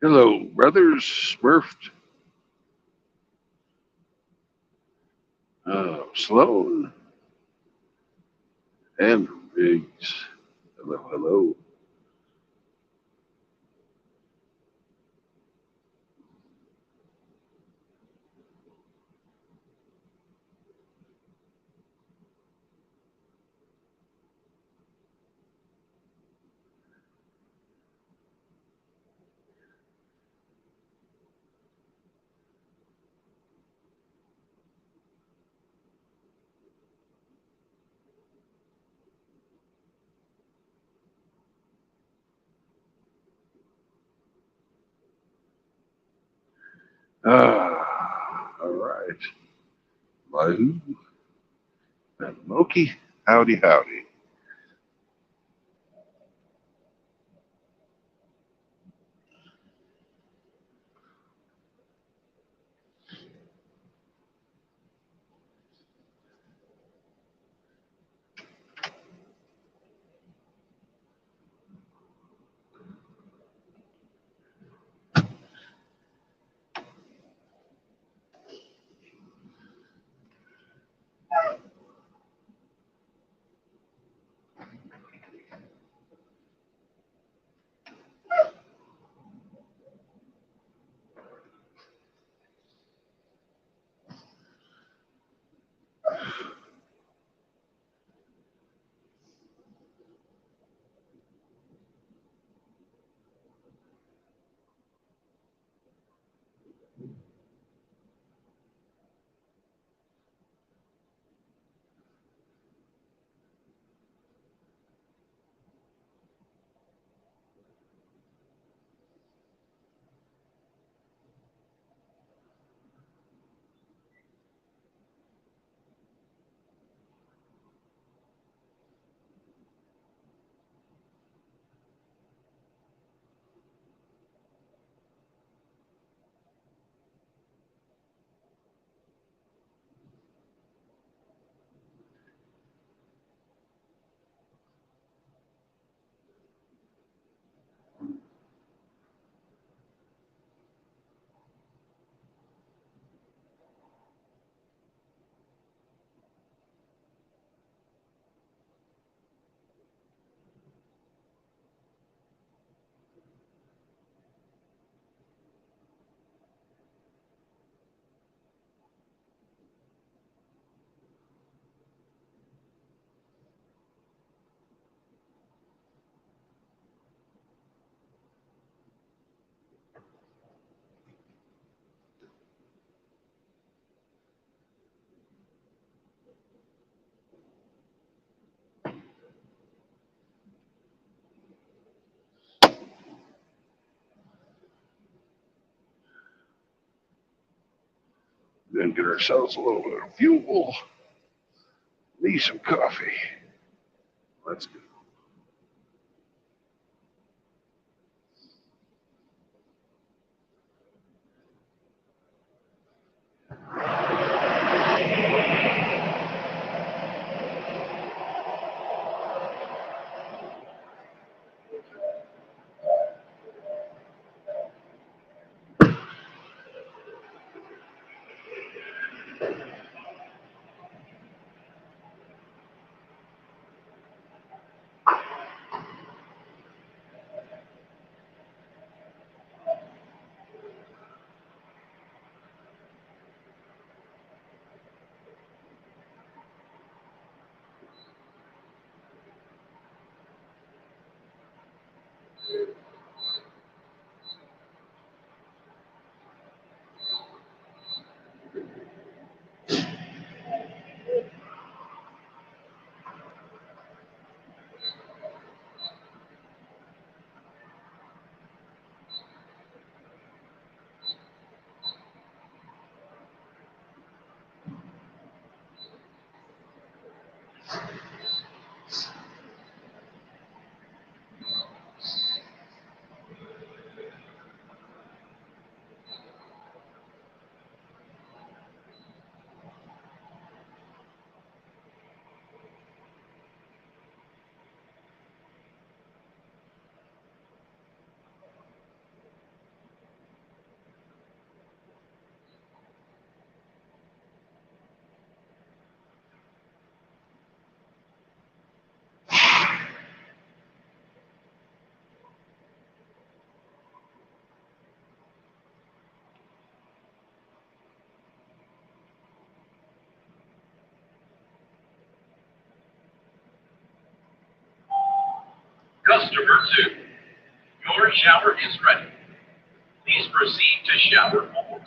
Hello, brothers, Smurfed, Sloan, and Riggs. Hello, hello. All right. Wahoo and Moki, howdy, howdy. Then get ourselves a little bit of fuel, need some coffee. Let's go. Customer 2, your shower is ready. Please proceed to shower 4.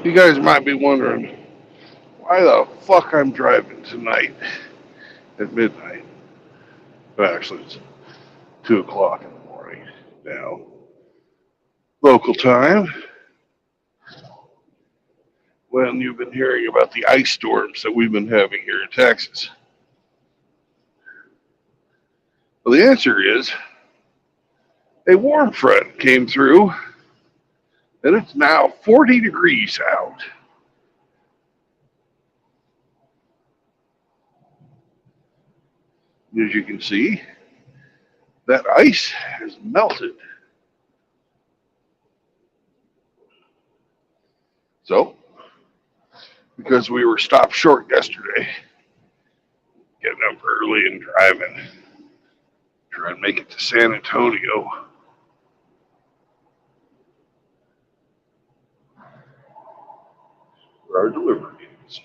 You guys might be wondering why the fuck I'm driving tonight at midnight. Well, actually, it's 2 o'clock in the morning now, local time, when you've been hearing about the ice storms that we've been having here in Texas. Well, the answer is a warm front came through, and it's now 40 degrees out. As you can see, that ice has melted. So, because we were stopped short yesterday, getting up early and driving, trying to make it to San Antonio, for our delivery needs.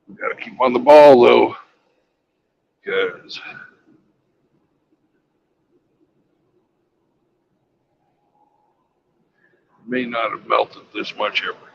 We got to keep on the ball though, because it may not have melted this much everywhere.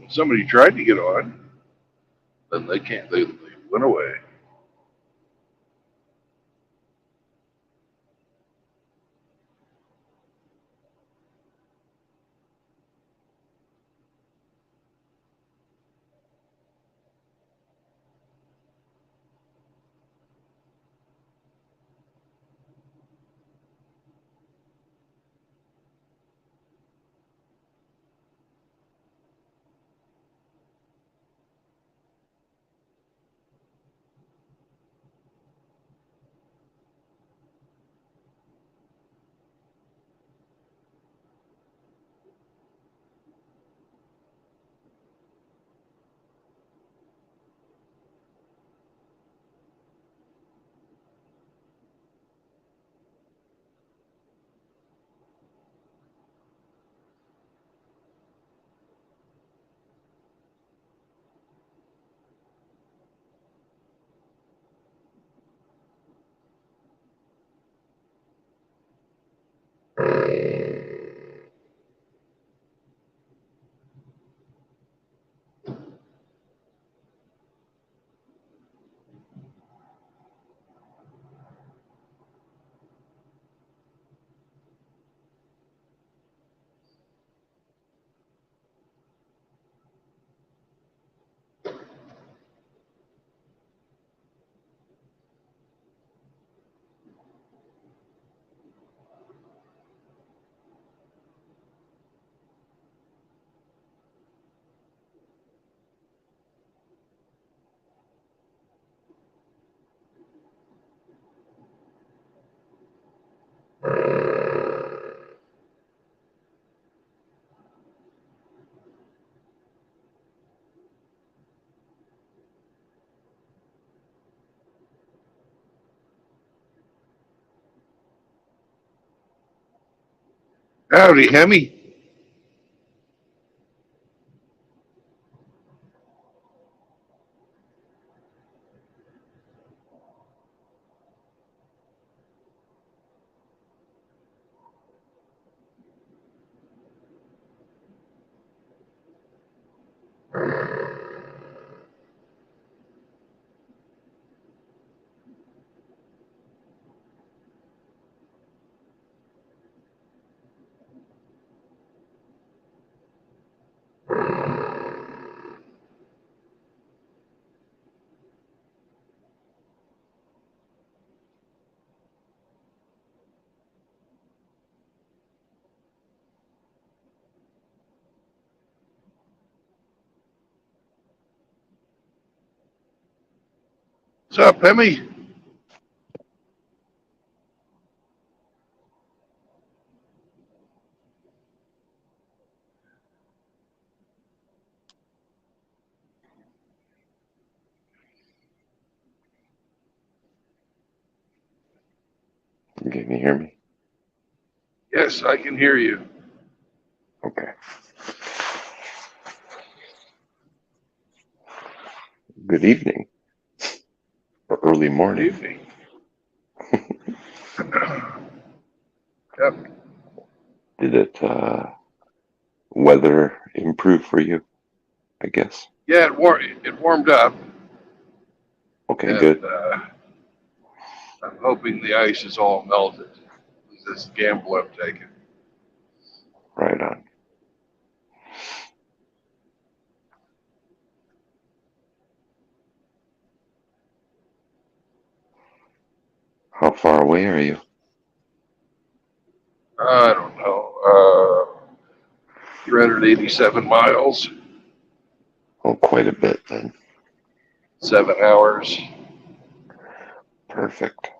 somebody tried to get on, then they can't. They went away. Howdy, Hemi. What's up, Hemi? Can you hear me? Yes, I can hear you. Okay. Good evening. Or early Good morning. evening. Yep. Did it weather improve for you, I guess? Yeah, it warmed up, Okay, and good. I'm hoping the ice is all melted. This is gamble I'm taking. Right on. How far away are you? I don't know. 387 miles, Oh, quite a bit then. 7 hours. Perfect.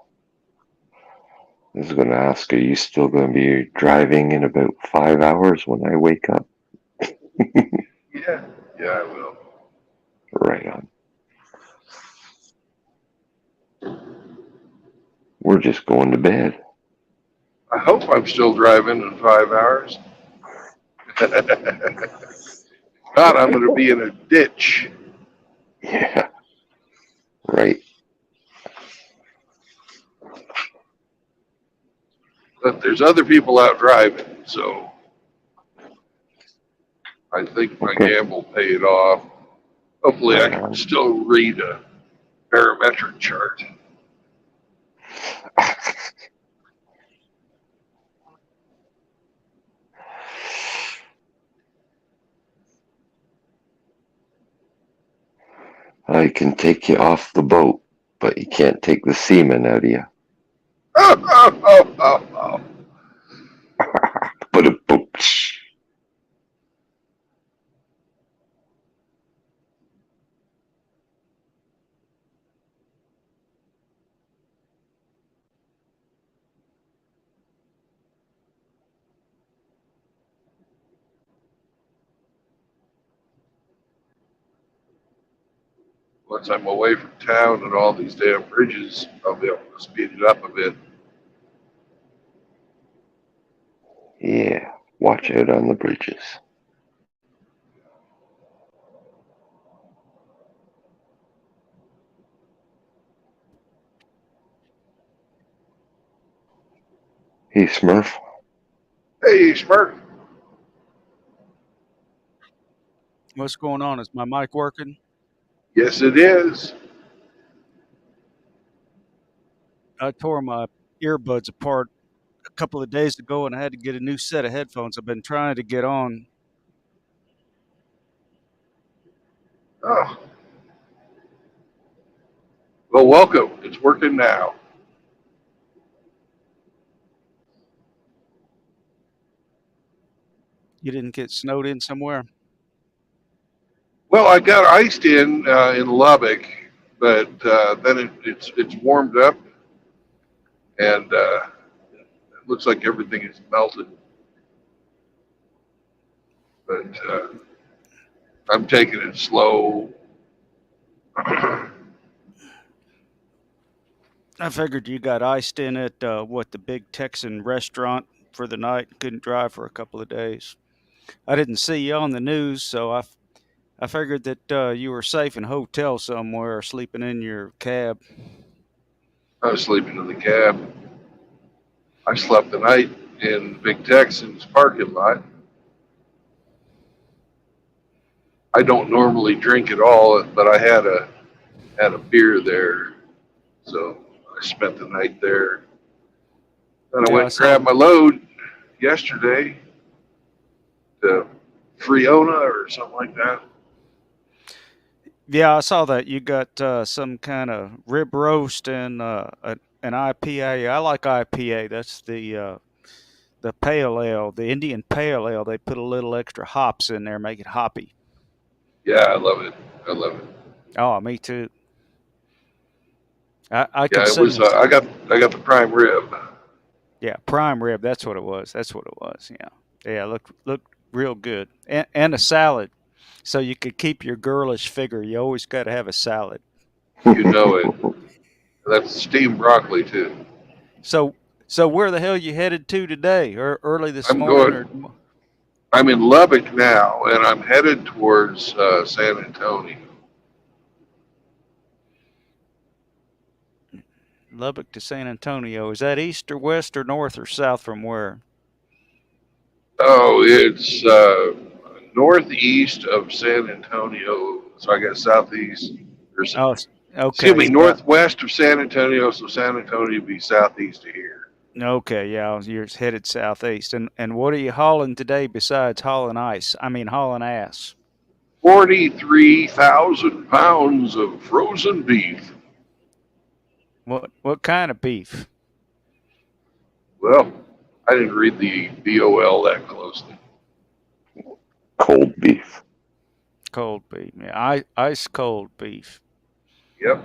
I was going to ask, are you still going to be driving in about 5 hours when I wake up? Yeah, I will. Right on. We're just going to bed. I hope I'm still driving in 5 hours. Not, I'm going to be in a ditch. Yeah, right. But there's other people out driving, so I think my Okay. gamble paid off. Hopefully, I can Um, still read a barometric chart. I can take you off the boat, but you can't take the semen out of you. Oh. But a boom. Once I'm away from town and all these damn bridges, I'll be able to speed it up a bit. Yeah, watch out on the bridges. Hey, Smurf. Hey, Smart. What's going on? Is my mic working? Yes, it is. I tore my earbuds apart a couple of days ago and I had to get a new set of headphones I've been trying to get on. Oh, well, welcome. It's working now. You didn't get snowed in somewhere? Well, I got iced in Lubbock, but then it's warmed up and it looks like everything is melted. But I'm taking it slow. I figured you got iced in at the big Texan restaurant for the night. Couldn't drive for a couple of days. I didn't see you on the news, so I figured that you were safe in a hotel somewhere, or sleeping in your cab. I was sleeping in the cab. I slept the night in Big Texan's parking lot. I don't normally drink at all, but I had a beer there, so I spent the night there. Then I Yeah, went I and saw. grabbed my load yesterday to Friona or something like that. Yeah, I saw that you got some kind of rib roast and an IPA. I like IPA. That's the pale ale, the Indian pale ale. They put a little extra hops in there, make it hoppy. Yeah, I love it. I love it. Oh, me too. I Yeah, it consider was. myself. I got the prime rib. Yeah, prime rib. That's what it was. That's what it was. Yeah, yeah. Looked real good, and a salad, so you could keep your girlish figure. You always got to have a salad. You know it. That's steamed broccoli too. So so where the hell you headed to today, or early this I'm morning, going. or I'm in Lubbock now, and I'm headed towards San Antonio. Lubbock to San Antonio? Is that east or west or north or south from where? Oh, it's northeast of San Antonio, so I guess southeast. Or, Oh, excuse okay. me, Yeah. northwest of San Antonio, so San Antonio would be southeast of here. Okay. Yeah. You're headed southeast. And what are you hauling today besides hauling ice? I mean, hauling ass. 43,000 pounds of frozen beef. What kind of beef? Well, I didn't read the BOL that closely. Cold beef. Cold beef. Yeah, ice cold beef. Yep.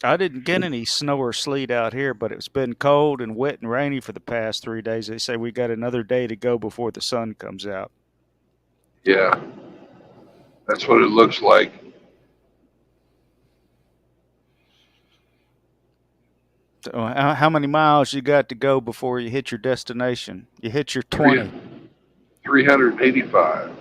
I didn't get any snow or sleet out here, but it's been cold and wet and rainy for the past 3 days. They say we got another day to go before the sun comes out. Yeah, that's what it looks like. So how many miles you got to go before you hit your destination? You hit your Three, 20. 385.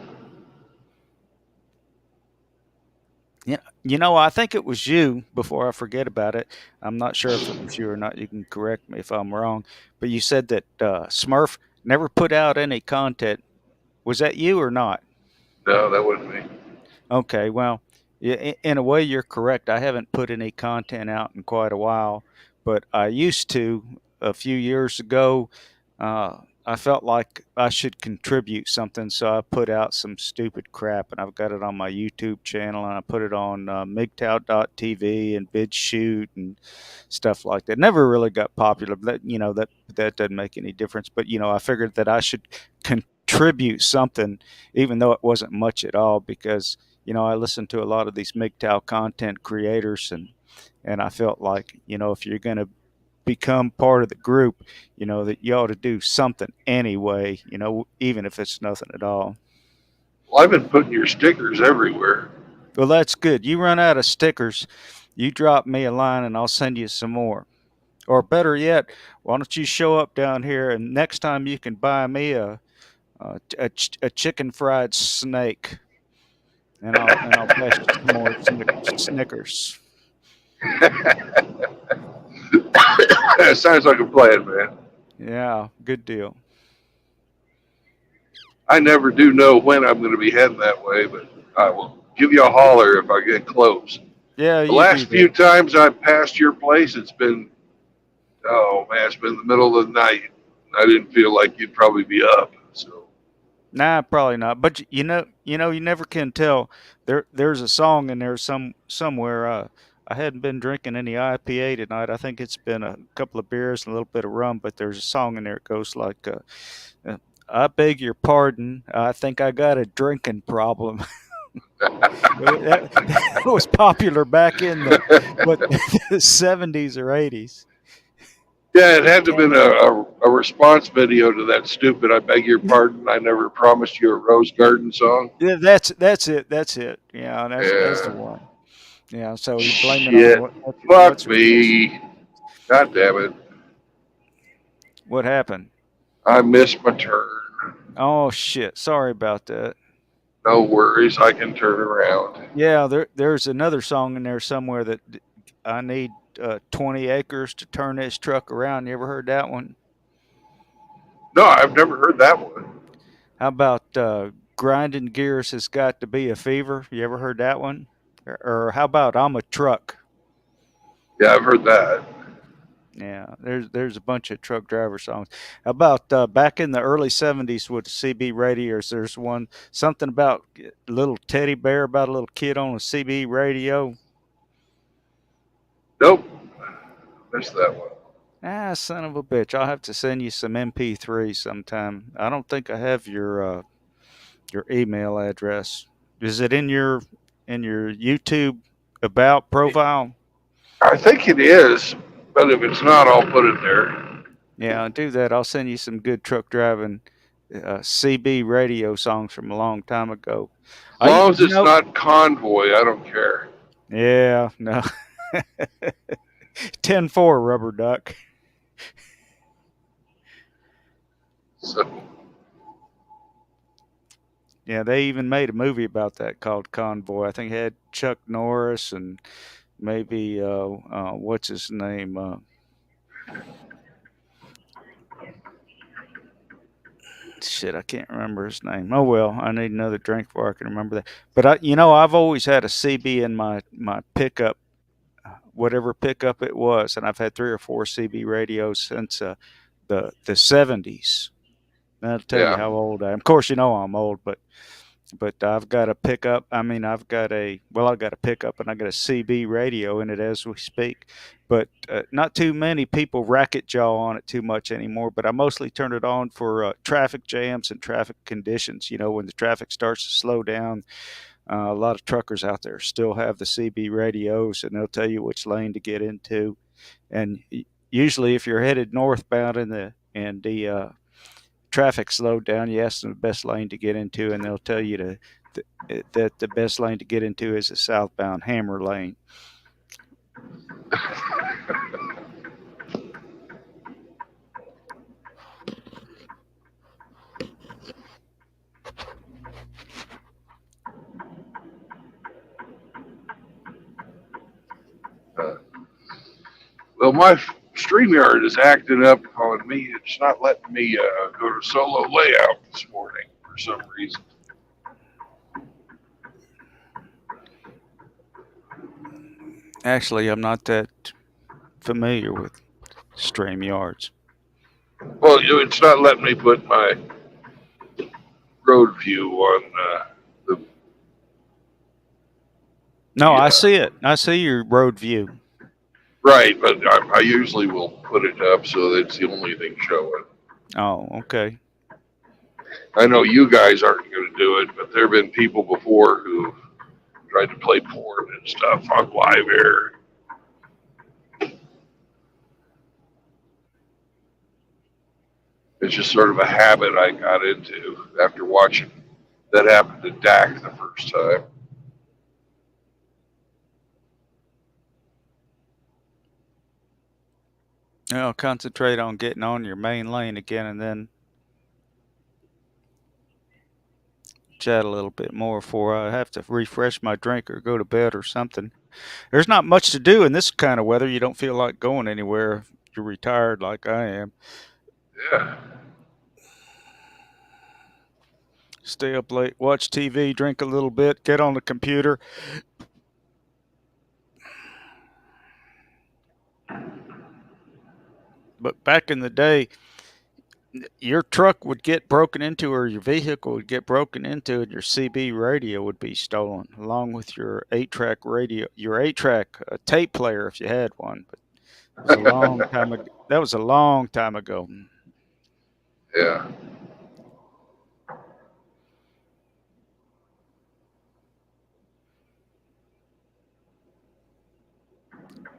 Yeah, I think it was you. Before I forget about it, I'm not sure if it was you or not. You can correct me if I'm wrong. But you said that Smurf never put out any content Was that you or not? No, that wasn't me. Okay, well, in a way, you're correct. I haven't put any content out in quite a while, but I used to a few years ago. I felt like I should contribute something, so I put out some stupid crap, and I've got it on my YouTube channel, and I put it on MGTOW.tv and BitChute and stuff like that. Never really got popular, but that doesn't make any difference. But I figured that I should contribute something, even though it wasn't much at all, because I listen to a lot of these MGTOW content creators, and I felt like if you're going to become part of the group, that you ought to do something anyway, even if it's nothing at all. Well, I've been putting your stickers everywhere. Well, that's good. You run out of stickers, you drop me a line and I'll send you some more. Or better yet, why don't you show up down here and next time you can buy me a chicken fried snake, and I'll bless you some more Snickers. That sounds like a plan, man. Yeah, good deal. I never do know when I'm going to be heading that way, but I will give you a holler if I get close. Yeah, The you do last few that. times I've passed your place, it's been, oh man, it's been the middle of the night. I didn't feel like you'd probably be up. So Nah, probably not. But you never can tell. There's a song in there somewhere. I hadn't been drinking any IPA tonight. I think it's been a couple of beers and a little bit of rum. But there's a song in there that goes like, uh, "I beg your pardon. I think I got a drinking problem." That was popular back in the what the 70s or 80s. yeah, it had to have been a response video to that stupid "I beg your pardon, I never promised you a rose garden" song. Yeah, that's it. That's it. Yeah, that's the Yeah. one. Yeah, so you blame it on Shit. what's Fuck her face. me. God damn it. What happened? I missed my turn. Oh shit. Sorry about that. No worries. I can turn around. Yeah, there's another song in there somewhere that I need 20 acres to turn this truck around. You ever heard that one? No, I've never heard that one. How about grinding gears has got to be a fever? You ever heard that one? Or how about I'm a truck? Yeah, I've heard that. Yeah, there's a bunch of truck driver songs. How about back in the early '70s with CB radios? There's one something about a little teddy bear about a little kid on a CB radio. Nope. Missed that one. Ah, son of a bitch! I'll have to send you some MP3 sometime. I don't think I have your email address. Is it in your YouTube about profile? I think it is, but if it's not, I'll put it there. Yeah, I'll do that. I'll send you some good truck driving CB radio songs from a long time ago. As long as it's not Convoy, I don't care. Yeah, no. 10-4 rubber duck. So, Yeah, they even made a movie about that called Convoy. I think it had Chuck Norris and maybe what's his name? Shit, I can't remember his name. Oh well, I need another drink before I can remember that. But I've always had a CB in my pickup, whatever pickup it was, and I've had 3 or 4 CB radios since the '70s. That'll tell you yeah. how old I am. Of course, I'm old, but I've got a pickup. I mean, I've got a pickup and I got a CB radio in it as we speak. But not too many people racket jaw on it too much anymore. But I mostly turn it on for traffic jams and traffic conditions. When the traffic starts to slow down, a lot of truckers out there still have the CB radios, and they'll tell you which lane to get into. And usually, if you're headed northbound and the traffic slowed down, you ask them the best lane to get into, and they'll tell you that the best lane to get into is the southbound Hammer lane. Well, my StreamYard is acting up on me. It's not letting me go to solo layout this morning. for some reason. Actually, I'm not that familiar with StreamYards. Well, it's not letting me put my road view on the. No, I see it. I see your road view. Right, but I usually will put it up so that it's the only thing showing. Oh, okay. I know you guys aren't going to do it, but there have been people before who tried to play porn and stuff on live air. It's just sort of a habit I got into after watching that happen to Dak the first time. I'll concentrate on getting on your main lane again and then chat a little bit more before I have to refresh my drink or go to bed or something. There's not much to do in this kind of weather. You don't feel like going anywhere if you're retired like I am. Yeah. Stay up late, watch TV, drink a little bit, get on the computer. But back in the day, your truck would get broken into or your vehicle would get broken into and your CB radio would be stolen along with your 8-track radio, your 8-track tape player if you had one. But it was a long time ago. That was a long time ago. Yeah.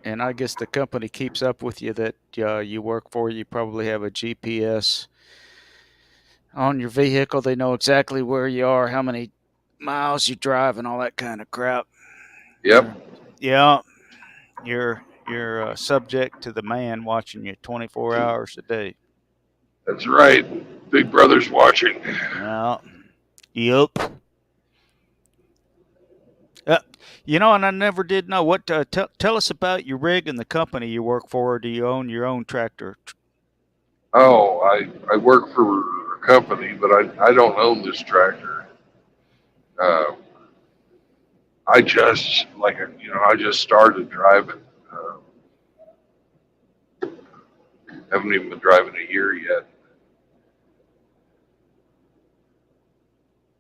And I guess the company keeps up with you that you work for. You probably have a GPS on your vehicle. They know exactly where you are, how many miles you drive, and all that kind of crap. Yep. Yeah, you're subject to the man watching you 24 hours a day. That's right. Big Brother's watching. Yeah. Yep. And I never did know what. Tell us about your rig and the company you work for. Or do you own your own tractor? Oh, I work for a company, but I don't own this tractor. Uh, I just I just started driving. Haven't even been driving a year yet.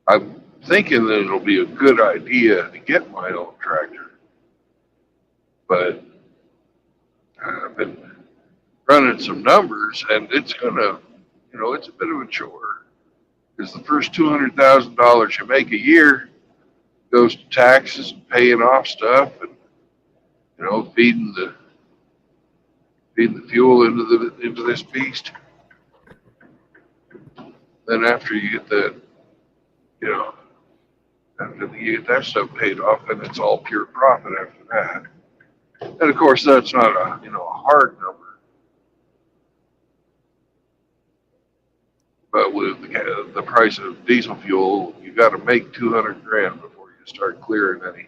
I'm thinking that it'll be a good idea to get my own tractor, but I've been running some numbers, and it's gonna, it's a bit of a chore because the first $200,000 you make a year goes to taxes and paying off stuff, and feeding the fuel into this beast. Then after you get that, you know, after you get that stuff paid off, then it's all pure profit after that. And of course, that's not a hard number, but with the price of diesel fuel, you got to make 200 grand before you start clearing any.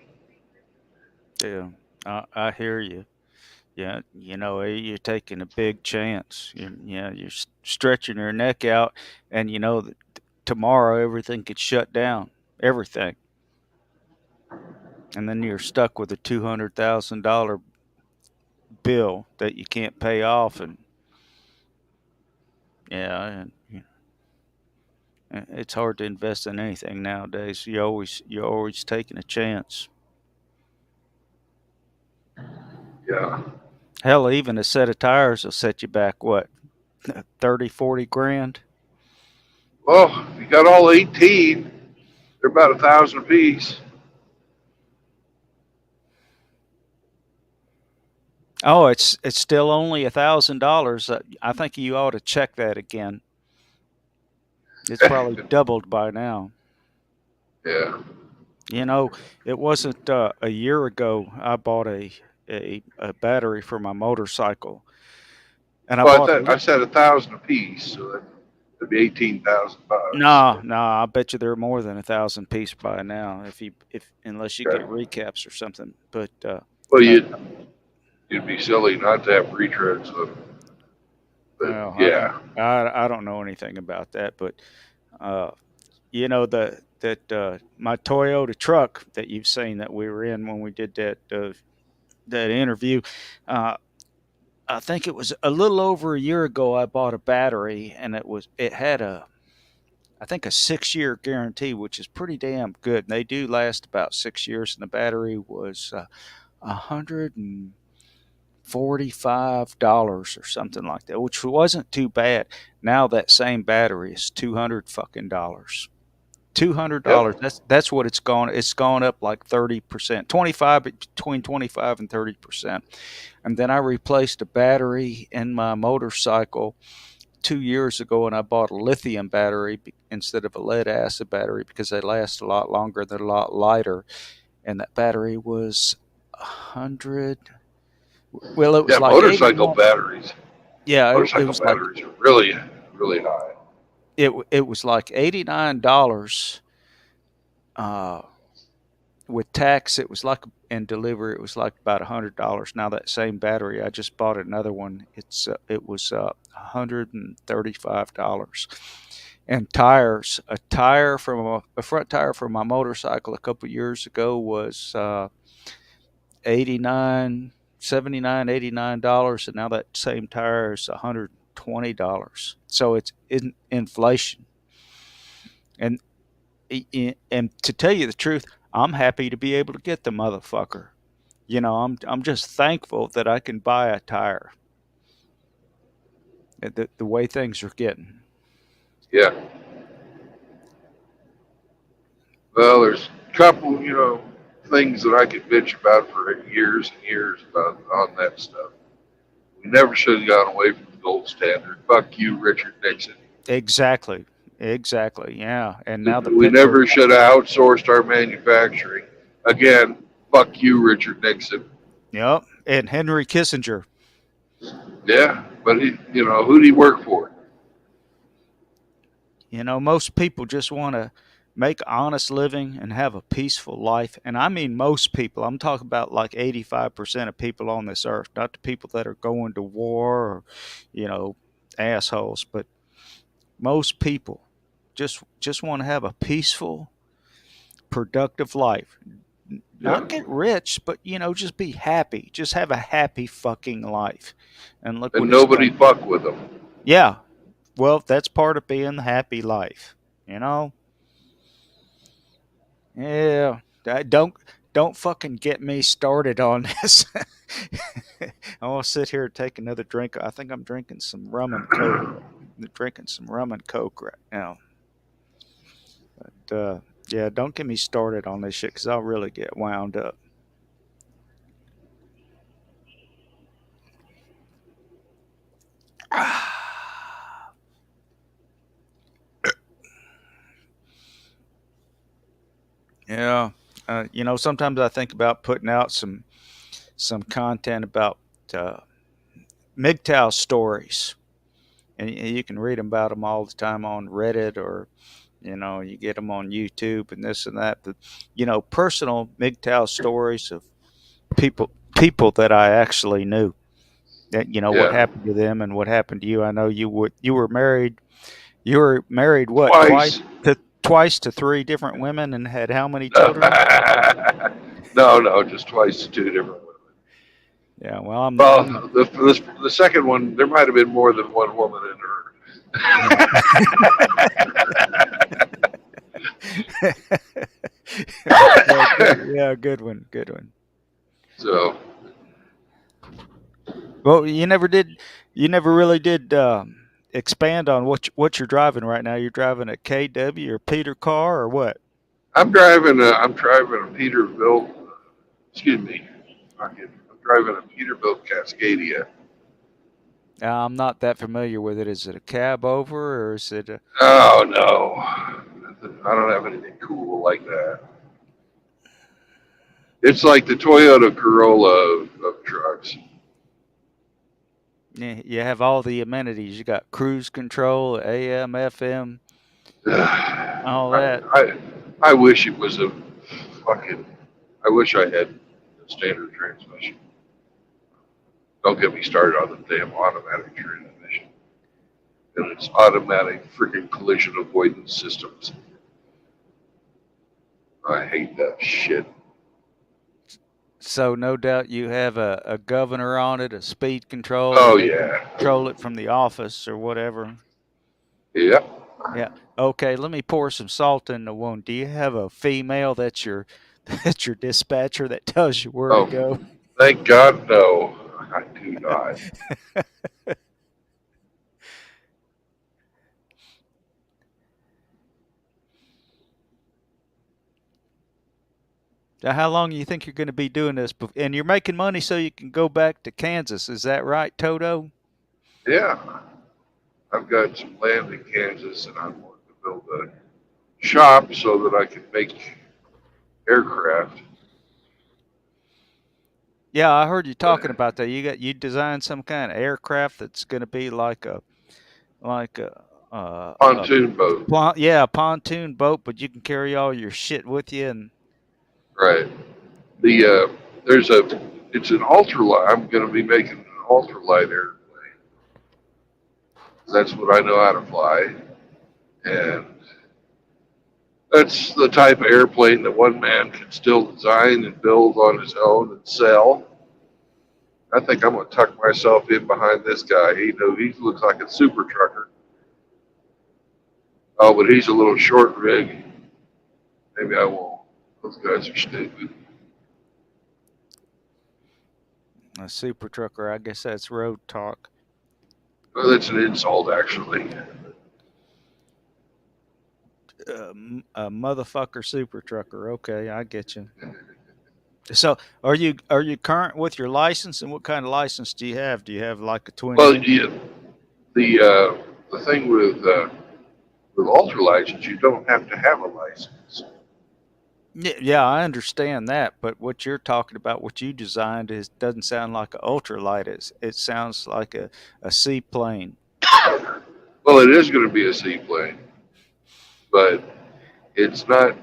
Yeah, I hear you. Yeah, you're taking a big chance. You're stretching your neck out, and you know that tomorrow everything could shut down, everything, and then you're stuck with a $200,000 bill that you can't pay off, and yeah, and it's hard to invest in anything nowadays. You're always taking a chance. Yeah. Hell, even a set of tires will set you back what 30, 40 grand. Well, if you got all 18, they're about 1,000 a piece. Oh, it's still only $1,000. I think you ought to check that again. It's probably doubled by now. Yeah. It wasn't a year ago. I bought a battery for my motorcycle, and I Well, bought I said 1,000 a piece, so that'd be 18,000 bucks. no. I bet you they're more than 1,000 piece by now. If unless you Okay. get recaps or something. But Well, you'd be silly not to have retreads of them. But well, yeah. I don't know anything about that, but you know my Toyota truck that you've seen that we were in when we did that interview. Uh, I think it was a little over a year ago. I bought a battery, and it had I think a 6 year guarantee, which is pretty damn good. And they do last about 6 years, and the battery was $145 or something like that, which wasn't too bad. Now that same battery is $200 fucking dollars. $200. Yep. That's what it's gone. It's gone up like 30%, 25 between 25 and 30%. And then I replaced a battery in my motorcycle 2 years ago, and I bought a lithium battery instead of a lead acid battery because they last a lot longer. They're a lot lighter, and that battery was 100. Well, it was Yeah, like motorcycle 89. batteries. Yeah, it Motorcycle was like batteries are really, really high. it was like $89 uh, with tax. It was like and delivery. It was like about $100. Now that same battery, I just bought another one. It was $135. And tires, a front tire from my motorcycle a couple years ago was 89 $79 $89, and now that same tire is $120. So it's in inflation. And and to tell you the truth, I'm happy to be able to get the motherfucker. I'm just thankful that I can buy a tire. The way things are getting. Yeah. Well, there's a couple, things that I could bitch about for years and years about on that stuff. We never should have gone away from the gold standard. Fuck you, Richard Nixon. Exactly. Exactly. Yeah. And now the We petrol. never should have outsourced our manufacturing. Again, fuck you, Richard Nixon. Yep. And Henry Kissinger. Yeah, but who did he work for? Most people just want to make honest living and have a peaceful life. And I mean most people. I'm talking about like 85% of people on this earth, not the people that are going to war or, you know, assholes, but most people just want to have a peaceful, productive life. Yeah, Not get rich, but just be happy. Just have a happy fucking life. And look and what it's nobody done. fuck with him. Yeah. Well, that's part of being the happy life, you know? Yeah, don't fucking get me started on this. I want to sit here and take another drink. I think I'm drinking some rum and coke. Drinking some rum and coke right now. But yeah, don't get me started on this shit because I'll really get wound up. Yeah, sometimes I think about putting out some content about uh, MGTOW stories, and you can read about them all the time on Reddit or you get them on YouTube and this and that. But personal MGTOW stories of people that I actually knew. That what Yeah, happened to them and what happened to you. I know you were married. You were married what twice. twice to three different women and had how many children? No, just twice to two different women. Yeah, well, I'm not. Well, the second one, there might have been more than one woman in Yeah. Yeah, yeah, good one, good one. So, Well, you never really did expand on what you're driving right now. You're driving a KW or Peter car or what? I'm driving a Peterbilt. Excuse me. I'm driving a Peterbilt Cascadia. I'm not that familiar with it. Is it a cab over or is it a? Oh no, I don't have anything cool like that. It's like the Toyota Corolla of trucks. Yeah, you have all the amenities. You got cruise control, AM, FM, all that. I wish it was a fucking. I wish I had a standard transmission. Don't get me started on the damn automatic transmission and its automatic freaking collision avoidance systems. I hate that shit. So no doubt you have a governor on it, a speed control, Oh and they yeah, control it from the office or whatever. yeah. Yeah. Okay, let me pour some salt in the wound. Do you have a female that's your that's your dispatcher that tells you where to Oh, go? thank God, no, I do not. Now, how long do you think you're going to be doing this? And you're making money so you can go back to Kansas. Is that right, Toto? Yeah, I've got some land in Kansas, and I'm wanting to build a shop so that I can make aircraft. Yeah, I heard you But talking about that. You designed some kind of aircraft that's going to be like a pontoon boat, yeah, a pontoon boat, but you can carry all your shit with you. And right? There's a it's an ultralight. I'm going to be making an ultralight airplane. That's what I know how to fly, and that's the type of airplane that one man can still design and build on his own and sell. I think I'm going to tuck myself in behind this guy. He looks like a super trucker. Oh, but he's a little short rig. Maybe I won't. Those guys are stupid. a super trucker, I guess that's road talk. Well, that's an insult, actually. A motherfucker super trucker. Okay, I get you. So, are you current with your license, and what kind of license do you have? Do you have like a twin Well, engine? yeah, the thing with ultralights is you don't have to have a license. Yeah, I understand that, but what you're talking about, what you designed, is doesn't sound like an ultralight. It sounds like a seaplane. Well, it is going to be a seaplane, but it's not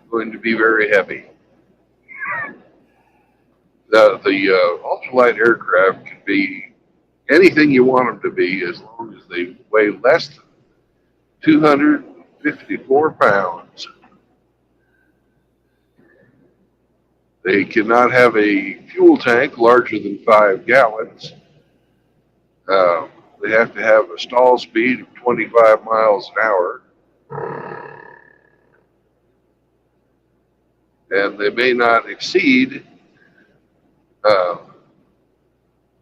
going to be very heavy. The ultralight aircraft can be anything you want them to be as long as they weigh less than 254 pounds. They cannot have a fuel tank larger than 5 gallons. They have to have a stall speed of 25 miles an hour, and they may not exceed uh,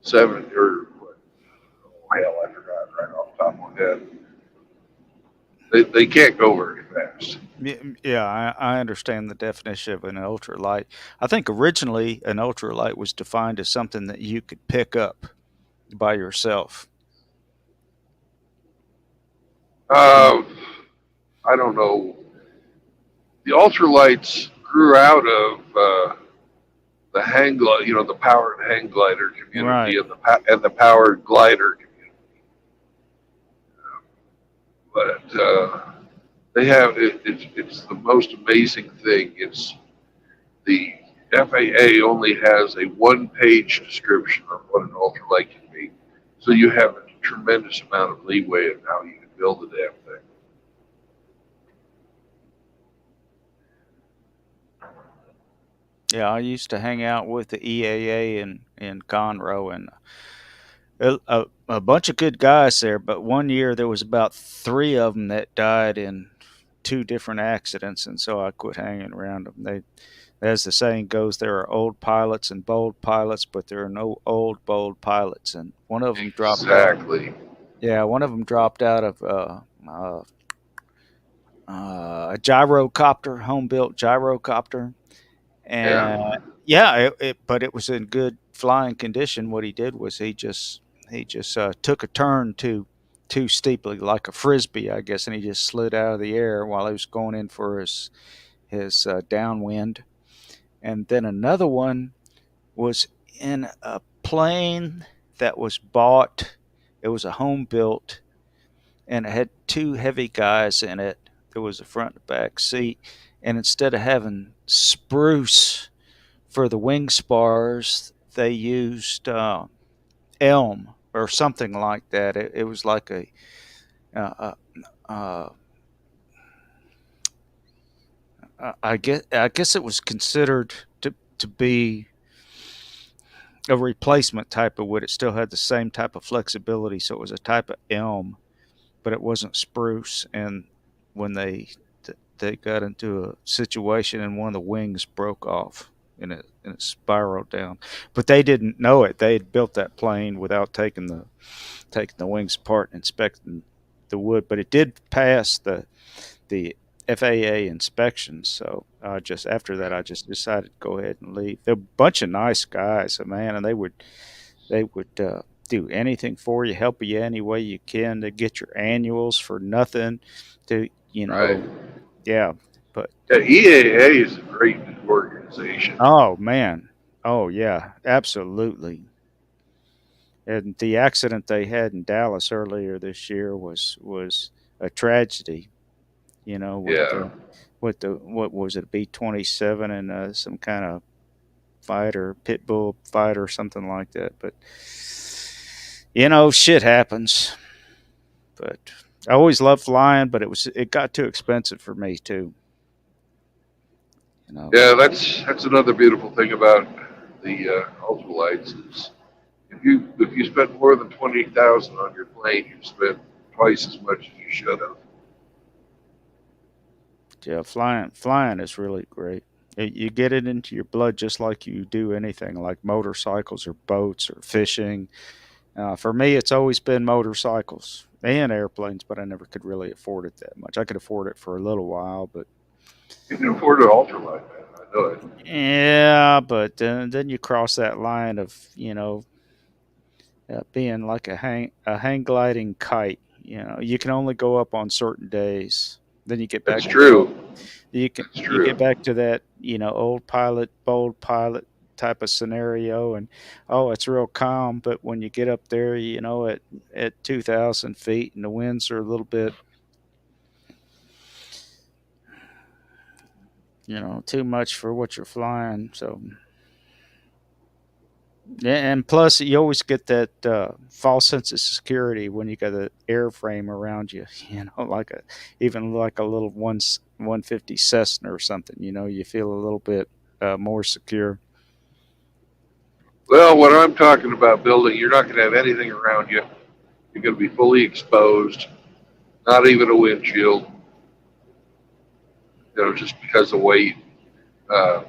seven or oh, hell, I forgot right off the top of my head. They can't go very fast. Yeah, I understand the definition of an ultralight. I think originally an ultralight was defined as something that you could pick up by yourself. And Uh, I don't know. The ultralights grew out of the hang glide, the powered hang glider right. community and the powered glider community. But they have it's the most amazing thing. It's the FAA only has a one-page description of what an ultralight can be, so you have a tremendous amount of leeway in how you can build the damn thing. Yeah, I used to hang out with the EAA in Conroe, and a bunch of good guys there. But one year there was about three of them that died in two different accidents, and so I quit hanging around them. As the saying goes, there are old pilots and bold pilots, but there are no old bold pilots. And one of them dropped out. Exactly. Yeah, one of them dropped out of a gyrocopter, home built gyrocopter, Yeah. and yeah, but it was in good flying condition. What he did was he just took a turn too steeply, like a frisbee, I guess, and he just slid out of the air while he was going in for his downwind. And then another one was in a plane that was bought. It was a home built, and it had two heavy guys in it. There was a front and back seat, and instead of having spruce for the wing spars, they used elm or something like that. It was like uh, uh, I guess it was considered to be a replacement type of wood. It still had the same type of flexibility, so it was a type of elm, but it wasn't spruce. And when they got into a situation and one of the wings broke off and it spiraled down, but they didn't know it. They had built that plane without taking the wings apart and inspecting the wood, but it did pass the FAA inspections. So just after that, I just decided to go ahead and leave. They're a bunch of nice guys, man, and they would do anything for you, help you any way you can to get your annuals for nothing. To Right. yeah, but Yeah, EAA is a great organization. oh man, oh yeah, absolutely. And the accident they had in Dallas earlier this year was a tragedy. Yeah, With the what was it, B-27 and some kind of fight or pit bull fight or something like that. But shit happens. But I always loved flying, but it got too expensive for me too. You know. yeah. That's another beautiful thing about the ultralights is if you spend more than 20,000 on your plane, you spent twice as much as you should have. Yeah, flying is really great. You get it into your blood just like you do anything like motorcycles or boats or fishing. For me, it's always been motorcycles and airplanes, but I never could really afford it that much. I could afford it for a little while, but You can afford an ultralight, man. I know it. yeah, but then you cross that line of being like a hang gliding kite. You can only go up on certain days. Then you get That's back to that. true. That's You get true. back to that old pilot, bold pilot type of scenario, and oh, it's real calm. But when you get up there, at 2,000 feet, and the winds are a little bit too much for what you're flying. So yeah, and plus you always get that false sense of security when you got an airframe around you. Like even like a little 150 Cessna or something. You feel a little bit more secure. Well, what I'm talking about building, you're not going to have anything around you. You're going to be fully exposed. Not even a windshield. Just because of weight. Uh,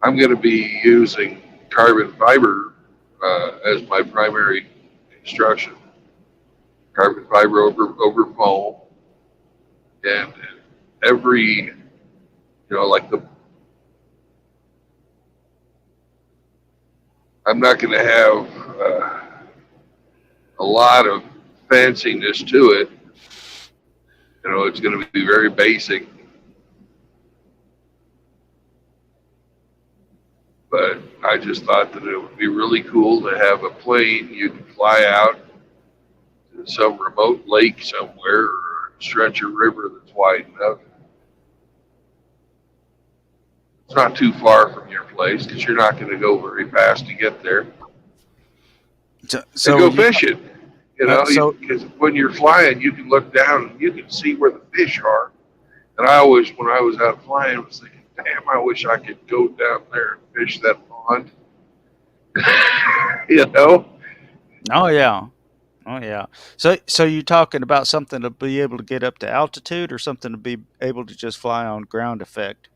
I'm going to be using carbon fiber as my primary construction. Carbon fiber over foam, and every like the I'm not going to have a lot of fanciness to it. It's going to be very basic, but I just thought that it would be really cool to have a plane you can fly out to some remote lake somewhere or a stretch of river that's wide enough. It's not too far from your place because you're not going to go very fast to get there. So, And so go you fishing. so Because when you're flying, you can look down and you can see where the fish are. And I always, when I was out flying, was thinking, damn, I wish I could go down there and fish that pond. you know? oh yeah. Oh yeah. So you talking about something to be able to get up to altitude or something to be able to just fly on ground effect?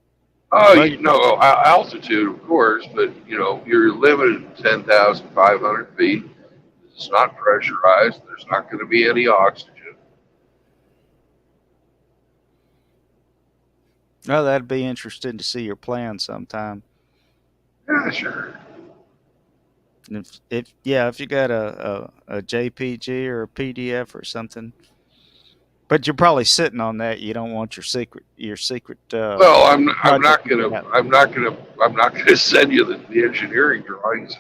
Oh, Well, you altitude, of course, but you're limited to 10,500 feet. It's not pressurized. There's not going to be any oxygen. well, that'd be interesting to see your plan sometime. Yeah, sure. And if you got a JPG or a PDF or something, but you're probably sitting on that. You don't want your secret Well, I'm project not to gonna get out. I'm not gonna send you the engineering drawings,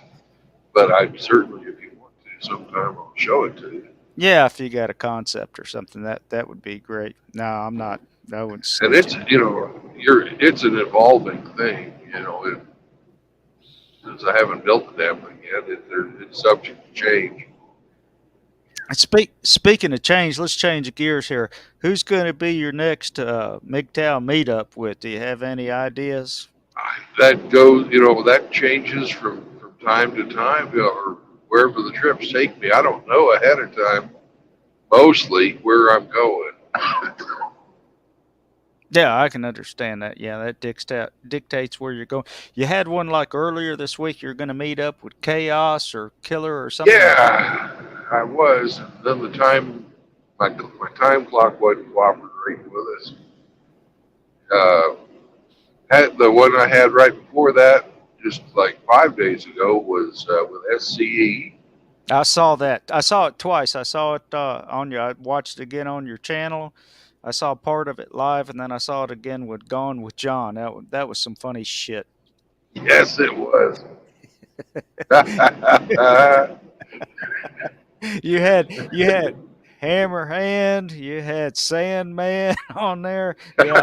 but I certainly, if you want to, sometime I'll show it to you. Yeah, if you got a concept or something, that would be great. No, I'm not. I wouldn't And sketch it's it. it's an evolving thing. Since I haven't built the damn thing yet, it's subject to change. Speaking of change, let's change gears here. Who's going to be your next MGTOW meetup with? Do you have any ideas? That goes, that changes from time to time, or wherever the trips take me. I don't know ahead of time, mostly where I'm going. Yeah, I can understand that. Yeah, that dictates where you're going. You had one like earlier this week. You're going to meet up with Chaos or Killer or something like that. Yeah, I was. Then my time clock wasn't cooperating with us. Uh, had the one I had right before that, just like 5 days ago, was with SCE. I saw that. I saw it twice. I saw it on your. I watched it again on your channel. I saw part of it live, and then I saw it again with Gone with John. That was some funny shit. Yes, it was. You had Hammer Hand. You had Sandman on there. Yeah,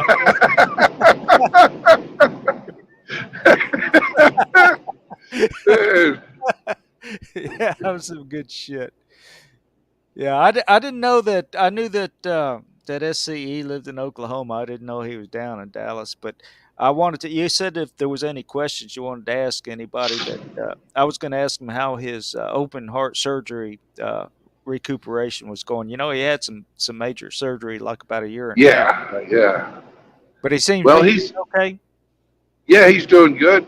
yeah, that was some good shit. Yeah, I didn't know that. I knew that that SCE lived in Oklahoma. I didn't know he was down in Dallas. But I wanted to. You said if there was any questions you wanted to ask anybody, that I was going to ask him how his open heart surgery recuperation was going. You know, he had some major surgery like about a year and a half Yeah, ago, yeah. but he seems to Well, be doing okay. he's doing good.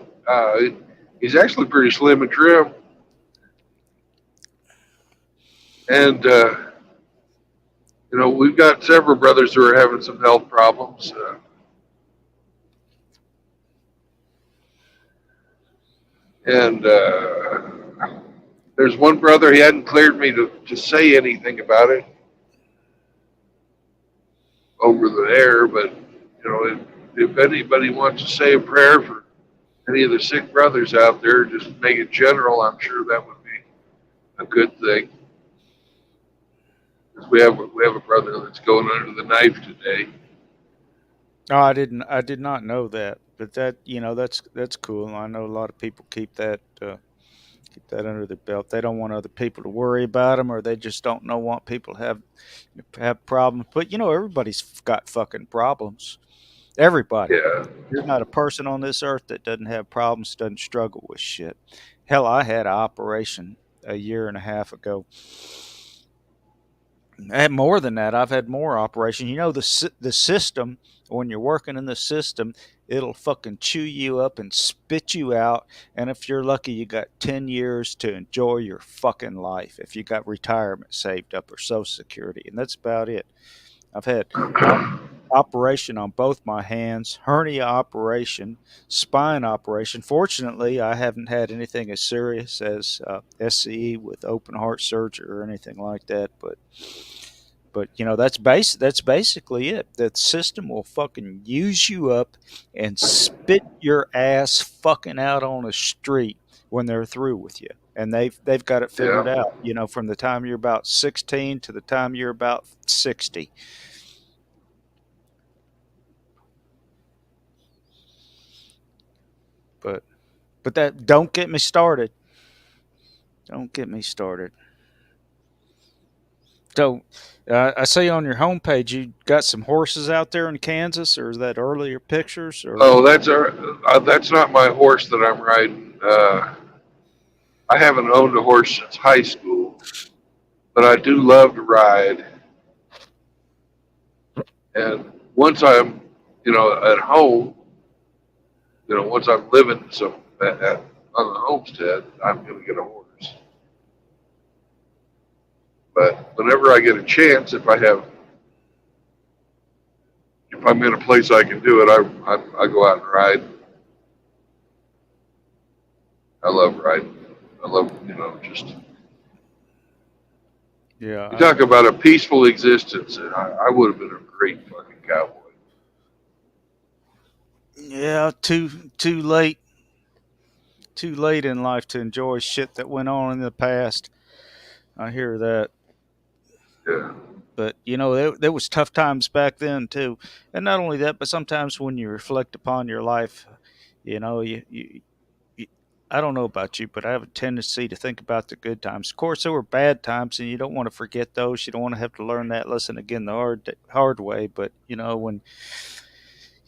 He's actually pretty slim and trim, and we've got several brothers who are having some health problems, and there's one brother, he hadn't cleared me to say anything about it over the air, but if anybody wants to say a prayer for any of the sick brothers out there, just make it general. I'm sure that would be a good thing. Because we have a brother that's going under the knife today. No, I didn't. I did not know that. But that's cool. I know a lot of people keep that under their belt. They don't want other people to worry about them, or they just don't know want people to have problems. But everybody's got fucking problems. Everybody. Yeah, There's not a person on this earth that doesn't have problems, doesn't struggle with shit. Hell, I had an operation a year and a half ago. I had more than that. I've had more operations. The system, when you're working in the system, it'll fucking chew you up and spit you out. And if you're lucky, you got 10 years to enjoy your fucking life if you got retirement saved up or Social Security. And that's about it. I've had operation on both my hands, hernia operation, spine operation. Fortunately, I haven't had anything as serious as SCE with open heart surgery or anything like that. But that's basically it. The system will fucking use you up and spit your ass fucking out on the street when they're through with you. And they've got it figured yeah. out, from the time you're about 16 to the time you're about 60. But that don't get me started. Don't get me started. So, I see on your homepage you got some horses out there in Kansas, or is that earlier pictures? Or Oh, that's not my horse that I'm riding. I haven't owned a horse since high school, but I do love to ride. And once I'm, at home, once I'm living on the homestead, I'm going to get a horse. But whenever I get a chance, if I'm in a place I can do it, I go out and ride. I love riding. I love, just you yeah, talk about a peaceful existence. And I would have been a great fucking cowboy. yeah, too late in life to enjoy shit that went on in the past. I hear that. Yeah, But there was tough times back then too, and not only that, but sometimes when you reflect upon your life, you know, you I don't know about you, but I have a tendency to think about the good times. Of course, there were bad times, and you don't want to forget those. You don't want to have to learn that lesson again the hard way. But when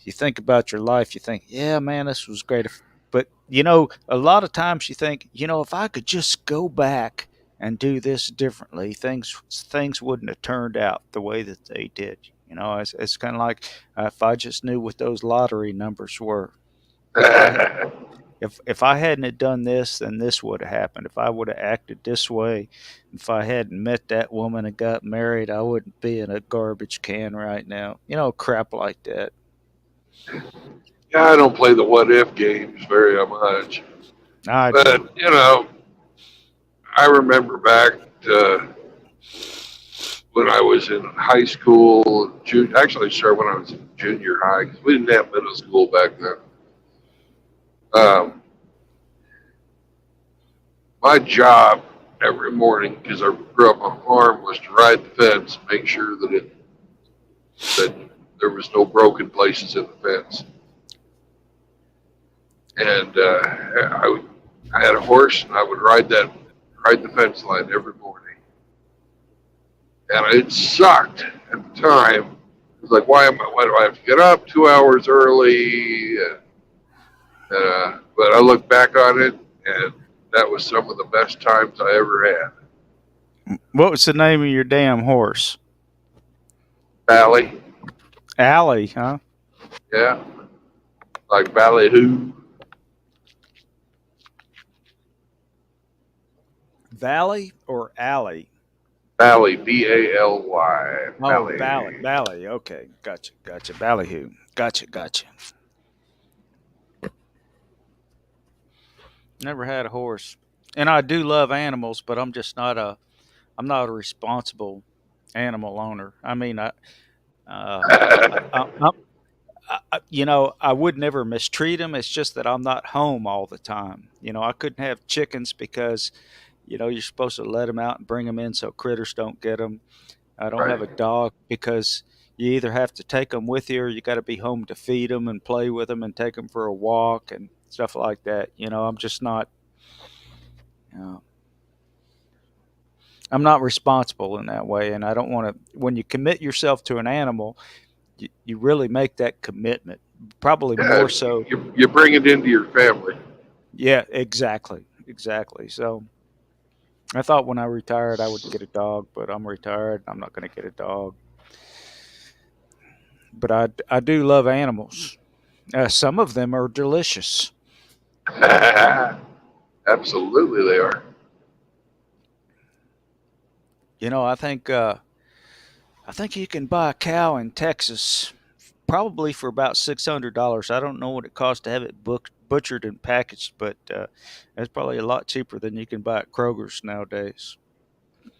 you think about your life, you think, yeah, man, this was great. But a lot of times you think, if I could just go back and do this differently, things wouldn't have turned out the way that they did. It's kind of like if I just knew what those lottery numbers were. If I had if I hadn't have done this, then this would have happened. If I would have acted this way, if I hadn't met that woman and got married, I wouldn't be in a garbage can right now. Crap like that. Yeah, I don't play the what if games very much, I do. but I remember back to when I was in high school. Actually, I started when I was in junior high because we didn't have middle school back then. Um, my job every morning, because I grew up on a farm, was to ride the fence, make sure that there was no broken places in the fence. And I had a horse, and I would ride the fence line every morning. And it sucked at the time. It was like, why do I have to get up 2 hours early? But I look back on it, and that was some of the best times I ever had. What was the name of your damn horse? Valley, Allie, huh? yeah, like ballyhoo. Valley or Alley? Valley, Vally, Oh, Valley. Valley. Okay, gotcha. Ballyhoo. Gotcha. Never had a horse, and I do love animals, but I'm not a responsible animal owner. I mean, uh, I, I would never mistreat them. It's just that I'm not home all the time. I couldn't have chickens because, you're supposed to let them out and bring them in so critters don't get them. I don't Right. have a dog because you either have to take them with you or you got to be home to feed them and play with them and take them for a walk and stuff like that. I'm just not, uh, I'm not responsible in that way. And I don't want to, when you commit yourself to an animal, you really make that commitment. Probably Yeah, more so. you bring it into your family. Yeah, exactly. So I thought when I retired I would get a dog, but I'm retired. I'm not going to get a dog. But I do love animals. Some of them are delicious. Absolutely, they are. I think you can buy a cow in Texas probably for about $600. I don't know what it costs to have it butchered and packaged, but that's probably a lot cheaper than you can buy at Kroger's nowadays.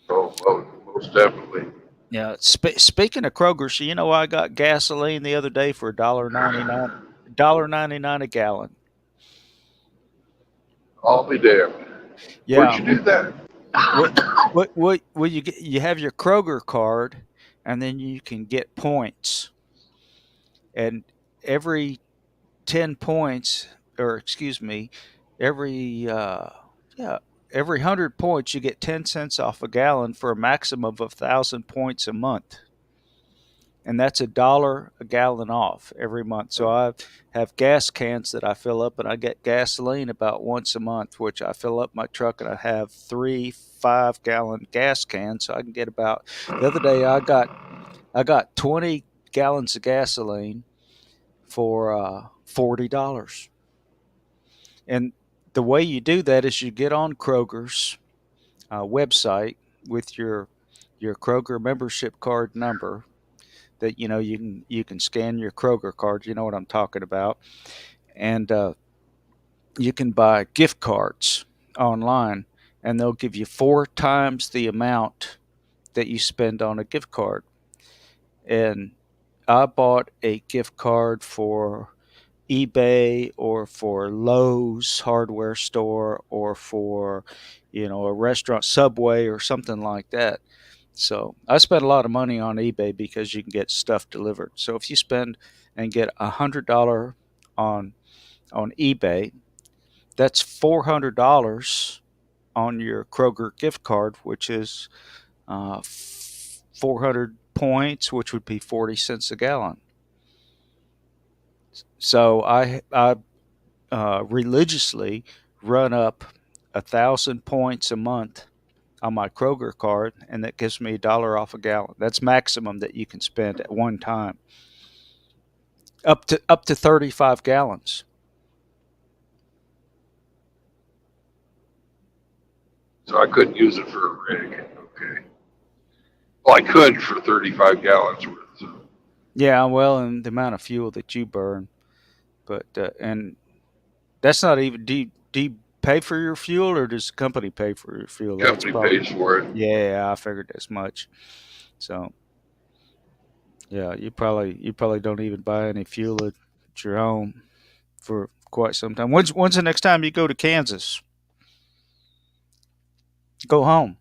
Oh, most definitely. Yeah. Speaking of Kroger's, I got gasoline the other day for $1.99, $1.99 a gallon. I'll be damned. Where'd Yeah. you do that? What you have your Kroger card, and then you can get points, and every 10 points, or excuse me, every yeah, every 100 points you get 10 cents off a gallon for a maximum of 1,000 points a month, and that's $1 a gallon off every month. So I have gas cans that I fill up, and I get gasoline about once a month, which I fill up my truck, and I have 3 5-gallon gas cans, so I can get about. The other day I got 20 gallons of gasoline for $40. And the way you do that is you get on Kroger's website with your Kroger membership card number that you can scan your Kroger card. You know what I'm talking about, and you can buy gift cards online, and they'll give you 4 times the amount that you spend on a gift card. And I bought a gift card for eBay or for Lowe's hardware store or for a restaurant, Subway or something like that. So I spent a lot of money on eBay because you can get stuff delivered. So if you spend and get $100 on on eBay, that's $400 on your Kroger gift card, which is 400 points, which would be 40 cents a gallon. So I religiously run up 1,000 points a month on my Kroger card, and that gives me $1 off a gallon. That's maximum that you can spend at one time, up to 35 gallons. So I couldn't use it for a rig. Okay. Well, I could for 35 gallons worth. So. Yeah, well, and the amount of fuel that you burn, but and that's not even. Do you pay for your fuel, or does the company pay for your fuel? That's Company probably. pays for it. Yeah, I figured as much. So yeah, you probably don't even buy any fuel at your home for quite some time. When's the next time you go to Kansas? Go home.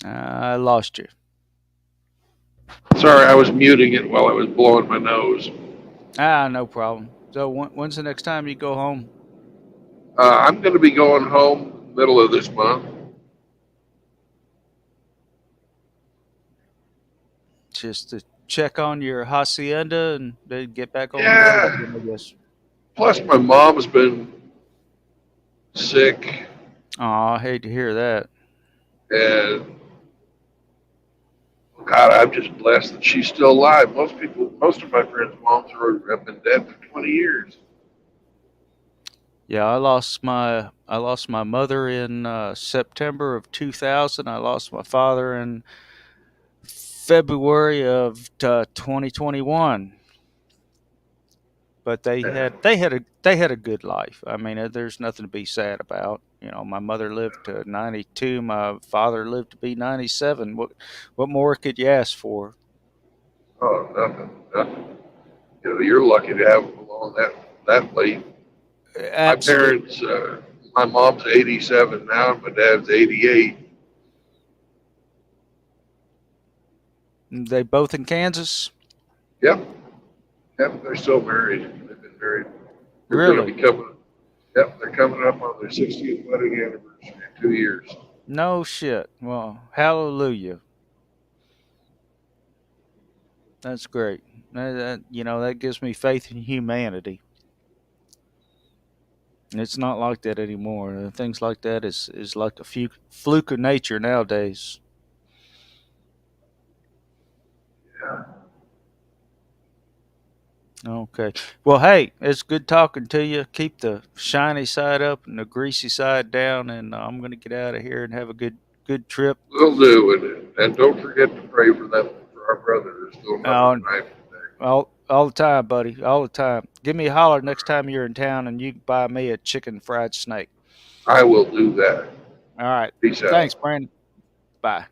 I lost you. Sorry, I was muting it while I was blowing my nose. No problem. So when's the next time you go home? I'm going to be going home middle of this month. Just to check on your hacienda and then get back on the road Yeah. again, I guess. Plus, my mom's been sick, Oh, I hate to hear that. and God, I'm just blessed that she's still alive. Most of my friends' moms have been dead for 20 years. Yeah, I lost my mother in September of 2000. I lost my father in February of 2021. But they Yeah. had they had a they had a good life. I mean, there's nothing to be sad about. My mother lived to 92. My father lived to be 97. What more could you ask for? Oh, nothing. You're lucky to have them along that late. My Absolutely. parents, my mom's 87 now, and my dad's 88. They both in Kansas. Yep, yep, they're still married. They've been married. They're going to Really? be coming. Yep, they're coming up on their 60th wedding anniversary in 2 years. No shit. Well, hallelujah. That's great. That gives me faith in humanity. And it's not like that anymore. Things like that is like a fluke of nature nowadays. Yeah. Okay. Well, hey, it's good talking to you. Keep the shiny side up and the greasy side down, and I'm going to get out of here and have a good trip. Will do, and don't forget to pray for them, for our brother who's still not Uh, alive today. all the time, buddy. All the time. Give me a holler next time you're in town, and you can buy me a chicken fried snake. I will do that. All right. Peace Thanks, out. Brandon. Bye.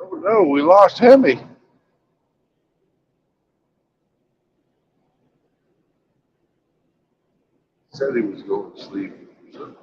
Oh no, we lost Hemi. said he was going to sleep. So,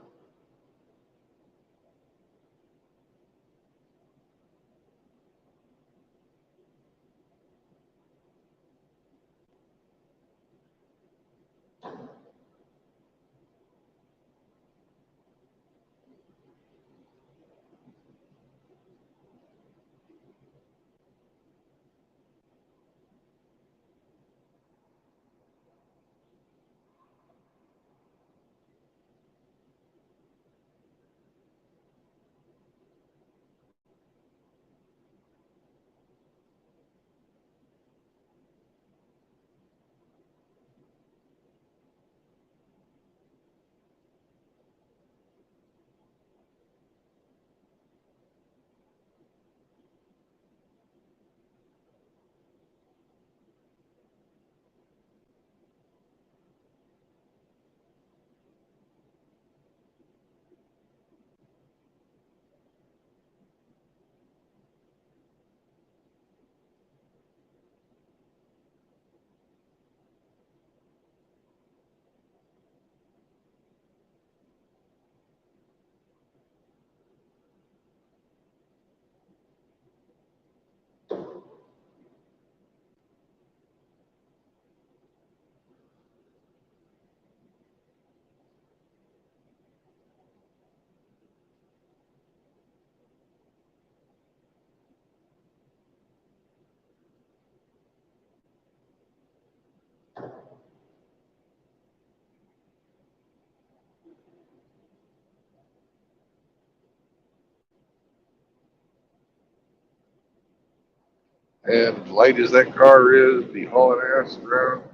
and light as that car is, be hauling ass around.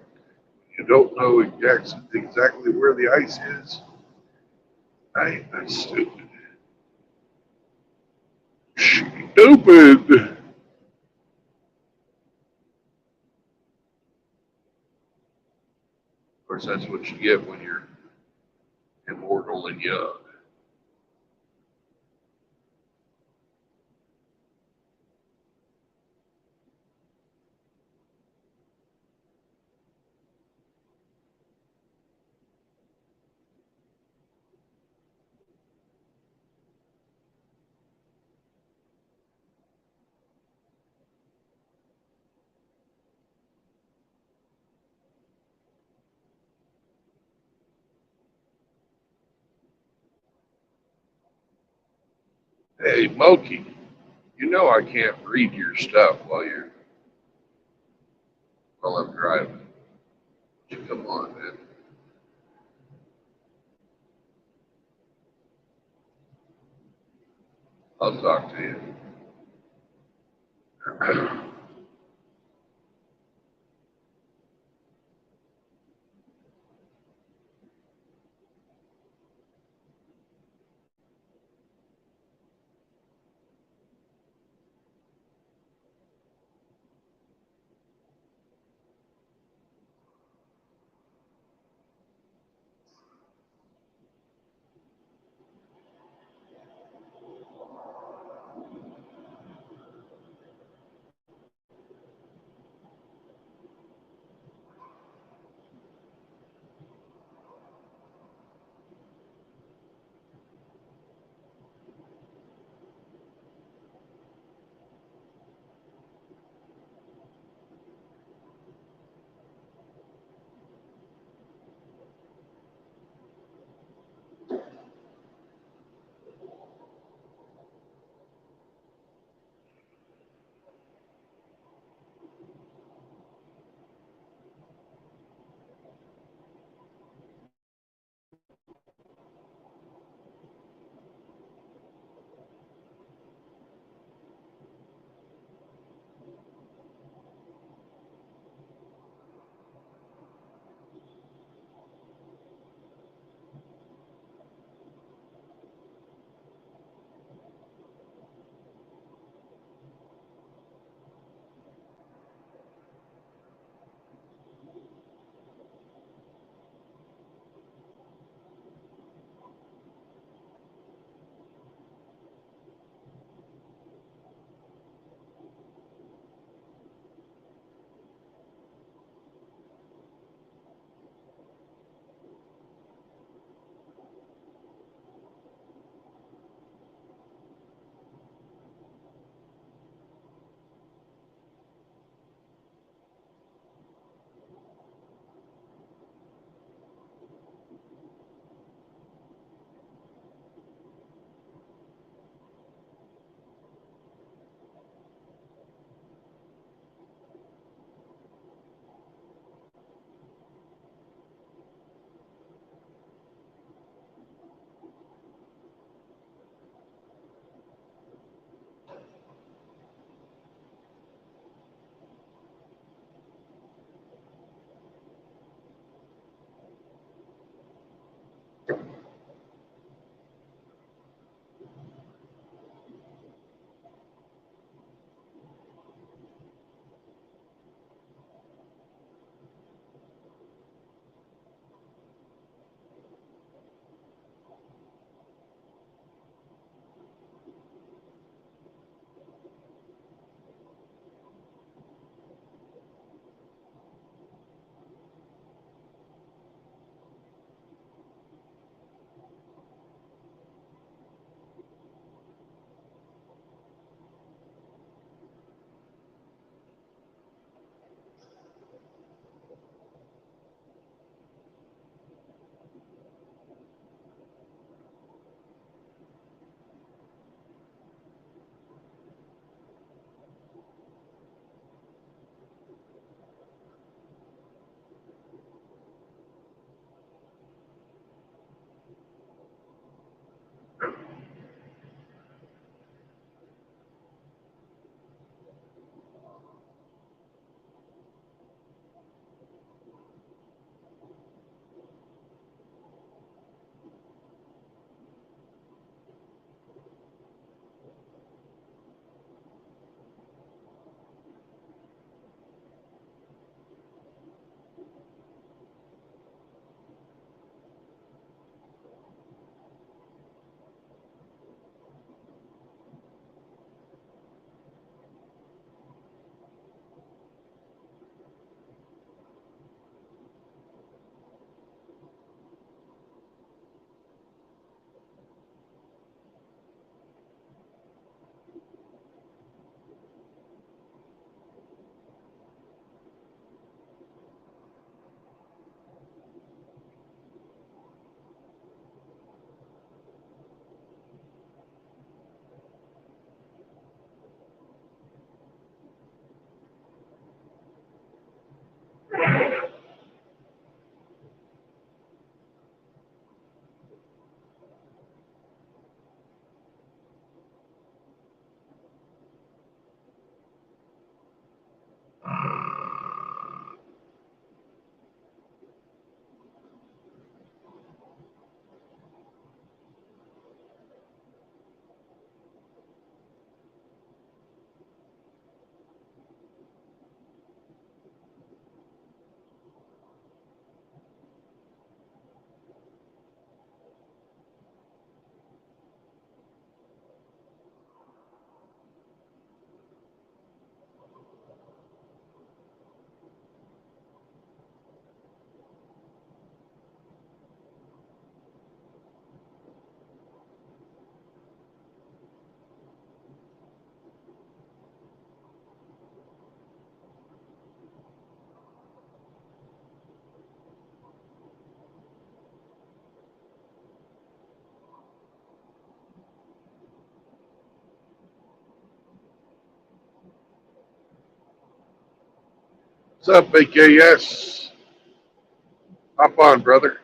You don't know exactly where the ice is. Ain't that stupid? Stupid. Of course, that's what you get when you're immortal and young. Hey, Moki, you know I can't read your stuff while I'm driving. Come on, man. I'll talk to you. What's up, AKS? Hop on, brother.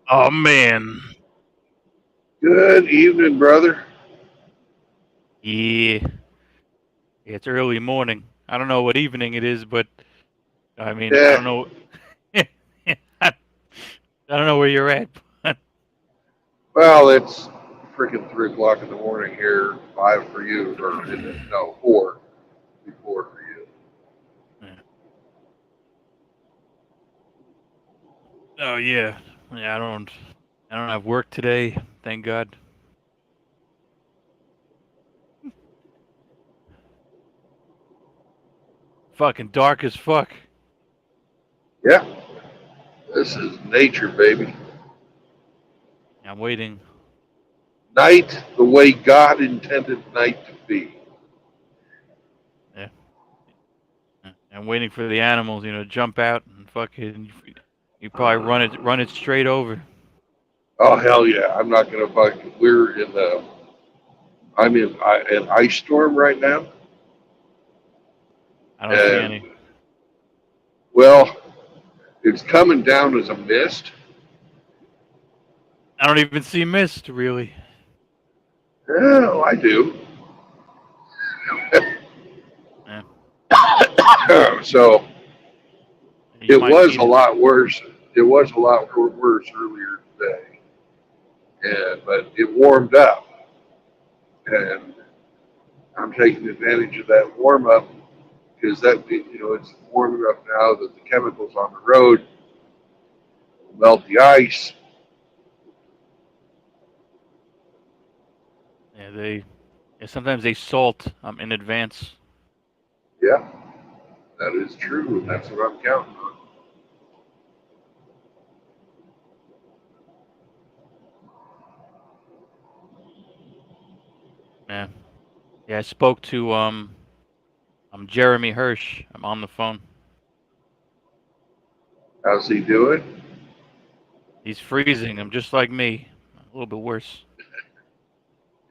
Oh man, Good evening, brother. yeah, it's early morning. I don't know what evening it is, but I mean, I Yeah, don't know. I don't know where you're at. But well, it's freaking 3 o'clock in the morning here. 5 for you, or is it? No, 4. Before for you. yeah. Oh yeah, yeah. I don't have work today. Thank God. Fucking dark as fuck. Yeah, this is nature, baby. I'm waiting. Night the way God intended night to be. Yeah, yeah. I'm waiting for the animals, to jump out and fucking. You probably run it straight over. Oh hell yeah! I'm not gonna fuck. We're in the. I'm in an ice storm right now, I don't see and any. well, it's coming down as a mist. I don't even see mist really. Oh, I do. Yeah, So you it might was need a it. lot worse. It was a lot worse earlier today, but it warmed up, and I'm taking advantage of that warm up because it's warm enough now that the chemicals on the road will melt the ice. Yeah, sometimes they salt in advance. Yeah, that is true, and that's what I'm counting on. Yeah. Yeah, I spoke to Jeremy Hirsch. I'm on the phone. How's he doing? He's freezing. I'm just like me, a little bit worse.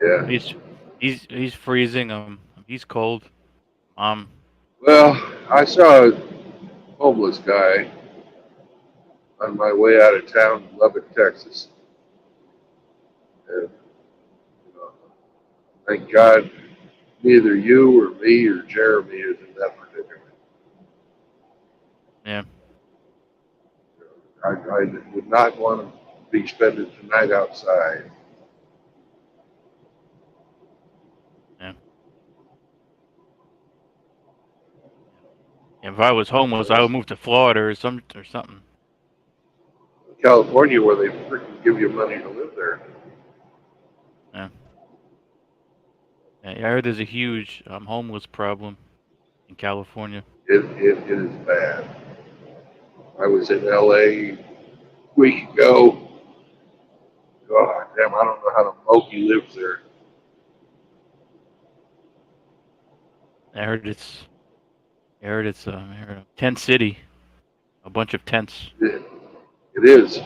Yeah. He's freezing. He's cold. Um, Well, I saw a homeless guy on my way out of town in Lubbock, Texas. And, you know, thank God neither you or me or Jeremy is in that predicament. yeah, I would not want to be spending tonight outside. yeah. If I was homeless, I would move to Florida or something. California, where they freaking give you money to live there. Yeah. Yeah, I heard there's a huge homeless problem in California. It is bad. I was in LA a week ago. God damn, I don't know how the Moki lives there. I heard I heard tent city, a bunch of tents. It is. It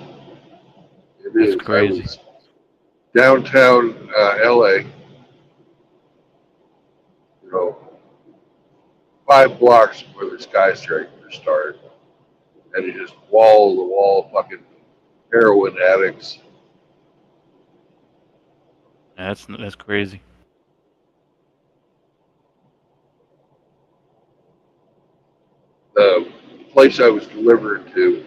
That's is. I crazy. was downtown LA, you know, 5 blocks from where the skyscraper start, and it's just wall to wall fucking heroin addicts. Yeah, that's crazy. The place I was delivered to,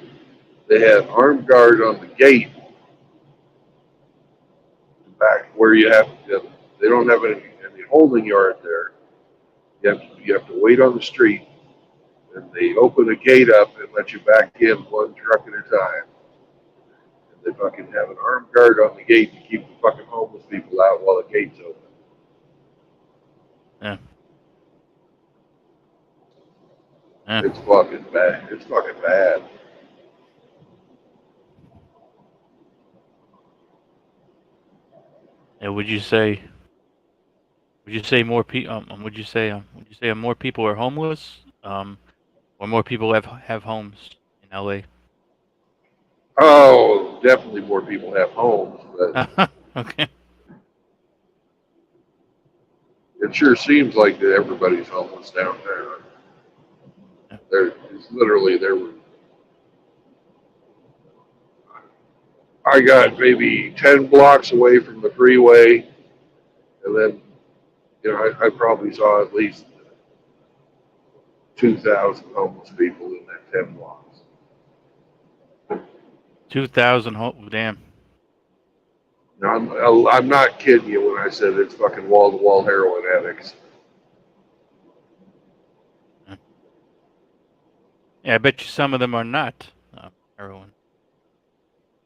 they had armed guard on the gate back where you have to. They don't have any holding yard there. You have to wait on the street, and they open the gate up and let you back in one truck at a time. And they fucking have an armed guard on the gate to keep the fucking homeless people out while the gate's open. Yeah. Yeah. It's fucking bad. It's fucking bad. Yeah. Would you say more people? Would you say more people are homeless? Or more people have homes in LA? Oh, definitely more people have homes, but Okay. it sure seems like that everybody's homeless downtown. Yeah. It's literally there. I got maybe 10 blocks away from the freeway, and then I probably saw at least 2,000 homeless people in that 10 blocks. 2,000 damn. Now, I'm not kidding you when I said it's fucking wall-to-wall heroin addicts. Yeah, I bet you some of them are not heroin.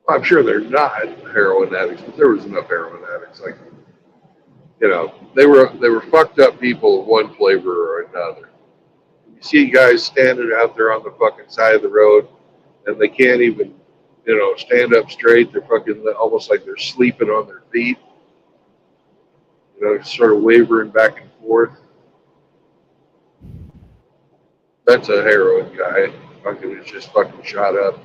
I'm sure they're not heroin addicts, but there was enough heroin addicts. Like, they were fucked up people of one flavor or another. You see guys standing out there on the fucking side of the road, and they can't even, stand up straight. They're fucking almost like they're sleeping on their feet. Sort of wavering back and forth. That's a heroin guy. Fucking is just fucking shot up.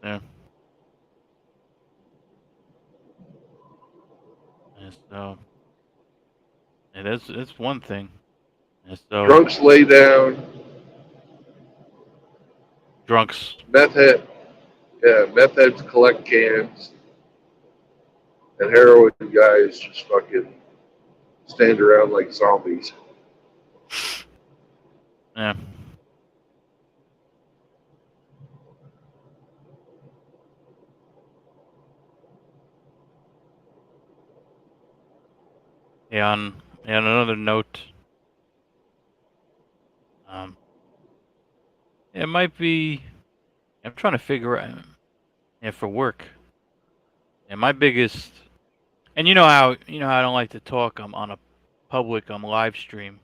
Yeah. And so, yeah, that's one thing. And so, Drunks lay down. drunks. Meth heads collect cans, and heroin guys just fucking stand around like zombies. Yeah. Yeah. On another note, um, it might be. I'm trying to figure out. Yeah, for work. And my biggest, and you know how I don't like to talk. On a public live stream.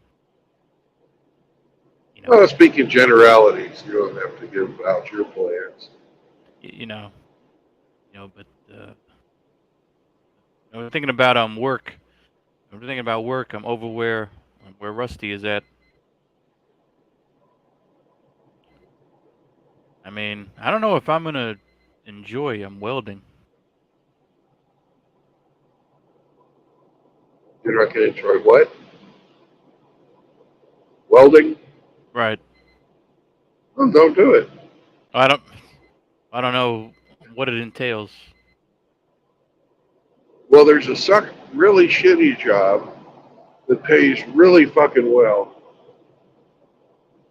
You know, Well, speaking generalities, you don't have to give out your plans. you know, but I'm thinking about work. I'm thinking about work. I'm over where Rusty is at. I mean, I don't know if I'm gonna enjoy welding. You're not going to enjoy what? Welding? Right. Well, don't do it. I don't. I don't know what it entails. Well, there's a really shitty job that pays really fucking well.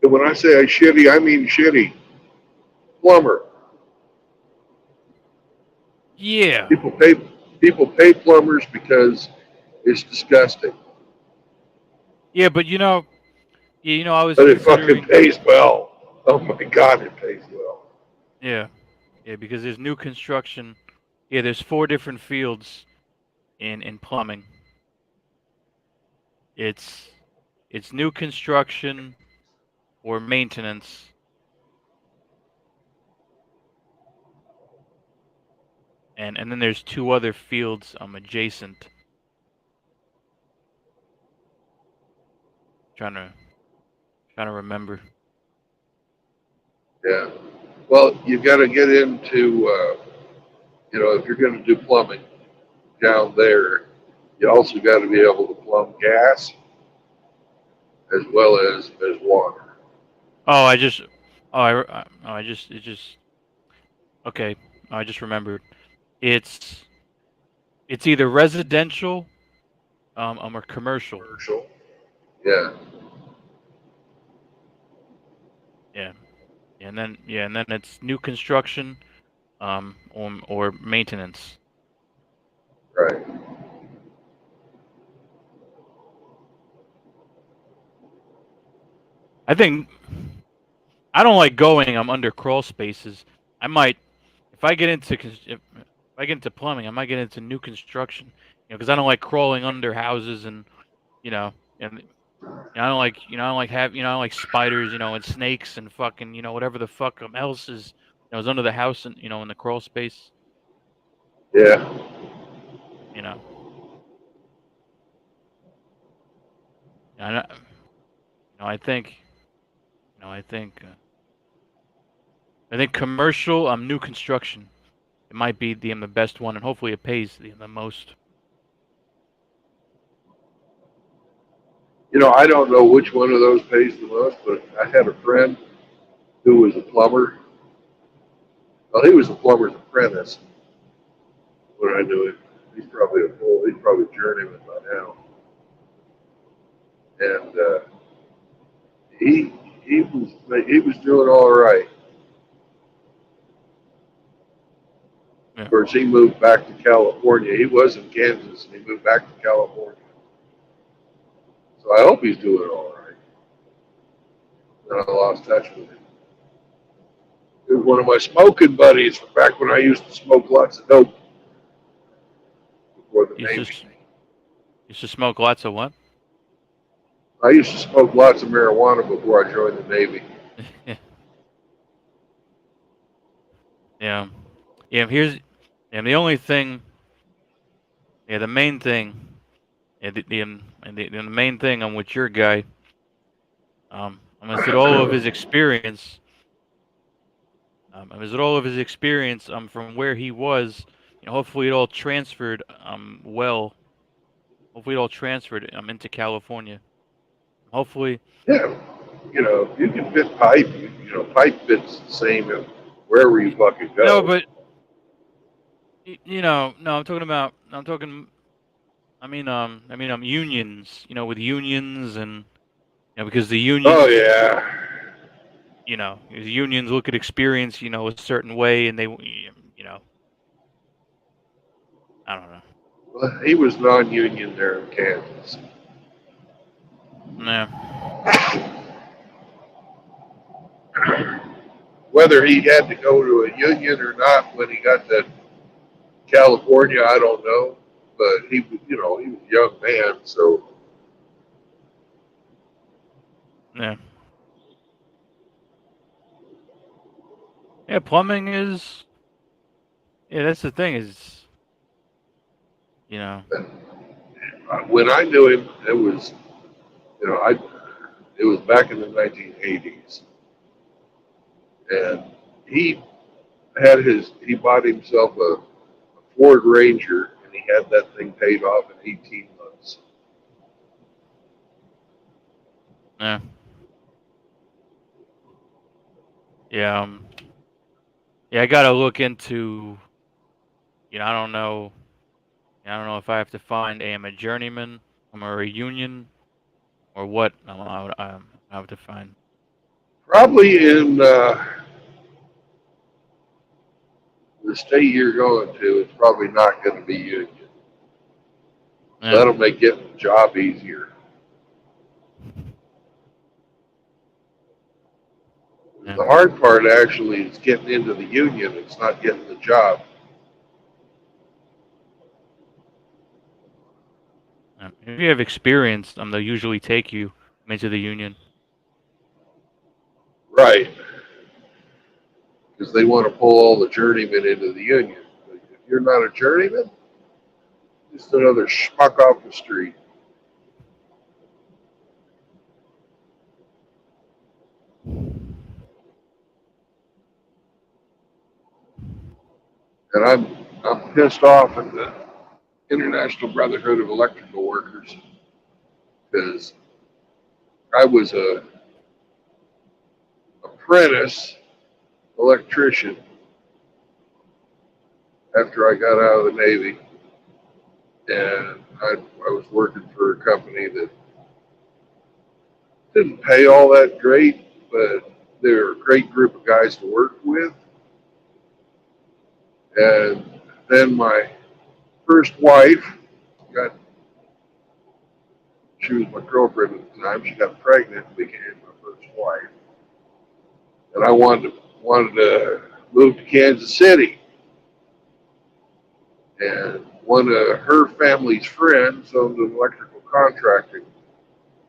And when I say shitty, I mean shitty. Plumber. Yeah. People pay people pay plumbers because it's disgusting. Yeah, but I was But it fucking considering. pays well. Oh my god, it pays well. Yeah. Yeah, because there's new construction. Yeah, there's 4 different fields in plumbing. It's it's new construction or maintenance, and then there's 2 other fields adjacent. Trying to trying to remember. Yeah. Well, you got to get into, if you're going to do plumbing down there, you also got to be able to plumb gas as well as water. Oh, I just. Oh, I just. It just. Okay. I just remembered. It's it's either residential, or commercial. Commercial. Yeah. Yeah. And then it's new construction, or maintenance. Right. I think I don't like going. I'm under crawl spaces. I might, if I get into if I get into plumbing, I might get into new construction. Because I don't like crawling under houses you know, and I don't like, I don't like I don't like spiders, and snakes and fucking, whatever the fuck else is under the house and in the crawl space. Yeah. You know, and I think, I think, commercial, new construction. It might be the best one, and hopefully it pays the most. I don't know which one of those pays the most, but I had a friend who was a plumber. Well, he was a plumber's apprentice when I knew him. He's probably a journeyman by now. And he he was doing all right. Yeah. Of course, he moved back to California. He was in Kansas, and he moved back to California. So I hope he's doing all right. And I lost touch with him. He was one of my smoking buddies from back when I used to smoke lots of dope before the Used to, Navy. s- used to smoke lots of what? I used to smoke lots of marijuana before I joined the Navy. Yeah. Yeah. Here's, the only thing. Yeah, the main thing. Yeah, the main thing on with your guy. I'm gonna say all of his experience. I'm gonna say all of his experience. From where he was. Hopefully it all transferred. Well. Hopefully it all transferred. Into California. Hopefully. Yeah, if you can fit pipe, pipe fits the same wherever you fucking No, go. but no, I'm talking about. I'm talking. Unions. With unions and because the Oh unions, yeah. the unions look at experience, a certain way, and they, I don't know. Well, he was non-union there in Kansas. Yeah. Whether he had to go to a union or not when he got to California, I don't know. But he was, he was a young man, so Yeah. Yeah. Plumbing is. Yeah, that's the thing is. You know. When I knew him, it was, it was back in the 1980s, and he he bought himself a Ford Ranger, and he had that thing paid off in 18 months. Yeah. Yeah. Yeah. I gotta look into. I don't know. I don't know if I have to find a journeyman, a reunion, or what. I have to find. Probably in the state you're going to, it's probably not going to be union. Yeah. That'll make getting the job easier. Yeah. The hard part actually is getting into the union. It's not getting the job. Yeah. If you have experience, they'll usually take you into the union. Right. Because they want to pull all the journeymen into the union. But if you're not a journeyman, just another schmuck off the street. And I'm pissed off at the International Brotherhood of Electrical Workers because I was a apprentice electrician after I got out of the Navy, and I was working for a company that didn't pay all that great, but they were a great group of guys to work with. And then my first wife got, she was my girlfriend at the time, she got pregnant and became my first wife. And I wanted to move to Kansas City. And one of her family's friends owned an electrical contracting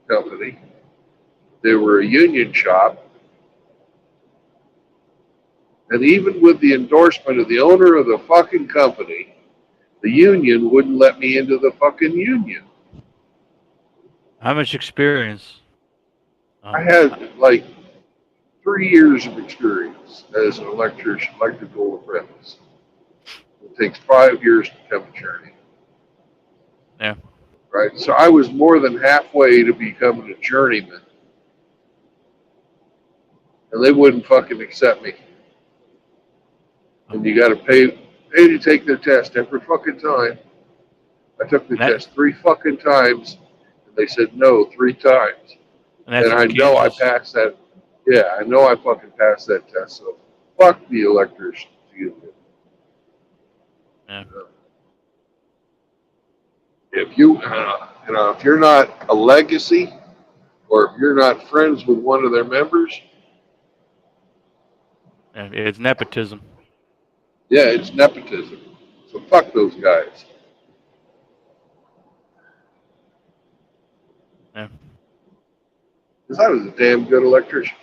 company. They were a union shop. And even with the endorsement of the owner of the fucking company, the union wouldn't let me into the fucking union. How much experience? I had like 3 years of experience as an electrical apprentice. It takes 5 years to become a journeyman. Yeah. Right? So I was more than halfway to becoming a journeyman, and they wouldn't fucking accept me. And you got to pay to take their test every fucking time. I took the And that test 3 fucking times, and they said no 3 times. and that's And in I know I Kansas. passed that. Yeah, I know I fucking passed that test. So fuck the electricians union. Yeah. If if you're not a legacy, or if you're not friends with one of their members, Yeah. It's nepotism. yeah, it's nepotism. So fuck those guys. Yeah. Because I was a damn good electrician.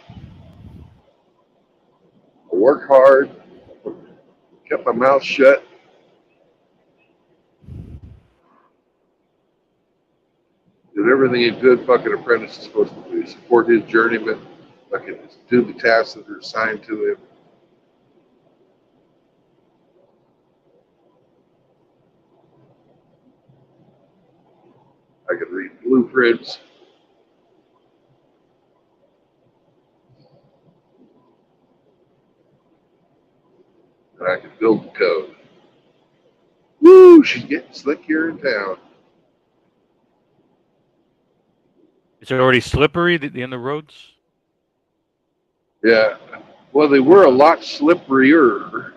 I worked hard, kept my mouth shut. Did everything a good fucking apprentice is supposed to do. Support his journeyman, fucking do the tasks that are assigned to him. I could read blueprints. And I could build the code. Woo, she's getting slick here in town. Is it already slippery in the roads? Yeah. Well, they were a lot slipperier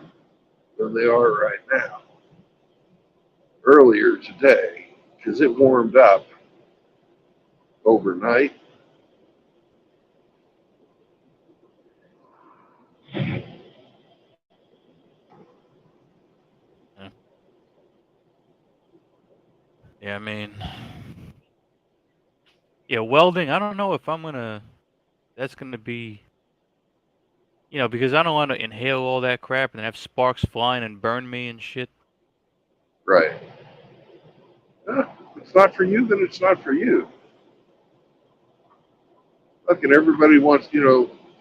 than they are right now. Earlier today, because it warmed up overnight. Yeah. Yeah. I mean, yeah, welding. I don't know if I'm gonna. That's gonna be. Because I don't want to inhale all that crap and have sparks flying and burn me and shit. Right. not for you, then it's not for you. Fucking everybody wants,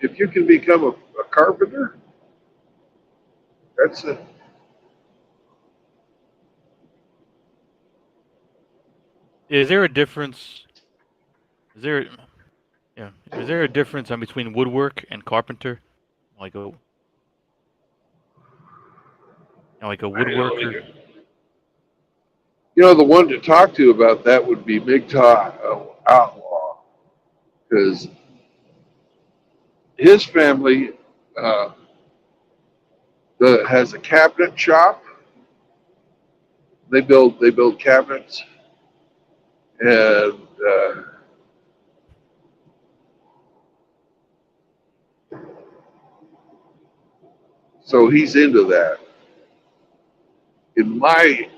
if you can become a carpenter, that's a. Is there a difference? Is there, yeah, is there a difference between woodwork and carpenter? Like a, like a woodworker? The one to talk to about that would be MGTOW Outlaw, because his family uh, has a cabinet shop. They build cabinets, and so he's into that. In my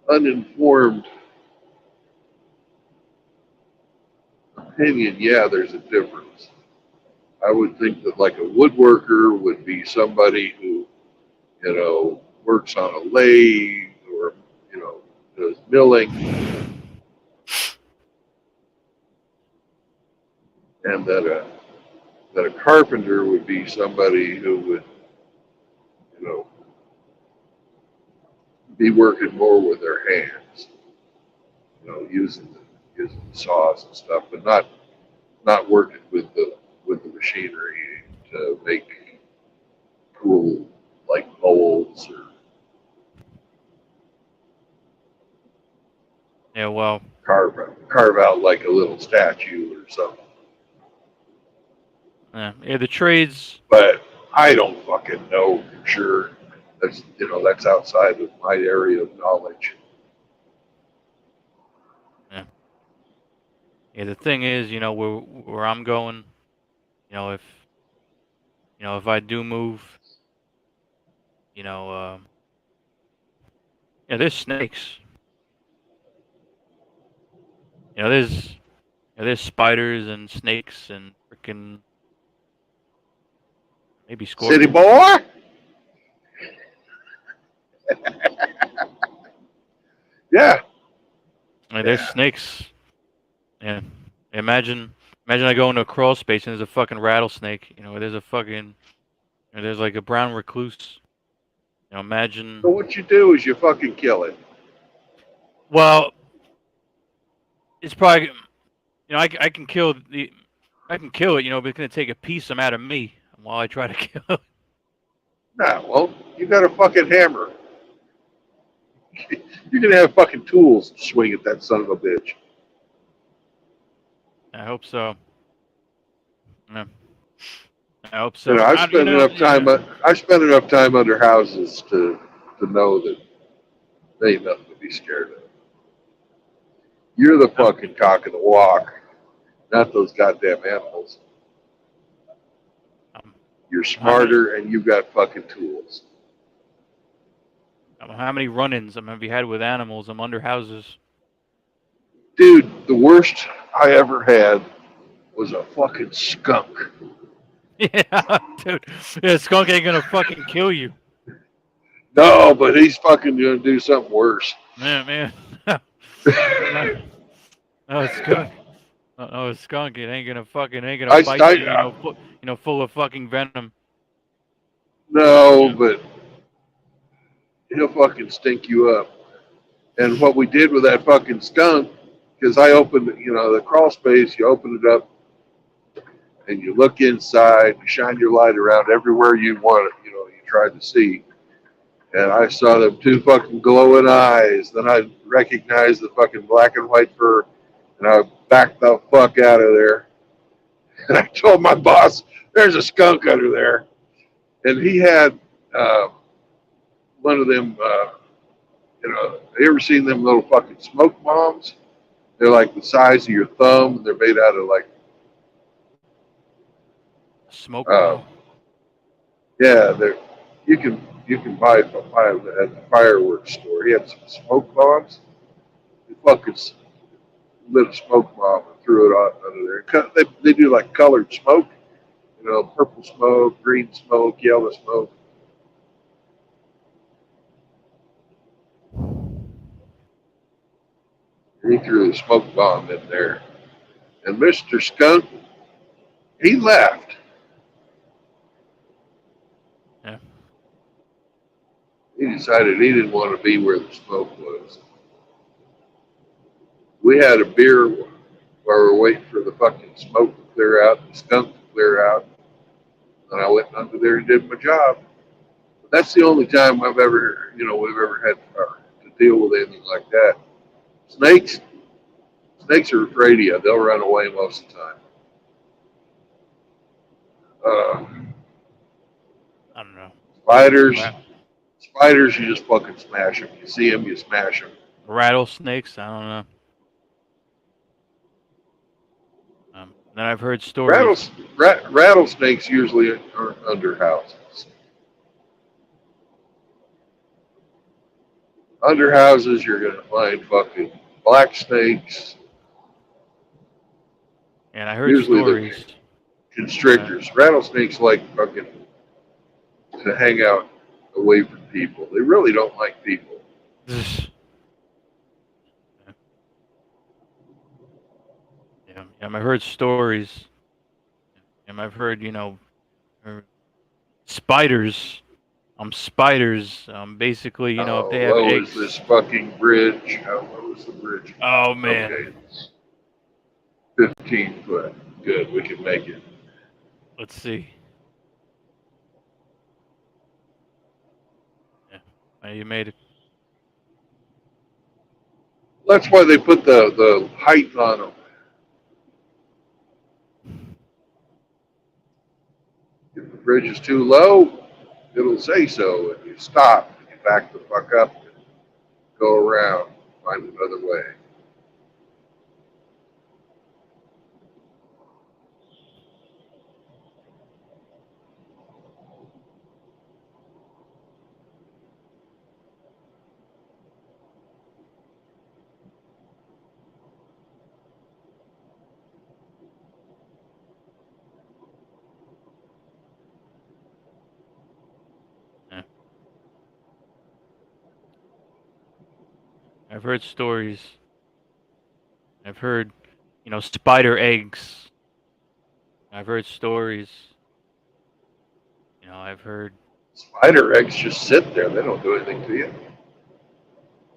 uninformed opinion, yeah, there's a difference. I would think that like a woodworker would be somebody who, works on a lathe or, does milling, and that a carpenter would be somebody who would, you know, be working more with their hands, using the saws and stuff, but not working with the machinery to make cool like molds or Yeah, well, carve out like a little statue or something. yeah, the trades. But I don't fucking know for sure. That's outside of my area of knowledge. Yeah, yeah. The thing is, where I'm going, if if I do move, you know, yeah, there's snakes. There's there's spiders and snakes and freaking maybe City scorpions. boy? Yeah. There's snakes. Yeah. Imagine I go into a crawl space and there's a fucking rattlesnake. There's a fucking there's like a brown recluse. Imagine. So what you do is you fucking kill it. Well, it's probably I can kill it. But it's gonna take a piece out of me while I try to kill it. Nah, well, you got a fucking hammer. You're gonna have fucking tools to swing at that son of a bitch. I hope so. Yeah. I hope so. I've spent enough time. I spent enough time under houses to know that there ain't nothing to be scared of. You're the fucking cock of the walk, not those goddamn animals. You're smarter and you've got fucking tools. How many run-ins have you had with animals? I'm under houses. Dude, the worst I ever had was a fucking skunk. Yeah, dude. Yeah, skunk ain't gonna fucking kill you. No, but he's fucking gonna do something worse. Man. No, skunk. No, skunk. It ain't gonna bite you. Full of fucking venom. No, but he'll fucking stink you up. And what we did with that fucking skunk, because I opened, the crawl space, you open it up and you look inside, you shine your light around everywhere you want it, you try to see. And I saw them two fucking glowing eyes. Then I recognized the fucking black and white fur, and I backed the fuck out of there. And I told my boss, there's a skunk under there. And he had one of them, you ever seen them little fucking smoke bombs? They're like the size of your thumb. They're made out of like smoke bomb. Yeah, you can buy them at the fireworks store. He had some smoke bombs. He fucking lit a smoke bomb and threw it out under there. They do like colored smoke, purple smoke, green smoke, yellow smoke. He threw the smoke bomb in there. And Mr. Skunk, he left. Yeah. He decided he didn't want to be where the smoke was. We had a beer while we were waiting for the fucking smoke to clear out, the skunk to clear out. And I went under there and did my job. But that's the only time we've ever had to deal with anything like that. Snakes are afraid of you. They'll run away most of the time. I don't know. Spiders, you just fucking smash them. You see them, you smash them. Rattlesnakes, I don't know. Then I've heard stories. Rattlesnakes usually are under houses. Under houses, you're going to find fucking black snakes. And I heard Usually stories. Constrictors. Rattlesnakes like fucking to hang out away from people. They really don't like people. Yeah, I've heard stories. And I've heard, spiders. Spiders. Basically, if they have eggs. Is this fucking bridge? How low is the bridge? Oh man. Okay. 15 foot. Good, we can make it. Let's see. Yeah, you made it. That's why they put the height on them. If the bridge is too low, it'll say so. If you stop, you back the fuck up and go around, find another way. Yeah. I've heard stories. I've heard, spider eggs. I've heard stories. I've heard. Spider eggs just sit there. They don't do anything to you.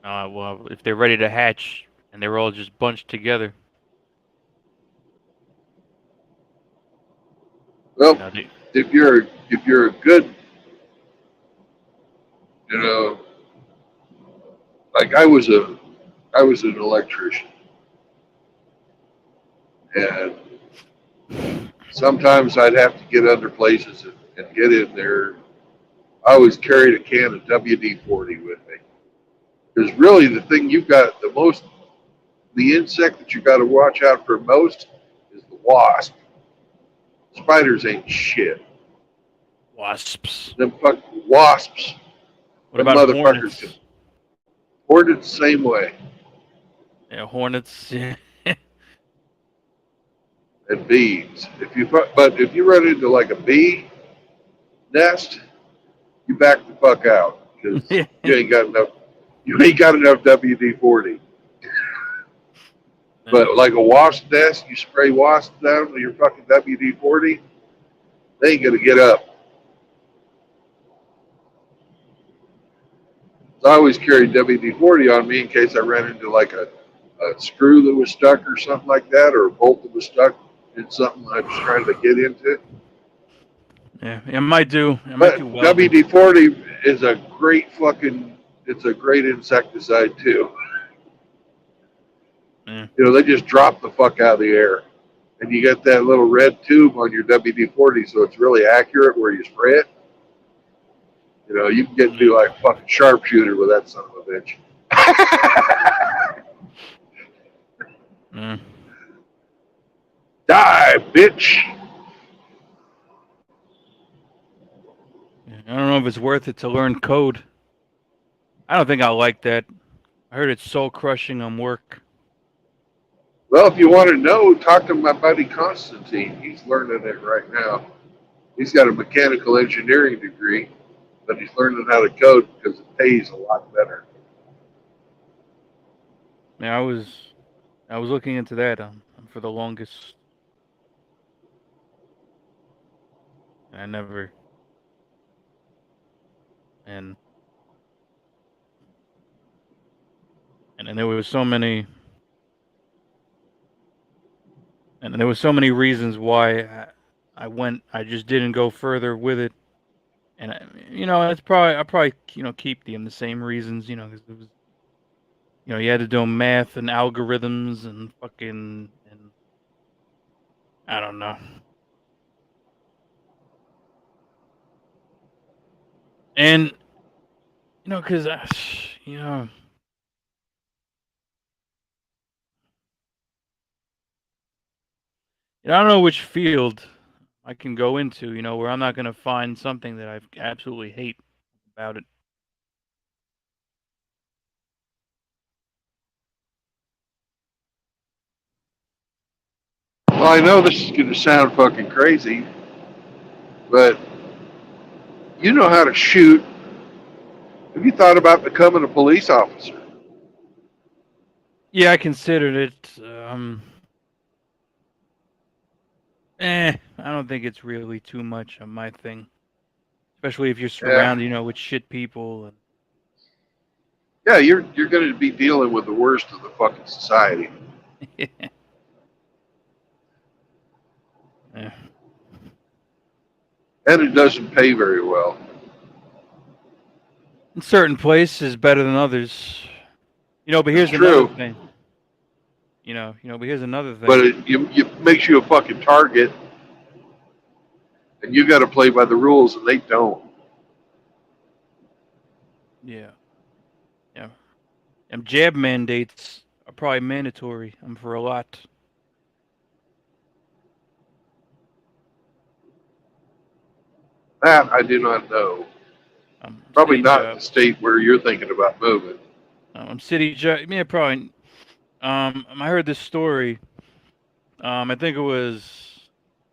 Well, if they're ready to hatch and they're all just bunched together. Well, if you're a good, like I was an electrician, and sometimes I'd have to get under places and get in there. I always carried a can of WD-40 with me. Because really the thing you've got the insect that you got to watch out for most is the wasp. Spiders ain't shit. Wasps. Them fucking wasps. What about hornets? Hornets, same way. Yeah, hornets. Yeah. And bees. If you run into like a bee nest, you back the fuck out because you ain't got enough. You ain't got enough WD-40. But like a wasp nest, you spray wasps down with your fucking WD-40, they ain't gonna get up. So I always carried WD-40 on me in case I ran into like a screw that was stuck or something like that, or a bolt that was stuck in something I was trying to get into. Yeah, it might do. But WD-40 is a great it's a great insecticide too. Yeah. They just drop the fuck out of the air. And you got that little red tube on your WD-40, so it's really accurate where you spray it. You can get to like a fucking sharpshooter with that son of a bitch. Die, bitch! I don't know if it's worth it to learn code. I don't think I'll like that. I heard it's soul crushing on work. Well, if you want to know, talk to my buddy Constantine. He's learning it right now. He's got a mechanical engineering degree, but he's learning how to code because it pays a lot better. Yeah, I was looking into that for the longest. I never. And and there was so many. And there was so many reasons why I went. I just didn't go further with it. And it's probably I probably keep the same reasons. Because it was you had to do math and algorithms and fucking and I don't know. And because you know I don't know which field I can go into. Where I'm not gonna find something that I absolutely hate about it. Well, I know this is going to sound fucking crazy, but you know how to shoot. Have you thought about becoming a police officer? Yeah, I considered it. I don't think it's really too much of my thing, especially if you're Yeah. surrounded, with shit people and. Yeah, you're going to be dealing with the worst of the fucking society, Yeah. and it doesn't pay very well. In certain places, better than others. But It's here's another true, thing. But here's another but thing. it makes you a fucking target, and you got to play by the rules, and they don't. Yeah, yeah. And jab mandates are probably mandatory. For a lot. That I do not know. Probably City not in the jobs. state where you're thinking about moving. City job. Yeah, probably. I heard this story. I think it was.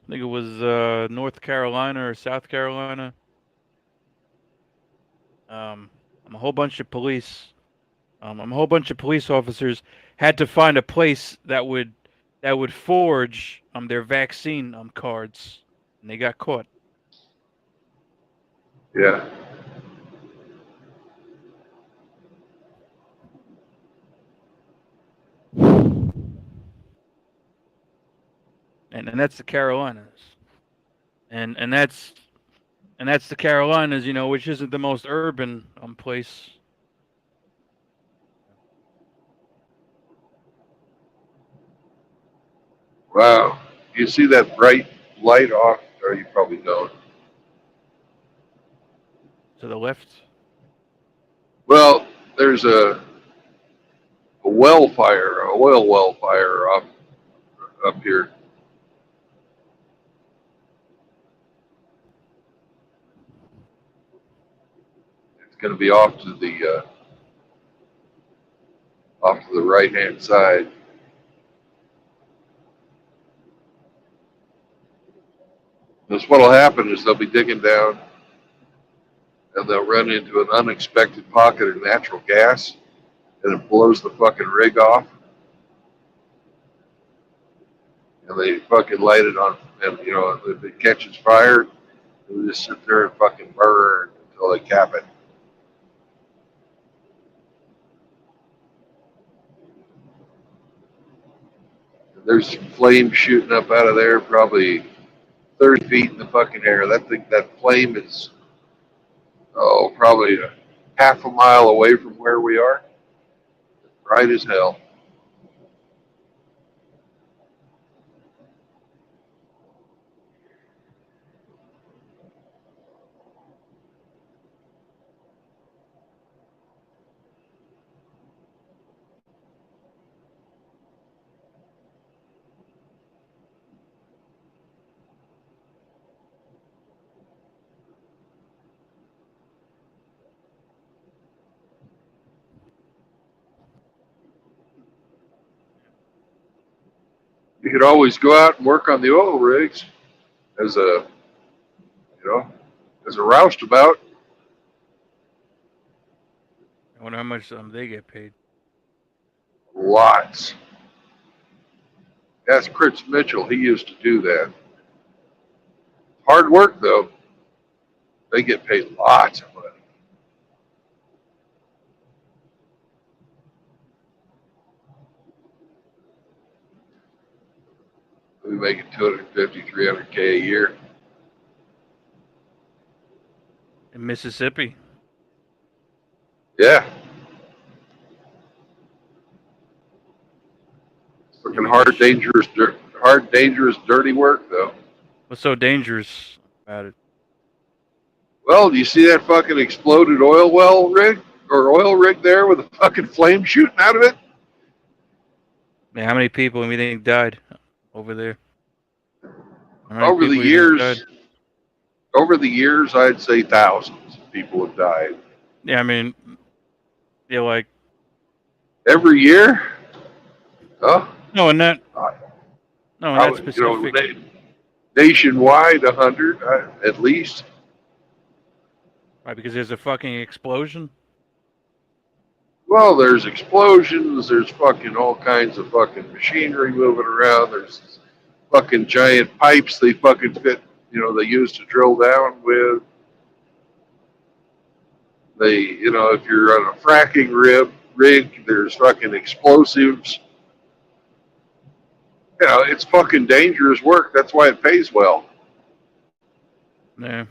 North Carolina or South Carolina. Um, a whole bunch of police. A whole bunch of police officers had to find a place that would forge their vaccine cards, and they got caught. Yeah. And that's the Carolinas, and that's the Carolinas, which isn't the most urban place. Wow. You see that bright light off, or you probably don't. To the left. Well, there's a well fire, a oil well fire up here. It's going to be off to the right hand side. Because what'll happen is they'll be digging down and they'll run into an unexpected pocket of natural gas and it blows the fucking rig off and they fucking light it on and if it catches fire, they'll just sit there and fucking burn until they cap it. There's flames shooting up out of there, probably 30 feet in the fucking air. That flame is probably a half a mile away from where we are. Bright as hell. You could always go out and work on the oil rigs as a, you know, as a roustabout. I wonder how much they get paid. Lots. Ask Chris Mitchell. He used to do that. Hard work, though. They get paid lots of money. We making 250, 300K a year. In Mississippi. Yeah. Yeah, Fucking because hard, dangerous, dirty work, though. what's so dangerous about it? Well, do you see that fucking exploded oil well rig or oil rig there with a fucking flame shooting out of it? Man, how many people do you think died over there? How many Over the people do you think died? years, over the years, I'd say thousands of people have died. Yeah, I mean, yeah, like Every year? Huh? no, in that I, no, in I that would, you know, specific. nationwide, 100 at least. Right, because there's a fucking explosion. Well, there's explosions. There's fucking all kinds of fucking machinery moving around. There's fucking giant pipes they fucking fit. You know, they use to drill down with. They, you know, if you're on a fracking rig, there's fucking explosives. You know, it's fucking dangerous work. That's why it pays well. Yeah.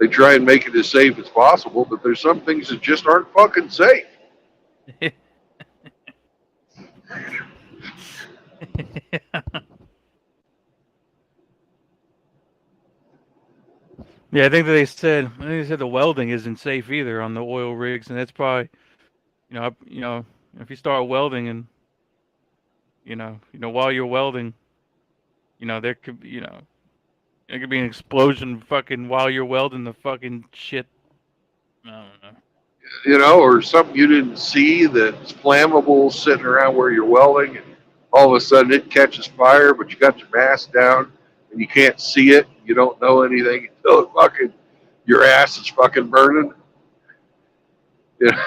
They try and make it as safe as possible, but there's some things that just aren't fucking safe. Yeah, I think they said the welding isn't safe either on the oil rigs, and that's probably, if you start welding and, while you're welding, there could be, there could be an explosion fucking while you're welding the fucking shit. I don't know. You know, or something you didn't see that's flammable sitting around where you're welding, and all of a sudden it catches fire, but you got your mask down and you can't see it. You don't know anything until it fucking your ass is fucking burning. Yeah.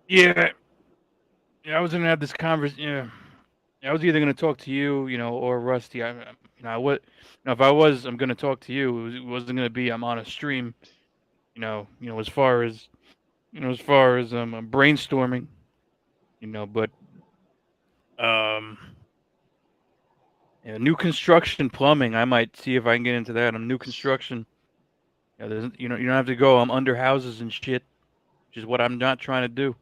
Yeah, yeah, I was gonna have this conversation. Yeah, I was either gonna talk to you, or Rusty. If I was, I'm gonna talk to you. It wasn't gonna be I'm on a stream. As far as brainstorming. But um, yeah, new construction plumbing. I might see if I can get into that. New construction. Yeah, you don't have to go. I'm under houses and shit, which is what I'm not trying to do.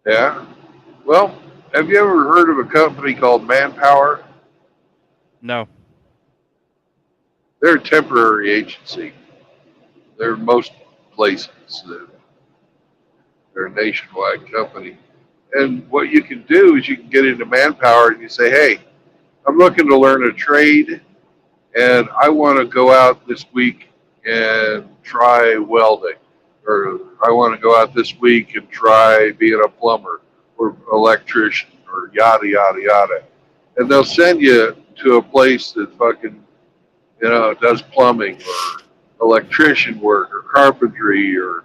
Yeah. Well, have you ever heard of a company called Manpower? No. They're a temporary agency. They're most places. They're a nationwide company. And what you can do is you can get into Manpower and you say, hey, I'm looking to learn a trade and I want to go out this week and try welding. Or I want to go out this week and try being a plumber or electrician or yada, yada, yada. And they'll send you to a place that fucking, does plumbing or electrician work or carpentry or,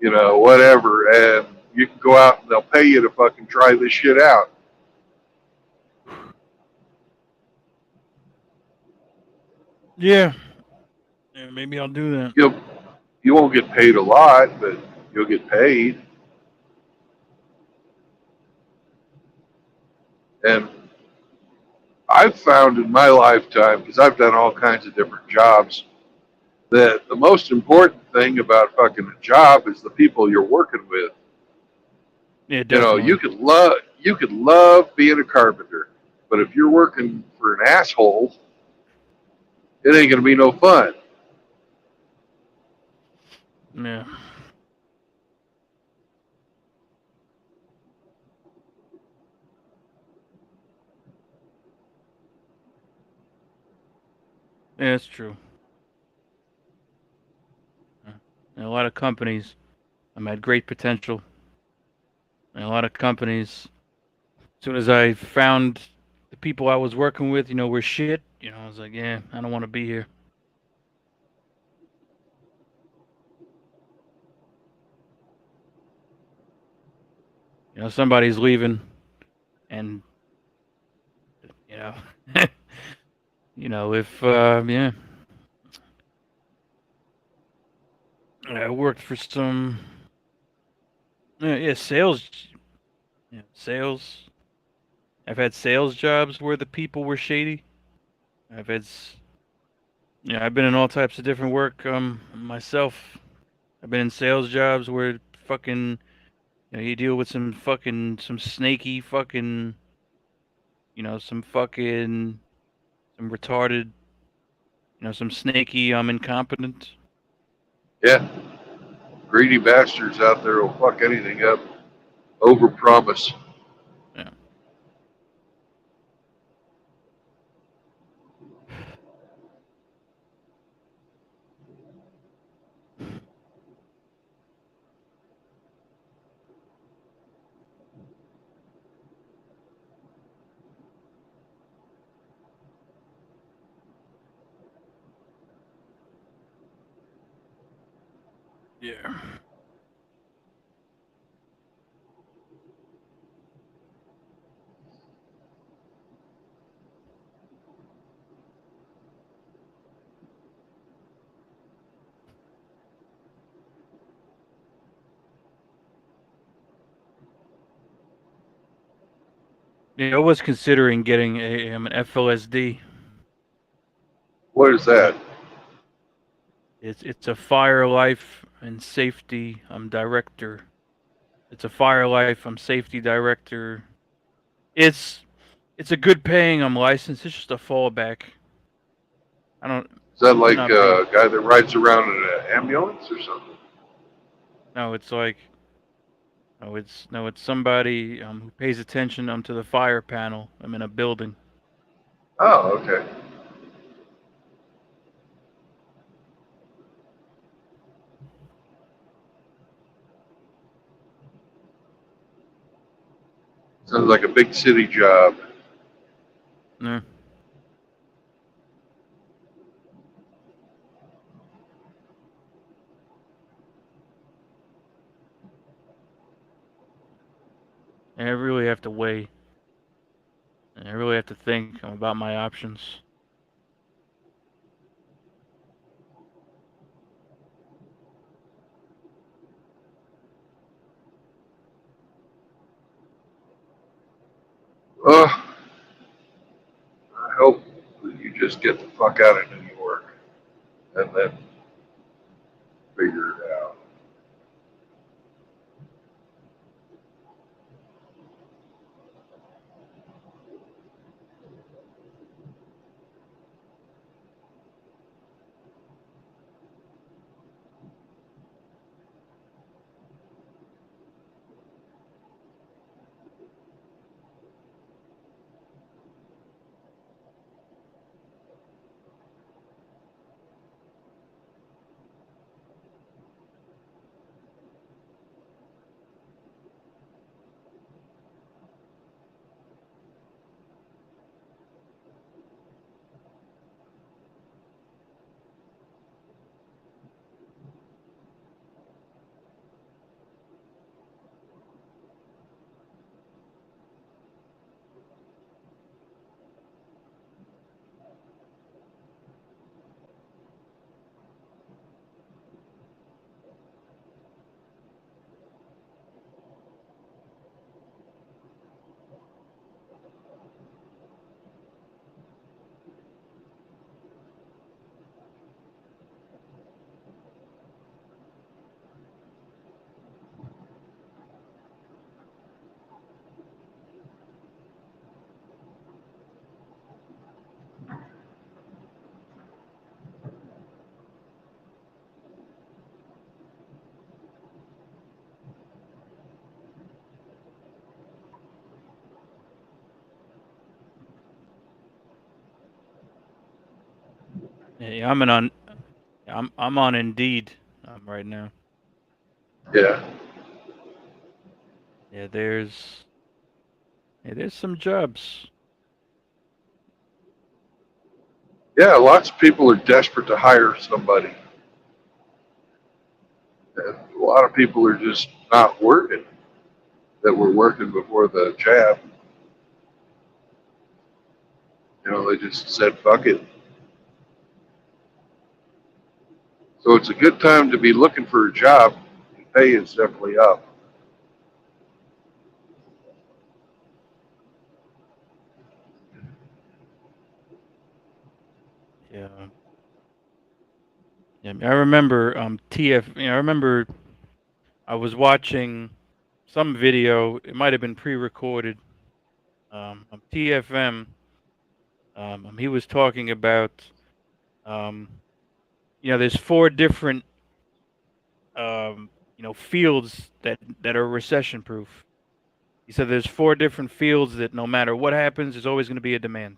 whatever. And you can go out and they'll pay you to fucking try this shit out. Yeah. Yeah, maybe I'll do that. You won't get paid a lot, but you'll get paid. And I've found in my lifetime, because I've done all kinds of different jobs, that the most important thing about fucking a job is the people you're working with. Yeah, definitely. You could love being a carpenter, but if you're working for an asshole, it ain't gonna be no fun. Yeah. Yeah, that's true. And a lot of companies had great potential. And a lot of companies, as soon as I found people I was working with, were shit. I was like, yeah, I don't want to be here. Somebody's leaving, and you know, if yeah, I worked for some sales, sales. I've had sales jobs where the people were shady. I've had, I've been in all types of different work myself. I've been in sales jobs where fucking, you deal with some snaky fucking, some retarded, some snaky incompetent. Yeah, greedy bastards out there will fuck anything up, overpromise. Yeah. Yeah. Yeah, I was considering getting an FLSD. What is that? It's a fire life and safety director. It's a fire life safety director. It's it's a good paying license. It's just a fallback. I don't. Is that It's like not big. a guy that rides around in an ambulance or something? No, it's like no, it's somebody who pays attention to the fire panel. I'm in a building. Oh, okay. Sounds like a big city job. No. I really have to weigh. I really have to think about my options. I hope that you just get the fuck out of New York and then figure it out. Yeah, I'm on Indeed right now. Yeah. Yeah, there's some jobs. Yeah, lots of people are desperate to hire somebody. And a lot of people are just not working that were working before the jab. You know, they just said, fuck it. So it's a good time to be looking for a job. The pay is definitely up. Yeah. Yeah, I remember TF. I remember I was watching some video. It might have been pre-recorded. TFM. He was talking about. Um, there's four different fields that are recession-proof. He said there's four different fields that no matter what happens, there's always going to be a demand.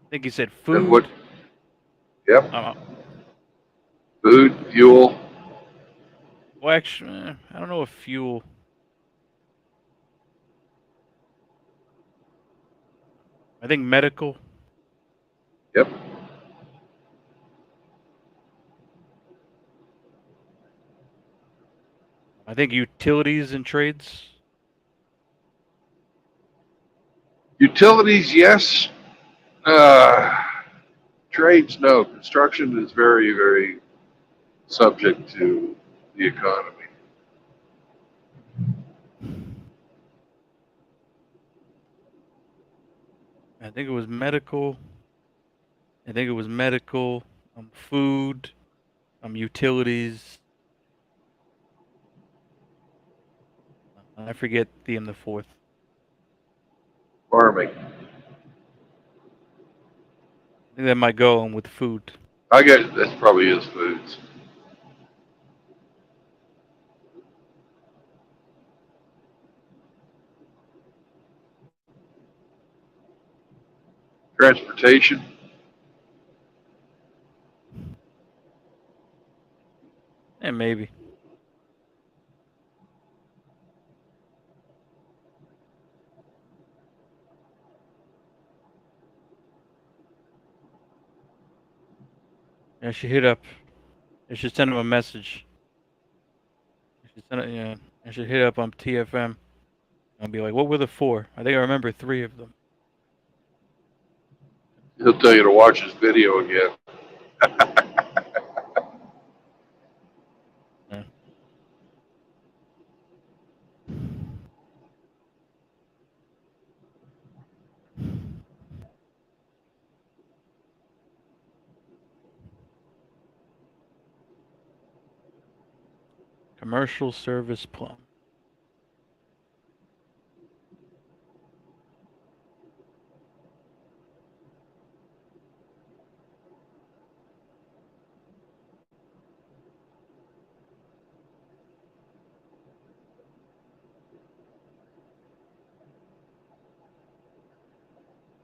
I think he said And what, food. yep, Uh, food, fuel, well, actually, I don't know if fuel. I think medical. yep, I think utilities and trades. utilities, yes. Uh, Trades, no. Construction is very, very subject to the economy. I think it was medical. I think it was medical. Food. Utilities. I forget the fourth. Farming. I think that might go on with food. I get that probably is foods. Transportation. And maybe. I should hit up. I should send him a message. I should hit up on TFM. I'll be like, what were the four? I think I remember three of them. He'll tell you to watch his video again. Yeah. Commercial service plum.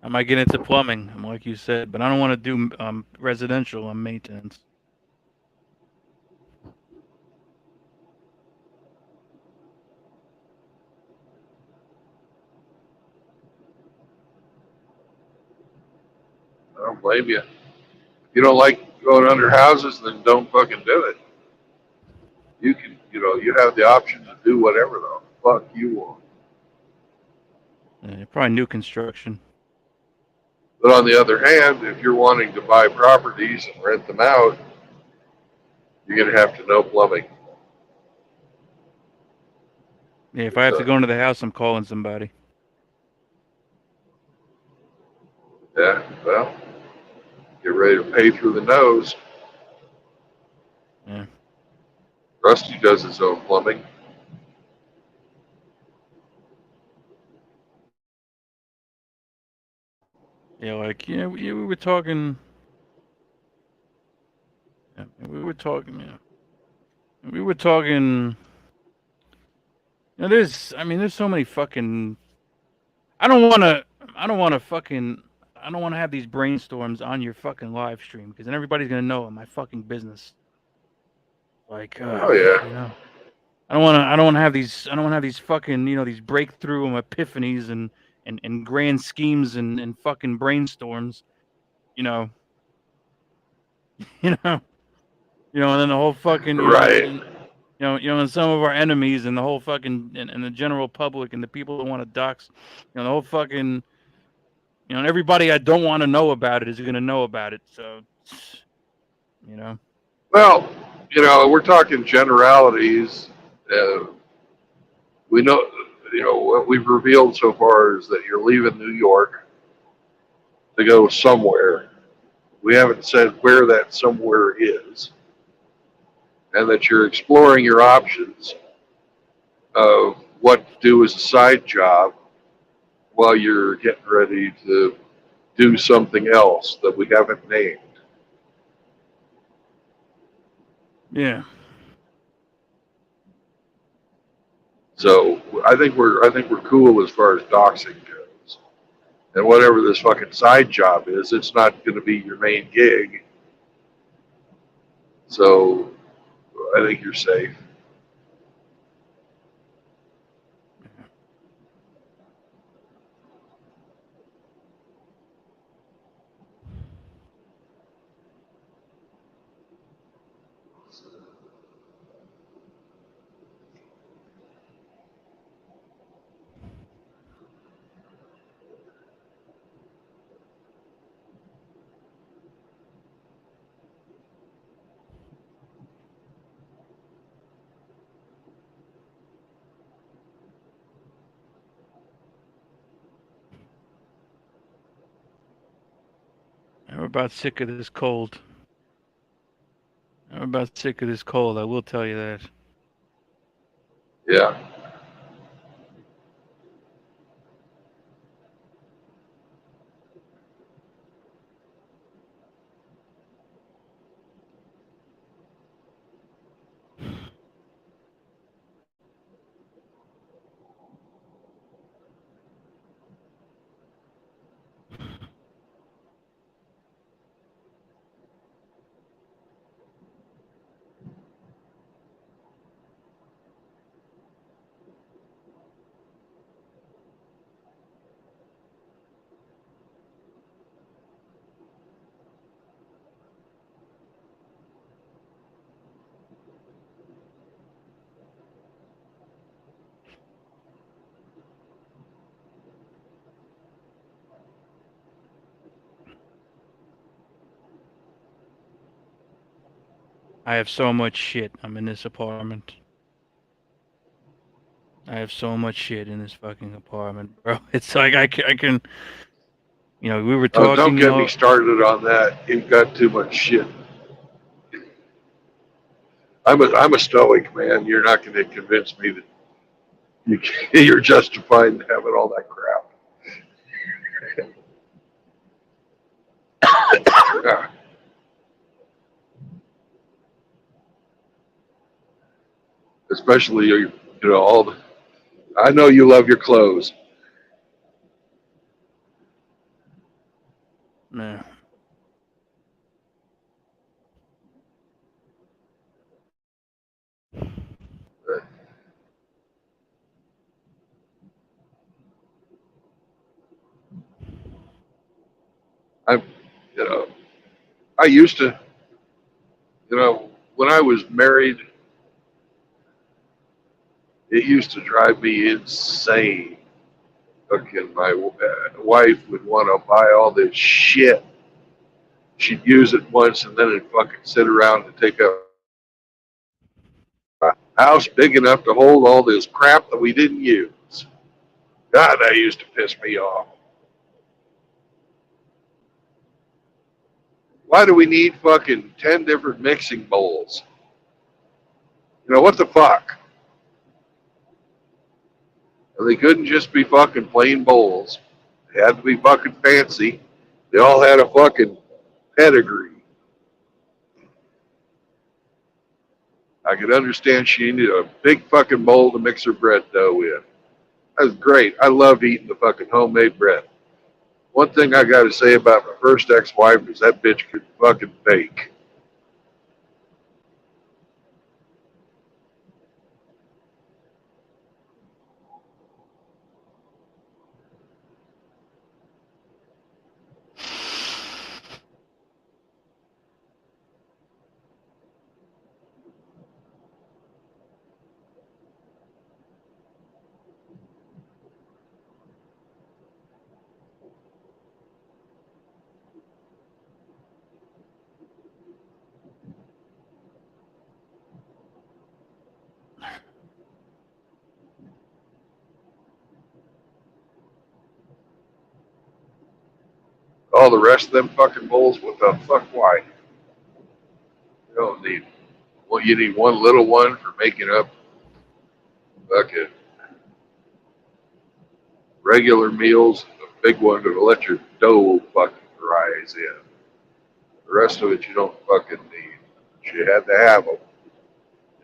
I might get into plumbing, like you said, but I don't want to do residential maintenance. I don't blame you. If you don't like going under houses, then don't fucking do it. You can, you have the option to do whatever the fuck you want. Probably new construction. But on the other hand, if you're wanting to buy properties and rent them out, you're going to have to know plumbing. Yeah, if I have to go into the house, I'm calling somebody. Yeah, well, get ready to pay through the nose. Yeah. Rusty does his own plumbing. Yeah, we were talking. Yeah, we were talking. Yeah, we were talking. There's so many fucking. I don't want to. I don't want to fucking. I don't want to have these brainstorms on your fucking live stream because then everybody's gonna know my fucking business. Like, Oh yeah. I don't want to. I don't want to have these. I don't want to have these fucking. These breakthrough epiphanies and and grand schemes and fucking brainstorms, you know, you know, and then the whole fucking, Right. and some of our enemies and the whole fucking and the general public and the people that want to dox, the whole fucking, and everybody I don't want to know about it is going to know about it. So, you know. Well, we're talking generalities. Uh, we know, what we've revealed so far is that you're leaving New York to go somewhere. We haven't said where that somewhere is, and that you're exploring your options of what to do as a side job while you're getting ready to do something else that we haven't named. Yeah. So I think we're cool as far as doxing goes. And whatever this fucking side job is, it's not going to be your main gig. So I think you're safe. I'm about sick of this cold. I'm about sick of this cold. I will tell you that. Yeah. I have so much shit. I'm in this apartment. I have so much shit in this fucking apartment, bro. It's like I can we were Oh, don't talking, get me started on that. You've got too much shit. I'm a stoic man. You're not going to convince me that you're justified in having all that crap. Especially all the. I know you love your clothes. man. I'm, you know, I used to, when I was married, it used to drive me insane. Fucking my wife would want to buy all this shit. She'd use it once and then it'd fucking sit around and take up a house big enough to hold all this crap that we didn't use. God, that used to piss me off. Why do we need fucking 10 different mixing bowls? What the fuck? And they couldn't just be fucking plain bowls. They had to be fucking fancy. They all had a fucking pedigree. I could understand she needed a big fucking bowl to mix her bread dough in. That's great. I love eating the fucking homemade bread. One thing I got to say about my first ex-wife is that bitch could fucking bake. all the rest of them fucking bowls? What the fuck? Why? You don't need. Well, you need one little one for making up fucking regular meals, a big one to let your dough fucking rise in. The rest of it you don't fucking need. But you had to have them.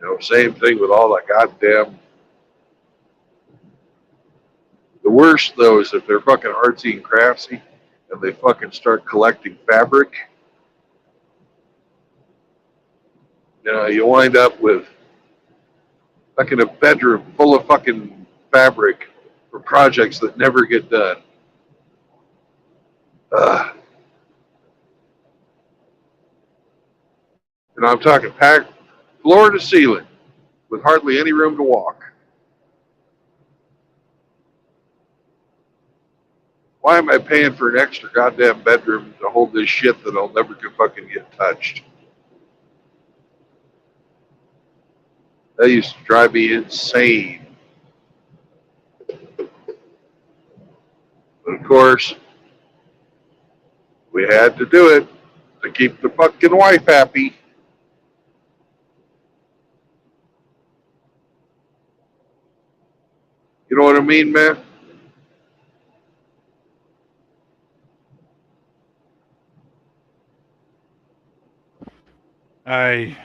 You know, same thing with all that goddamn. The worst though is if they're fucking artsy and craftsy and they fucking start collecting fabric. You know, you wind up with fucking a bedroom full of fucking fabric for projects that never get done. And I'm talking packed floor to ceiling with hardly any room to walk. Why am I paying for an extra goddamn bedroom to hold this shit that'll never fucking get touched? That used to drive me insane. But of course, we had to do it to keep the fucking wife happy. You know what I mean, man? I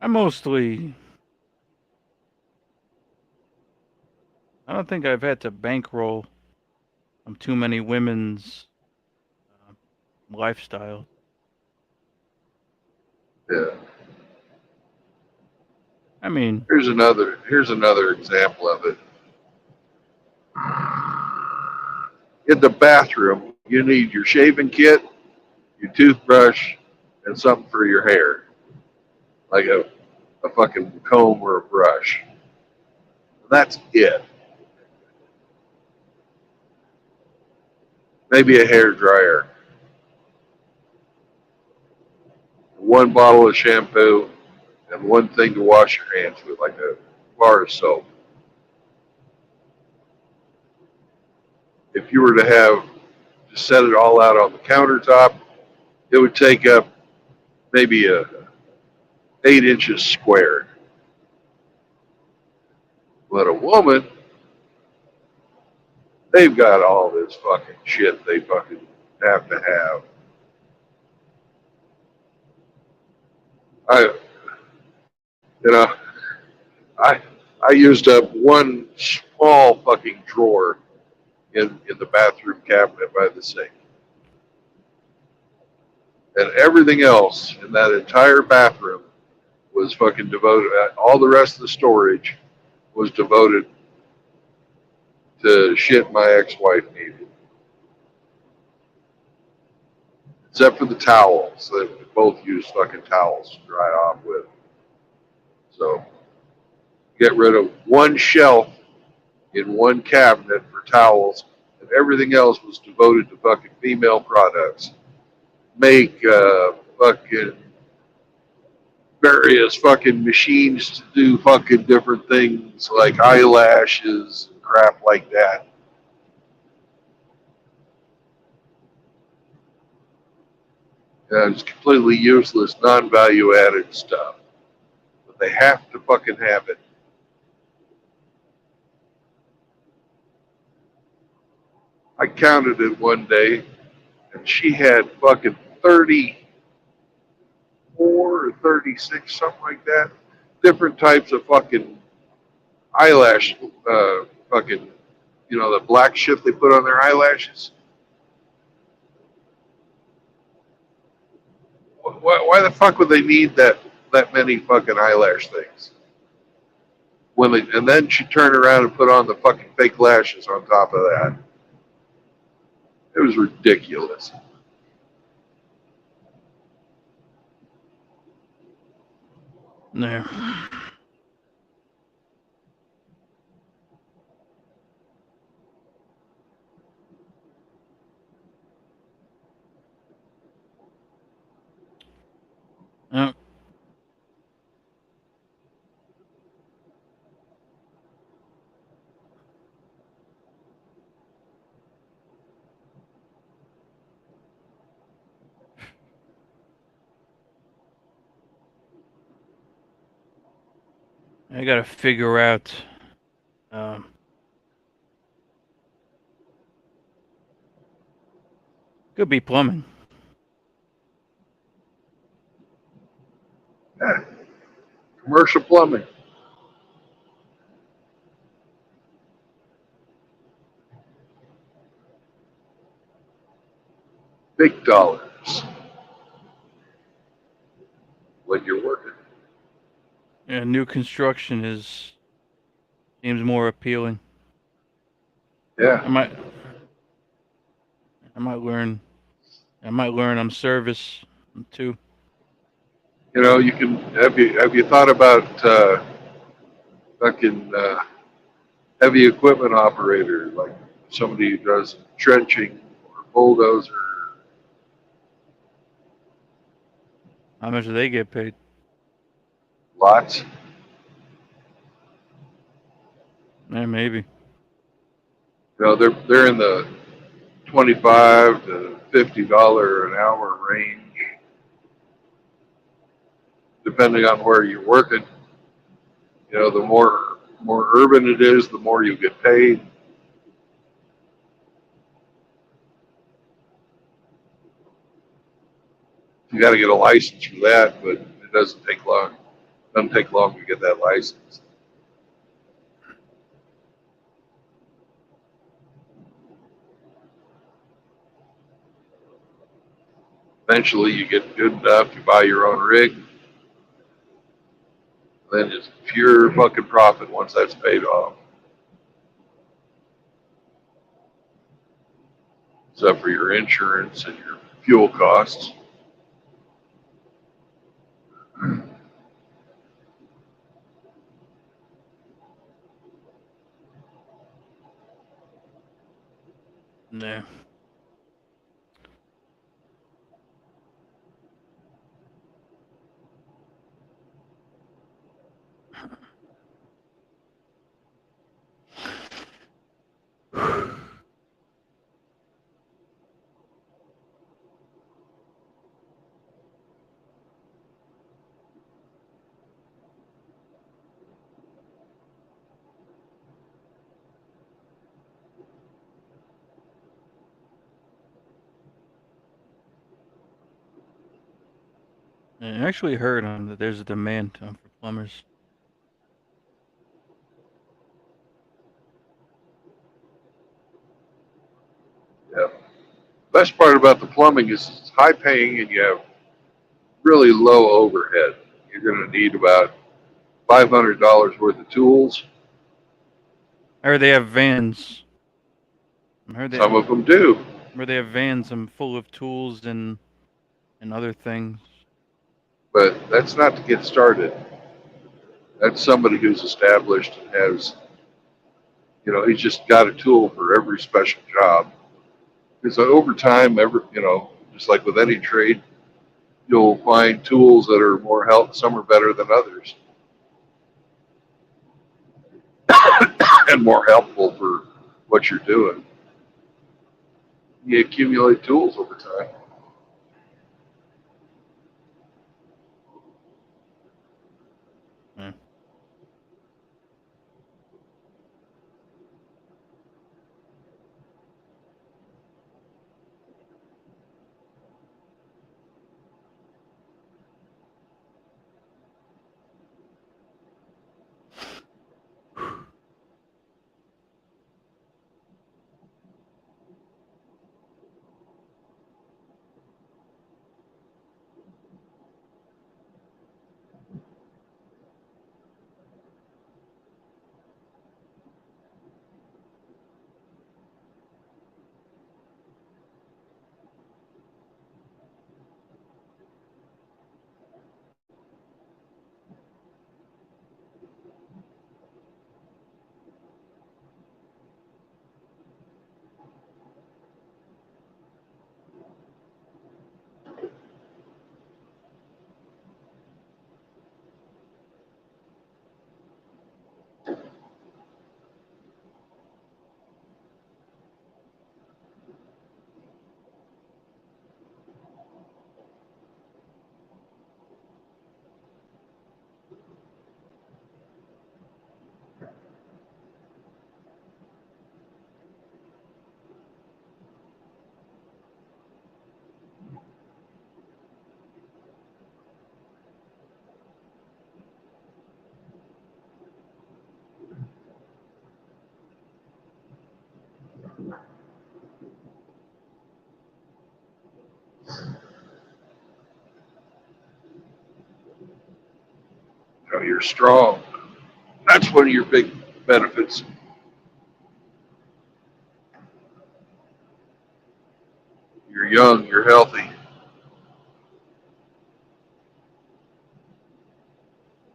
mostly. I don't think I've had to bankroll too many women's lifestyle. Yeah. I mean, Here's another example of it. In the bathroom, you need your shaving kit, your toothbrush, and something for your hair. Like a fucking comb or a brush. That's it. Maybe a hair dryer. One bottle of shampoo and one thing to wash your hands with, like a bar of soap. If you were to have just set it all out on the countertop, it would take up maybe 8 inches squared. But a woman, they've got all this fucking shit they fucking have to have. I, you know, I I used up one small fucking drawer in the bathroom cabinet by the sink. And everything else in that entire bathroom was fucking devoted. All the rest of the storage was devoted to shit my ex-wife needed. Except for the towels. They both used fucking towels to dry off with. So get rid of one shelf in one cabinet for towels, and everything else was devoted to fucking female products. Make fucking various fucking machines to do fucking different things like eyelashes and crap like that. It's completely useless, non-value added stuff. But they have to fucking have it. I counted it one day, and she had fucking 34 or 36, something like that, different types of fucking eyelash, fucking, you know, the black shit they put on their eyelashes. Why the fuck would they need that many fucking eyelash things? And then she turned around and put on the fucking fake lashes on top of that. It was ridiculous. no. Uh, I gotta figure out. Um, could be plumbing. Yeah. Commercial plumbing. Big dollars when you're working. Yeah, new construction seems more appealing. Yeah. I might I might learn I'm service too. You know, you can have you thought about fucking heavy equipment operator, like somebody who does trenching or bulldozer? How much do they get paid? Lots. Yeah, maybe. You know, they're in the $25 to $50 an hour range, depending on where you're working. You know, the more urban it is, the more you get paid. You got to get a license for that, but it doesn't take long. It doesn't take long to get that license. Eventually, you get good enough, you buy your own rig, then it's pure fucking profit once that's paid off. Except for your insurance and your fuel costs. Yeah. I actually heard that there's a demand for plumbers. Yeah. Best part about the plumbing is it's high paying and you have really low overhead. You're going to need about $500 worth of tools. I heard they have vans. Some of them do, Where they have vans full of tools and other things. but that's not to get started. That's somebody who's established and has, you know, he's just got a tool for every special job. Because over time, just like with any trade, you'll find tools that are more help. Some are better than others, and more helpful for what you're doing. You accumulate tools over time. Yeah. You know, you're strong. That's one of your big benefits. You're young, you're healthy,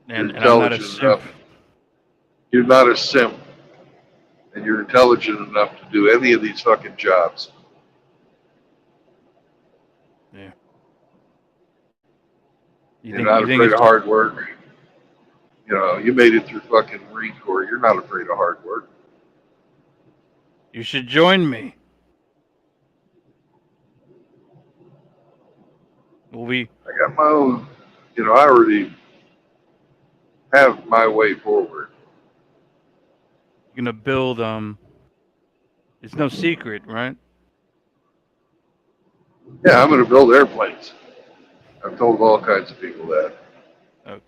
you're And I'm not a intelligent simp. enough. You're not a simp, and you're intelligent enough to do any of these fucking jobs. Yeah. You're not you think afraid it's of hard work. You know, you made it through fucking Marine Corps. You're not afraid of hard work. you should join me. We I got my own, you know, I already have my way forward. gonna build it's no secret, right? Yeah, I'm going to build airplanes. I've told all kinds of people that. Okay.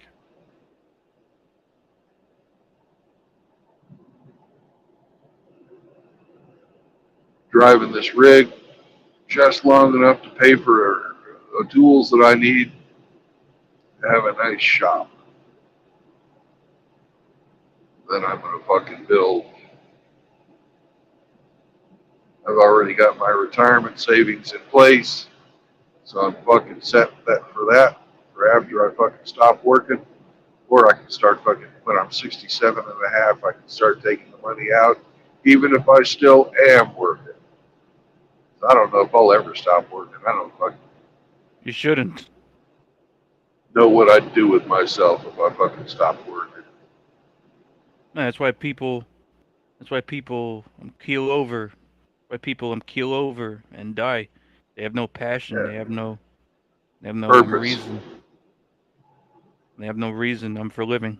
Driving this rig just long enough to pay for the tools that I need to have a nice shop. Then I'm going to fucking build. I've already got my retirement savings in place, so I'm fucking set for that. For after I fucking stop working, or I can start fucking when I'm 67 and a half, I can start taking the money out, even if I still am working. I don't know if I'll ever stop working. I don't fucking You shouldn't. know what I'd do with myself if I fucking stopped working. No, that's why people keel over. Why people keel over and die. They have no passion. Yeah. They have no Purpose. reason. They have no reason for living.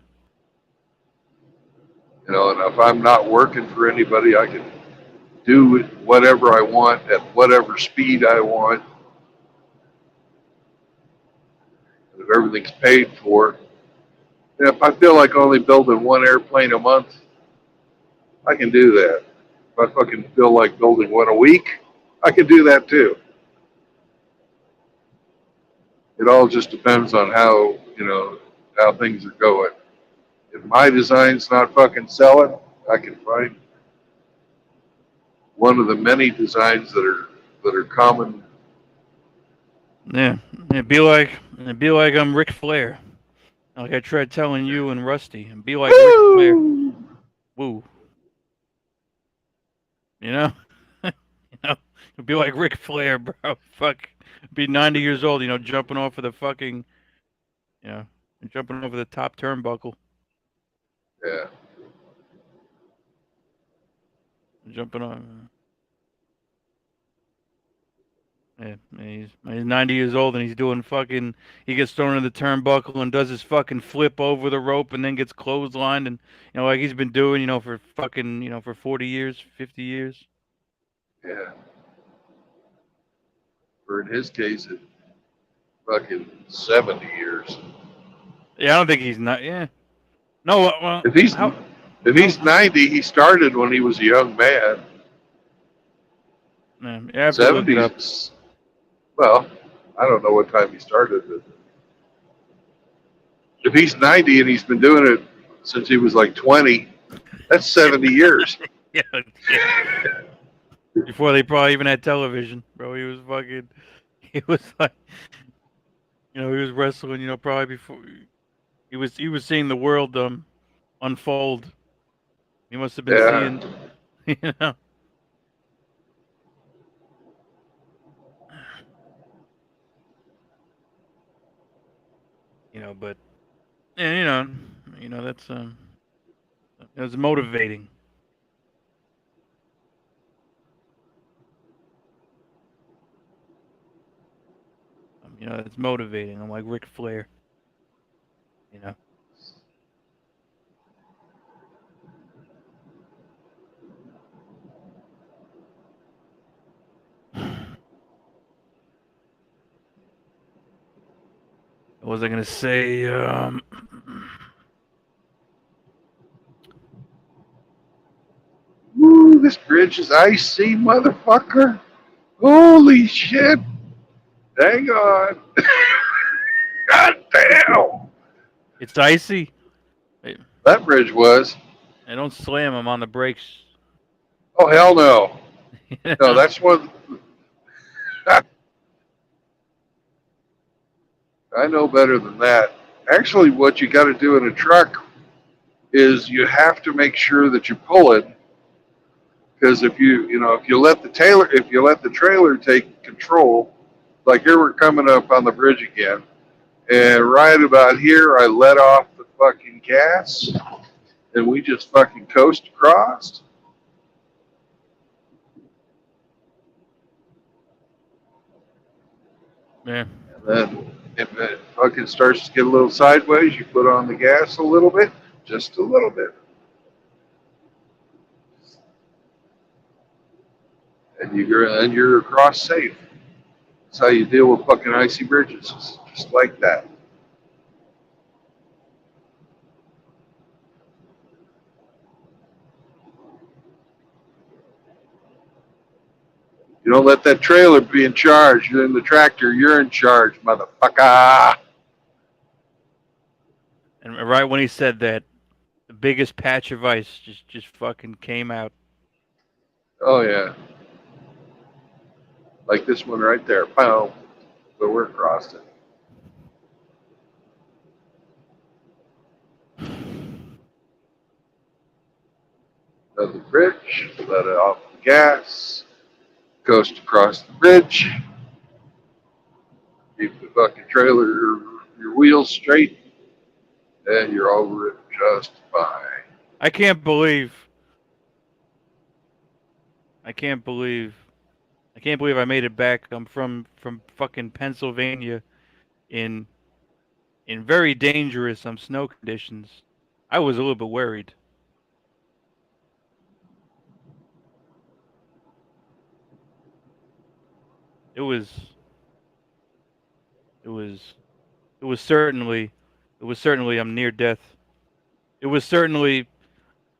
You know, and if I'm not working for anybody, I can do whatever I want at whatever speed I want. And if everything's paid for, and if I feel like only building one airplane a month, I can do that. If I fucking feel like building one a week, I can do that too. It all just depends on how, you know, how things are going. If my design's not fucking selling, I can find one of the many designs that are common. Yeah. It'd be like I'm Ric Flair. Like I tried telling you and Rusty. And be like Ric Flair. Woo. You know? you know? It'd be like Ric Flair, bro. Fuck. Be 90 years old, you know, jumping off of the fucking, you know, jumping over the top turnbuckle. Yeah. Jumping on. Yeah, he's 90 years old and he's doing fucking. He gets thrown in the turnbuckle and does his fucking flip over the rope and then gets clotheslined and you know like he's been doing for fucking for 40 years, 50 years. Yeah. Or in his case, it fucking 70 years. Yeah, I don't think he's not. Yeah, no. Well, If he's 90, he started when he was a young man. Man, you have to look it up. 70s. Well, I don't know what time he started, but if he's 90 and he's been doing it since he was like 20, that's 70 years. Yeah. Before they probably even had television, bro. He was like, he was wrestling, probably before he was seeing the world unfold. He must have been seeing, but yeah, that's it was motivating. It's motivating. I'm like Ric Flair. What was I gonna say? Ooh, this bridge is icy, motherfucker. Holy shit. Hang on. God damn. It's icy. That bridge was. And don't slam them on the brakes. Oh, hell no. You No, know? that's one. I know better than that. Actually, what you got to do in a truck is you have to make sure that you pull it, because if you let the trailer take control, like here we're coming up on the bridge again, and right about here I let off the fucking gas, and we just fucking coast across. Yeah. And then if it fucking starts to get a little sideways, you put on the gas a little bit, just a little bit. And you're across safe. That's how you deal with fucking icy bridges, just like that. You don't let that trailer be in charge. You're in the tractor. You're in charge, motherfucker. And right when he said that, the biggest patch of ice just fucking came out. Oh yeah, like this one right there. Boom. So we're across it. Let the bridge. Let it off the gas. Coast across the bridge. Keep the fucking trailer, your wheels straight, and you're over it just fine. I can't believe. I can't believe. I can't believe I made it back. I'm from fucking Pennsylvania in very dangerous snow conditions. I was a little bit worried. It was it was it was certainly I'm near death. It was certainly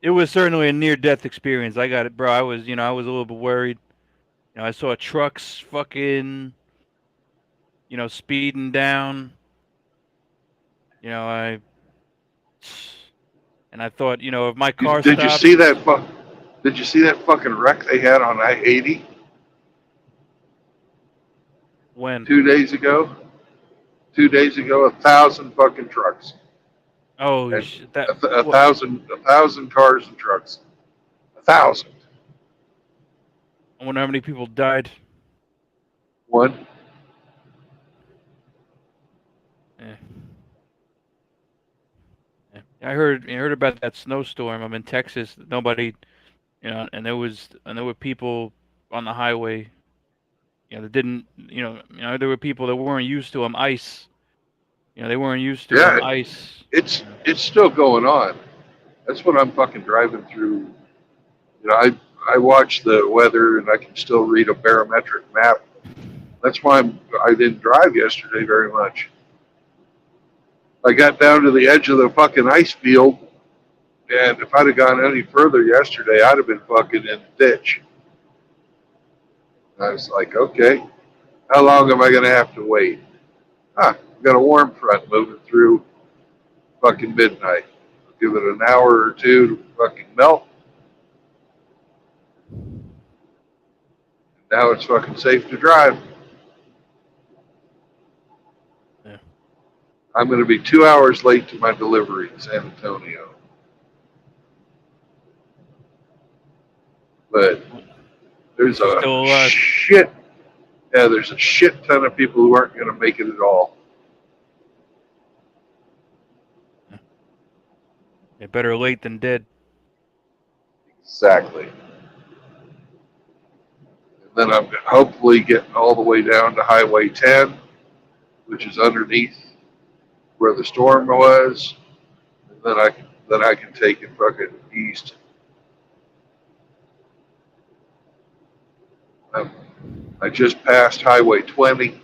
a near death experience. I got it, bro. I was a little bit worried. I saw trucks fucking speeding down. I and I thought, if my car Did you see stops, that? Did you see that fucking wreck they had on I-80 when 2 days ago? 2 days ago, 1,000 fucking trucks oh and shit, that a what thousand cars and trucks. 1,000. I wonder how many people died. One. Yeah. Yeah. I heard about that snowstorm. I'm in Texas. Nobody, and there were people on the highway, that didn't, there were people that weren't used to ice. They weren't used to Yeah, ice. it's still going on. That's what I'm fucking driving through. I watch the weather and I can still read a barometric map. That's why I didn't drive yesterday very much. I got down to the edge of the fucking ice field, and if I'd have gone any further yesterday, I'd have been fucking in the ditch. I was like, okay, how long am I going to have to wait? I've got a warm front moving through fucking midnight. Give it an hour or two to fucking melt. Now it's fucking safe to drive. Yeah. I'm going to be 2 hours late to my delivery in San Antonio. But there's You're a still alive. shit, yeah, there's a shit ton of people who aren't going to make it at all. Yeah, better late than dead. Exactly. And then I'm hopefully getting all the way down to Highway 10, which is underneath where the storm was. And then I can take it fucking east. I just passed Highway 20.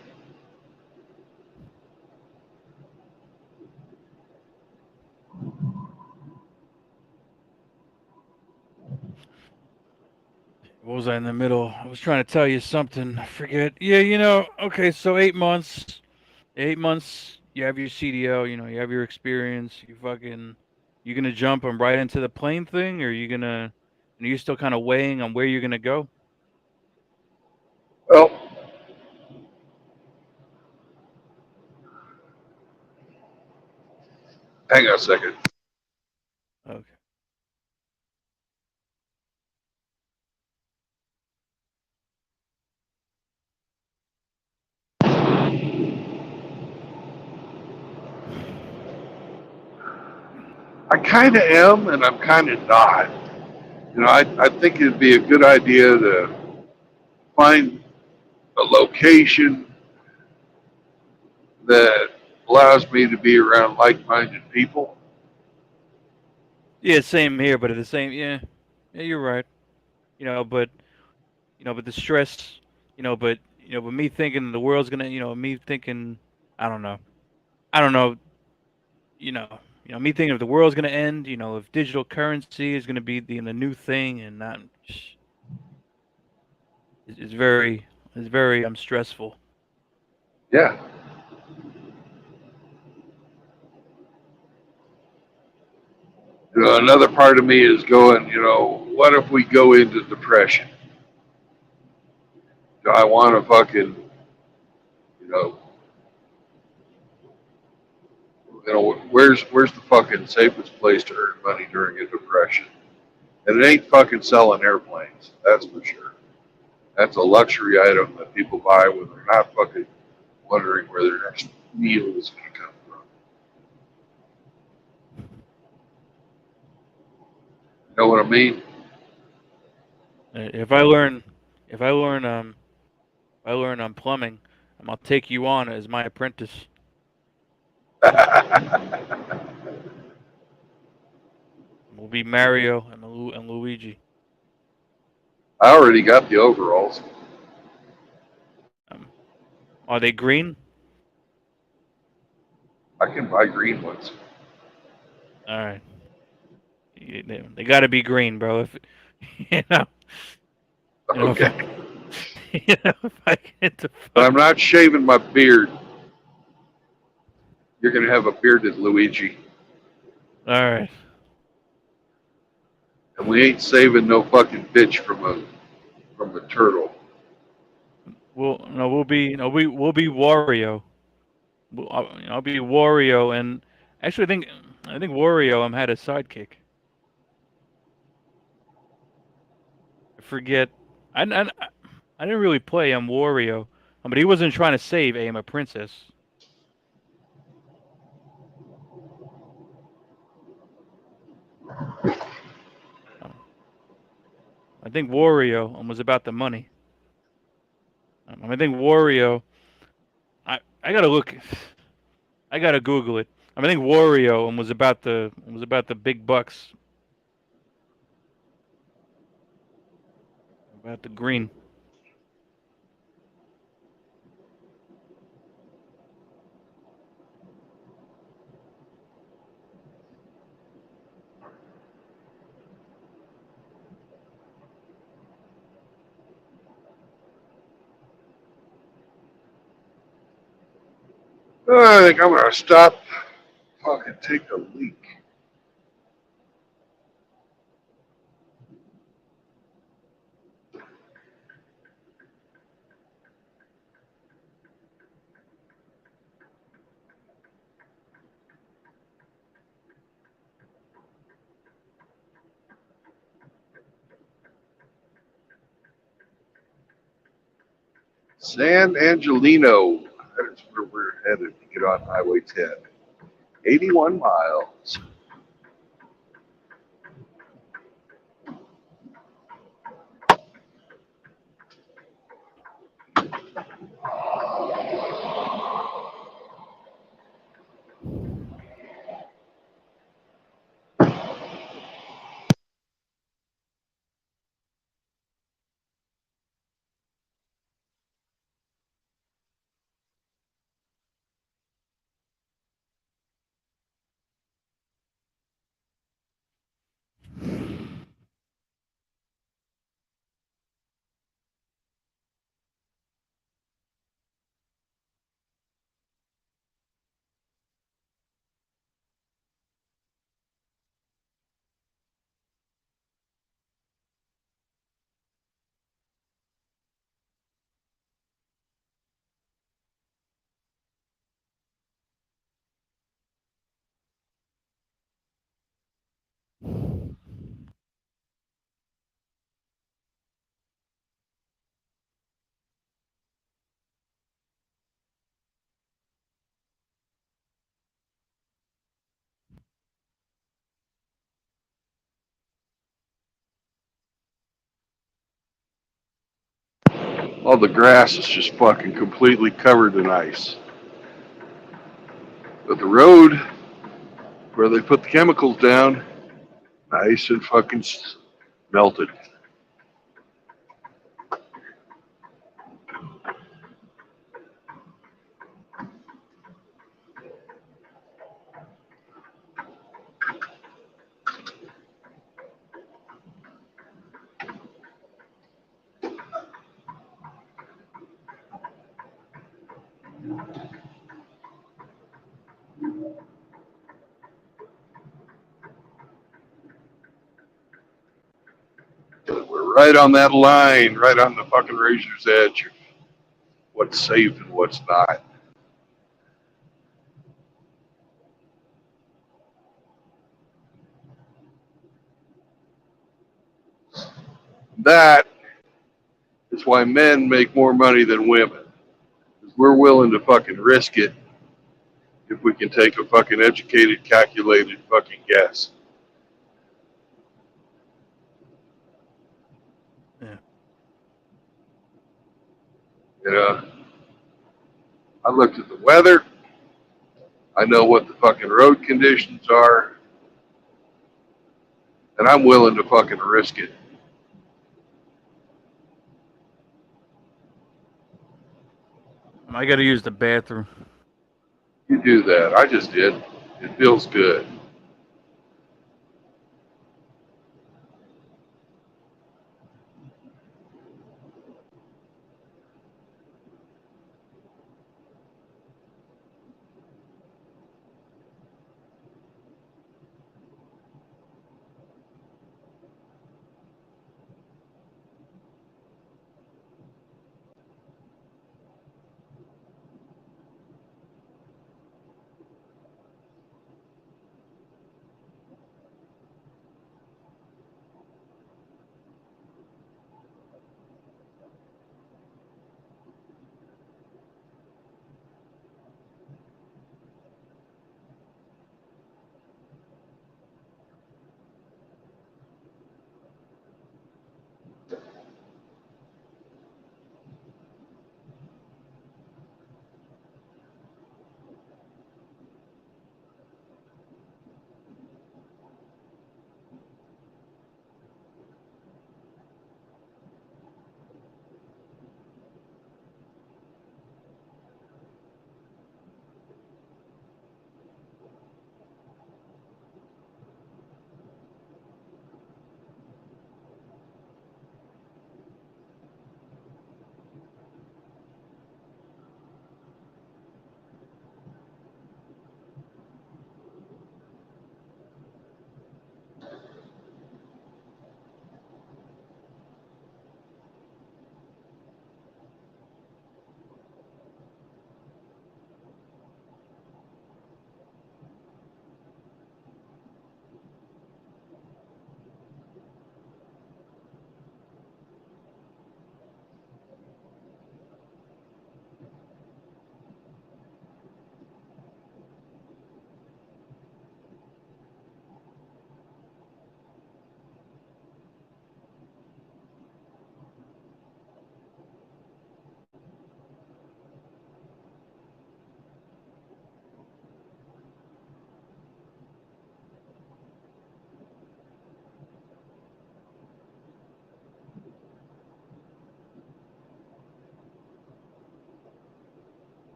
What was I in the middle? I was trying to tell you something. I forget. Yeah, okay, so 8 months. 8 months, you have your CDO, you have your experience, you fucking You gonna jump right into the plane thing, or are you still kind of weighing on where you're gonna go? Well, hang on a second. Okay. I kind of am, and I'm kind of not. I think it'd be a good idea to find a location that allows me to be around like-minded people. Yeah, same here, but at the same, yeah, you're right. You know, but but the stress, but me thinking the world's gonna, me thinking, I don't know, I don't know, me thinking if the world's gonna end, if digital currency is gonna be the new thing, and not, it's very, stressful. Yeah. Another part of me is going, what if we go into depression? Do I want to fucking, you know, where's the fucking safest place to earn money during a depression? And it ain't fucking selling airplanes. That's for sure. That's a luxury item that people buy when they're not fucking wondering where their next meal is going to come from. You know what I mean? If I learn, if I learn, if I learn plumbing, I'll take you on as my apprentice. I We'll be Mario and Luigi. already got the overalls. Um, are they green? I can buy green ones. All right. They got to be green, bro. If you know, if Okay. if I get to But fuck. I'm not shaving my beard. You're going to have a bearded Luigi. All right. And we ain't saving no fucking bitch from a turtle. We'll no, we'll be no, we'll be Wario. I'll be Wario, and actually, I think Wario had a sidekick. I forget. I, I, I didn't really play Wario, but he wasn't trying to save a princess. Um, I think Wario was about the money. I think Wario. I gotta look. I gotta Google it. I think Wario was about the big bucks, about the green. I think I'm going to stop, fucking take a leak. San Angelino. That is where we're headed to get on Highway 10. 81 miles. All the grass is just fucking completely covered in ice. But the road where they put the chemicals down, nice and fucking melted. We're right on that line, right on the fucking razor's edge of what's safe and what's not. That is why men make more money than women. Because we're willing to fucking risk it if we can take a fucking educated, calculated fucking guess. Yeah. You know, I looked at the weather. I know what the fucking road conditions are. And I'm willing to fucking risk it. I got to use the bathroom. You do that. I just did. It feels good.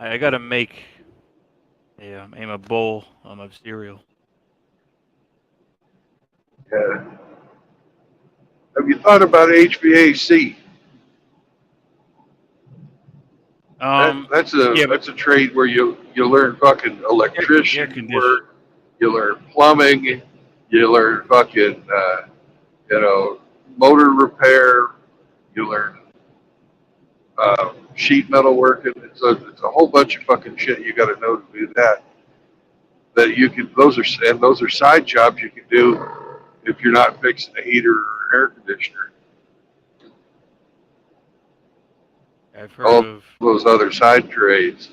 I gotta make a bowl of cereal. Yeah. Have you thought about HVAC? That's Yeah, but a trade where you learn fucking air electrician condition. work, you learn plumbing, you learn fucking you know, motor repair, you learn sheet metal working. It's a whole bunch of fucking shit you got to know to do that. That you can those are side jobs you can do if you're not fixing a heater or air conditioner. I've heard All of those other side trades.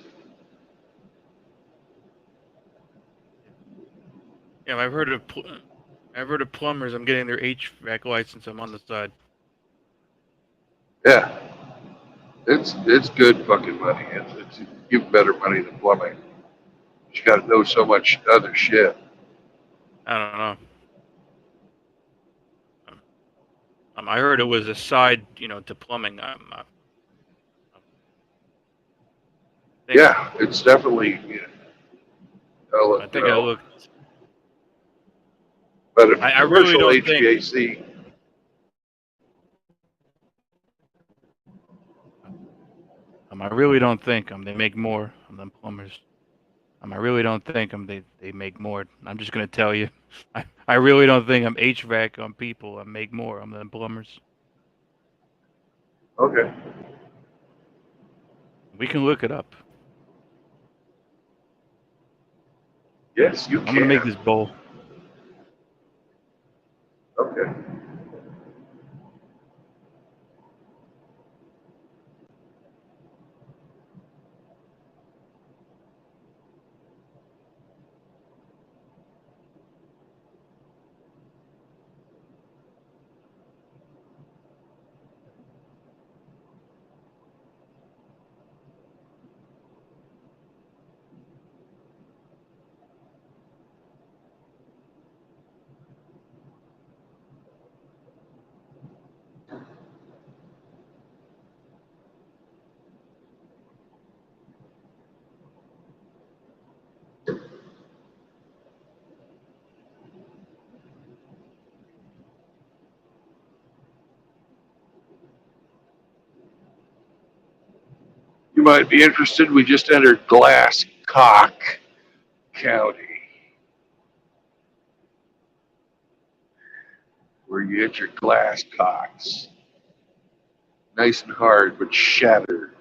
yeah, I've heard of plumbers. I'm getting their HVAC license. I'm on the side. Yeah, it's good fucking money. It's even better money than plumbing. You got to know so much other shit. I don't know. I heard it was a side, to plumbing. think Yeah, it's definitely I think I looked. but if I really commercial don't think. HVAC, I really don't think they make more than plumbers. I really don't think they make more. I'm just gonna tell you. I really don't think HVAC on people. I make more than plumbers. okay, We can look it up. yes, you I'm gonna make can. this bowl. Okay. You might be interested. We just entered Glasscock County, where you hit your glass cocks, nice and hard but shattered.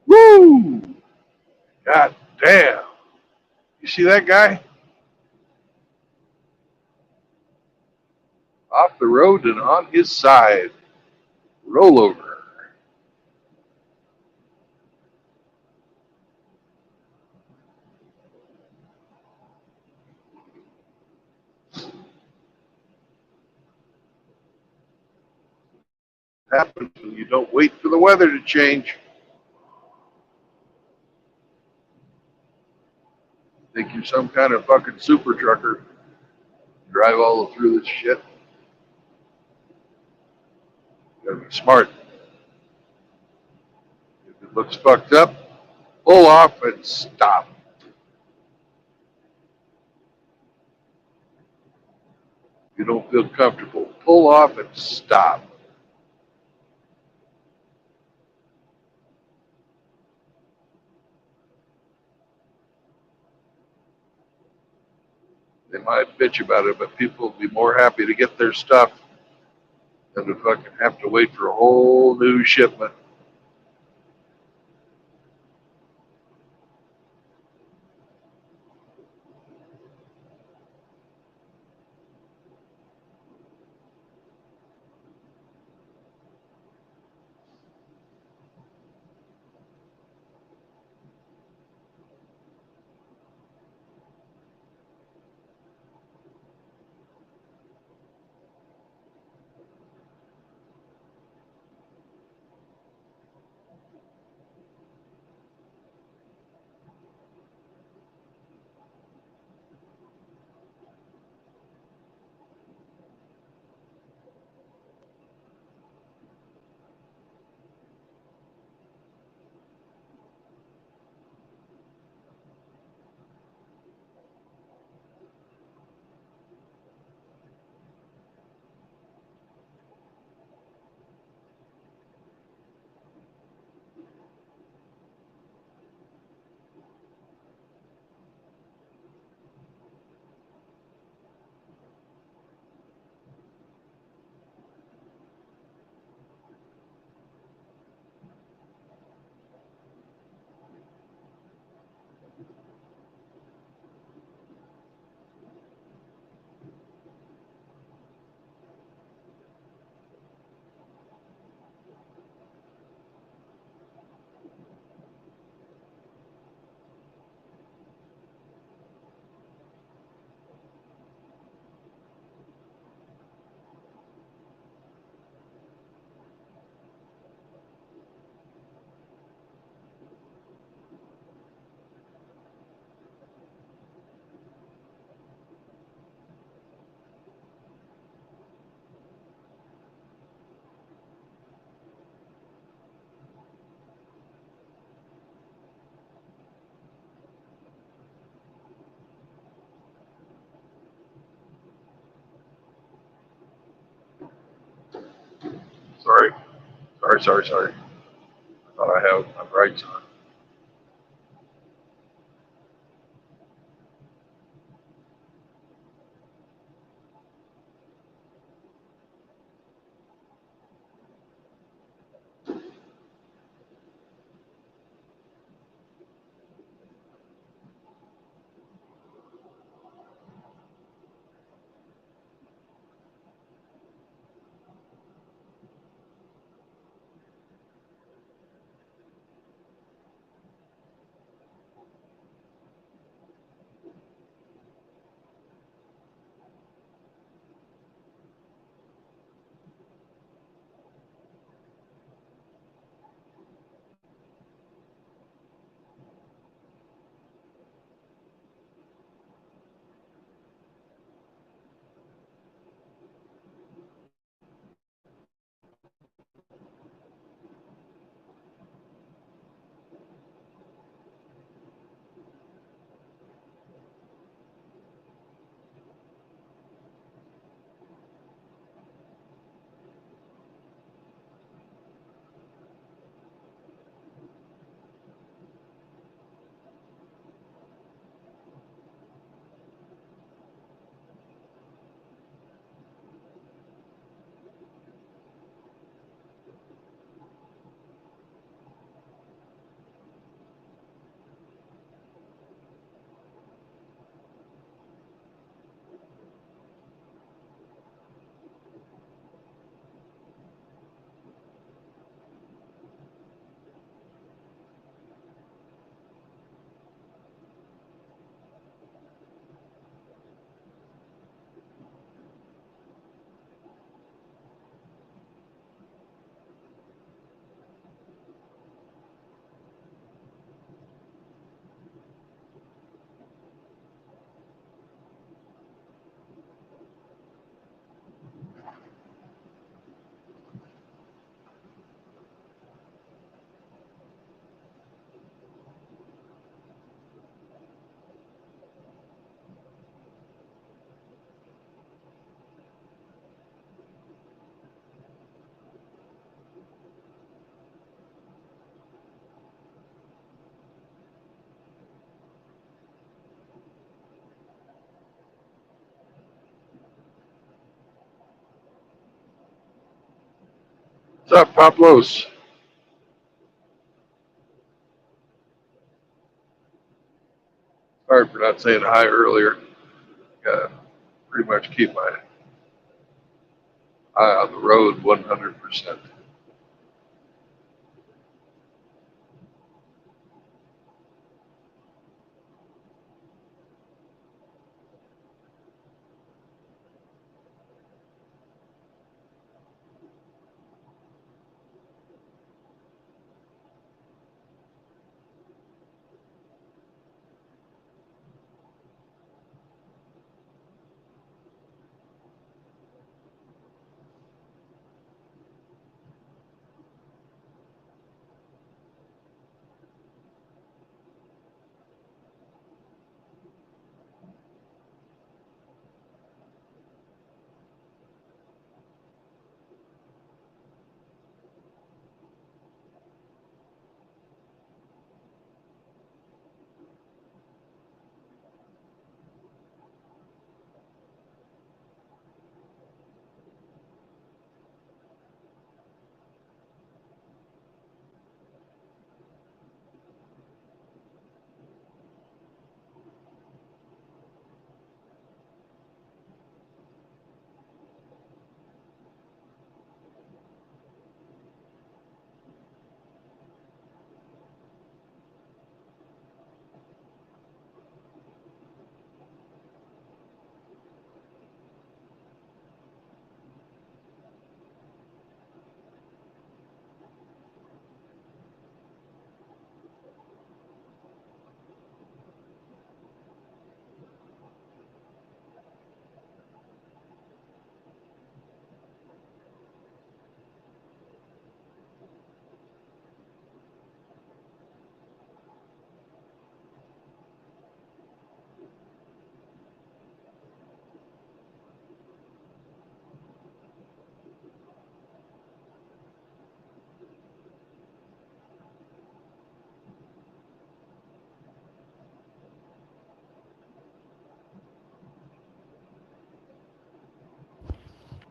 Woo! God damn! You see that guy off the road and on his side? Rollover. happens when you don't wait for the weather to change. Think you're some kind of fucking super trucker. Drive all through this shit. You gotta be smart. If it looks fucked up, pull off and stop. If you don't feel comfortable, pull off and stop. They might bitch about it, but people will be more happy to get their stuff than to fucking have to wait for a whole new shipment. Sorry. Sorry. I thought I had my brights on. up, Pablos? Sorry for not saying hi earlier. Gotta pretty much keep my eye on the road 100%.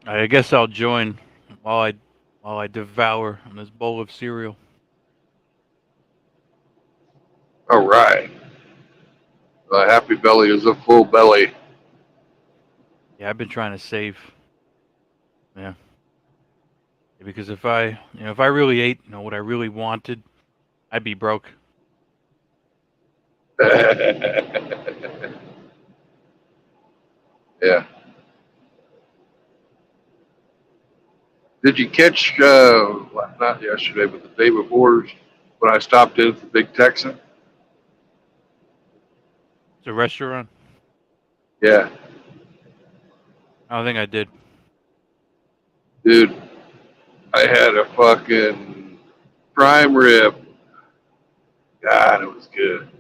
I guess I'll join while I devour on this bowl of cereal. All right. The happy belly is a full belly. Yeah, I've been trying to save. Yeah, because if I really ate, what I really wanted, I'd be broke. Yeah. Did you catch, not yesterday, but the day before, when I stopped in at the Big Texan? It's a restaurant. Yeah. I don't think I did. Dude, I had a fucking prime rib. God, it was good.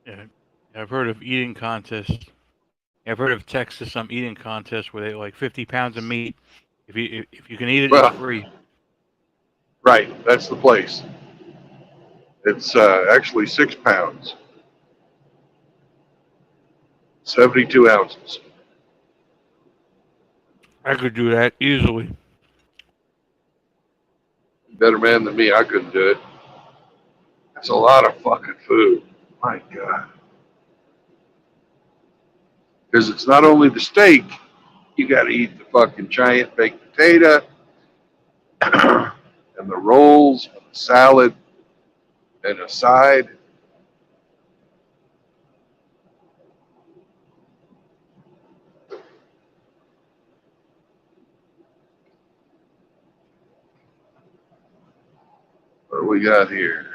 Yeah, I've heard of eating contests. I've heard of Texas some eating contests where they like 50 pounds of meat. If you can eat it, it's Well, free. right, that's the place. It's actually 6 pounds, 72 ounces. I could do that easily. Better man than me, I couldn't do it. That's a lot of fucking food. My God. Because it's not only the steak, you got to eat the fucking giant baked potato and the rolls and the salad and a side. What do we got here?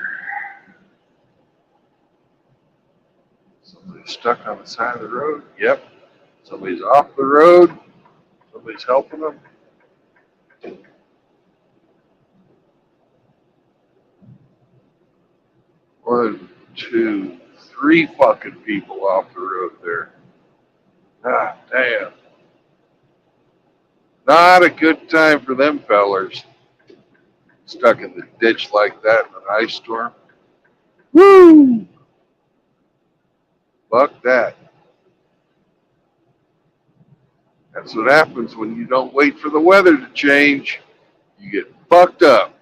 Somebody's stuck on the side of the road. Yep. Somebody's off the road. Somebody's helping them. One, two, three fucking people off the road there. Ah, damn. Not a good time for them fellers. Stuck in the ditch like that in an ice storm. Woo! Fuck that. That's what happens when you don't wait for the weather to change. You get fucked up.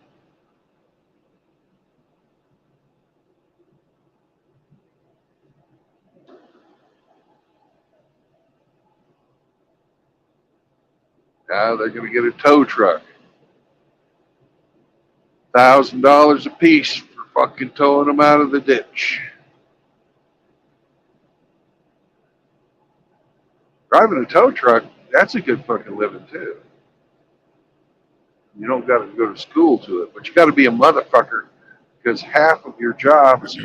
Now they're going to get a tow truck. $1,000 a piece for fucking towing them out of the ditch. Driving a tow truck, that's a good fucking living too. You don't got to go to school to it, but you got to be a motherfucker because half of your jobs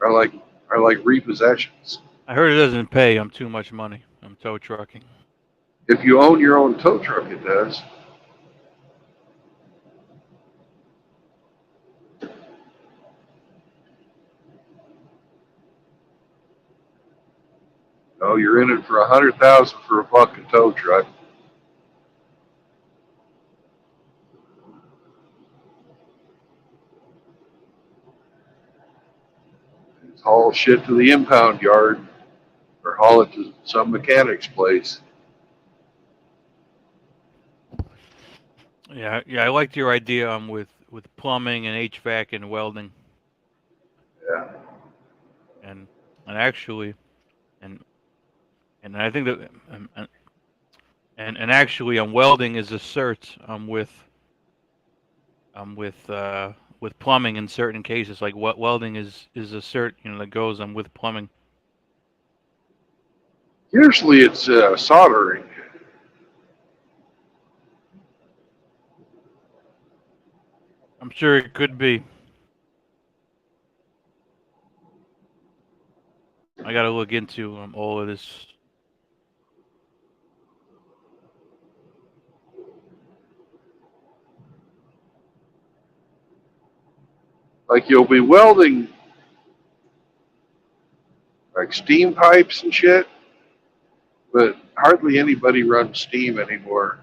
are like repossessions. I heard it doesn't pay. I'm too much money. I'm tow trucking. If you own your own tow truck, it does. No, you're in it for $100,000 for a fucking tow truck. It's haul shit to the impound yard or haul it to some mechanic's place. Yeah, I liked your idea with plumbing and HVAC and welding Yeah. and actually and I think that and actually on welding is a cert. With plumbing in certain cases, like what welding is a cert, that goes with plumbing. Usually it's soldering. I'm sure it could be. I got to look into all of this. Like you'll be welding like steam pipes and shit, but hardly anybody runs steam anymore.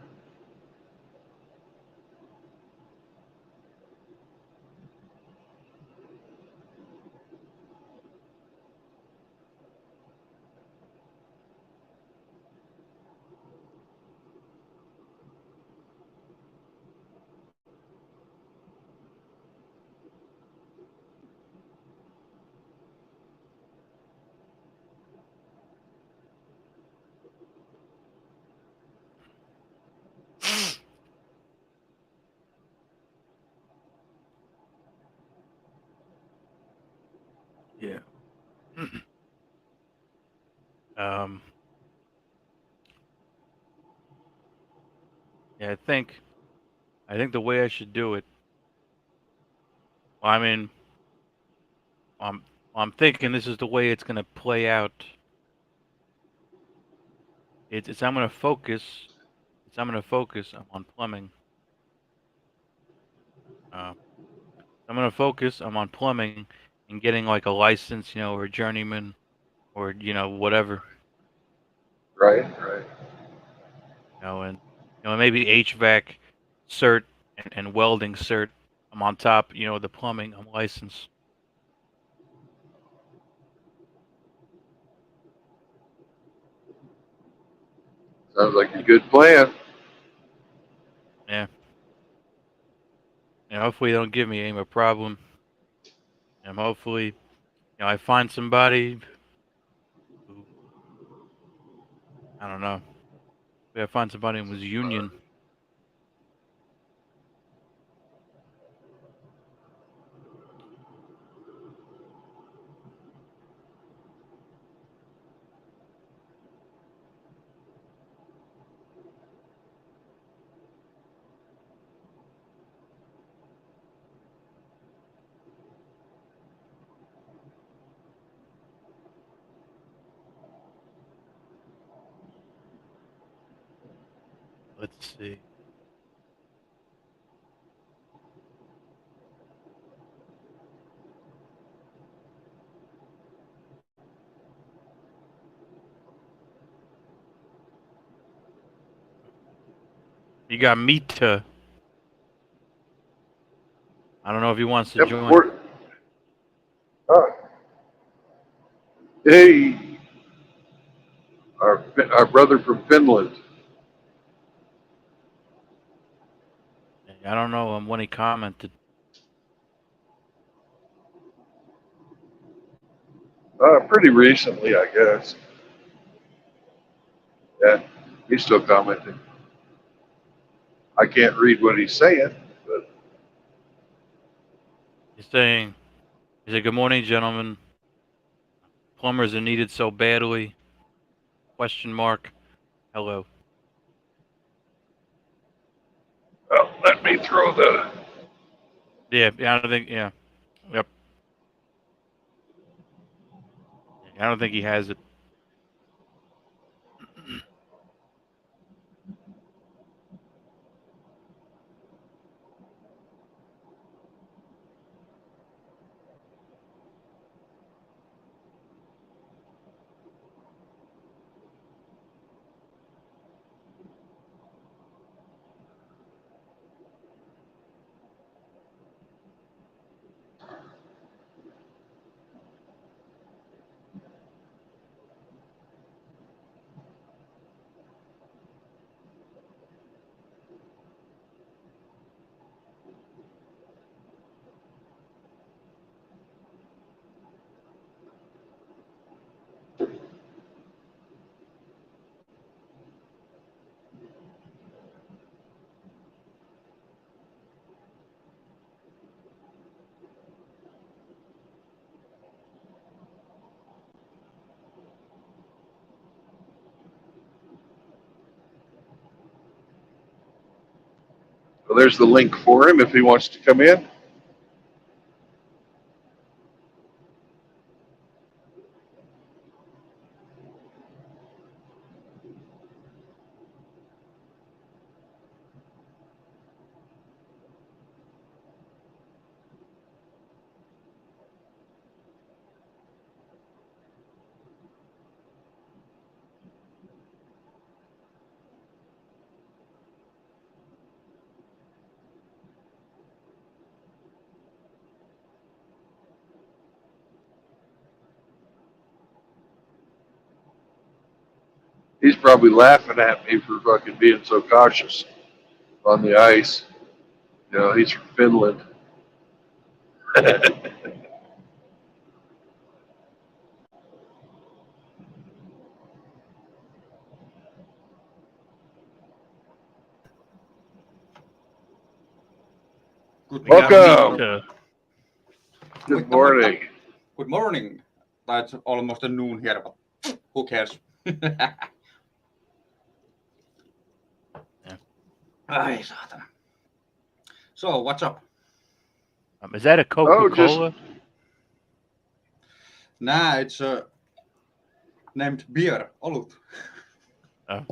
Yeah. um. Yeah, I think the way I should do it. Well, I mean, I'm I'm thinking this is the way it's gonna play out. It's I'm gonna focus. I'm on plumbing. Uh, I'm gonna focus. I'm on plumbing and getting like a license, or a journeyman, or whatever. Right, right. And maybe HVAC cert and welding cert. I'm on top. The plumbing. I'm licensed. Sounds like a good plan. Yeah. Hopefully they don't give me any more problem. And hopefully, I find somebody who, I don't know. Maybe I find somebody who was union. Let's see. You got Mita. I don't know if he wants to Yep. join. Hey, Our brother from Finland. I don't know when he commented. Pretty recently, I guess. Yeah, he's still commenting. I can't read what he's saying, but He's saying, good morning, gentlemen. Plumbers are needed so badly. Question mark. Hello. well, let me throw the. Yeah, I don't think. Yeah. Yep. I don't think he has it. Well, there's the link for him if he wants to come in. He's probably laughing at me for fucking being so cautious on the ice. You know, he's from Finland. Good We got Welcome. pizza. Good morning. Good morning. That's almost a noon here, but who cares? Ai, saatana. So, what's up? Is that a Coca-Cola? Nah, it's named beer, Olut. Oh.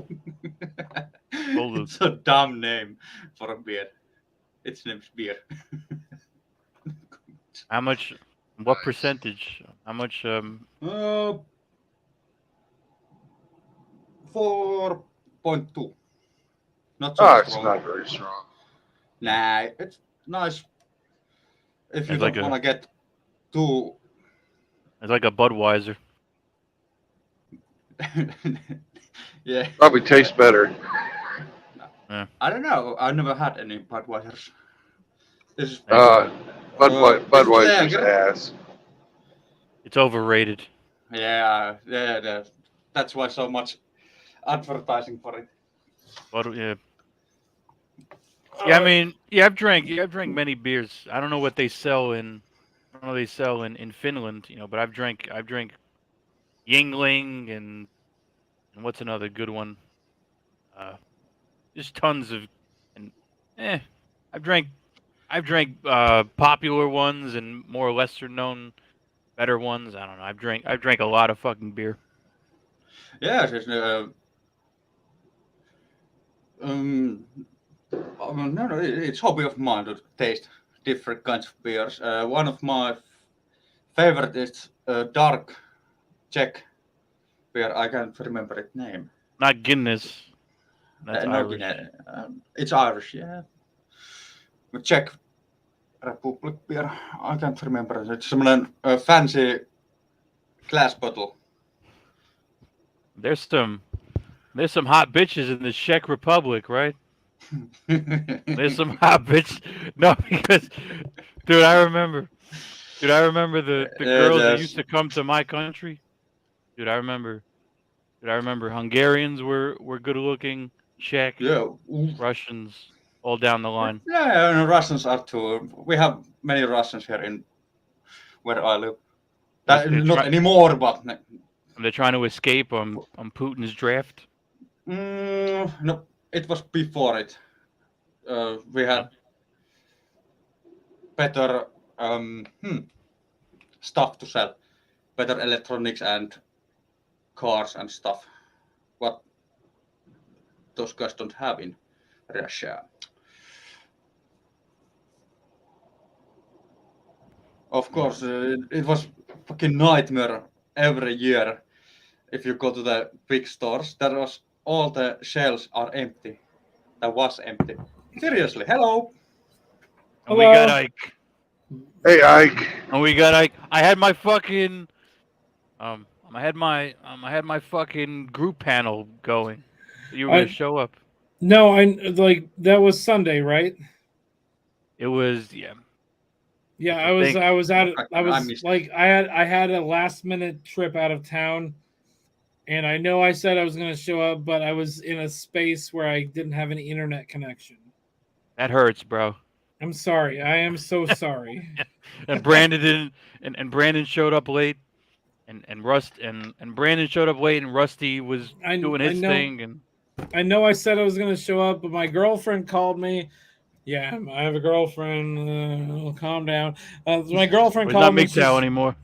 Olut. It's a dumb name for a beer. Its name's beer. How much? What percentage? How much? 4.2. Not so Oh, it's strong. not very strong. Nah, it's nice. If you It's don't like want to get too. It's like a Budweiser. Yeah. Probably tastes better. Yeah. I don't know. I never had any Budweisers. This is Budweiser's ass. It's overrated. yeah. That's why so much advertising for it. Yeah. Yeah, I mean, I've drank many beers. I don't know what they sell in. I don't know what they sell in Finland, but I've drank Yingling and what's another good one? Just tons of, and I've drank popular ones and more lesser known better ones. I don't know. I've drank a lot of fucking beer. Yeah, no, it's hobby of mine to taste different kinds of beers. One of my favorite is dark Czech beer. I can't remember its name. Not Guinness. That's No, Irish. it's Irish, yeah. Czech Republic beer. I can't remember. It's semmoinen fancy glass bottle. There's some hot bitches in the Czech Republic, right? There's some hot bitch. No, because dude, I remember the girls that used to come to my country. Dude, I remember Hungarians were good looking, Czech, Yeah. Russians, all down the line. Yeah, and Russians are too. We have many Russians here in where I live. Not anymore, but They're trying to escape on Putin's draft. no, it was before it. We had better stuff to sell, better electronics and cars and stuff. What those guys don't have in Russia. Of course, it was fucking nightmare every year. If you go to the big stores, there was all the shelves are empty. That was empty. Seriously, hello. And we got Ike. Hey, Ike. And we got Ike. I had my fucking I had my fucking group panel going. You were gonna show up. No, that was Sunday, right? It was yeah. Yeah, I had a last minute trip out of town, and I know I said I was going to show up, but I was in a space where I didn't have any internet connection. That hurts, bro. I'm sorry. I am so sorry. And Brandon didn't, and Brandon showed up late, and Brandon showed up late, and Rusty was doing his thing, and I know I said I was going to show up, but my girlfriend called me. Yeah, I have a girlfriend. Calm down. My girlfriend called me. He's not MGTOW anymore.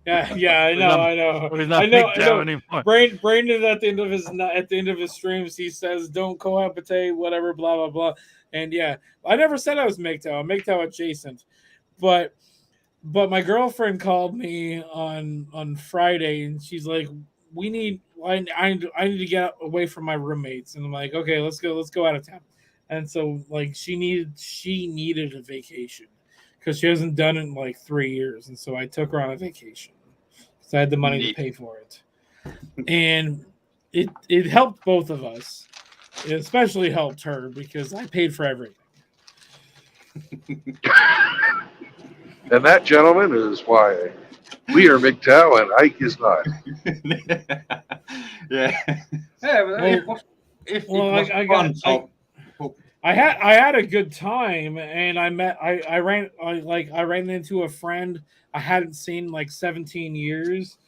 Yeah, I know. He's not MGTOW anymore. Brandon at the end of his streams, he says, "Don't cohabitate, whatever, blah blah blah." And yeah, I never said I was MGTOW. I'm MGTOW adjacent, but my girlfriend called me on Friday, and she's like, "I need to get away from my roommates," and I'm like, "Okay, let's go out of town." And so, like, she needed a vacation because she hasn't done it in like 3 years. And so I took her on a vacation because I had the money to pay for it. And it helped both of us. It especially helped her because I paid for everything. And that, gentleman, is why we are MGTOW and Ike is not. Yeah. It was fun. So I had a good time, and I ran into a friend I hadn't seen in like 17 years,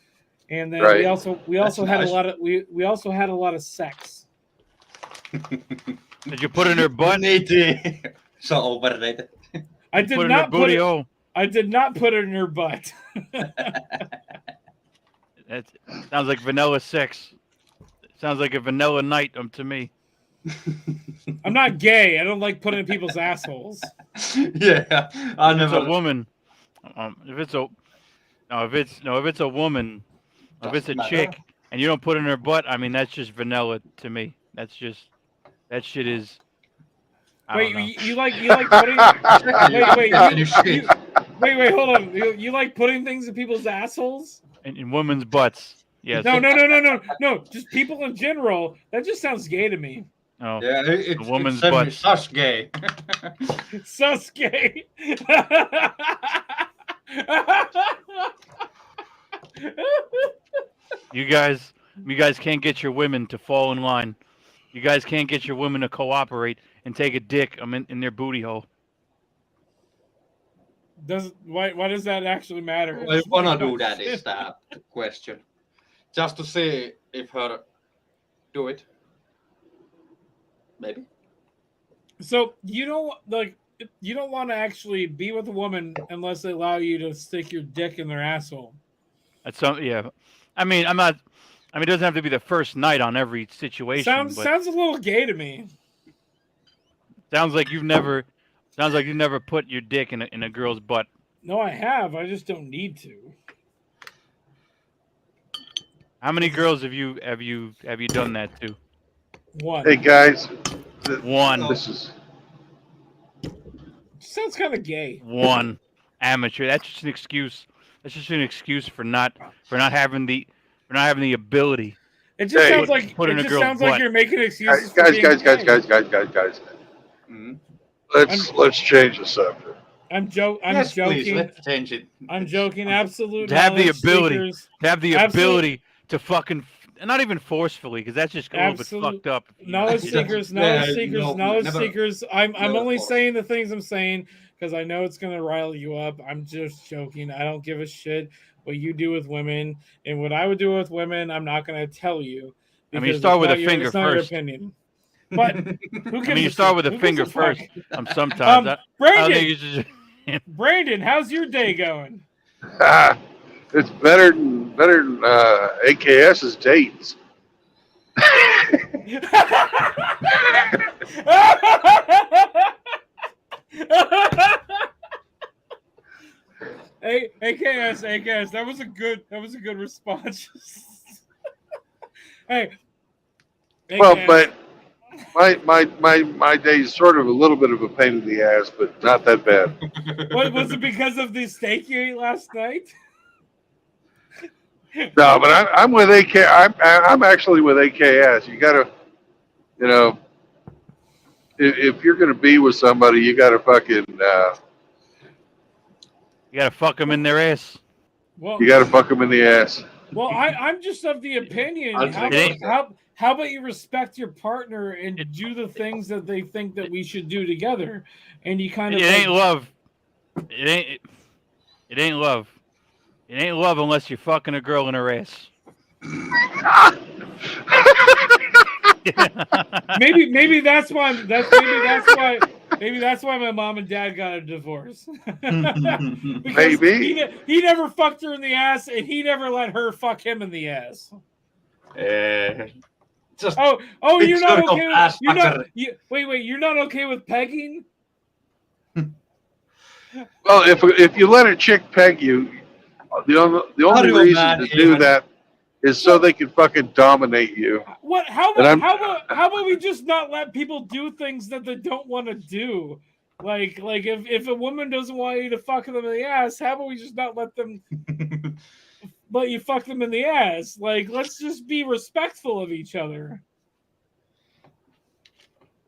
and then we also had a lot of sex. Did you put in her butt? So overrated. I did not put it in her butt. That sounds like vanilla sex. Sounds like a vanilla night to me. I'm not gay. I don't like putting in people's assholes. Yeah, I never. If it's a woman, if it's a woman, if it's a chick, and you don't put it in her butt, I mean that's just vanilla to me. That shit is. Wait, you like putting? Wait, hold on. You like putting things in people's assholes? In women's butts. Yes. No. Just people in general. That just sounds gay to me. Oh, yeah, it's a woman's butt. Sus gay. Sus gay. You guys can't get your women to fall in line. You guys can't get your women to cooperate and take a dick in their booty hole. Why does that actually matter? I wanna do that is the question. Just to see if her do it. Maybe. So you don't want to actually be with a woman unless they allow you to stick your dick in their asshole. That's yeah. I mean, it doesn't have to be the first night on every situation. Sounds a little gay to me. Sounds like you've never put your dick in a girl's butt. No, I have. I just don't need to. How many girls have you done that to? One. Hey, guys. One. This sounds kind of gay. One. Amateur. That's just an excuse. That's just an excuse for not having the ability. It just Hey. sounds like Put in a girl's like butt. you're making excuses for Guys, being guys, guys, gay. guys. Mm. Let's change the subject. I'm Yes, please, joking. let's change it. I'm joking. Absolute To have the knowledge ability, seekers. to have the Absolute- ability to fucking, not even forcefully, because that's just a little bit Absolute fucked up. knowledge Yeah, seekers, yeah, knowledge seekers, no, knowledge never- seekers. I'm never only force. saying the things I'm saying because I know it's gonna rile you up. I'm just joking. I don't give a shit what you do with women, and what I would do with women, I'm not gonna tell you. I mean, you because start it's with not a your- finger it's not your first. opinion. But who gives I mean, you a start shit? with a Who gives finger fuck? first. Sometimes. I don't Brandon, think you should just. Brandon, how's your day going? It's better than AKS's dates. Hey, AKS, that was a good response. Hey, Well, AKS. but my day's sort of a little bit of a pain in the ass, but not that bad. Was it because of the steak you ate last night? No, but I'm with AK. I'm actually with AKS. You gotta, you know, if you're gonna be with somebody, you gotta fucking, You gotta fuck them in their ass. Well, you gotta fuck them in the ass. well, I'm just of the opinion. I'll How take about, how about you respect your partner and do the things that they think that we should do together, and you kind of It ain't love. It ain't love. It ain't love unless you're fucking a girl in her ass. maybe that's why my mom and dad got a divorce. Because Maybe. he never fucked her in the ass, and he never let her fuck him in the ass. Just Oh, you're not circle okay with ass wait, you're not okay with pegging? Well, if you let a chick peg you, the only Mario reason Man to do even. that is so they can fucking dominate you. What? How And I'm- about we just not let people do things that they don't want to do? Like if a woman doesn't want you to fuck them in the ass, how about we just not let you fuck them in the ass? Like, let's just be respectful of each other.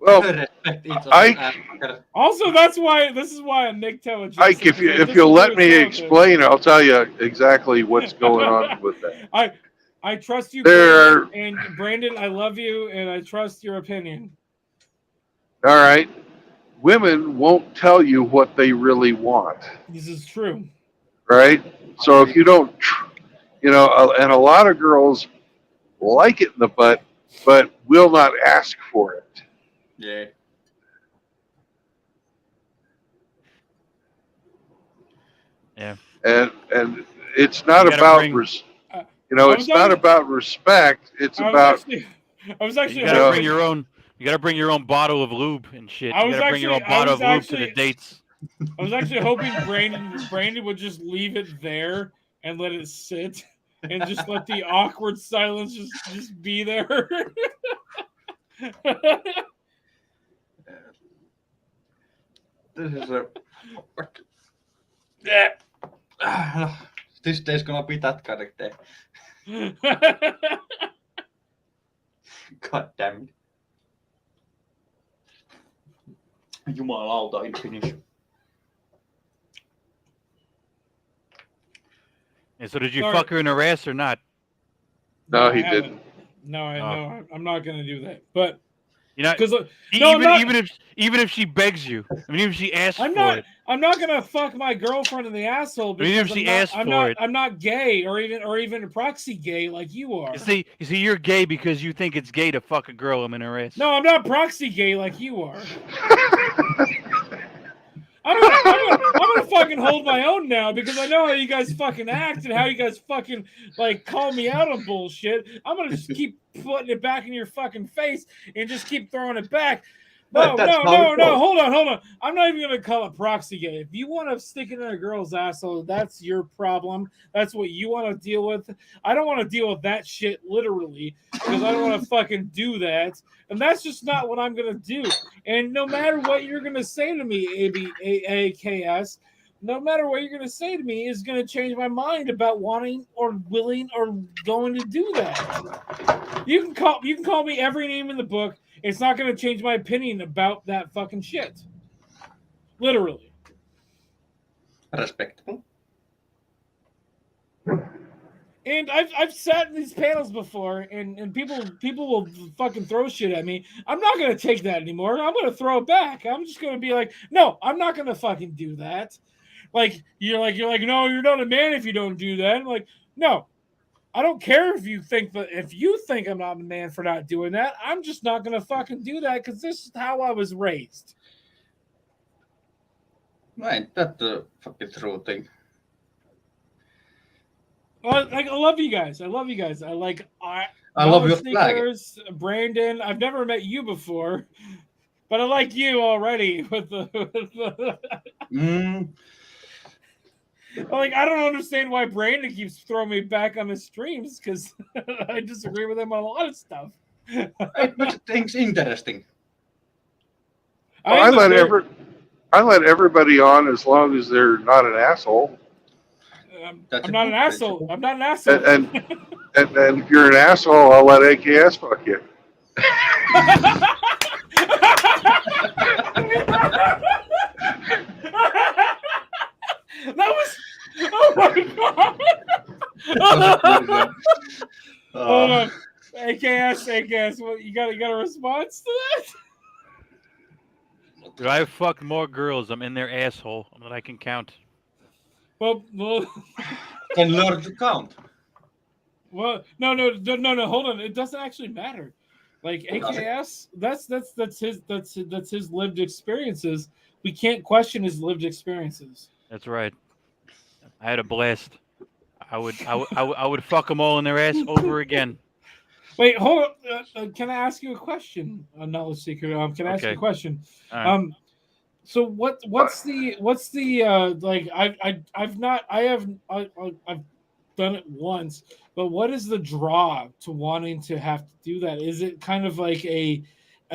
Well, respect each other's Ike- ass fucker. Also, this is why I'm MGTOW adjacent. Ike, if because I you'll let disagree me with Skeleton. explain, I'll tell you exactly what's going on with that. I trust you, There are- Brandon, and Brandon, I love you, and I trust your opinion. All right, women won't tell you what they really want, This is true. right? So if you don't, and a lot of girls like it in the butt, but will not ask for it. Yeah. Yeah. And it's not You gotta about bring- it's I not was always- about respect. It's I about was actually You gotta know- bring your own. You gotta bring your own bottle of lube and shit. I You was gotta bring your own actually- I bottle was of lube to actually- the dates. I was actually hoping Brandon would just leave it there and let it sit and just let the awkward silence just be there. This is a. This day's gonna be that kind of day. God damn it. Jumalauta in Finnish. And so, did you Sorry. fuck her in her ass or not? no, I he haven't. didn't. No, Oh. I'm not gonna do that. But You know, because even if she begs you, I mean, even if she asks I'm for not it, I'm not gonna fuck my girlfriend in the asshole I mean, if because she asked for it. I'm not gay or even a proxy gay like you are. you see, you're gay because you think it's gay to fuck a girl in her ass. No, I'm not proxy gay like you are. I'm gonna fucking hold my own now because I know how you guys fucking act and how you guys fucking like call me out on bullshit. I'm gonna just keep putting it back in your fucking face and just keep throwing it back. No, That's no, how no, it no. goes. Hold on. I'm not even gonna call it proxy gay. If you want to stick it in a girl's asshole, that's your problem. That's what you want to deal with. I don't want to deal with that shit literally because I don't want to fucking do that. And that's just not what I'm gonna do. And no matter what you're gonna say to me, AKS, no matter what you're going to say to me, is going to change my mind about wanting or willing or going to do that. You can call me every name in the book. It's not going to change my opinion about that fucking shit. Literally. Respectable. And I've sat in these panels before, and people will fucking throw shit at me. I'm not gonna take that anymore. I'm gonna throw it back. I'm just gonna be like, no, I'm not gonna fucking do that. Like you're like, no, you're not a man if you don't do that. I'm like, no, I don't care if you think I'm not a man for not doing that. I'm just not gonna fucking do that because this is how I was raised. No, ain't that the fucking true thing? Well, like, I love you guys. I love I love your flag. Seekers, Brandon. I've never met you before, but I like you already. Like, I don't understand why Brandon keeps throwing me back on his streams because I disagree with him on a lot of stuff. It makes things interesting. I let everybody on as long as they're not an asshole. I'm not an asshole. I'm not an asshole. And if you're an asshole, I'll let AKS fuck you. That was, oh my god. Hold on. AKS, what, you got a response to that? Dude, I fucked more girls. I'm in their asshole than I can count. Well, Can learn to count. Well, no, hold on. It doesn't actually matter. Like AKS, that's his lived experiences. We can't question his lived experiences. That's right. I had a blast. I would fuck them all in their ass over again. Wait, hold on. Can I ask you a question, Knowledge Seeker? Can I ask you a question? So what's the like I've done it once, but what is the draw to wanting to have to do that? Is it kind of like a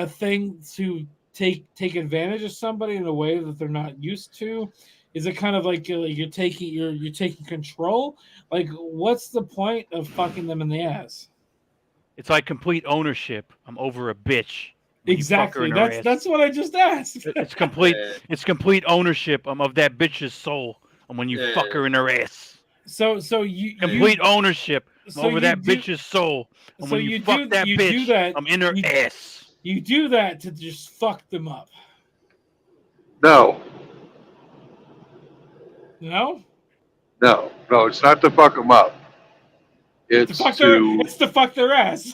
thing to take advantage of somebody in a way that they're not used to? Is it kind of like you're taking control? Like, what's the point of fucking them in the ass? It's like complete ownership. I'm over a bitch. Exactly. That's what I just asked. It's complete ownership of that bitch's soul. And when you fuck her in her ass. So you complete ownership over that bitch's soul. And when you fuck that bitch, I'm in her ass. You do that to just fuck them up. No. No? No, it's not to fuck them up. It's to fuck their ass.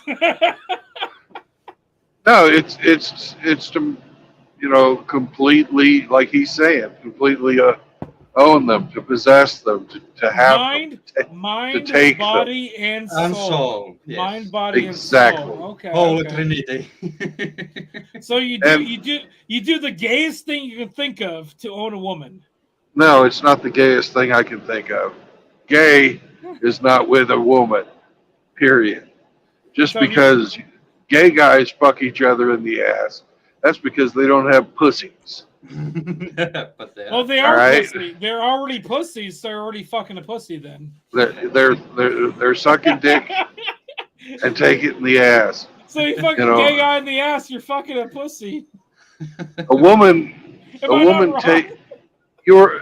No, it's to, completely, like he's saying, completely own them, to possess them, to have mind, to take body, them. and soul. Yes. Mind, body, exactly. And soul. Okay. Holy Trinity. So you do the gayest thing you can think of to own a woman. No, it's not the gayest thing I can think of. Gay is not with a woman. Period. Just because gay guys fuck each other in the ass, that's because they don't have pussies. But they are pussy. They're already pussies, so they're already fucking a pussy then. They're sucking dick and take it in the ass. So you fucking gay guy in the ass, you're fucking a pussy. A woman take you're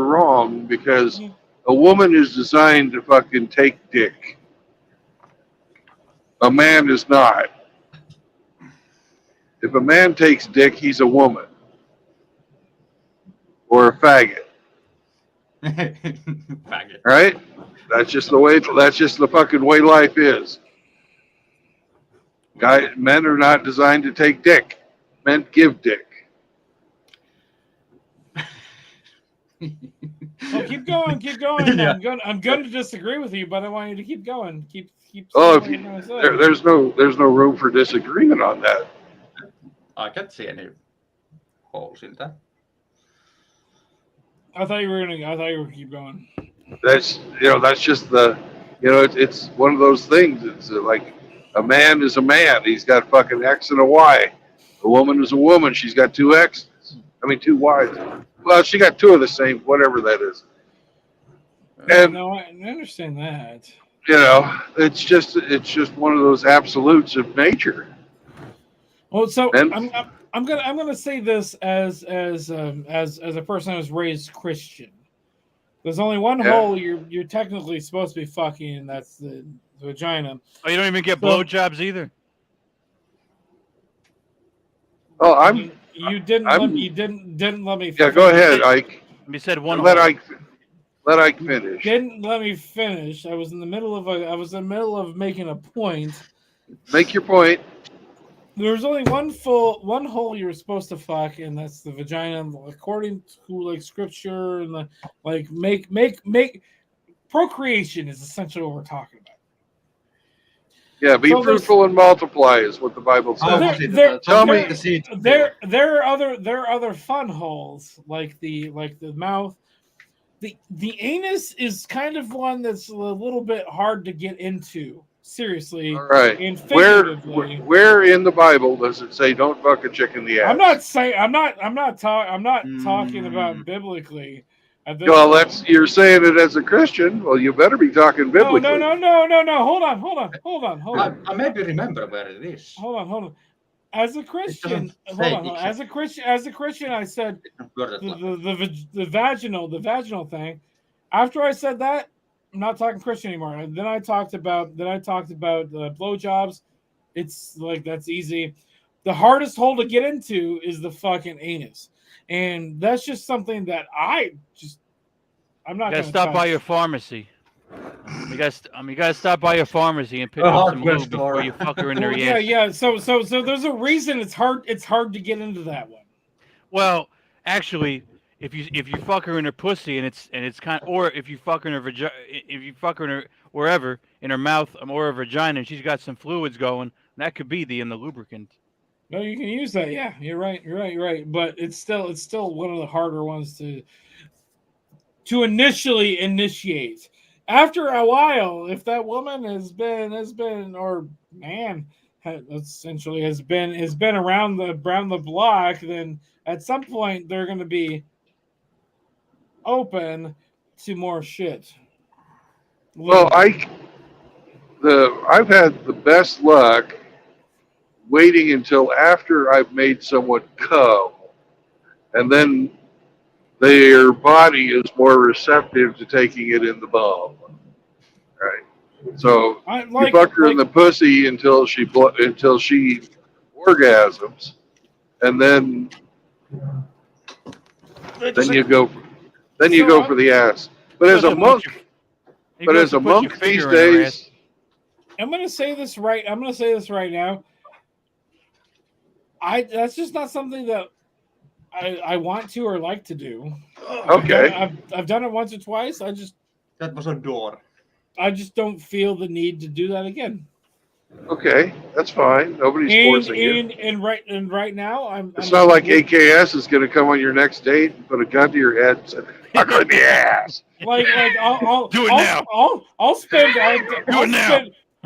wrong because a woman is designed to fucking take dick. A man is not. If a man takes dick, he's a woman. Or a faggot. Faggot. Right? That's just the fucking way life is. Men are not designed to take dick. Men give dick. Well, keep going. Yeah. I'm going to disagree with you, but I want you to keep going. Keep there's no room for disagreement on that. I can't see any holes in that. I thought you were gonna keep going. That's just it's one of those things. It's like a man is a man. He's got fucking X and a Y. A woman is a woman. She's got two X's. I mean, two Y's. Well, she got two of the same, whatever that is. And No, I understand that. you know, it's just one of those absolutes of nature. Well, so And I'm gonna say this as a person who was raised Christian. There's only one yeah. hole you're technically supposed to be fucking, and that's the vagina. Oh, you don't even get So- blowjobs either. Oh, You didn't I'm- let me. yeah. Go ahead, Ike. You said one Let hole. Ike finish. Didn't let me finish. I was in the middle of making a point. Make your point. There's only one hole you're supposed to fuck, and that's the vagina, according to like scripture and make procreation is essentially what we're talking about. Yeah, be So fruitful and multiply is what the Bible How says. was it? Tell me- The seed. There are other fun holes like the mouth. The anus is kind of one that's a little bit hard to get into. Seriously. All right. And Where figuratively. where in the Bible does it say don't fuck a chick in the ass? I'm not talking about biblically. Well, you're saying it as a Christian. Well, you better be talking biblically. No. Hold on. I maybe remember where it is. Hold on. As a Christian, doesn't say As a Christian, I said the vaginal thing. After I said that, I'm not talking Christian anymore. And then I talked about blowjobs. It's like that's easy. The hardest hole to get into is the fucking anus, and that's just something that I'm not. You gotta gonna stop by touch. your pharmacy. You gotta stop by your pharmacy and pick up some lube before you fuck her in her ass. Yeah. So there's a reason it's hard to get into that one. Well, actually, if you fuck her in her pussy and it's kind, or if you fuck her in her vagina, if you fuck her in her wherever in her mouth or her vagina, and she's got some fluids going, that could be the lubricant. No, you can use that. Yeah, you're right. But it's still one of the harder ones to initially initiate. After a while, if that woman has been or man essentially has been around the block, then at some point they're going to be open to more shit. Well, I've had the best luck waiting until after I've made someone come, and then their body is more receptive to taking it in the bum. Right. So you fuck her in the pussy until she orgasms, and then you go for the ass. But as a monk these days, I'm gonna say this right now. That's just not something that I want to or like to do. okay. I've done it once or twice. That was a door. I just don't feel the need to do that again. Okay, that's fine. Nobody's forcing you. And right now, It's not like AKS is going to come on your next date and put a gun to your head and say, "Fuck her in the ass." Like I'll Do it now.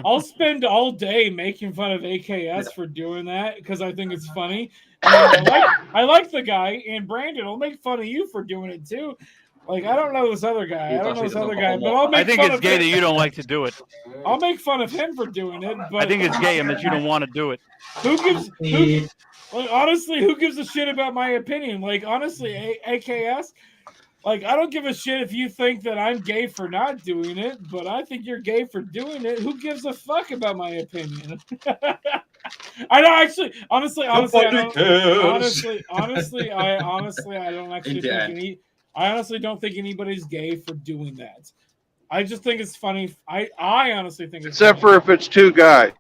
I'll spend all day making fun of AKS for doing that because I think it's funny. And I like the guy, and Brandon will make fun of you for doing it too. Like I don't know this other guy. But I'll make I think fun it's of gay him. that you don't like to do it. I'll make fun of him for doing it. But I think it's gay that you don't want to do it. who gives a shit about my opinion? Like honestly, AKS. Like I don't give a shit if you think that I'm gay for not doing it, but I think you're gay for doing it. Who gives a fuck about my opinion? I don't actually, honestly, I honestly don't think anybody's gay for doing that. I just think it's funny. I honestly think it's Except funny. for if it's two guys.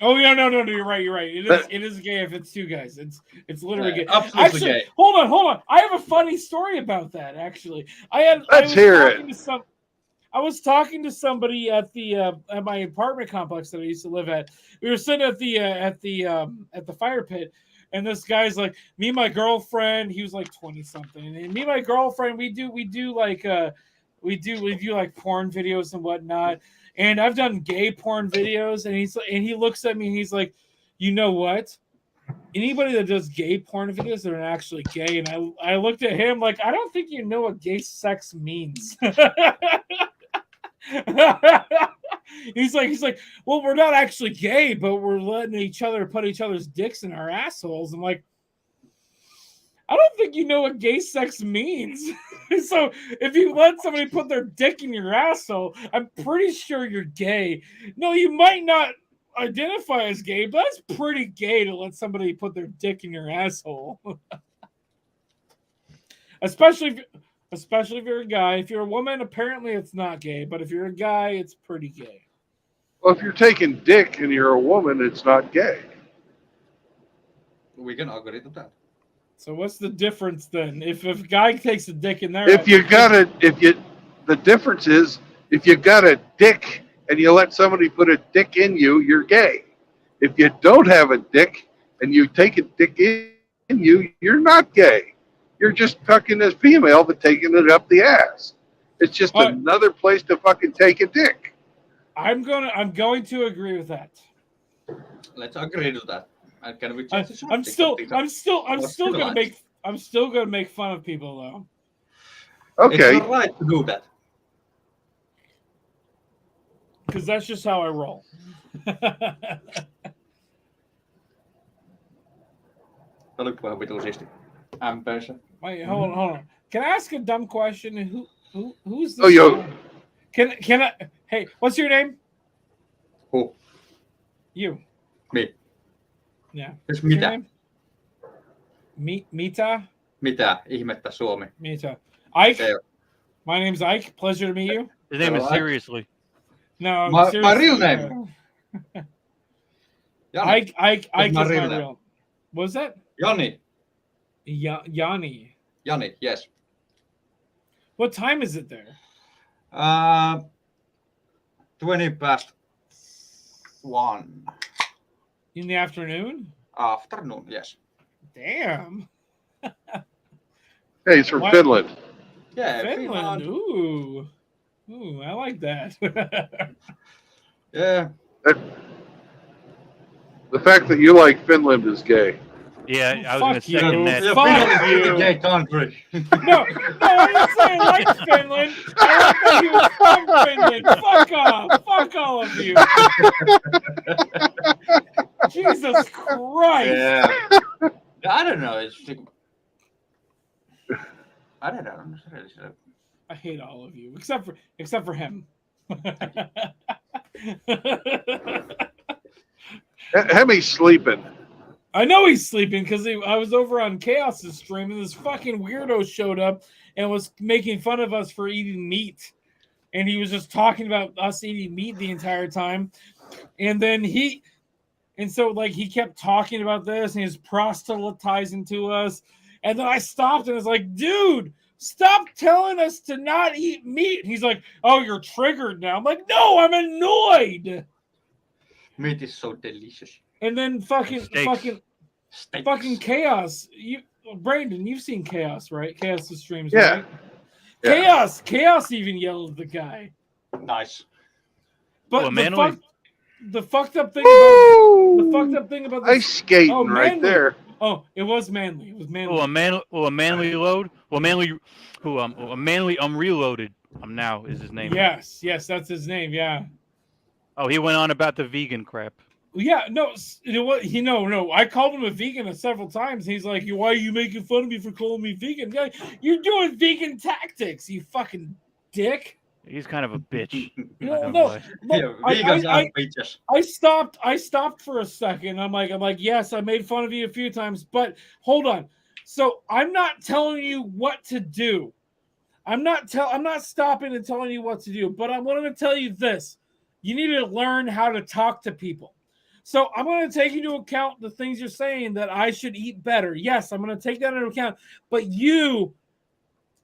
Oh yeah, no, you're right. It is gay if it's two guys. It's literally gay. Absolutely Actually, gay. hold on. I have a funny story about that. Actually, Let's hear it. I was talking to somebody at my apartment complex that I used to live at. We were sitting at the fire pit, and this guy's like, me and my girlfriend. He was like 20 something, and me and my girlfriend, we do like porn videos and whatnot. And I've done gay porn videos, and he looks at me and he's like, you know what? anybody that does gay porn videos that are actually gay, and I looked at him like, I don't think you know what gay sex means. he's like, well, we're not actually gay, but we're letting each other put each other's dicks in our assholes. I'm like, I don't think you know what gay sex means. So if you let somebody put their dick in your asshole, I'm pretty sure you're gay. No, you might not identify as gay, but that's pretty gay to let somebody put their dick in your asshole. especially if you're a guy. If you're a woman, apparently it's not gay, but if you're a guy, it's pretty gay. Well, if you're taking dick and you're a woman, it's not gay. We can agree to that. So what's the difference then? If a guy takes a dick in there, The difference is if you got a dick and you let somebody put a dick in you, you're gay. If you don't have a dick and you take a dick in you, you're not gay. You're just fucking a female but taking it up the ass. It's just another place to fucking take a dick. I'm going to agree with that. Let's agree to that. And can we change the I'm still civilized. gonna make fun of people though. Okay. It's your right to do that. Because that's just how I roll. Oliko vähän vituisesti? MP:ssä. Wait, hold on. Can I ask a dumb question? Who's this? Oh, yo. Can I? Hey, what's your name? Who? You. Me. Yeah. Jos What's your mitä? name? Mita. Mitä ihmettä Suomi? Mita. Ike. Ei. My name's Ike. Pleasure to meet you. His name is Alright. Seriously. No, My seriously, real name. Jani. Ike is my real name. real. What was that? Jani. Yanni. Jani, yes. What time is it there? 20 past 1. In the afternoon? Afternoon, yes. Damn. Hey, he's from What? Finland. Yeah, Finland. Ooh, I like that. Yeah. The fact that you like Finland is gay. Yeah, I was Fuck going to you. second that. Yeah, Fuck Finland is you. a gay country. No, I didn't say I liked Finland. I like that he was from Finland. Fuck off. Fuck all of you. Jesus Christ. Yeah. I don't know. It's like, I don't know. I'm really sure. I hate all of you, except for him. Hemi's sleeping. I know he's sleeping because I was over on Chaos's stream and this fucking weirdo showed up and was making fun of us for eating meat. And he was just talking about us eating meat the entire time. And then he kept talking about this and he was proselytizing to us. And then I stopped and was like, dude, stop telling us to not eat meat. And he's like, oh, you're triggered now. I'm like, no, I'm annoyed. Meat is so delicious. And then Steaks. fucking Chaos. Brandon, you've seen Chaos, right? Chaos' streams, Yeah. right? Yeah. Chaos even yelled at the guy. Nice. But Manly. the fucked up thing about Ice this. skating Oh, right Manly. there. Oh, it was Manly. It was Manly. A manly load. A manly reloaded. Now is his name. Yes, that's his name. Yeah. Oh, he went on about the vegan crap. Yeah, no, I called him a vegan several times. He's like, why are you making fun of me for calling me vegan? Yeah, you're doing vegan tactics, you fucking dick. He's kind of a bitch. No, Vegans are bitches. I stopped for a second. I'm like, yes, I made fun of you a few times, but hold on. So I'm not telling you what to do. I'm not stopping and telling you what to do, but I'm going to tell you this. You need to learn how to talk to people. So I'm going to take into account the things you're saying that I should eat better. Yes, I'm going to take that into account. But you,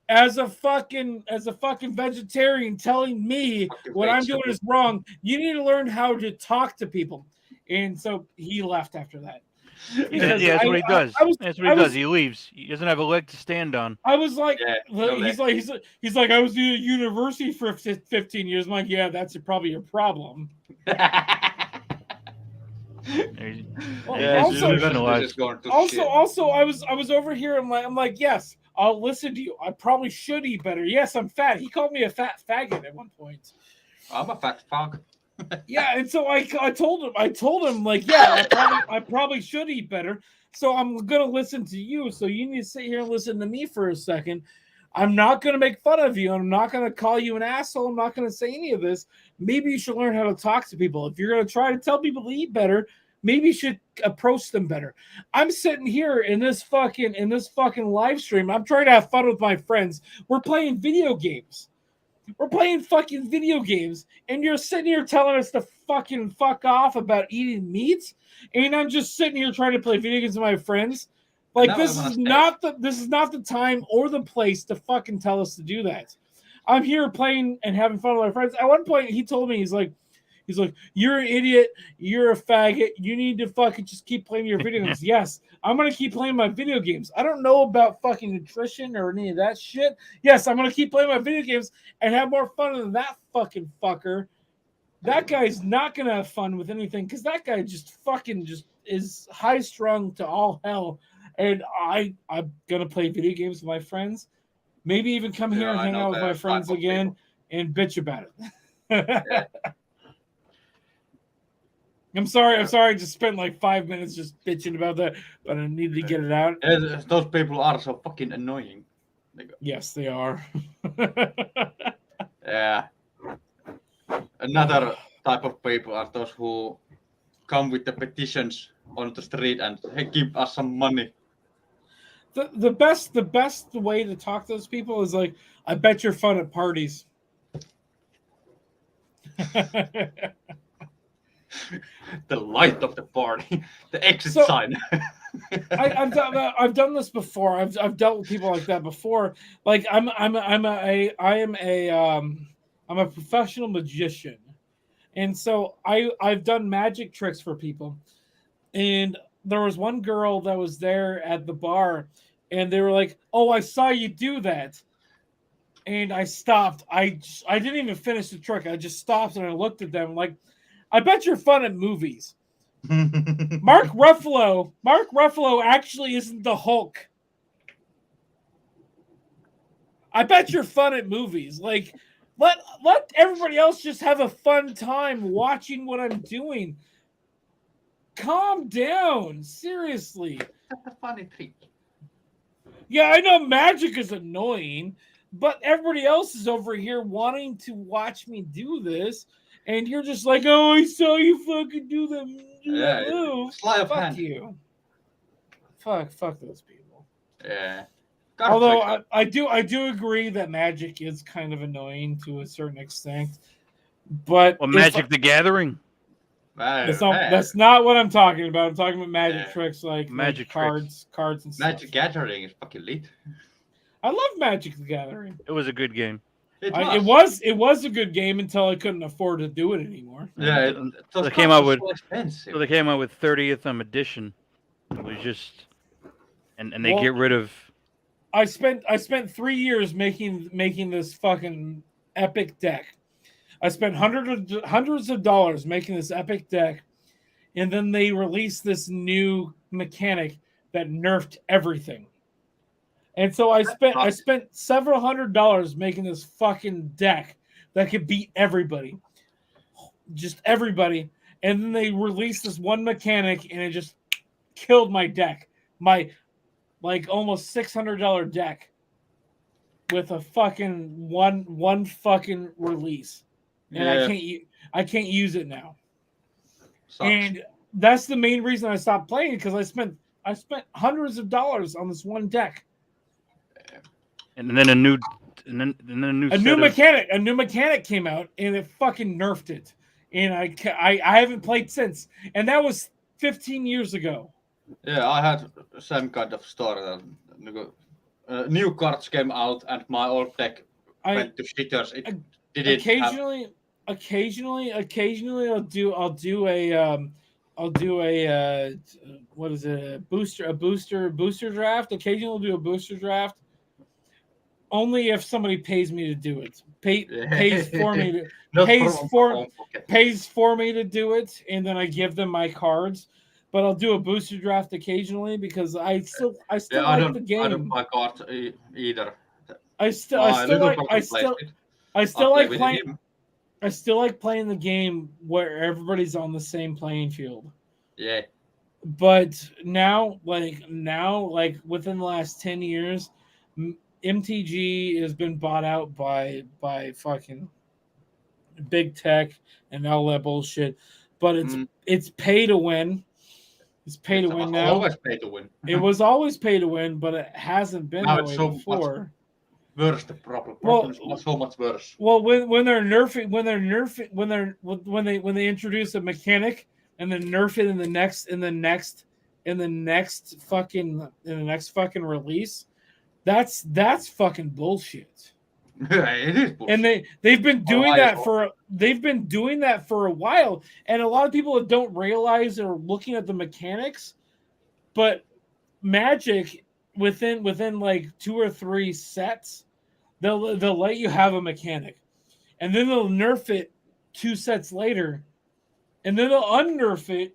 as a fucking vegetarian, telling me what I'm doing is wrong, you need to learn how to talk to people. And so he left after that. Yeah, that's what he does. That's what he does. He leaves. He doesn't have a leg to stand on. I was like, Yeah, he's like, I was in university for 15 years. I'm like, yeah, that's probably your problem. Well, Yeah, also- institutionalized. This is going to Also, shit. I was over here. I'm like, yes, I'll listen to you. I probably should eat better. Yes, I'm fat. He called me a fat faggot at one point. I'm a fat fuck. Yeah, and so I told him like, yeah, I probably should eat better. So I'm gonna listen to you. So you need to sit here and listen to me for a second. I'm not gonna make fun of you. I'm not gonna call you an asshole. I'm not gonna say any of this. Maybe you should learn how to talk to people. If you're gonna try to tell people to eat better, maybe you should approach them better. I'm sitting here in this fucking live stream. I'm trying to have fun with my friends. We're playing video games. We're playing fucking video games, and you're sitting here telling us to fucking fuck off about eating meat, and I'm just sitting here trying to play video games with my friends. Like Now this I wanna is stay. not the time or the place to fucking tell us to do that. I'm here playing and having fun with my friends. At one point, he told me he's like, "You're an idiot. You're a faggot. You need to fucking just keep playing your video games." Yes, I'm gonna keep playing my video games. I don't know about fucking nutrition or any of that shit. Yes, I'm gonna keep playing my video games and have more fun than that fucking fucker. That guy's not gonna have fun with anything because that guy just is high strung to all hell. And I'm gonna play video games with my friends. Maybe even come here Yeah, and I hang know out with the my type friends of again and bitch about it. Yeah. I'm sorry. I just spent like 5 minutes just bitching about that, but I needed to get it out. Yeah, those people are so fucking annoying. Yes, they are. Yeah. Another type of people are those who come with the petitions on the street and hey, give us some money. The best way to talk to those people is like, I bet you're fun at parties. The light of the party, the exit So- sign. I've done this before. I've dealt with people like that before. Like I'm a professional magician, and so I've done magic tricks for people. And there was one girl that was there at the bar, and they were like, "Oh, I saw you do that," and I stopped. I didn't even finish the trick. I just stopped and I looked at them like, "I bet you're fun at movies." Mark Ruffalo actually isn't the Hulk. I bet you're fun at movies. Like, let everybody else just have a fun time watching what I'm doing. Calm down, seriously. That's a funny trick. Yeah, I know magic is annoying, but everybody else is over here wanting to watch me do this, and you're just like, "Oh, I saw you fucking do that move." Sleight of Fuck hand. you. Fuck those people. Yeah. Although I do agree that magic is kind of annoying to a certain extent, but Well, Magic the Gathering. that's not what I'm talking about. I'm talking about magic Yeah. tricks like Magic cards and stuff. Magic Gathering is fucking lit. I love Magic the Gathering. It was a good game. It was a good game until I couldn't afford to do it anymore. Yeah, So they came out with so expensive. so they came out with 30th edition. It was just and they Well, get rid of I spent 3 years making this fucking epic deck. I spent hundreds of dollars making this epic deck, and then they released this new mechanic that nerfed everything. And so I spent several $100s making this fucking deck that could beat everybody. Just everybody. And then they released this one mechanic and it just killed my deck. My like almost $600 deck with a fucking one fucking release. And I can't use it now. Sucks. And that's the main reason I stopped playing, because I spent hundreds of dollars on this one deck. and then a new mechanic came out and it fucking nerfed it, and I haven't played since, and that was 15 years ago. Yeah, I had the same kind of story. New cards came out and my old deck went to shitters. It didn't occasionally I'll do a what is it, a booster draft. Occasionally I'll do a booster draft. only if somebody pays me to do it. Pays for me to Not pays from for my own pocket. pays for me to do it, and then I give them my cards. But I'll do a booster draft occasionally because I still Yeah, like the I don't game. buy cards either. I still My little like brother plays it. I I still play like with playing him. I still like playing the game where everybody's on the same playing field. Yeah. But now within the last 10 years, MTG has been bought out by fucking big tech and all that bullshit. But it's pay to win. It's pay to It's win now. always pay to win. It was always pay to win, but it hasn't been Now that it's way so before. Worse the problem. Well, Problem is so much worse. Well, when they introduce a mechanic and then nerf it in the next fucking release, that's fucking bullshit. It is bullshit. And they've been doing that for a while, and a lot of people don't realize or looking at the mechanics, but Magic within like 2 or 3 sets, they'll let you have a mechanic, and then they'll nerf it 2 sets later, and then they'll unnerf it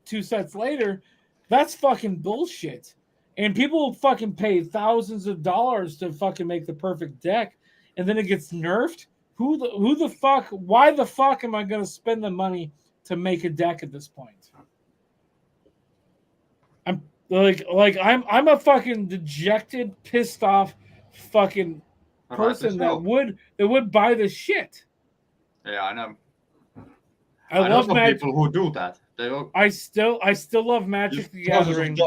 2 sets later. That's fucking bullshit. And people will fucking pay thousands of dollars to fucking make the perfect deck, and then it gets nerfed. Who the fuck? Why the fuck am I going to spend the money to make a deck at this point? I'm I'm a fucking dejected, pissed off, fucking person that would buy this shit. Yeah, I know. I love know Magic. People who do that. I still love Magic the Gathering.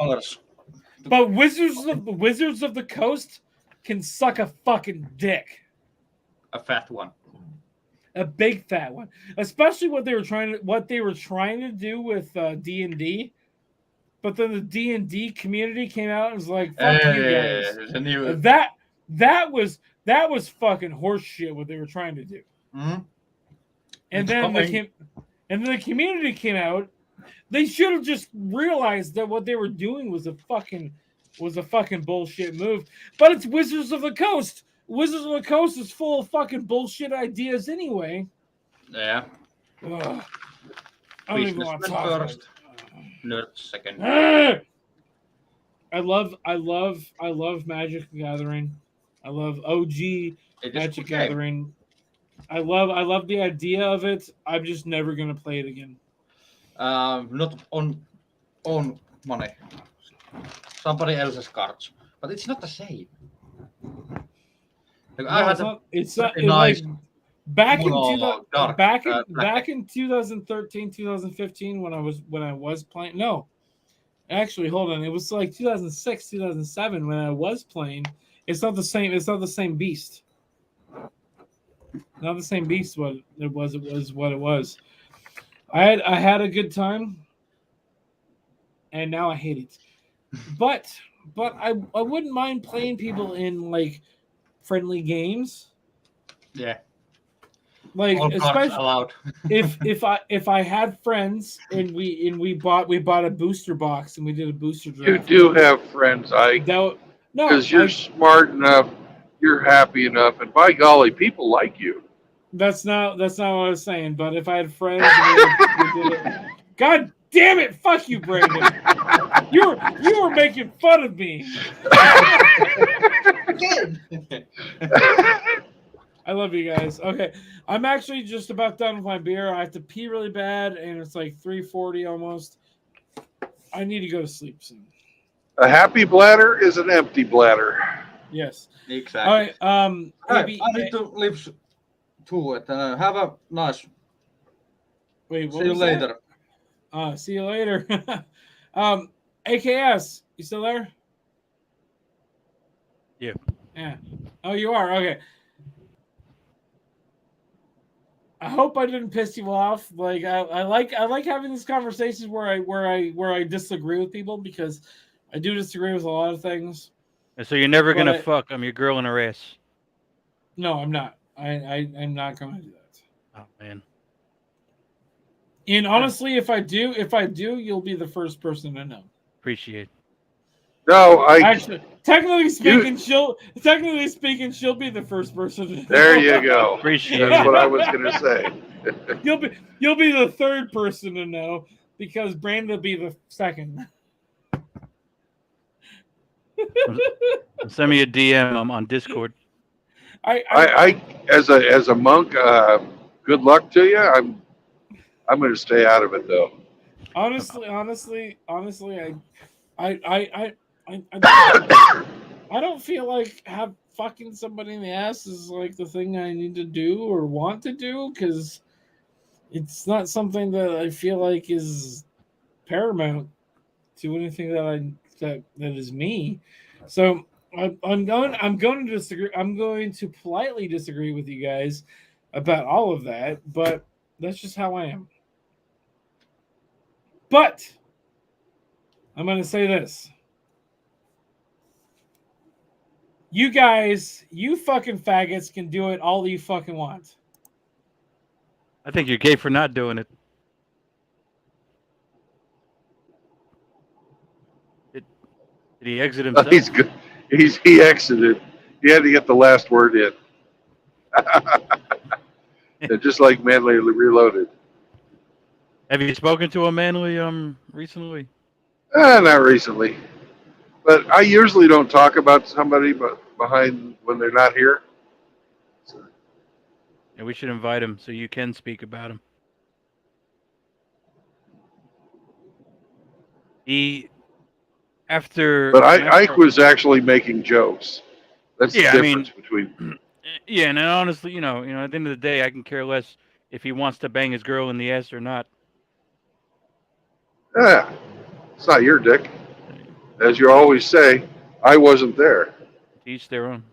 But Wizards of the Coast can suck a fucking dick. A fat one. A big fat one. Especially what they were trying to do with D&D. But then the D&D community came out and was like, "Fuck you guys." That was fucking horse shit what they were trying to do. Mm-hmm. And then the community came out. They should have just realized that what they were doing was a fucking bullshit move. But it's Wizards of the Coast. Wizards of the Coast is full of fucking bullshit ideas anyway. Yeah. Ugh. I don't even want to talk about it. Nerd second. I love Magic the Gathering. I love OG Magic Gathering. I love the idea of it. I'm just never gonna play it again. Not on money. Somebody else's cards, but it's not the same. It's like back in 2013, 2015 when I was playing. No, actually, hold on. It was like 2006, 2007 when I was playing. It's not the same. It's not the same beast. Not the same beast. What it was. It was what it was. I had a good time, and now I hate it. But I wouldn't mind playing people in like friendly games. Yeah. Like all especially allowed. if I had friends and we bought a booster box and we did a booster draft. You do have friends, Ike. Because you're smart enough, you're happy enough, and by golly, people like you. That's not what I was saying. But if I had friends, we did it. God damn it! Fuck you, Brandon. You were making fun of me. I love you guys. Okay, I'm actually just about done with my beer. I have to pee really bad, and it's like 3:40 almost. I need to go to sleep soon. A happy bladder is an empty bladder. Yes. Exactly. All right. I need to leave to it. Have a nice. Wait. See you later. See you later. AKS, you still there? Yeah. Yeah. Oh, you are. Okay. I hope I didn't piss you off. Like I like having these conversations where I disagree with people because I do disagree with a lot of things. And so you're never gonna fuck your girl in her ass. No, I'm not. I'm not going to do that. Oh man. And honestly, if I do, you'll be the first person to know. Appreciate. No, Actually, technically speaking, she'll be the first person to know. There you go. Appreciate That's it. what I was gonna say. You'll be the third person to know because Brandon will be the second. Send me a DM on Discord. I as a monk, good luck to you. I'm gonna stay out of it though. honestly, I don't feel like fucking somebody in the ass is like the thing I need to do or want to do because it's not something that I feel like is paramount to anything that is me. So I'm going to disagree. I'm going to politely disagree with you guys about all of that, but that's just how I am. But I'm going to say this. You guys, you fucking faggots can do it all you fucking want. I think you're gay for not doing it. Did he exit himself? He's good. He exited. He had to get the last word in. Just like Manly Reloaded. Have you spoken to a Manly recently? Not recently, but I usually don't talk about somebody but behind when they're not here. So, Yeah, we should invite him so you can speak about him. but Ike was actually making jokes. That's the difference between. Yeah, and honestly, at the end of the day, I can care less if he wants to bang his girl in the ass or not. Yeah, it's not your dick. As you always say, I wasn't there. To each their own.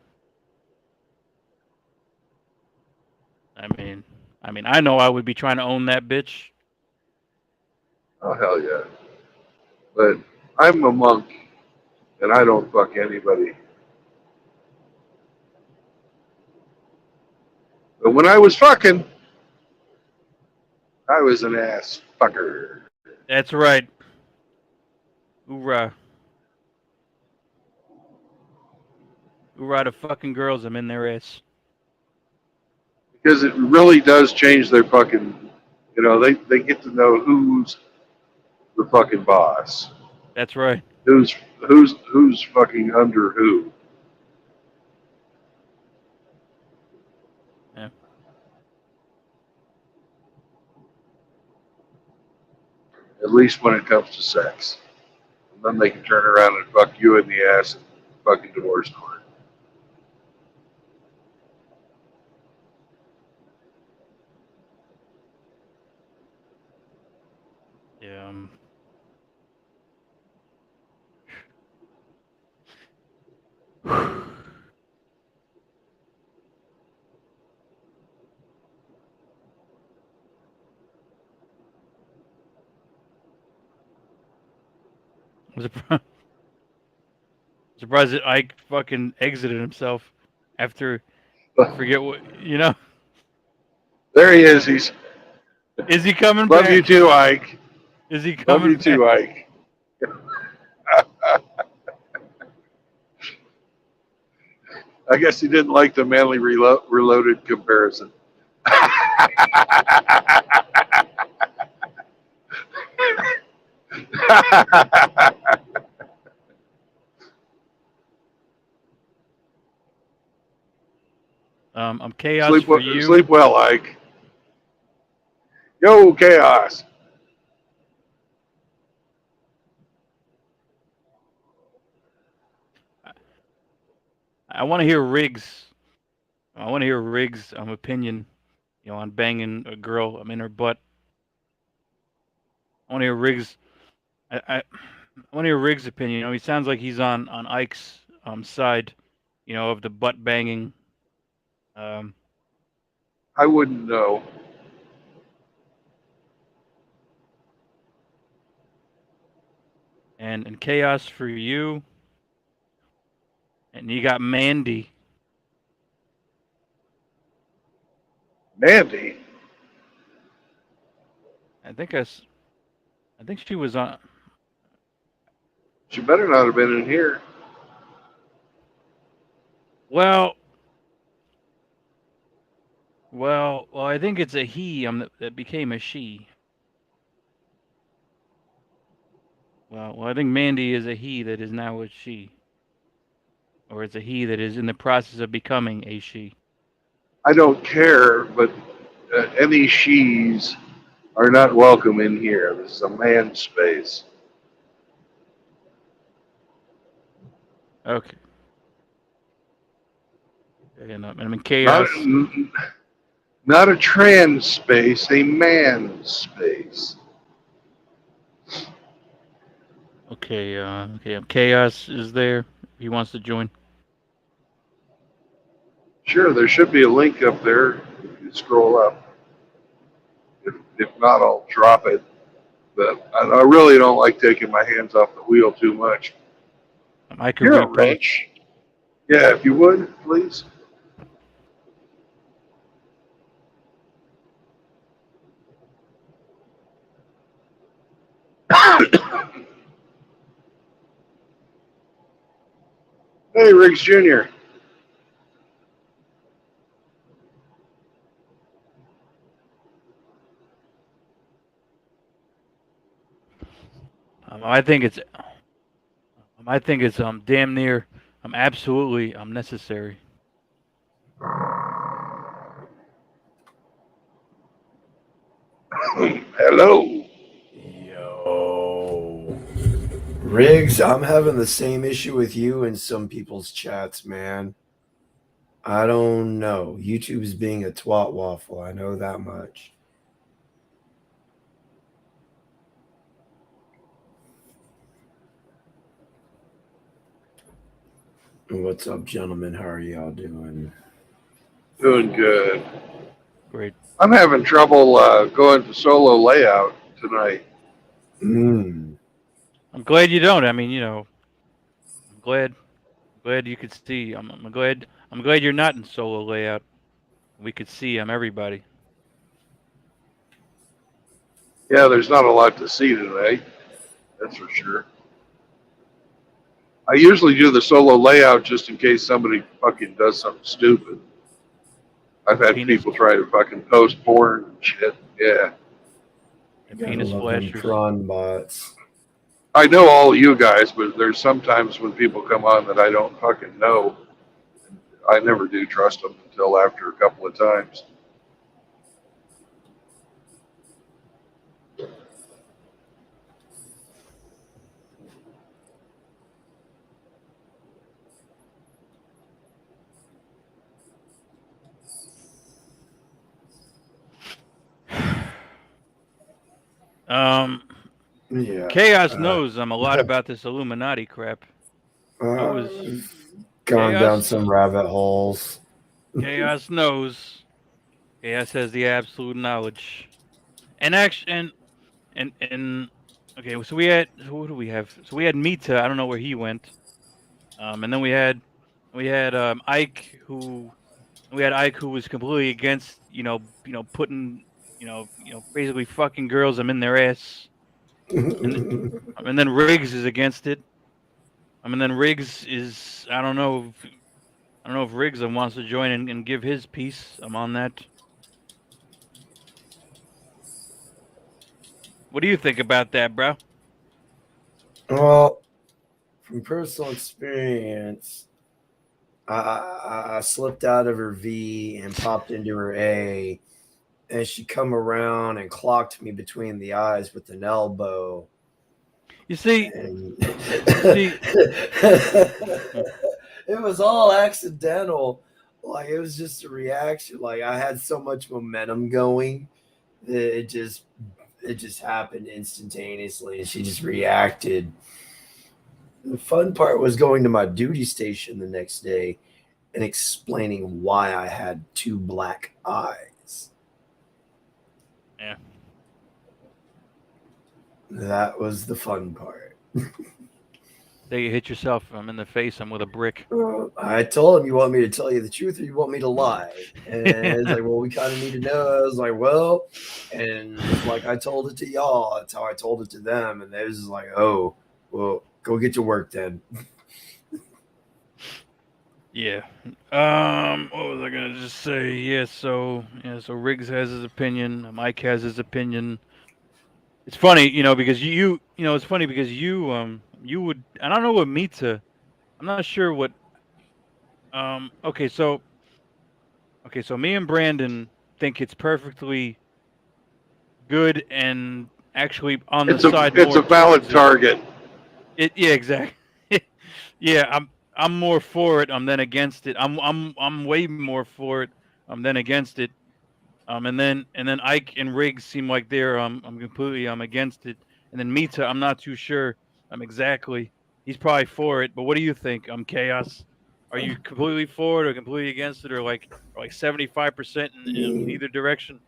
I know I would be trying to own that bitch. Oh, hell yeah. But I'm a monk, and I don't fuck anybody. But when I was fucking, I was an ass fucker. That's right. Hoorah. Hoorah to fucking girls. I'm in their ass. Because it really does change their fucking, they get to know who's the fucking boss. That's right. Who's fucking under who. Yeah. At least when it comes to sex. And then they can turn around and fuck you in the ass and fucking divorce court. Yeah. I'm surprised that Ike fucking exited himself after I forget what There he is. Is he coming Love back? you too, Ike. Is he Love coming you too, back? Ike. I guess he didn't like the Manly Reloaded comparison. I'm chaos for you. Sleep well, Ike. Yo, chaos. I want to hear Riggs. Opinion, on banging a girl. I'm in her butt. I want to hear Riggs. I want to hear Riggs' opinion. He sounds like he's on Ike's side, of the butt banging. I wouldn't know. And chaos for you. And you got Mandy. Mandy? I think she was on. She better not have been in here. Well, I think it's a he that became a she. Well, I think Mandy is a he that is now a she. Or it's a he that is in the process of becoming a she. I don't care, but any she's are not welcome in here. This is a man space. Okay. And I'm in Not, chaos. not a trans space, a man space. Okay, Chaos is there. He wants to join. Sure, there should be a link up there if you scroll up. If not, I'll drop it. But I really don't like taking my hands off the wheel too much. I could You're a repost. wrench. Yeah, if you would, please. Hey, Riggs Jr. I think it's damn near absolutely necessary. Hello. Yo. Riggs, I'm having the same issue with you in some people's chats, man. I don't know. YouTube's being a twat waffle. I know that much. What's up, gentlemen? How are y'all doing? Doing good. Great. I'm having trouble going to solo layout tonight. Mm. I'm glad you don't. I mean, I'm glad you could see. I'm glad you're not in solo layout. We could see everybody. Yeah, there's not a lot to see tonight. That's for sure. I usually do the solo layout just in case somebody fucking does something stupid. I've had Penis. people try to fucking post porn and shit. Yeah. And Gotta penis love them flashers. prawn bots. I know all of you guys, but there's sometimes when people come on that I don't fucking know. I never do trust them until after a couple of times. Yeah. Chaos knows a lot about this Illuminati crap. Gone Chaos? down some rabbit holes. Chaos knows. Chaos has the absolute knowledge. And actually, and okay, so we had, so what do we have? So we had Mita. I don't know where he went. And then we had Ike who was completely against putting basically fucking girls them in their ass. And then Riggs is against it. And then Riggs is, I don't know if Riggs wants to join and give his piece. I'm on that. What do you think about that, bro? Well, from personal experience, I slipped out of her V and popped into her A, and she come around and clocked me between the eyes with an elbow. You see, And it was all accidental. Like, it was just a reaction. Like, I had so much momentum going that it just happened instantaneously, and she just reacted. The fun part was going to my duty station the next day and explaining why I had two black eyes. Yeah. That was the fun part. Say you hit yourself in the face. I'm with a brick. I told him, you want me to tell you the truth or you want me to lie? And it's like, well, we kind of need to know. I was like, well, and like I told it to y'all. That's how I told it to them. And they was just like, oh, well, Go get to work then. Yeah. What was I gonna just say? So Riggs has his opinion. Mike has his opinion. It's funny, because it's funny because you would. I don't know what Mita. I'm not sure what. Okay, so me and Brandon think it's perfectly good and actually on the side It's more a valid towards target. Yeah, exactly. Yeah, I'm more for it. I'm then against it. I'm way more for it. I'm then against it. And then Ike and Riggs seem like I'm completely against it. And then Mita, I'm not too sure. Exactly. He's probably for it. But what do you think? Chaos. Are you completely for it or completely against it, or like 75% in either direction?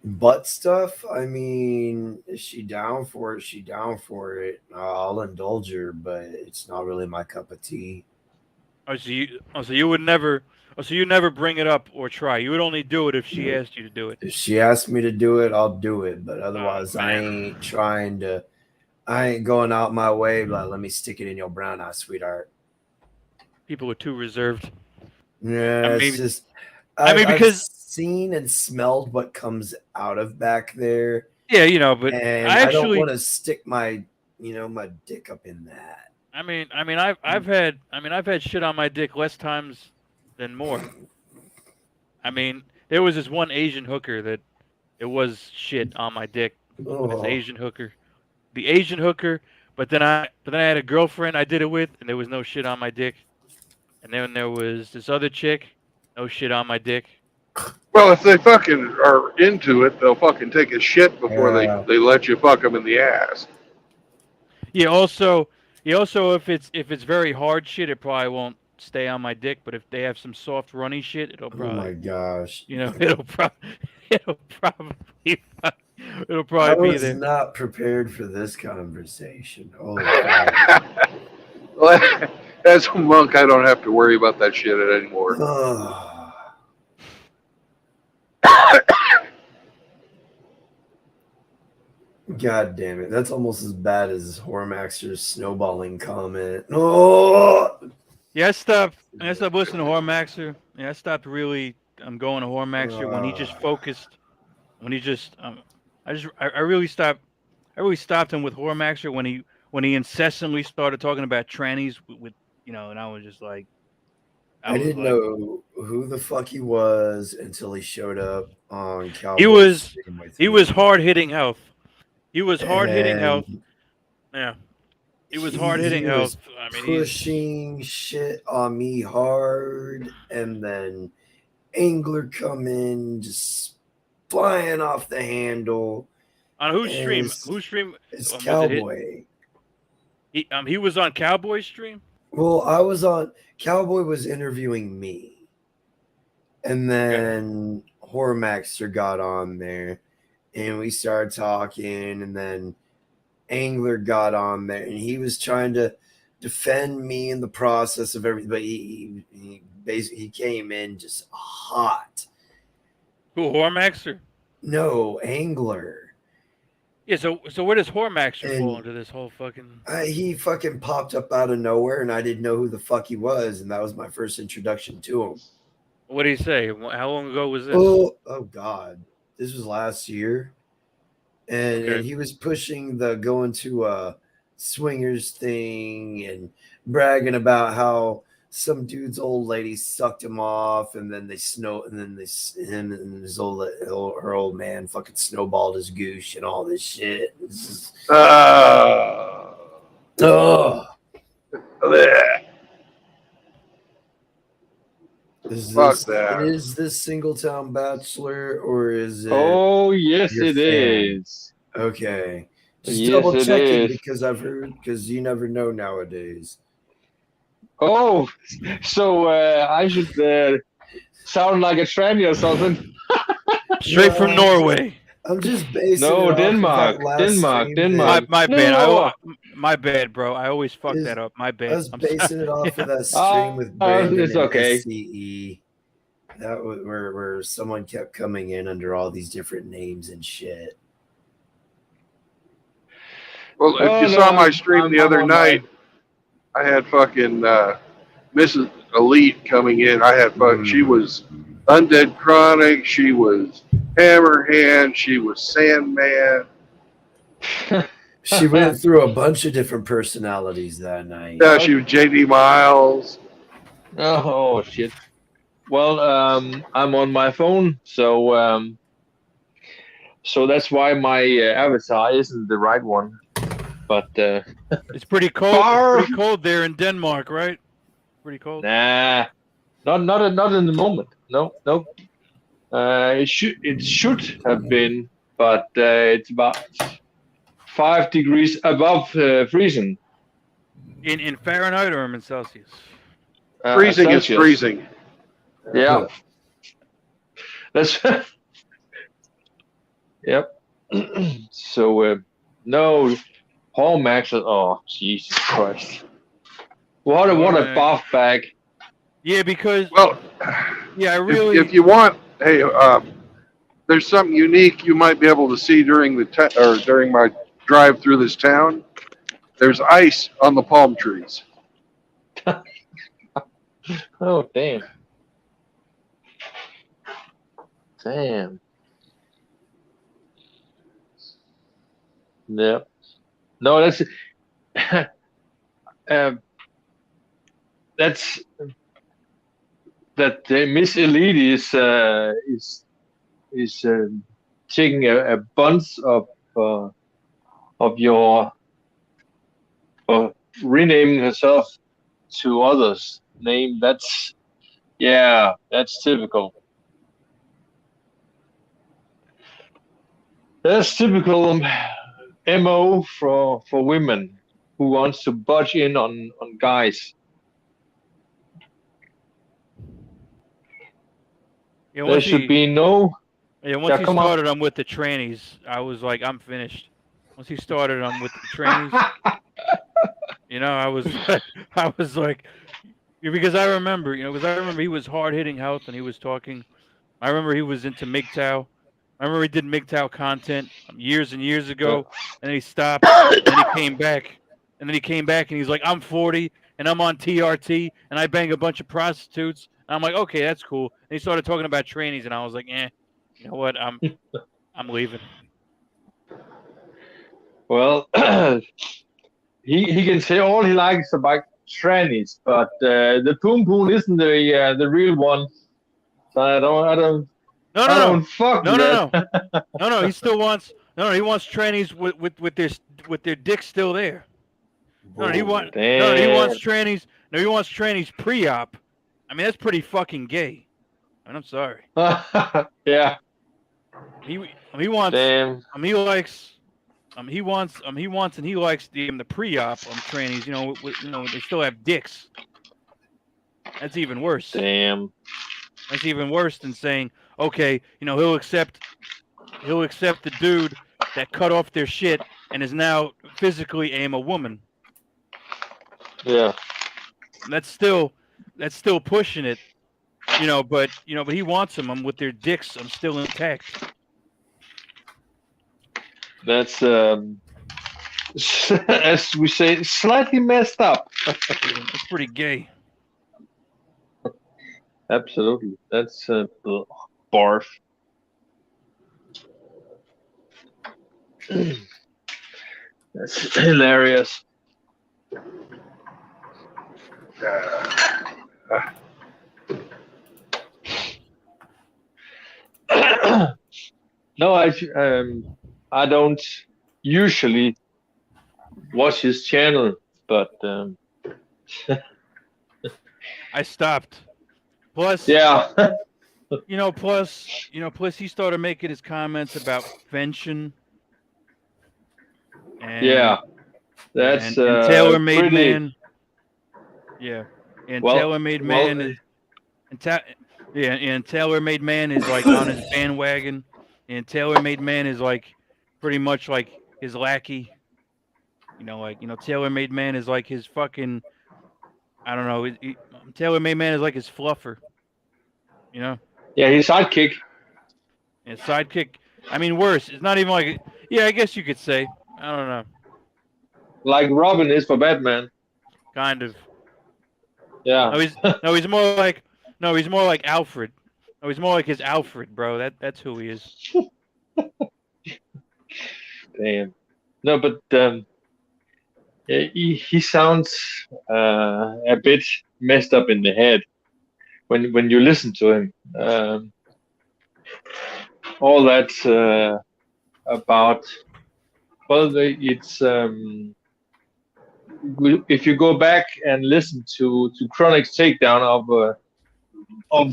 Butt stuff. I mean, is she down for it? She down for it. I'll indulge her, but it's not really my cup of tea. So you would never. Oh, so you never bring it up or try. You would only do it if she asked you to do it. If she asks me to do it, I'll do it. But Oh, otherwise, I man. ain't trying to. I ain't going out my way. Like, let me stick it in your brown eye, sweetheart. People are too reserved. Yeah, I mean, it's just. because I've seen and smelled what comes out of back there. yeah, but And I don't actually want to stick my my dick up in that. I've had shit on my dick less times than more. There was this one Asian hooker that it was shit on my dick. This Asian hooker, the Asian hooker. But then I had a girlfriend I did it with, and there was no shit on my dick. And then there was this other chick, no shit on my dick. Well, if they fucking are into it, they'll fucking take a shit before Yeah. they let you fuck them in the ass. Yeah. Also, if it's very hard shit, it probably won't stay on my dick. But if they have some soft runny shit, it'll Oh probably. my gosh. It'll probably I be was there. not prepared for this conversation. Oh, Well, as a monk, I don't have to worry about that shit anymore. God damn it. That's almost as bad as Hormaxer's snowballing comment. Oh! Yeah, I stopped listening to Hormaxer. Yeah, I stopped really going to Hormaxer when he just focused. When he just I really stopped. I really stopped him with Hormaxer when he incessantly started talking about trannies with and I was just like, I didn't know who the fuck he was until he showed up on Cowboy. He was hard hitting health. He was hard hitting health. Yeah. He was hard hitting health. Pushing shit on me hard, and then Angler come in just flying off the handle. On whose stream? Whose stream? It's Cowboy. He was on Cowboy's stream? Well, I was on. Cowboy was interviewing me, and then Hormaxer got on there, and we started talking, and then Angler got on there, and he was trying to defend me in the process of everything, but he basically came in just hot. Who, Hormaxer? No, Angler. Yeah, so where does Hormaxer fall into this whole fucking? He fucking popped up out of nowhere, and I didn't know who the fuck he was, and that was my first introduction to him. What did he say? How long ago was this? Oh God, this was last year, and he was pushing the going to a swingers thing and bragging about how some dude's old lady sucked him off, and then him and his her old man fucking snowballed his goosh and all this shit. Is this Singletown Bachelor or is it? Oh yes, it is. Okay, just double checking because you never know nowadays. Oh, so I should sound like a tranny or something. Straight from Norway. I'm just basing No, it Denmark. off of Denmark. My bad. No. My bad, bro. I always fuck that up. My bad. I was basing it off of that stream with Brandon it's okay. and SCE. That was where someone kept coming in under all these different names and shit. Well, if you saw my stream the other night, I had fucking Mrs. Elite coming in. I had she was Undead Chronic. She was Hammerhand. She was Sandman. She went through a bunch of different personalities that night. Yeah, she was JD Miles. Oh shit. Well, I'm on my phone, so that's why my avatar isn't the right one. But It's pretty cold. Far- It's pretty cold there in Denmark, right? Pretty cold. nah, not in the moment. No. It should have been, but it's about 5 degrees above freezing. In Fahrenheit or in Celsius? Freezing is Celsius. freezing. Yeah. That's yep. So no Hall Max. Oh Jesus Christ! What a bath bag. Yeah, because Well, yeah, I really. if you want, hey, there's something unique you might be able to see during during my drive through this town. There's ice on the palm trees. Oh damn. Damn. Yep. No, that's that's that Miss Elite is taking a bunch of your renaming herself to others' name. That's typical. That's typical MO for women who wants to budge in on guys. Yeah, There should be no. Yeah, once Yeah, he come on. started, I'm with the trannies. I was like, I'm finished. Once he started, I'm with the trannies. You know, I was like, because I remember, he was hard hitting health and he was talking. I remember he was into MGTOW. I remember he did MGTOW content years and years ago, and then he stopped, and then he came back, and he's like, I'm 40 and I'm on TRT and I bang a bunch of prostitutes. And I'm like, okay, that's cool. And he started talking about trannies, and I was like, you know what, I'm leaving. Well, he can say all he likes about trannies, but the poom poom isn't the real one. So I don't fuck with that. No. He still wants he wants trannies with their dick still there. He wants trannies. No, he wants trannies pre-op. I mean, that's pretty fucking gay. I mean, I'm sorry. Yeah. He wants. Damn. He likes. He wants and he likes the pre-op trannies. They still have dicks. That's even worse. Damn. That's even worse than saying, okay, he'll accept the dude that cut off their shit and is now physically a woman. Yeah. And that's still pushing it, but he wants them with their dicks still intact. That's as we say, slightly messed up. It's pretty gay. Absolutely. That's barf. That's hilarious. No, I don't usually watch his channel, but I stopped. Plus, yeah. Plus he started making his comments about Fenton. And, yeah, that's and tailor-made pretty... man. Yeah, and tailor-made man is, and tailor-made man is like on his bandwagon, and tailor-made man is like pretty much like his lackey. Tailor-made man is like his fucking, I don't know. Tailor-made man is like his fluffer. Yeah, his sidekick. And sidekick. I mean, worse. It's not even like. Yeah, I guess you could say. I don't know. Like Robin is for Batman. kind of. Yeah. He's more like Alfred. No, he's more like his Alfred, bro. That's who he is. Damn. No, but he sounds a bit messed up in the head when you listen to him. All that about it's if you go back and listen to Chronic's takedown of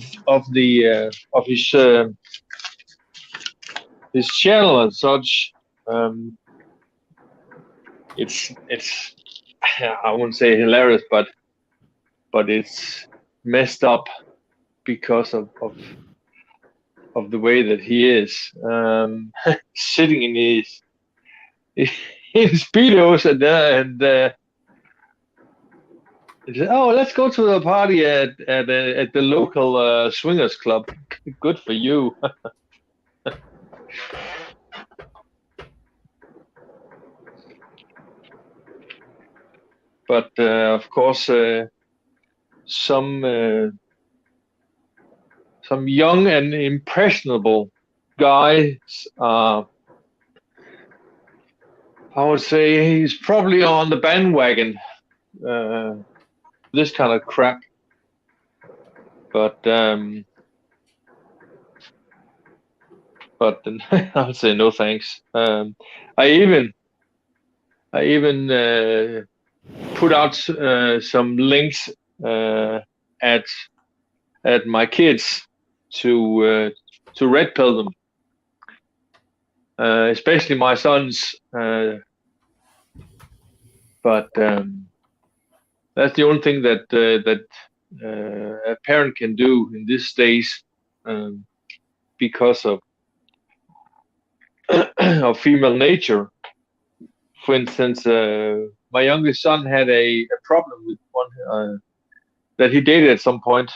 his channel and such, it's I wouldn't say hilarious, but it's messed up because of the way that he is sitting in speedos and he said, "Oh, let's go to the party at the local swingers club." Good for you. But of course, some young and impressionable guys, I would say he's probably on the bandwagon. This kind of crap, but I'll say no thanks. I even put out some links at my kids to red pill them, especially my sons. But that's the only thing that a parent can do in these days, because of of female nature. For instance, my youngest son had a problem with one that he dated at some point,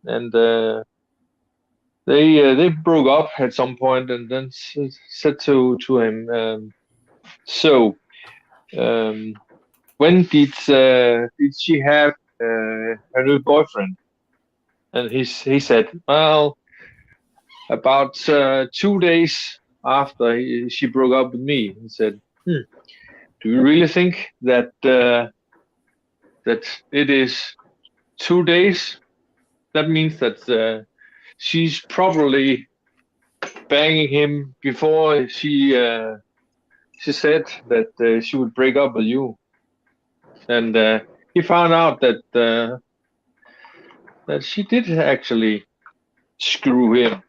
and they broke up at some point, and then said to him, "So, when did she have her new boyfriend?" And he said, "Well, about 2 days after she broke up with me." He said, "Do you really think that it is 2 days? That means that she's probably banging him before she said that she would break up with you." And he found out that she did actually screw him.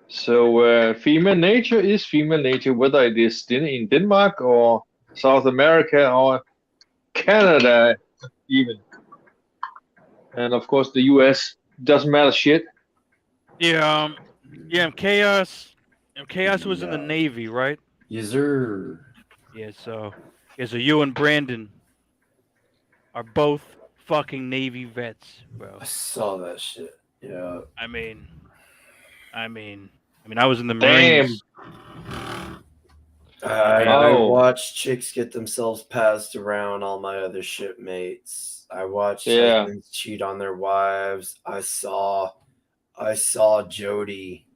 So female nature is female nature, whether it is in Denmark or South America or Canada even. And of course the US doesn't matter shit. Yeah, Chaos was in the Navy, right? Yes, sir. Yeah, so you and Brandon are both fucking Navy vets, bro. I saw that shit. Yeah. I mean, I was in the Damn. Marines. I watched chicks get themselves passed around all my other shipmates. I watched husbands cheat on their wives. I saw Jody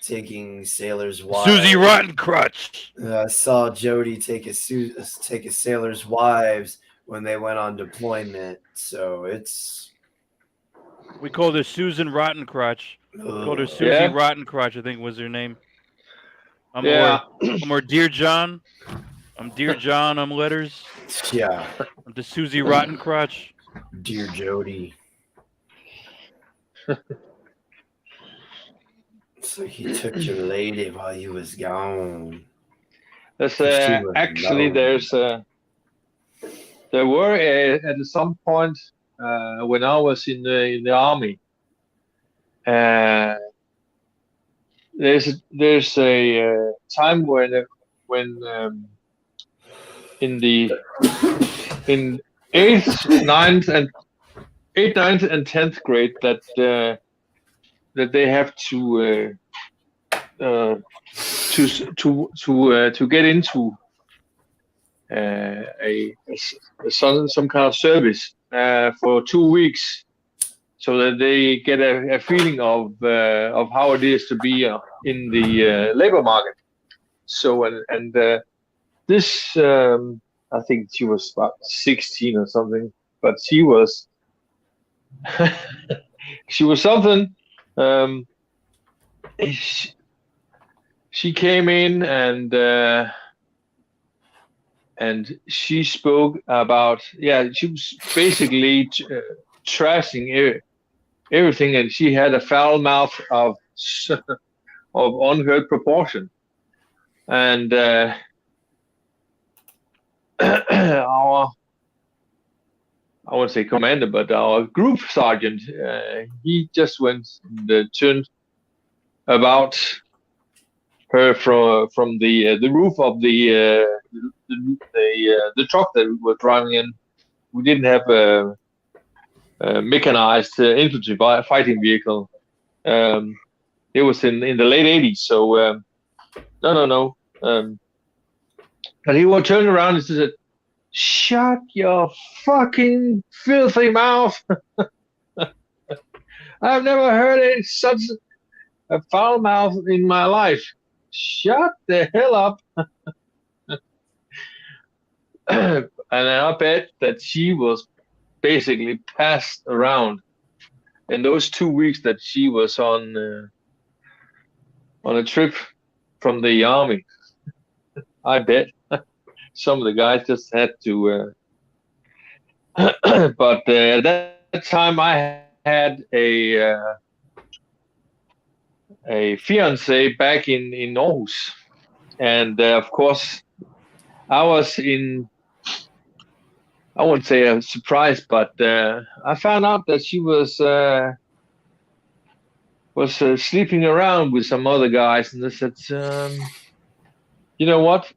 taking sailors' wives. Susie Rottencrotch. I saw Jody take a sailor's wives when they went on deployment. So it's. We called her Susan Rottencrotch. We called her Susie Rottencrotch, I think was her name. I'm more Dear John. I'm Dear John. I'm letters. Yeah. I'm to Susie Rottencrotch. Dear Jody. So he took your lady while you was gone. There's actually there were at some point when I was in the army. There's a time when in 8th, 9th, and 10th grade that they have to get into some kind of service for 2 weeks, so that they get a feeling of how it is to be in the labor market. So this I think she was about 16 or something, but she was she was something. She came in and she spoke about, she was basically trashing everything, and she had a foul mouth of unheard proportion. And our, I won't say commander, but our group sergeant, he just went and turned about her from the roof of the truck that we were driving in. We didn't have a mechanized infantry fighting vehicle. It was in the late 80s, so no. And he would turn around and said, "Shut your fucking filthy mouth." I've never heard such a foul mouth in my life. Shut the hell up. And I bet that she was basically passed around in those 2 weeks that she was on a trip from the army. I bet some of the guys just had to. But at that time, I had a fiance back in Aarhus, and of course, I was in. I wouldn't say a surprise, but I found out that she was sleeping around with some other guys, and I said, "You know what?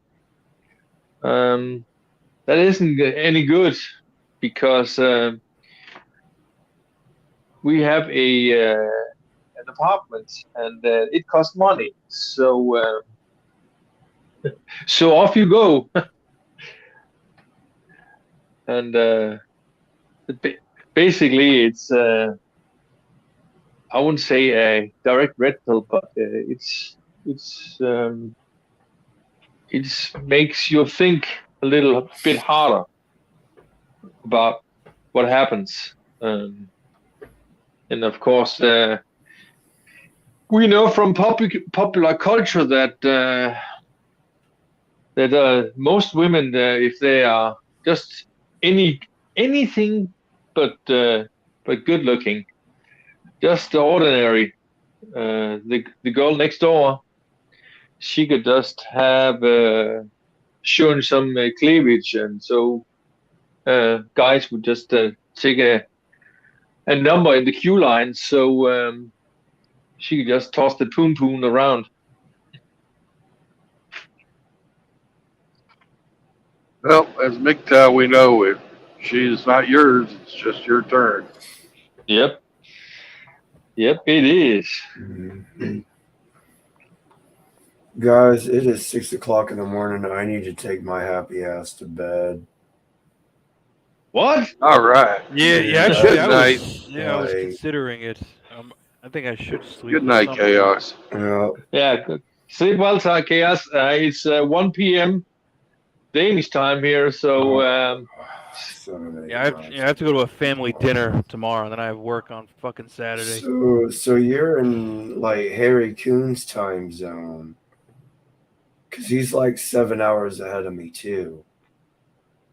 That isn't any good, because we have an apartment, and it costs money. So so off you go." And basically, it's I wouldn't say a direct red pill, but it makes you think a little bit harder about what happens. And of course, we know from popular culture that most women, if they are just anything but good looking, just ordinary, the girl next door, she could just have shown some cleavage, and so guys would just take a number in the queue line, so she could just toss the poon poon around. Well, as MGTOW, we know if she's not yours, it's just your turn. Yep, it is. Mhm. Guys, it is 6 o'clock in the morning. I need to take my happy ass to bed. What? All right. Yeah. Actually, Good I night. was considering it. I think I should sleep. Good night, Chaos. Yeah. Good. Sleep well, Chaos. It's 1 p.m. Danish time here, so I have to go to a family dinner tomorrow, and then I have work on fucking Saturday. So you're in like Harry Coon's time zone, because he's like 7 hours ahead of me too.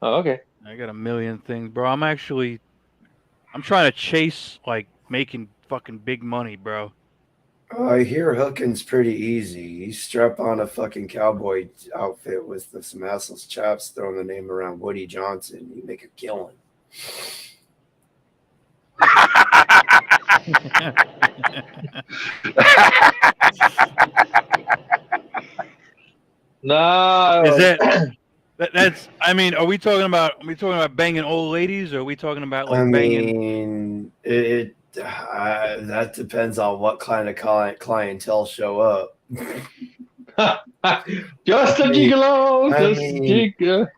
Oh, okay. I got a million things, bro. I'm trying to chase like making fucking big money, bro. I hear hooking's pretty easy. You strap on a fucking cowboy outfit with some assholes chaps throwing the name around Woody Johnson. You make a killing. No. Is that's? I mean, are we talking about banging old ladies, or are we talking about like banging? That depends on what kind of clientele show up. Just a gigolo. I Just a mean, gigolo.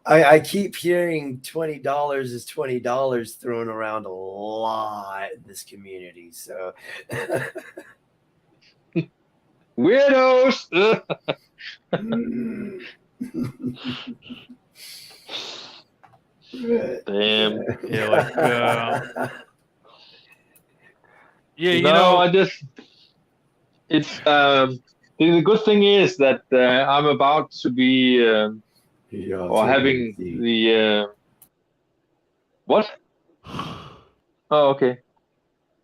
I keep hearing $20 is $20 thrown around a lot in this community. So Weirdos. Damn. Yeah, like yeah, you No, know, I just it's the good thing is that I'm about to be or having the what? Oh, okay.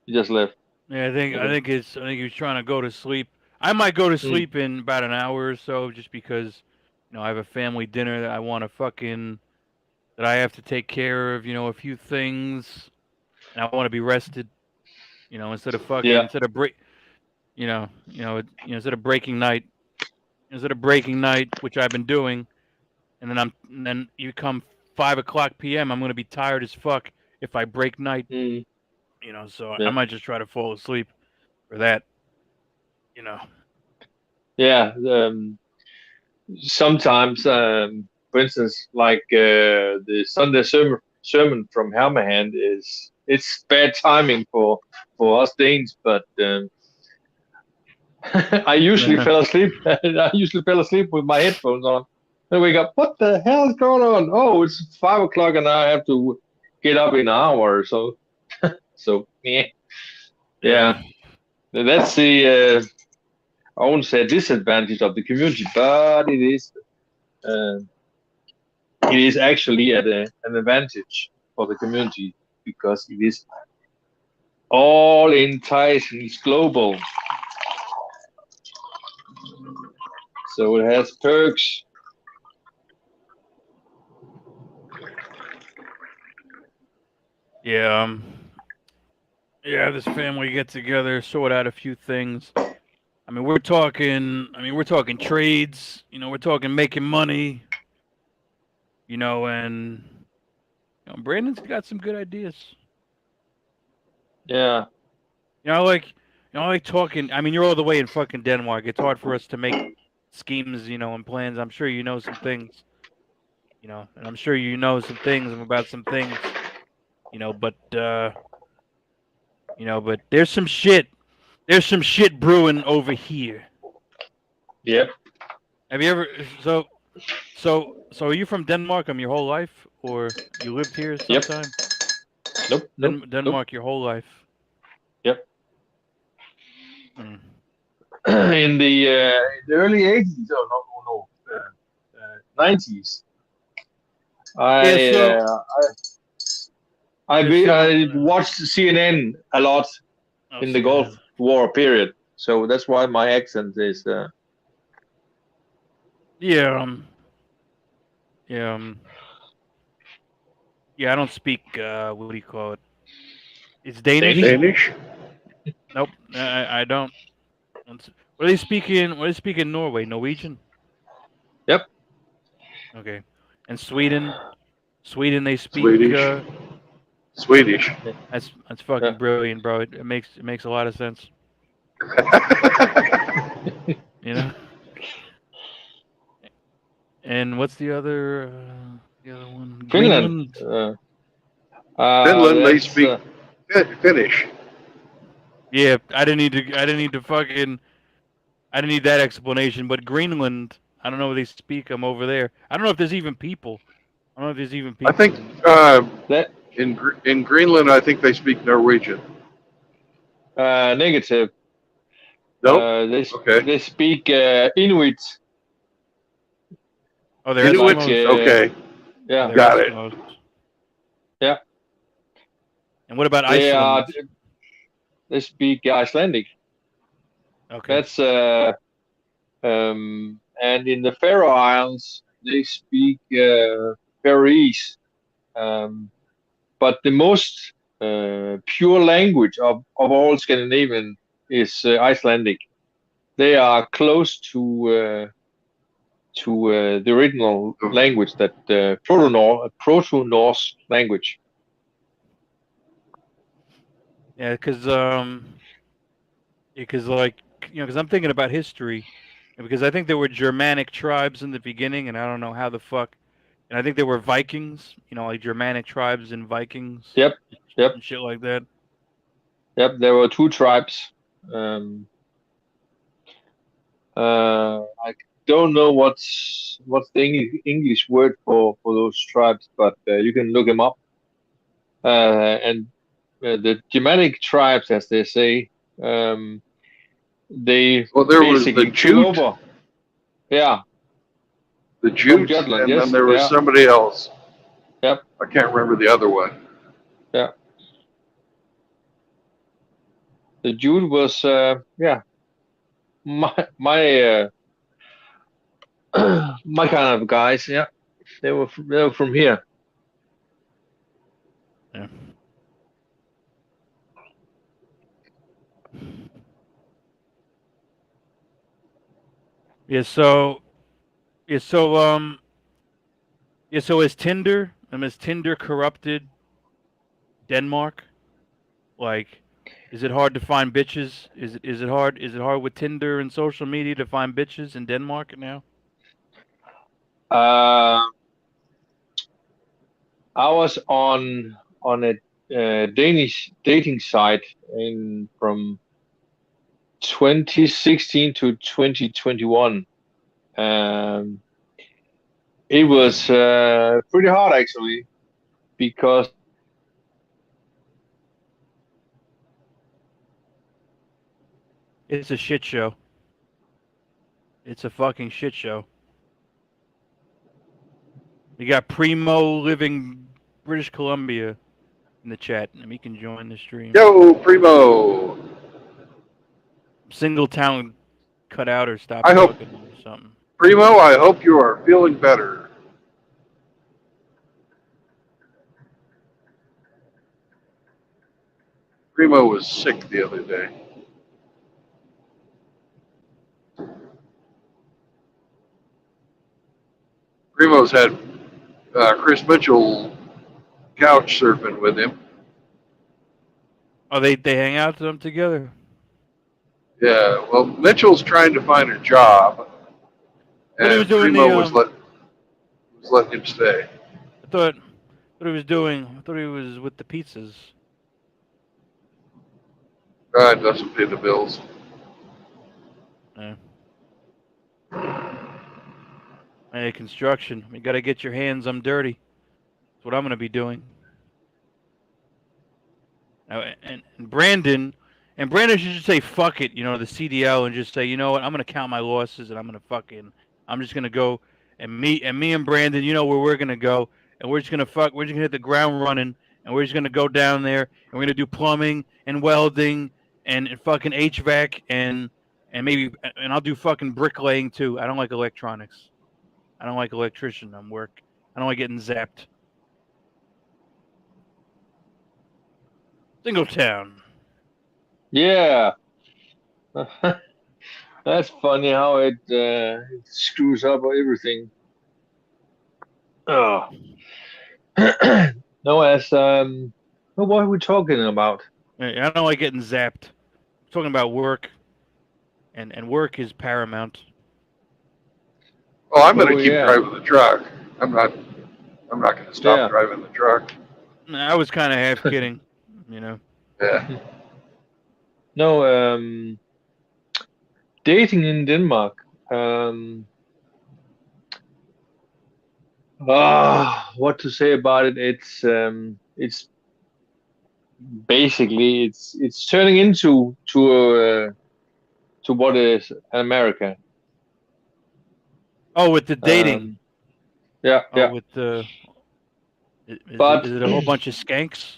You just left. yeah, I Okay. think he was trying to go to sleep. I might go to Hmm. sleep in about an hour or so, just because, you know, I have a family dinner that I want to that I have to take care of, you know, a few things, and I want to be rested, you know, instead of Yeah. instead of breaking night, which I've been doing, and then you come 5 o'clock p.m. I'm gonna be tired as fuck if I break night, Hmm. you know. So I Yeah. might just try to fall asleep for that, you know. Yeah. Sometimes, for instance, like the Sunday sermon from Hammerhand it's bad timing for us Danes, but I usually fell asleep. I usually fell asleep with my headphones on. Then wake up. What the hell is going on? Oh, it's 5 o'clock, and I have to get up in an hour or so. So yeah. That's the I won't say disadvantage of the community, but uh, it is actually an advantage for the community because it is all enticing. It's global, so it has perks. Yeah, yeah. This family get together, sort out a few things. I mean, we're talking. I mean, we're talking trades. You know, we're talking making money. You know, and Brandon's got some good ideas. Yeah, You know, I like talking. I mean, you're all the way in fucking Denmark. It's hard for us to make schemes, you know, and plans. I'm sure you know some things, you know, and I'm sure you know some things about some things, you know, but there's some shit. There's some shit brewing over here. yep, Have you ever? So are you from Denmark? Your whole life, or you lived here yep. sometime? Nope. Denmark, your whole life. Yep. Mm. In the early 80s, oh no, 90s, Yeah. I So uh, yeah. So I watched CNN a lot I'll in the see you Gulf then. War period, so that's why my accent is. Yeah. Yeah. Yeah. I don't speak. What do you call it? It's Danish. Danish. Danish? Nope. I don't. What do they speak in? What do they speak in Norway? Norwegian. Yep. Okay. And Sweden. Sweden, they speak. Swedish. Swedish. That's fucking Yeah. brilliant, bro. It makes a lot of sense. You know. And what's the other one? Finland. Greenland. Finland, they That's speak Finnish. Yeah, I didn't need to. I didn't need that explanation. But Greenland, I don't know if they speak them over there. I don't know if there's even people. I don't know if there's even I people think in. that in Greenland, I think they speak Norwegian. negative. Nope. Okay. They speak Inuit. Oh, they're Inuit. Like Eskimos. Okay. Oh, yeah, they're Got it. Eskimos. yeah. And what about They Iceland? they speak Icelandic. Okay. That's and in the Faroe Islands they speak Faroese. But the most pure language of all Scandinavian is Icelandic. They are close to the original language, that Proto-Norse language. Yeah, because like, because I'm thinking about history, because I think there were Germanic tribes in the beginning, and I don't know how the fuck. And I think there were Vikings, like Germanic tribes and Vikings Yep. Yep. and shit like that. Yep. There were two tribes. I don't know what's the English word for those tribes, but you can look them up. And the Germanic tribes, as they say, they Well, there was the basically took Jute, over. Yeah, the from Jute, Jutland. and then Yes. there was Yeah. somebody else. Yep. I can't remember the other one. Yeah. The Jude was yeah, my my kind of guys. Yeah, they were from here. Yeah. Yeah. So. Yeah. So is Tinder? Is Tinder corrupted Denmark? Like, is it hard to find bitches? Is it hard? Is it hard with Tinder and social media to find bitches in Denmark now? Uh, I was on a Danish dating site from 2016 to 2021. It was pretty hard actually because It's a shit show. It's a fucking shit show. We got Primo living British Columbia in the chat, and he can join the stream. Yo, Primo. Single town cut out or stop I hope, talking or something. Primo, I hope you are feeling better. Primo was sick the other day. Primo's had Chris Mitchell couch surfing with him. Oh, they hang out to them together. Yeah, well, Mitchell's trying to find a job, Thought he was and doing Primo the was letting him stay. I thought he was doing. I thought he was with the pizzas. God doesn't pay the bills. Yeah. Hey, construction. You got to get your hands. I'm dirty. That's what I'm gonna be doing. Now, and Brandon should just say fuck it, the CDL, and just say, you know what, I'm gonna count my losses, and I'm just gonna go, and me and Brandon, where we're gonna go, and we're just gonna hit the ground running, and we're just gonna go down there, and we're gonna do plumbing and welding and fucking HVAC and maybe, and I'll do fucking bricklaying too. I don't like electronics. I don't like electrician. I don't like getting zapped. Singletown. yeah, that's funny how it screws up everything. Oh. No, what are we talking about? I don't like getting zapped. I'm talking about work, and work is paramount. Oh, I'm going to keep yeah. driving the truck. I'm not going to stop driving the truck. I was kind of half kidding, Yeah. No, dating in Denmark. What to say about it? It's basically it's turning into what is America. Oh, with the dating. Yeah. With the. Is it a whole bunch of skanks?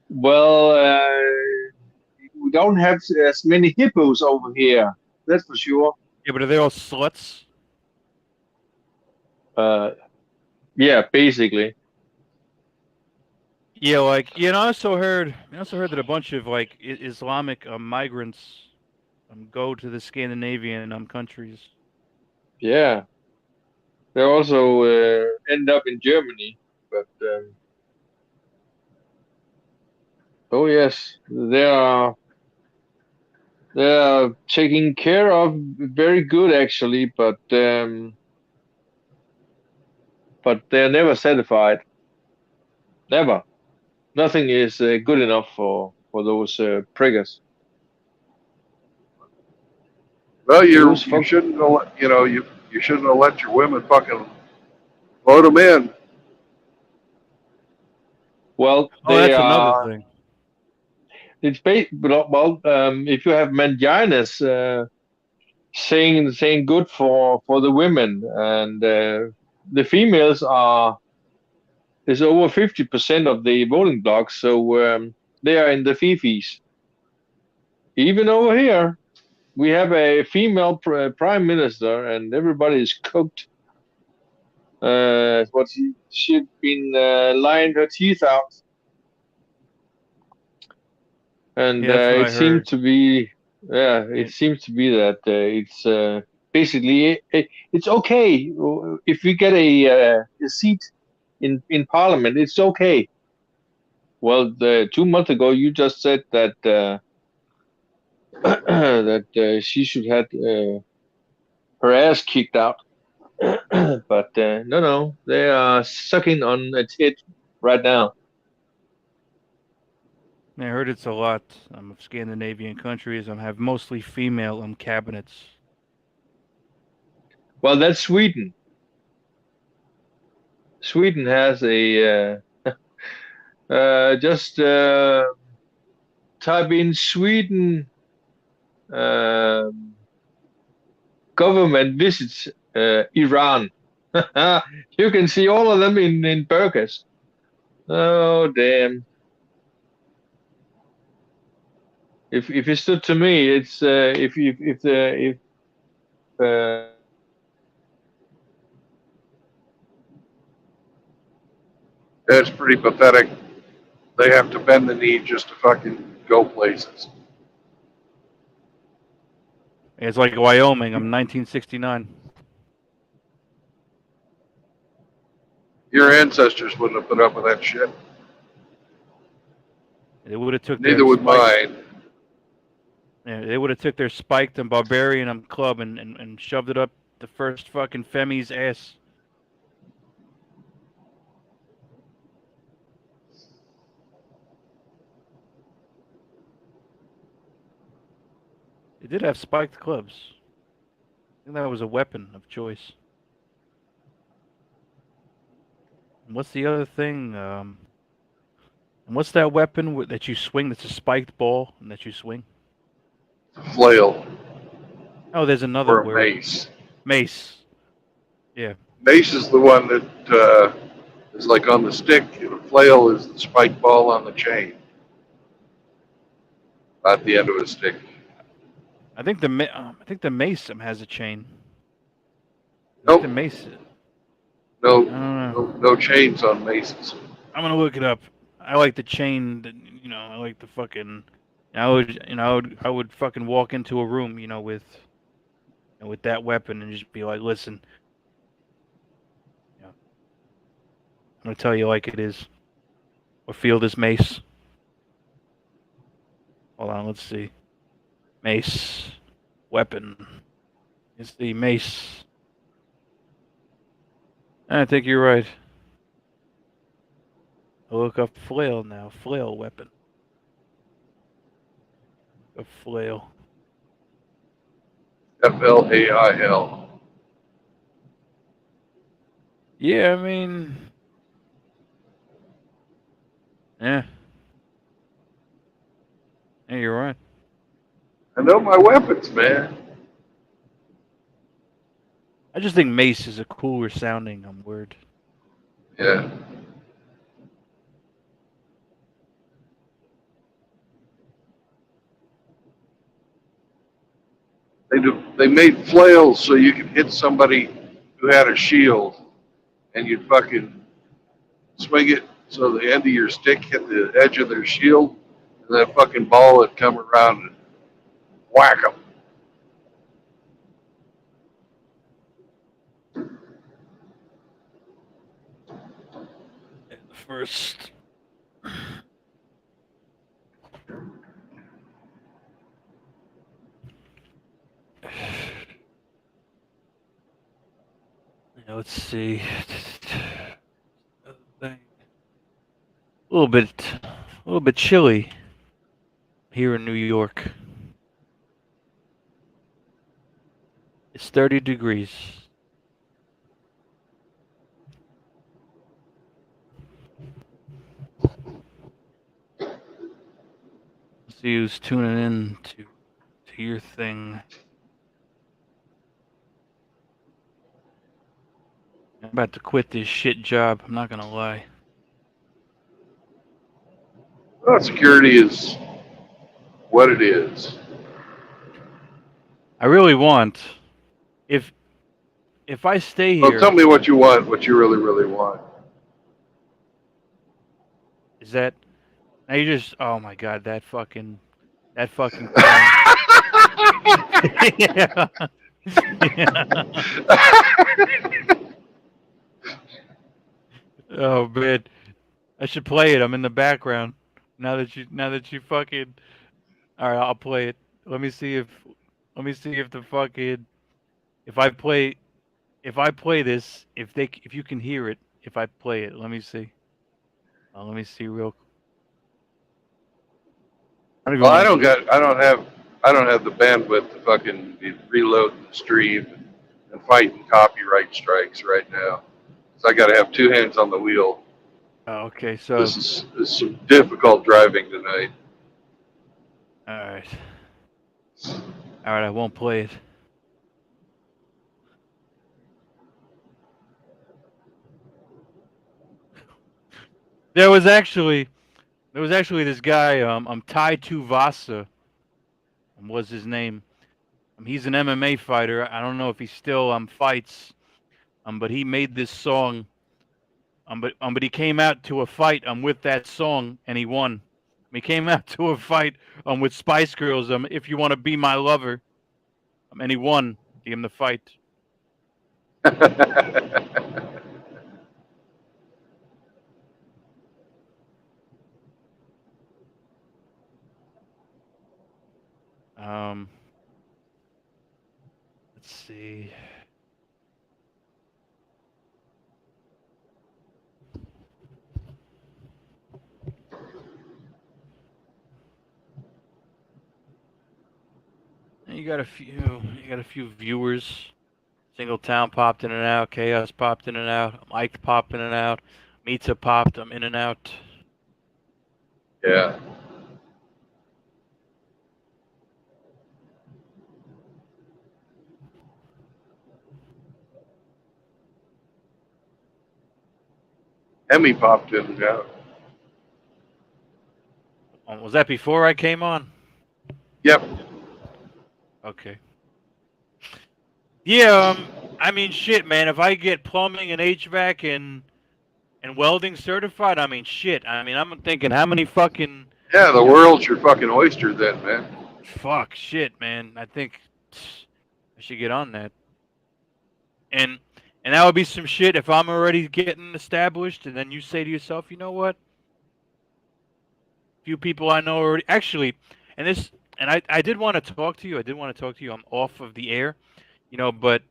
Well, we don't have as many hippos over here. That's for sure. Yeah, but are they all sluts? Yeah, basically. Yeah, I also heard that a bunch of Islamic migrants go to the Scandinavian countries. Yeah, they also end up in Germany, but oh yes, there are They are taken care of very good actually, but they're never satisfied. Never. Nothing is good enough for those priggers. Well, Those you fuck. shouldn't have you shouldn't have let your women fucking load them in. Well, Oh, they that's another are. thing. It's well, if you have manginas, saying good for the women, and the females are is over 50% of the voting bloc, so they are in the fifis. Even over here, we have a female prime minister, and everybody is cooked. What she'd been lying her teeth out, and Yeah, that's what I it seemed heard. to be, yeah, Yeah, it seems to be that it's basically it's okay if we get a seat in parliament. It's okay. Well, 2 months ago, you just said that that she should have her ass kicked out. But no, they are sucking on a tit right now. I heard it's a lot of Scandinavian countries have mostly female cabinets. Well, that's Sweden. Sweden has a just type in Sweden uh, government visits Iran. You can see all of them in burqas. Oh damn! If it's stood to me, it's if the if It's pretty pathetic. They have to bend the knee just to fucking go places. It's like Wyoming. I'm 1969. Your ancestors wouldn't have put up with that shit. They would have took Neither their would spiked. mine. Yeah, they would have took their spiked and barbarian club and shoved it up the first fucking Femi's ass. They did have spiked clubs. I think that was a weapon of choice. And what's the other thing? And what's that weapon that you swing? That's a spiked ball and that you swing. Flail Oh, there's another or a word. mace. Mace. Yeah. Mace is the one that is like on the stick, and a flail is the spike ball on the chain at the end of a stick. I think the mace has a chain. I think Nope, the mace. no, I don't know. no chains on maces. I'm gonna look it up. I like the chain. I like the fucking. I would fucking walk into a room, with that weapon and just be like, listen, I'm gonna tell you like it is, or feel this mace. Hold on, let's see. Mace, weapon. It's the mace. I think you're right. I'll look up flail now. Flail weapon. A flail. Flail. Yeah, I mean, yeah. Yeah, you're right. I know my weapons, man. I just think mace is a cooler sounding word. Yeah. They made flails so you could hit somebody who had a shield, and you'd fucking swing it so the end of your stick hit the edge of their shield, and that fucking ball would come around and whack them. First. let's see. A little bit chilly here in New York. It's 30 degrees. Let's see who's tuning in to your thing. I'm about to quit this shit job. I'm not gonna lie. Well, security is what it is. I really want if I stay Well, here. tell me what you want, what you really, really want. Is that now you just? Oh my god, that fucking. Yeah. Oh man, I should play it. I'm in the background. Now that you fucking. All right, I'll play it. Let me see if the fucking if I play this if you can hear it if I play it. Let me see. Let me see real. I don't even Well, want to. I don't have the bandwidth to fucking be reloading the stream and fighting copyright strikes right now. So I got to have two hands on the wheel. Oh, okay, so This is some difficult driving tonight. all right, I won't play it. There was actually this guy. Tai Tuivasa was his name. He's an MMA fighter. I don't know if he still fights. But he made this song. But he came out to a fight with that song and he won. He came out to a fight with Spice Girls. If you want to be my lover, and he won the fight. Let's see. You got a few viewers. Single Town popped in and out. Chaos popped in and out. Mike popped in and out. Mita popped. I'm in and out. Yeah. Emmy popped in and out. Was that before I came on? Yep. Okay. Yeah, I mean, shit, man. If I get plumbing and HVAC and welding certified, I mean, shit. I mean, I'm thinking how many fucking... Yeah, the world's your fucking oyster then, man. Fuck, shit, man. I think I should get on that. And that would be some shit if I'm already getting established, and then you say to yourself, you know what? Few people I know already... Actually, and I did want to talk to you. I'm off of the air. But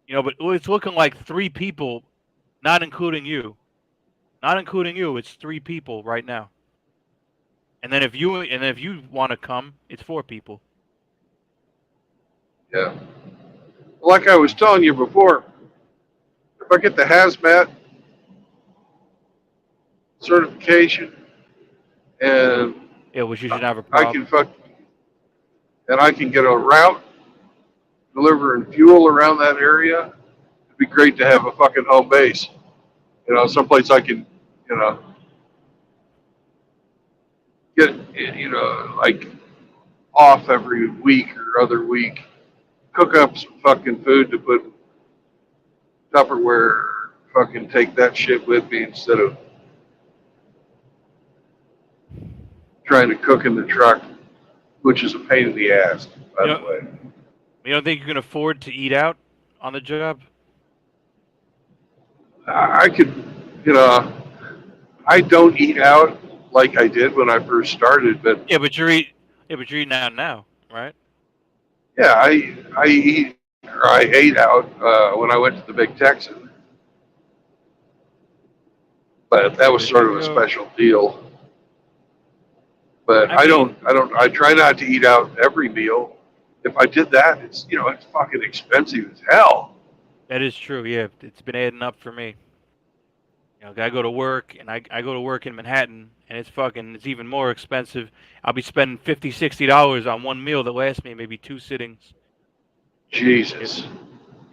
it's looking like 3 people, not including you. It's 3 people right now. And then if you want to come, it's 4 people. Yeah. Like I was telling you before, if I get the hazmat certification and which you should have a problem. I can get a route delivering fuel around that area. It'd be great to have a fucking home base. Someplace I can, get, like off every week or other week, cook up some fucking food to put Tupperware, fucking take that shit with me instead of trying to cook in the truck, which is a pain in the ass, by the way. You don't think you can afford to eat out on the job? I could, I don't eat out like I did when I first started, but but you're eating out now, right? Yeah, I ate out when I went to the Big Texan, but that was There sort you of a go. special deal. But I mean, I try not to eat out every meal. If I did that, it's fucking expensive as hell. that is true. Yeah, it's been adding up for me. I go to work, and I go to work in Manhattan, and it's even more expensive. I'll be spending $50, $60 on one meal that lasts me maybe 2 sittings. It, Jesus.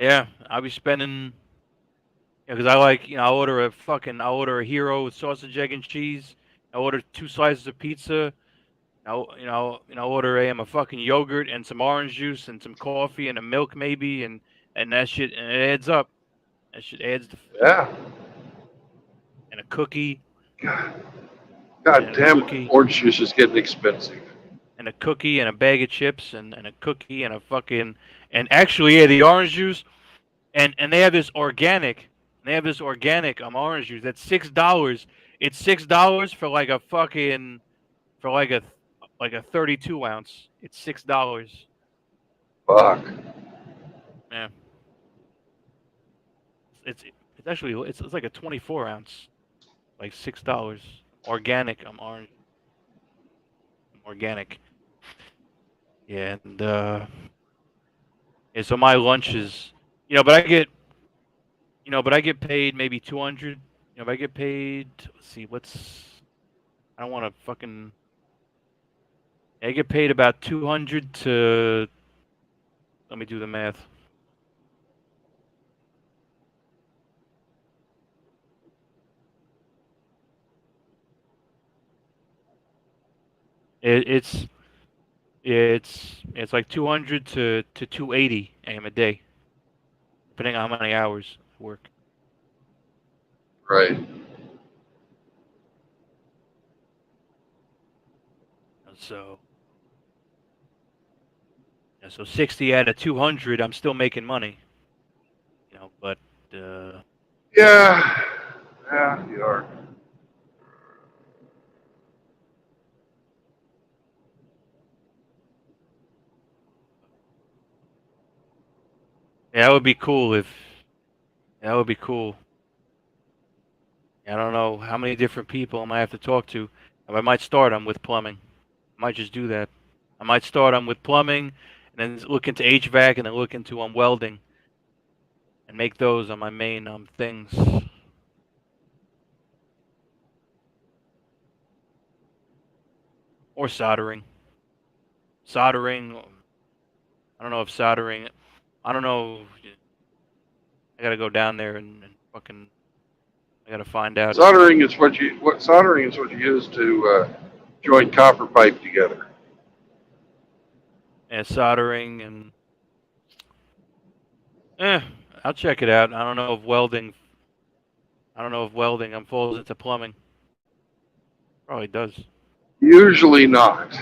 yeah, I'll be spending, because I'll order a hero with sausage, egg, and cheese. I'll order 2 slices of pizza. I'll order a fucking yogurt and some orange juice and some coffee and a milk maybe, and that shit, and it adds up. That shit adds to, Yeah. and a cookie God and a damn, cookie. orange juice is getting expensive. And a cookie and a bag of chips and a cookie and a fucking and actually yeah the orange juice and they have this organic orange juice that's $6. It's $6 for like a fucking for like a 32 ounce. It's $6. Fuck. Yeah, it's it's actually it's like a 24 ounce, like $6 organic. Organic. Yeah, and yeah, so my lunch is but I get paid maybe 200. If I get paid, let's see, I don't want to fucking. I get paid about 200 to. Let me do the math. It's it's like 200 to 280 a day, depending on how many hours I work. Right. So so 60 out of 200, I'm still making money. But Yeah. Yeah, you are. yeah, that would be cool if that would be cool. I don't know how many different people I might have to talk to. I might start them with plumbing. I might just do that. I might start them with plumbing, and then look into HVAC, and then look into welding, and make those on my main things. Or soldering. Soldering. I don't know if soldering. I don't know. I gotta go down there and fucking. I gotta find out. Soldering is what you use to join copper pipe together. And soldering and. Eh, I'll check it out. I don't know if welding. I don't know if welding falls into plumbing. Probably does. Usually not.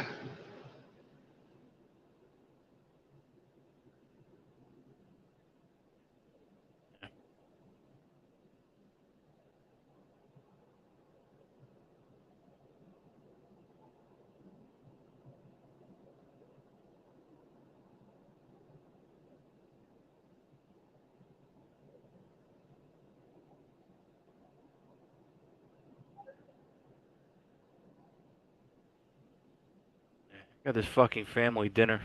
Got this fucking family dinner.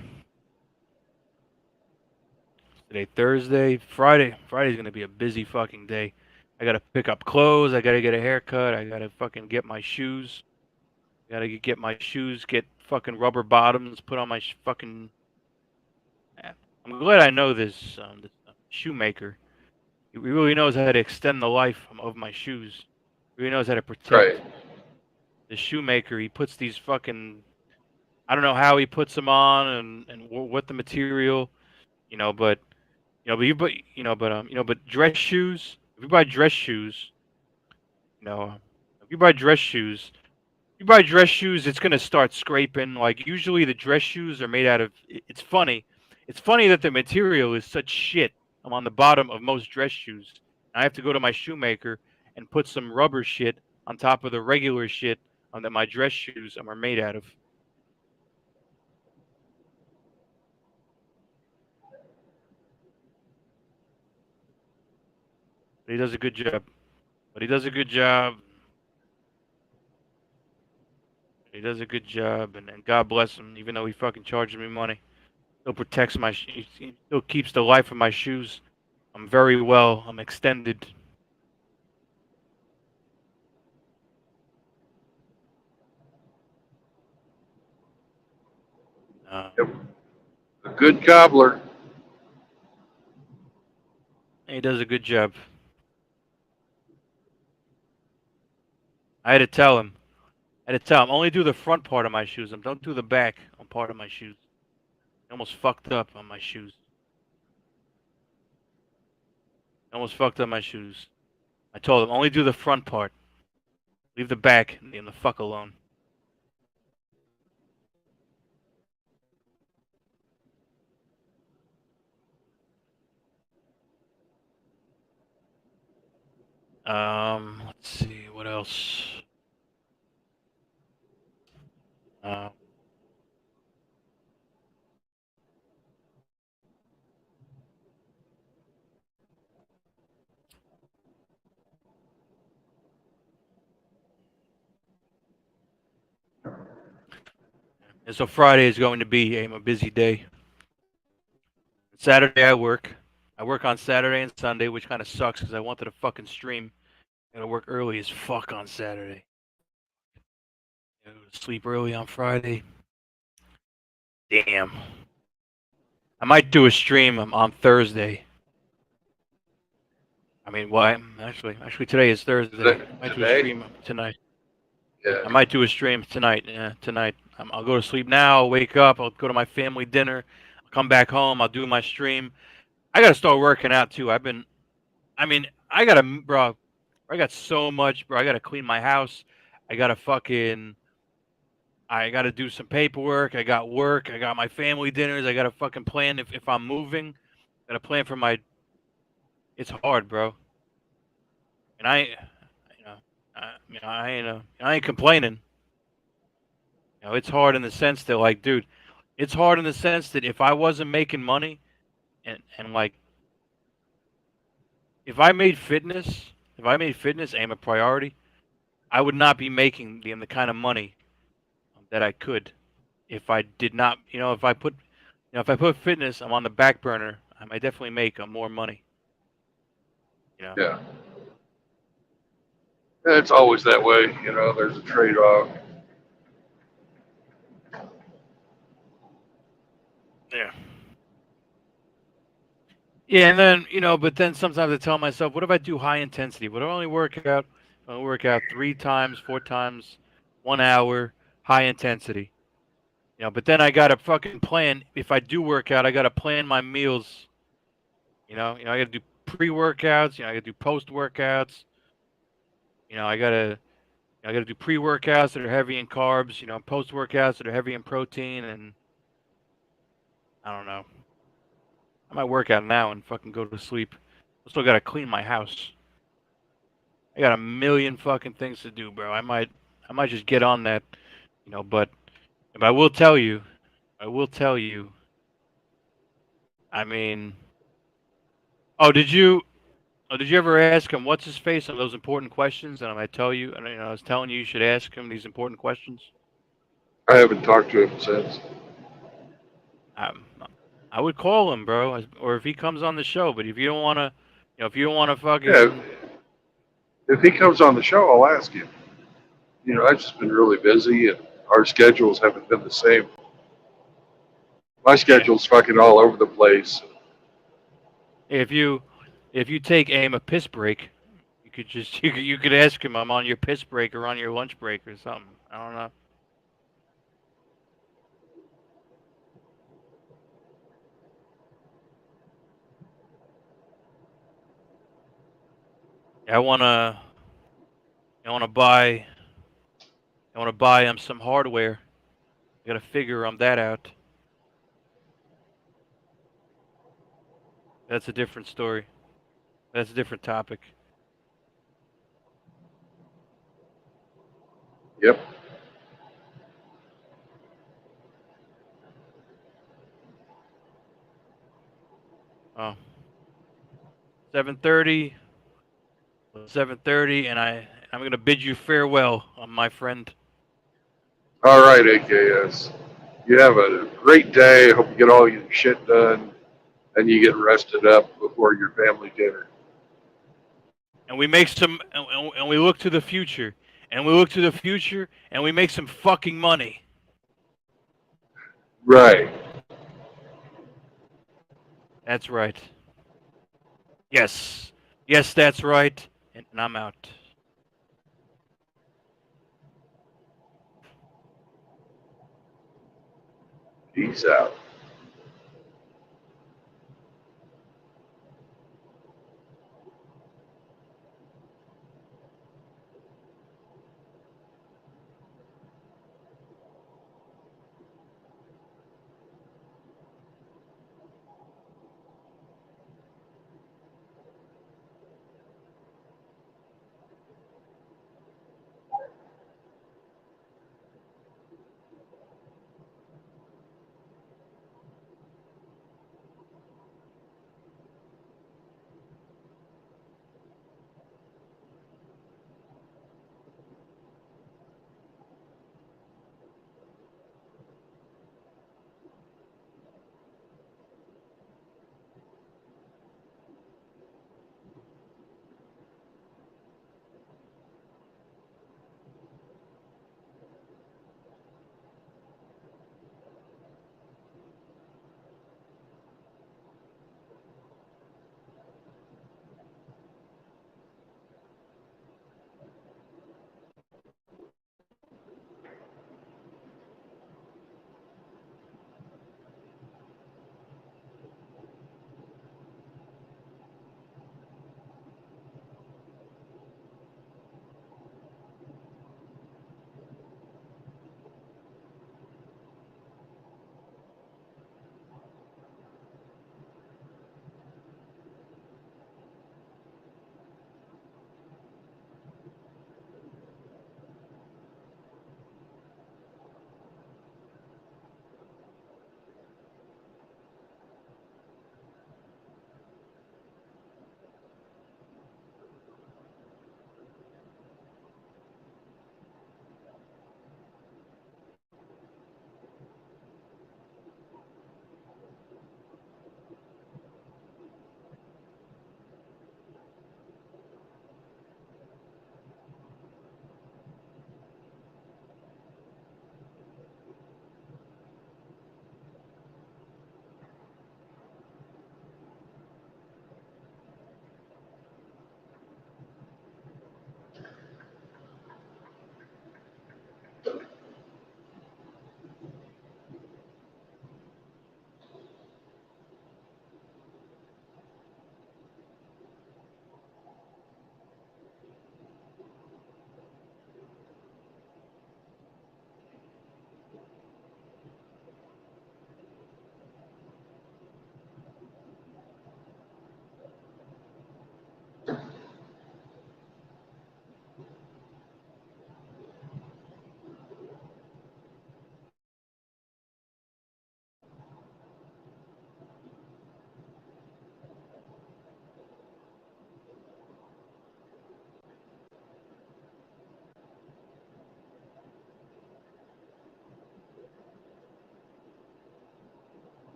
Today Thursday, Friday. Friday's gonna be a busy fucking day. I gotta pick up clothes. I gotta get a haircut. I gotta fucking get my shoes. I gotta get my shoes. Get fucking rubber bottoms. Put on my fucking. I'm glad I know this shoemaker. He really knows how to extend the life of my shoes. He really knows how to protect. Right. The shoemaker. He puts these fucking. I don't know how he puts them on and what the material. But but dress shoes. If you buy dress shoes, if you buy dress shoes, it's gonna start scraping. Like usually, the dress shoes are made out of. It's funny. It's funny that the material is such shit. I'm on the bottom of most dress shoes. I have to go to my shoemaker and put some rubber shit on top of the regular shit that my dress shoes are made out of. But he does a good job. But he does a good job. He does a good job, and God bless him. Even though he fucking charges me money, still protects my. He still keeps the life of my shoes. I'm very well. I'm extended. Yep. A good cobbler. He does a good job. I had to tell him. Only do the front part of my shoes. Don't do the back on part of my shoes. I almost fucked up on my shoes. I told him only do the front part. Leave the back and the fuck alone. Let's see what else. Uh, and so Friday is going to be a busy day. Saturday I work. I work on Saturday and Sunday, which kind of sucks because I wanted to fucking stream. I gotta work early as fuck on Saturday. Gotta go to sleep early on Friday. Damn. I might do a stream on Thursday. I mean, why? Actually, today is Thursday. I might do a stream tonight. Yeah. I might do a stream tonight. Yeah, tonight. I'll go to sleep now. I'll wake up. I'll go to my family dinner. I'll come back home. I'll do my stream. I gotta start working out too. I got so much, bro. I gotta clean my house. I gotta do some paperwork. I got work. I got my family dinners. I gotta fucking plan if I'm moving. I gotta plan for my. It's hard, bro. And I ain't complaining. It's hard in the sense that, like, dude, it's hard in the sense that if I wasn't making money, and like, if I made fitness aim a priority, I would not be making the kind of money that I could if I did not. If I put fitness, I'm on the back burner. I might definitely make more money. Yeah. It's always that way, there's a trade-off. Yeah. Yeah, and then but then sometimes I tell myself, what if I do high intensity? What if I only work out? I work out 3 times, 4 times, 1 hour, high intensity. But then I gotta fucking plan. If I do work out, I gotta plan my meals. I gotta do pre-workouts. I gotta do post-workouts. I gotta do pre-workouts that are heavy in carbs. Post-workouts that are heavy in protein, and I don't know. I might work out now and fucking go to sleep. I still gotta clean my house. I got a million fucking things to do, bro. I might just get on that, but I will tell you. I mean, oh, did you ever ask him what's his face on those important questions? And I tell you, and I was telling you should ask him these important questions. I haven't talked to him since. I would call him, bro, or if he comes on the show. But if you don't want to, fucking. Yeah, if he comes on the show, I'll ask him. I've just been really busy, and our schedules haven't been the same. My schedule's fucking all over the place. If you take aim a piss break, you could just you could ask him, I'm on your piss break or on your lunch break or something. I don't know. I wanna buy some hardware. I gotta figure that out. That's a different story. That's a different topic. Yep. Oh. 7:30. 7:30, and I'm gonna bid you farewell, my friend. All right, AKS. You have a great day. Hope you get all your shit done and you get rested up before your family dinner. And we make some, and we look to the future, and we look to the future, and we make some fucking money. Right. That's right. Yes. Yes, that's right. And I'm out. Peace out.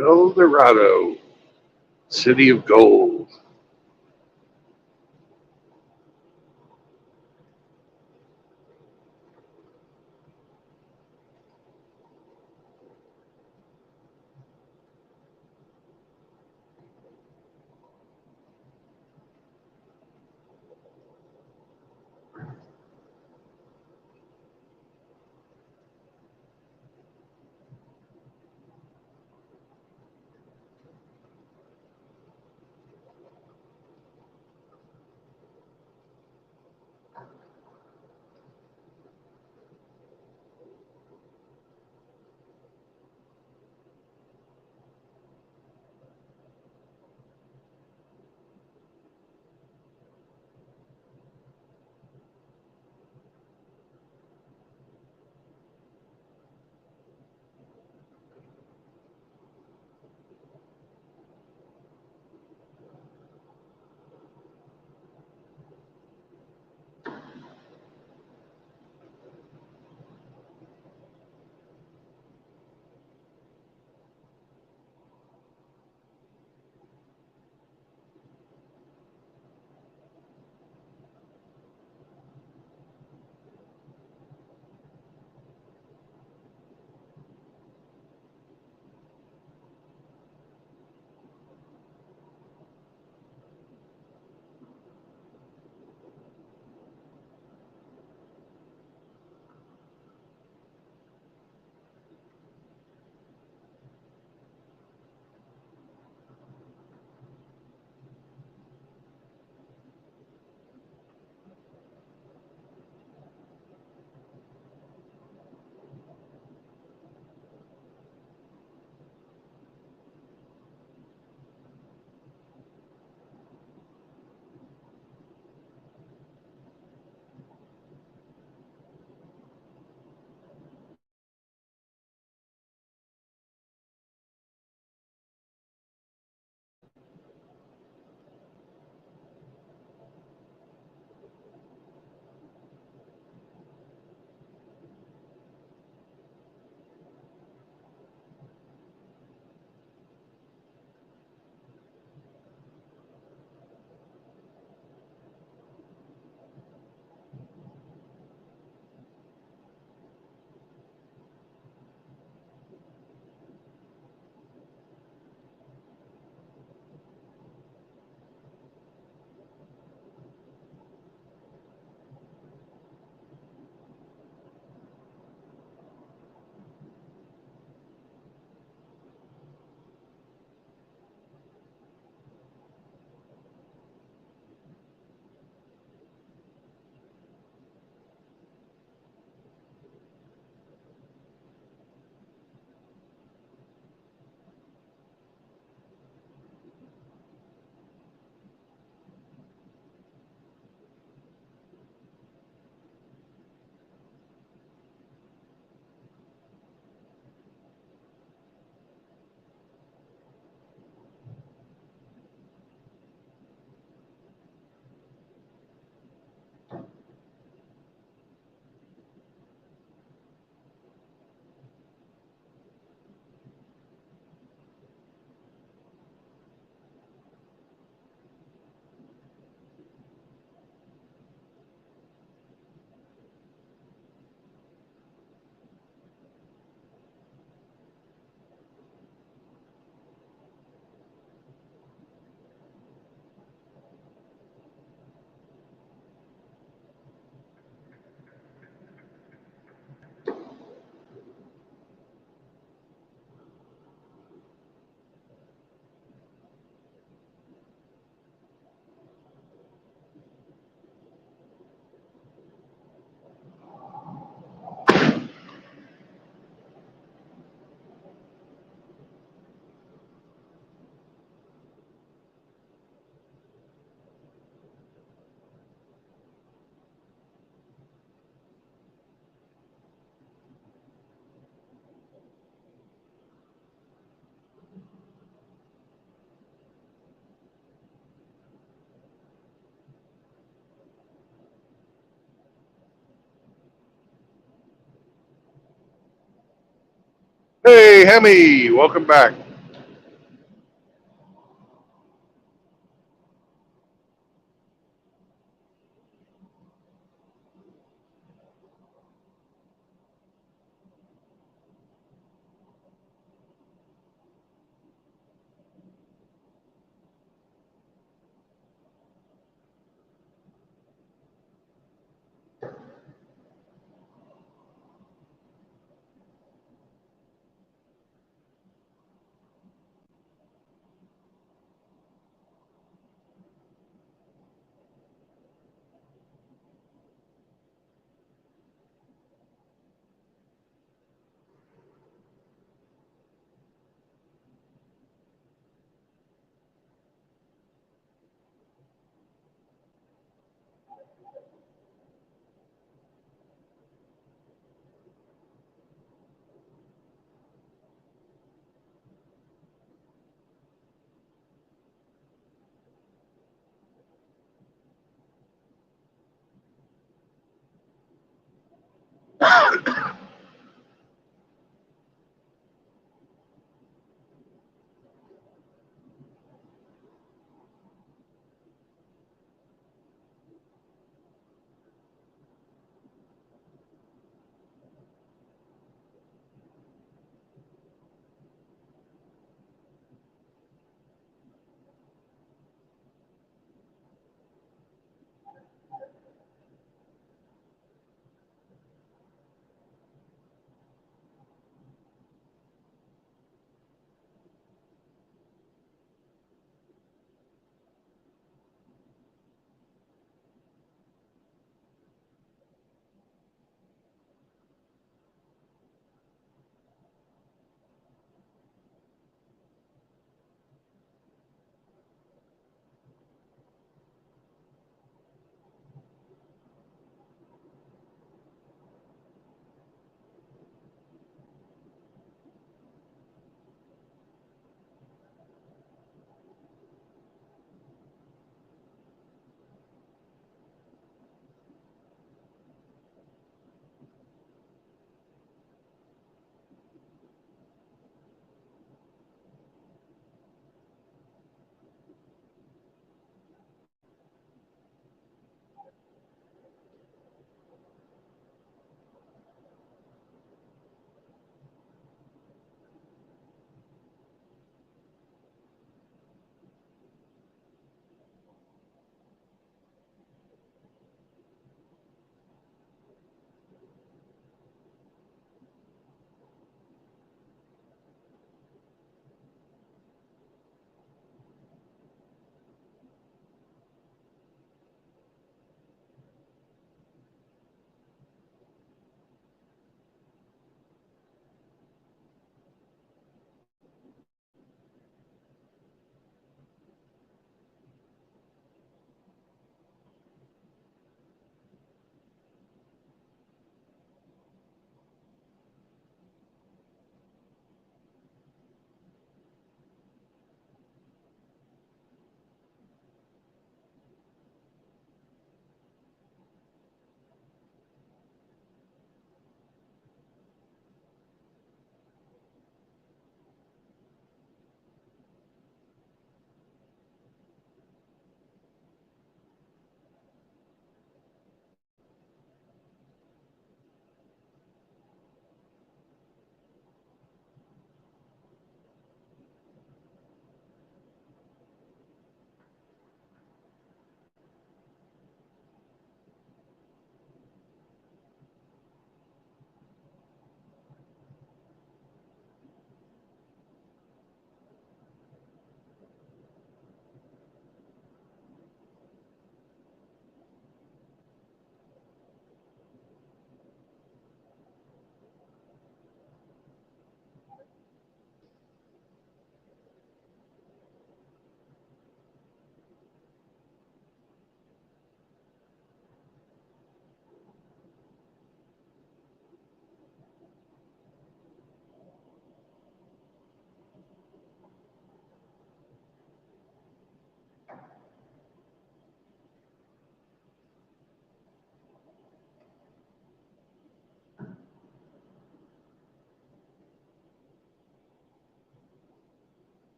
El Dorado, City of Gold. Hey, Hemi, welcome back.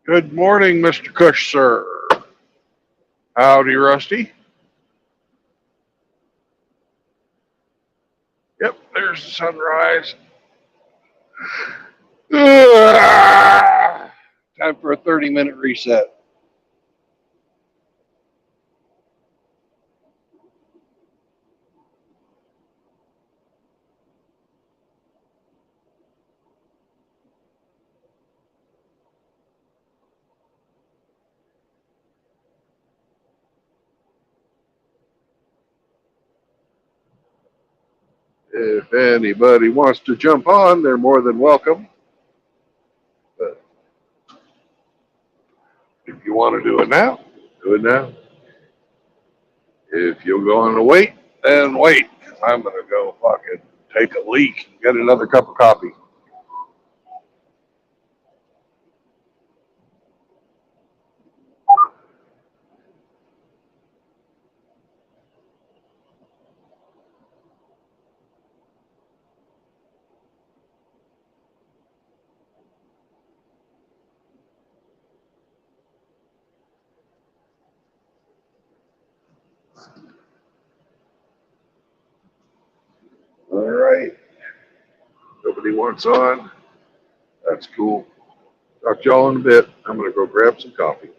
Good morning, Mr. Cush, sir. Howdy, Rusty. Yep, there's the sunrise. Time for a 30-minute reset. If anybody wants to jump on, they're more than welcome. But if you want to do it now, do it now. If you're going to wait, then wait. I'm going to go fucking take a leak and get another cup of coffee. All right. Nobody wants on. That's cool. Talk to y'all in a bit. I'm going to go grab some coffee.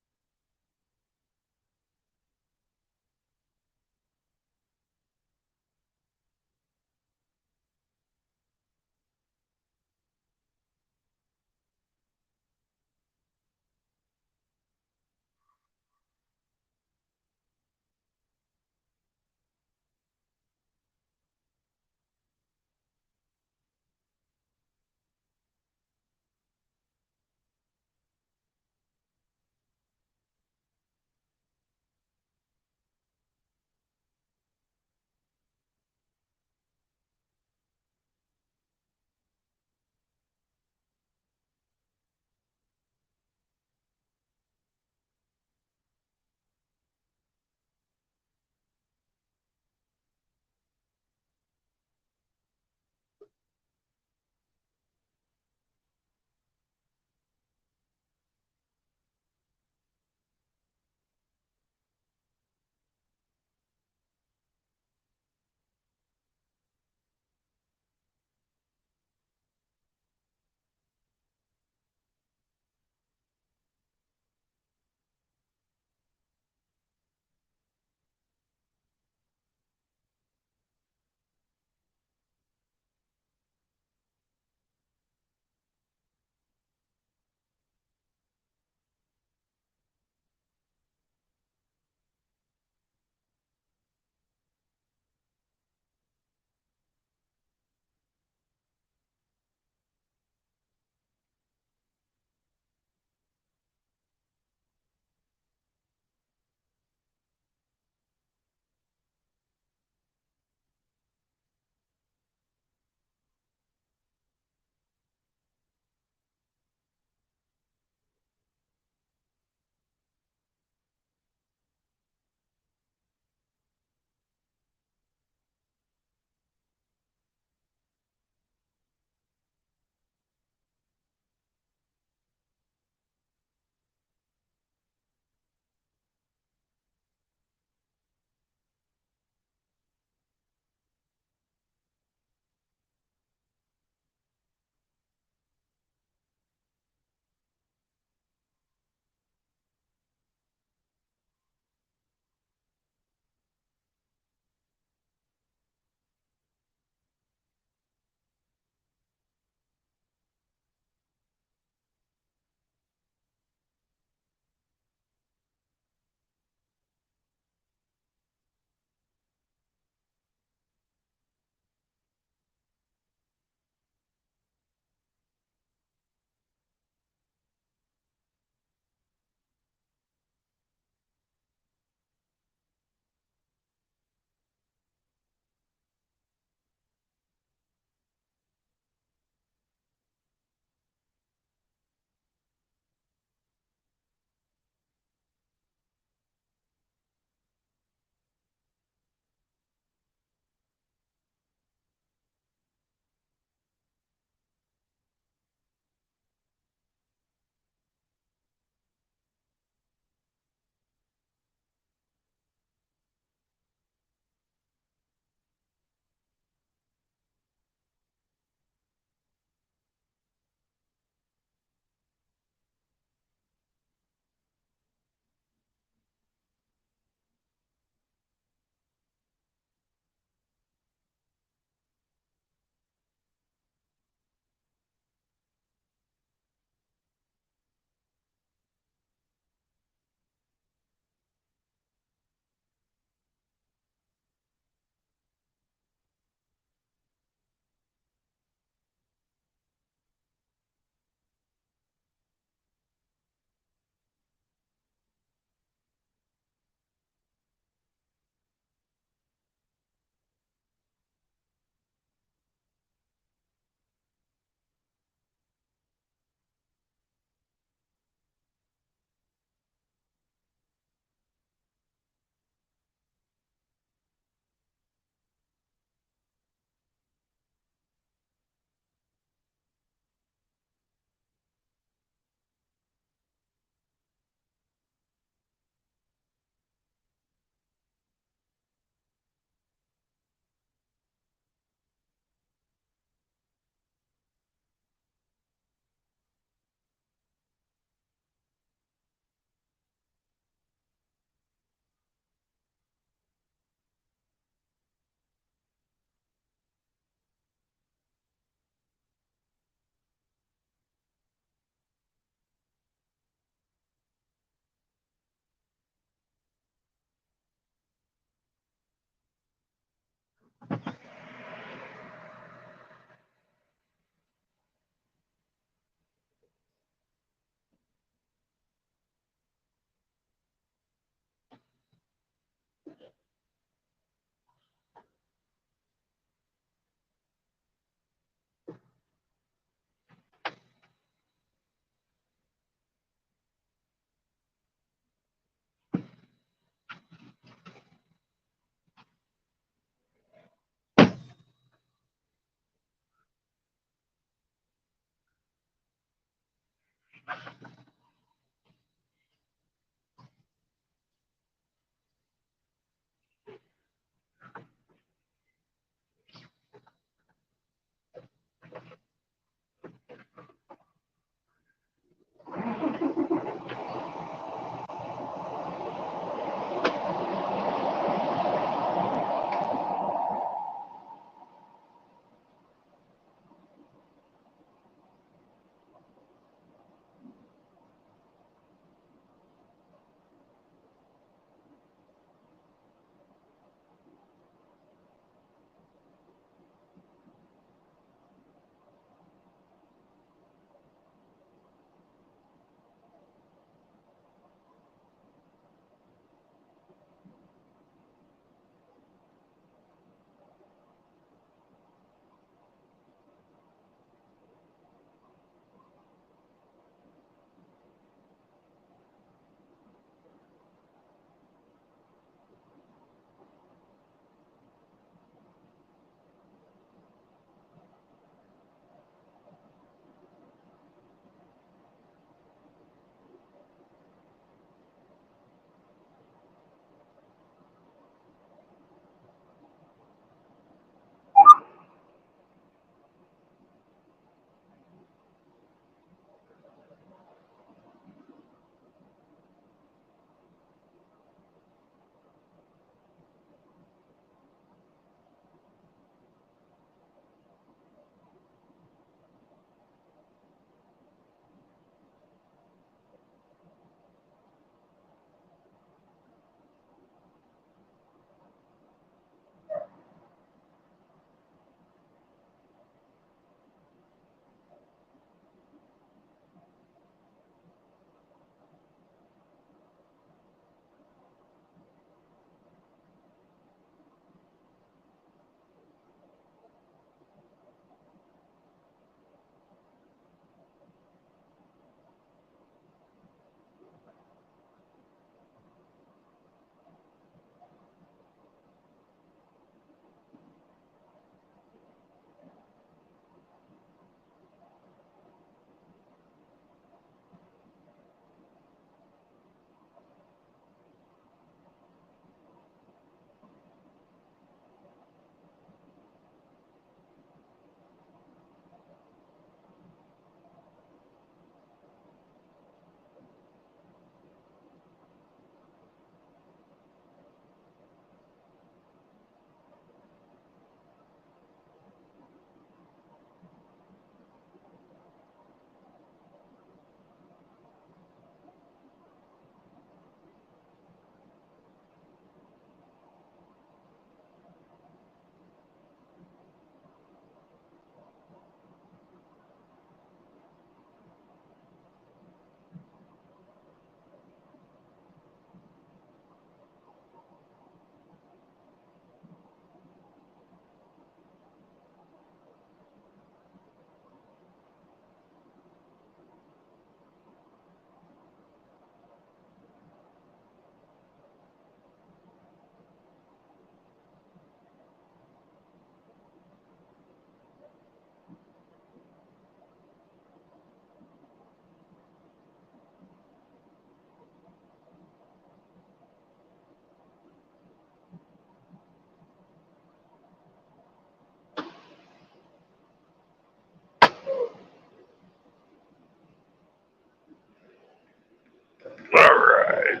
All right.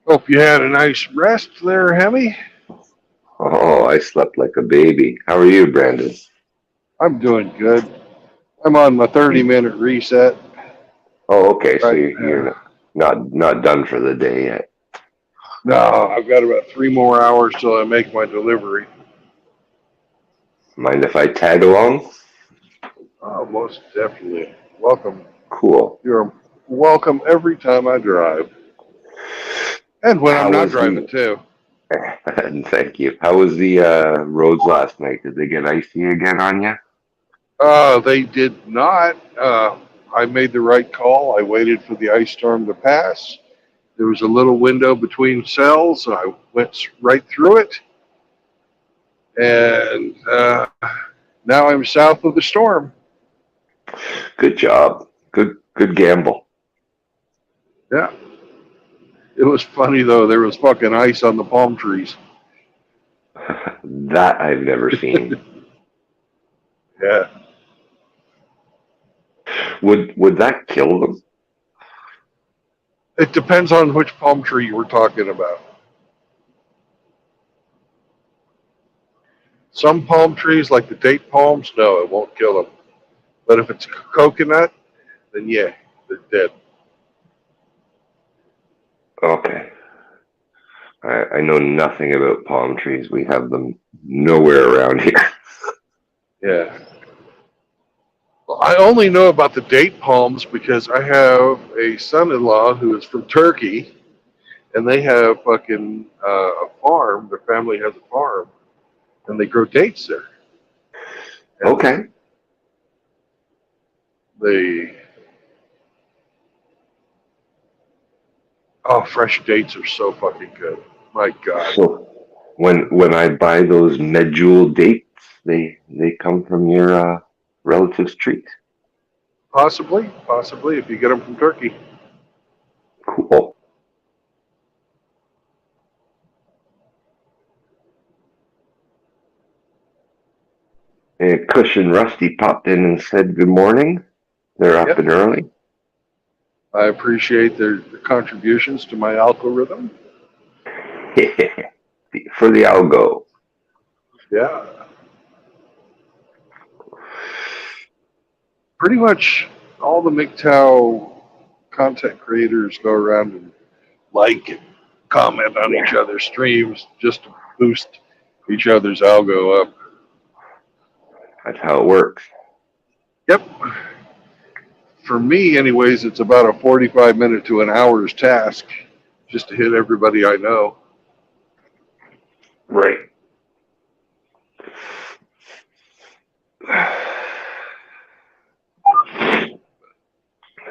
Hope you had a nice rest there, Hemi. Oh, I slept like a baby. How are you, Brandon? I'm doing good. I'm on my 30-minute reset Oh, okay. So right you're now. not done for the day yet. No, I've got about 3 more hours till I make my delivery. Mind if I tag along? Oh, most definitely. Welcome. Cool. You're welcome every time I drive. And when I'm How not was driving, the? too. Thank you. How was the roads last night? Did they get icy again on you? They did not. I made the right call. I waited for the ice storm to pass. There was a little window between cells. I went right through it. And now I'm south of the storm. Good job. Good gamble. Yeah. It was funny, though. There was fucking ice on the palm trees. That I've never seen. Yeah. Would that kill them? It depends on which palm tree you were talking about. Some palm trees, like the date palms, no, it won't kill them. But if it's coconut, then yeah, they're dead. Okay. I know nothing about palm trees. We have them nowhere around here. Yeah. Well, I only know about the date palms because I have a son-in-law who is from Turkey, and they have fucking a farm. Their family has a farm, and they grow dates there. And Okay. Fresh dates are so fucking good. My God. So when I buy those medjool dates, they come from your relative's trees. Possibly, if you get them from Turkey. Cool. And Cush and Rusty popped in and said good morning. They're up Yep. and early. I appreciate their contributions to my algorithm. For the algo. Yeah. Pretty much all the MGTOW content creators go around and like and comment on each other's streams just to boost each other's algo up. That's how it works. Yep. For me, anyways, it's about a 45-minute to an hour's task just to hit everybody I know. Right.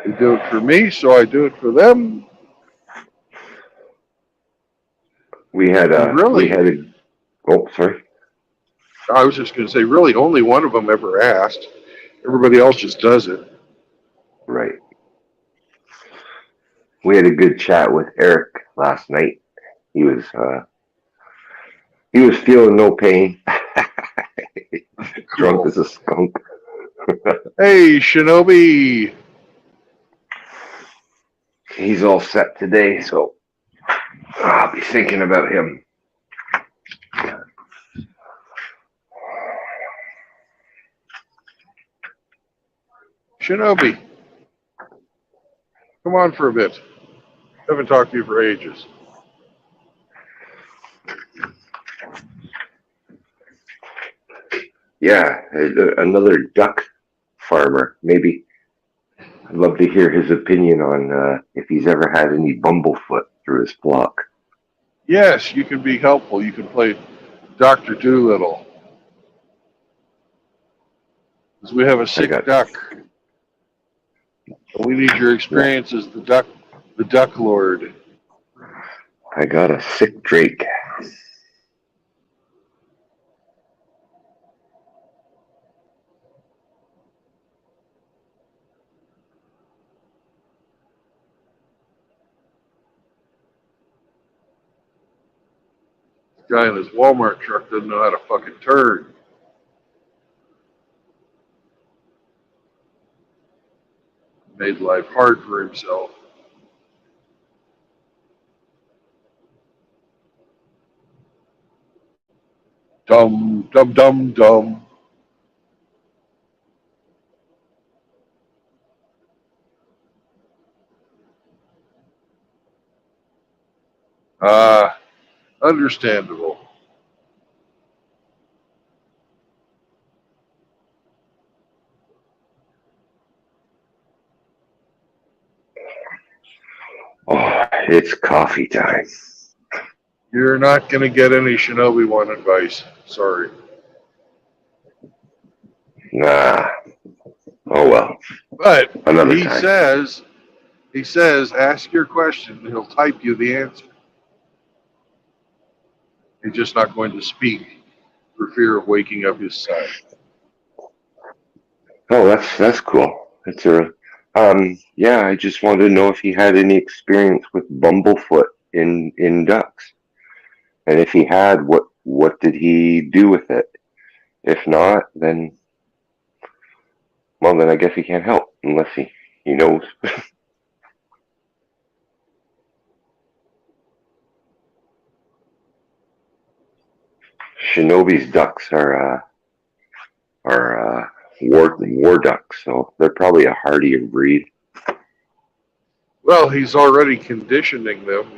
They do it for me, so I do it for them. We had a. Oh, sorry. I was just going to say, really, only one of them ever asked. Everybody else just does it. Right. We had a good chat with Eric last night. He was feeling no pain. Drunk as a skunk. Hey, Shinobi. He's all set today, so I'll be thinking about him. Shinobi. Come on for a bit. Haven't talked to you for ages. Yeah, another duck farmer. Maybe I'd love to hear his opinion on if he's ever had any bumblefoot through his flock. Yes, you can be helpful. You can play Dr. Doolittle. Because we have a sick duck. We need your experience as the duck lord. I got a sick Drake. The guy in his Walmart truck doesn't know how to fucking turn. Made life hard for himself. Dum, dum, dum, dum. Understandable. Oh, it's coffee time. You're not going to get any Shinobi One advice. Sorry. Nah. Oh well. But Another he time. says, ask your question, and he'll type you the answer. He's just not going to speak for fear of waking up his son. Oh, that's cool. That's a yeah. I just wanted to know if he had any experience with bumblefoot in ducks, and if he had, what did he do with it? If not, then well, then I guess he can't help unless he knows. Shinobi's ducks are war ducks, so they're probably a hardier breed. Well, he's already conditioning them.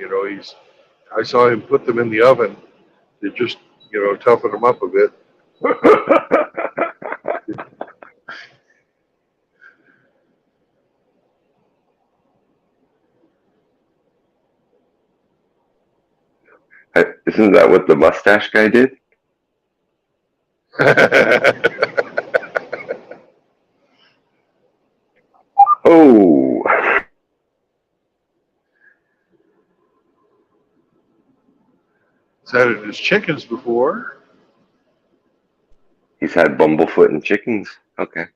I saw him put them in the oven to just, toughen them up a bit. Isn't that what the mustache guy did? Oh, He's had it in his chickens before. he's had bumblefoot and chickens. Okay,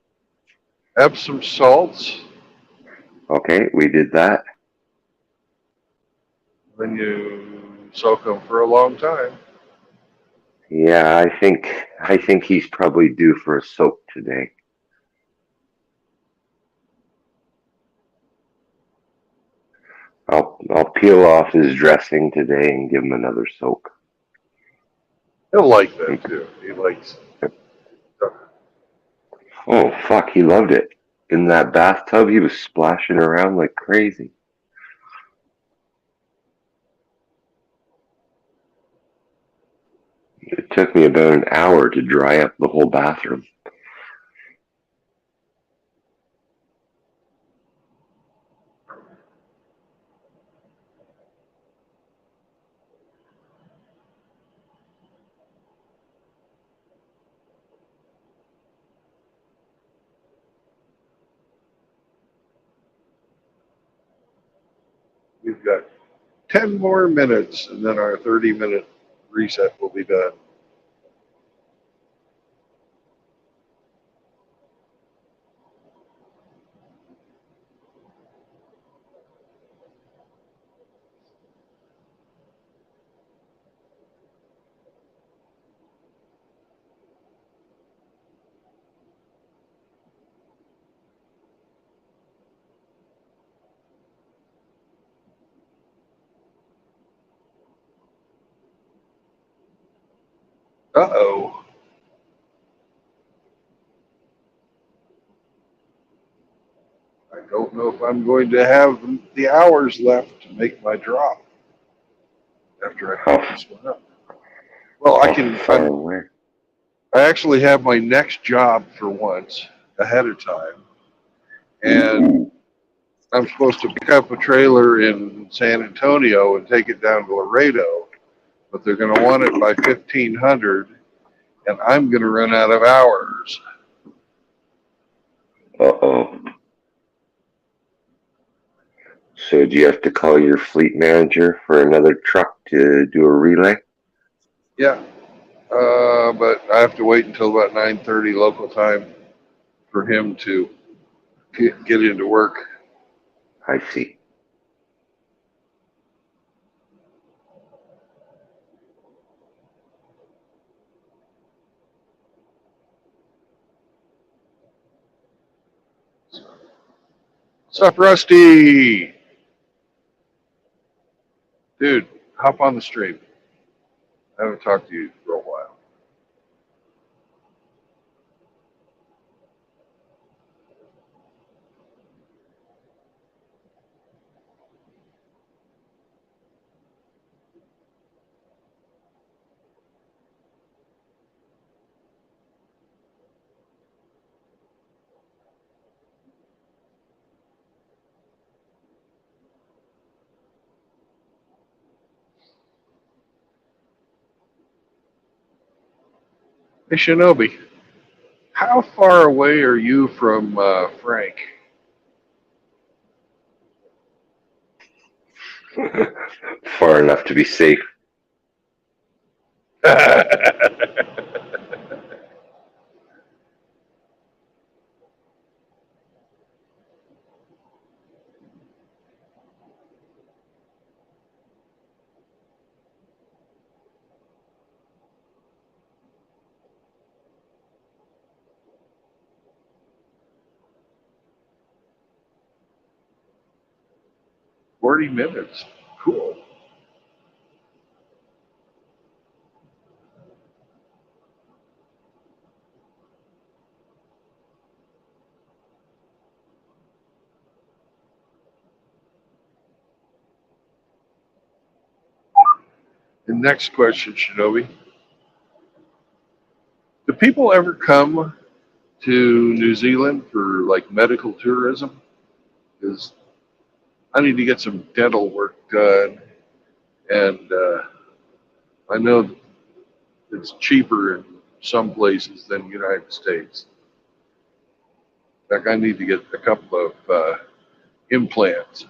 Epsom salts. okay, we did that. Then you soak them for a long time. Yeah, I think he's probably due for a soak today. I'll peel off his dressing today and give him another soak. He'll like that too. He likes. Oh fuck, he loved it. In that bathtub, he was splashing around like crazy. It took me about an hour to dry up the whole bathroom. We've got 10 more minutes, and then our 30-minute reset will be done. Uh-oh. I don't know if I'm going to have the hours left to make my drop after I pick this one up. Well, Far away. I actually have my next job for once ahead of time, and I'm supposed to pick up a trailer in San Antonio and take it down to Laredo, but they're going to want it by 1500, and I'm going to run out of hours. Uh-oh. So do you have to call your fleet manager for another truck to do a relay? Yeah, but I have to wait until about 9:30 local time for him to get into work. I see. What's up, Rusty? Dude, hop on the stream. I haven't talked to you for a while. Hey, Shinobi, how far away are you from Frank? Far enough to be safe. 40 minutes. Cool. The next question, Shinobi. Do people ever come to New Zealand for like medical tourism? Because I need to get some dental work done, and I know it's cheaper in some places than the United States. In fact, I need to get a couple of implants.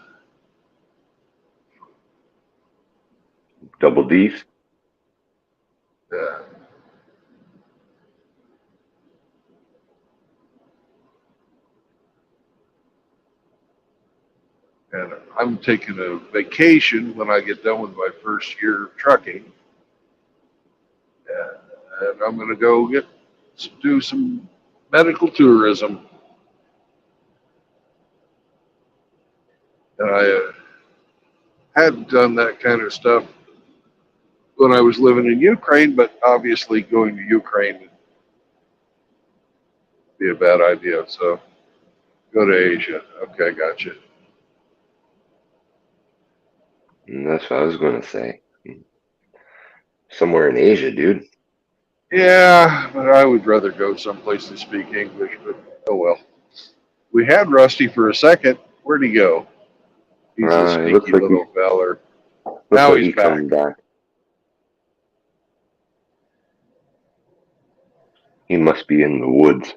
Double D's. Uh, and I'm taking a vacation when I get done with my first year of trucking. And I'm going to go do some medical tourism. And I hadn't done that kind of stuff when I was living in Ukraine, but obviously going to Ukraine would be a bad idea. So go to Asia. Okay, gotcha. That's what I was going to say. Somewhere in Asia, dude. Yeah, but I would rather go someplace to speak English, but oh well. We had Rusty for a second. Where'd he go? He's a It looks sneaky like little feller. looks Now like he's he back. coming back. He must be in the woods.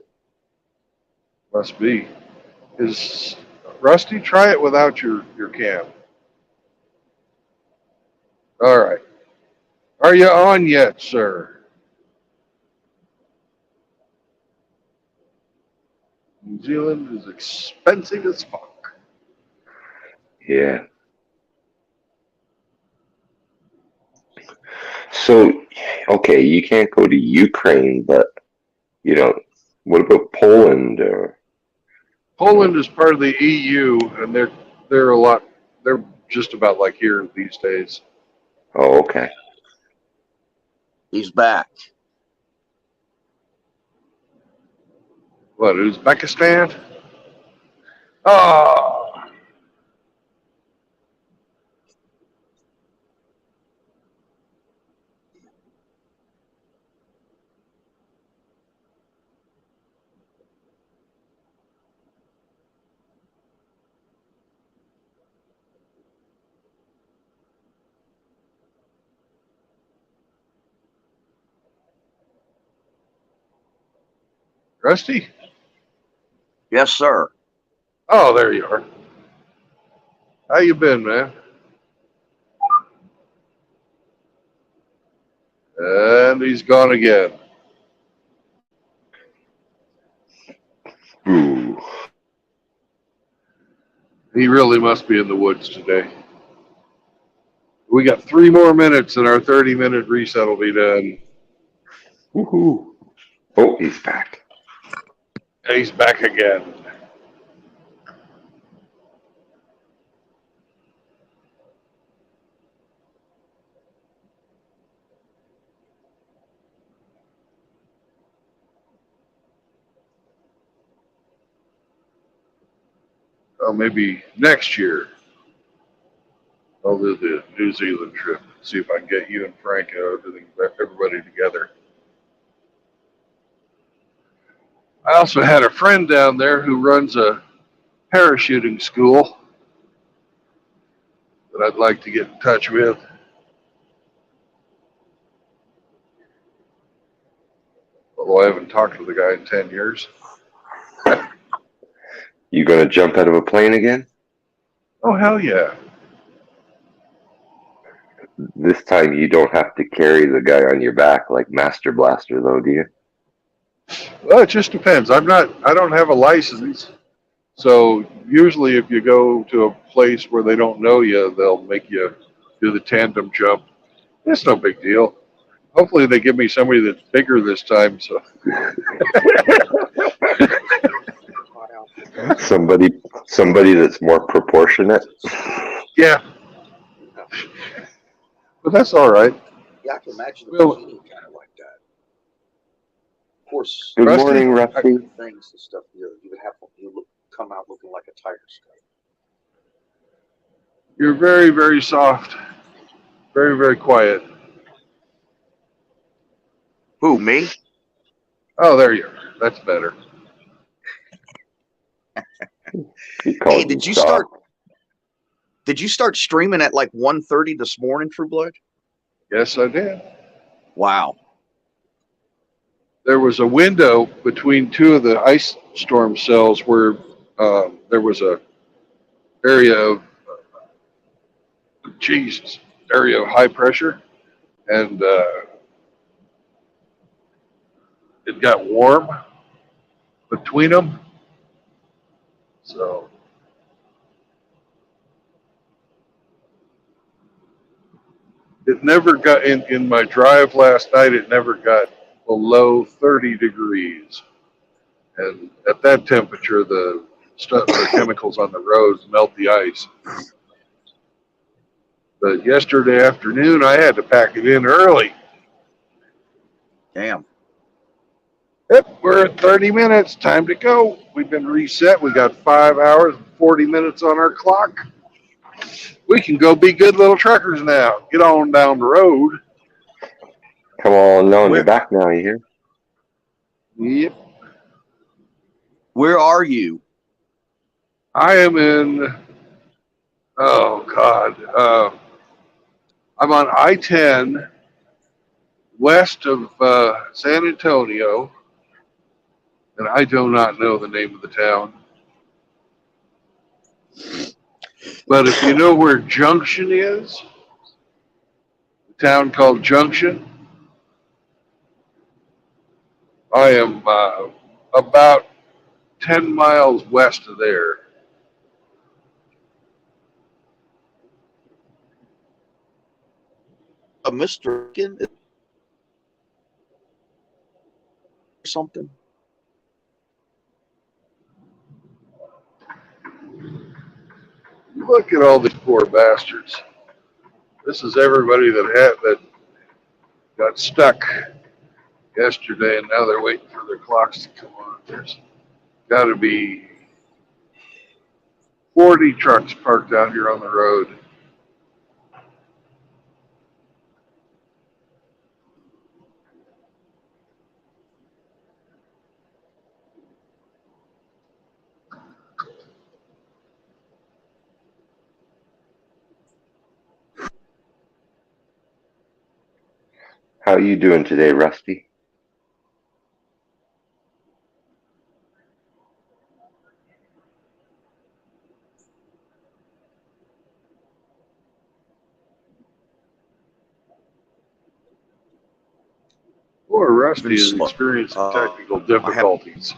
Must be. Is Rusty, try it without your cam. All right. Are you on yet, sir? New Zealand is expensive as fuck. Yeah. So, okay, you can't go to Ukraine, but you know, what about Poland or Poland is part of the EU, and they're a lot. They're just about like here these days. Oh, okay. He's back. What, Uzbekistan? Oh, Rusty? Yes, sir. Oh, there you are. How you been, man? And he's gone again. Ooh. He really must be in the woods today. We got 3 more minutes and our 30-minute reset will be done. Woohoo. Oh, he's back. He's back again. Well, maybe next year I'll do the New Zealand trip. See if I can get you and Frank and everybody together. I also had a friend down there who runs a parachuting school that I'd like to get in touch with. Although I haven't talked to the guy in 10 years. You gonna jump out of a plane again? Oh, hell yeah. This time you don't have to carry the guy on your back like Master Blaster, though, do you? Well, it just depends. I don't have a license. So usually if you go to a place where they don't know you, they'll make you do the tandem jump. It's no big deal. Hopefully they give me somebody that's bigger this time. So somebody that's more proportionate. yeah, but that's all right. Yeah, I can imagine the Well, bikini kind of like that. Of course, Good Rusty, morning, Rusty. things and stuff. You would have come out looking like a tiger scout. You're very, very soft. Very, very quiet. Who, me? Oh, there you are. That's better. Hey, did you start streaming at like 1:30 this morning, True Blood? Yes, I did. Wow. There was a window between two of the ice storm cells where there was a area of area of high pressure, and it got warm between them. So it never got in my drive last night. It never got below 30 degrees, and at that temperature, the chemicals on the roads melt the ice. But yesterday afternoon, I had to pack it in early. Damn. Yep, we're at 30 minutes. Time to go. We've been reset. We got 5 hours and 40 minutes on our clock. We can go be good little truckers now. Get on down the road. Come on, no, you're back now, you hear? Yep. Where are you? I am in, oh, God. I'm on I-10 west of San Antonio, and I do not know the name of the town. But if you know where Junction is, a town called Junction, I am about 10 miles west of there. Mr. or something? Look at all these poor bastards. This is everybody that got stuck yesterday, and now they're waiting for their clocks to come on. There's got to be 40 trucks parked out here on the road. How are you doing today, Rusty? Poor Rusty is experiencing technical difficulties.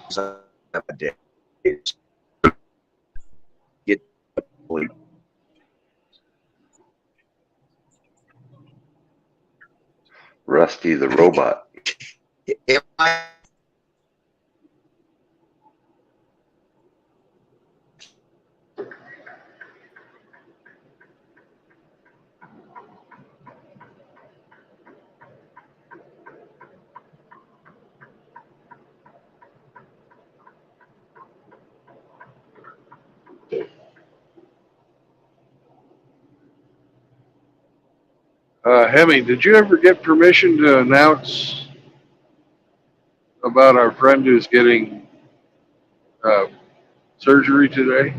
Rusty the robot. Hemi, did you ever get permission to announce about our friend who's getting surgery today?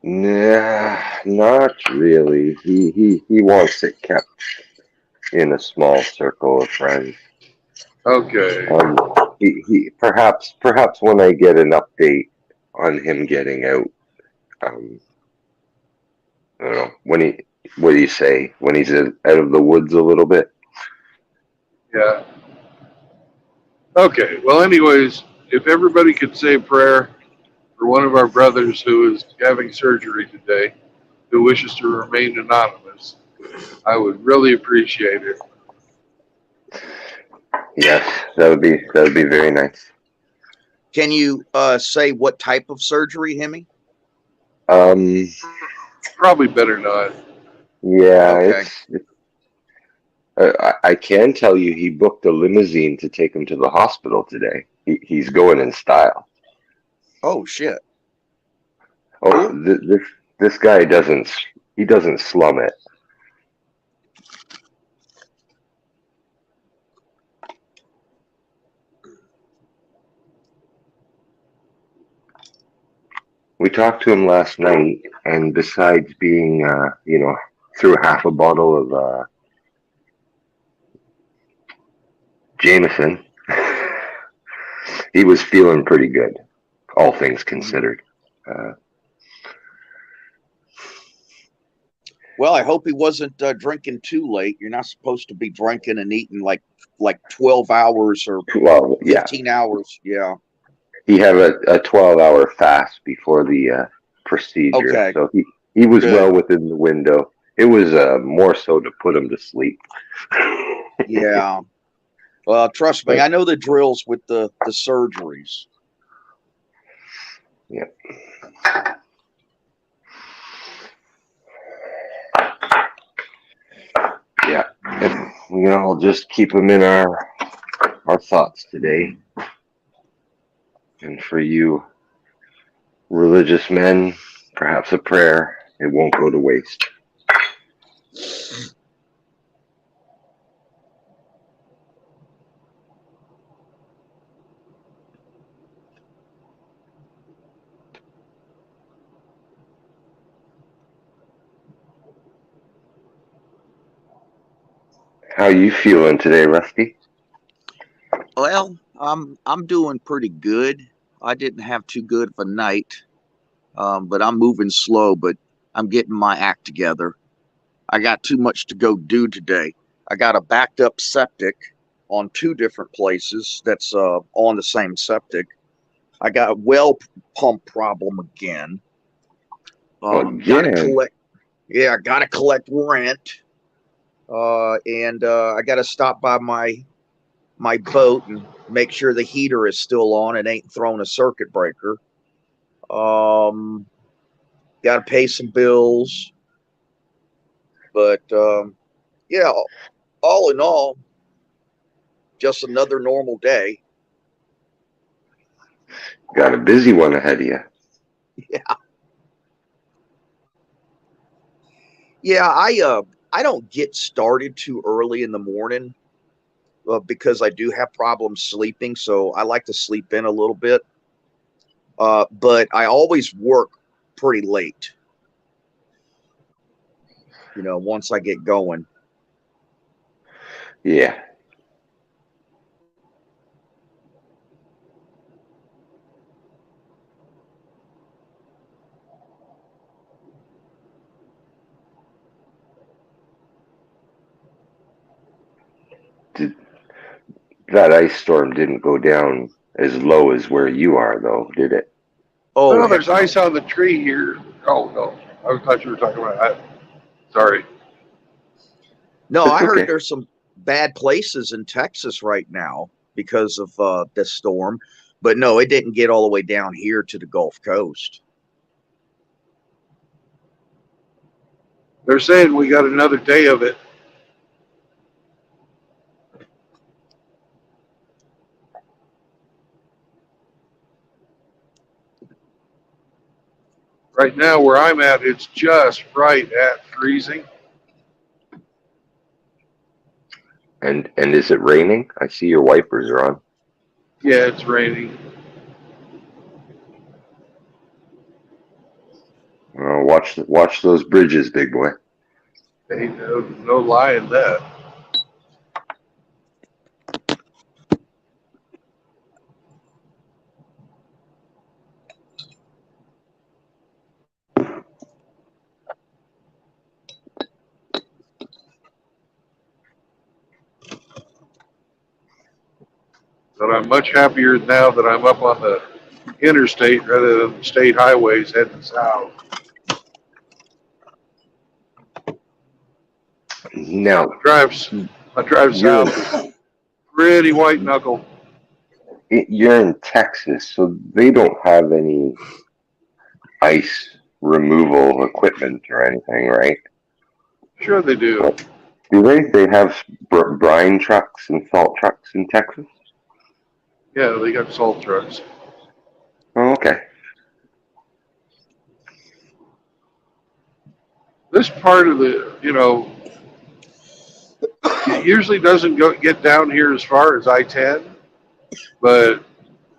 Nah, not really. He wants it kept in a small circle of friends. Okay. He perhaps when I get an update on him getting out, I don't know what do you say when he's out of the woods a little bit? Yeah. Okay. Well, anyways, if everybody could say a prayer for one of our brothers who is having surgery today, who wishes to remain anonymous, I would really appreciate it. Yes, that would be very nice. Can you say what type of surgery, Hemi? Probably better not. Yeah, Okay. I can tell you he booked a limousine to take him to the hospital today. He's going in style. Oh shit. Oh, Cool. this guy doesn't slum it. We talked to him last night, and besides being, through half a bottle of Jameson, he was feeling pretty good, all things considered. Well, I hope he wasn't drinking too late. You're not supposed to be drinking and eating like 12 hours or Well, yeah, 15 hours. Yeah. he had a 12-hour fast before the procedure, Okay. so he was Good. well within the window. It was more so to put him to sleep. Yeah. Well, trust me, I know the drills with the surgeries. Yeah. Yeah. And, we'll just keep him in our thoughts today. And for you religious men, perhaps a prayer. It won't go to waste. How you feeling today, Rusty? Well, I'm doing pretty good. I didn't have too good of a night, but I'm moving slow. But I'm getting my act together. I got too much to go do today. I got a backed up septic on two different places that's on the same septic. I got a well pump problem again. Gotta Again? collect. Yeah, I gotta collect rent. And I gotta stop by my boat and make sure the heater is still on and ain't thrown a circuit breaker. Um, Got to pay some bills, but yeah, all in all, just another normal day. Got a busy one ahead of you. Yeah, yeah. I don't get started too early in the morning because I do have problems sleeping, so I like to sleep in a little bit. But I always work pretty late. Once I get going. Yeah. Did, that ice storm didn't go down as low as where you are, though, did it? Oh, Oh, heck there's no. ice on the tree here. Oh, no. I thought you were talking about that. Sorry. No, It's I heard okay. there's some bad places in Texas right now because of this storm, but no, it didn't get all the way down here to the Gulf Coast. They're saying we got another day of it. Right now, where I'm at, it's just right at freezing. And is it raining? I see your wipers are on. Yeah, it's raining. Watch those bridges, big boy. Ain't no lie in that. But I'm much happier now that I'm up on the interstate rather than the state highways heading south. Now, I drive you're south is pretty white knuckle. you're in Texas, so they don't have any ice removal equipment or anything, right? Sure they do. Do they? They have brine trucks and salt trucks in Texas? Yeah, they got salt trucks. Oh, okay. This part of the, it usually doesn't get down here as far as I-10, but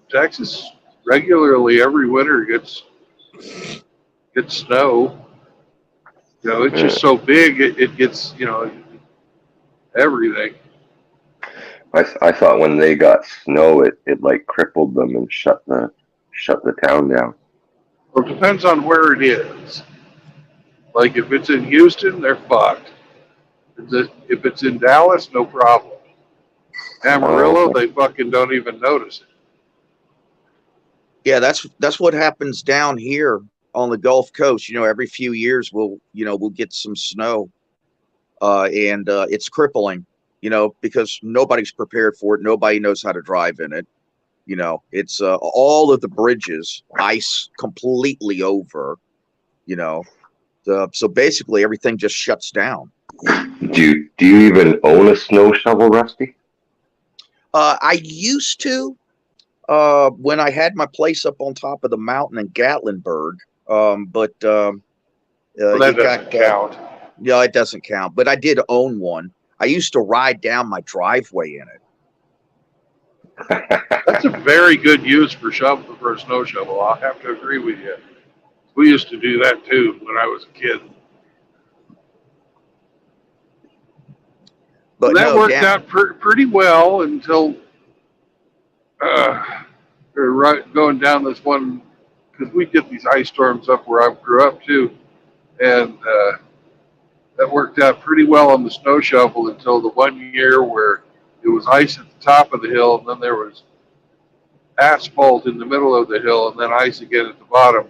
Texas regularly every winter gets snow. It's just so big it gets everything. I thought when they got snow, it like crippled them and shut the town down. Well, it depends on where it is. Like if it's in Houston, they're fucked. If it's in Dallas, no problem. Amarillo, they fucking don't even notice it. Yeah, that's what happens down here on the Gulf Coast. Every few years we'll get some snow, and it's crippling. Because nobody's prepared for it. Nobody knows how to drive in it. It's all of the bridges ice completely over. So basically everything just shuts down. Do you even own a snow shovel, Rusty? I used to when I had my place up on top of the mountain in Gatlinburg, but well, that doesn't count. Yeah, it doesn't count. But I did own one. I used to ride down my driveway in it. That's a very good use for a snow shovel. I'll have to agree with you. We used to do that too when I was a kid. But that worked out pretty well until going down this one, because we get these ice storms up where I grew up too, and that worked out pretty well on the snow shovel until the one year where it was ice at the top of the hill, and then there was asphalt in the middle of the hill, and then ice again at the bottom.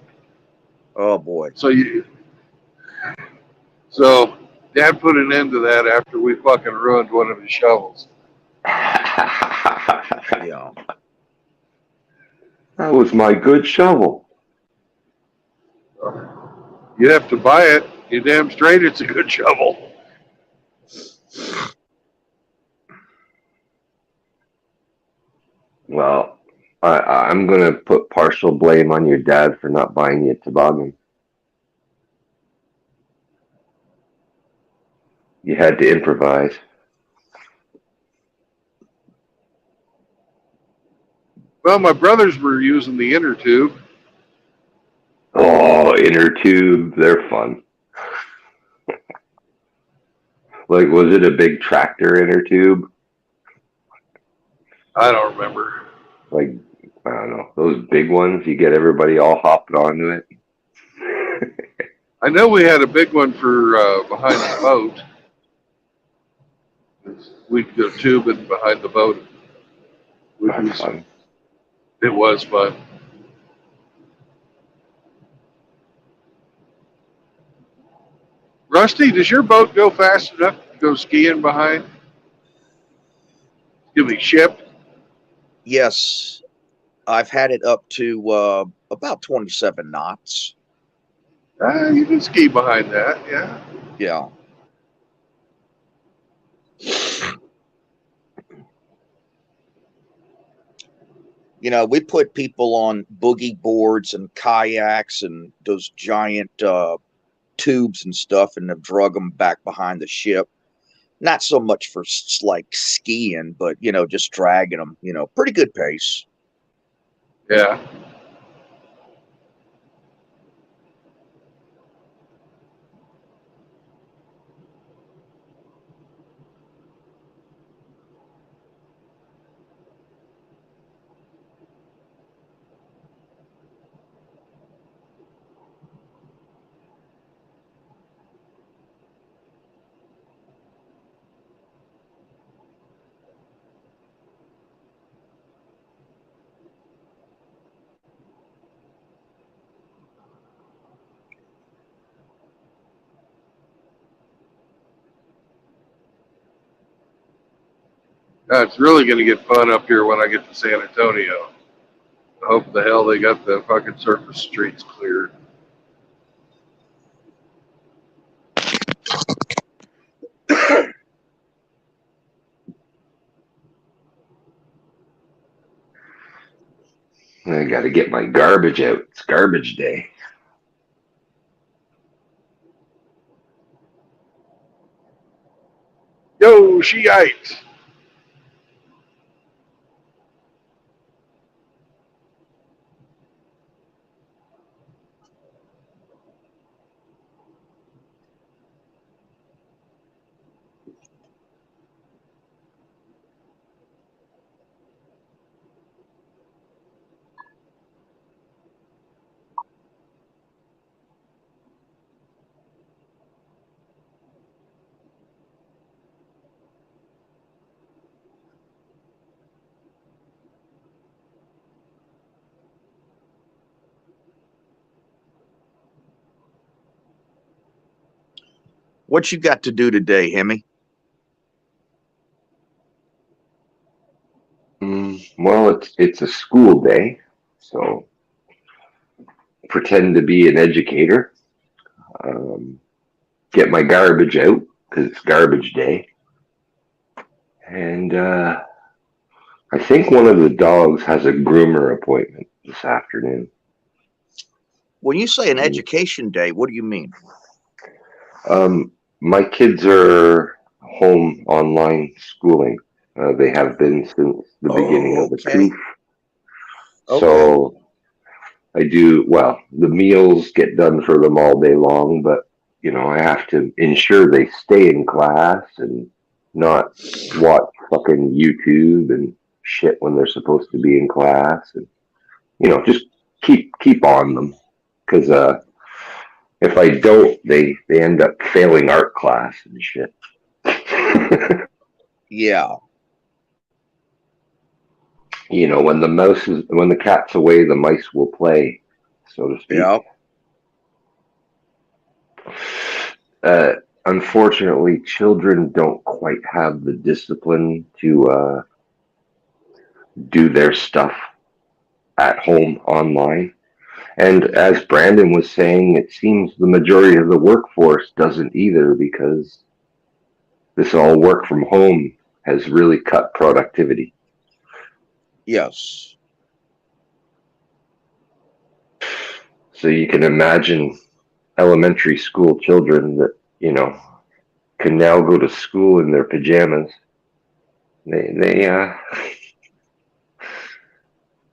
Oh boy! So Dad put an end to that after we fucking ruined one of his shovels. Yeah. That was my good shovel. You have to buy it. You're damn straight it's a good shovel. Well, I'm going to put partial blame on your dad for not buying you a toboggan. You had to improvise. Well, my brothers were using the inner tube. Oh, inner tube, they're fun. Like, was it a big tractor inner tube? I don't remember. Like, I don't know, those big ones, you get everybody all hopping onto it. I know we had a big one for behind the boat. We'd go tubing behind the boat. That's fun. It was fun. Rusty, does your boat go fast enough to go skiing behind? Give me shipped? Yes, I've had it up to about 27 knots. You can ski behind that, yeah. Yeah. We put people on boogie boards and kayaks and those giant tubes and stuff, and have drug them back behind the ship. Not so much for like skiing, but just dragging them. Pretty good pace. Yeah. It's really going to get fun up here when I get to San Antonio. I hope the hell they got the fucking surface streets cleared. I got to get my garbage out. It's garbage day. Yo, Shiite! What you got to do today, Hemi? Well, it's a school day, so pretend to be an educator. Get my garbage out because it's garbage day, and I think one of the dogs has a groomer appointment this afternoon. When you say an education day, what do you mean? My kids are home online schooling. They have been since the beginning of the okay. coof. So I do, well, the meals get done for them all day long, but, you know, I have to ensure they stay in class and not watch fucking YouTube and shit when they're supposed to be in class. And, you know, just keep on them. Because if I don't, they end up failing art class and shit. Yeah. You know, when when the cat's away, the mice will play, so to speak. Yeah. Unfortunately, children don't quite have the discipline to do their stuff at home online. And as Brandon was saying, it seems the majority of the workforce doesn't either, because this all work from home has really cut productivity. Yes. So you can imagine elementary school children that, you know, can now go to school in their pajamas. They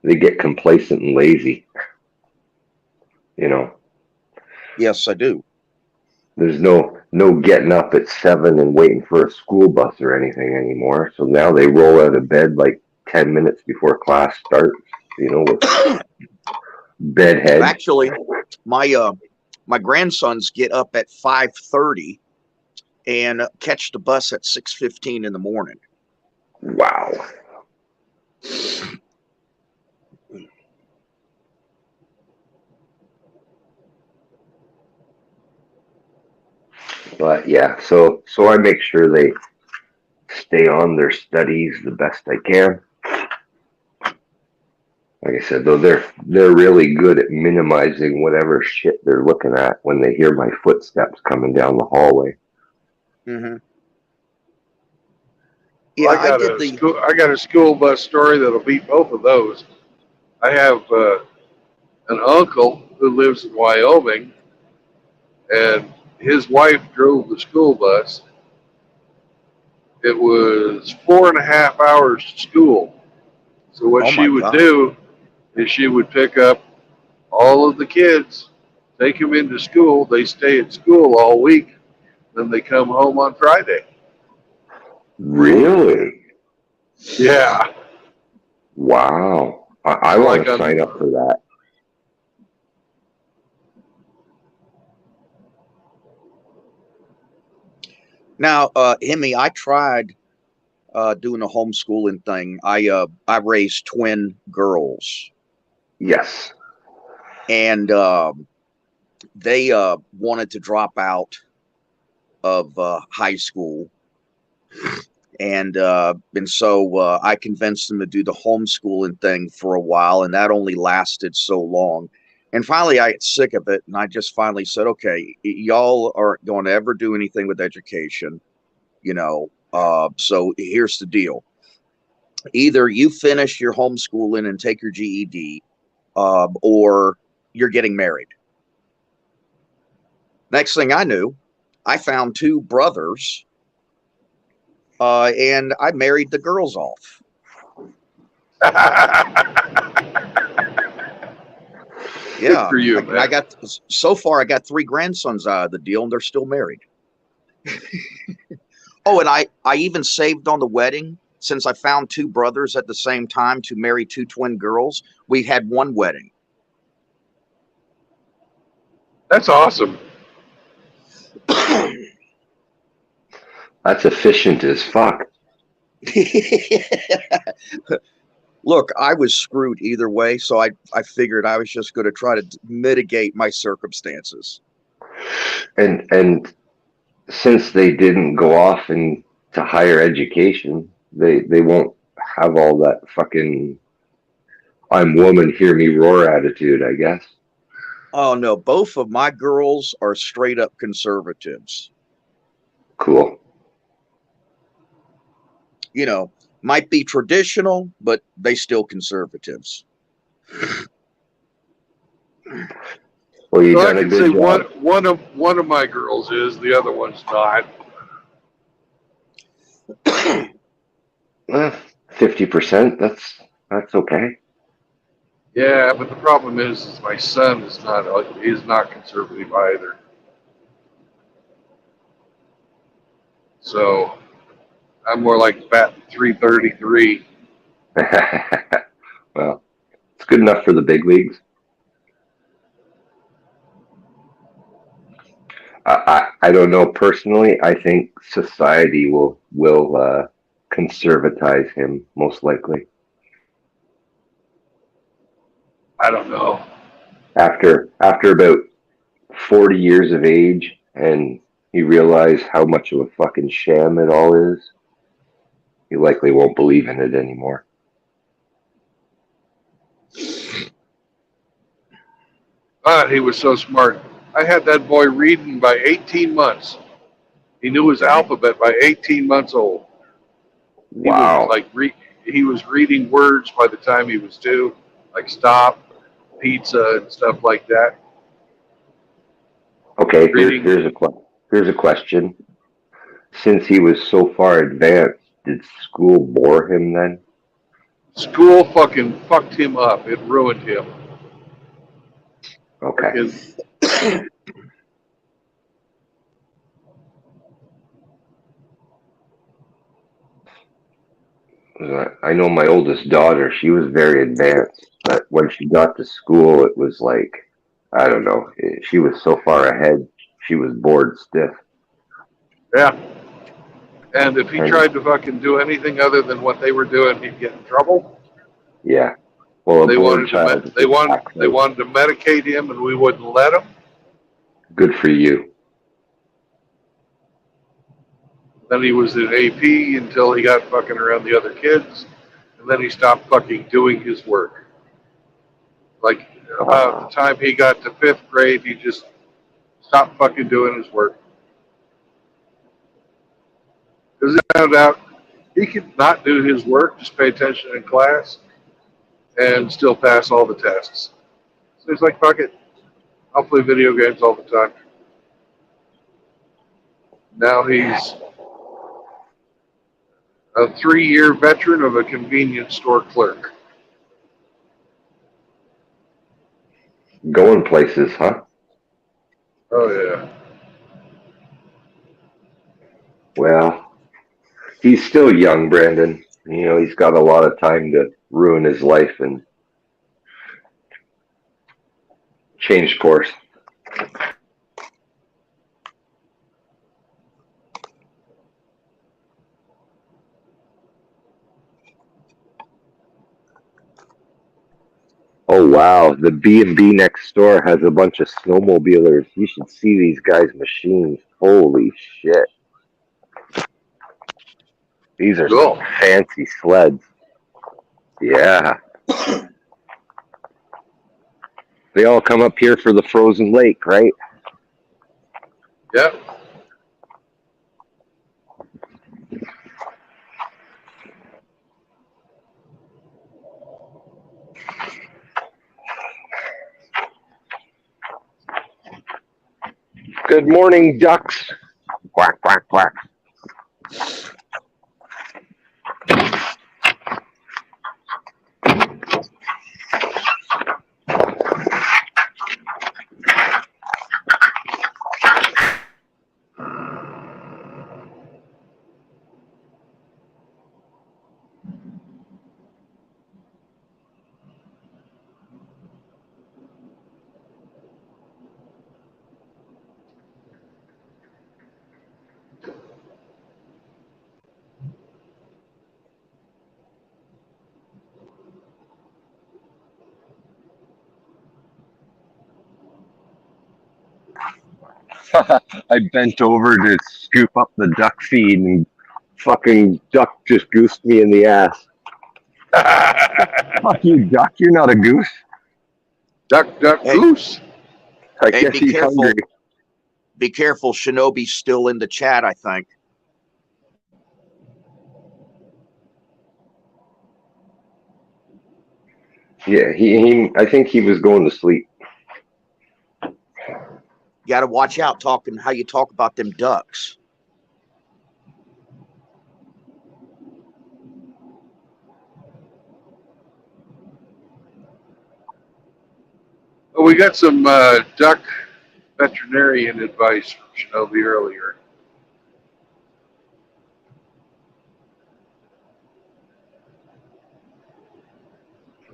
get complacent and lazy. You know. Yes, I do. There's no getting up at 7 and waiting for a school bus or anything anymore. So now they roll out of bed like 10 minutes before class starts. You know, with bedhead. Actually, my grandsons get up at 5:30 and catch the bus at 6:15 in the morning. Wow. But yeah, so I make sure they stay on their studies the best I can. Like I said, though, they're really good at minimizing whatever shit they're looking at when they hear my footsteps coming down the hallway. Mm-hmm. Yeah, well, I got a school bus story that'll beat both of those. I have an uncle who lives in Wyoming, and his wife drove the school bus. It was 4.5 hours to school. So what she would do is she would pick up all of the kids, take them into school. They stay at school all week. Then they come home on Friday. Really? Yeah. Wow. I want to sign up for that. Now, Hemi, I tried doing a homeschooling thing. I raised twin girls. Yes. And they wanted to drop out of high school. And so I convinced him to do the homeschooling thing for a while, and that only lasted so long. And finally, I got sick of it, and I just finally said, "Okay, y'all aren't going to ever do anything with education, you know. So here's the deal: either you finish your homeschooling and take your GED, or you're getting married." Next thing I knew, I found two brothers, and I married the girls off. Yeah, for you, and man. I got so far. I got 3 grandsons out of the deal, and they're still married. Oh, and I even saved on the wedding. Since I found 2 brothers at the same time to marry 2 twin girls, we had 1 wedding. That's awesome. That's efficient as fuck. Look, I was screwed either way, so I figured I was just going to try to mitigate my circumstances. And since they didn't go off into higher education, they won't have all that fucking "I'm woman, hear me roar" attitude, I guess. Oh no, both of my girls are straight up conservatives. Cool. You know, might be traditional, but they still conservatives. Well, you So I done a can good say job. one of my girls is, the other one's not. 50%. That's okay. Yeah, but the problem is my son is not conservative either. So I'm more like bat 333. Well, it's good enough for the big leagues. I don't know personally. I think society will conservatize him most likely I don't know. after about 40 years of age, and he realized how much of a fucking sham it all is. He likely won't believe in it anymore. But he was so smart. I had that boy reading by 18 months. He knew his alphabet by 18 months old. He was Wow. like he was reading words by the time he was 2, like stop, pizza, and stuff like that. Okay, Reading. here's a question. Since he was so far advanced, did school bore him then? School fucking fucked him up. It ruined him. Okay. Because I know my oldest daughter, she was very advanced, but when she got to school, it was like, I don't know, she was so far ahead, she was bored stiff. yeah. And if he And tried to fucking do anything other than what they were doing, he'd get in trouble. yeah, well, a They bored wanted child to is a tax they wanted to medicate him, and we wouldn't let him. Good for you. Then he was in AP until he got fucking around the other kids, and then he stopped fucking doing his work. Like about the time he got to 5th grade, he just stopped fucking doing his work. Because he found out he could not do his work, just pay attention in class, and still pass all the tests. So he's like, fuck it, I'll play video games all the time. Now he's a 3-year veteran of a convenience store clerk. Going places, huh? Oh, yeah. Well, he's still young, Brandon. You know, he's got a lot of time to ruin his life and change course. Oh wow, the B&B next door has a bunch of snowmobilers. You should see these guys' machines. Holy shit. These are Cool. some fancy sleds. Yeah. They all come up here for the frozen lake, right? Yep. Good morning, ducks. Quack, quack, quack. I bent over to scoop up the duck feed and fucking duck just goosed me in the ass. Fuck you, duck. You're not a goose. Duck, duck, Hey. goose. I Hey, guess be he's careful. hungry. Be careful. Shinobi's still in the chat, I think. Yeah, I think he was going to sleep. You got to watch out talking how you talk about them ducks. Well, we got some duck veterinarian advice from Shinobi earlier.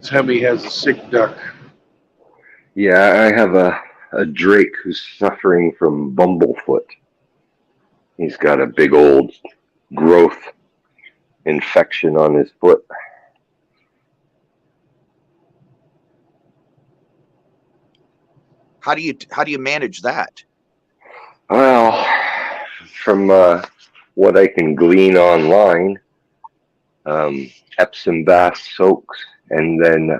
Hemi has a sick duck. Yeah, I have a drake who's suffering from bumblefoot. He's got a big old growth infection on his foot. How do you manage that? Well, from what I can glean online, Epsom bath soaks and then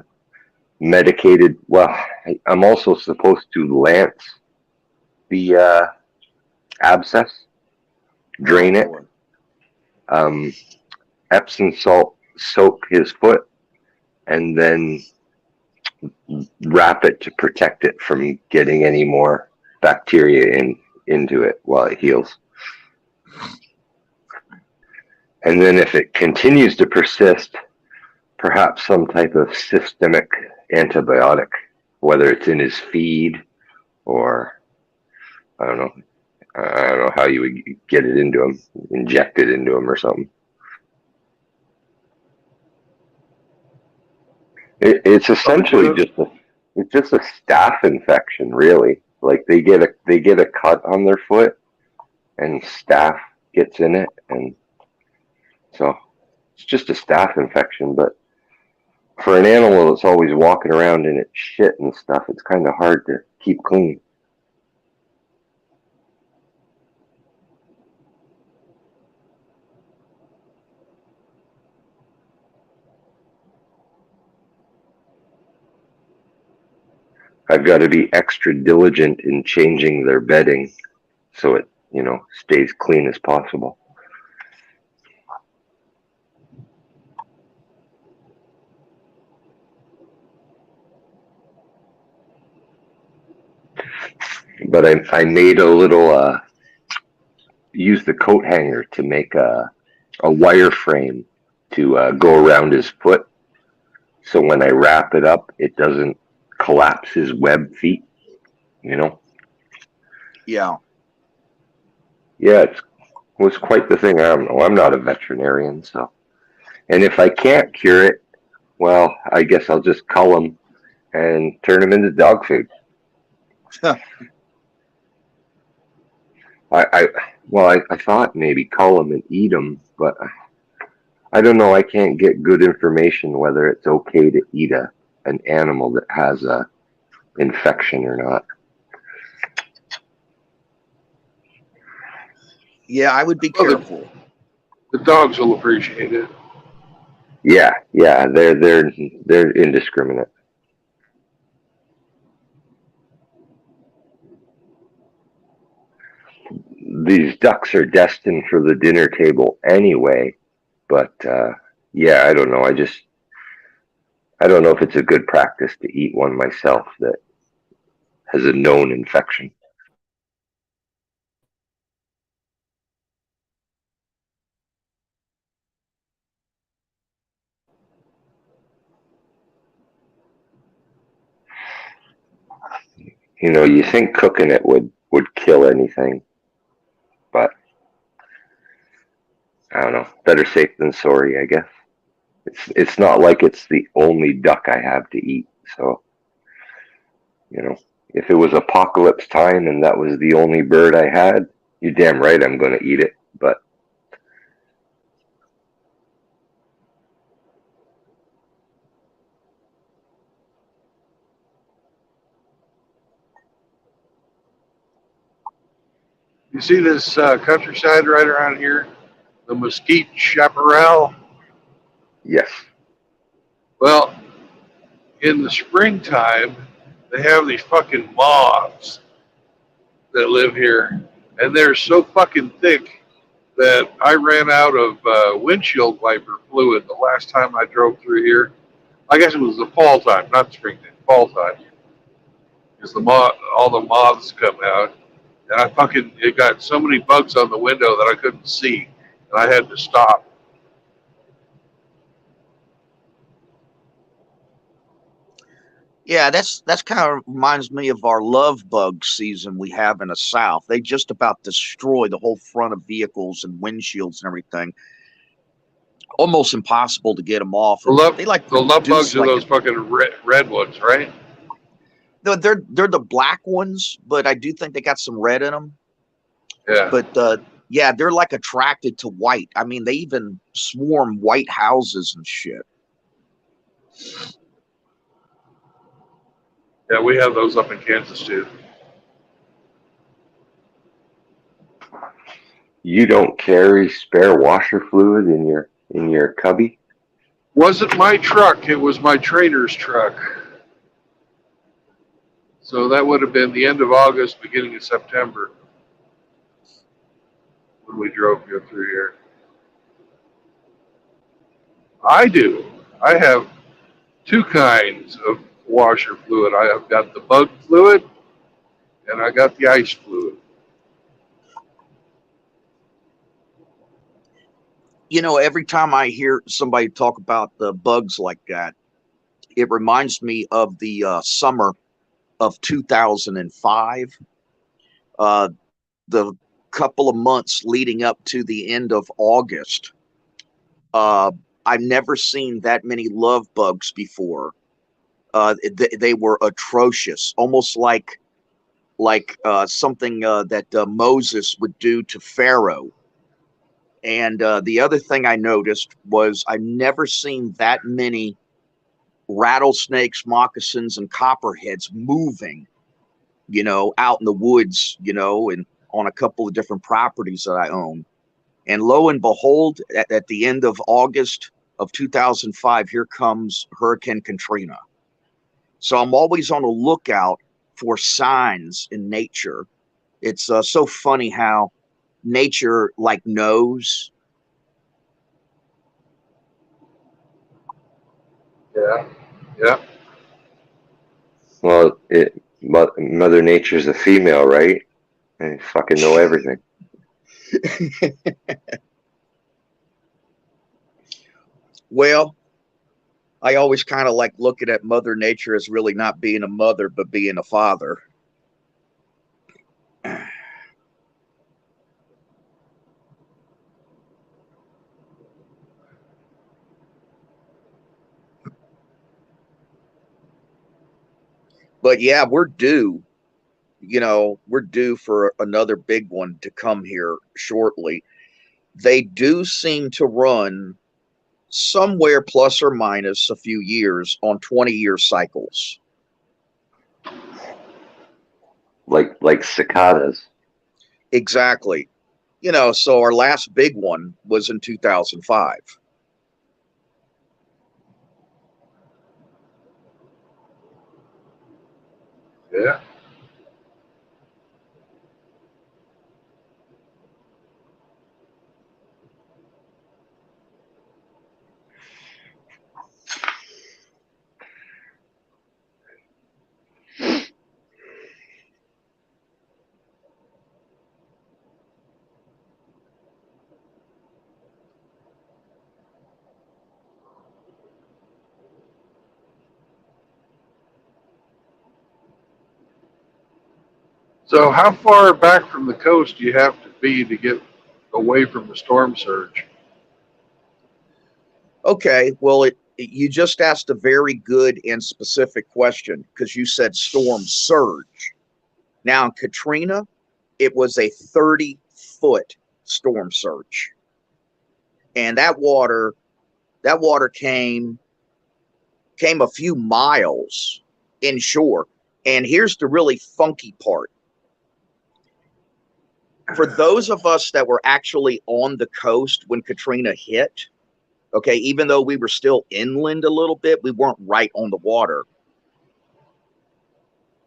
medicated. Well, I'm also supposed to lance the abscess, drain it, Epsom salt soak his foot, and then wrap it to protect it from getting any more bacteria into it while it heals. And then if it continues to persist, perhaps some type of systemic antibiotic, whether it's in his feed or I don't know. I don't know how you would get it into him, inject it into him or something. It's essentially just a staph infection, really. Like they get a cut on their foot, and staph gets in it, and so it's just a staph infection. But for an animal that's always walking around in its shit and stuff, it's kind of hard to keep clean. I've got to be extra diligent in changing their bedding so it, stays clean as possible. But I made a little, use the coat hanger to make a wire frame to go around his foot. So when I wrap it up, it doesn't collapse his web feet, Yeah. Yeah, it was quite the thing. I don't know. I'm not a veterinarian, so. And if I can't cure it, well, I guess I'll just cull him and turn him into dog food. I thought maybe cull him and eat him, but I don't know. I can't get good information whether it's okay to eat an animal that has a infection or not. Yeah, I would be careful. The dogs will appreciate it. Yeah, they're indiscriminate. These ducks are destined for the dinner table anyway, but yeah, I don't know. I don't know if it's a good practice to eat one myself that has a known infection. You know, you think cooking it would kill anything, but I don't know. Better safe than sorry, I guess. It's not like it's the only duck I have to eat. So, you know, if it was apocalypse time and that was the only bird I had, you're damn right I'm going to eat it. But You see this countryside right around here? The mesquite chaparral? yes, Well, in the springtime, they have these fucking moths that live here, and they're so fucking thick that I ran out of windshield wiper fluid the last time I drove through here. I guess it was the fall time, not springtime, fall time, because all the moths come out, and it got so many bugs on the window that I couldn't see, and I had to stop. Yeah, that's kind of reminds me of our love bug season we have in the South. They just about destroy the whole front of vehicles and windshields and everything. Almost impossible to get them off, and they like The love bugs produce are like those fucking red ones, right? they're the black ones, but I do think they got some red in them. Yeah. But yeah, they're like attracted to white. I mean, they even swarm white houses and shit. Yeah, we have those up in Kansas too. you don't carry spare washer fluid in your cubby. Wasn't my truck, it was my trainer's truck. So that would have been the end of August, beginning of September when we drove through here. I do. I have two kinds of washer fluid. I have got the bug fluid and I got the ice fluid. You know, every time I hear somebody talk about the bugs like that, it reminds me of the summer of 2005. The couple of months leading up to the end of August. Uh, I've never seen that many love bugs before. They were atrocious, almost like something that Moses would do to Pharaoh. And the other thing I noticed was I've never seen that many rattlesnakes, moccasins, and copperheads moving, out in the woods, and on a couple of different properties that I own. And lo and behold, at the end of August of 2005, here comes Hurricane Katrina. So I'm always on the lookout for signs in nature. It's so funny how nature knows. Yeah. Yeah. Well, Mother Nature's a female, right? They fucking know everything. Well, I always kind of like looking at Mother Nature as really not being a mother, but being a father. But yeah, we're due. We're due for another big one to come here shortly. They do seem to run somewhere plus or minus a few years on 20-year cycles. Like cicadas. Exactly. So our last big one was in 2005. Yeah. So how far back from the coast do you have to be to get away from the storm surge? Okay, well, you just asked a very good and specific question because you said storm surge. Now in Katrina, it was a 30-foot storm surge, and that water came a few miles inshore. And here's the really funky part. For those of us that were actually on the coast when Katrina hit, okay, even though we were still inland a little bit, we weren't right on the water.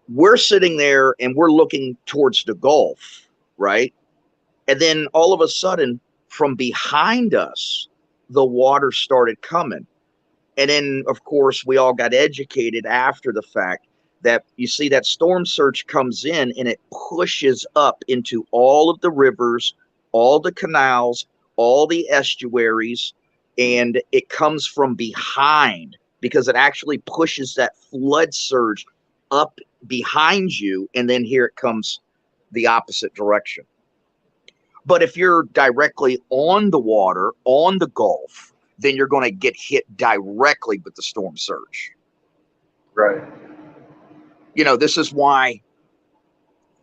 We're sitting there and we're looking towards the Gulf, right? And then all of a sudden, from behind us, the water started coming. And then, of course, we all got educated after the fact that you see that storm surge comes in and it pushes up into all of the rivers, all the canals, all the estuaries, and it comes from behind because it actually pushes that flood surge up behind you, and then here it comes the opposite direction. But if you're directly on the water, on the Gulf, then you're going to get hit directly with the storm surge. Right.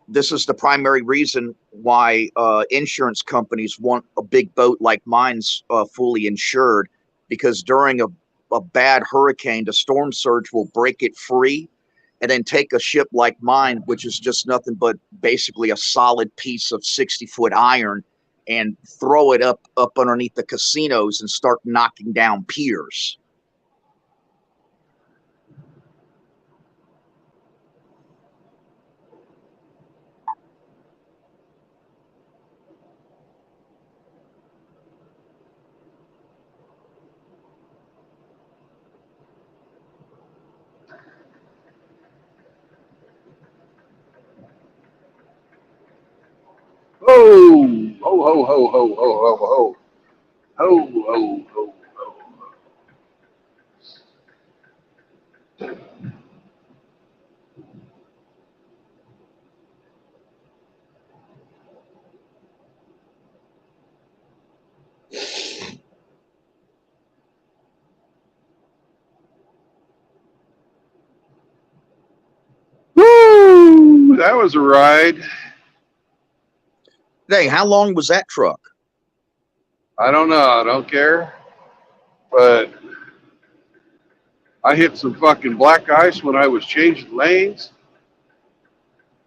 This is the primary reason why insurance companies want a big boat like mine's fully insured, because during a bad hurricane, the storm surge will break it free and then take a ship like mine, which is just nothing but basically a solid piece of 60-foot iron, and throw it up underneath the casinos and start knocking down piers. Ho, ho, ho, ho, ho, ho, ho, ho, ho, ho, ho, ho. Woo! That was a ride. Hey, how long was that truck? I don't know. I don't care. But I hit some fucking black ice when I was changing lanes.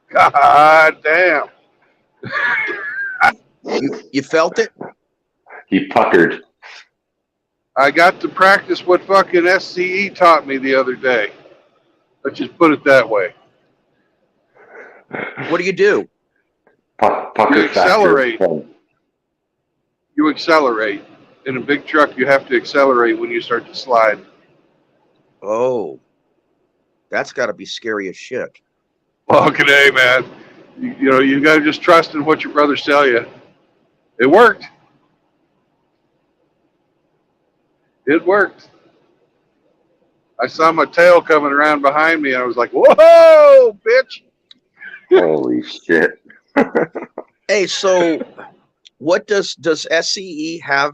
God damn. You felt it? He puckered. I got to practice what fucking SCE taught me the other day. Let's just put it that way. What do you do? Pucker You accelerate. factor. You accelerate. In a big truck, you have to accelerate when you start to slide. Oh, that's got to be scary as shit. Well, today, man, you got to just trust in what your brothers tell you. It worked. It worked. I saw my tail coming around behind me, and I was like, whoa, bitch. Holy shit. Hey, so what does SCE have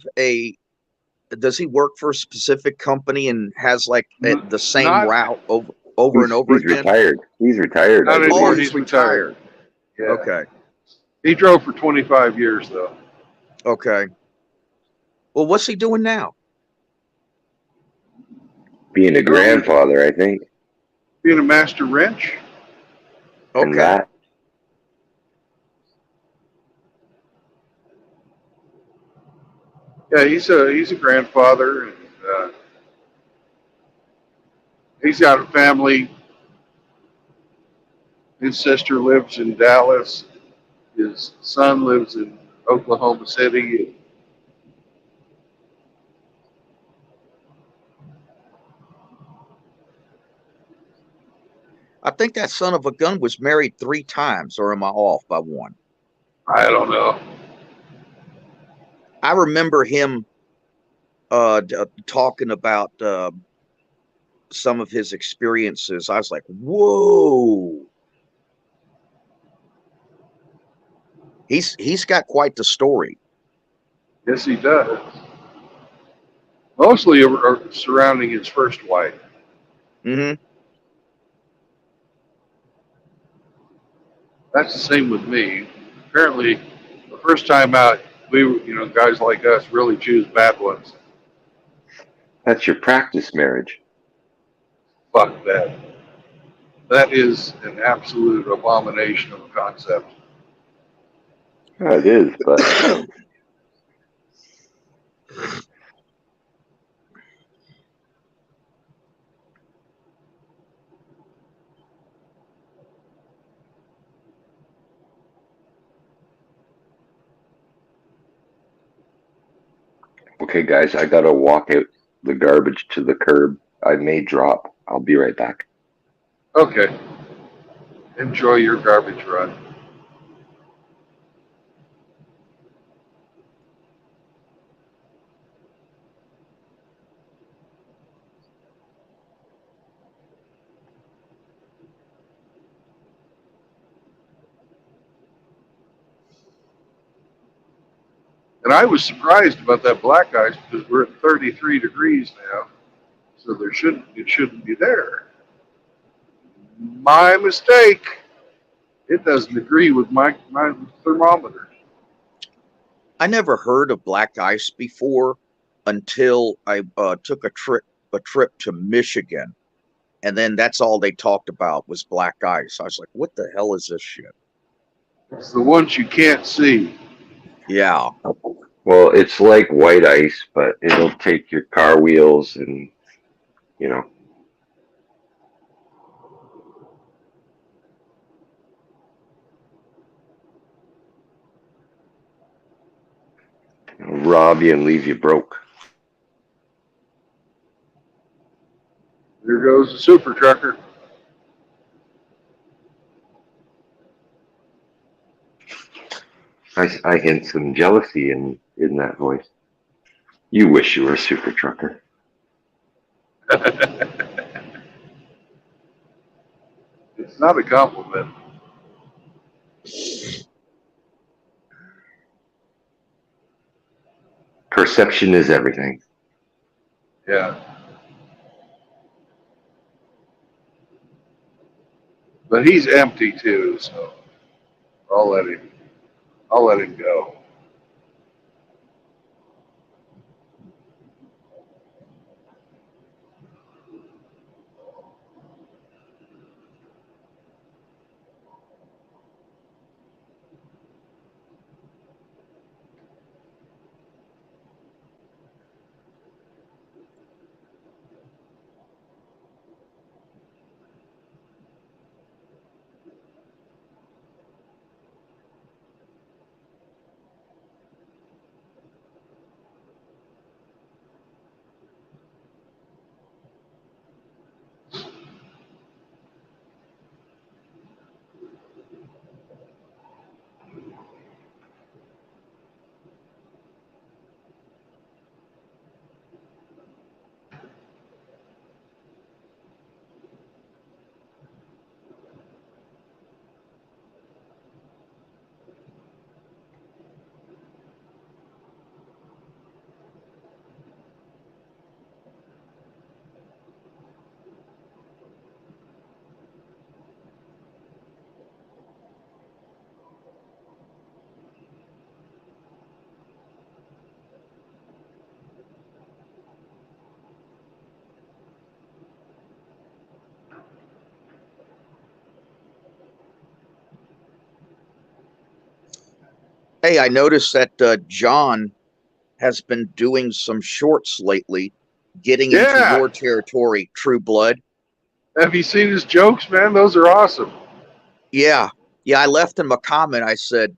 does he work for a specific company and has like the same route over and over he's again? Retired. He's retired. Not anymore. Oh, He's retired. Yeah. Okay. He drove for 25 years, though. Okay. Well, what's he doing now? Being a grandfather, I think. Being a master wrench. And Okay. that. Yeah, he's a grandfather, and he's got a family. His sister lives in Dallas. His son lives in Oklahoma City. I think that son of a gun was married 3 times, or am I off by one? I don't know. I remember him talking about some of his experiences. I was like, whoa. He's got quite the story. Yes, he does. Mostly surrounding his first wife. Mm-hmm. That's the same with me. Apparently, the first time out, guys like us really choose bad ones. That's your practice marriage. Fuck that. That is an absolute abomination of a concept. Yeah, it is, but okay, guys, I gotta walk out the garbage to the curb. I may drop. I'll be right back. Okay. Enjoy your garbage run. And I was surprised about that black ice because we're at 33 degrees now, so it shouldn't be there. My mistake. It doesn't agree with my thermometer. I never heard of black ice before until I took a trip to Michigan, and then that's all they talked about was black ice. I was like, what the hell is this shit? It's the ones you can't see. Yeah. Well, it's like white ice, but it'll take your car wheels and, you know, rob you and leave you broke. There goes the super trucker. I hint some jealousy in that voice. You wish you were a super trucker. It's not a compliment. Perception is everything. Yeah. But he's empty too, so I'll let him. I'll let him go. Hey, I noticed that John has been doing some shorts lately, getting into Yeah. your territory, True Blood. Have you seen his jokes, man? Those are awesome. Yeah, I left him a comment. I said,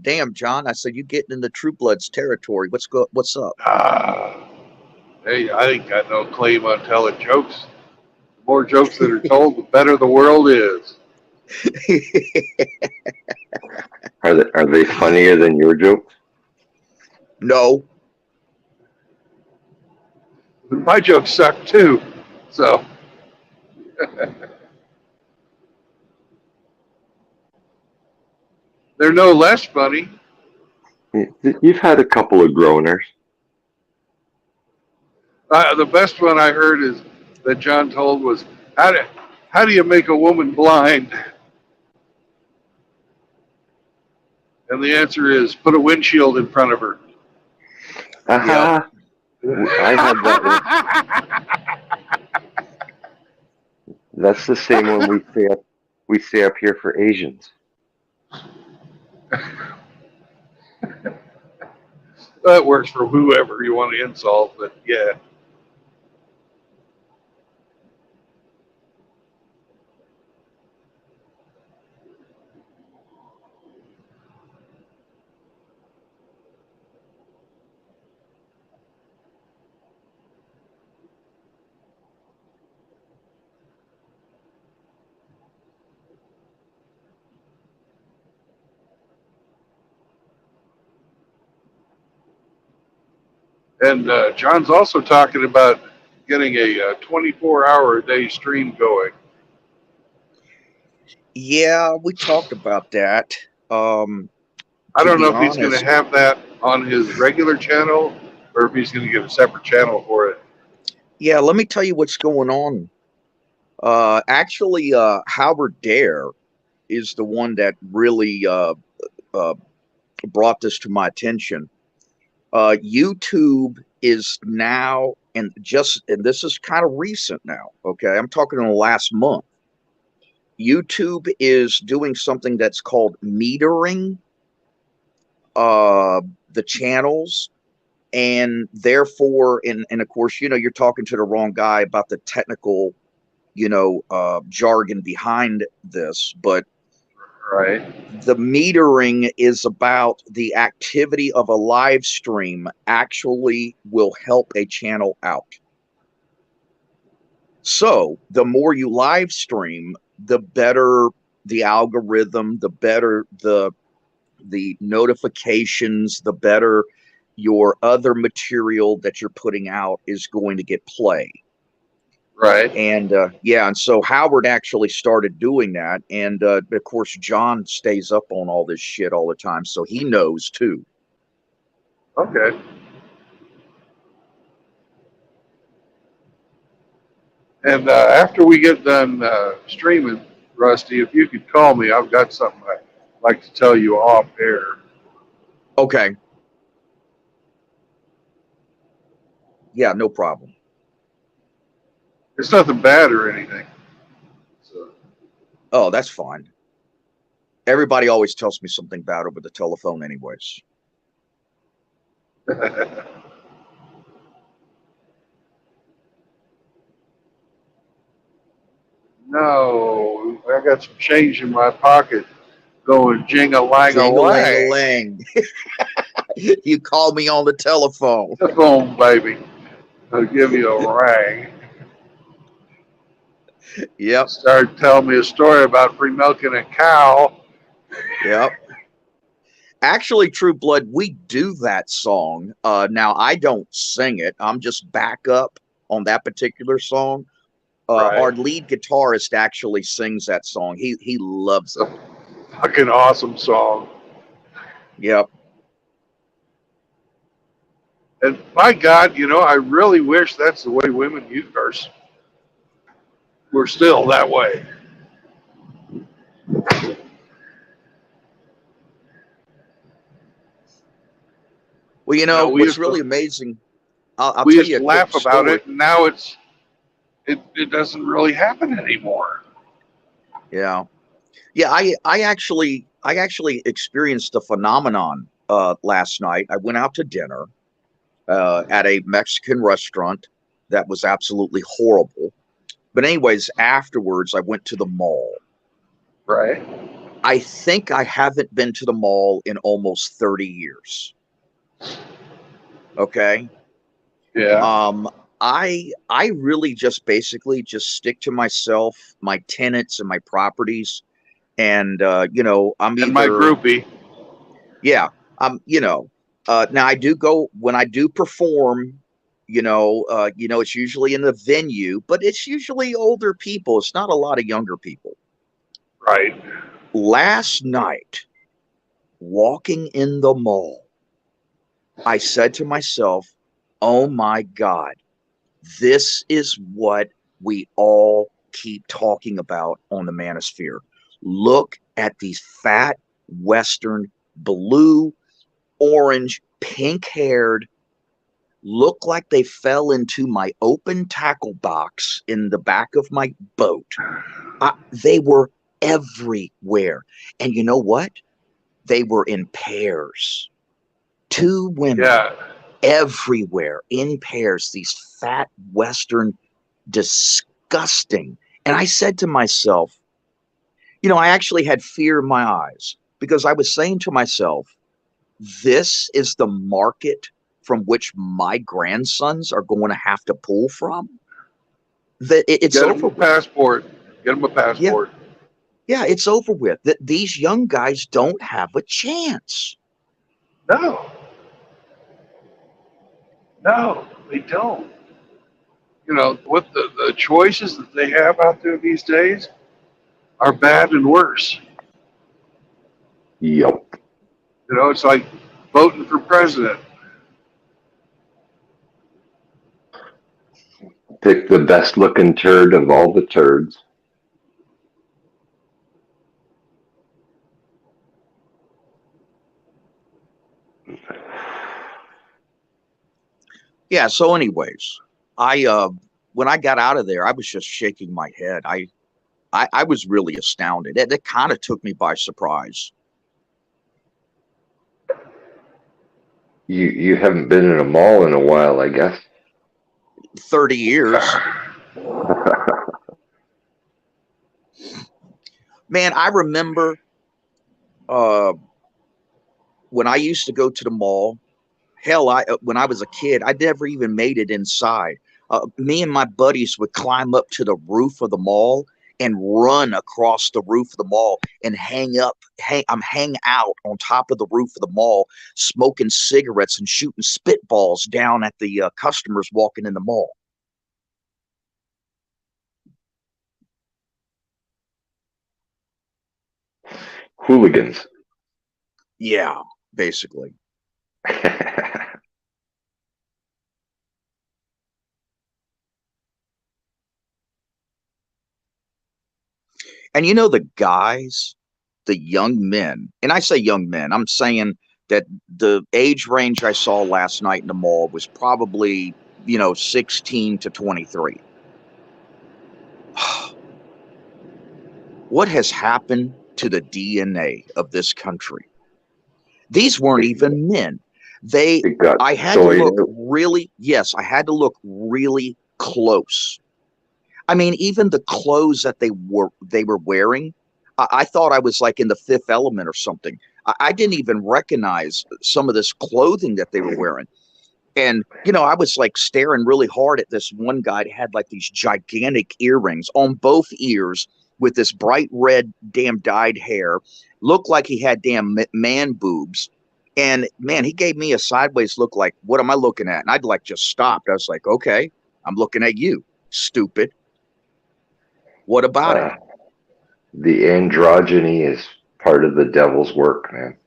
"Damn, John," I said, "you getting into True Blood's territory? What's up?" Hey, I ain't got no claim on telling jokes. The more jokes that are told, the better the world is. Are they funnier than your jokes? No. My jokes suck too, so. They're no less funny. You've had a couple of groaners. The best one I heard is that John told was, how do you make a woman blind? And the answer is, put a windshield in front of her. I had that one. That's the same one we say up here for Asians. That works for whoever you want to insult, but yeah. And John's also talking about getting a 24-hour-a-day stream going. Yeah, we talked about that. I don't know if he's going to have that on his regular channel or if he's going to get a separate channel for it. Yeah, let me tell you what's going on. Actually, Howard Dare is the one that really brought this to my attention. YouTube is now, and this is kind of recent now, okay? I'm talking in the last month. YouTube is doing something that's called metering the channels, and therefore, and of course, you're talking to the wrong guy about the technical, jargon behind this, but right, the metering is about the activity of a live stream actually will help a channel out. So the more you live stream, the better the algorithm, the better the notifications, the better your other material that you're putting out is going to get play. Right. And and so Howard actually started doing that. And of course, John stays up on all this shit all the time, so he knows too. Okay. And after we get done streaming, Rusty, if you could call me, I've got something I'd like to tell you off air. Okay. Yeah, no problem. It's nothing bad or anything. So. Oh, that's fine. Everybody always tells me something bad over the telephone anyways. No, I got some change in my pocket going jing-a-lang-a-lang. You called me on the telephone. The phone, baby. I'll give you a rang. Yep. Start telling me a story about free milking a cow. Yep. Actually, True Blood, we do that song. Now, I don't sing it. I'm just backup on that particular song. Right. Our lead guitarist actually sings that song. He loves it. Fucking awesome song. Yep. And by God, I really wish that's the way women are. We're still that way. Well, what's really amazing, I'll we tell used you to a laugh quick about story. it, and now it doesn't really happen anymore. Yeah. I actually experienced the phenomenon last night. I went out to dinner at a Mexican restaurant that was absolutely horrible. But anyways, afterwards, I went to the mall. Right. I think I haven't been to the mall in almost 30 years. Okay. Yeah. I really just basically just stick to myself, my tenants and my properties. And I'm And my either groupie. yeah, now I do go when I do perform, it's usually in the venue, but it's usually older people. It's not a lot of younger people. Right. Last night, walking in the mall, I said to myself, oh my God, this is what we all keep talking about on the manosphere. Look at these fat Western, blue, orange, pink haired, look like they fell into my open tackle box in the back of my boat. They were everywhere. And you know what? They were in pairs. Two women. Yeah. Everywhere in pairs, these fat Western, disgusting. And I said to myself, I actually had fear in my eyes because I was saying to myself, this is the market from which my grandsons are going to have to pull from. It's Get over them a passport. Get them a passport. Yeah, it's over with. That these young guys don't have a chance. No. No, they don't. What the choices that they have out there these days are bad and worse. Yep. It's like voting for president. Pick the best looking turd of all the turds. Yeah, so anyways, I when I got out of there, I was just shaking my head. I was really astounded. It kind of took me by surprise. You haven't been in a mall in a while, I guess. 30 years. Man, I remember when I used to go to the mall. Hell, when I was a kid, I never even made it inside. Me and my buddies would climb up to the roof of the mall and run across the roof of the mall and hang out on top of the roof of the mall, smoking cigarettes and shooting spitballs down at the customers walking in the mall. Hooligans. Yeah, basically. And the guys, the young men, and I say young men, I'm saying that the age range I saw last night in the mall was probably, 16 to 23. What has happened to the DNA of this country? These weren't even men. I had to look really, yes, I had to look really close. I mean, even the clothes that they were wearing, I thought I was like in the Fifth Element or something. I didn't even recognize some of this clothing that they were wearing. And, I was like staring really hard at this one guy that had like these gigantic earrings on both ears with this bright red damn dyed hair, looked like he had damn man boobs. And man, he gave me a sideways look like, what am I looking at? And I'd like just stopped. I was like, okay, I'm looking at you, stupid. What about it? The androgyny is part of the devil's work, man.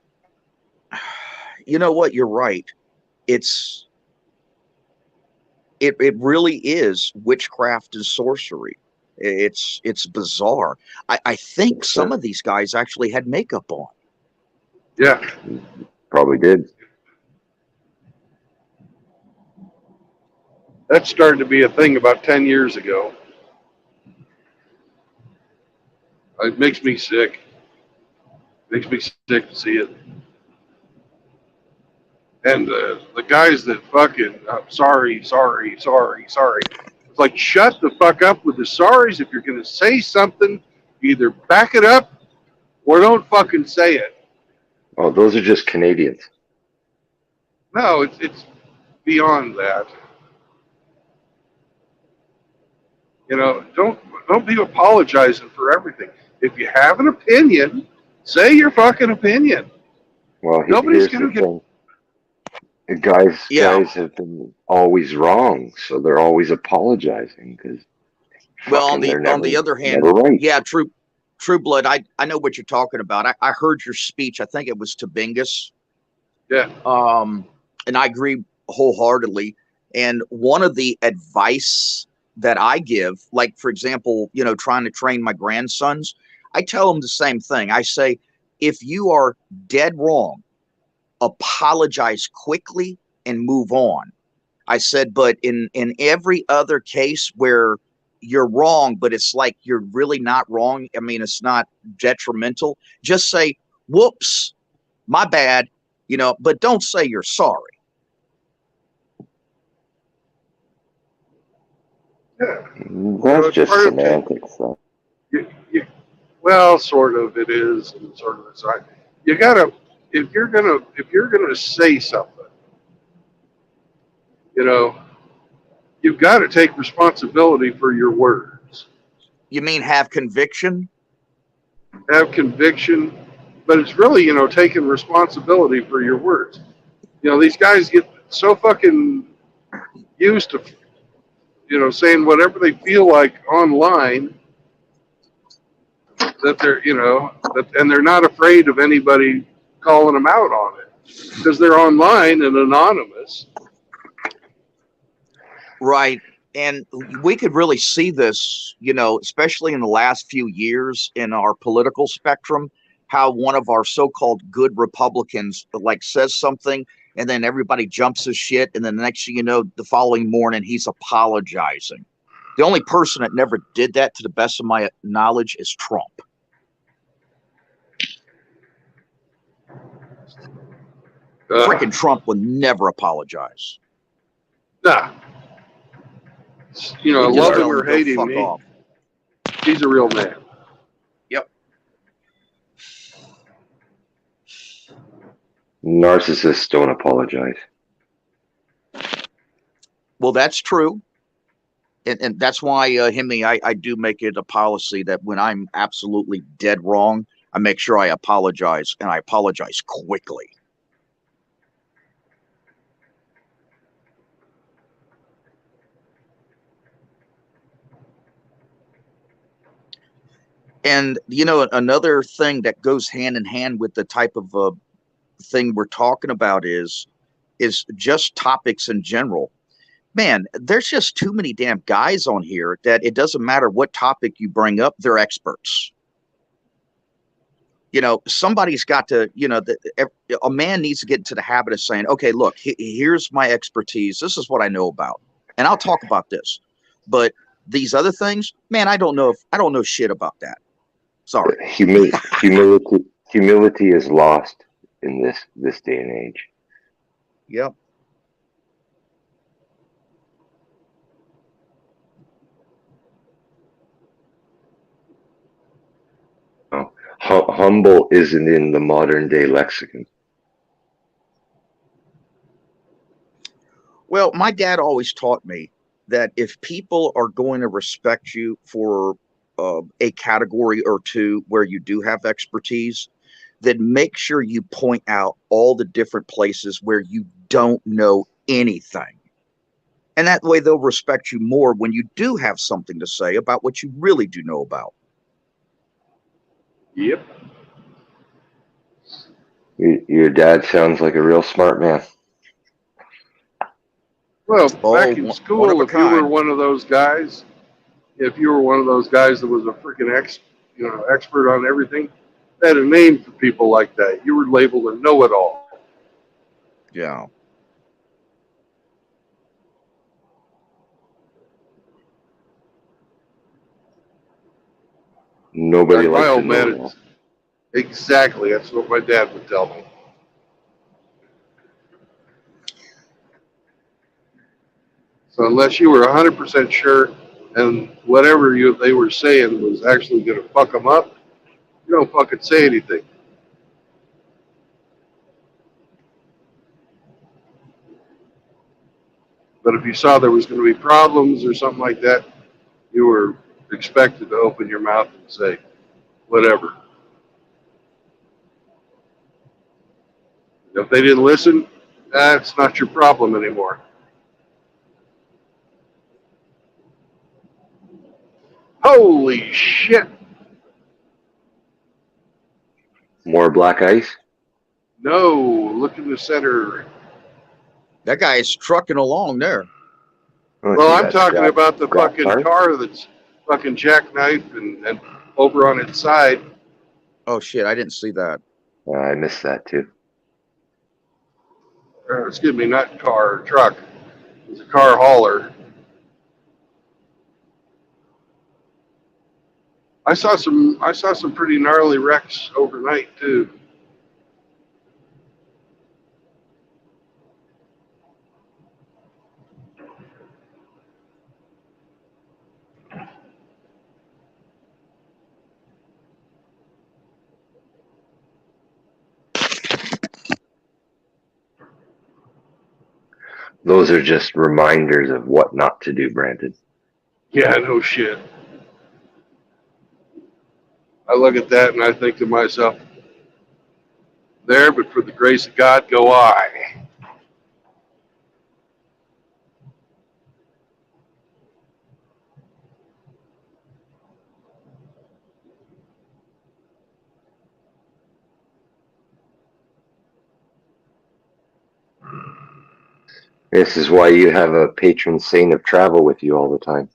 You know what? You're right. It really is witchcraft and sorcery. It's bizarre. I think some of these guys actually had makeup on. Yeah. Probably did. That started to be a thing about 10 years ago. It makes me sick. Makes me sick to see it. And the guys that fucking sorry, sorry, sorry, sorry. It's like shut the fuck up with the sorries. If you're gonna say something, either back it up or don't fucking say it. Oh, those are just Canadians. No, it's beyond that. You know, don't be apologizing for everything. If you have an opinion, say your fucking opinion. Well, Nobody's here's the gonna get. thing. The guys Yeah. have been always wrong, so they're always apologizing because Well, on they're the other hand, never right. yeah, True Blood. I know what you're talking about. I heard your speech. I think it was to Bingus. Yeah. And I agree wholeheartedly. And one of the advice that I give, like for example, you know, trying to train my grandsons, I tell them the same thing. I say, if you are dead wrong, apologize quickly and move on. I said, but in every other case where you're wrong, but it's like you're really not wrong. I mean, it's not detrimental. Just say, whoops, my bad, you know, but don't say you're sorry. Yeah. That's It's just part of semantics, though. well, sort of it is, and sort of it's not. You gotta if you're gonna say something, you know, you've got to take responsibility for your words. You mean have conviction? Have conviction, but it's really, you know, taking responsibility for your words. You know, these guys get so fucking used to, you know, saying whatever they feel like online that they're, you know, and they're not afraid of anybody calling them out on it because they're online and anonymous. Right. And we could really see this, you know, especially in the last few years in our political spectrum, how one of our so-called good Republicans like says something and then everybody jumps his shit. And then the next thing you know, the following morning, he's apologizing. The only person that never did that, to the best of my knowledge, is Trump. Frickin' Trump would never apologize. Nah. You know, He'd just love him tell or him, go hating fuck me, off. he's a real man. Yep. Narcissists don't apologize. Well, that's true. And that's why, Hemi, I do make it a policy that when I'm absolutely dead wrong, I make sure I apologize, and I apologize quickly. And, you know, another thing that goes hand in hand with the type of thing we're talking about is just topics in general. Man, there's just too many damn guys on here that it doesn't matter what topic you bring up, they're experts. You know, somebody's got to, you know, a man needs to get into the habit of saying, okay, look, here's my expertise. This is what I know about. And I'll talk about this. But these other things, man, I don't know shit about that. Sorry. Humility is lost in this day and age. Yep. Humble isn't in the modern day lexicon. Well, my dad always taught me that if people are going to respect you for a category or two where you do have expertise, then make sure you point out all the different places where you don't know anything. And that way they'll respect you more when you do have something to say about what you really do know about. Yep. Your dad sounds like a real smart man. Well, back in school, one of a if you were kind. one of those guys, if you were one of those guys that was a freaking expert on everything, they had a name for people like that. You were labeled a know-it-all. Yeah. Nobody Like my likes old to man, know that. exactly. That's what my dad would tell me. So unless you were 100% sure and whatever they were saying was actually going to fuck them up, you don't fucking say anything. But if you saw there was going to be problems or something like that, you were expected to open your mouth and say whatever. If they didn't listen, that's not your problem anymore. Holy shit! More black ice? No, look in the center. That guy is trucking along there. Oh, Well, see I'm that talking scrap- about the scrap fucking car that's fucking jackknifed and over on its side. Oh shit, I didn't see that. I missed that too. Excuse me, not car, truck. It's a car hauler. I saw some pretty gnarly wrecks overnight too. Those are just reminders of what not to do, Brandon. Yeah, no shit. I look at that and I think to myself, there, but for the grace of God, go I. This is why you have a patron saint of travel with you all the time.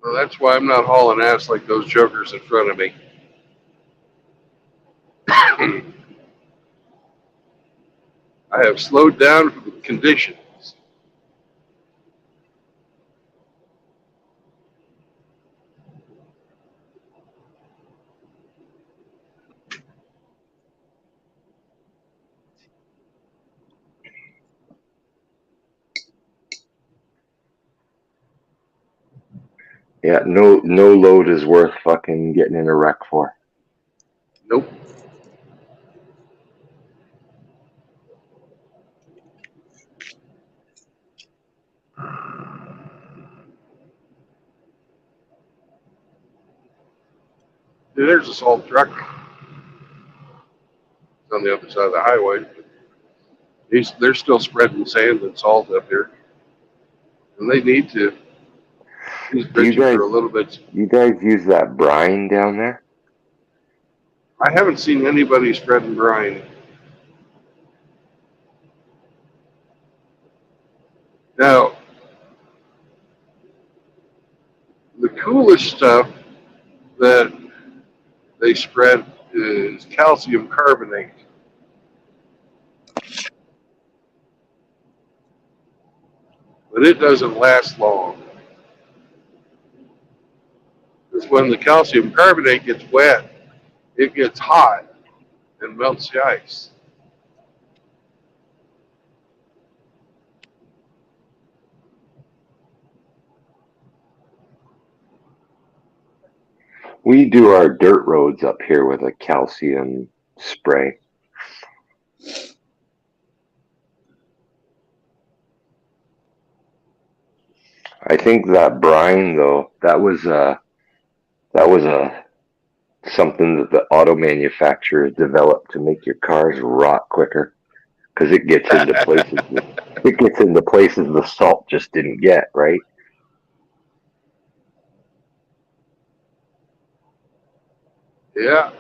Well, that's why I'm not hauling ass like those jokers in front of me. I have slowed down for the conditions. Yeah, no load is worth fucking getting in a wreck for. Nope. Dude, there's a salt truck. It's on the other side of the highway. They're still spreading sand and salt up here. And they need to. These Do you bridges guys are a little bit. you guys use that brine down there? I haven't seen anybody spreading brine. Now, the coolest stuff that they spread is calcium carbonate. But it doesn't last long. Because when the calcium carbonate gets wet, it gets hot and melts the ice. We do our dirt roads up here with a calcium spray. I think that brine though, that was a something that the auto manufacturers developed to make your cars rot quicker because it gets into places the salt just didn't get, right? Yeah.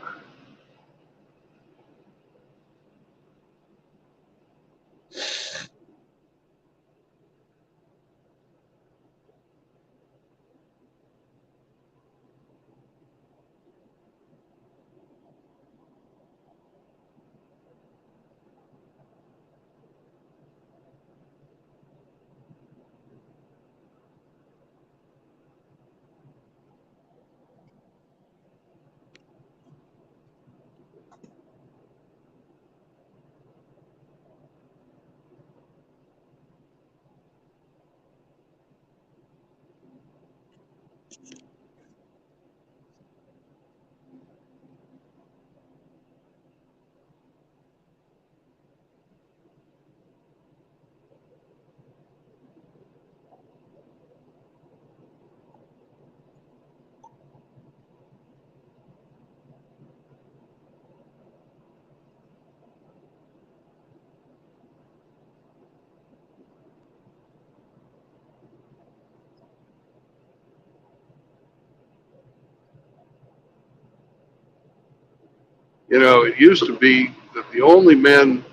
You know, it used to be that the only men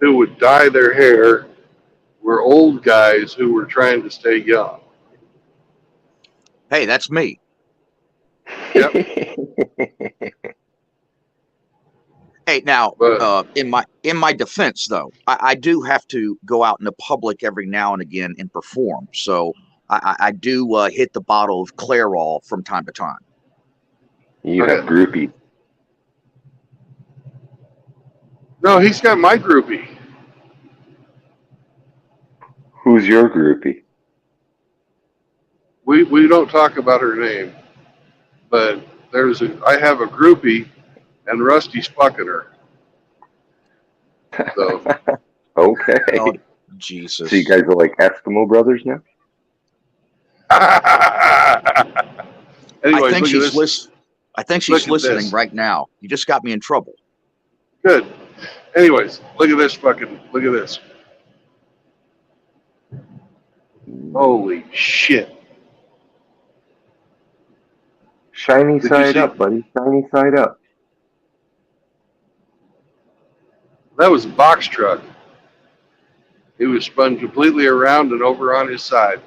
who would dye their hair were old guys who were trying to stay young. Hey, that's me. Yep. Hey, now, But in my defense, though, I do have to go out in the public every now and again and perform. So I do hit the bottle of Clairol from time to time. You have okay. groupies. No, he's got my groupie. Who's your groupie? We don't talk about her name, but I have a groupie, and Rusty's fucking her. So Okay. Oh, So you Jesus. guys are like Eskimo brothers now? anyways, I think look at she's this. I think Look she's at listening this. right now. You just got me in trouble. Good. Anyways, look at this fucking. Look at this. Holy shit! Shiny Did you side see? up, buddy. Shiny side up. That was a box truck. It was spun completely around and over on his side.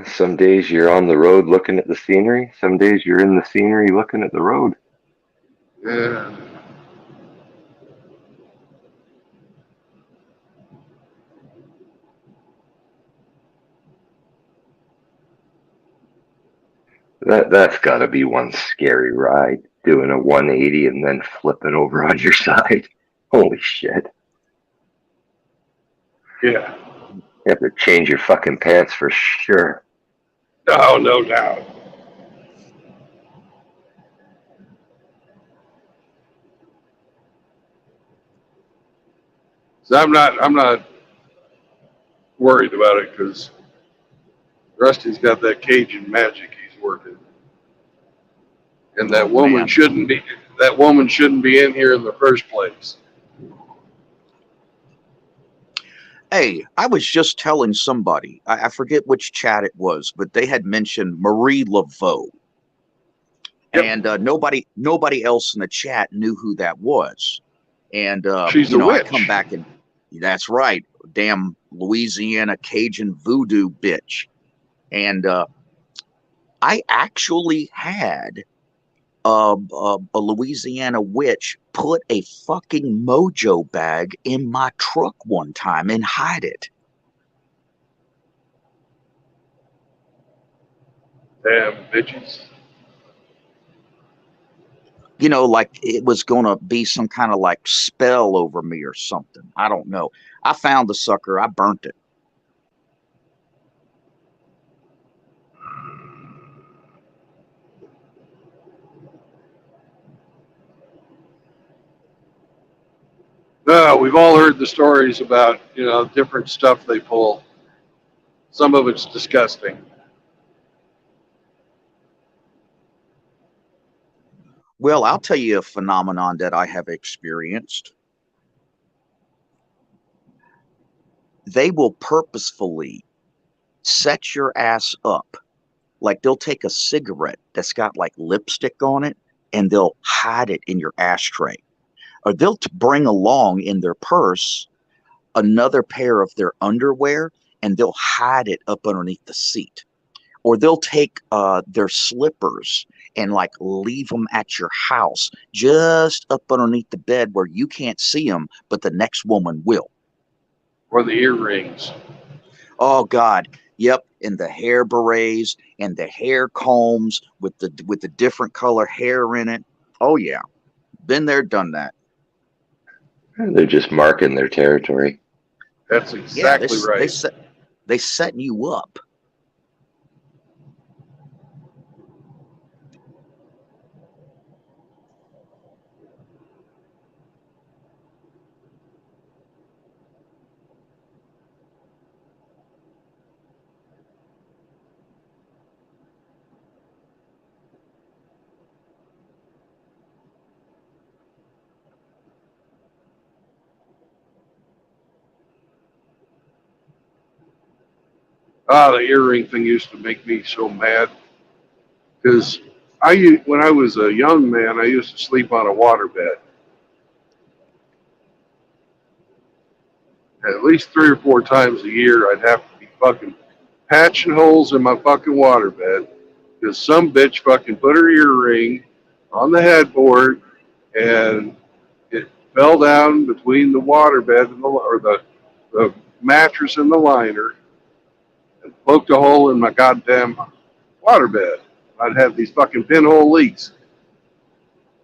Some days you're on the road looking at the scenery. Some days you're in the scenery looking at the road. Yeah. That's got to be one scary ride, doing a 180 and then flipping over on your side. Holy shit. Yeah. You have to change your fucking pants for sure. Oh, no doubt. So I'm not worried about it because Rusty's got that Cajun magic he's working, and Oh, man. that woman shouldn't be in here in the first place. Hey, I was just telling somebody, I forget which chat it was, but they had mentioned Marie Laveau. Yep. And nobody else in the chat knew who that was. And She's a I come witch. back and that's right, damn Louisiana Cajun voodoo bitch. And I actually had a Louisiana witch put a fucking mojo bag in my truck one time and hide it. Damn bitches. You know, like it was gonna be some kind of like spell over me or something. I don't know. I found the sucker. I burnt it. No, we've all heard the stories about different stuff they pull. Some of it's disgusting. Well, I'll tell you a phenomenon that I have experienced. They will purposefully set your ass up. Like they'll take a cigarette that's got like lipstick on it and they'll hide it in your ashtray. Or they'll bring along in their purse another pair of their underwear and they'll hide it up underneath the seat. Or they'll take their slippers and like leave them at your house just up underneath the bed where you can't see them, but the next woman will. Or the earrings. Oh God, yep, and the hair berets and the hair combs with the different color hair in it. Oh yeah, been there, done that. They're just marking their territory. That's Yeah, exactly right. they setting you up. Ah, the earring thing used to make me so mad because When I was a young man, I used to sleep on a waterbed. At least 3 or 4 times a year, I'd have to be fucking patching holes in my fucking waterbed because some bitch fucking put her earring on the headboard and it fell down between the waterbed and the mattress and the liner and poked a hole in my goddamn waterbed. I'd have these fucking pinhole leaks.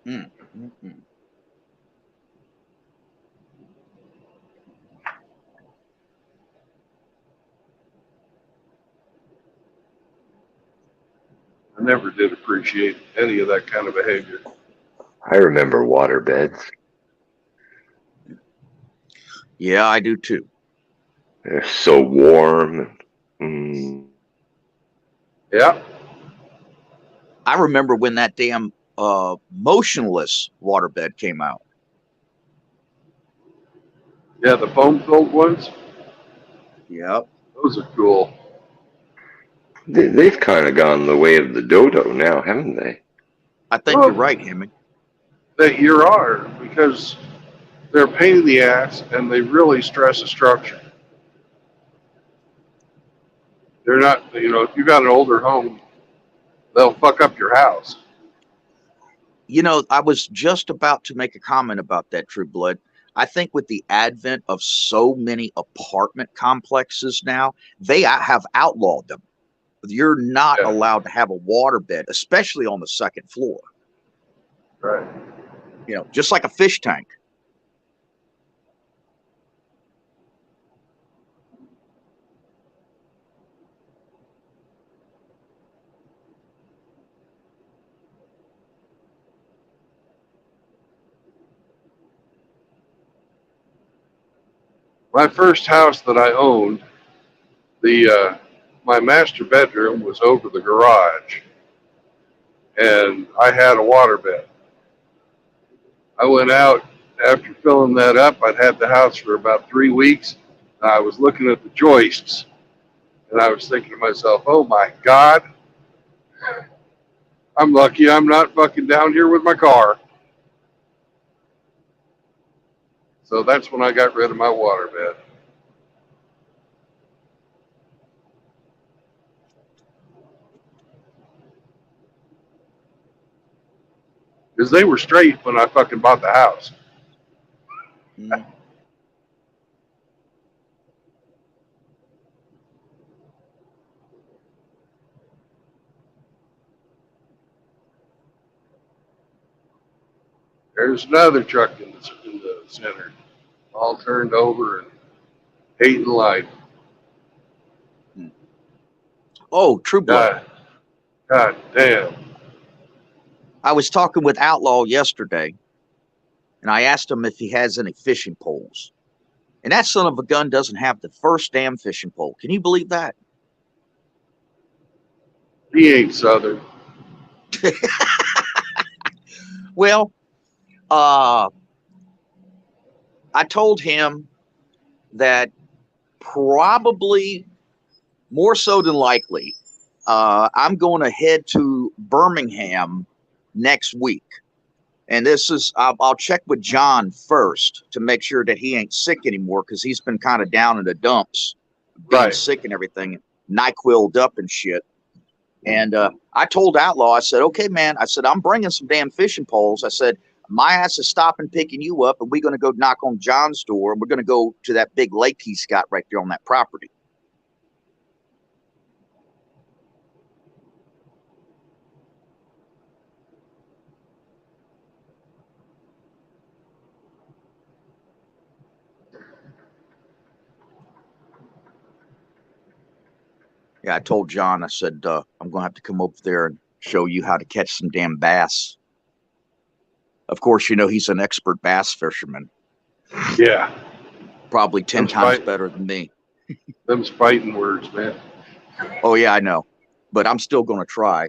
Mm, mm, mm. I never did appreciate any of that kind of behavior. I remember water beds. Yeah, I do too. They're so warm. Mm. Yeah. I remember when that damn motionless waterbed came out. Yeah, the foam-filled ones, Yep. those are cool. They've kind of gone the way of the dodo now, haven't they? I think you're right, Hemi. That you are, because they're a pain in the ass and they really stress a structure. They're not, if you got an older home, they'll fuck up your house. I was just about to make a comment about that, True Blood. I think with the advent of so many apartment complexes now, they have outlawed them. You're not allowed to have a waterbed, especially on the second floor. Right. Just like a fish tank. My first house that I owned, my master bedroom was over the garage, and I had a waterbed. I went out after filling that up. I'd had the house for about 3 weeks. I was looking at the joists, and I was thinking to myself, "Oh my God, I'm lucky I'm not fucking down here with my car." So that's when I got rid of my waterbed. Because they were straight when I fucking bought the house. Mm. There's another truck in the center, all turned over and hating life. Oh, True Blood. God damn. I was talking with Outlaw yesterday, and I asked him if he has any fishing poles. And that son of a gun doesn't have the first damn fishing pole. Can you believe that? He ain't Southern. Well, I told him that probably more so than likely, I'm going to head to Birmingham next week. And this is, I'll check with John first to make sure that he ain't sick anymore, because he's been kind of down in the dumps, being sick and everything, NyQuil'd up and shit. And I told Outlaw, I said, okay, man, I said, I'm bringing some damn fishing poles. I said, my ass is stopping picking you up, and we're going to go knock on John's door, and we're going to go to that big lake he's got right there on that property. Yeah, I told John, I said, I'm going to have to come over there and show you how to catch some damn bass. Of course, he's an expert bass fisherman. Yeah. Probably 10 times better than me. Them's fighting words, man. Oh, yeah, I know. But I'm still going to try.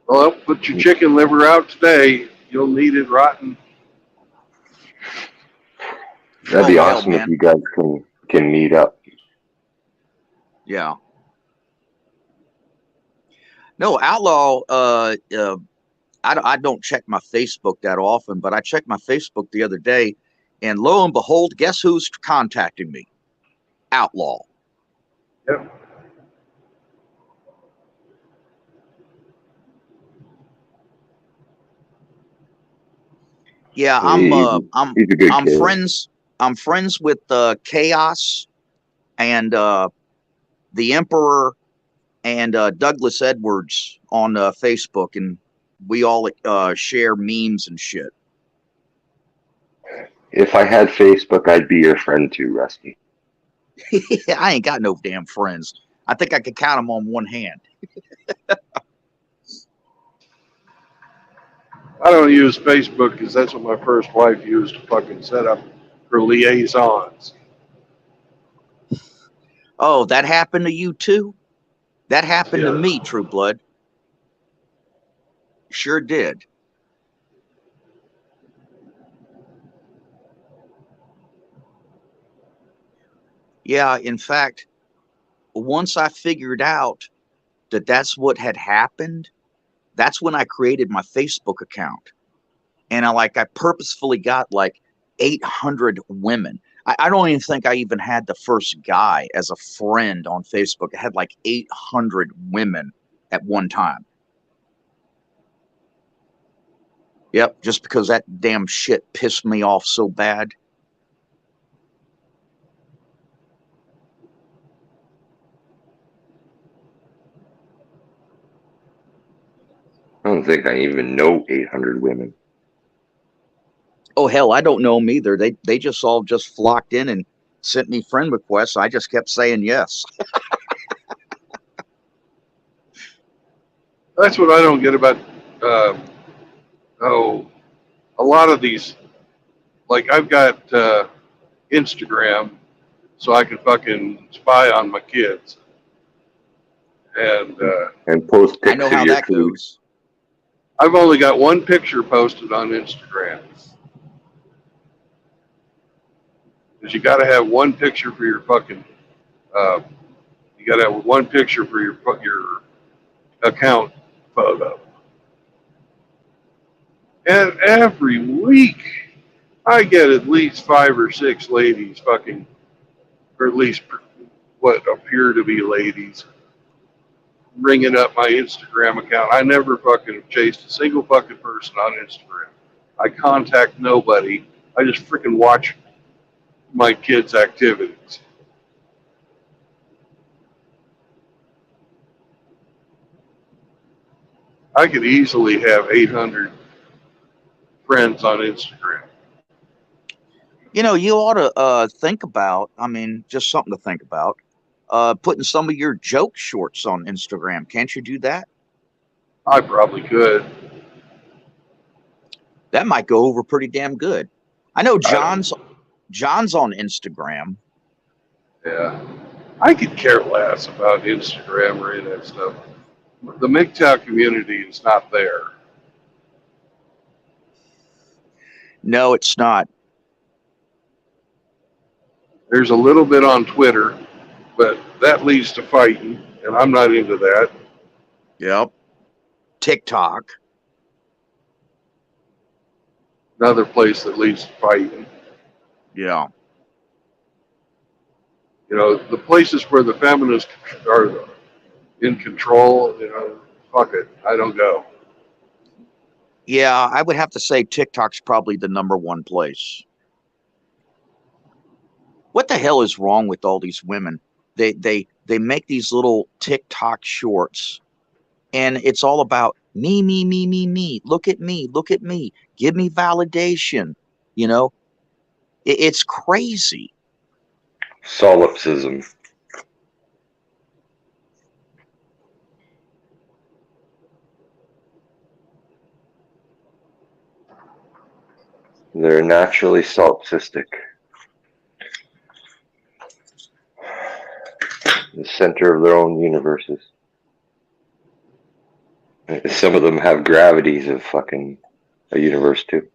Well, put your chicken liver out today. You'll need it rotten. That'd be awesome if you guys can meet up Yeah. No, Outlaw. I don't check my Facebook that often, but I checked my Facebook the other day, and lo and behold, guess who's contacting me? Outlaw. Yep. Yeah, He's a good I'm kid. friends with Chaos and the Emperor and Douglas Edwards on Facebook, and we all share memes and shit. If I had Facebook, I'd be your friend too, Rusty. I ain't got no damn friends. I think I could count them on one hand. I don't use Facebook because that's what my first wife used to fucking set up her liaisons. Oh, that happened to you too? That happened to Yeah. me, True Blood. Sure did. Yeah, in fact, once I figured out that that's what had happened, that's when I created my Facebook account. And I purposefully got like 800 women. I don't even think I even had the first guy as a friend on Facebook. I had like 800 women at one time. Yep, just because that damn shit pissed me off so bad. I don't think I even know 800 women. Oh hell, I don't know them either. They just all just flocked in and sent me friend requests. I just kept saying yes. That's what I don't get about, a lot of these, like I've got Instagram so I can fucking spy on my kids. And post I pics know of how your that food. goes. I've only got one picture posted on Instagram. Because you got to have one picture for your fucking, you got to have one picture for your account photo. And every week, I get at least 5 or 6 ladies fucking, or at least what appear to be ladies, ringing up my Instagram account. I never fucking chased a single fucking person on Instagram. I contact nobody. I just freaking watch my kids' activities. I could easily have 800 friends on Instagram. You know, you ought to think about, I mean, just something to think about, putting some of your joke shorts on Instagram. Can't you do that? I probably could. That might go over pretty damn good. I know John's on Instagram. Yeah. I could care less about Instagram or any of that stuff. The MGTOW community is not there. No, it's not. There's a little bit on Twitter, but that leads to fighting, and I'm not into that. Yep. TikTok. Another place that leads to fighting. Yeah. You know, the places where the feminists are in control, you know, fuck it, I don't go. Yeah, I would have to say TikTok's probably the #1 place. What the hell is wrong with all these women? They make these little TikTok shorts, and it's all about me, me, me, me, me. Look at me, look at me. Give me validation. You know, it's crazy. Solipsism. They're naturally solipsistic. The center of their own universes. Some of them have gravities of fucking a universe too.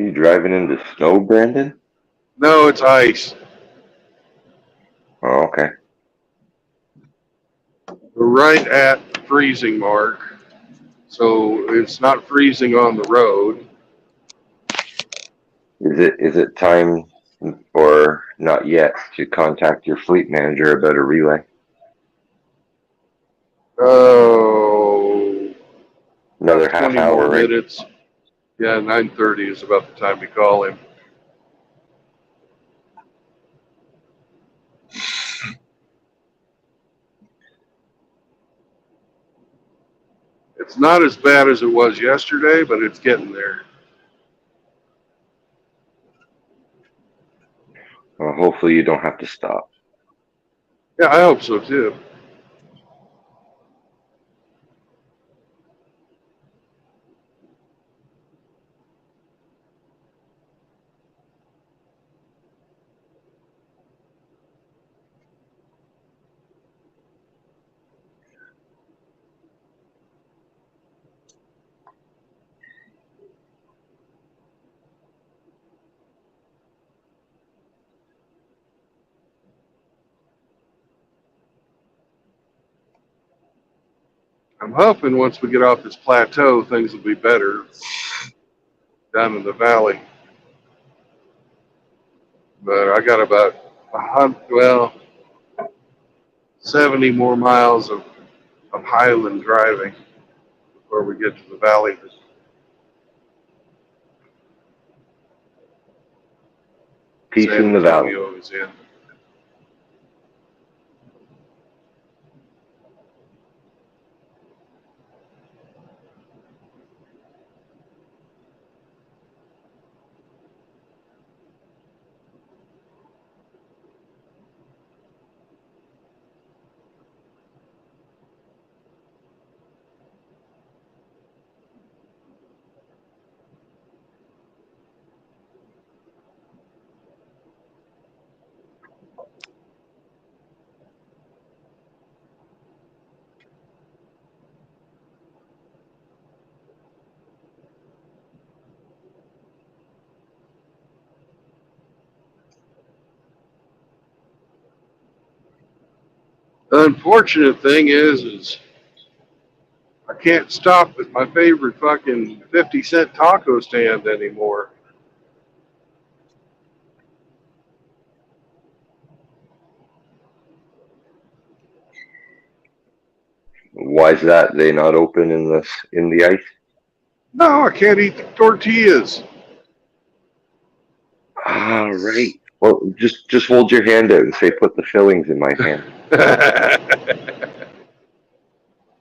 You driving into snow, Brandon? No, it's ice. Oh, okay. We're right at freezing mark, so it's not freezing on the road. Is it time or not yet to contact your fleet manager about a relay? Oh, Another about half 20 more hour, right? minutes. Yeah, 9:30 is about the time to call him. It's not as bad as it was yesterday, but it's getting there. Well, hopefully you don't have to stop. Yeah, I hope so too. I'm hoping once we get off this plateau, things will be better down in the valley. But I got about 70 more miles of highland driving before we get to the valley. Peace San in the valley. Antonio is in. The unfortunate thing is I can't stop at my favorite fucking 50-cent taco stand anymore. Why is that? They not open in the ice? No, I can't eat the tortillas. Ah, right. Well, just hold your hand out and say, "Put the fillings in my hand."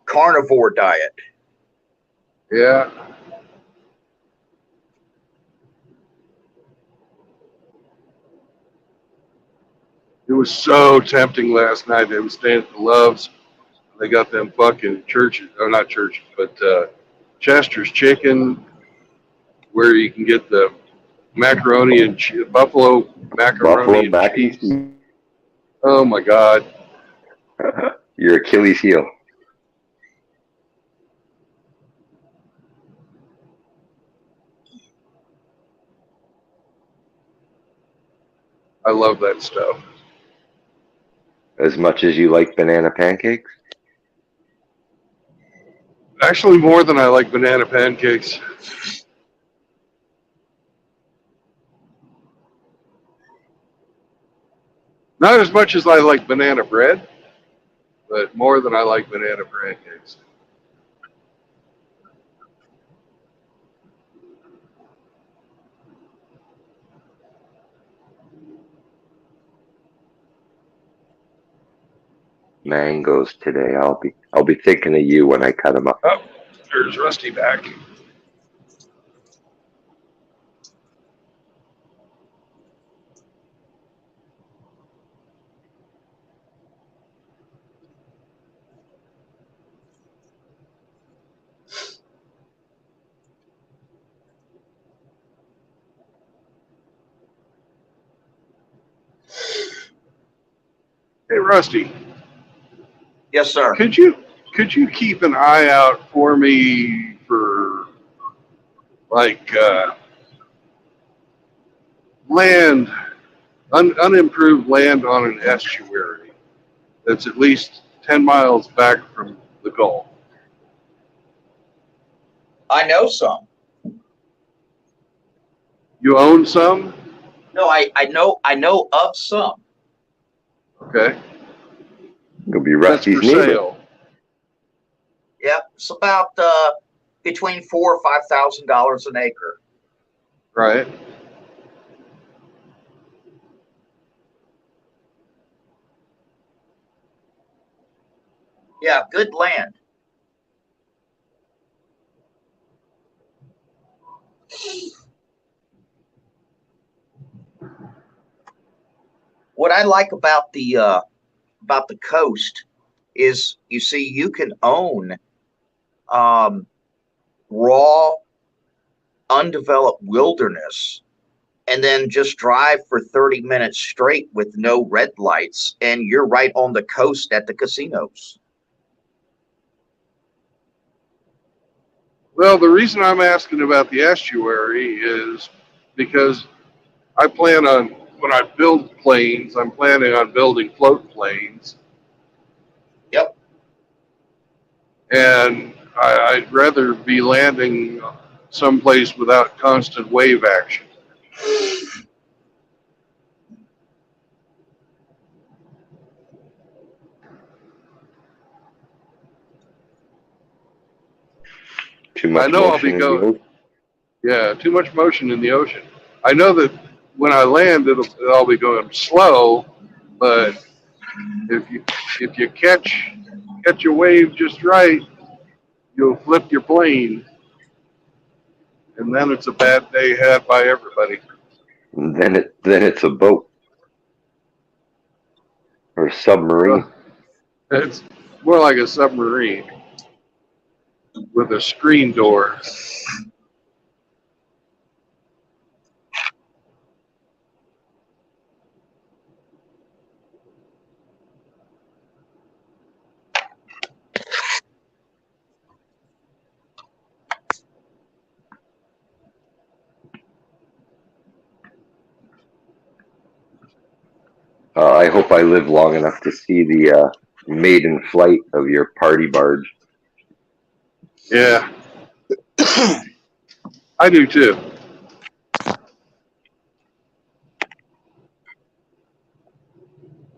Carnivore diet. Yeah. It was so tempting last night. They were staying at the Loves. They got them fucking churches, or not churches, but Chester's Chicken, where you can get the macaroni and buffalo macaroni Buffalo and mac and cheese. cheese. Oh my God. Your Achilles heel. I love that stuff. As much as you like banana pancakes? Actually, more than I like banana pancakes. Not as much as I like banana bread, but more than I like banana pancakes. Mangoes today. I'll be thinking of you when I cut them up. Oh, there's Rusty back. Hey, Rusty. Yes, sir. Could you keep an eye out for me for like land, unimproved land on an estuary that's at least 10 miles back from the Gulf? I know some. You own some? No, I know of some. Okay. It'll be That's Rusty's for neighbor. sale. Yep, it's about between $4,000 or $5,000 an acre. Right. Yeah, good land. What I like about the coast is, you see, you can own raw, undeveloped wilderness and then just drive for 30 minutes straight with no red lights, and you're right on the coast at the casinos. Well, the reason I'm asking about the estuary is because I plan on, when I build planes, I'm planning on building float planes. Yep. And I'd rather be landing someplace without constant wave action. Too much I know I'll be motion in the going, ocean. yeah, too much motion in the ocean. I know that when I land, I'll be going slow, but if you catch a wave just right, you'll flip your plane, and then it's a bad day had by everybody. And then it's a boat or a submarine. It's more like a submarine with a screen door. I hope I live long enough to see the maiden flight of your party barge. Yeah, I do too.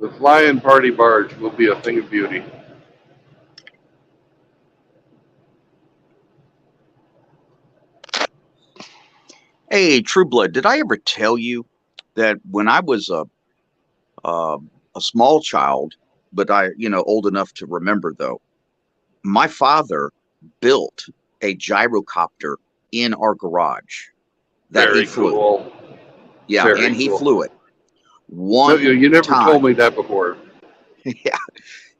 The flying party barge will be a thing of beauty. Hey, True Blood, did I ever tell you that when I was a small child, but old enough to remember though, my father built a gyrocopter in our garage that Very he flew. cool. Yeah, Very and he cool. flew it No, one you never time. told me that before. Yeah,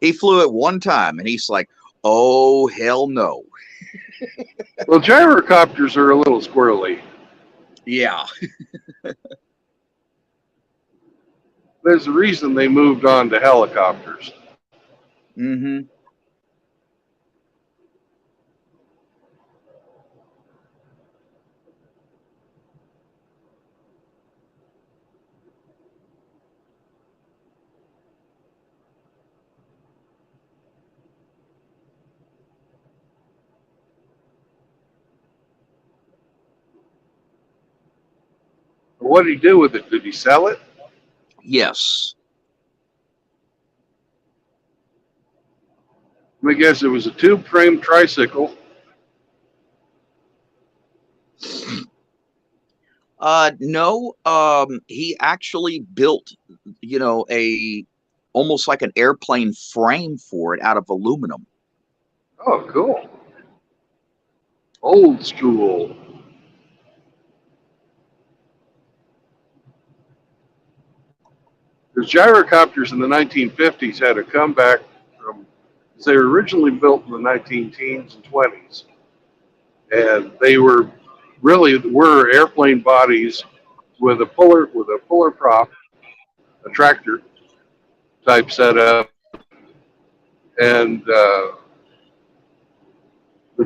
he flew it one time, and he's like, "Oh hell no!" Well, gyrocopters are a little squirrely. Yeah, There's a reason they moved on to helicopters. mm-hmm. What did he do with it? Did he sell it? Yes. Let me guess, it was a tube frame tricycle. No. He actually built, a almost like an airplane frame for it out of aluminum. Oh, cool. Old school. Because gyrocopters in the 1950s had a comeback from, they were originally built in the 19 teens and 20s. And they were airplane bodies with a puller prop, a tractor type setup, and the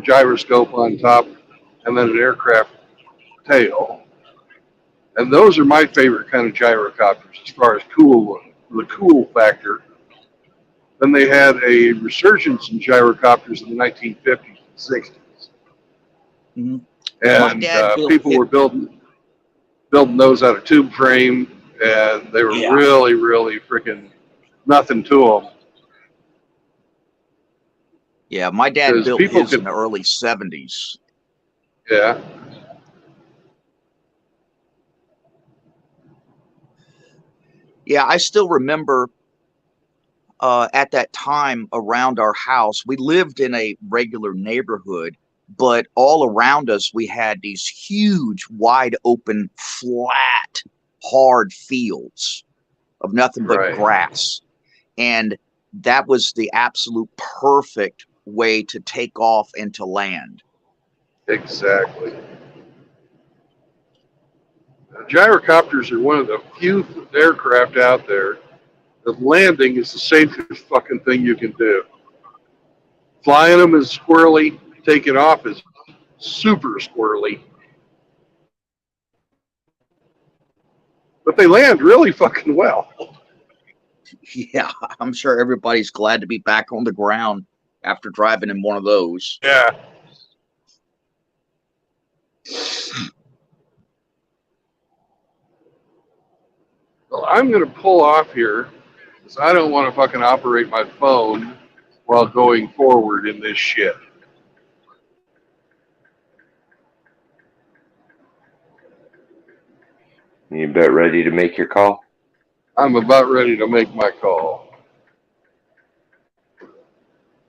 gyroscope on top, and then an aircraft tail. And those are my favorite kind of gyrocopters as far as the cool factor. Then they had a resurgence in gyrocopters in the 1950s and 60s. Mhm. My And dad built people hit. were building those out of tube frame, and they were Yeah, really, really freaking nothing to them. yeah. My dad Because built people his in could, the early '70s. yeah, Yeah, I still remember at that time around our house, we lived in a regular neighborhood, but all around us, we had these huge, wide open, flat, hard fields of nothing but right, grass. And that was the absolute perfect way to take off and to land. exactly. Gyrocopters are one of the few aircraft out there that landing is the safest fucking thing you can do. Flying them is squirrely, taking off is super squirrely. But they land really fucking well. Yeah, I'm sure everybody's glad to be back on the ground after driving in one of those. Yeah. Well, I'm going to pull off here because I don't want to fucking operate my phone while going forward in this shit. You about ready to make your call? I'm about ready to make my call.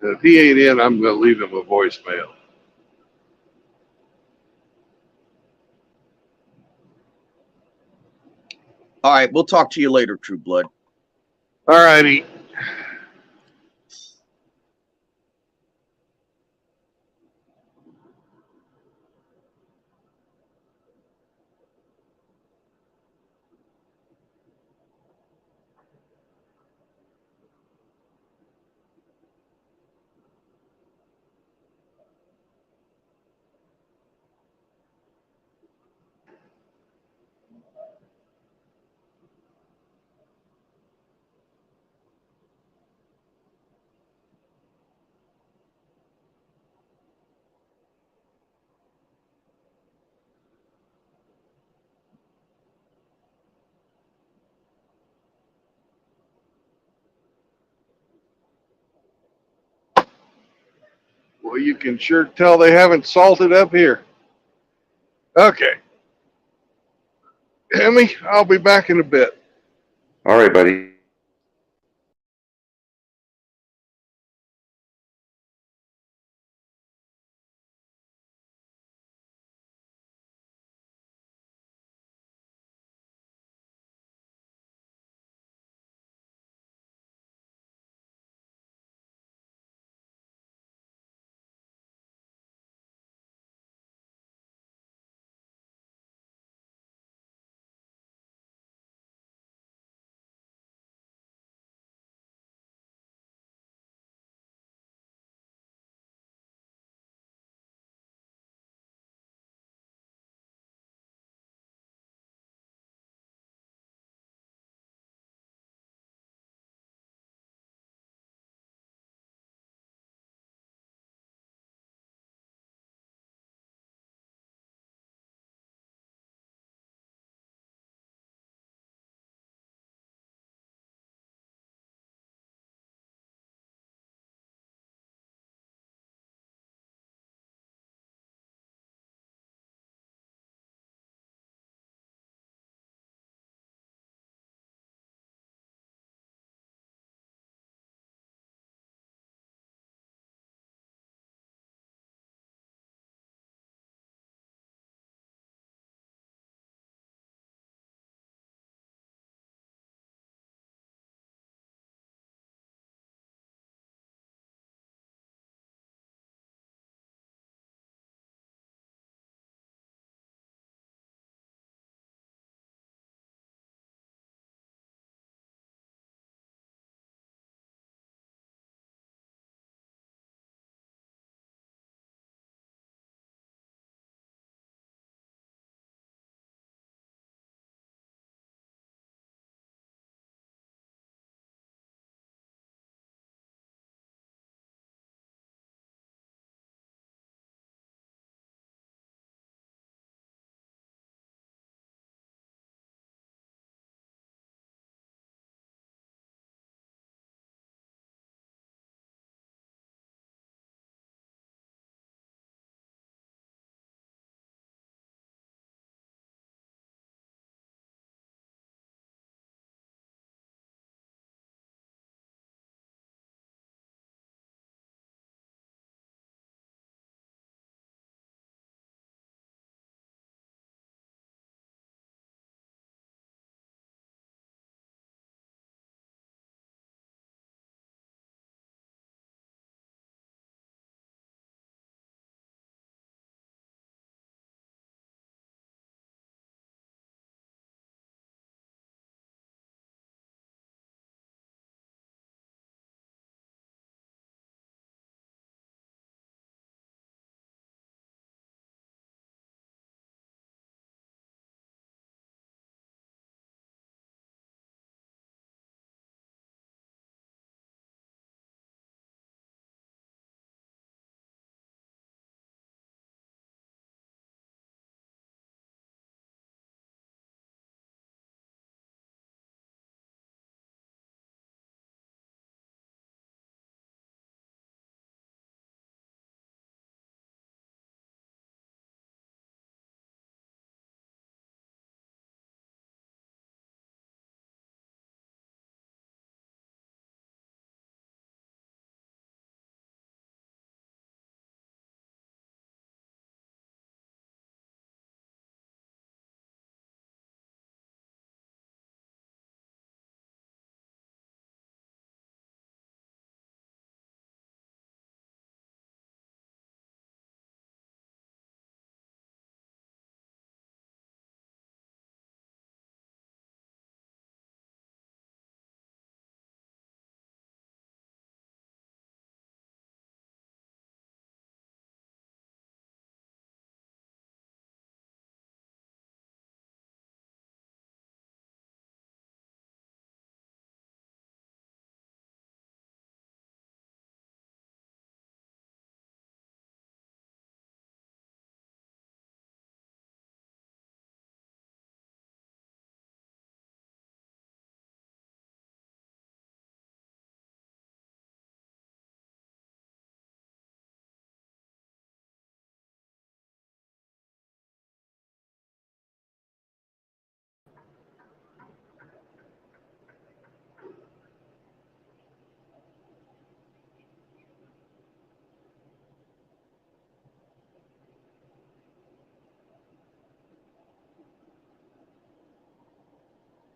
And if he ain't in, I'm going to leave him a voicemail. All right, we'll talk to you later, True Blood. All righty. Well, you can sure tell they haven't salted up here. Okay. Emmy, I'll be back in a bit. All right, buddy.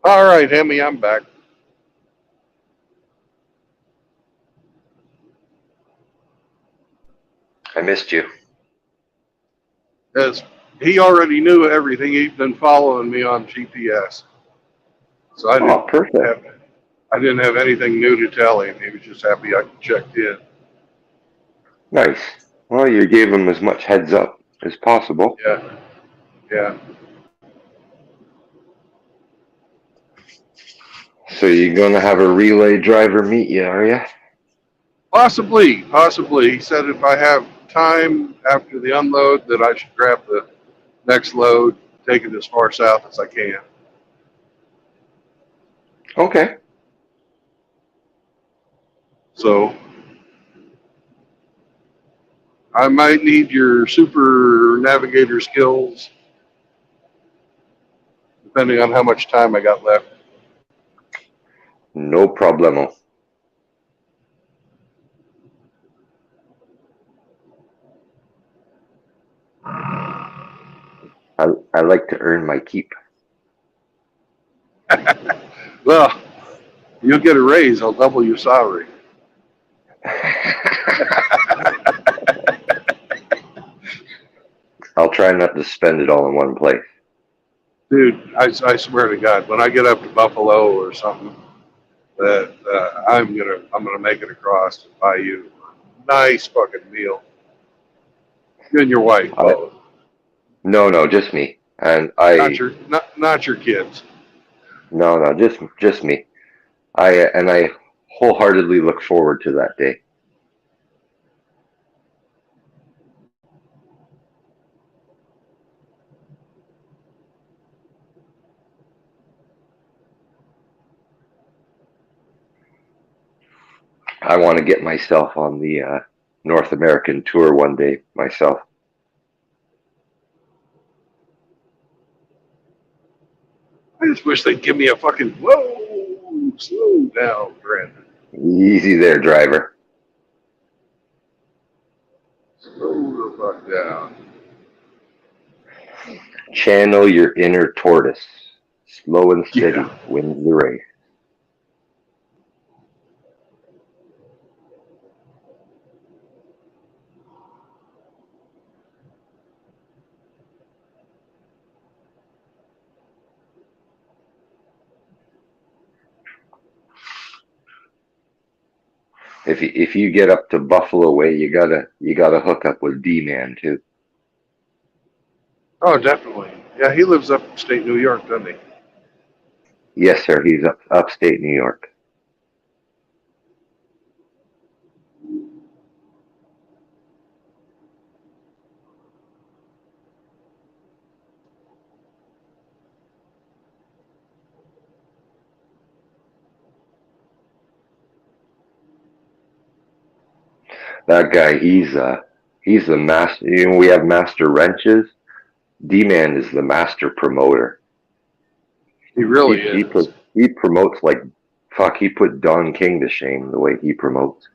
All right, Hemi, I'm back. I missed you. As he already knew everything. He'd been following me on GPS, so Oh, perfect. I didn't have anything new to tell him. He was just happy I checked in. Nice. Well, you gave him as much heads up as possible. Yeah, yeah. So you're gonna have a relay driver meet you, are you? Possibly, possibly. He said if I have time after the unload, that I should grab the next load, take it as far south as I can. Okay. So I might need your super navigator skills, depending on how much time I got left. No problemo. I like to earn my keep. Well, you'll get a raise. I'll double your salary. I'll try not to spend it all in one place. Dude, I swear to God, when I get up to Buffalo or something, that I'm gonna make it across and buy you a nice fucking meal. You and your wife both. No, just me. And Not your kids. no, just me. I wholeheartedly look forward to that day. I want to get myself on the North American tour one day myself. I just wish they'd give me a fucking whoa, slow down, Brandon. Easy there, driver. Slow the fuck down. Channel your inner tortoise. Slow and steady Yeah. wins the race. If you get up to Buffalo way, you gotta hook up with D-Man too. Oh, definitely. Yeah, he lives upstate New York, doesn't he? Yes, sir. He's upstate New York. That guy, he's the master. You know, we have master wrenches. D-Man is the master promoter. He really is. He promotes like fuck. He put Don King to shame the way he promotes.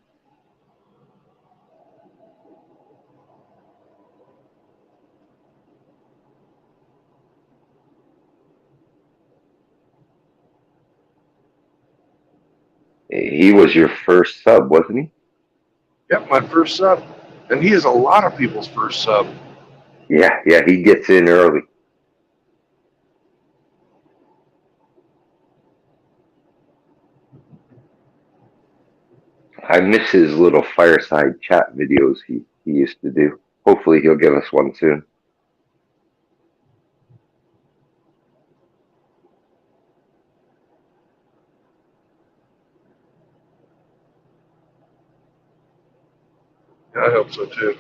He was your first sub, wasn't he? Yep, my first sub. And he is a lot of people's first sub. Yeah, he gets in early. I miss his little fireside chat videos he used to do. Hopefully he'll give us one soon. I hope so too.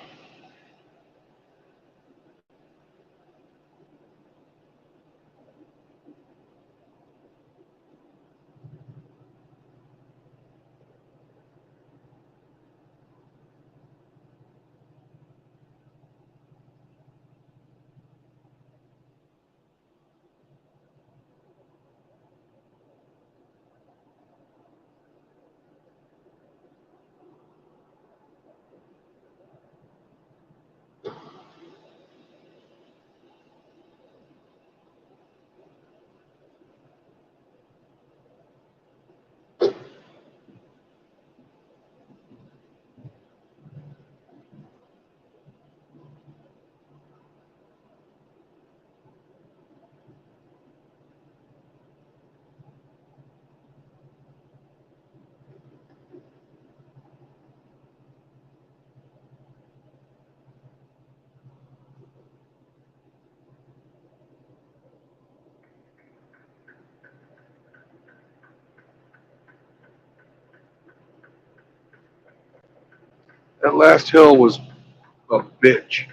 That last hill was a bitch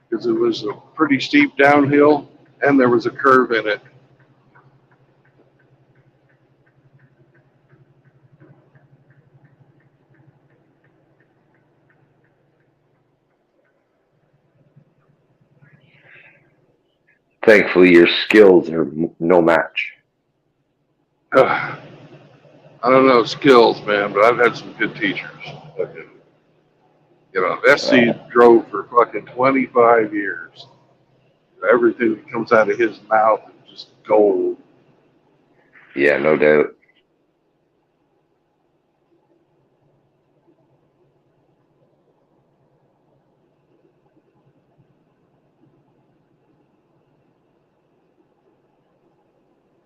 because it was a pretty steep downhill and there was a curve in it. Thankfully, your skills are no match. I don't know skills, man, but I've had some good teachers. Fucking, you know, SC drove for fucking 25 years. Everything that comes out of his mouth is just gold. Yeah, no doubt.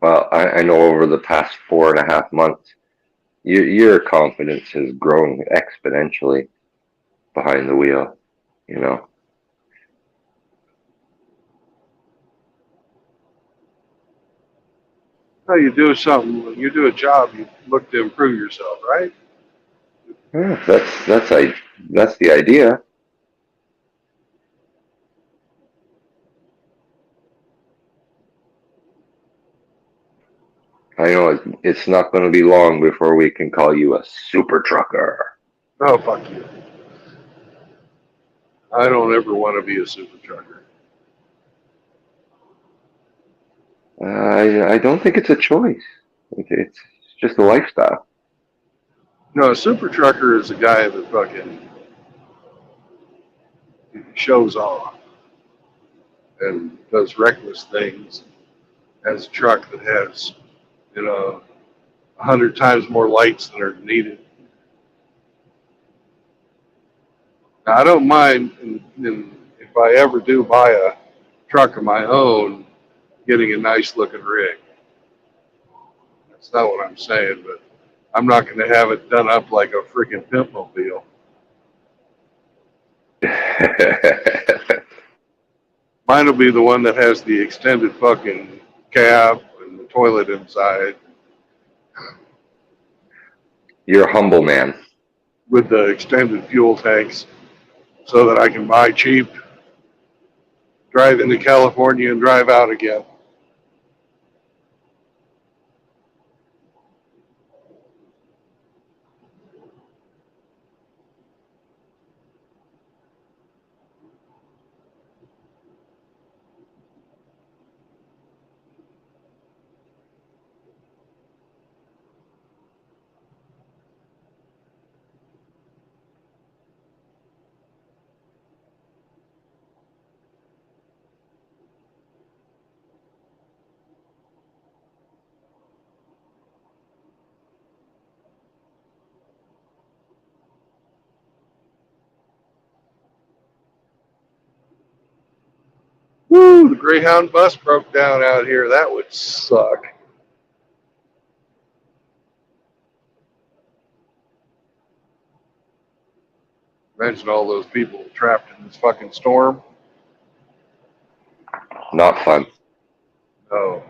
Well, I know over the past 4.5 months, your confidence has grown exponentially behind the wheel, you know. How you do something, when you do a job, you look to improve yourself, right? Yeah, that's the idea. I know it's not going to be long before we can call you a super trucker. Oh, fuck you. I don't ever want to be a super trucker. I don't think it's a choice. It's just a lifestyle. No, a super trucker is a guy that fucking shows off and does reckless things. Has a truck that has, you know, 100 times more lights than are needed. Now, I don't mind, if I ever do buy a truck of my own, getting a nice looking rig. That's not what I'm saying, but I'm not going to have it done up like a freaking pimp mobile. Mine will be the one that has the extended fucking cab and the toilet inside You're a humble man. with the extended fuel tanks so that I can buy cheap, drive into California and drive out again. Woo, the Greyhound bus broke down out here. That would suck. Imagine all those people trapped in this fucking storm. Not fun. Oh.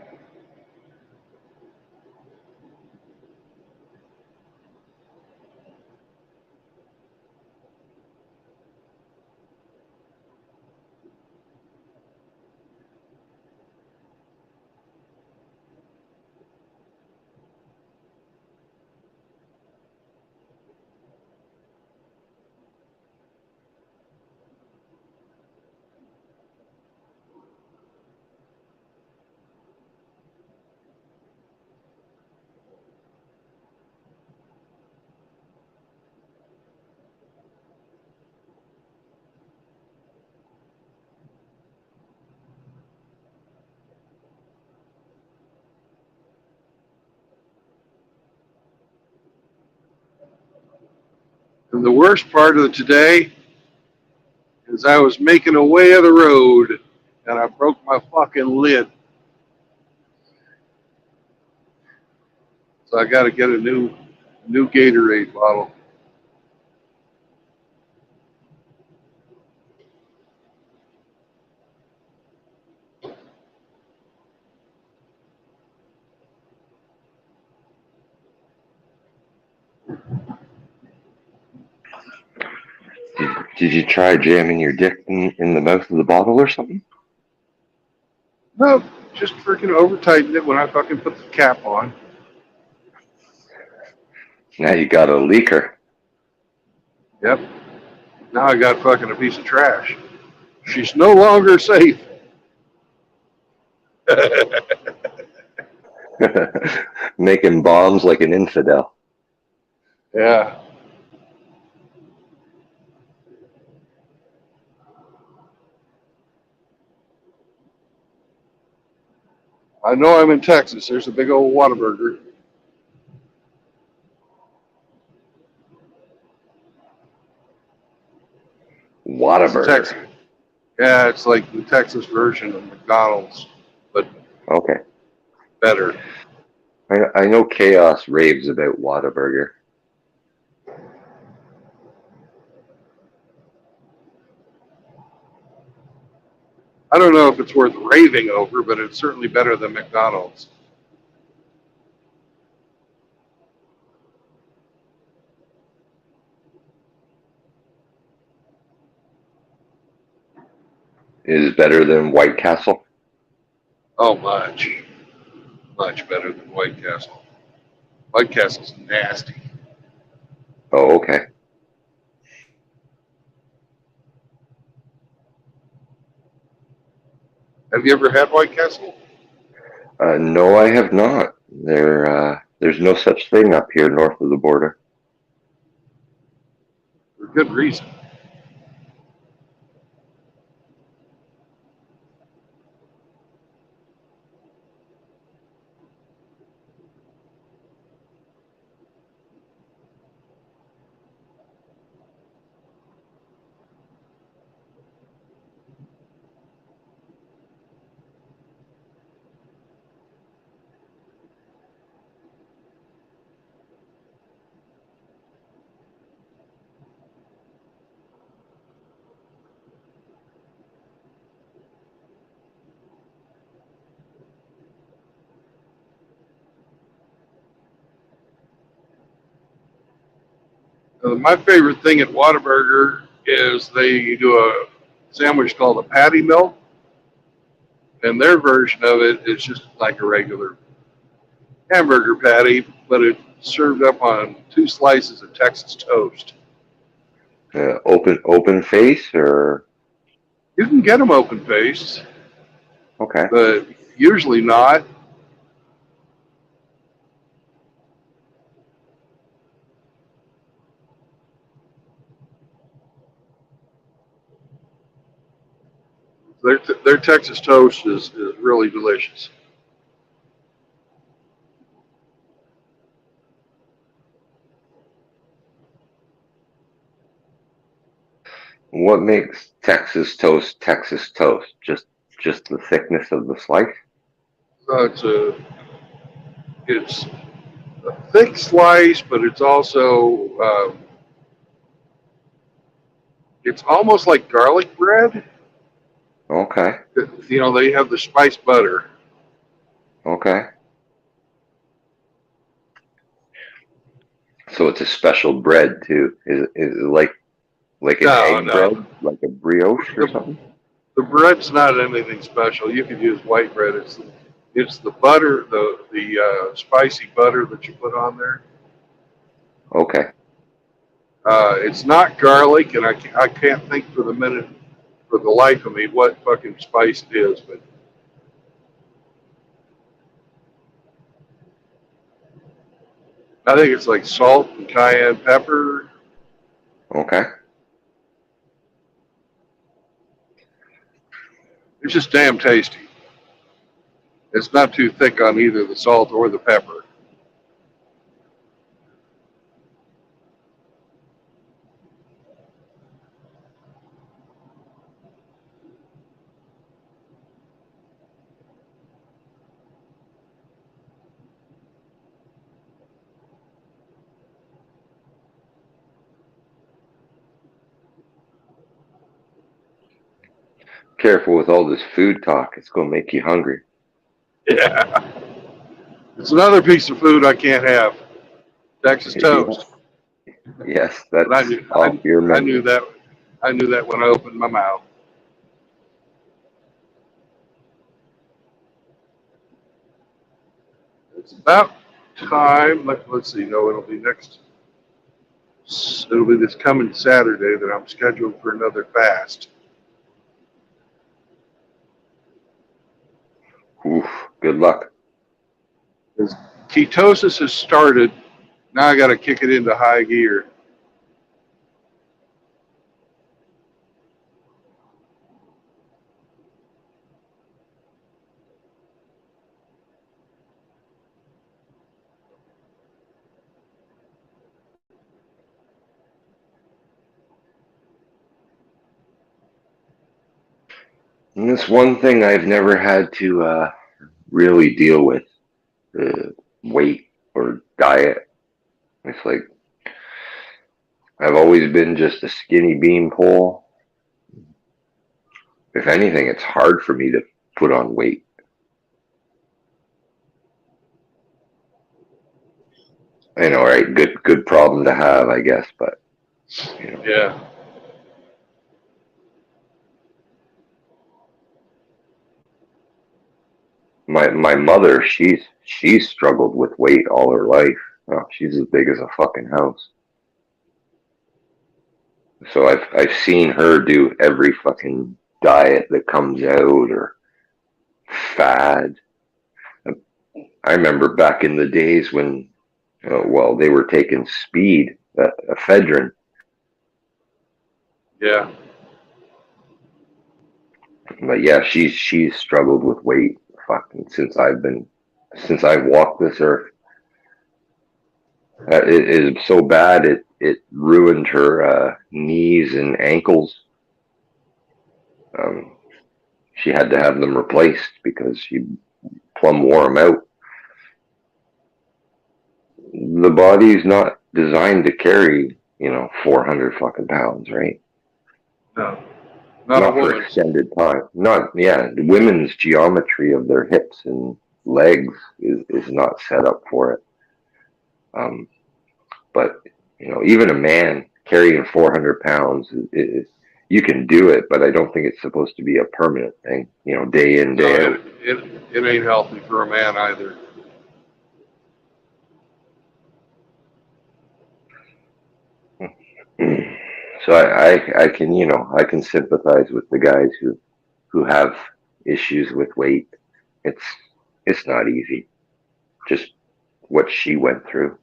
And the worst part of today is I was making a way of the road and I broke my fucking lid. So I got to get a new Gatorade bottle. Did you try jamming your dick in the mouth of the bottle or something? No, just freaking over tightened it when I fucking put the cap on. Now you got a leaker. Yep. Now I got fucking a piece of trash. She's no longer safe. Making bombs like an infidel. Yeah. I know I'm in Texas. There's a big old Whataburger. Whataburger. Texas. Yeah, it's like the Texas version of McDonald's, but Okay. better. I know Chaos raves about Whataburger. I don't know if it's worth raving over, but it's certainly better than McDonald's. Is better than White Castle. Oh, much. Much better than White Castle. White Castle's nasty. Oh, okay. Have you ever had White Castle? No, I have not. There's no such thing up here north of the border. For good reason. My favorite thing at Whataburger is they do a sandwich called a patty melt, and their version of it is just like a regular hamburger patty, but it's served up on 2 slices of Texas toast. Open face or You can get them open faced, okay. but usually not. Their Texas toast is really delicious. What makes Texas toast Texas toast? Just the thickness of the slice? It's a thick slice, but it's also it's almost like garlic bread. Okay. You know, they have the spiced butter. Okay. So it's a special bread too. Is it like an egg bread, like a brioche or something? The bread's not anything special. You could use white bread. It's the butter, the spicy butter that you put on there. Okay. It's not garlic, and I can't think for the life of me what fucking spice it is, but I think it's like salt and cayenne pepper. Okay. It's just damn tasty. It's not too thick on either the salt or the pepper. Careful with all this food talk. It's going to make you hungry. Yeah. It's another piece of food I can't have. Texas toast. Yes, that's I off your knew menu. that. I knew that when I opened my mouth. It's about time. Let's see. No, it'll be next. It'll be this coming Saturday that I'm scheduled for another fast. Oof, good luck. As ketosis has started, now I got to kick it into high gear. And that's one thing I've never had to really deal with, weight or diet. It's like I've always been just a skinny beanpole. If anything, it's hard for me to put on weight. I know, right? Good problem to have, I guess, but you know. Yeah. My mother, she's struggled with weight all her life. Oh, she's as big as a fucking house. So I've seen her do every fucking diet that comes out or fad. I remember back in the days when, well, they were taking speed, ephedrine. Yeah. But yeah, she's struggled with weight fucking since I've walked this earth. It is so bad it ruined her knees and ankles. She had to have them replaced because she plumb wore them out. The body's not designed to carry 400 fucking pounds, right? No. Not a For woman. extended time. Not the women's geometry of their hips and legs is not set up for it. But even a man carrying 400 pounds, you can do it, but I don't think it's supposed to be a permanent thing. Day in, day out. It ain't healthy for a man either. So I can I can sympathize with the guys who have issues with weight. It's not easy. Just what she went through.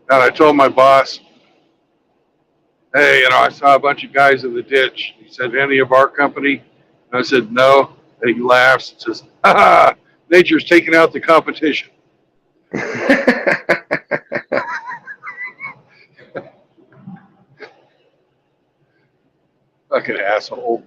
And I told my boss, hey, I saw a bunch of guys in the ditch. He said, any of our company? And I said, no. And he laughs and says, ha ha, nature's taking out the competition. Fucking asshole.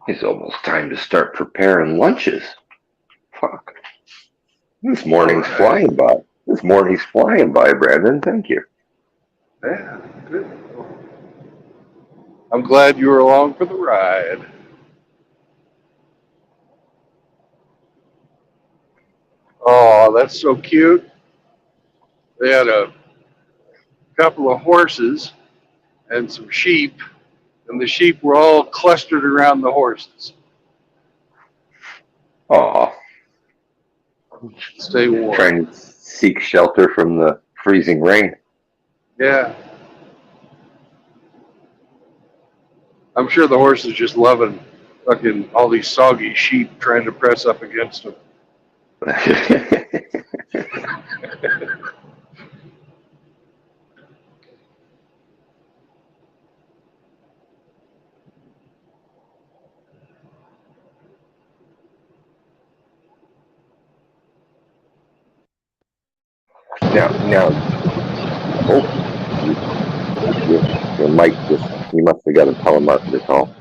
It's almost time to start preparing lunches. Fuck. This morning's flying by. This morning's flying by, Brandon. Thank you. Yeah, good. I'm glad you were along for the ride. Oh, that's so cute. They had a couple of horses and some sheep, and the sheep were all clustered around the horses. Aw. Stay warm. Trying to seek shelter from the freezing rain. Yeah. I'm sure the horse is just loving fucking all these soggy sheep trying to press up against him. Now, oh, your mic just, you must have got a telemarketer call.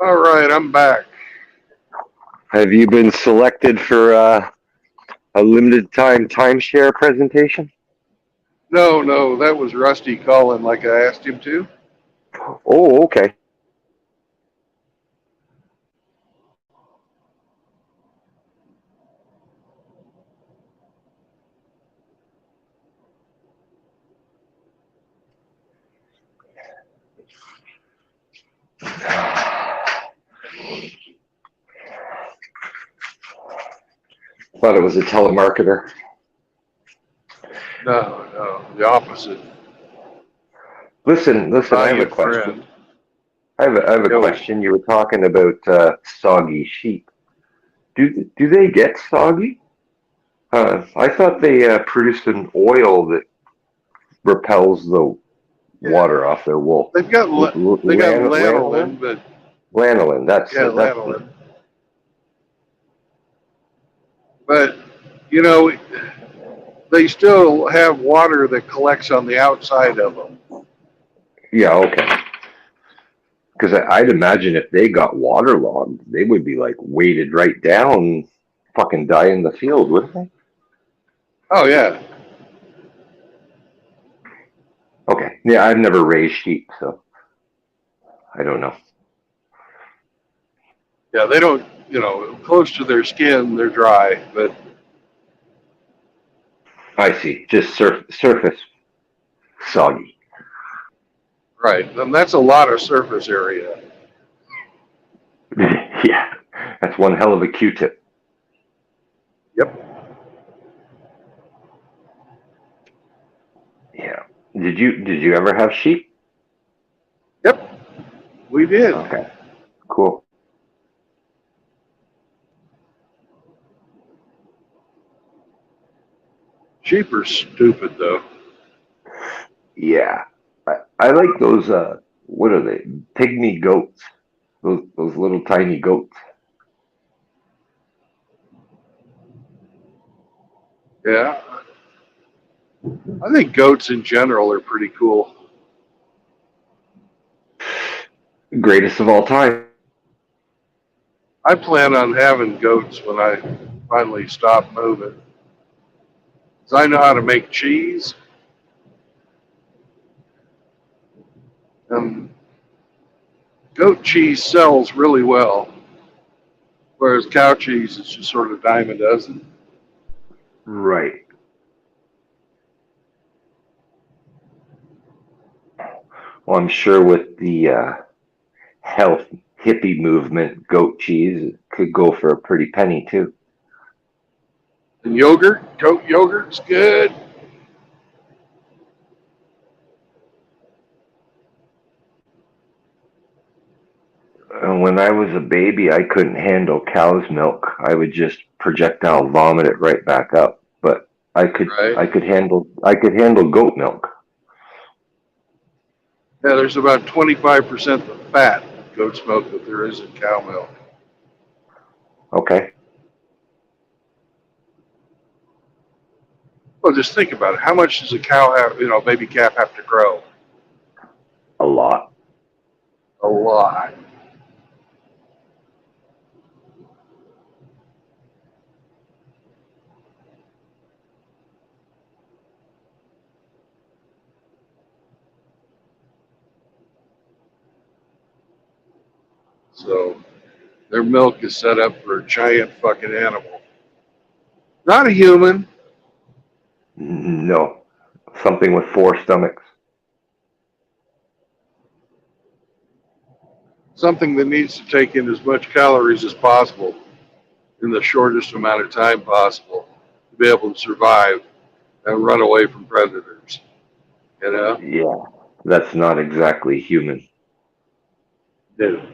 All right, I'm back. Have you been selected for a limited time timeshare presentation? No, that was Rusty calling like I asked him to. Oh, okay. Thought it was a telemarketer. No, the opposite. Listen, I have a Valued question. friend. I have a Yo. question. You were talking about soggy sheep. Do they get soggy? I thought they produced an oil that repels the water off their wool. They've got lanolin, but lanolin. That's yeah, that's lanolin. But you know, they still have water that collects on the outside of them. yeah, okay. Because I'd imagine if they got waterlogged, they would be like weighted right down, fucking die in the field, wouldn't they? Oh yeah. Okay. Yeah, I've never raised sheep, so I don't know. Yeah, they don't, you know, close to their skin, they're dry, but I see. Just surface soggy. right. And that's a lot of surface area. Yeah, that's one hell of a Q-tip. Yep. Yeah. Did you ever have sheep? Yep. We did. Okay. Cool. Sheep are stupid though. Yeah. I like those what are they? Pygmy goats. Those little tiny goats. Yeah. I think goats in general are pretty cool. Greatest of all time. I plan on having goats when I finally stop moving. 'Cause I know how to make cheese. And goat cheese sells really well. Whereas cow cheese is just sort of a dime a dozen. Right. Well, I'm sure with the health hippie movement, goat cheese could go for a pretty penny too. And yogurt, goat yogurt's good. When I was a baby, I couldn't handle cow's milk. I would just projectile vomit it right back up. But I could handle goat milk. Yeah, there's about 25% of fat in goat's milk that there is in cow milk. Okay. Well, just think about it. How much does a cow have, you know, baby calf have to grow? A lot. A lot. So their milk is set up for a giant fucking animal. Not a human. No. Something with 4 stomachs. Something that needs to take in as much calories as possible in the shortest amount of time possible to be able to survive and run away from predators. You know? Yeah. That's not exactly human. No.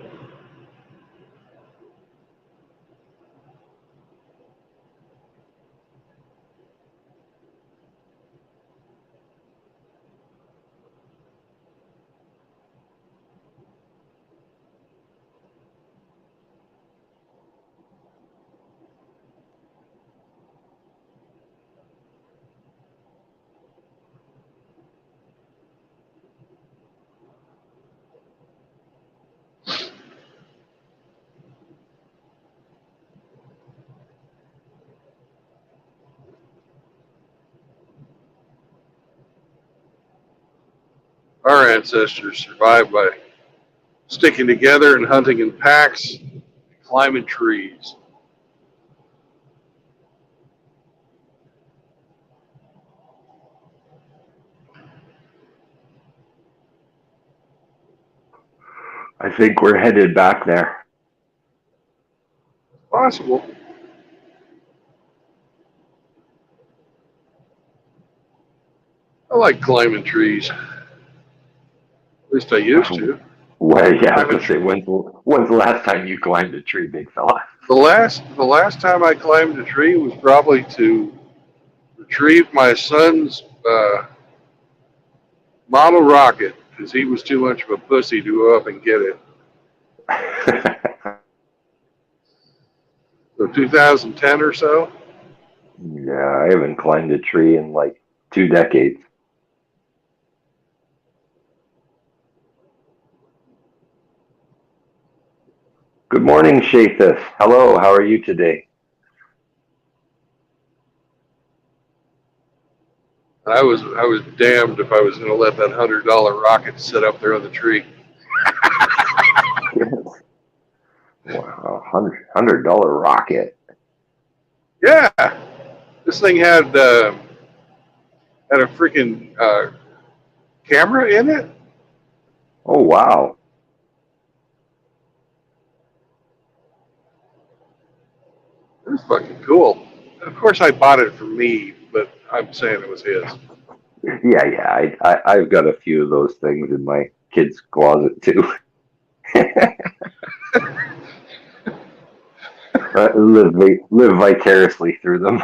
Our ancestors survived by sticking together and hunting in packs, climbing trees. I think we're headed back there. Possible. I like climbing trees. At least I used to. Well, yeah, I was gonna say, when's the last time you climbed a tree, big fella? The last time I climbed a tree was probably to retrieve my son's model rocket because he was too much of a pussy to go up and get it. So 2010 or so. Yeah, I haven't climbed a tree in like 2 decades. Good morning, Shafis. Hello, how are you today? I was damned if I was going to let that $100 rocket sit up there on the tree. Wow, $100 rocket. Yeah, this thing had a freaking camera in it. Oh wow. It was fucking cool. Of course, I bought it for me, but I'm saying it was his. Yeah. I've got a few of those things in my kid's closet too. Live vicariously through them.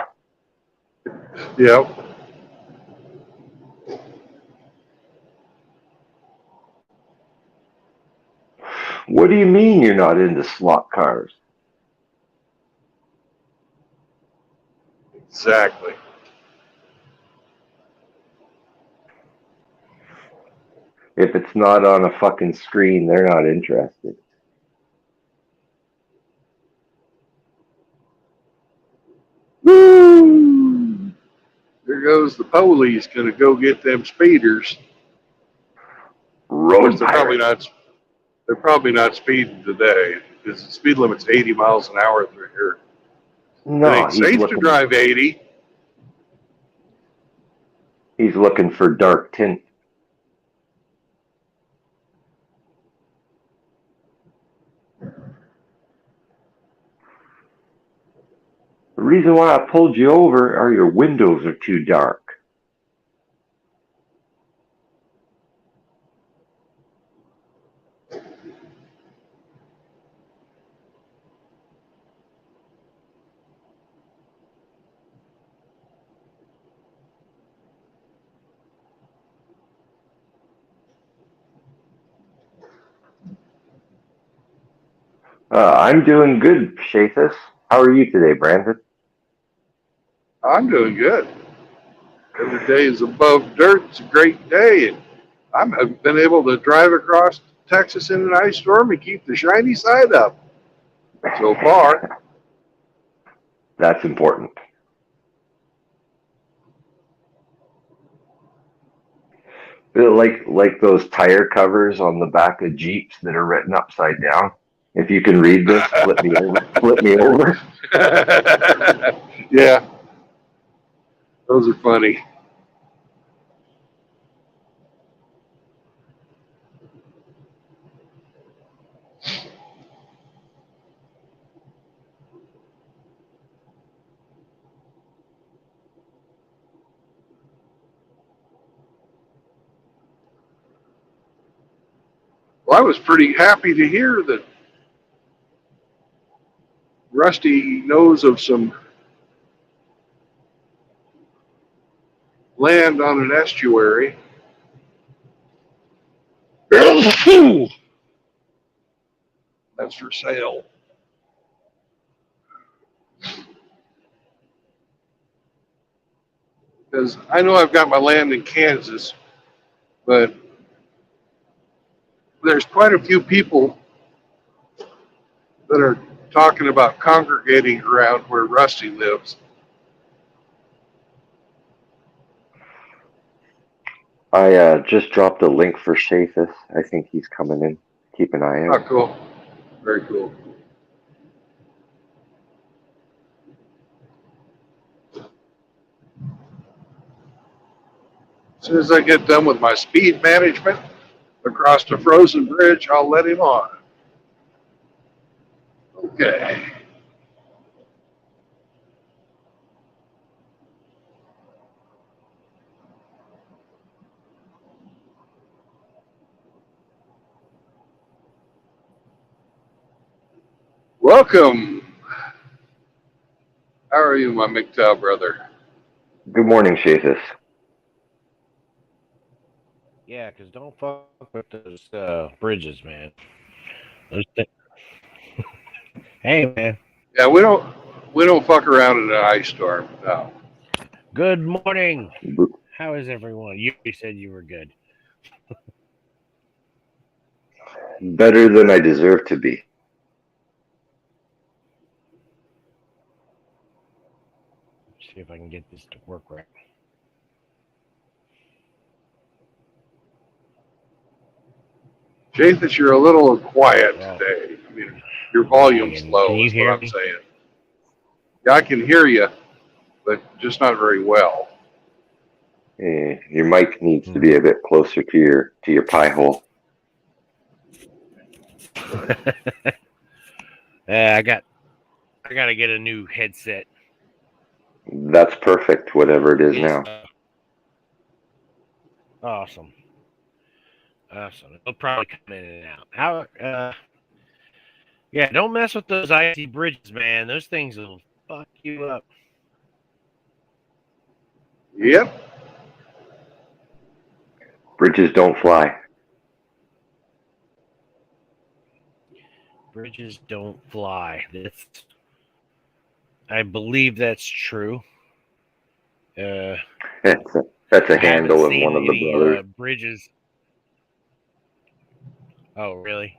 Yep. What do you mean you're not into slot cars? Exactly. If it's not on a fucking screen, they're not interested. Woo! There goes the police gonna go get them speeders. Road They're probably not. They're probably not speeding today because the speed limit's 80 miles an hour through here. No, It ain't safe to drive 80. He's looking for dark tint. The reason why I pulled you over are your windows are too dark. I'm doing good, Shafis. How are you today, Brandon? I'm doing good. Every day is above dirt. It's a great day, and I've been able to drive across Texas in an ice storm and keep the shiny side up so far. That's important. Like those tire covers on the back of Jeeps that are written upside down. If you can read this, flip me over. Flip me over. Yeah, those are funny. Well, I was pretty happy to hear that Rusty knows of some land on an estuary. That's for sale. Because I know I've got my land in Kansas, but there's quite a few people that are talking about congregating around where Rusty lives. I just dropped a link for Shafis. I think he's coming in. Keep an eye Oh, out. cool. Very cool. As soon as I get done with my speed management across the frozen bridge, I'll let him on. Okay. Welcome. How are you, my MGTOW brother? Good morning, Shafis. Yeah, because don't fuck with those bridges, man. Those hey, man. Yeah, we don't fuck around in an ice storm. No. Good morning. How is everyone? You said you were good. Better than I deserve to be. Let's see if I can get this to work right. Japheth, you're a little quiet Oh, today. I mean, your volume's can low, you is what hear I'm me? saying. Yeah, I can hear you, but just not very well. Your mic needs to be a bit closer to your pie hole. I got to get a new headset. That's perfect, whatever it is It's now. awesome. Awesome. It'll probably come in and out. How? Yeah, don't mess with those icy bridges, man. Those things will fuck you up. Yep. Bridges don't fly. Bridges don't fly. I believe that's true. That's a I haven't handle in seen one of the any brothers. bridges. Oh, really?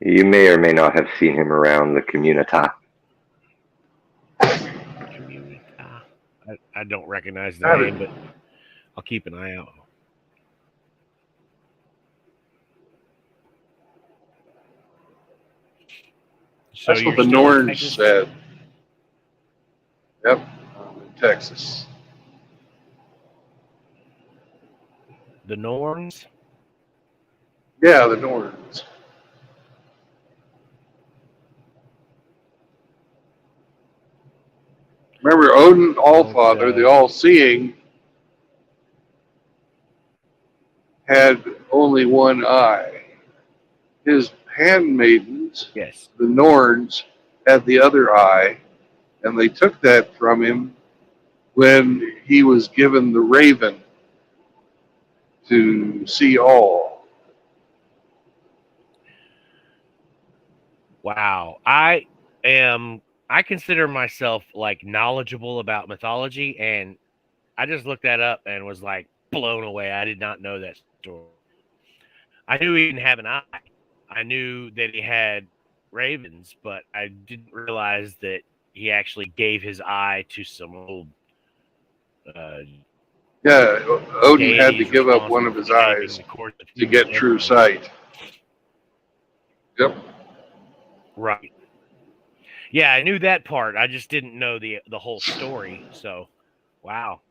You may or may not have seen him around the communita. I don't recognize the name, but I'll keep an eye out. So That's you're what the still in Norns Texas? said. Yep, I'm in Texas. The Norns? Yeah, the Norns. Remember, Odin Allfather, the All-Seeing, had only one eye. His handmaidens, yes, the Norns, had the other eye, and they took that from him when he was given the raven to see all. Wow. I consider myself like knowledgeable about mythology, and I just looked that up and was like blown away. I did not know that story. I knew he didn't have an eye. I knew that he had ravens, but I didn't realize that he actually gave his eye to some old Yeah, Odin had to deities give up one responsible of for his shaping eyes the course of to human get true destiny. sight. Yep. Right. Yeah, I knew that part. I just didn't know the whole story. So, wow,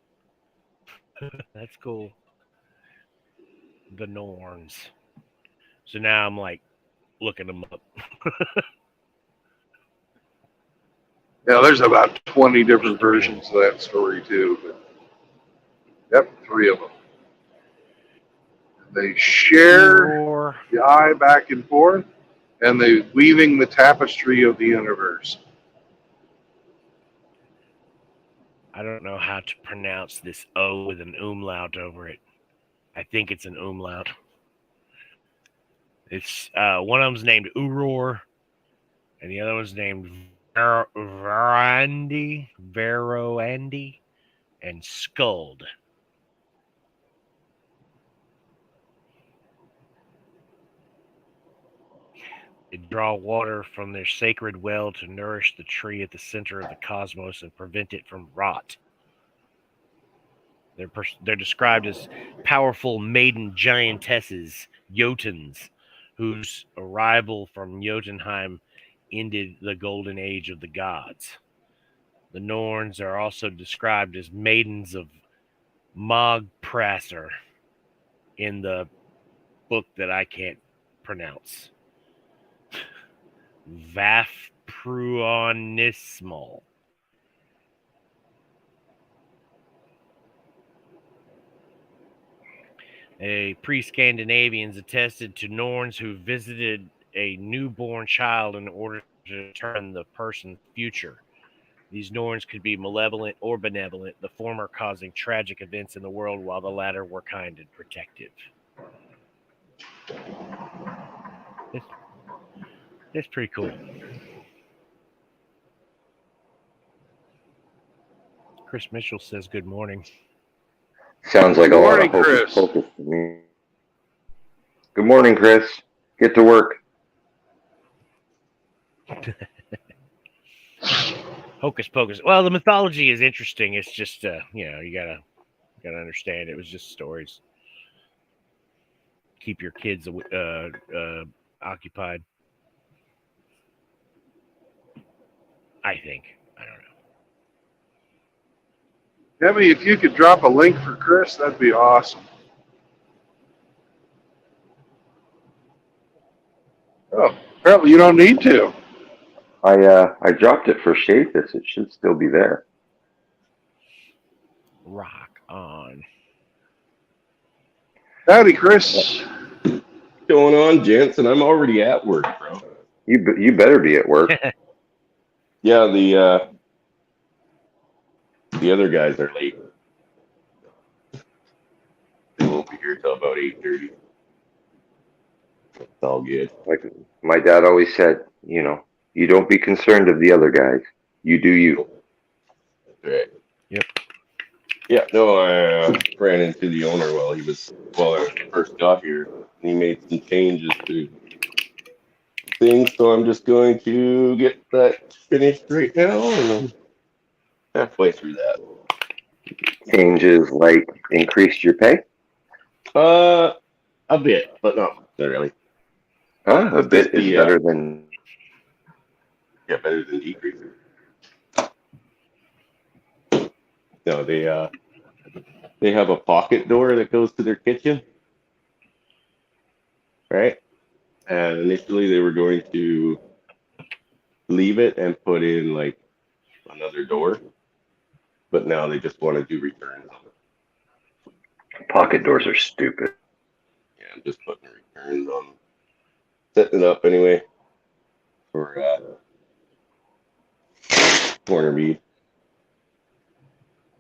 that's cool. The Norns. So now I'm like looking them up. Yeah, there's about 20 different versions of that story too. But yep, 3 of them. They share the eye back and forth, and they weaving the tapestry of the universe. I don't know how to pronounce this O with an umlaut over it. I think it's an umlaut. It's one of them's named Uror, and the other one's named Veroandi, and Skuld. They draw water from their sacred well to nourish the tree at the center of the cosmos and prevent it from rot. They're described as powerful maiden giantesses, Jotuns, whose arrival from Jotunheim ended the golden age of the gods. The Norns are also described as maidens of Mogprasser in the book that I can't pronounce. Vafpruonismal. Pre-Scandinavians attested to Norns who visited a newborn child in order to determine the person's future. These Norns could be malevolent or benevolent, the former causing tragic events in the world while the latter were kind and protective. It's pretty cool. Chris Mitchell says good morning. Sounds like Good a lot morning, of hocus Chris. pocus to me. Good morning, Chris. Get to work. Hocus pocus. Well, the mythology is interesting. It's just you gotta understand it was just stories. Keep your kids occupied. I think. I don't know. Debbie, if you could drop a link for Chris, that'd be awesome. Oh, apparently you don't need to. I dropped it for Shafis. It should still be there. Rock on. Howdy, Chris. What's going on, gents? And I'm already at work, bro. You better be at work. Yeah, the other guys are late. They won't be here till about 8:30. It's all good. Like my dad always said, you don't be concerned of the other guys. You do you. That's right. Yep. Yeah, no, I ran into the owner while I first got here. He made some changes to things, so I'm just going to get that finished right now, and I'm halfway through that. Changes like increased your pay? A bit, but not really. A bit is better than... Yeah, better than decreasing. No, they have a pocket door that goes to their kitchen, right? And initially they were going to leave it and put in like another door, but now they just want to do returns. Pocket doors are stupid. Yeah, I'm just putting returns on, setting it up anyway for corner beef.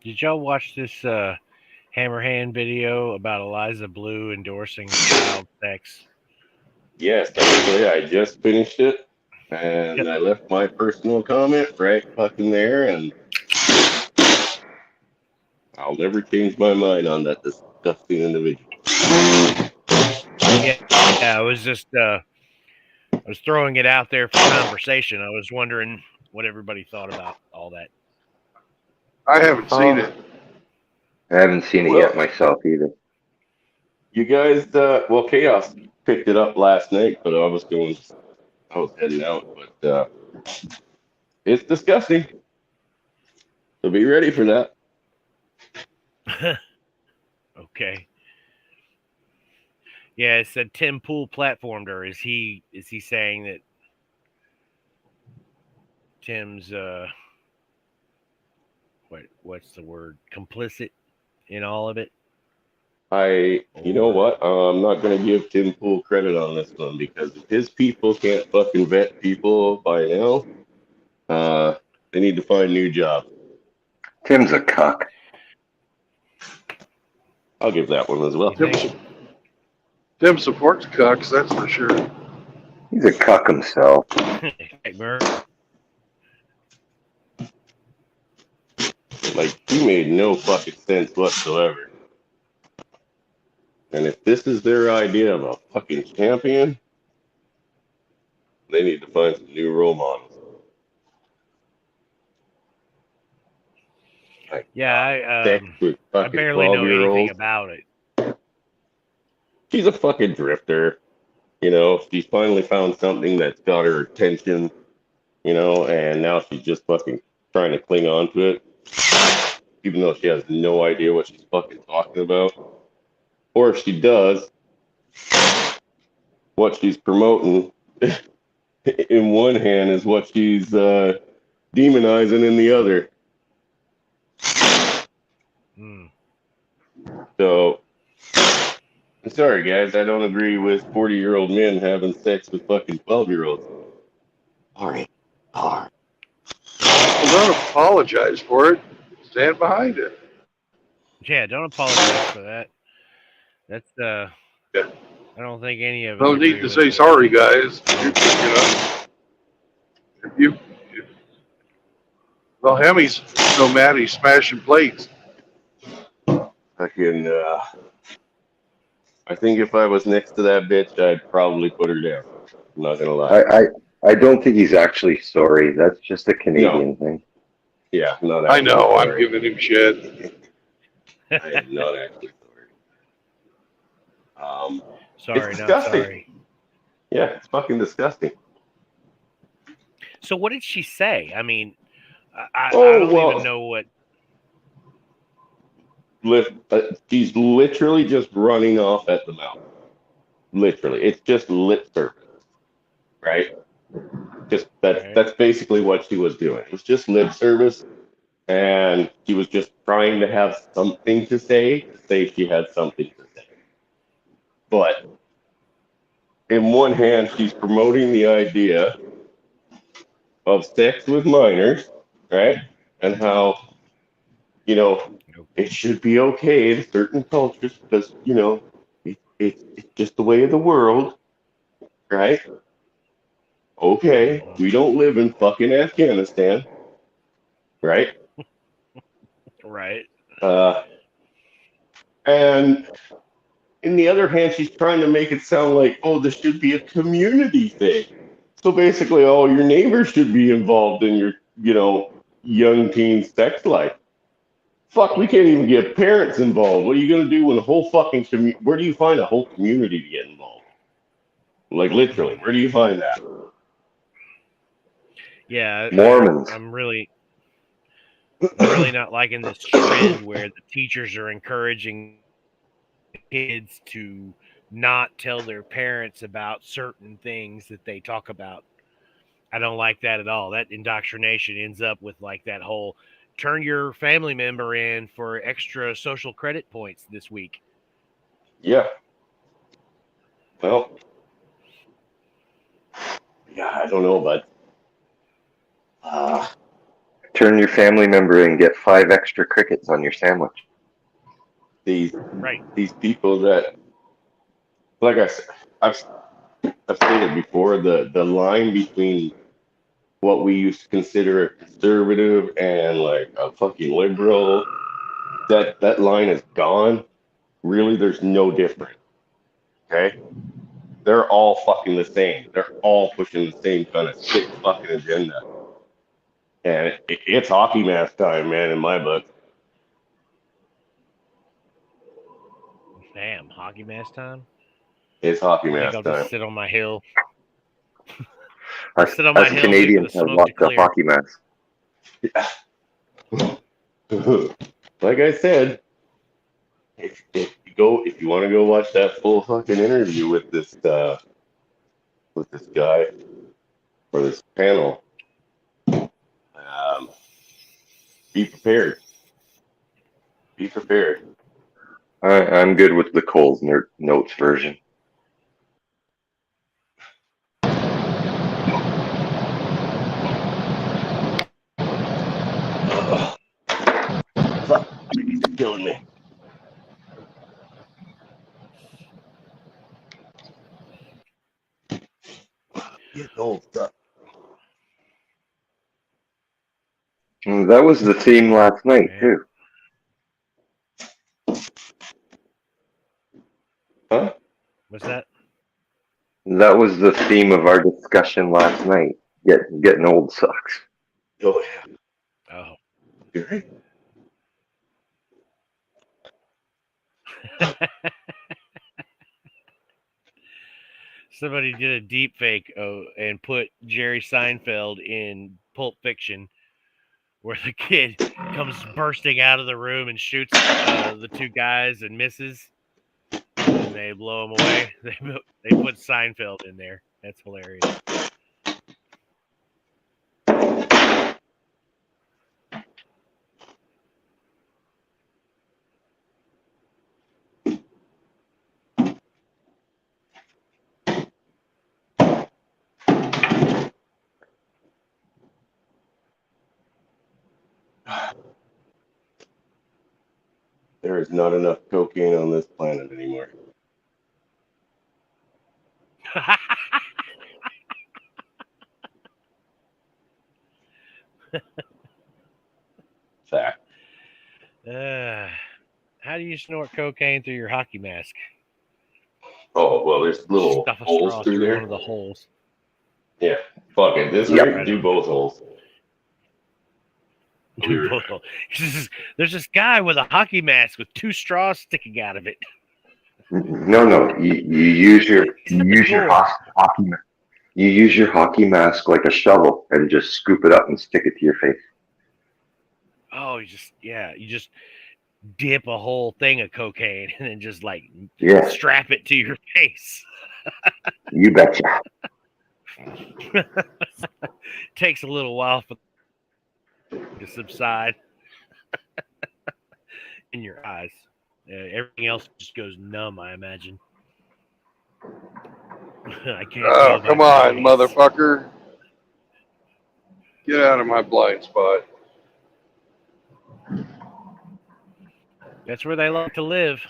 Did y'all watch this Hammerhand video about Eliza Blue endorsing child sex? Yes, actually, I just finished it, and I left my personal comment right fucking there, and I'll never change my mind on that disgusting individual. Yeah, I was just I was throwing it out there for conversation. I was wondering what everybody thought about all that. I haven't seen it. I haven't seen it yet myself either. You guys, Chaos picked it up last night, but I was heading out, but it's disgusting. So be ready for that. Okay. Yeah, it said Tim Pool platformed her. Is he saying that Tim's what's the word? Complicit in all of it? You know what? I'm not going to give Tim Pool credit on this one, because if his people can't fucking vet people by now, they need to find new jobs. Tim's a cuck. I'll give that one as well. Tim supports cucks, that's for sure. He's a cuck himself. Like, he made no fucking sense whatsoever. And if this is their idea of a fucking champion, they need to find some new role models. Like, yeah, I barely know anything about it. She's a fucking drifter. She's finally found something that's got her attention, and now she's just fucking trying to cling on to it, even though she has no idea what she's fucking talking about. Or if she does, what she's promoting in one hand is what she's demonizing in the other. So, I'm sorry, guys. I don't agree with 40-year-old men having sex with fucking 12-year-olds. All right. Well, don't apologize for it. Stand behind it. Yeah, don't apologize for that. That's Yeah. I don't think any of us No agree need to with say it, but sorry, guys. You know, if well, Hemi's so mad he's smashing plates. Fucking, I think if I was next to that bitch, I'd probably put her down. I'm not gonna lie. I don't think he's actually sorry. That's just a No. Canadian thing. Yeah, not I actually know. I'm sorry. giving him shit. I am not actually sorry. sorry, it's not disgusting. sorry. Yeah, it's fucking disgusting. So what did she say? I mean, I Oh, don't well, even know what. She's literally just running off at the mouth. Literally, it's just lip service, right? Just Right. that's basically what she was doing. It was just lip service, and she was just trying to have something to say she had something to say. But in one hand, she's promoting the idea of sex with minors, right? And how, you know, it should be okay in certain cultures because, you know, it's just the way of the world, right? Okay, we don't live in fucking Afghanistan, right? Right. And in the other hand, she's trying to make it sound like, oh, this should be a community thing. So basically, all your neighbors should be involved in your, you know, young teen sex life. Fuck, we can't even get parents involved. What are you gonna do when a whole fucking where do you find a whole community to get involved? Like literally, where do you find that? Yeah, Mormons. I'm really not liking this trend where the teachers are encouraging kids to not tell their parents about certain things that they talk about. I don't like that at all. That indoctrination ends up with like that whole turn your family member in for extra social credit points this week. Yeah. Well, yeah, I don't know, but Turn your family member and get 5 extra crickets on your sandwich. these Right. these people that, like I said, I've stated before, the line between what we used to consider a conservative and like a fucking liberal, that line is gone. Really, there's no difference. Okay, they're all fucking the same. They're all pushing the same kind of sick fucking agenda, and it's hockey mask time, man. In my book, Damn, hockey mask time. it's hockey I think mask I'll time. just sit on my hill. Us, Sit on my us hill and wait for Canadians the have smoke to lots of clear. hockey masks. Like I said, if you want to go watch that full fucking interview with this guy or this panel, be prepared. Be prepared. I'm good with the Coles Notes version. Fuck, he's killing me. Getting old stuff. That was the theme last night, too. Huh? What's that? That was the theme of our discussion last night. Getting old sucks. Oh yeah. Oh. You're right. Somebody did a deep fake and put Jerry Seinfeld in Pulp Fiction, where the kid comes bursting out of the room and shoots the two guys and misses, and they blow him away. They put Seinfeld in there. That's hilarious. there is not enough cocaine on this planet anymore. Fact. How do you snort cocaine through your hockey mask? Oh, well, there's little Stuff a holes straw through one there. of the holes. Yeah, fuck it. This Yep. way, do both holes. Do both holes. There's this guy with a hockey mask with 2 straws sticking out of it. No. You use your hockey mask. You use your hockey mask like a shovel and just scoop it up and stick it to your face. Oh, you just dip a whole thing of cocaine and then just like strap it to your face. You betcha. Takes a little while for to subside in your eyes. Everything else just goes numb, I imagine. I can't. Oh, come on, motherfucker. Get out of my blind spot. That's where they like to live.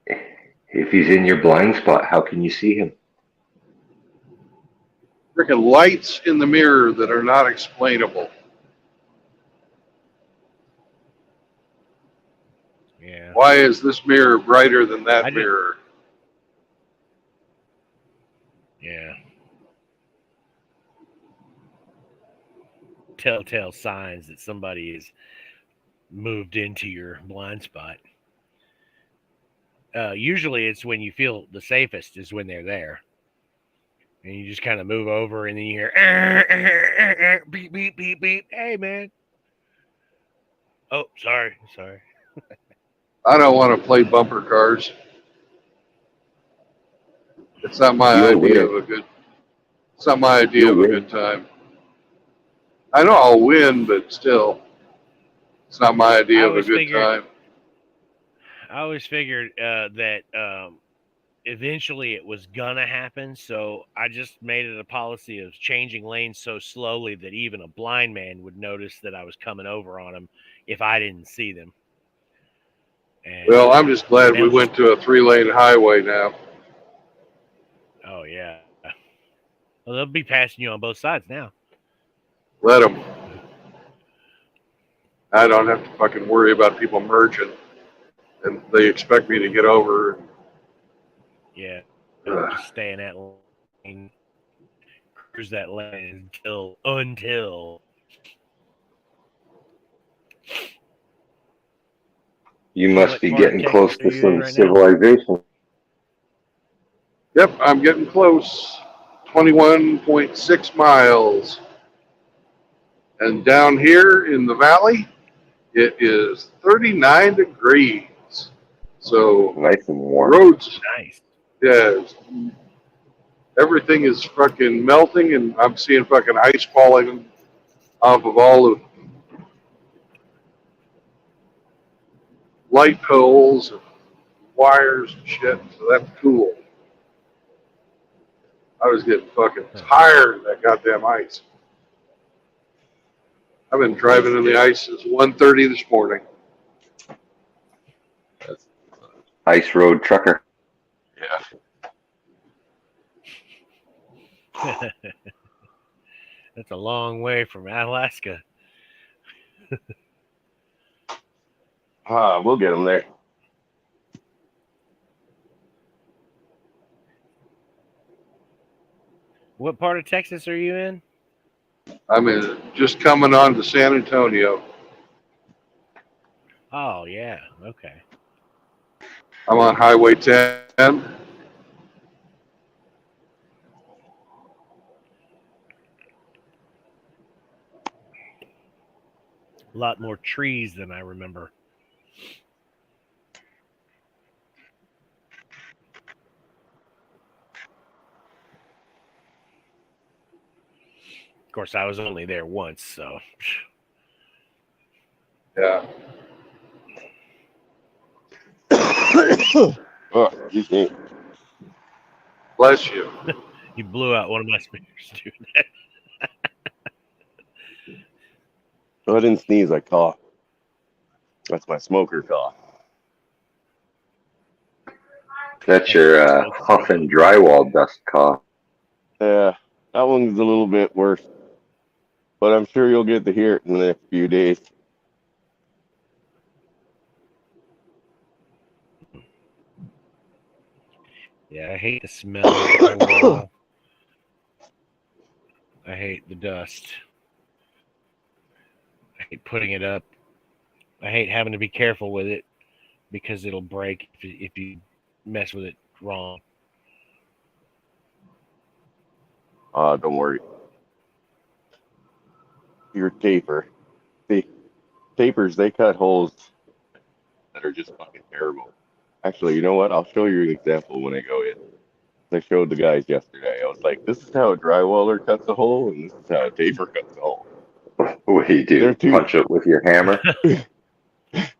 If he's in your blind spot, how can you see him? Freaking lights in the mirror that are not explainable. Yeah. Why is this mirror brighter than that mirror? Yeah. Telltale signs that somebody has moved into your blind spot. Usually it's when you feel the safest is when they're there. And you just kind of move over and then you hear beep, beep, beep, beep. Hey, man. Oh, sorry. I don't want to play bumper cars. It's not my idea of a good. It's not my idea of a good time. I know I'll win, but still, it's not my idea of a good time. I always figured that eventually it was gonna happen, so I just made it a policy of changing lanes so slowly that even a blind man would notice that I was coming over on him if I didn't see them. And, well, I'm just glad we went to a 3-lane highway now. Oh yeah. Well, they'll be passing you on both sides now. Let them. I don't have to fucking worry about people merging, and they expect me to get over. Yeah. Just stay in that lane. Cruise that lane until. You must be getting close to some civilization. Yep, I'm getting close. 21.6 miles. And down here in the valley, it is 39 degrees. So nice and warm. Roads, nice. Yeah, everything is fucking melting, and I'm seeing fucking ice falling off of all the light poles and wires and shit. So that's cool. I was getting fucking tired of that goddamn ice. I've been driving in the ice since 1:30 this morning. Ice road trucker. Yeah. That's a long way from Alaska. We'll get them there. What part of Texas are you in? I'm just coming on to San Antonio. Oh, yeah. Okay. I'm on Highway 10. A lot more trees than I remember. Of course, I was only there once, so. Yeah. Oh, excuse me. Bless you. You blew out one of my speakers doing that. I didn't sneeze, I coughed. That's my smoker cough. That's your huff and drywall dust cough. Yeah, that one's a little bit worse. But I'm sure you'll get to hear it in the next few days. Yeah, I hate the smell of drywall. I hate the dust. I hate putting it up. I hate having to be careful with it because it'll break if you mess with it wrong. Don't worry. Your taper. The tapers, they cut holes that are just fucking terrible. Actually, you know what? I'll show you an example when I go in. I showed the guys yesterday. I was like, this is how a drywaller cuts a hole, and this is how a taper cuts a hole. What do you do? Punch it with your hammer?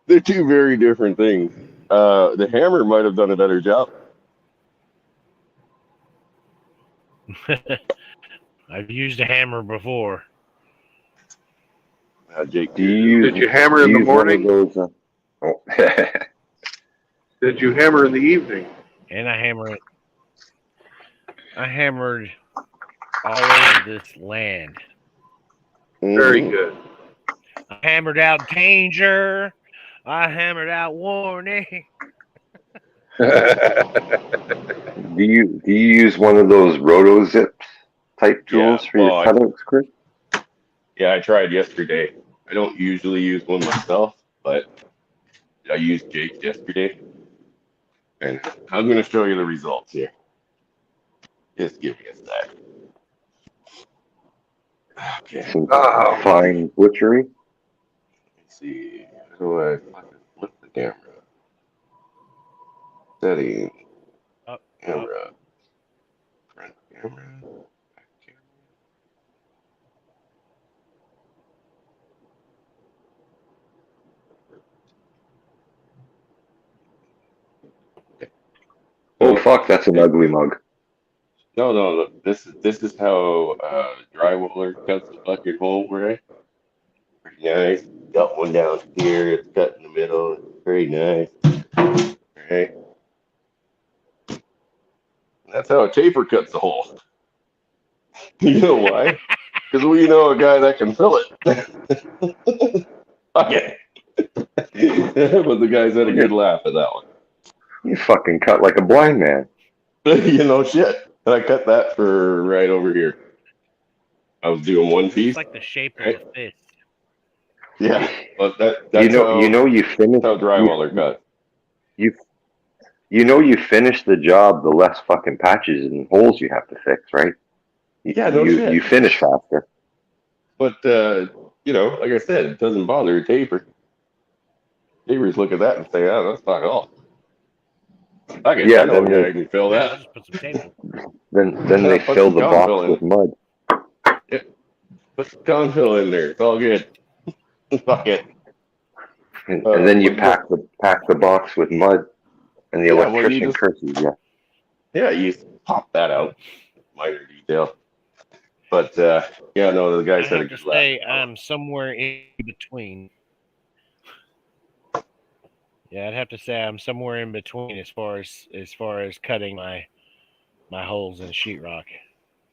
They're two very different things. The hammer might have done a better job. I've used a hammer before. Jake, did you hammer in the morning? Those, Did you hammer in the evening? And I hammered all over this land. Very good. I hammered out danger. I hammered out warning. Do you use one of those roto zips type tools for your cutouts, Chris? Yeah, I tried yesterday. I don't usually use one myself, but I used Jake's yesterday. And I'm going to show you the results here. Just give me a sec. Okay. Some fine butchery. Let's see. How do I fucking flip the camera? Setting. Camera. Front camera. Back camera. Oh fuck, that's an ugly mug. No, look, this is how drywaller cuts the fucking hole, right? Pretty nice. Got one down here. It's cut in the middle. It's very nice. Right. That's how a taper cuts the hole. You know why? Because we know a guy that can fill it. Okay. But the guys had a good laugh at that one. You fucking cut like a blind man. You know, shit. And I cut that for right over here. I was doing one piece. It's like the shape of a fist. Yeah, but that's you finished how drywaller cut. You finish the job the less fucking patches and holes you have to fix, right? Yeah, no shit. You finish faster. But like I said, it doesn't bother a taper. Tapers look at that and say, "Oh, that's not all." I guess I know I can fill that. Just put some tape. Then they fill the box with mud. Yeah, put some confill in there. It's all good. Fuck it. And then you pack the box with mud, and the electrician curses you. Yeah, you pop that out. Minor detail. But the guy said a good laugh. I'm somewhere in between. Yeah, I'd have to say I'm somewhere in between as far as cutting my holes in sheetrock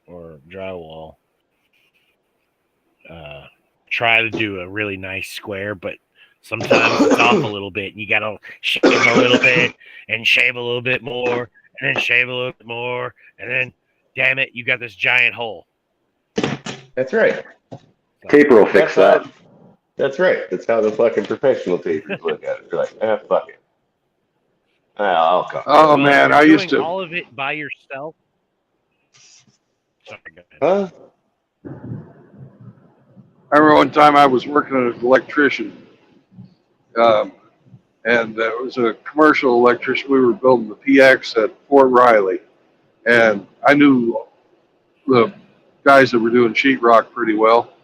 or drywall. Try to do a really nice square, but sometimes it's off a little bit. You gotta shave a little bit and shave a little bit more and then shave a little bit more and then, damn it, you got this giant hole. That's right. Taper will fix that. That's right. That's how the fucking professional tapers look at it. They're like, fuck it. I'll come. Oh man, I used to all of it by yourself. Sorry, go ahead. Huh? I remember one time I was working as an electrician, and it was a commercial electrician. We were building the PX at Fort Riley, and I knew the guys that were doing sheetrock pretty well.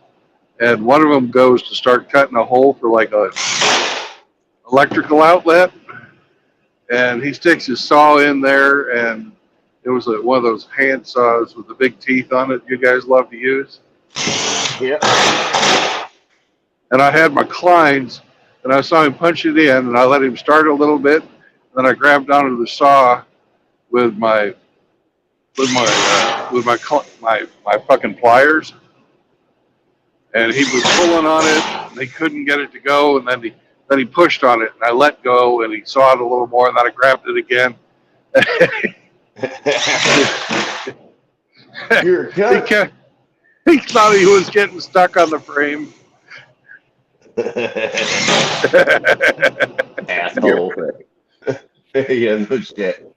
And one of them goes to start cutting a hole for like a electrical outlet, and he sticks his saw in there, and it was one of those hand saws with the big teeth on it you guys love to use. Yeah. And I had my Kleins and I saw him punch it in, and I let him start a little bit. Then I grabbed onto the saw with my my fucking pliers, and he was pulling on it. And he couldn't get it to go, and then he pushed on it, and I let go, and he sawed a little more, and then I grabbed it again. You're cut. He thought he was getting stuck on the frame. Asshole. Yeah, no shit.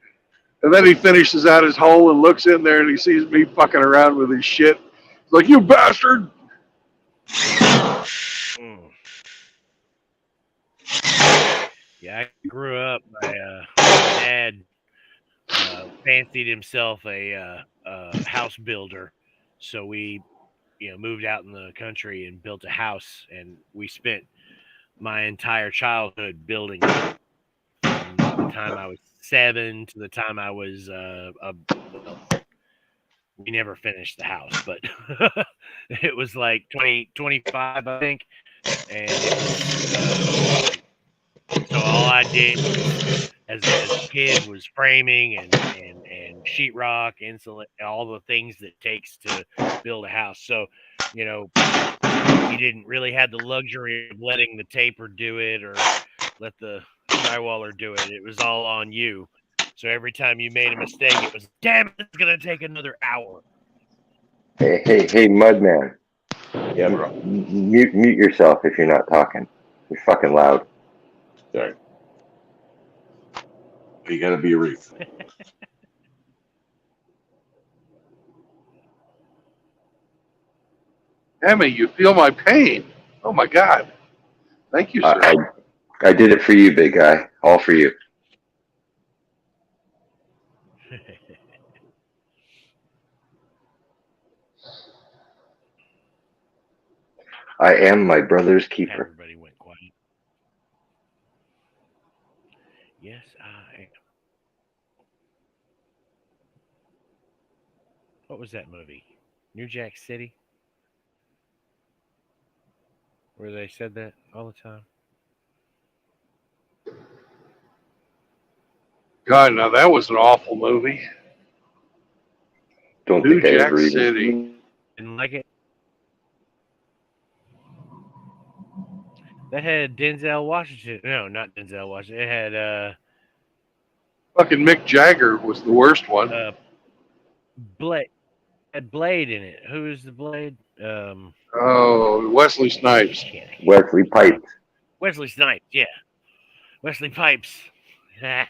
And then he finishes out his hole and looks in there and he sees me fucking around with his shit. He's like, you bastard! Yeah, I grew up. My dad fancied himself a house builder, so we, moved out in the country and built a house, and we spent my entire childhood building it. From the time I was 7 to the time I was we never finished the house, but it was like 25, I think, and it was, so all I did was, as a kid, was framing and sheetrock, insulate, all the things that it takes to build a house. So, you didn't really have the luxury of letting the taper do it or let the drywaller do it. It was all on you. So every time you made a mistake, it was, damn it, it's going to take another hour. Hey, Mudman. Yeah, mute yourself if you're not talking. You're fucking loud. Sorry. You gotta be a Reef. Emmy, you feel my pain. Oh my God. Thank you, sir. I did it for you, big guy. All for you. I am my brother's keeper. Everybody went quiet. Yes, I am. What was that movie? New Jack City? Where they said that all the time? God, now that was an awful movie. Don't New think I Jack ever even City. Didn't like it. That had Denzel Washington. No, not Denzel Washington. It had Fucking Mick Jagger was the worst one. Blade. Had Blade in it. Who is the Blade? Oh, Wesley Snipes. Wesley Pipes. Wesley Snipes. Yeah, Wesley Pipes. And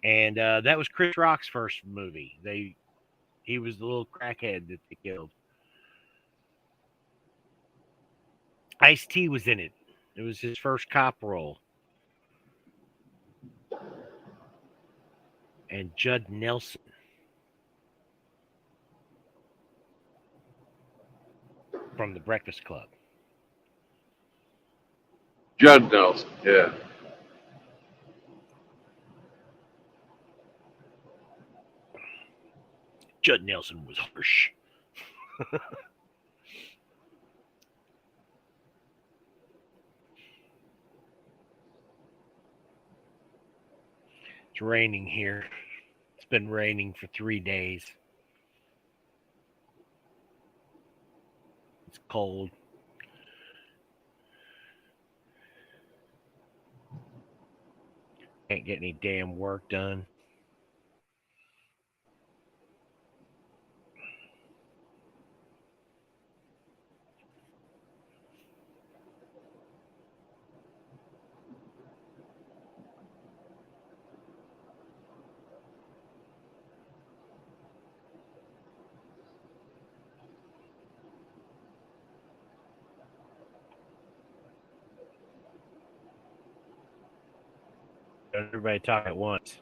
that was Chris Rock's first movie. He was the little crackhead that they killed. Ice-T was in it. It was his first cop role. And Judd Nelson. From The Breakfast Club. Judd Nelson, yeah. Judd Nelson was harsh. It's raining here. It's been raining for 3 days. It's cold. Can't get any damn work done. Everybody talk at once.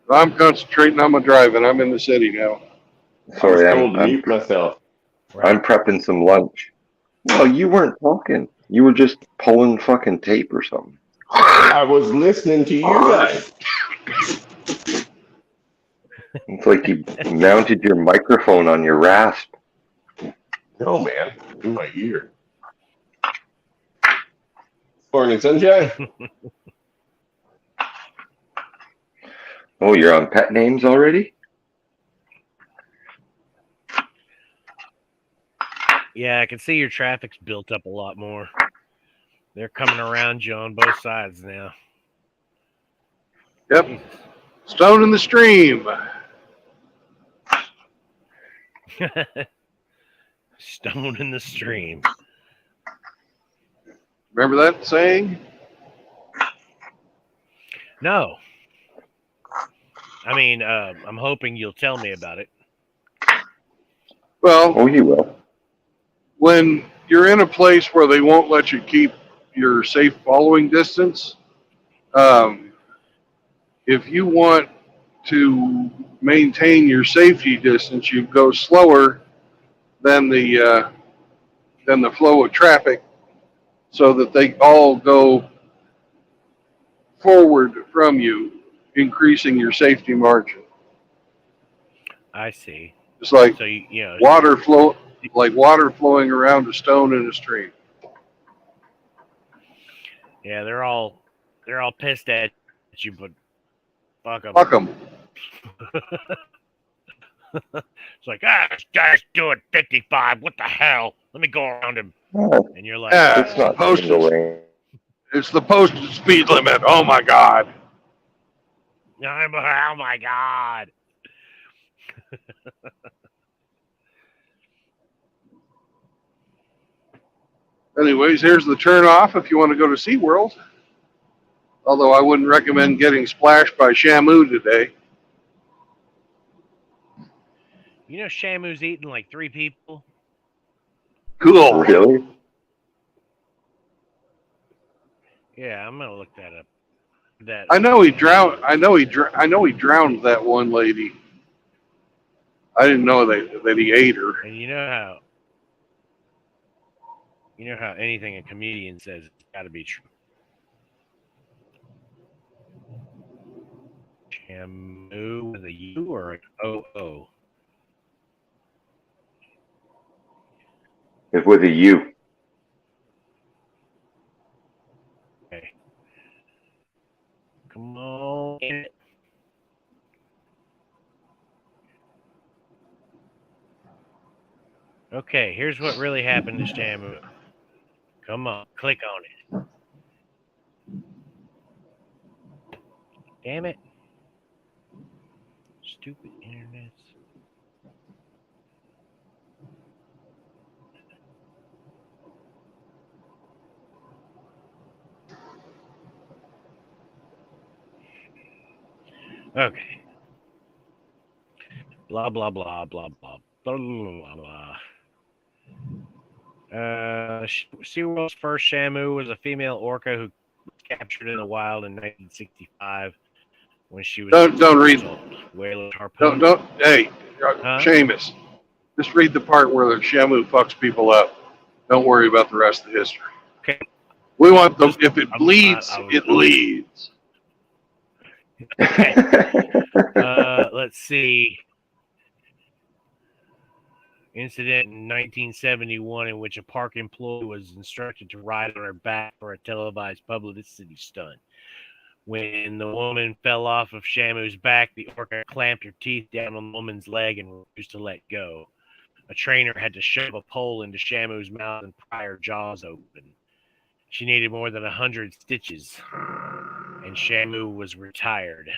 I'm concentrating on my driving. I'm in the city now. Sorry, I'm mute myself. I'm prepping some lunch. No, you weren't talking. You were just pulling fucking tape or something. I was listening to you guys. It's like you mounted your microphone on your rasp. No, man, in my ear. Morning, sunshine. Oh, you're on pet names already? Yeah, I can see your traffic's built up a lot more. They're coming around you on both sides now. Yep. Jesus. Stone in the stream. Stone in the stream. Remember that saying? No. I mean, I'm hoping you'll tell me about it. Well, Oh, you will. when you're in a place where they won't let you keep your safe following distance, if you want to maintain your safety distance, you go slower than the flow of traffic, so that they all go forward from you, increasing your safety margin. I see. It's like So you know, water flowing around a stone in a stream. yeah, they're all pissed at you, but fuck them. Fuck them. It's like, this guy's doing 55. What the hell? Let me go around him. Oh, And you're like, Yeah, it's not posted. single lane. It's the posted speed limit. Oh my God. oh my God. Anyways, here's the turn off if you want to go to SeaWorld. Although I wouldn't recommend getting splashed by Shamu today. You know, Shamu's eating like 3 people. Cool. Really? Yeah, I'm gonna look that up. I know he drowned. I know he drowned that one lady. I didn't know that he ate her. And you know how anything a comedian says it's got to be true. Shamu with a U or an O-O? It's with a U. Okay. Come on. Okay, here's what really happened to Shamu. Come on, click on it. Damn it. Stupid internet. Okay. Blah, blah, blah, blah, blah, blah, blah, blah. SeaWorld's first Shamu was a female orca who was captured in the wild in 1965 when she was Don't read. whalers harpooned. Don't. Hey, Huh? Seamus, just read the part where the Shamu fucks people up. Don't worry about the rest of the history. Okay. We want the. If it bleeds, it leads. Okay. Let's see. Incident in 1971 in which a park employee was instructed to ride on her back for a televised publicity stunt. When the woman fell off of Shamu's back, the orca clamped her teeth down on the woman's leg and refused to let go. A trainer had to shove a pole into Shamu's mouth and pry her jaws open. She needed more than 100 stitches, and Shamu was retired.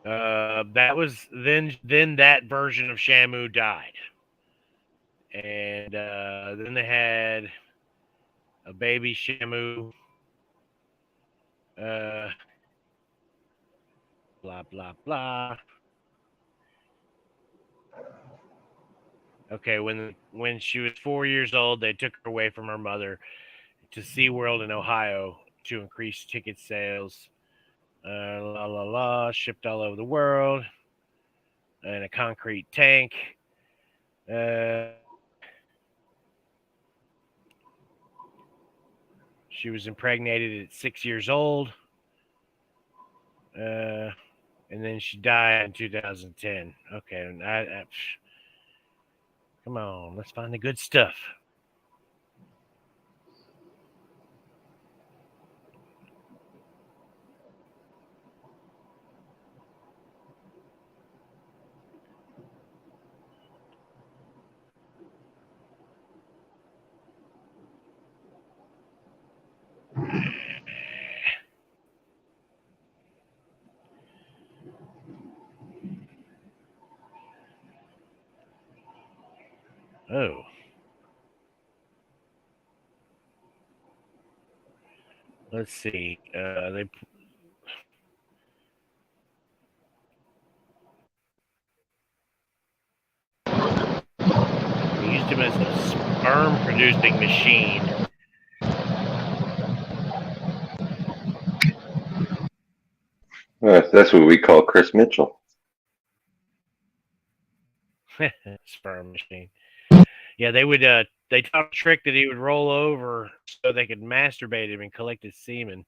That was then that version of Shamu died. And then they had a baby Shamu. Blah, blah, blah. Okay, when she was 4 years old, they took her away from her mother to SeaWorld in Ohio to increase ticket sales. Shipped all over the world in a concrete tank. She was impregnated at 6 years old. and then she died in 2010. Okay, come on, let's find the good stuff. Oh. Let's see. They used him as a sperm producing machine. That's what we call Chris Mitchell. Sperm machine. Yeah, they would. They taught a trick that he would roll over so they could masturbate him and collect his semen,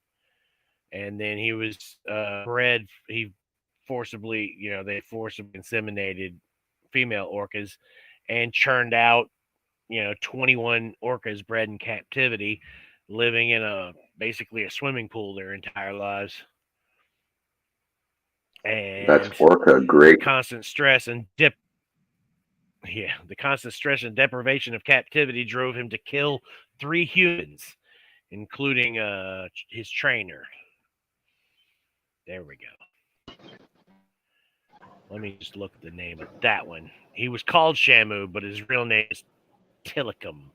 and then he was bred. He forcibly, they forcibly inseminated female orcas and churned out, 21 orcas bred in captivity, living in basically a swimming pool their entire lives. And that's orca great. Constant stress and the constant stress and deprivation of captivity drove him to kill 3 humans, including his trainer. There we go. Let me just look at the name of that one. He was called Shamu, but his real name is Tilikum.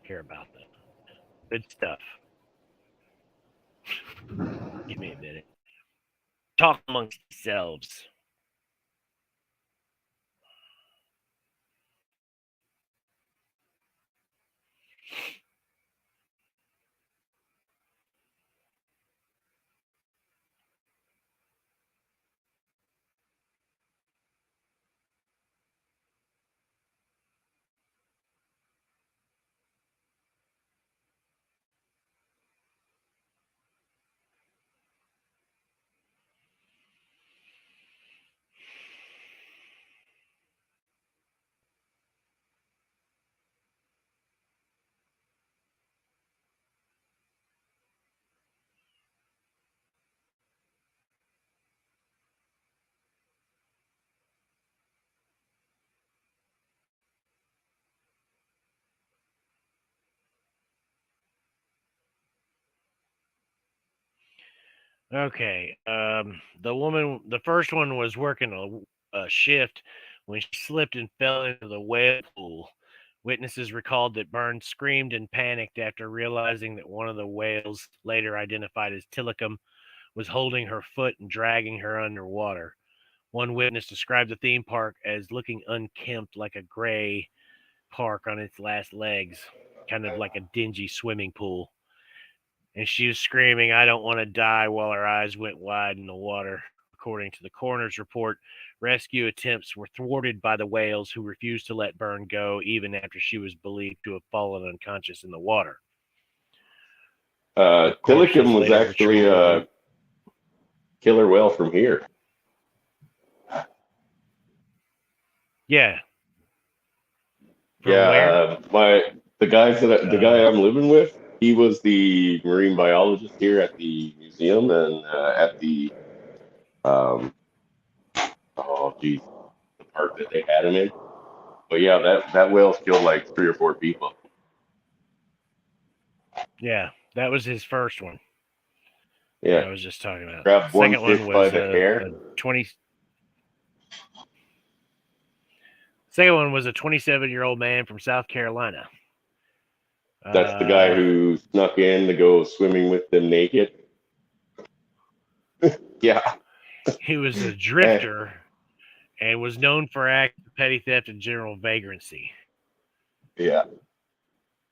Care about that. Good stuff. Give me a minute. Talk amongst yourselves. Okay. The first one was working a shift when she slipped and fell into the whale pool. Witnesses recalled that Burns screamed and panicked after realizing that one of the whales, later identified as Tilikum, was holding her foot and dragging her underwater. One witness described the theme park as looking unkempt, like a gray park on its last legs, kind of like a dingy swimming pool. And she was screaming, "I don't want to die," while her eyes went wide in the water. According to the coroner's report, rescue attempts were thwarted by the whales, who refused to let Byrne go even after she was believed to have fallen unconscious in the water. Tilikum was actually a killer whale from here. Yeah. From where? The guy I'm living with, he was the marine biologist here at the museum and at the the park that they had him in. But yeah, that whale's killed like 3 or 4 people. Yeah, that was his first one. Yeah, I was just talking about. Grabbed The second one fish one by was the hair. Second one was a 27-year-old man from South Carolina. That's the guy who snuck in to go swimming with them naked. Yeah. He was a drifter and was known for acts of petty theft and general vagrancy. Yeah.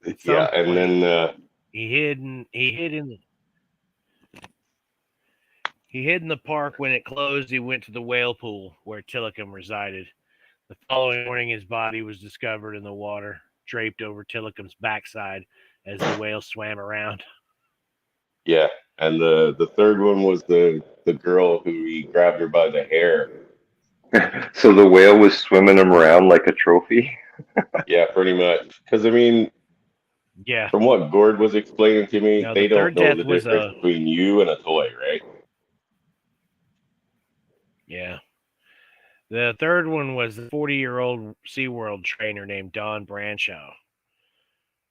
At some and point, then he hid in the park. When it closed, he went to the whale pool where Tilikum resided. The following morning, his body was discovered in the water, draped over Tilikum's backside as the whale swam around. Yeah, and the third one was the girl who he grabbed her by the hair. So the whale was swimming him around like a trophy. Yeah, pretty much. Because I mean, Yeah. from what Gord was explaining to me, No, they the don't third know death the was difference between you and a toy, right? Yeah. The third one was the 40-year-old SeaWorld trainer named Dawn Branshaw.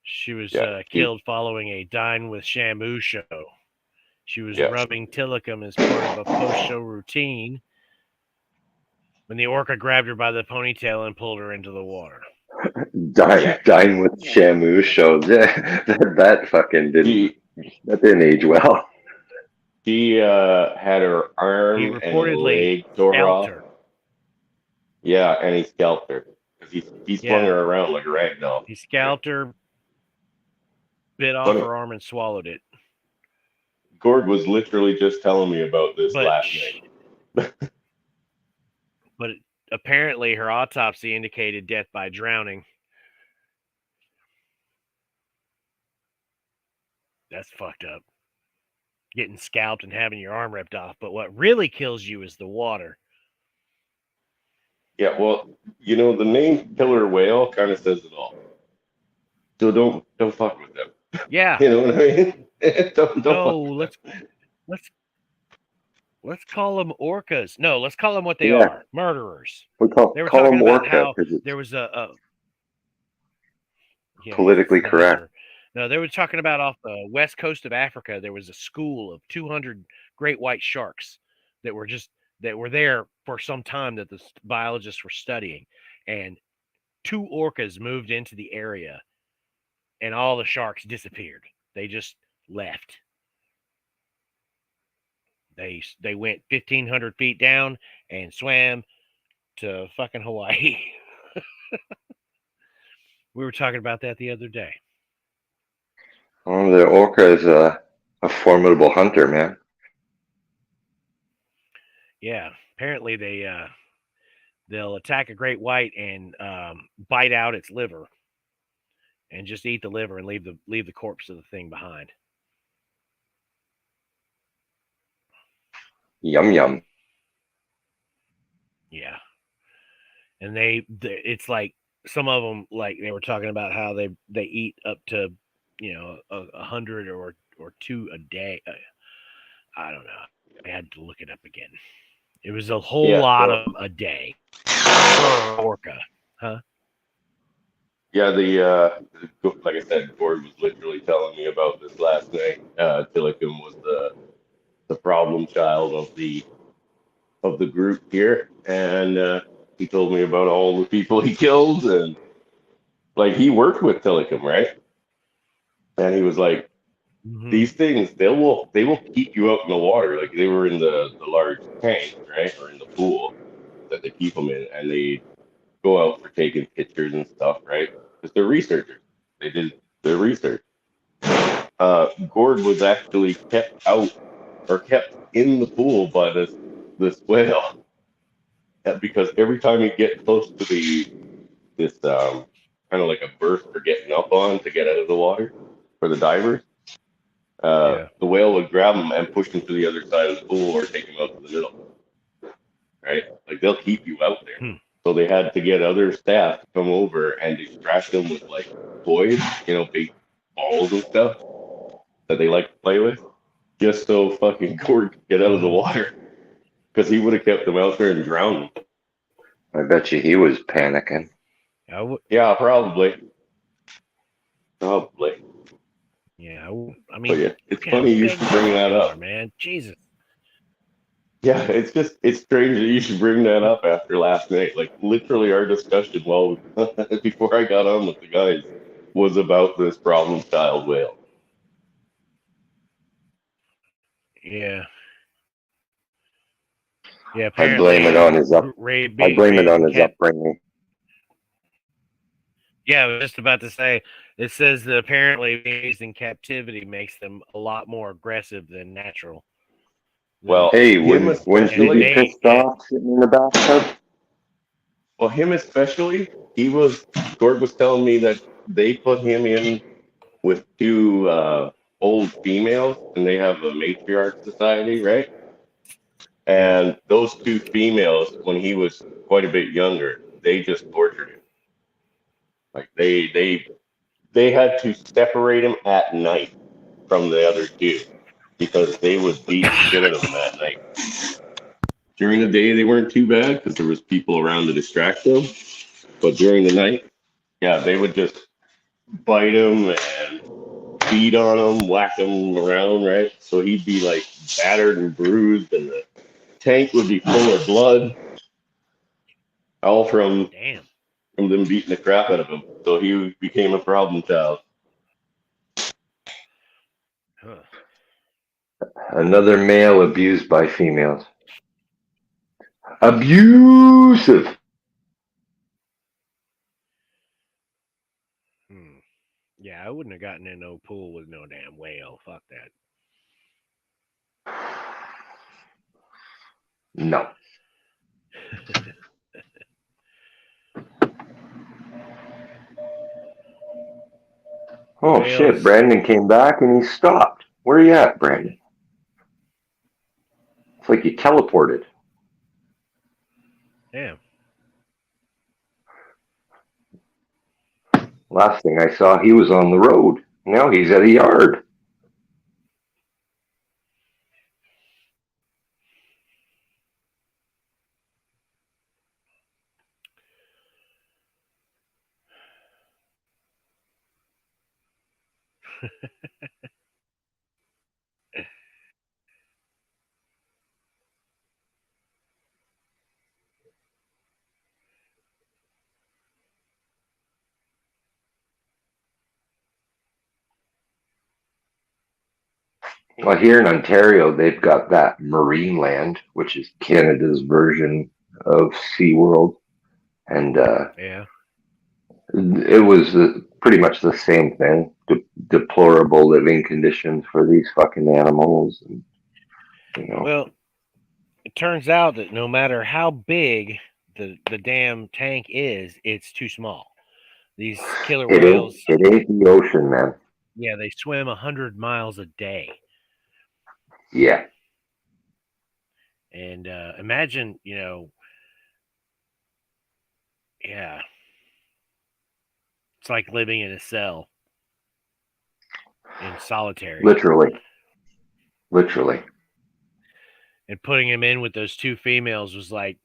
She was killed following a Dine with Shamu show. She was rubbing Tillicum as part of a post-show routine when the orca grabbed her by the ponytail and pulled her into the water. Dine with Shamu show. That fucking didn't age well. She had her arm He and a reportedly leg tore scalped off. her. Yeah, and he scalped her. He swung her around like a rag doll. He scalped her, bit off her arm, and swallowed it. Gord was literally just telling me about this But last night. But apparently her autopsy indicated death by drowning. That's fucked up. Getting scalped and having your arm ripped off. But what really kills you is the water. Yeah, well, you know, the name killer whale kind of says it all. So don't fuck with them. Yeah. You know what I mean? don't No, fuck with let's call them orcas. No, let's call them what they Yeah. are. Murderers. We They were call talking them about orca how because it's there was a politically it's correct. nicer. No, they were talking about off the west coast of Africa. There was a school of 200 great white sharks that were there for some time that the biologists were studying, and 2 orcas moved into the area, and all the sharks disappeared. They just left. They went 1,500 feet down and swam to fucking Hawaii. We were talking about that the other day. Oh, the orca is a formidable hunter, man. Yeah, apparently they'll attack a great white and bite out its liver, and just eat the liver and leave the corpse of the thing behind. Yum yum. Yeah, and it's like some of them, like they were talking about how they eat up to 100 or 2 a day. I don't know. I had to look it up again. It was a whole lot of them a day. Orca, huh? Yeah, like I said, Gord was literally telling me about this last night. Tillicum was the problem child of the group here, and he told me about all the people he killed, and like he worked with Tillicum, right? And he was like, these things they will keep you out in the water, like they were in the large tank, right, or in the pool that they keep them in, and they go out for taking pictures and stuff, right? Because they're researchers. They did their research. Gord was actually kept in the pool by this whale, because every time you get close to this kind of like a berth for getting up on to get out of the water for the divers, the whale would grab him and push him to the other side of the pool or take him out to the middle. Right? Like they'll keep you out there. So they had to get other staff to come over and distract them with like toys, big balls and stuff that they like to play with, just so fucking Gord could get out of the water, because he would have kept them out there and drowned them. I bet you he was panicking. Yeah, probably. Probably. Yeah, I mean, but yeah, it's funny you should bring that up, man. Jesus. Yeah, it's strange that you should bring that up after last night. Like literally, our discussion before I got on with the guys was about this problem child whale. Yeah. Yeah, I blame it on his upbringing. Yeah, I was just about to say, it says that apparently being raised in captivity makes them a lot more aggressive than natural. Well, hey, when he get pissed off sitting in the bathtub? Well, him especially, Gord was telling me that they put him in with 2 old females, and they have a matriarch society, right? And those two females, when he was quite a bit younger, they just tortured him. Like they had to separate him at night from the other two because they would beat the shit out of him at night. During the day, they weren't too bad because there was people around to distract them. But during the night, yeah, they would just bite him and beat on him, whack him around, right? So he'd be like battered and bruised, and the tank would be full of blood, all from Damn. them beating the crap out of him. So he became a problem child. Huh. Another male abused by females. Abusive. Yeah, I wouldn't have gotten in no pool with no damn whale. Fuck that. No. Oh Whales. shit, Brandon came back and he stopped. Where are you at, Brandon? It's like you teleported. Damn. Last thing I saw, he was on the road. Now he's at a yard. Well, here in Ontario, they've got that Marine Land, which is Canada's version of SeaWorld. And Yeah. it was pretty much the same thing. Deplorable living conditions for these fucking animals. And, you know, Well, it turns out that no matter how big the damn tank is, it's too small. These killer whales. It ain't the ocean, man. Yeah, they swim 100 miles a day. Yeah. And imagine, yeah, it's like living in a cell in solitary. Literally. And putting him in with those two females was like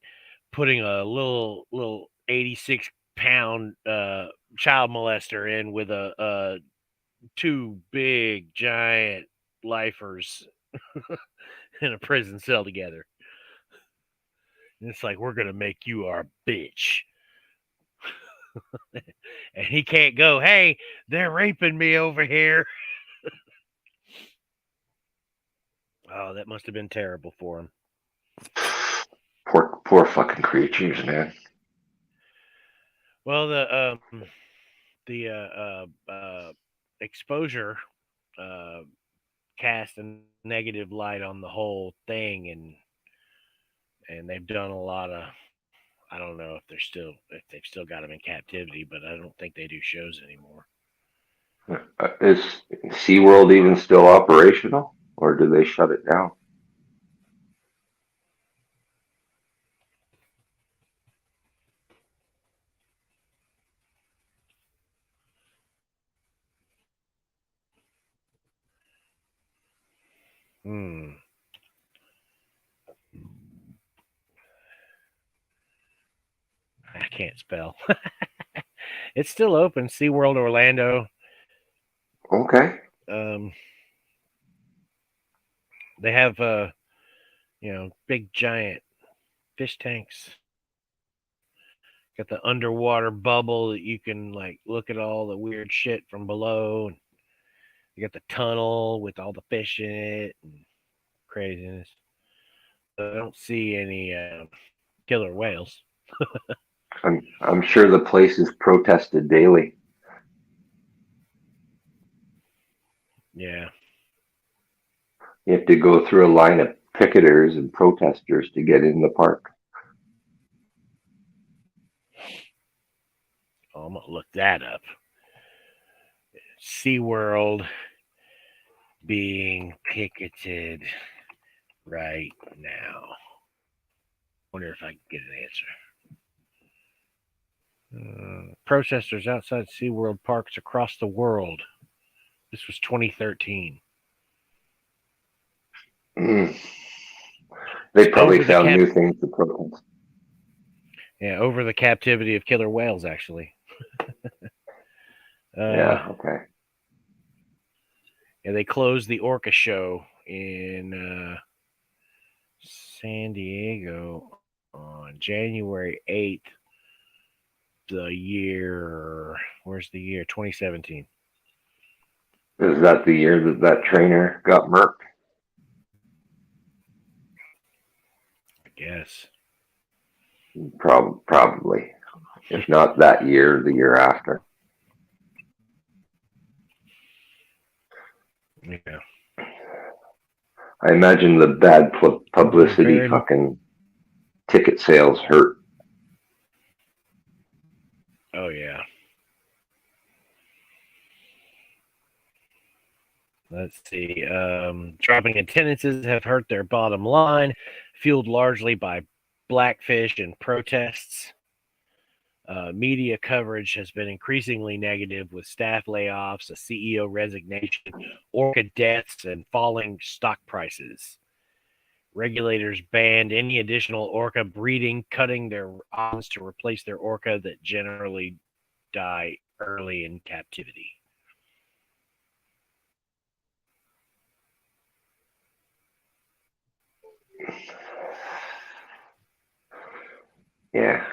putting a little 86-pound child molester in with a two big giant lifers in a prison cell together. And it's like, we're gonna make you our bitch. And he can't go, hey, they're raping me over here. Oh, that must have been terrible for him. Poor fucking creatures, man. Well, the exposure cast a negative light on the whole thing, and they've done a lot of. I don't know if they've still got them in captivity, but I don't think they do shows anymore. Is SeaWorld even still operational, or do they shut it down? I can't spell. It's still open. SeaWorld Orlando. Okay. They have big giant fish tanks. Got the underwater bubble that you can like look at all the weird shit from below. And you got the tunnel with all the fish in it and craziness. But I don't see any killer whales. I'm sure the place is protested daily. Yeah. You have to go through a line of picketers and protesters to get in the park. Oh, I'm gonna look that up. SeaWorld being picketed right now. Wonder if I can get an answer. Protesters outside SeaWorld parks across the world. This was 2013. They probably Over the found new things to protest. Yeah, over the captivity of killer whales, actually. Yeah, okay. Yeah, they closed the orca show in San Diego on January 8th. The year, where's the year? 2017. Is that the year that that trainer got murked? I guess. Probably. If not that year, the year after. Yeah. I imagine the bad publicity Very- fucking ticket sales hurt. Oh, yeah. Let's see. Dropping attendances have hurt their bottom line, fueled largely by blackfish and protests. Media coverage has been increasingly negative with staff layoffs, a CEO resignation, orca deaths, and falling stock prices. Regulators banned any additional orca breeding, cutting their odds to replace their orca that generally die early in captivity. Yeah.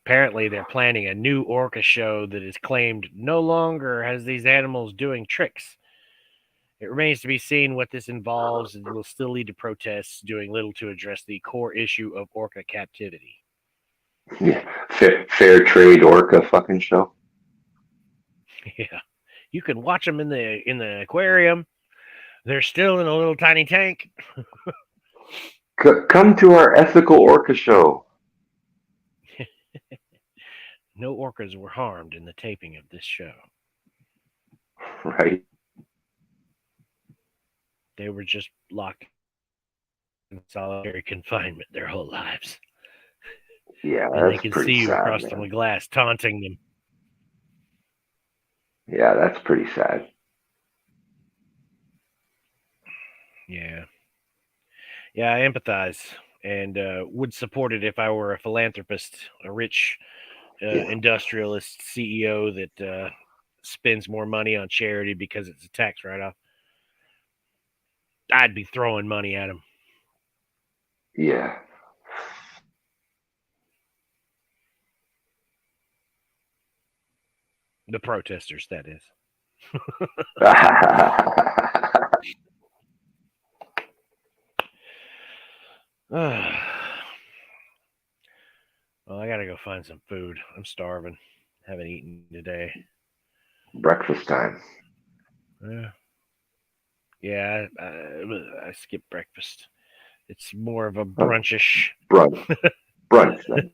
Apparently, they're planning a new orca show that is claimed no longer has these animals doing tricks. It remains to be seen what this involves and will still lead to protests doing little to address the core issue of orca captivity. Yeah. Fair trade orca fucking show. Yeah. You can watch them in the aquarium. They're still in a little tiny tank. Come to our ethical orca show. No orcas were harmed in the taping of this show. Right. They were just locked in solitary confinement their whole lives. Yeah, And they that's can pretty see you sad, across man. the glass, taunting them. Yeah, that's pretty sad. Yeah. Yeah, I empathize and would support it if I were a philanthropist, a rich industrialist CEO that spends more money on charity because it's a tax write-off. I'd be throwing money at him. Yeah. The protesters, that is. Well, I gotta go find some food. I'm starving. Haven't eaten today. Breakfast time. Yeah, I skipped breakfast. It's more of a brunchish. Brunch. Brunch then.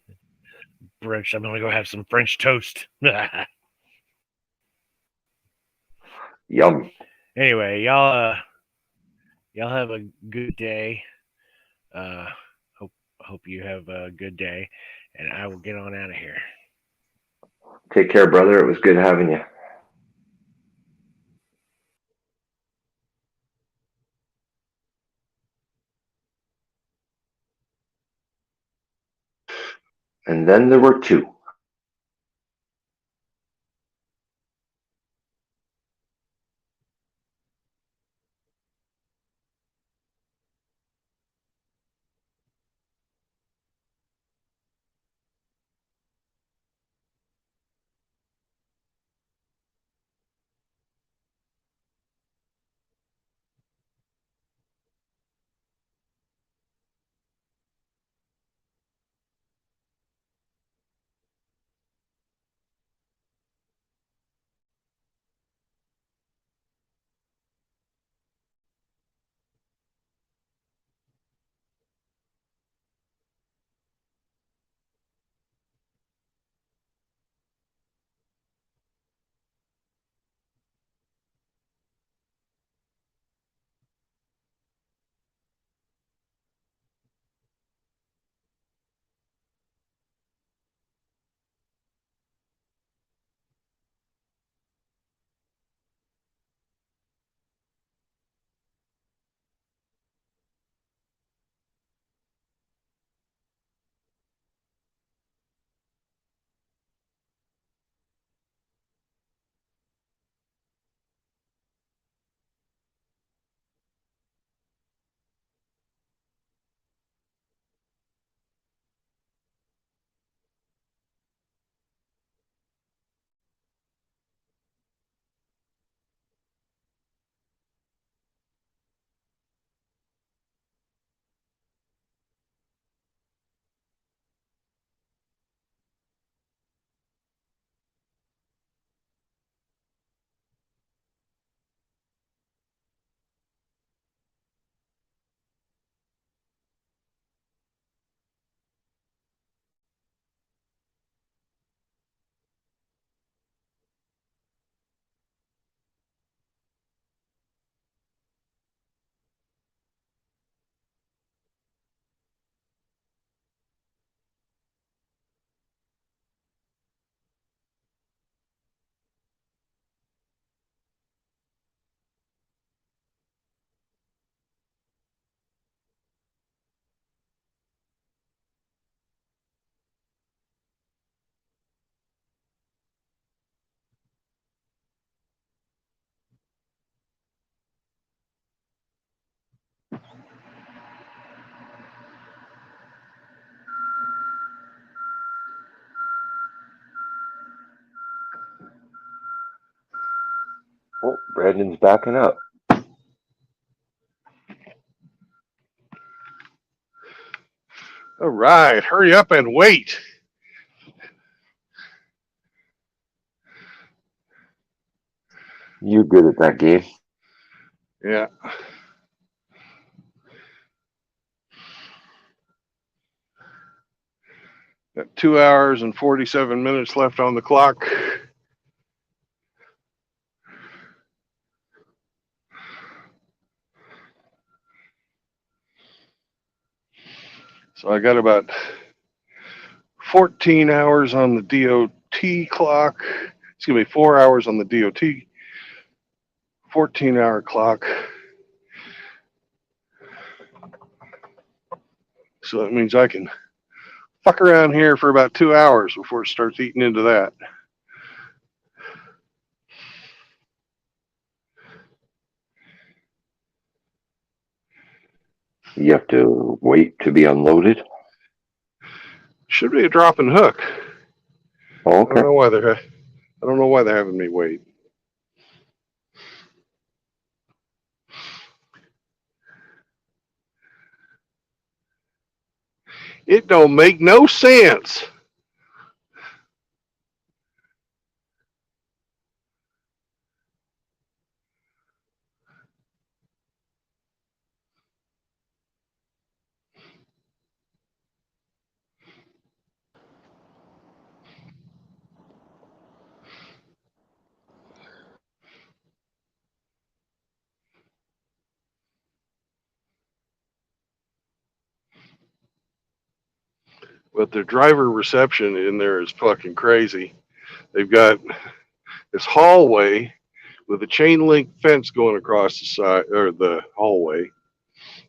Brunch. I'm gonna go have some French toast. Yum. Anyway, y'all have a good day. Hope you have a good day, and I will get on out of here. Take care, brother. It was good having you. And then there were two. Oh, Brandon's backing up. All right, hurry up and wait. You're good at that game. Yeah. Got 2 hours and 47 minutes left on the clock. So I got about 14 hours on the DOT clock. It's going to be 4 hours on the DOT, 14-hour clock. So that means I can fuck around here for about 2 hours before it starts eating into that. You have to wait to be unloaded. Should be a drop and hook. Oh, I okay. don't know why they're having me wait. It don't make no sense. But the driver reception in there is fucking crazy. They've got this hallway with a chain link fence going across the side or the hallway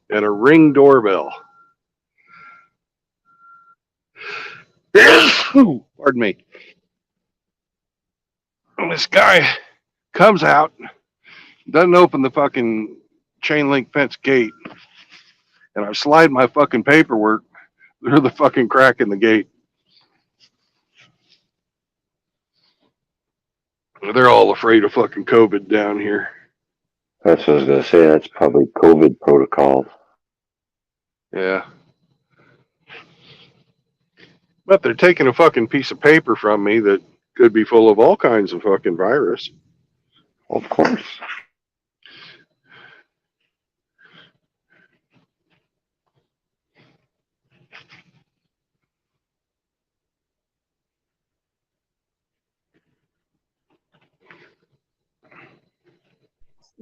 and a Ring doorbell. Pardon me. And this guy comes out, doesn't open the fucking chain link fence gate, and I slide my fucking paperwork through the fucking crack in the gate. They're all afraid of fucking COVID down here. That's what I was going to say. That's probably COVID protocol. Yeah. But they're taking a fucking piece of paper from me that could be full of all kinds of fucking virus. Of course.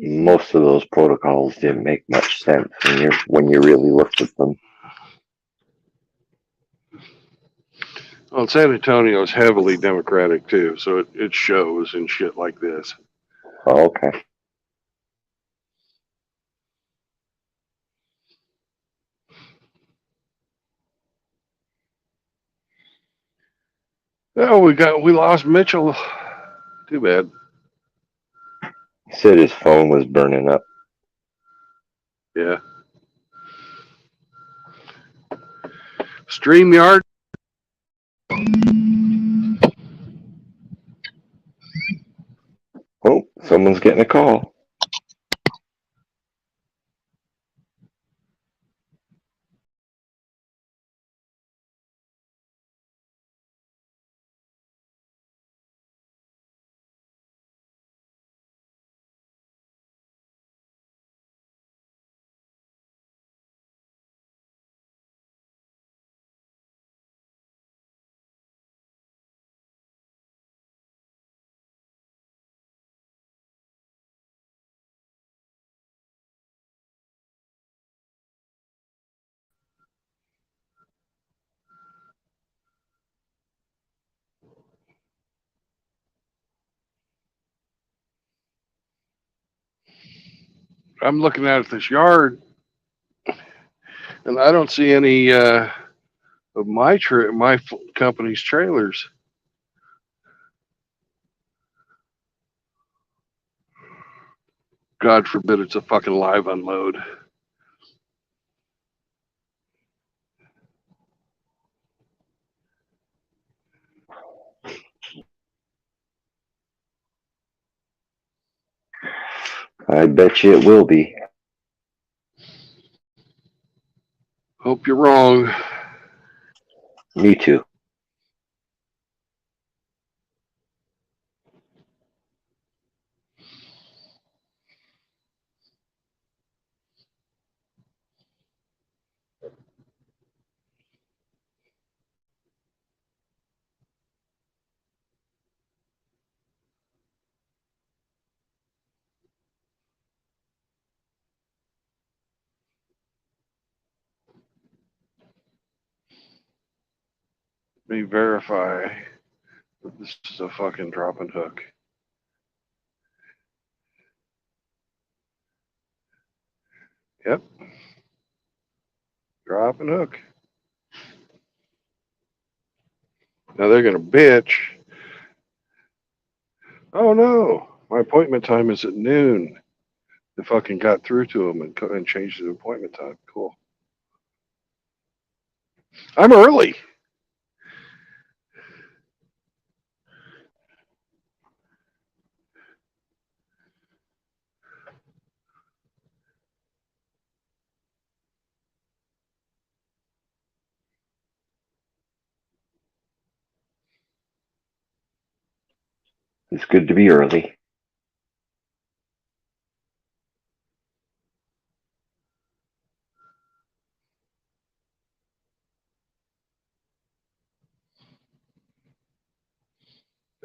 Most of those protocols didn't make much sense when you really looked at them. Well, San Antonio is heavily Democratic too, so it shows in shit like this. Oh, okay. Oh, we lost Mitchell. Too bad. He said his phone was burning up. Yeah. StreamYard. Oh, someone's getting a call. I'm looking at this yard, and I don't see any of my company's trailers. God forbid it's a fucking live unload. I bet you it will be. Hope you're wrong. Me too. Let me verify that this is a fucking dropping hook. Yep. Dropping hook. Now they're going to bitch. Oh no, my appointment time is at noon. They fucking got through to them and changed the appointment time. Cool. I'm early. It's good to be early.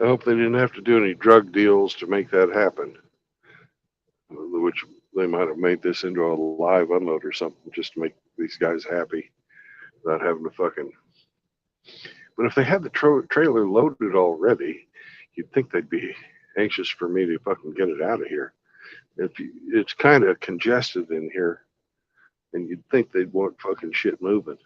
I hope they didn't have to do any drug deals to make that happen. Which they might have made this into a live unload or something just to make these guys happy without having to fucking. But if they had the trailer loaded already, you'd think they'd be anxious for me to fucking get it out of here. It's kind of congested in here, and you'd think they'd want fucking shit moving.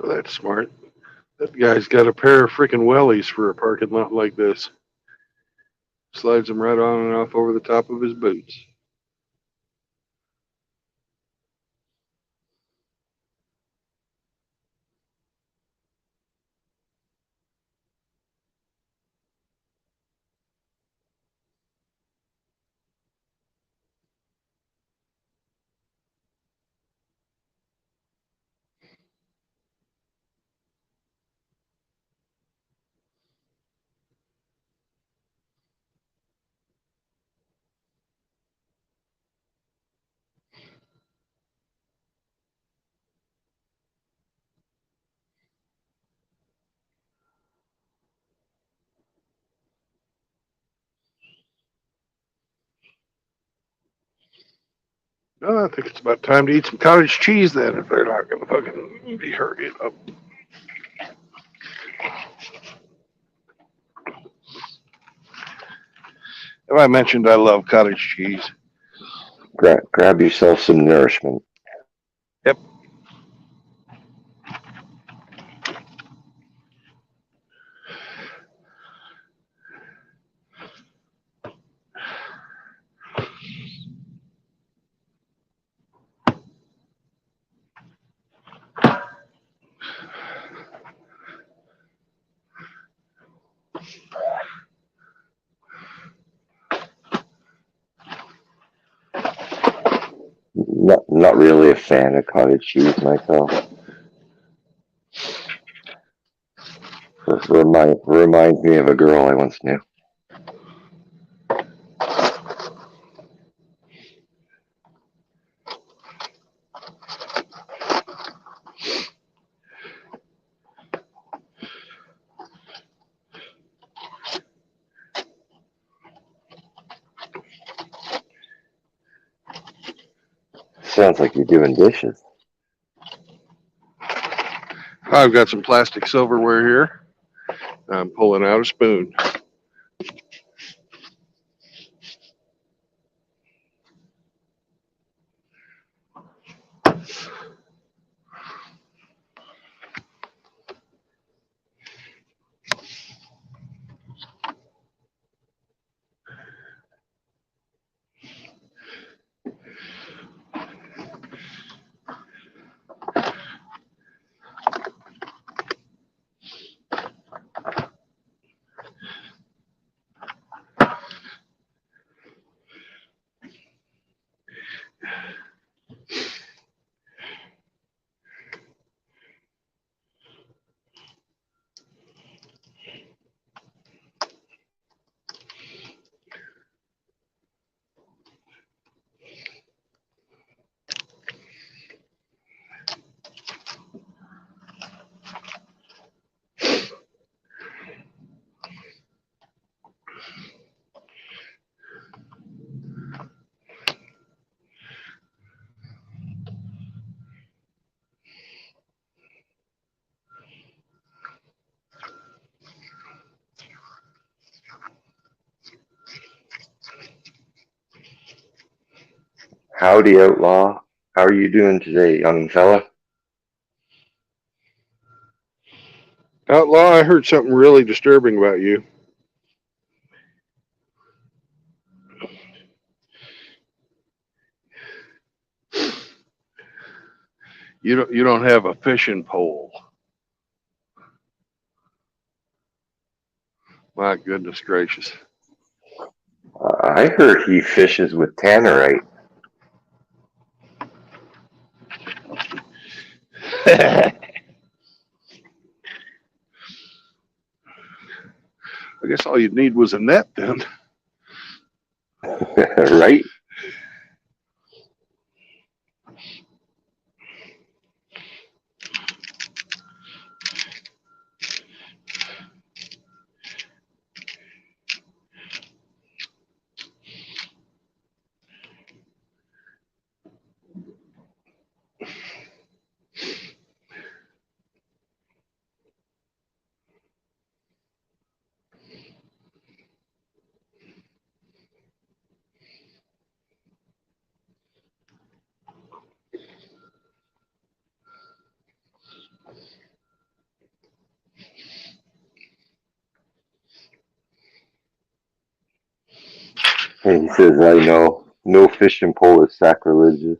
Oh, that's smart. That guy's got a pair of freaking wellies for a parking lot like this. Slides them right on and off over the top of his boots. Oh, I think it's about time to eat some cottage cheese then, if they're not going to fucking be hurrying up. Have I mentioned I love cottage cheese? Grab yourself some nourishment. Yep. Not really a fan of cottage cheese myself. Reminds me of a girl I once knew. Sounds like you're doing dishes. I've got some plastic silverware here. I'm pulling out a spoon. Howdy, outlaw. How are you doing today, young fella? Outlaw, I heard something really disturbing about you. You don't have a fishing pole. My goodness gracious. I heard he fishes with tannerite. I guess all you'd need was a net then. Right? And he says, I know. No fishing pole is sacrilegious.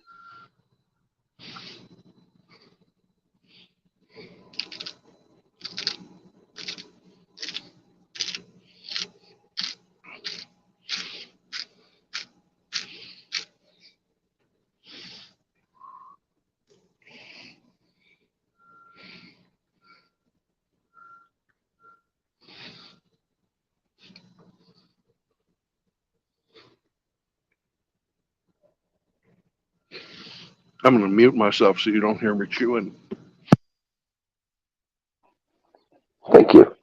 I'm going to mute myself so you don't hear me chewing. Thank you.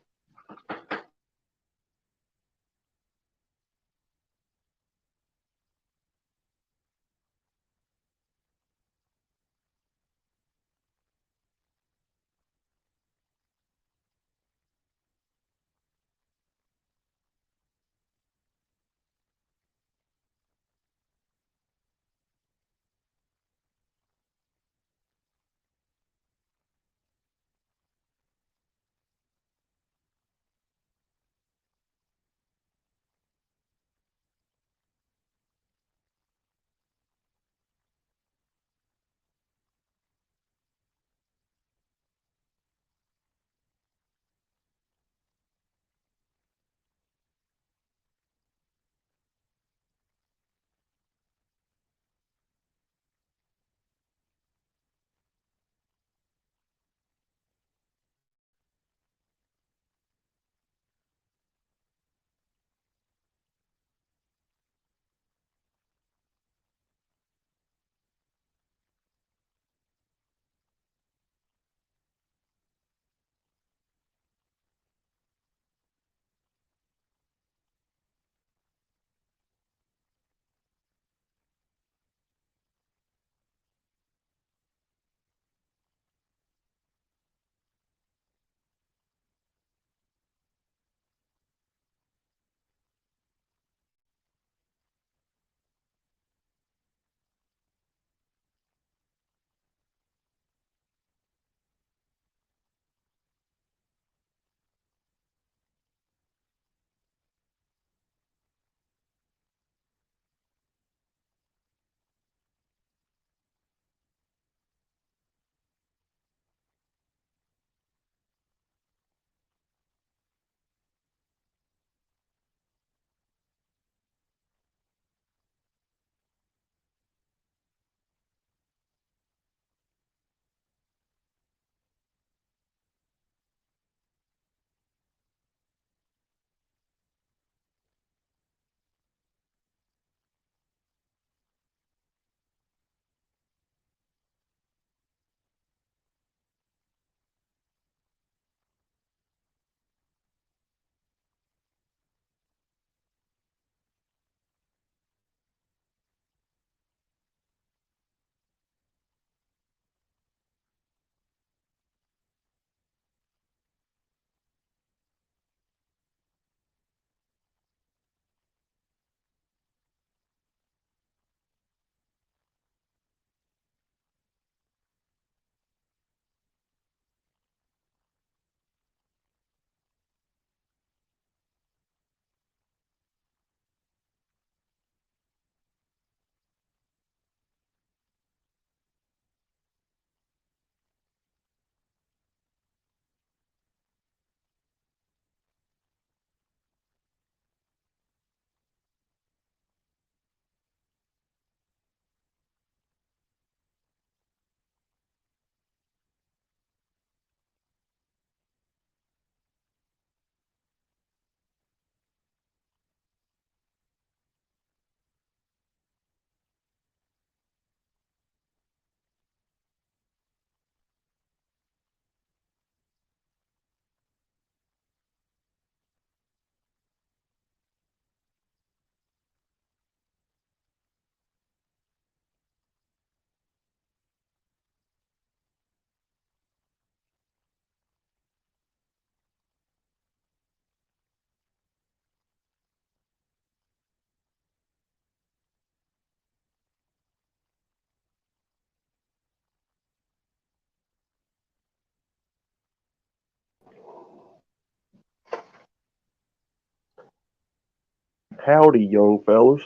Howdy, young fellas.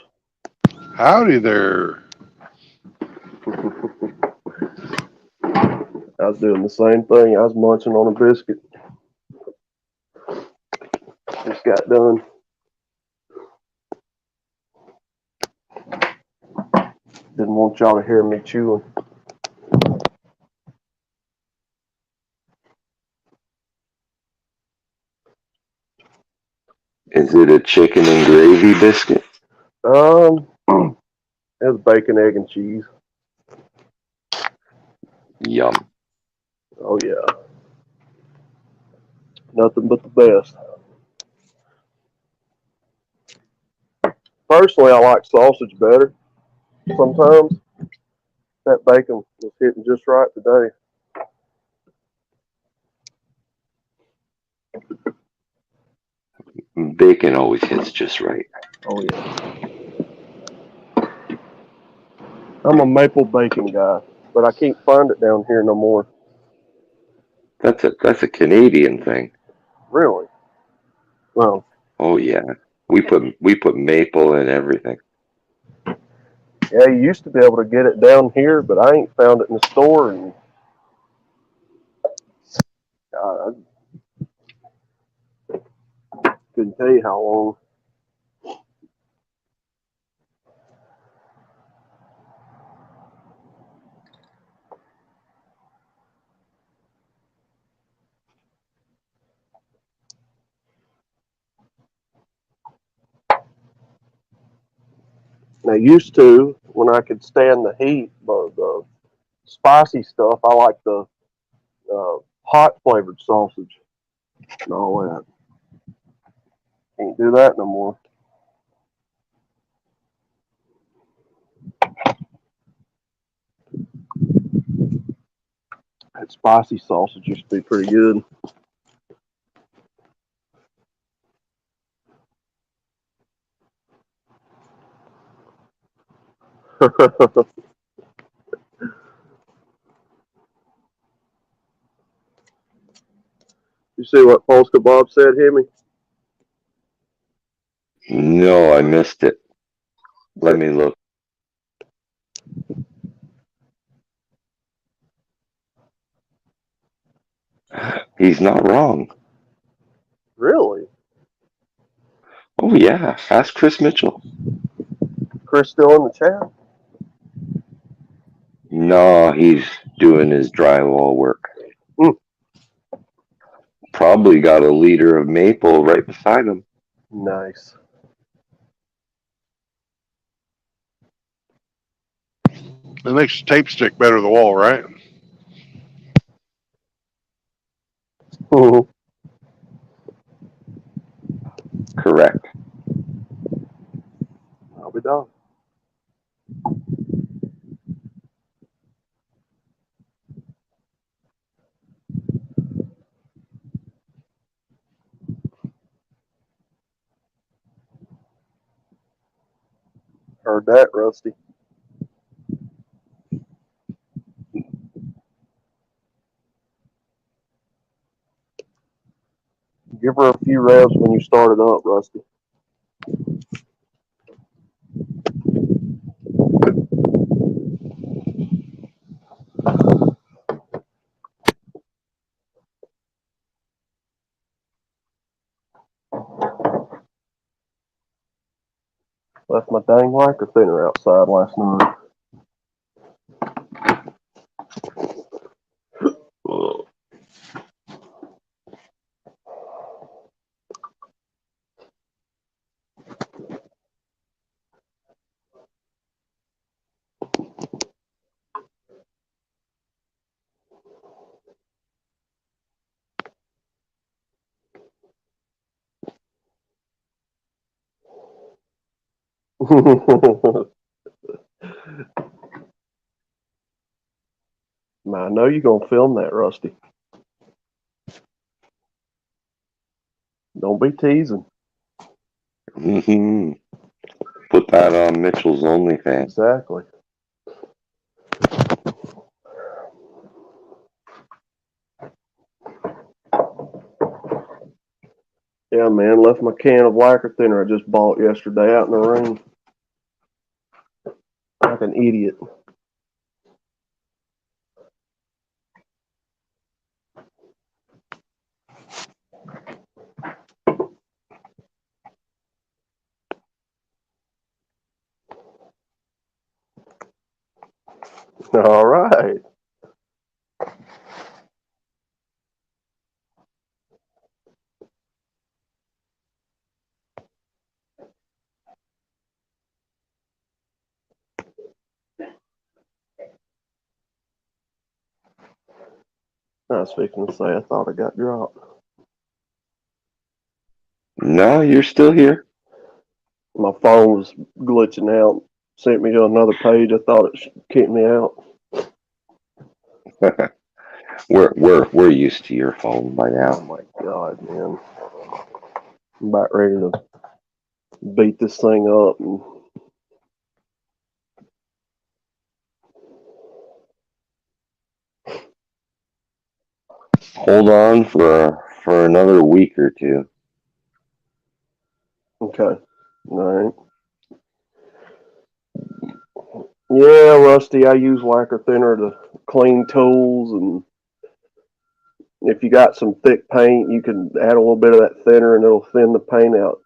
Howdy there. I was doing the same thing. I was munching on a biscuit. Just got done. Didn't want y'all to hear me chewing. Is it a chicken and gravy biscuit? It was bacon, egg, and cheese. Yum. Oh yeah. Nothing but the best. Personally, I like sausage better. Sometimes that bacon was hitting just right today. Bacon always hits just right. Oh yeah. I'm a maple bacon guy, but I can't find it down here no more. That's a Canadian thing. Really? Well, Oh yeah. We put maple in everything. yeah, you used to be able to get it down here, but I ain't found it in the store, and I couldn't tell you how long. And I used to, when I could stand the heat, but the spicy stuff, I like the hot flavored sausage and all that. Can't do that no more. That spicy sausage used to be pretty good. You see what Polska Bob said, Hemi? No, I missed it. Let me look. He's not wrong. Really? Oh yeah. Ask Chris Mitchell. Chris still in the chat? No, he's doing his drywall work. Mm. Probably got a liter of maple right beside him. Nice. It makes the tape stick better to the wall, right? Correct. I'll be done. Heard that, Rusty. Give her a few revs when you start it up, Rusty. Left my dang lacquer thinner outside last night. Man, I know you're gonna film that, Rusty. Don't be teasing. Mm-hmm. Put that on Mitchell's OnlyFans. Exactly. Yeah, man, left my can of lacquer thinner I just bought yesterday out in the rain. Like an idiot. All right. I was fixing to say I thought I got dropped. No, you're still here. My phone was glitching out. Sent me to another page. I thought it kicked me out. We're used to your phone by Oh now. my god, man! I'm about ready to beat this thing up. And Hold on for another week or two. okay, all right. Yeah, Rusty. I use lacquer thinner to clean tools, and if you got some thick paint, you can add a little bit of that thinner, and it'll thin the paint out,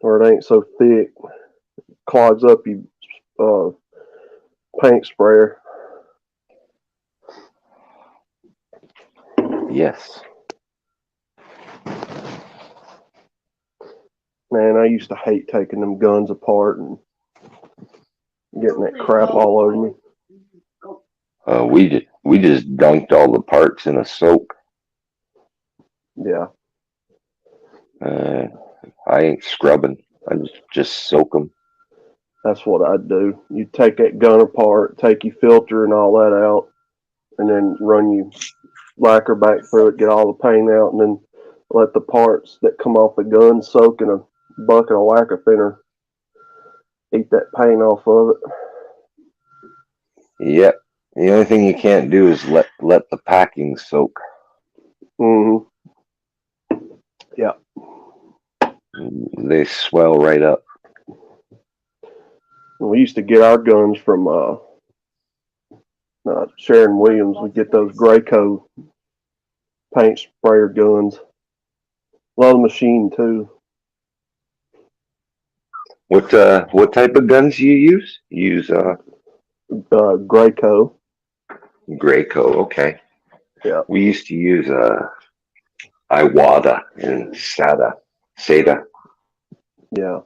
or it ain't so thick. Clogs up your paint sprayer. Yes. Man, I used to hate taking them guns apart and getting that crap all over me. We just dunked all the parts in a soak. Yeah, I ain't scrubbing. I just soak them. that's what I'd do. You take that gun apart, take your filter and all that out, and then run your lacquer back through it, get all the paint out, and then let the parts that come off the gun soak in a bucket of lacquer thinner. Eat that paint off of it. Yep. The only thing you can't do is let the packing soak. Mm-hmm. Yeah. They swell right up. We used to get our guns from Sharon Williams. We get those Graco paint sprayer guns. A lot of machine too. What type of guns do you use? You use Graco. Graco. Okay. Yeah. We used to use Iwata and Seda. Yeah.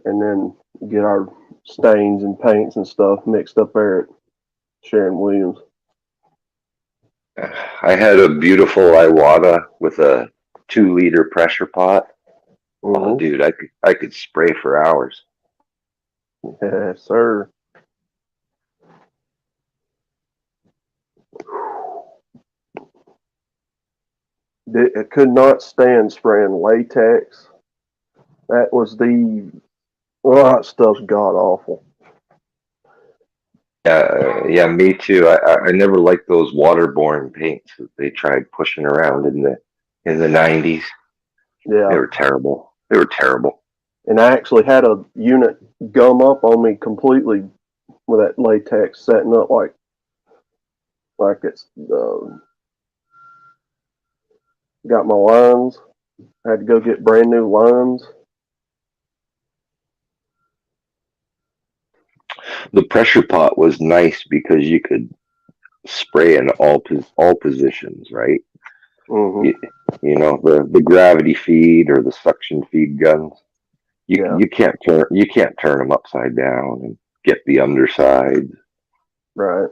And then get our stains and paints and stuff mixed up there at Sharon Williams. I had a beautiful Iwata with a 2-liter pressure pot. Mm-hmm. Oh, dude, I could spray for hours. Yes, sir. I could not stand spraying latex. That was that stuff's god awful. Yeah, me too. I never liked those waterborne paints that they tried pushing around in the 90s. Yeah. They were terrible. They were terrible. And I actually had a unit gum up on me completely with that latex setting up like it's got my lines. I had to go get brand new lines. The pressure pot was nice because you could spray in all positions, right? Mm-hmm. You know, the gravity feed or the suction feed guns. You can't turn them upside down and get the underside. Right.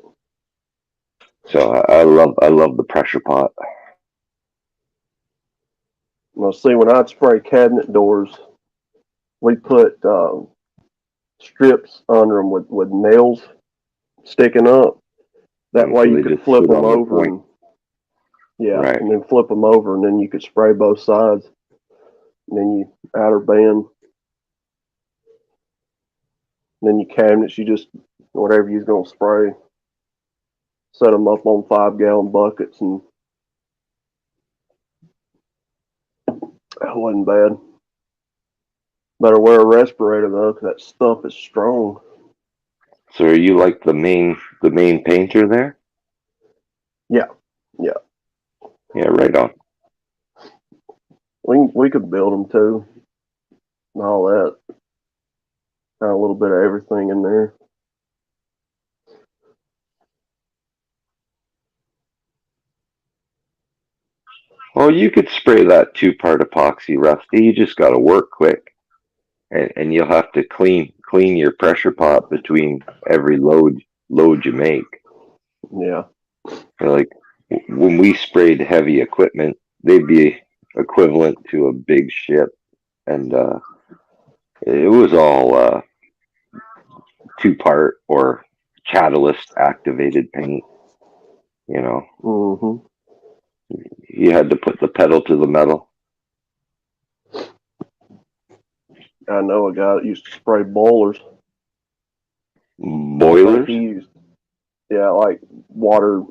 So I love the pressure pot. Well, see, when I'd spray cabinet doors, we put strips under them with nails sticking up. That way So you they could just flip sit them on the over. point. And, and then flip them over, and then you could spray both sides. And then you outer band. And then your cabinets, you just, whatever you're going to spray, set them up on 5-gallon buckets and It wasn't bad. Better wear a respirator though, 'cause that stuff is strong. So are you like the main painter there? Yeah, yeah. Yeah, right on. We could build them too, and all that. Got a little bit of everything in there. Well, you could spray that 2-part epoxy, Rusty. You just got to work quick, and you'll have to clean your pressure pot between every load you make. Yeah. Like when we sprayed heavy equipment, they'd be equivalent to a big ship, and it was all 2-part or catalyst activated paint. You know, Mm-hmm. you had to put the pedal to the metal. I know a guy that used to spray boilers. Boilers? He used, yeah, like water.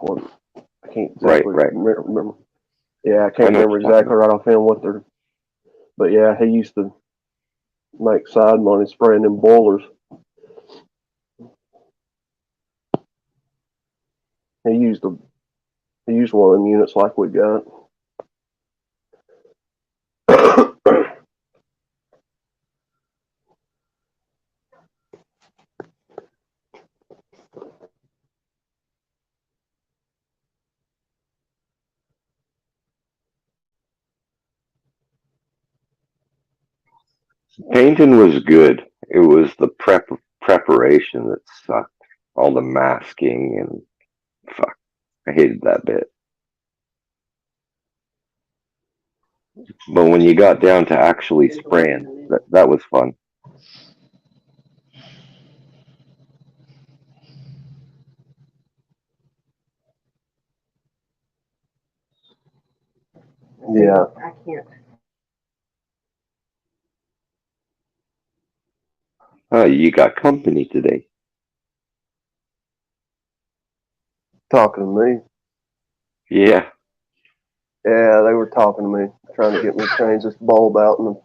What, I can't exactly Right. remember. Yeah, I can't remember exactly right offhand what they're. But yeah, he used to make side money spraying them boilers. He used one of them units like we got. Painting was good. It was the preparation that sucked. All the masking and fuck. I hated that bit. But when you got down to actually spraying, that was fun. Yeah. I can't. Oh, you got company today. Talking to me. Yeah. Yeah, they were talking to me, trying to get me to change this bulb out in the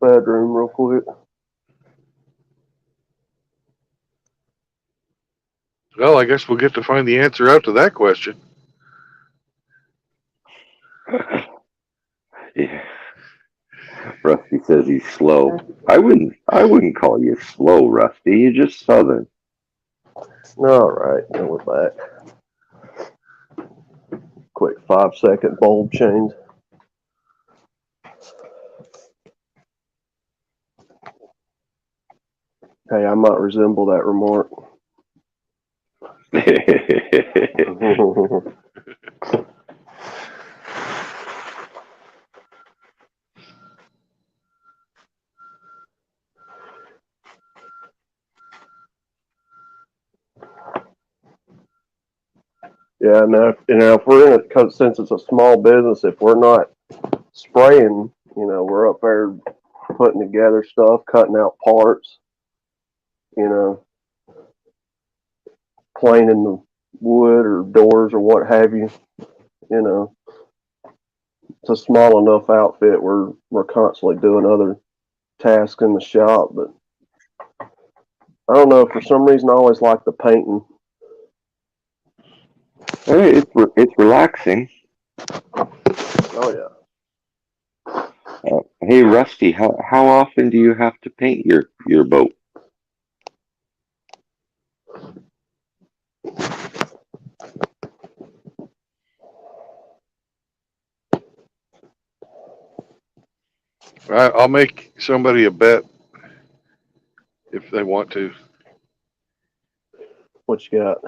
bedroom real quick. Well, I guess we'll get to find the answer out to that question. Yeah. Rusty says he's slow. I wouldn't call you slow, Rusty. You're just southern. All right, now we're back. Quick 5-second bulb change. Hey, I might resemble that remark. Yeah, now if we're in it, because since it's a small business, if we're not spraying, we're up there putting together stuff, cutting out parts, planing the wood or doors or what have you. It's a small enough outfit. We're constantly doing other tasks in the shop, but I don't know. For some reason, I always like the painting. Hey, it's relaxing. Oh yeah. Hey, Rusty, how often do you have to paint your boat? I'll make somebody a bet if they want to. What you got?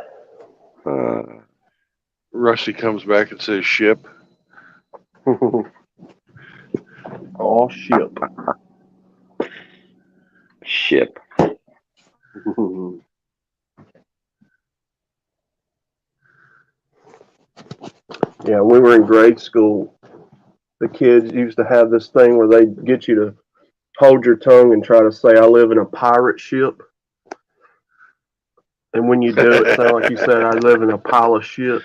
Rusty comes back and says ship. Oh, ship. Ship. Yeah, we were in grade school. The kids used to have this thing where they get you to hold your tongue and try to say, "I live in a pirate ship." And when you do, it sounds like you said, "I live in a pile of shit."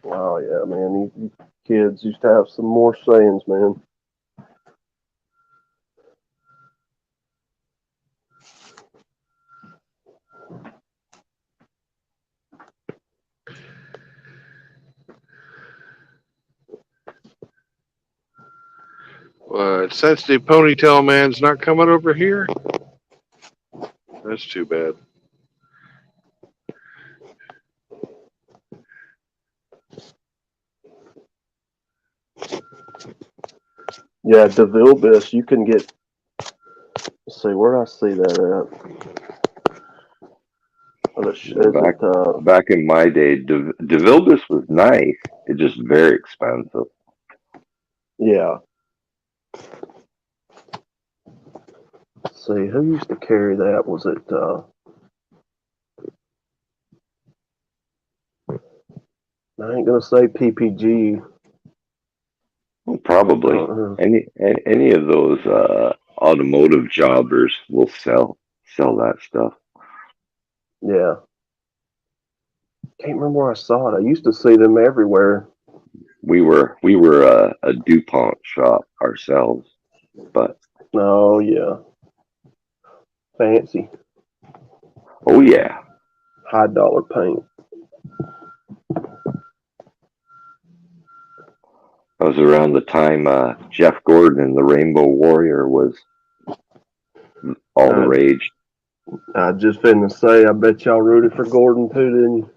Oh yeah, man. These kids used to have some more sayings, man. What? Sensitive ponytail man's not coming over here? That's too bad. Yeah, DeVilbiss, you can get. Let's see, where did I see that at? Oh, is it, Back in my day, DeVilbiss was nice. It's just very expensive. yeah. Let's see, who used to carry that? Was it, I ain't gonna say PPG. Well, probably any of those automotive jobbers will sell that stuff. Yeah. Can't remember where I saw it. I used to see them everywhere. We were a DuPont shop ourselves, but Oh yeah. Fancy. oh yeah, High dollar paint. that was around the time Jeff Gordon and the Rainbow Warrior was all the rage. I just finna say, I bet y'all rooted for Gordon too, didn't you?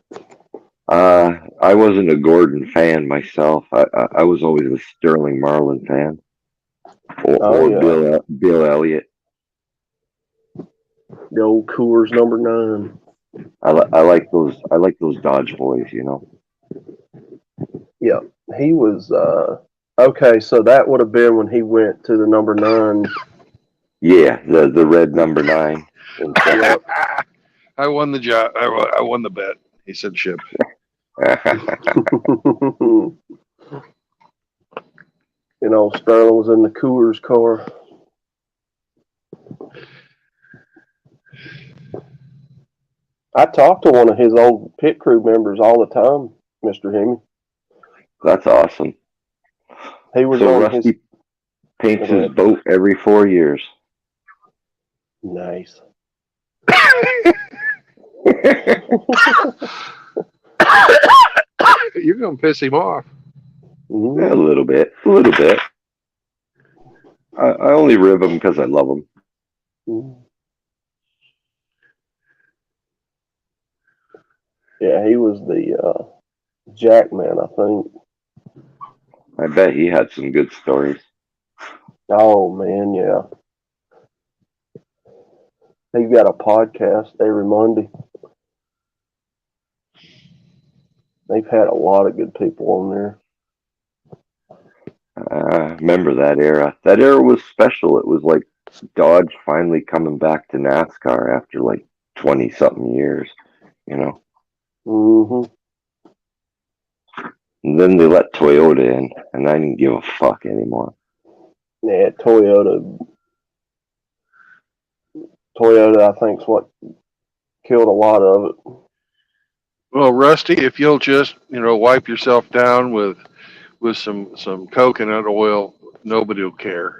I wasn't a Gordon fan myself. I was always a Sterling Marlin fan, or yeah. Bill Elliott. The old Coors #9. I like those Dodge boys, you know. Yeah, he was. Okay, so that would have been when he went to the #9. Yeah, the red #9. Yep. I won the job. I won the bet. He said ship. You know, Sterling was in the Coors car. I talk to one of his old pit crew members all the time, Mr. Hemi. That's awesome. He was so on Rusty his paints his boat every 4 years. Nice. You're gonna piss him off. Yeah, a little bit. I only rib him because I love him. Yeah, he was the Jack man, I think. I bet he had some good stories. Oh man, yeah. He's got a podcast every Monday. They've had a lot of good people on there. Remember that era. That era was special. It was like Dodge finally coming back to NASCAR after like 20-something years, you know. Mm-hmm. And then they let Toyota in, and I didn't give a fuck anymore. Yeah, Toyota, I think, is what killed a lot of it. Well, Rusty, if you'll just wipe yourself down with some coconut oil, nobody will care.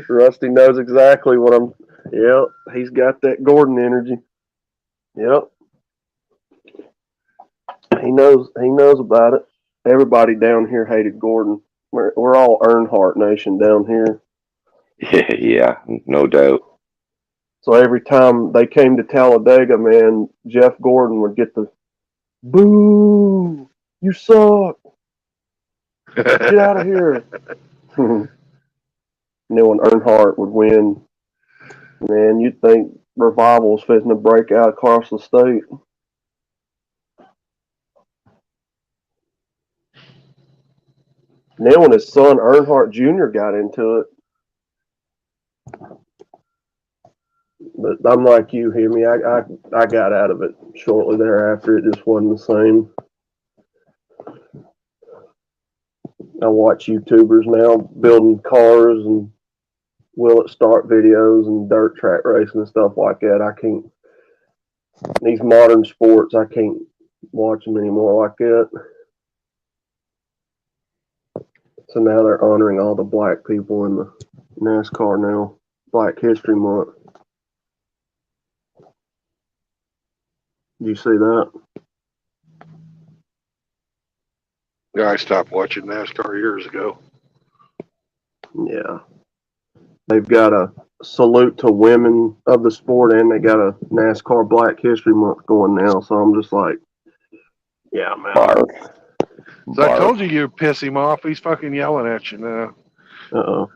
Rusty knows exactly what I'm. Yep, he's got that Gordon energy. Yep, he knows about it. Everybody down here hated Gordon. We're all Earnhardt Nation down here. Yeah, no doubt. So every time they came to Talladega, man, Jeff Gordon would get the boo. You suck. Get out of here. And then when Earnhardt would win, man, you'd think revival was fitting to break out across the state. And then when his son Earnhardt Jr. got into it, But I'm like you, hear me. I got out of it shortly thereafter. It just wasn't the same. I watch YouTubers now building cars and will it start videos and dirt track racing and stuff like that. I can't. These modern sports, I can't watch them anymore like that. So now they're honoring all the black people in the NASCAR now. Black History Month. Did you see that? Yeah, I stopped watching NASCAR years ago. Yeah. They've got a salute to women of the sport, and they got a NASCAR Black History Month going now. So I'm just like, yeah, man. Barf. So I told you you'd piss him off. He's fucking yelling at you now. Uh-oh.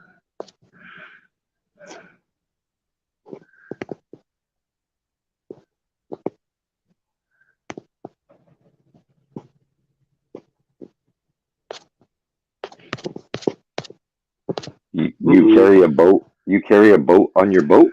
You carry a boat? You carry a boat on your boat?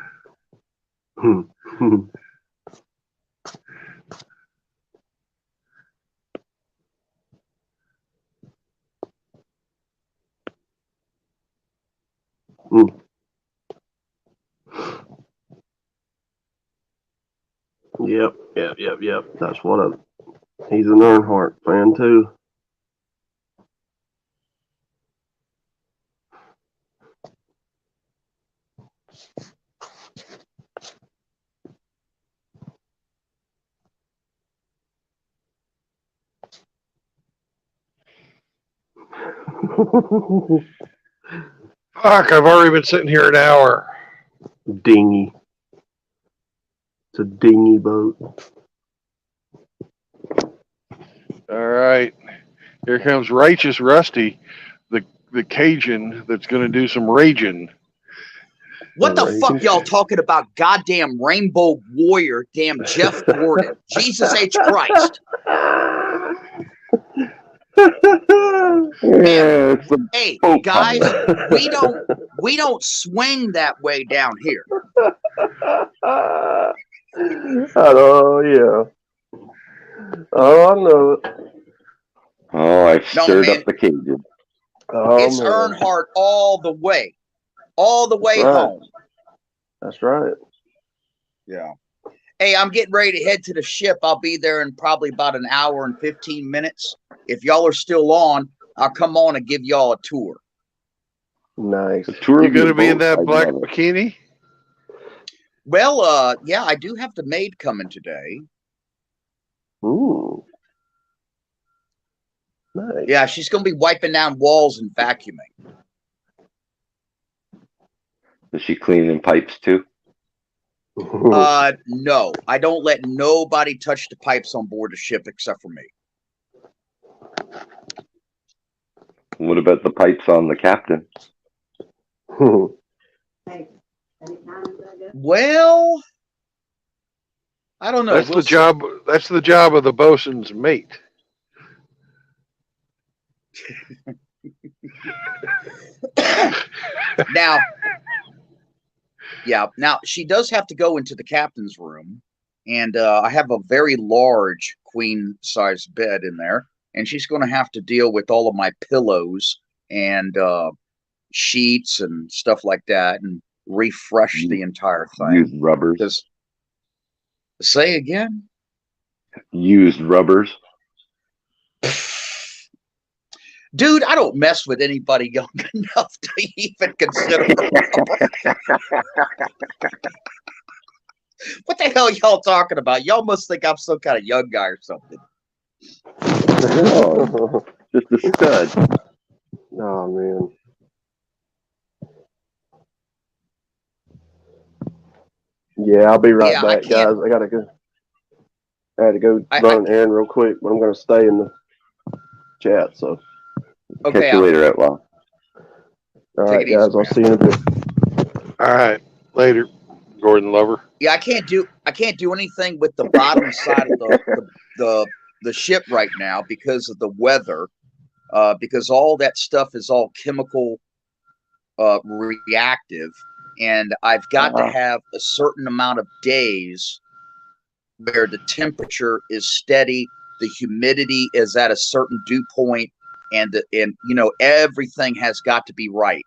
Yep. That's what he's an Earnhardt fan too. Fuck, I've already been sitting here an hour. Dinghy. It's a dinghy boat. All right. Here comes Righteous Rusty, the Cajun that's going to do some raging. What the fuck y'all talking about? Goddamn Rainbow Warrior, damn Jeff Gordon. Jesus H. Christ. Man, hey guys, we don't swing that way down here. Oh yeah. Oh, I know it. Oh, I've stirred up the Cajun. Oh, it's man. Earnhardt all the way home. That's right. Yeah. Hey, I'm getting ready to head to the ship. I'll be there in probably about an hour and 15 minutes. If y'all are still on, I'll come on and give y'all a tour. Nice. You going to be in that black bikini? Well, yeah, I do have the maid coming today. Ooh. Nice. Yeah, she's going to be wiping down walls and vacuuming. Is she cleaning pipes too? No, I don't let nobody touch the pipes on board the ship except for me. What about the pipes on the captain? Well, I don't know. That's the job. That's the job of the bosun's mate. Now, she does have to go into the captain's room, and I have a very large queen-size bed in there, and she's going to have to deal with all of my pillows and sheets and stuff like that, and refresh the entire thing. Used rubbers. Say again? Used rubbers. Dude, I don't mess with anybody young enough to even consider rubber. What the hell y'all talking about? Y'all must think I'm some kind of young guy or something. Oh, just a stud. Oh, man. Yeah, I'll be right back, guys. I had to go run an errand real quick, but I'm going to stay in the chat, so. Okay, catch you later, Outlaw. All right, guys. I'll see you in a bit. All right, later, Gordon Lover. Yeah, I can't do anything with the bottom side of the ship right now because of the weather. Because all that stuff is all chemical reactive, and I've got to have a certain amount of days where the temperature is steady, the humidity is at a certain dew point, and everything has got to be right.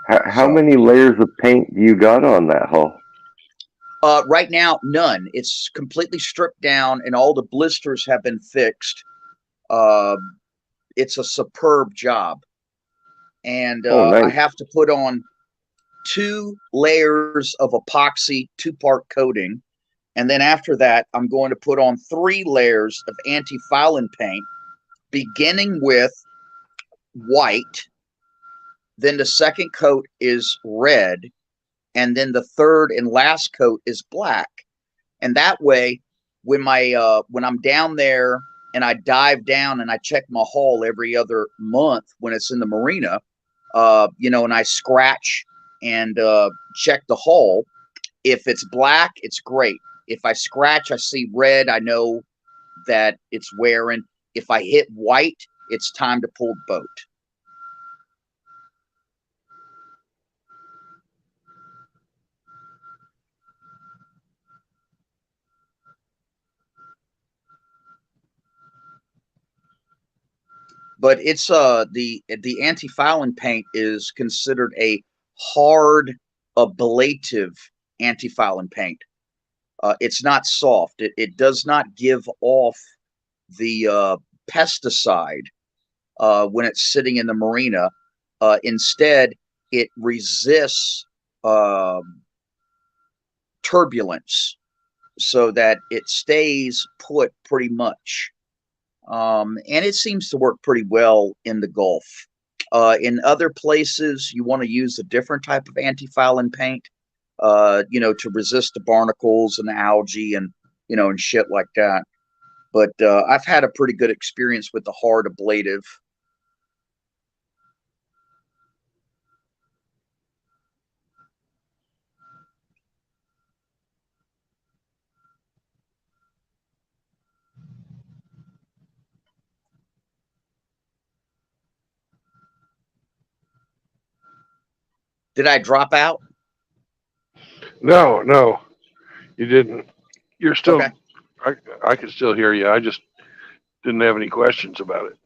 How many layers of paint do you got on that hull? Right now, none. It's completely stripped down, and all the blisters have been fixed. It's a superb job, and nice. I have to put on 2 layers of epoxy 2-part coating, and then after that, I'm going to put on 3 layers of anti-fouling paint, beginning with white. Then the second coat is red, and then the third and last coat is black. And that way, when I'm down there and I dive down and I check my hull every other month when it's in the marina, and I scratch and check the hull. If it's black, it's great. If I scratch, I see red, I know that it's wearing. If I hit white, it's time to pull the boat. But it's the anti-fouling paint is considered a hard ablative anti-fouling paint. It's not soft. It does not give off the pesticide when it's sitting in the marina. Instead, it resists turbulence so that it stays put pretty much. And it seems to work pretty well in the Gulf. In other places, you want to use a different type of anti-fouling paint, to resist the barnacles and the algae and shit like that. But I've had a pretty good experience with the hard ablative. Did I drop out? No, you didn't. You're still. Okay. I can still hear you. I just didn't have any questions about it.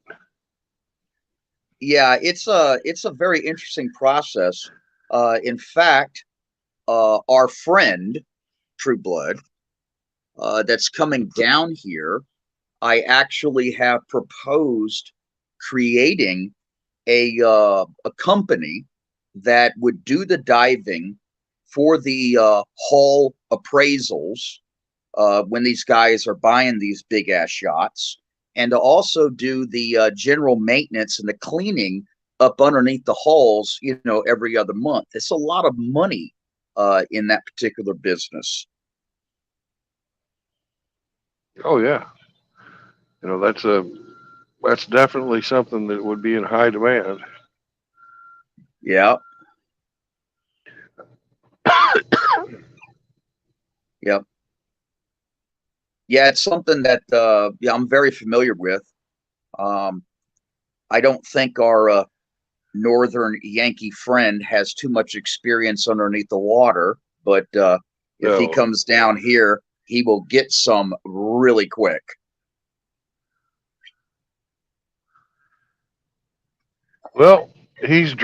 Yeah, it's a very interesting process. In fact, our friend True Blood that's coming down here, I actually have proposed creating a company that would do the diving for the hull appraisals when these guys are buying these big ass yachts, and to also do the general maintenance and the cleaning up underneath the hulls, every other month. It's a lot of money in that particular business. Oh yeah, that's definitely something that would be in high demand. Yeah. Yep. Yeah, it's something that I'm very familiar with. I don't think our northern Yankee friend has too much experience underneath the water, but if he comes down here, he will get some really quick. Well, he's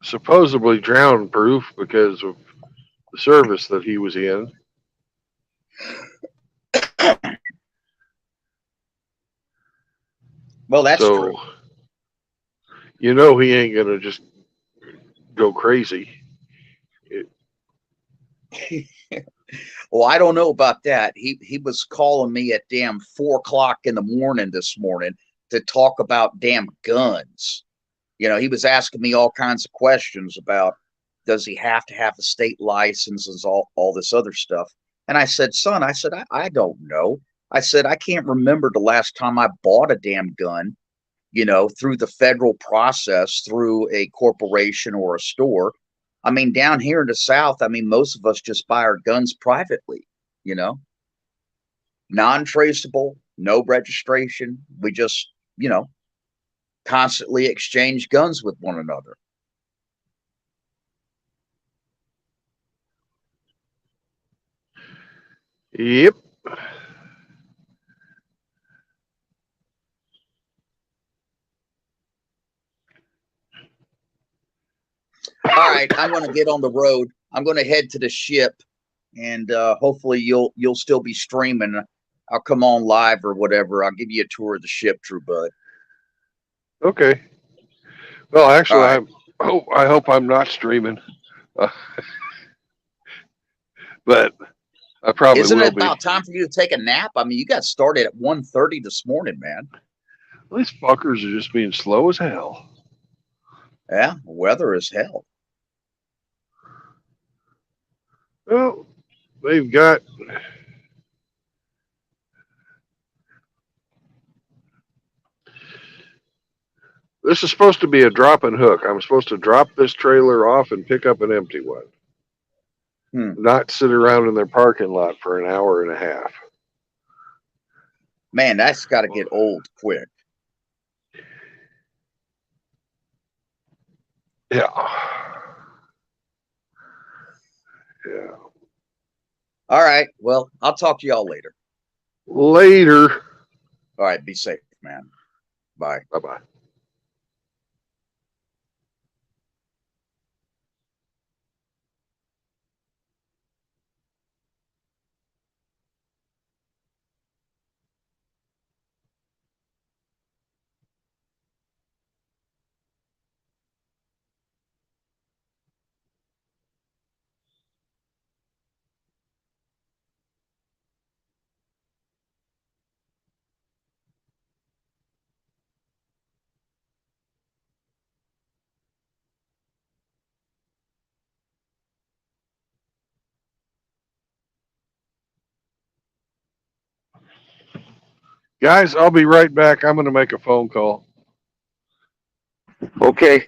supposedly drown proof because of the service that he was in. Well, that's true. He ain't gonna just go crazy. Well, I don't know about that. He was calling me at damn 4:00 in the morning this morning to talk about damn guns. He was asking me all kinds of questions about, does he have to have the state licenses, all this other stuff. And I said, son, I don't know. I said, I can't remember the last time I bought a damn gun, through the federal process, through a corporation or a store. I mean, down here in the South, most of us just buy our guns privately, non-traceable, no registration. We just, constantly exchange guns with one another. Yep. All right, I'm going to get on the road. I'm going to head to the ship, and hopefully you'll still be streaming. I'll come on live or whatever. I'll give you a tour of the ship, True Bud. Okay. Well, actually, All right. I hope I'm not streaming, but I probably Isn't will it be. about time for you to take a nap? I mean, you got started at 1:30 this morning, man. These fuckers are just being slow as hell. Yeah, weather is hell. Well, they've got. This is supposed to be a drop and hook. I'm supposed to drop this trailer off and pick up an empty one. Not sit around in their parking lot for an hour and a half. Man, that's got to get old quick. Yeah. Yeah. All right. Well, I'll talk to y'all later. Later. All right. Be safe, man. Bye. Bye-bye. Guys, I'll be right back. I'm going to make a phone call. Okay.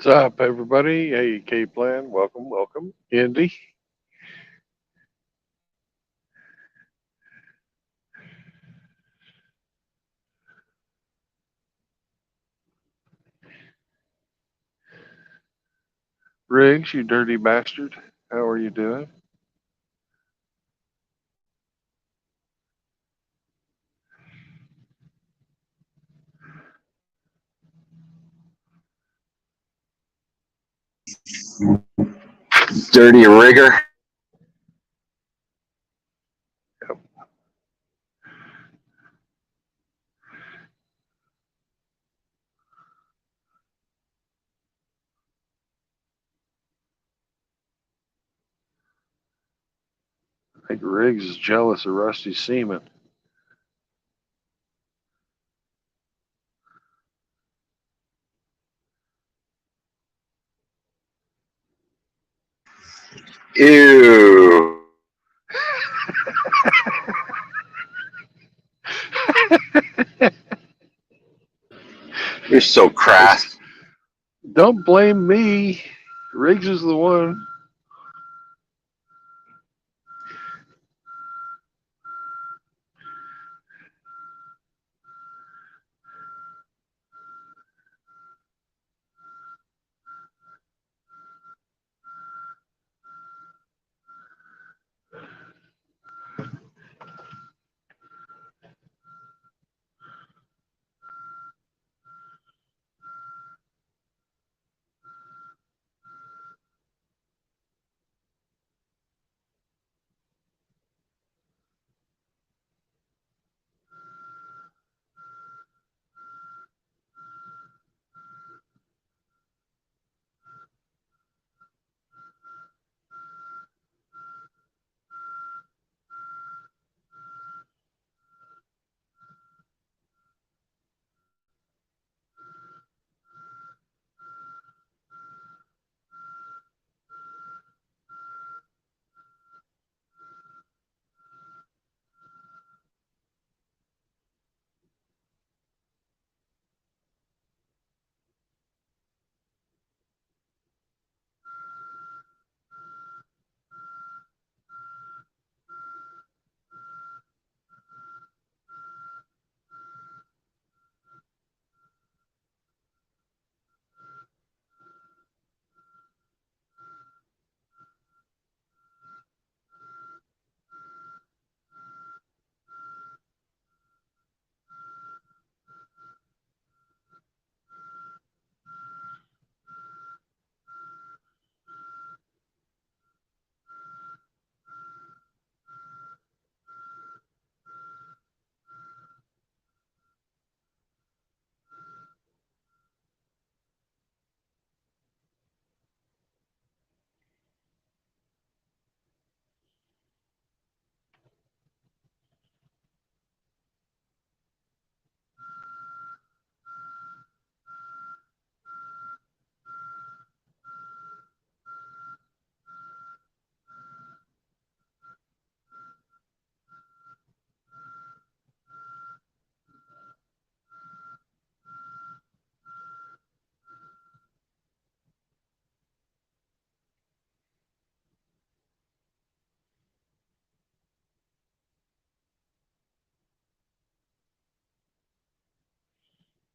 What's up, everybody? Hey, K Plan, welcome, welcome. Andy, Riggs, you dirty bastard. How are you doing? Dirty rigger. I think Riggs is jealous of Rusty Seaman. Ew. You're so crass. Don't blame me. Riggs is the one.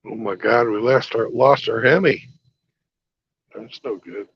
Oh my God, we lost our Hemi. That's no good.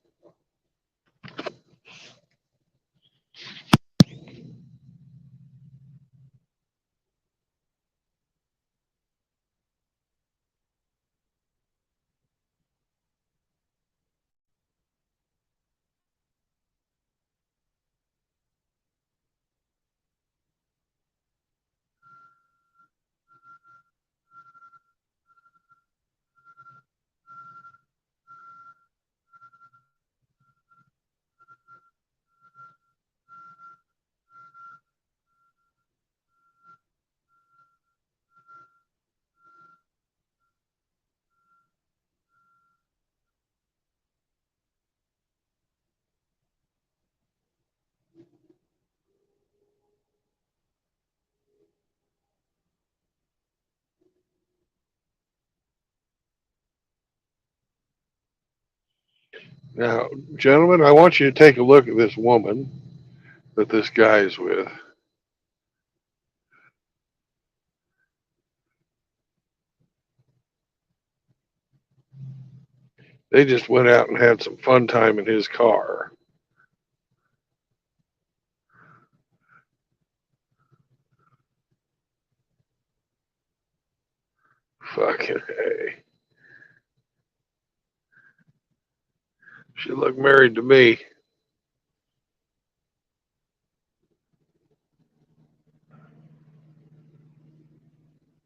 Now, gentlemen, I want you to take a look at this woman that this guy is with. They just went out and had some fun time in his car. Fucking hey. She looked married to me.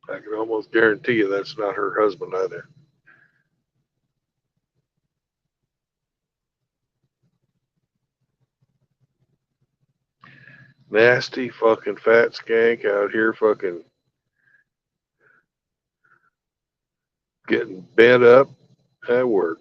I can almost guarantee you that's not her husband either. Nasty fucking fat skank out here fucking getting bent up at work.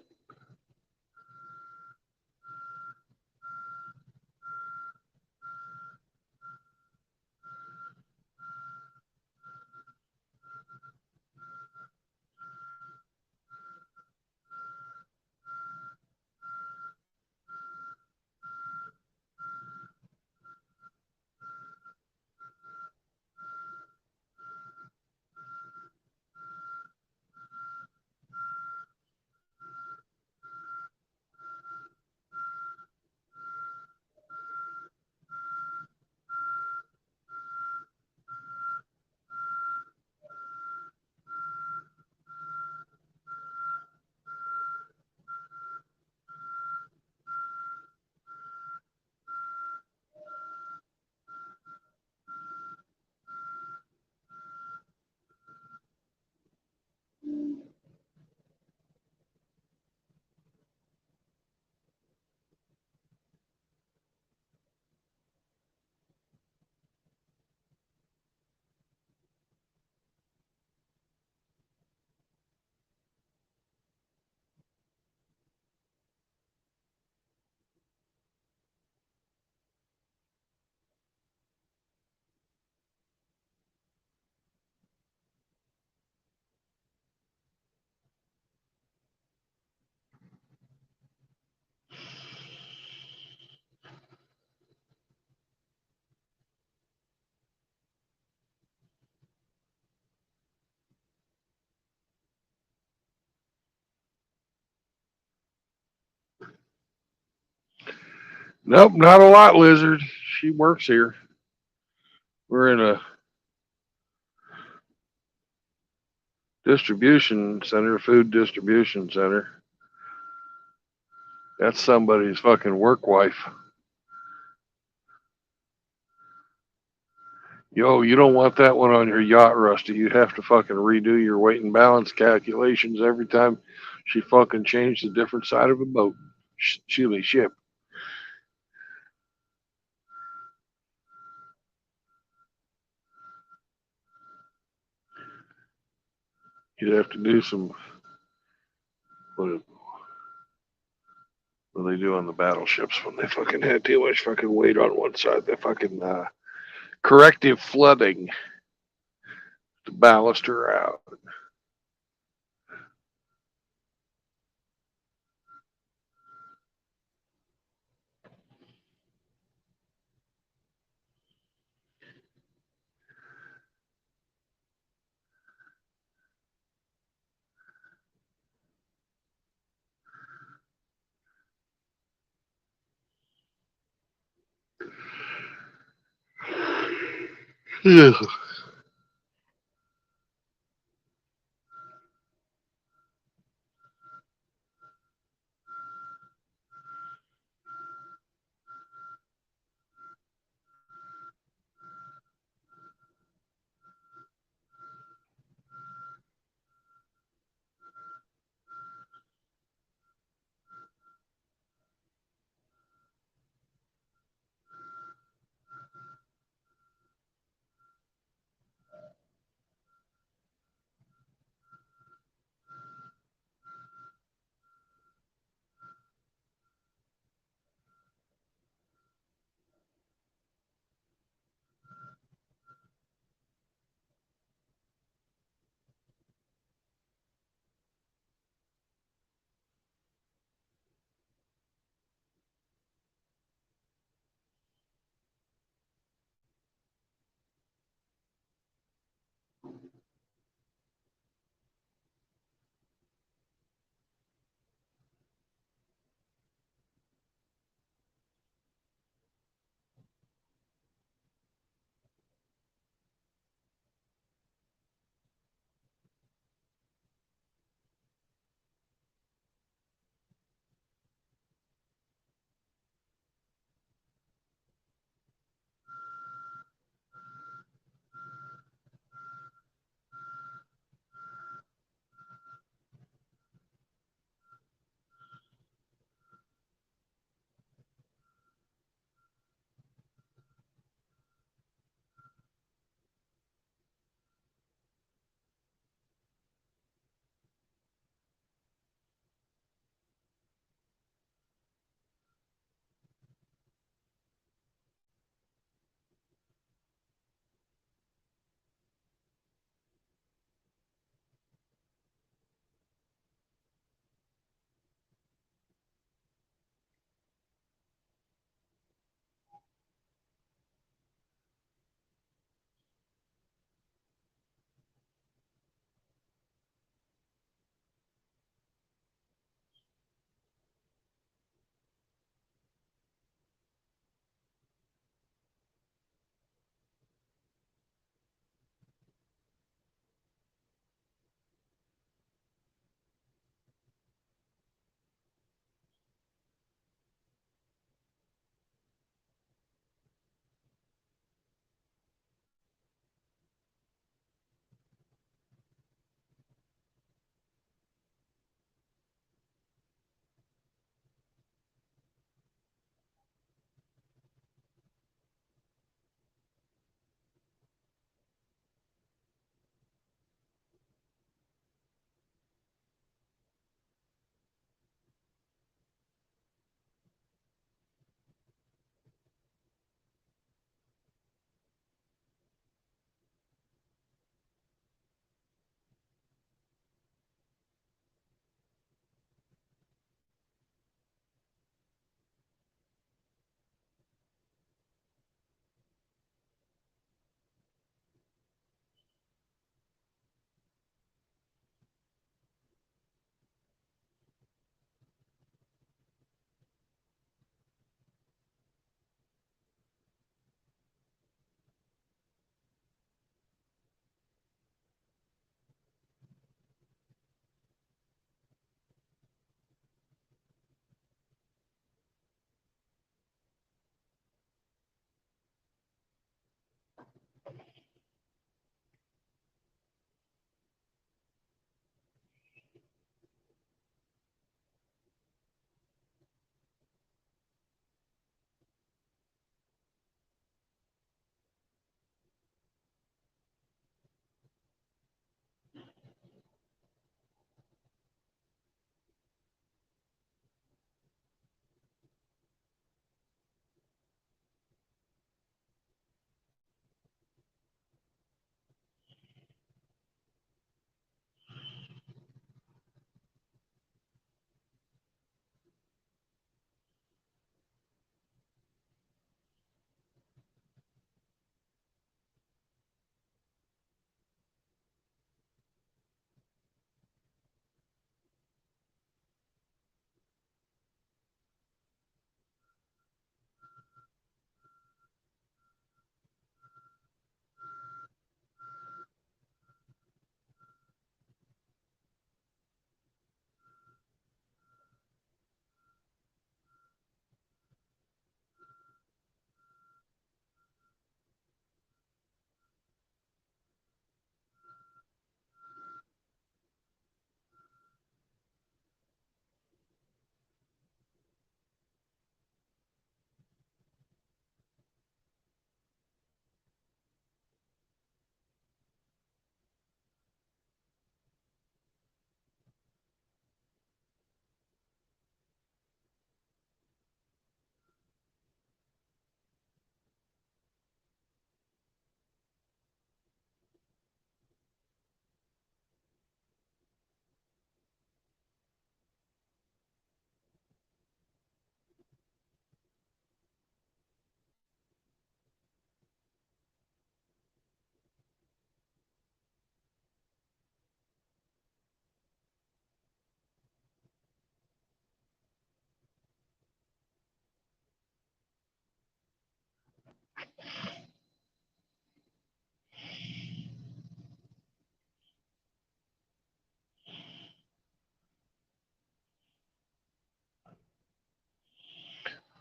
Nope, not a lot, Lizard. She works here. We're in a distribution center, food distribution center. That's somebody's fucking work wife. Yo, you don't want that one on your yacht, Rusty. You have to fucking redo your weight and balance calculations every time she fucking changed the different side of a boat. Chile ship. You'd have to do some, what they do on the battleships when they fucking had too much fucking weight on one side. They fucking corrective flooding to ballast her out. Yeah.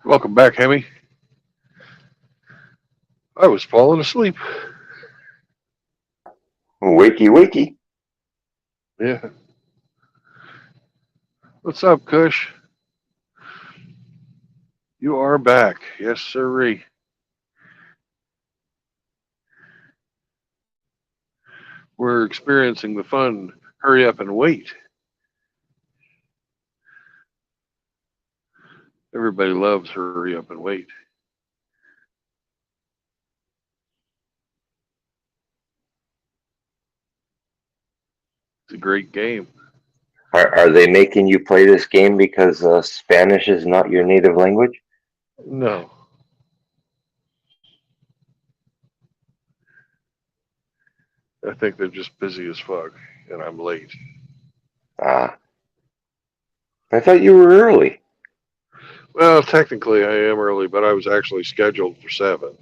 Welcome back, Hemi. I was falling asleep. Wakey, wakey. Yeah. What's up, Kush? You are back. Yes, sirree. We're experiencing the fun hurry up and wait. Everybody loves hurry up and wait. It's a great game. Are they making you play this game because Spanish is not your native language? No. I think they're just busy as fuck, and I'm late. Ah. I thought you were early. Well, technically I am early, but I was actually scheduled for 7.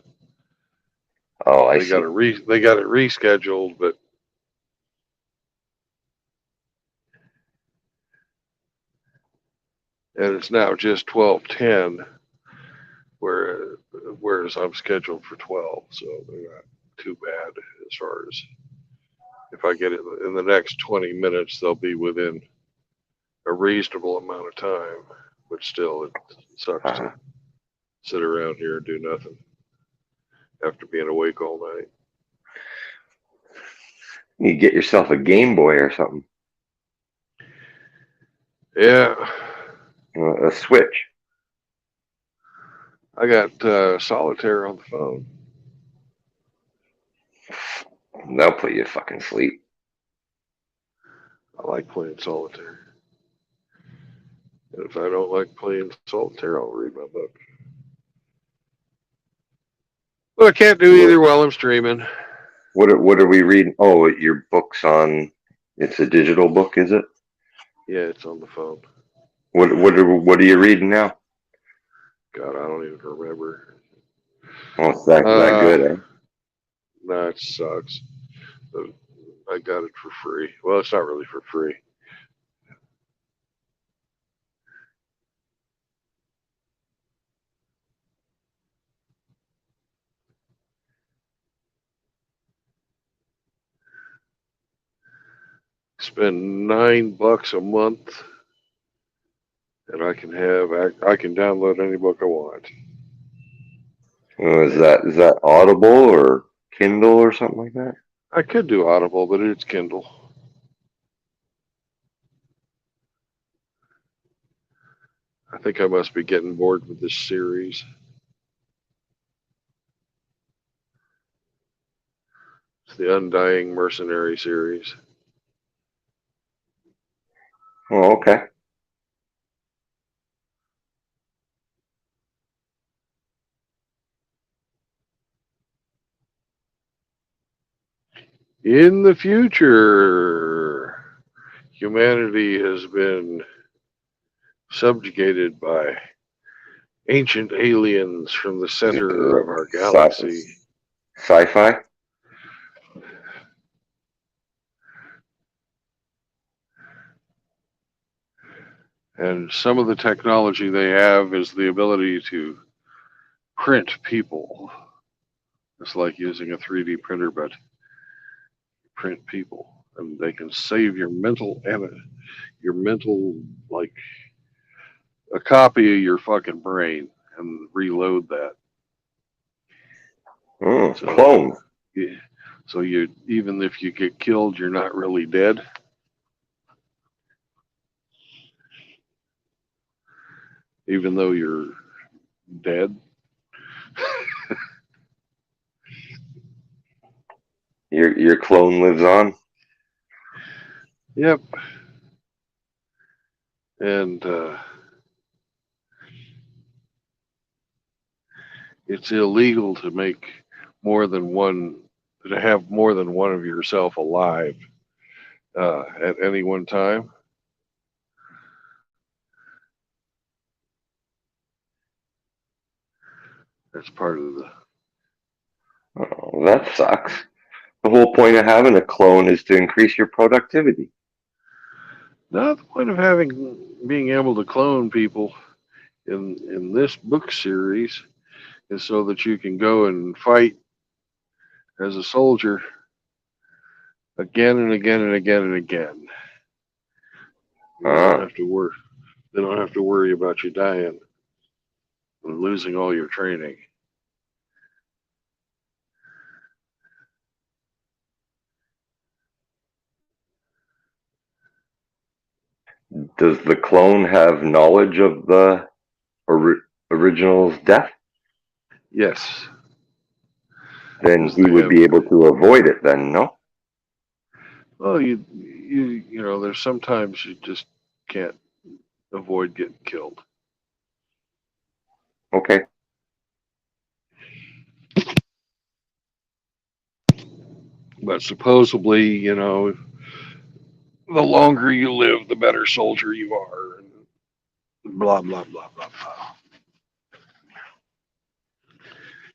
Oh, I They see. they got it rescheduled, but and it's now just 12:10, whereas I'm scheduled for 12, so they're not too bad as far as if I get it in the next 20 minutes, they'll be within a reasonable amount of time. But still, it sucks to sit around here and do nothing after being awake all night. You get yourself a Game Boy or something. Yeah, A Switch. I got solitaire on the phone. That'll put you to fucking sleep. I like playing solitaire. And if I don't like playing solitaire, I'll read my book. But I can't do either while I'm streaming. What are we reading? Oh, your book's on. It's a digital book, is it? Yeah, it's on the phone. What are you reading now? God, I don't even remember. Oh, it's that good, eh? No, it sucks. But I got it for free. Well, it's not really for free. Spend $9 a month, and I can download any book I want. Oh, is that Audible or Kindle or something like that? I could do Audible, but it's Kindle. I think I must be getting bored with this series. It's the Undying Mercenary series. Oh, okay. In the future, humanity has been subjugated by ancient aliens from the center of our galaxy. Sci-fi? And some of the technology they have is the ability to print people. It's like using a 3D printer, but print people. And they can save your mental like a copy of your fucking brain and reload that. Oh, clone. Yeah, so you even if you get killed, you're not really dead. Even though you're dead. Your clone lives on. Yep. And it's illegal to make to have more than one of yourself alive at any one time. That's part of the. Oh, that sucks. The whole point of having a clone is to increase your productivity. Not the point of being able to clone people in this book series is so that you can go and fight as a soldier again and again and again and again. You don't have to worry. They don't have to worry about you dying and losing all your training. Does the clone have knowledge of the original's death? Yes. Then he would be able to avoid it then, no? Well, you know, there's sometimes you just can't avoid getting killed. Okay. But supposedly, you know, the longer you live, the better soldier you are, and blah blah blah blah blah.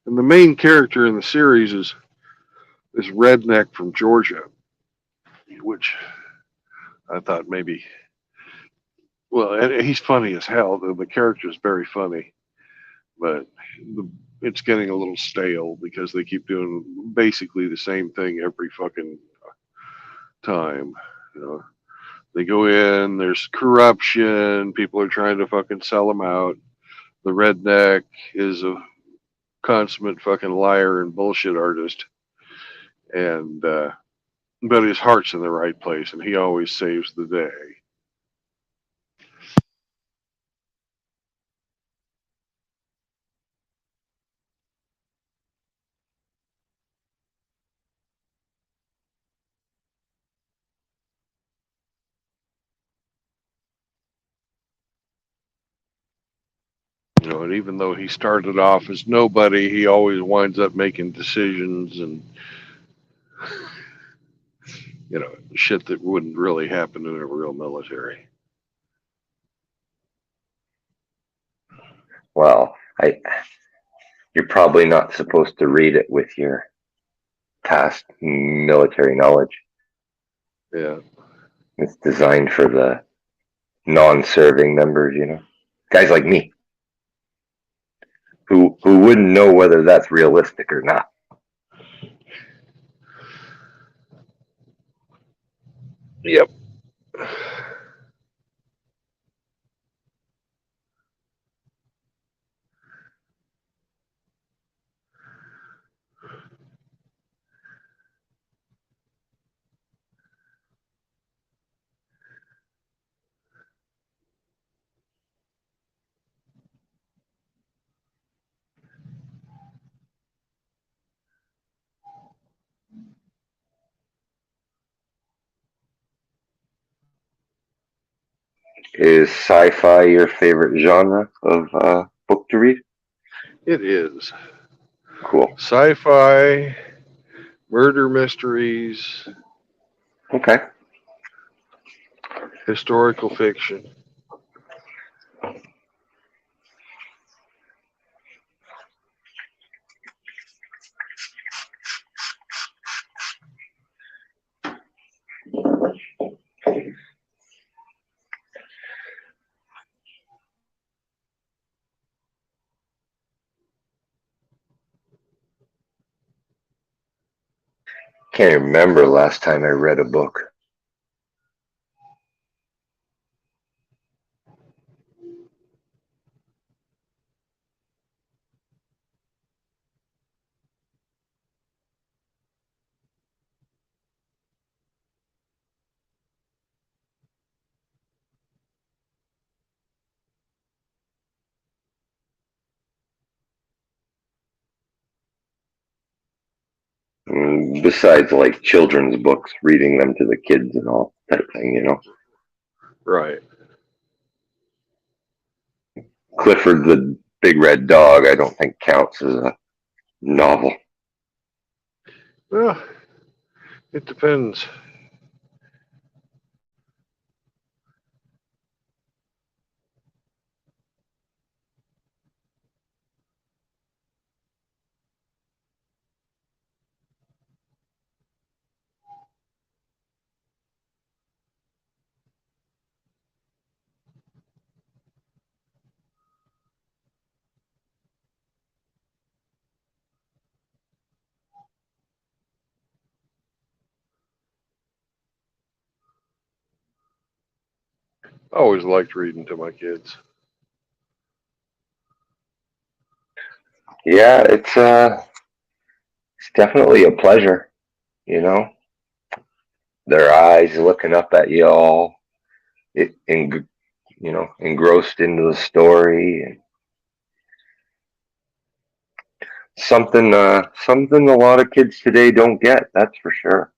And the main character in the series is this redneck from Georgia, which I thought maybe. Well, and he's funny as hell. The character is very funny, but it's getting a little stale because they keep doing basically the same thing every fucking time. You know, they go in, there's corruption, people are trying to fucking sell them out. The redneck is a consummate fucking liar and bullshit artist, and but his heart's in the right place, and he always saves the day. You know, and even though he started off as nobody, he always winds up making decisions and, you know, shit that wouldn't really happen in a real military. Well, you're probably not supposed to read it with your past military knowledge. Yeah. It's designed for the non-serving members, you know, guys like me, who wouldn't know whether that's realistic or not. Yep. Is sci-fi your favorite genre of book to read? It is. Cool. Sci-fi, murder mysteries, Okay. historical fiction. Can't remember last time I read a book. Besides like children's books, reading them to the kids and all type thing, you know. Right. Clifford the Big Red Dog, I don't think counts as a novel. Well, it depends. I always liked reading to my kids. Yeah, it's definitely a pleasure, you know. Their eyes looking up at you all, engrossed into the story, and something a lot of kids today don't get. That's for sure.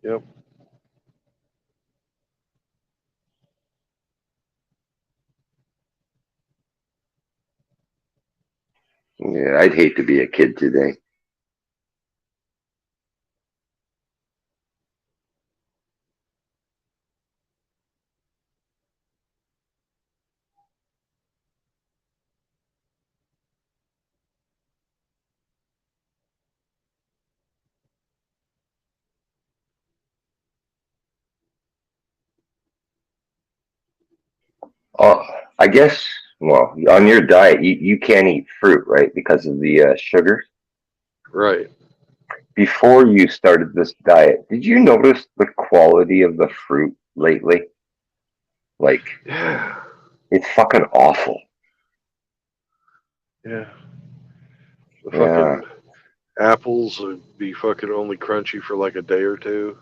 Yep. Yeah, I'd hate to be a kid today. Oh, I guess. Well, on your diet, you can't eat fruit, right, because of the sugar. Right. Before you started this diet, did you notice the quality of the fruit lately? Like, Yeah. it's fucking awful. Yeah. The Yeah. fucking apples would be fucking only crunchy for like a day or two.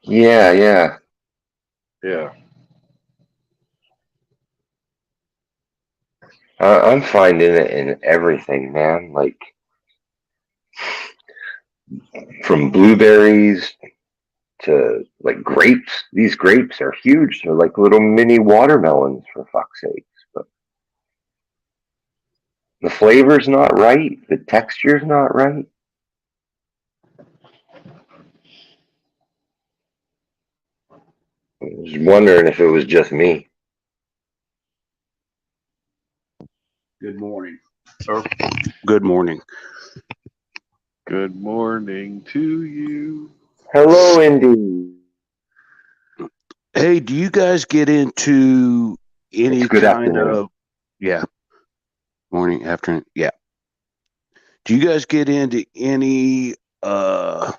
Yeah, yeah. Yeah. I'm finding it in everything, man. Like, from blueberries to like grapes. These grapes are huge. They're like little mini watermelons, for fuck's sakes. But the flavor's not right. The texture's not right. I was wondering if it was just me. Good morning. Or good morning. Good morning to you. Hello, Indy. Hey, do you guys get into any It's good kind afternoon. of morning, afternoon? Yeah. Do you guys get into any oh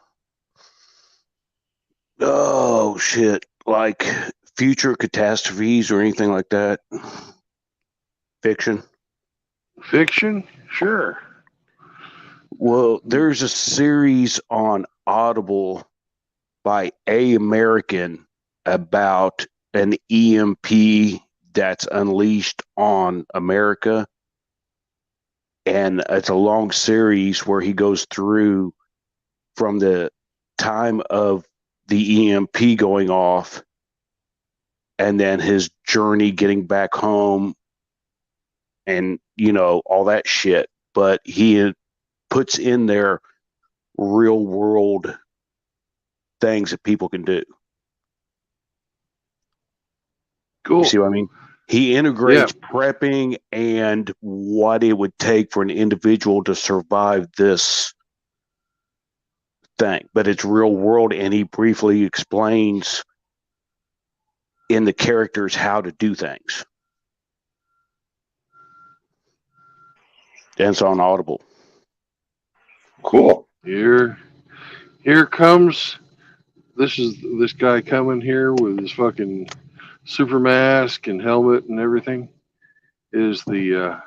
shit, like future catastrophes or anything like that? Fiction? Fiction? Sure. Well, there's a series on Audible by A American about an EMP that's unleashed on America. And it's a long series where he goes through from the time of the EMP going off and then his journey getting back home and, all that shit. But he puts in there real world things that people can do. Cool. You see what I mean? He integrates prepping and what it would take for an individual to survive this thing. But it's real world, and he briefly explains in the characters how to do things. And it's on Audible. Cool. Here comes this guy coming here with his fucking super mask and helmet and everything. Is the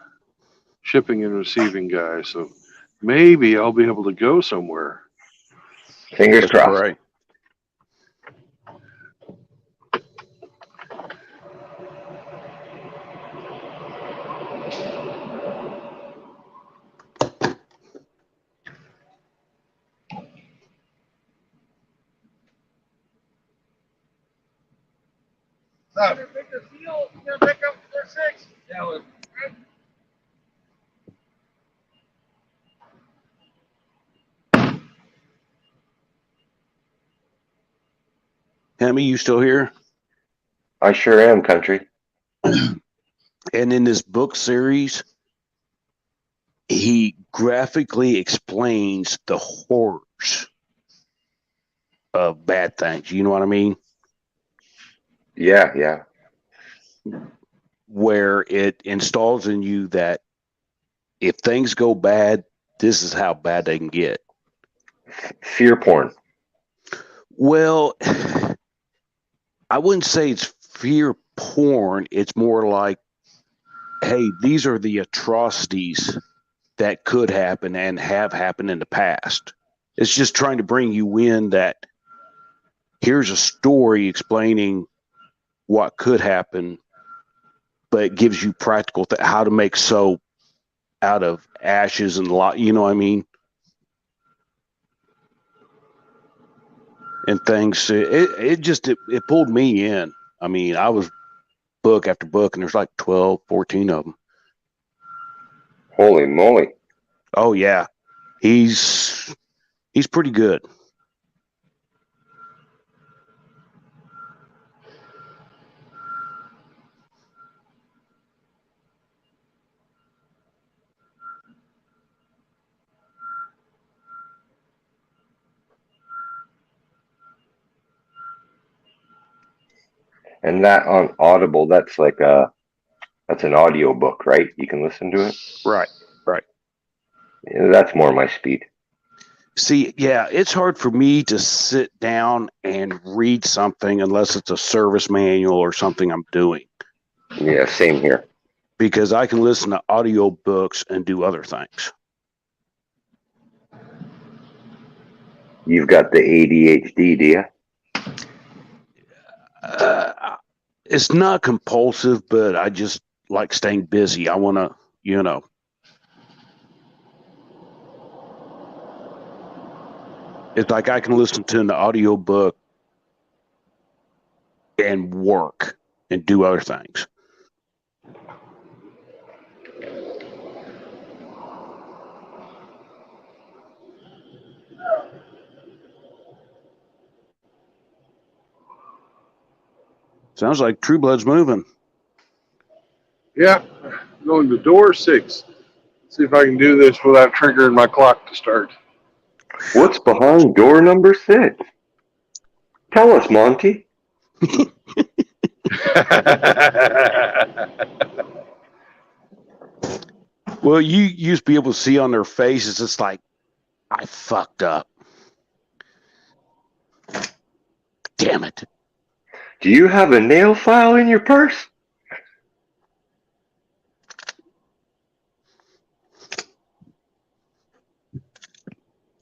shipping and receiving guy. So maybe I'll be able to go somewhere. Fingers crossed. Right. Hemi, you still here? I sure am, country. And in this book series, he graphically explains the horrors of bad things. You know what I mean? Yeah, yeah. Where it installs in you that if things go bad, this is how bad they can get. Fear porn. Well, I wouldn't say it's fear porn. It's more like, hey, these are the atrocities that could happen and have happened in the past. It's just trying to bring you in that here's a story explaining what could happen, but it gives you practical how to make soap out of ashes and you know what I mean? And things. It pulled me in. I mean, I was book after book, and there's like 12, 14 of them. Holy moly! Oh yeah, he's pretty good. And that on Audible, that's an audio book, right? You can listen to it. Right. Yeah, that's more my speed. See, yeah, it's hard for me to sit down and read something unless it's a service manual or something I'm doing. Yeah, same here. Because I can listen to audio books and do other things. You've got the ADHD, do you? It's not compulsive, but I just like staying busy. I want to, it's like I can listen to an audio book and work and do other things. Sounds like True Blood's moving. Yeah, going to door 6. See if I can do this without triggering my clock to start. What's behind door number 6? Tell us, Monty. Well, you used to be able to see on their faces, it's like, I fucked up. Damn it. Do you have a nail file in your purse?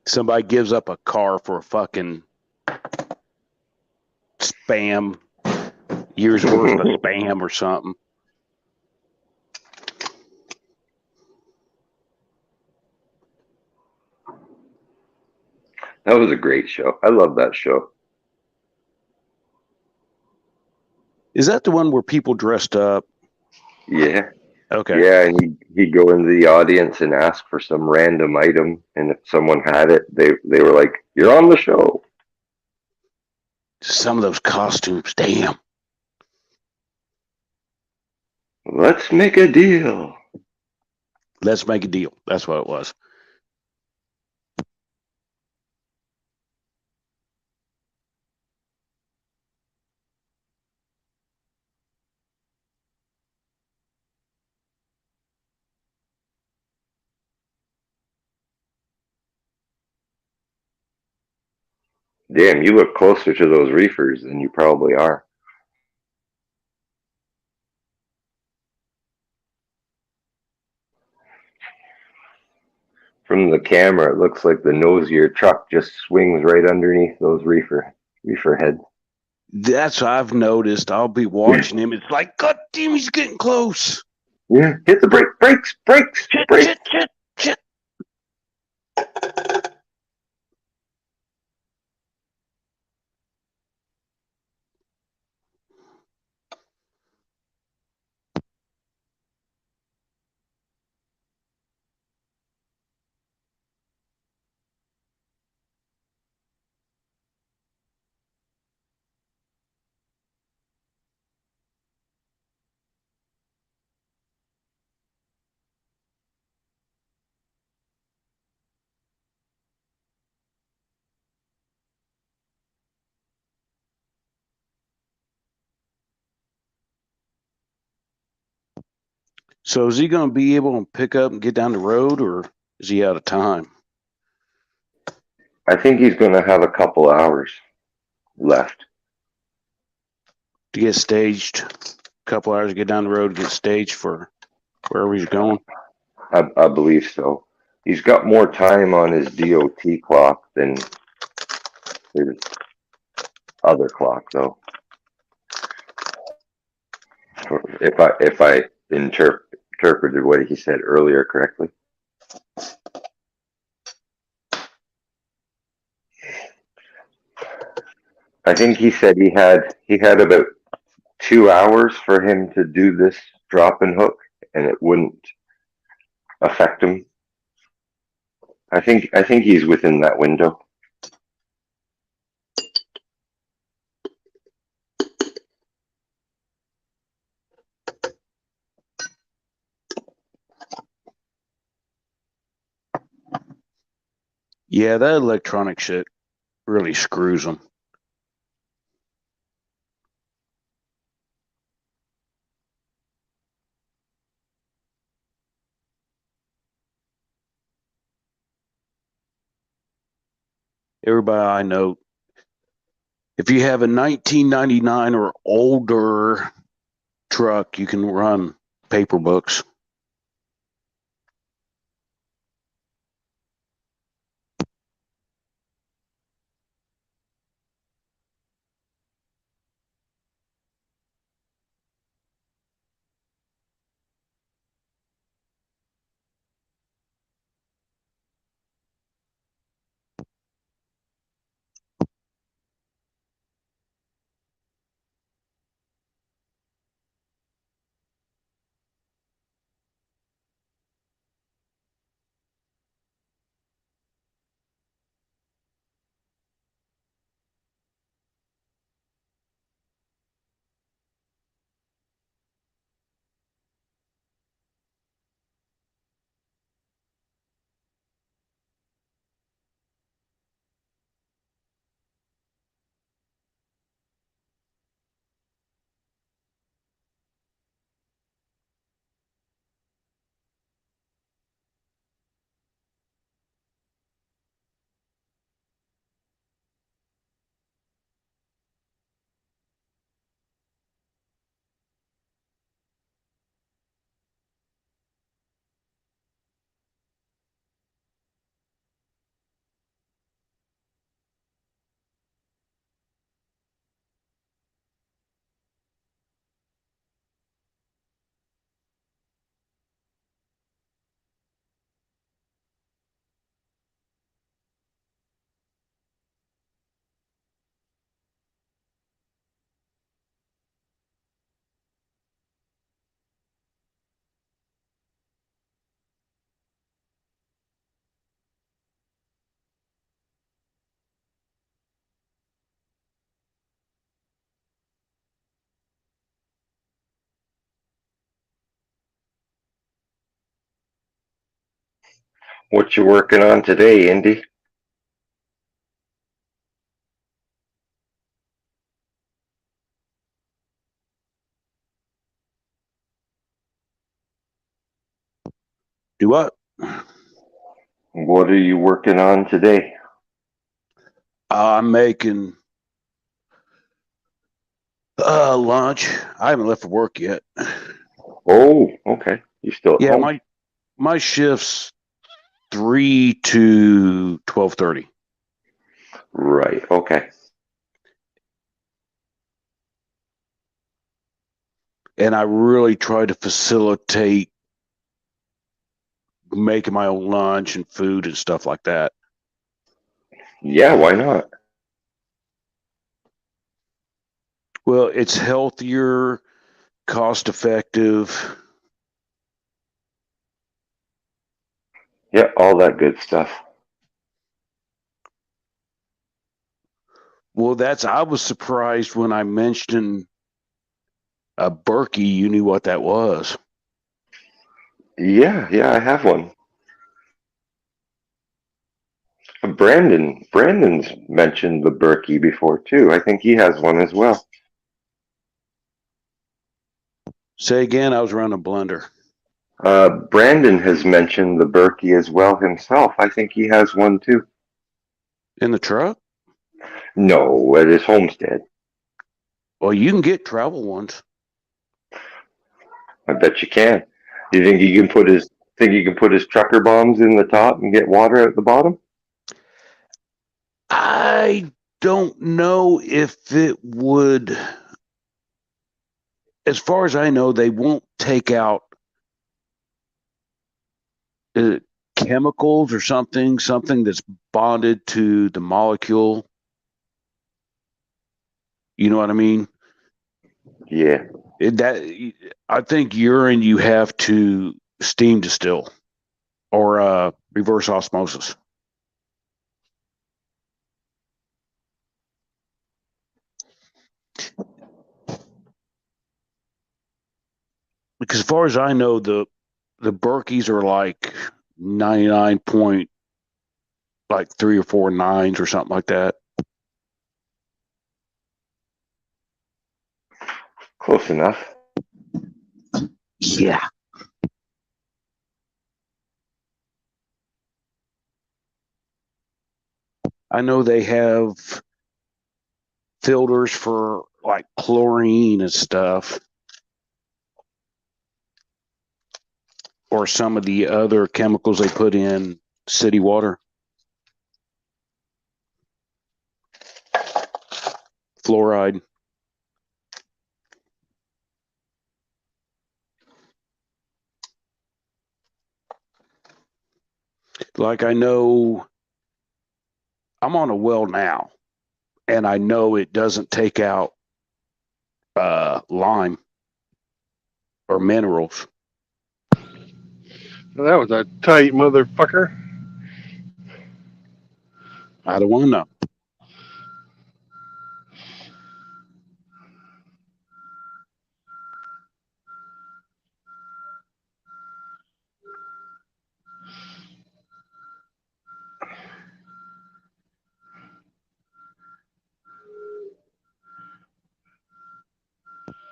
Somebody gives up a car for a fucking spam, years worth of spam or something. That was a great show. I love that show. Is that the one where people dressed up? Yeah. Okay. Yeah, and he'd go into the audience and ask for some random item, and if someone had it, they were like, "You're on the show." Some of those costumes, damn. Let's make a deal. Let's make a deal. That's what it was. Damn, you look closer to those reefers than you probably are. From the camera, it looks like the nose of your truck just swings right underneath those reefer heads. That's what I've noticed. I'll be watching him. It's like, God damn, he's getting close. Yeah, hit the brakes. Shit. So is he going to be able to pick up and get down the road, or is he out of time? I think he's going to have a couple hours. left. To get staged, a couple hours to get down the road to get staged for wherever he's going. I believe so. He's got more time on his DOT clock than his other clock, though. If I interpreted what he said earlier correctly. I think he said he had about 2 hours for him to do this drop and hook, and it wouldn't affect him. I think he's within that window. Yeah, that electronic shit really screws them. Everybody I know, if you have a 1999 or older truck, you can run paper books. What you working on today, Indy? Do what? What are you working on today? I'm making lunch. I haven't left for work yet. Oh, okay. You still at Yeah, home? my shift's 3 to 12:30. Right. Okay. And I really try to facilitate making my own lunch and food and stuff like that. Yeah, why not? Well, it's healthier, cost effective. Yeah, all that good stuff. Well, I was surprised when I mentioned a Berkey, you knew what that was. Yeah, I have one. Brandon's mentioned the Berkey before too. I think he has one as well. Say again, I was running a blender. Brandon has mentioned the Berkey as well himself. I think he has one too. In the truck? No, at his homestead. Well, you can get travel ones. I bet you can. Do you think he can put his trucker bombs in the top and get water at the bottom? I don't know if it would. As far as I know, they won't take out chemicals or something that's bonded to the molecule. You know what I mean? Yeah. I think urine you have to steam distill or reverse osmosis. Because as far as I know, the Berkeys are like 99 point, like 3 or 4 nines or something like that. Close enough. Yeah. I know they have filters for like chlorine and stuff, or some of the other chemicals they put in city water. Fluoride. Like I know I'm on a well now, and I know it doesn't take out lime or minerals. Well, that was a tight motherfucker. I don't want to know.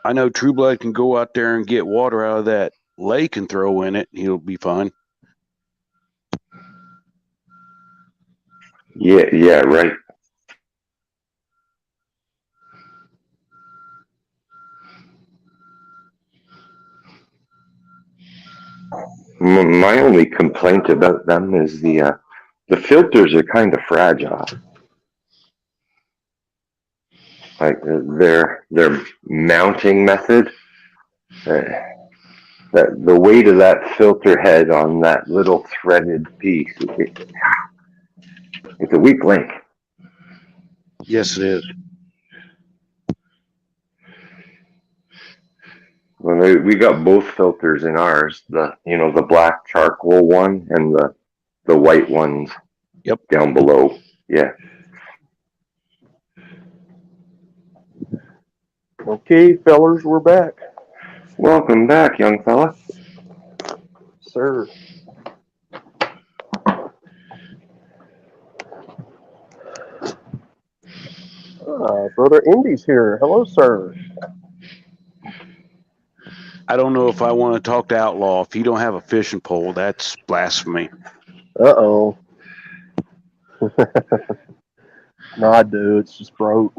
I know True Blood can go out there and get water out of that lake and throw in it, and he'll be fine. Yeah, right. My only complaint about them is the filters are kind of fragile. Like their mounting method, that the weight of that filter head on that little threaded piece, it's a weak link. Yes, it is. Well, we got both filters in ours. The black charcoal one and the white ones. Yep. Down below. Yeah. Okay, fellers, we're back. Welcome back, young fella. Sir. Brother Indy's here. Hello, sir. I don't know if I want to talk to Outlaw. If you don't have a fishing pole, that's blasphemy. Uh-oh. No, I do. It's just broke.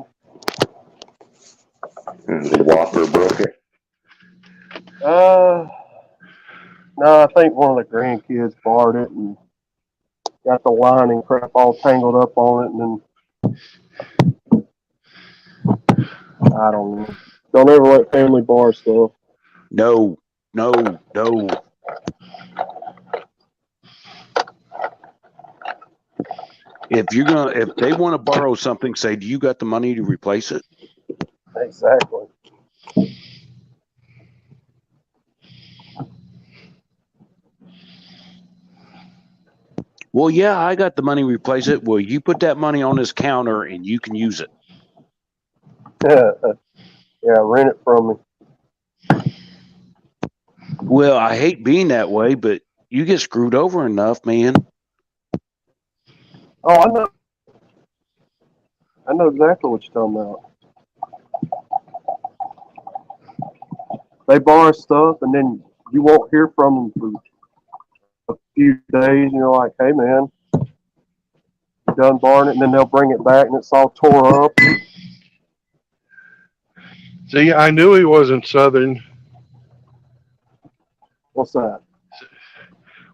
The Whopper broke it. No, I think one of the grandkids borrowed it and got the line and crap all tangled up on it, and then I don't know. Don't ever let family borrow stuff. No. If they want to borrow something, say, do you got the money to replace it? Exactly. Well, yeah, I got the money to replace it. Well, you put that money on this counter and you can use it. Yeah, rent it from me. Well, I hate being that way, but you get screwed over enough, man. Oh, I know. I know exactly what you're talking about. They borrow stuff, and then you won't hear from them for a few days, and you're like, hey, man, done barring it, and then they'll bring it back and it's all tore up. See, I knew he wasn't Southern. What's that?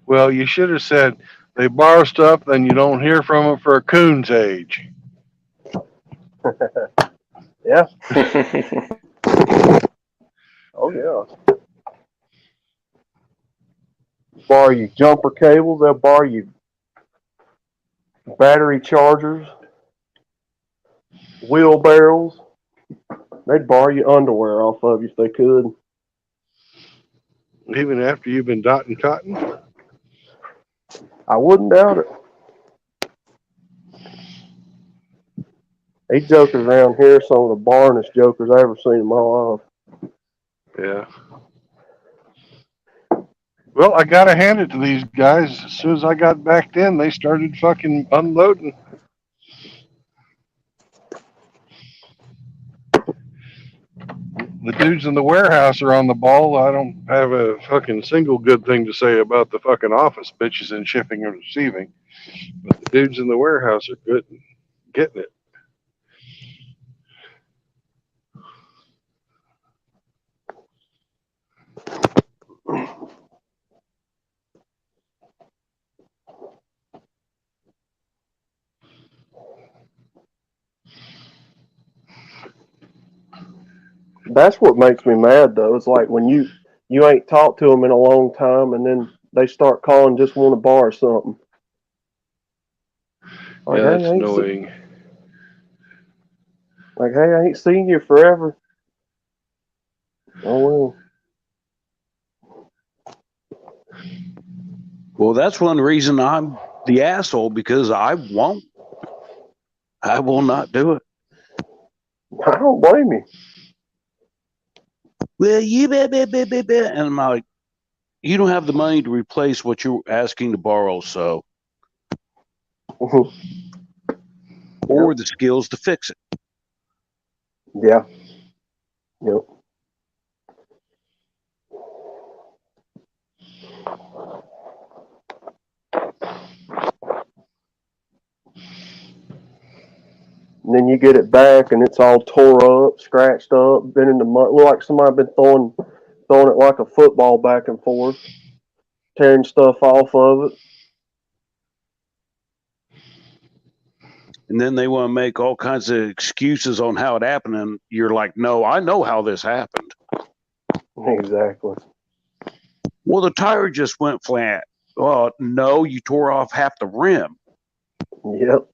Well, you should have said they borrow stuff, then you don't hear from them for a coon's age. Yeah. Oh yeah. Borrow you jumper cables. They'll borrow you battery chargers, wheelbarrows. They'd borrow you underwear off of you if they could. Even after you've been dotting cotton? I wouldn't doubt it. These jokers around here, some of the barnest jokers I ever seen in my life. Yeah. Well, I gotta hand it to these guys. As soon as I got back in, they started fucking unloading. The dudes in the warehouse are on the ball. I don't have a fucking single good thing to say about the fucking office bitches in shipping and receiving. But the dudes in the warehouse are good at getting it. That's what makes me mad, though. It's like when you ain't talked to them in a long time, and then they start calling, just want to borrow something. Like, Yeah, hey, that's annoying. Like, hey, I ain't seen you forever. Oh well. Well, that's one reason I'm the asshole, because I won't. I will not do it. I don't blame you. Well, and I'm like, you don't have the money to replace what you're asking to borrow, so or the skills to fix it. Yeah. Yep. And then you get it back, and it's all tore up, scratched up, been in the mud. Look like somebody been throwing it like a football back and forth, tearing stuff off of it. And then they want to make all kinds of excuses on how it happened, and you're like, no, I know how this happened. Exactly. Well, the tire just went flat. Well, no, you tore off half the rim. Yep.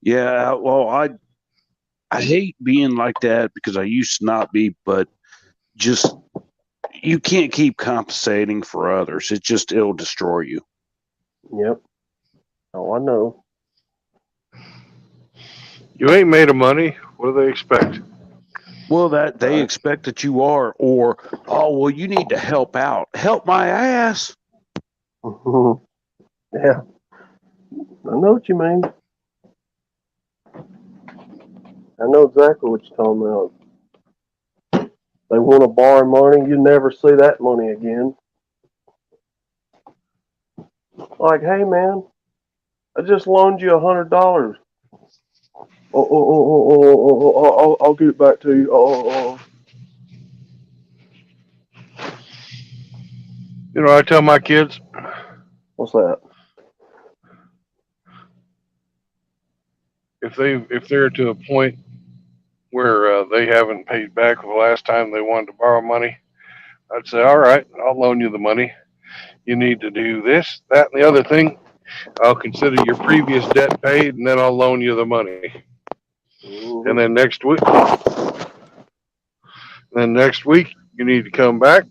Yeah, well, I hate being like that because I used to not be, but just you can't keep compensating for others. It'll destroy you. Yep. Oh, I know. You ain't made of money. What do they expect? Well, that they expect that you are, or well, you need to help out. Help my ass. Yeah. I know what you mean. I know exactly what you're talking about. They want to borrow money, you never see that money again. Like, hey man, I just loaned you $100. I'll get it back to you. You know, I tell my kids, What's that? if they're to a point where they haven't paid back the last time they wanted to borrow money, I'd say, all right, I'll loan you the money. You need to do this, that, and the other thing. I'll consider your previous debt paid, and then I'll loan you the money. Mm-hmm. And then next week, you need to come back.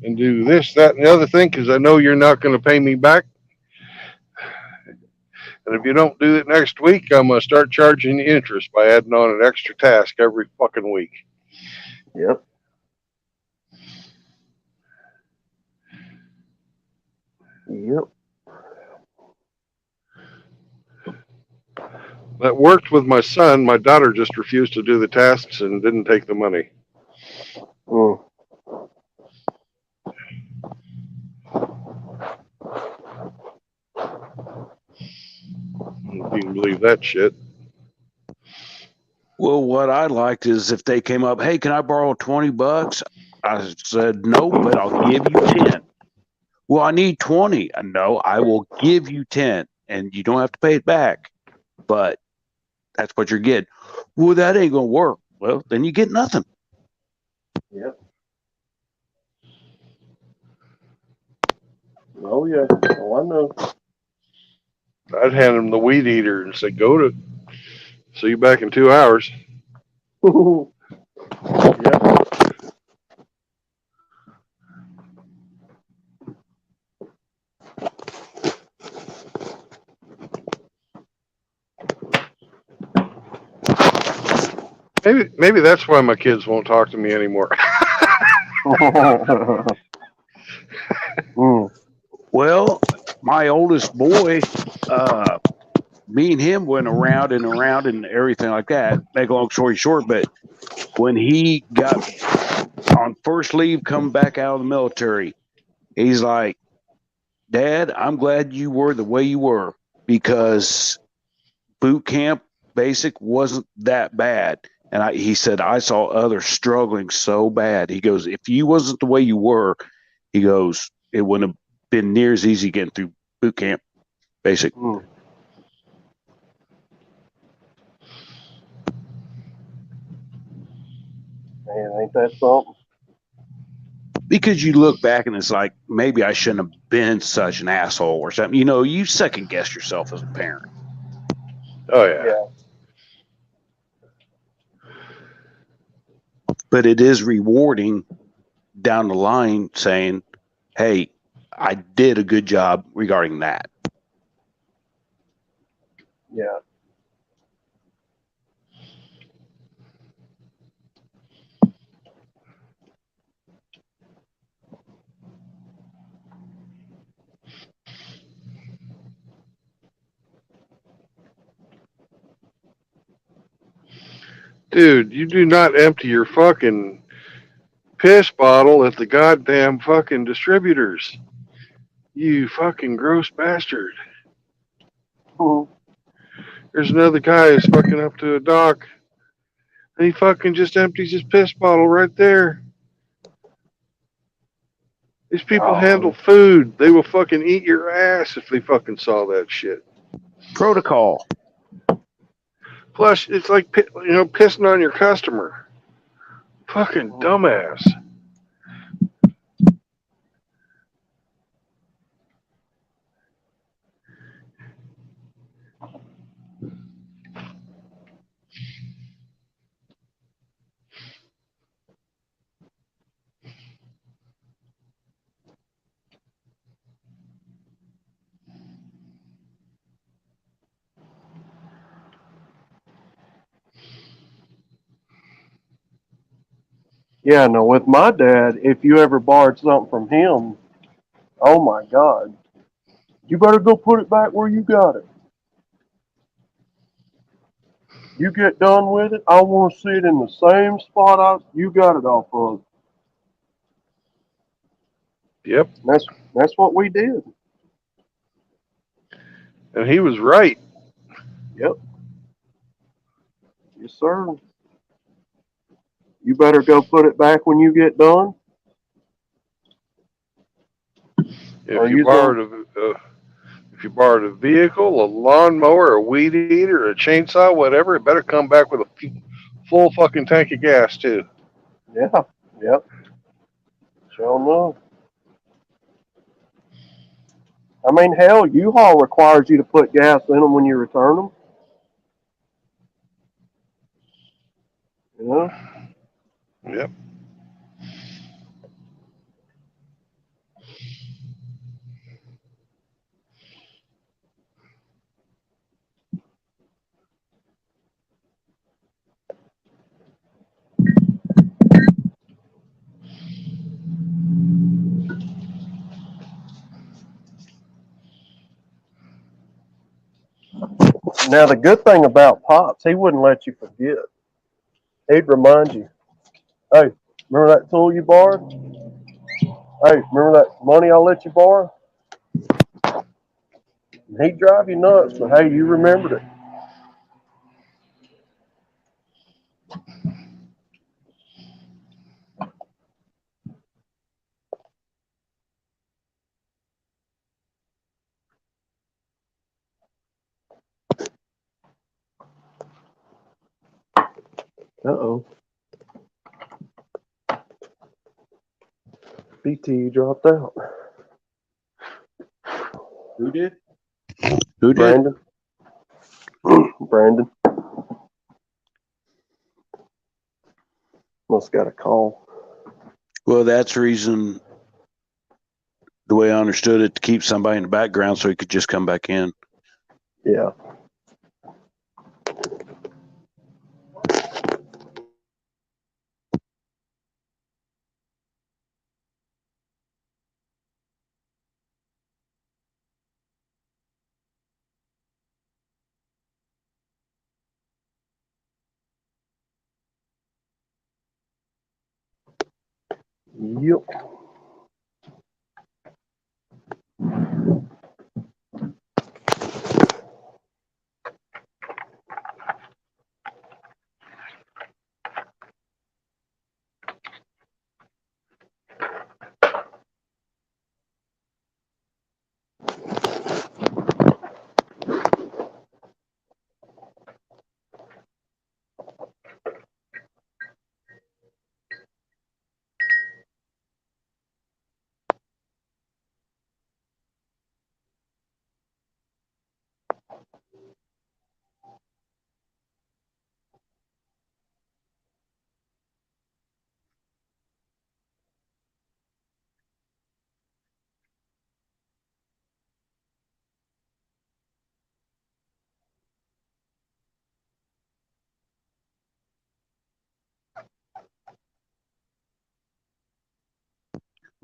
and do this, that, and the other thing because I know you're not going to pay me back. And if you don't do it next week, I'm going to start charging you interest by adding on an extra task every fucking week. Yep. Yep. That worked with my son. My daughter just refused to do the tasks and didn't take the money. Mm. If you can believe that shit. Well, what I liked is if they came up, hey, can I borrow $20? I said, no, but I'll give you 10. Well, I need 20. No, I will give you 10 and you don't have to pay it back, but that's what you're getting. Well, that ain't going to work. Well, then you get nothing. Yep. Oh yeah. Oh, I know. I'd hand him the weed eater and say, go to, see you back in 2 hours. Yep. Maybe that's why my kids won't talk to me anymore. Mm. Well, my oldest boy, me and him went around and around and everything like that. Make a long story short, but when he got on first leave, coming back out of the military, he's like, Dad, I'm glad you were the way you were because boot camp basic wasn't that bad. And he said, I saw others struggling so bad. He goes, if you wasn't the way you were, he goes, it wouldn't have been near as easy getting through boot camp basic. Mm. Man, ain't that something? Because you look back and it's like, maybe I shouldn't have been such an asshole or something. You know, you second guess yourself as a parent. Oh, yeah. Yeah. But it is rewarding down the line saying, hey, I did a good job regarding that. Yeah. Dude, you do not empty your fucking piss bottle at the goddamn fucking distributors. You fucking gross bastard. Mm. There's another guy who's fucking up to a dock. And he fucking just empties his piss bottle right there. These people handle food. They will fucking eat your ass if they fucking saw that shit. Protocol. Plus, it's like, pissing on your customer. Fucking dumbass. Yeah, no, with my dad, if you ever borrowed something from him, oh my God, you better go put it back where you got it. You get done with it, I want to see it in the same spot you got it off of. Yep. That's what we did. And he was right. Yep. Yes, sir. You better go put it back when you get done. If you borrowed a vehicle, a lawnmower, a weed eater, a chainsaw, whatever, it better come back with a full fucking tank of gas too. Yeah. Yep. Sure enough. I mean, hell, U-Haul requires you to put gas in them when you return them. You know? Yep. Now the good thing about Pops, he wouldn't let you forget. He'd remind you, hey, remember that tool you borrowed? Hey, remember that money I let you borrow? He'd drive you nuts, but hey, you remembered it. Uh-oh. BT dropped out. Who did? Who did? Brandon. Brandon. Must got a call. Well, that's the reason, the way I understood it, to keep somebody in the background so he could just come back in. Yeah. Yep.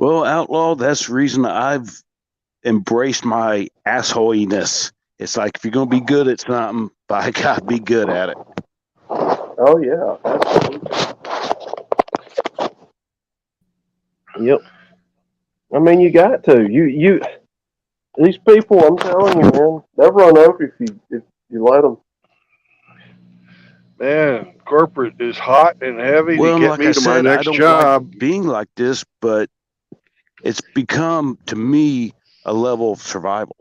Well, Outlaw, that's the reason I've embraced my assholiness. It's like, if you're going to be good at something, by God, be good at it. Oh yeah. Absolutely. Yep. I mean, you got to. You. These people, I'm telling you, man, they'll run over if you let them. Man, corporate is hot and heavy to Well, get like me I to my said, I next don't job. like being like this, but it's become, to me, a level of survival.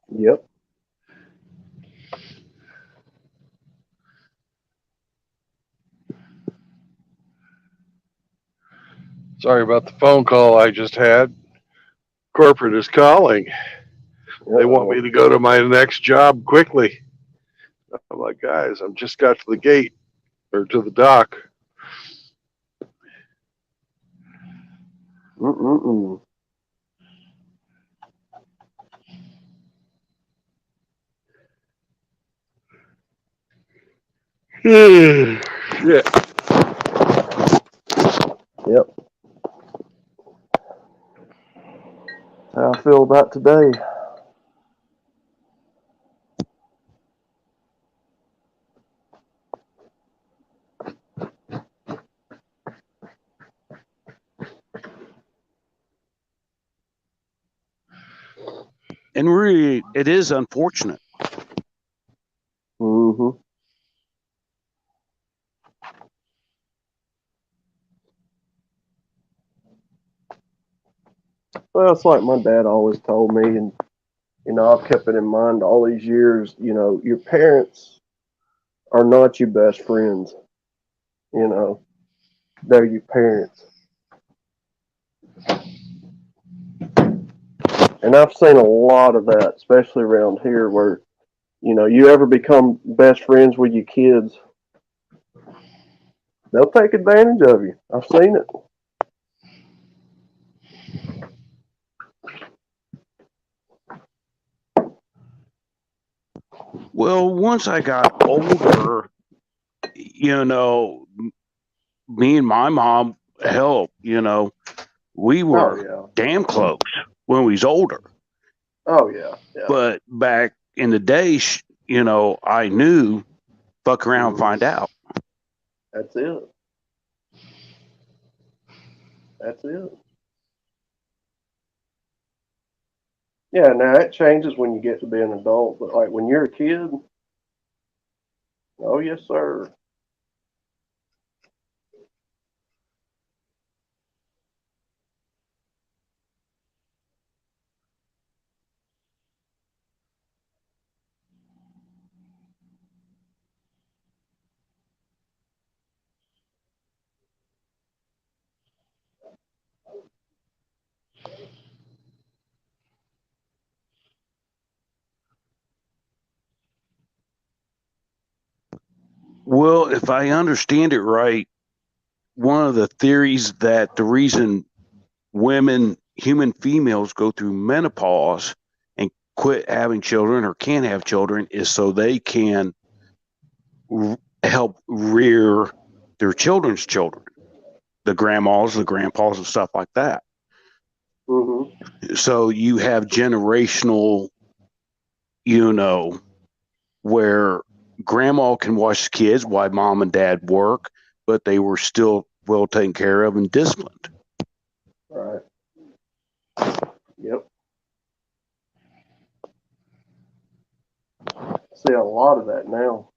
Yep. Sorry about the phone call I just had. Corporate is calling. They want me to go to my next job quickly. I'm like, guys, I'm just got to the gate or to the dock. Mm-mm-mm. Shit. Yep. How I feel about today. And really, it is unfortunate. Mm-hmm. Well, it's like my dad always told me, and I've kept it in mind all these years. Your parents are not your best friends. They're your parents. And I've seen a lot of that, especially around here, where you ever become best friends with your kids, they'll take advantage of you. I've seen it. Well, once I got older, me and my mom, hell, we were damn close when we was older. Oh yeah. But back in the day, I knew, fuck around, find out. That's it. That's it. Yeah, now it changes when you get to be an adult, but like when you're a kid, oh yes, sir. Well, if I understand it right, one of the theories that the reason human females go through menopause and quit having children or can't have children is so they can help rear their children's children, the grandmas, the grandpas, and stuff like that. Mm-hmm. So you have generational, where grandma can watch the kids while mom and dad work, but they were still well taken care of and disciplined. Right. Yep. See a lot of that now.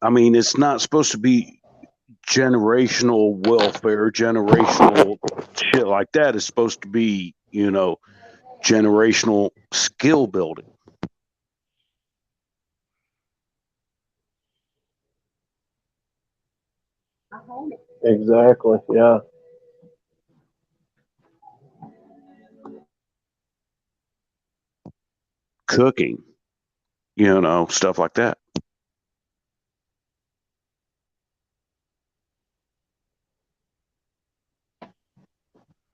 I mean, it's not supposed to be generational welfare, generational shit like that. It's supposed to be, generational skill building. Exactly. Yeah. Cooking, stuff like that.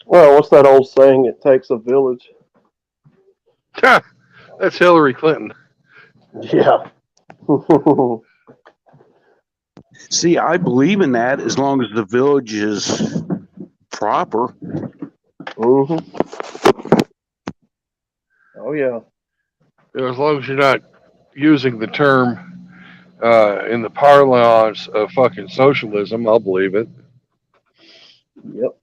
Well, what's that old saying? It takes a village. That's Hillary Clinton. Yeah. See, I believe in that as long as the village is proper. Mm-hmm. Oh yeah. As long as you're not using the term in the parlance of fucking socialism, I'll believe it. Yep.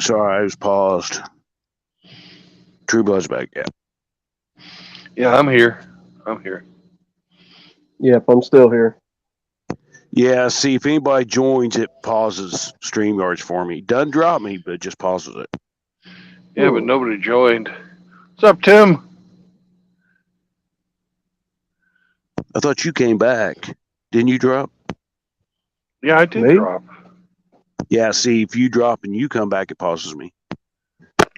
Sorry, I was paused. True Blood's back, yeah. Yeah, I'm here. I'm here. Yep, I'm still here. Yeah, see, if anybody joins, it pauses StreamYards for me. Doesn't drop me, but it just pauses it. Yeah, but nobody joined. What's up, Tim? I thought you came back. Didn't you drop? Yeah, I did Me? drop. Yeah, see, if you drop and you come back, it pauses me.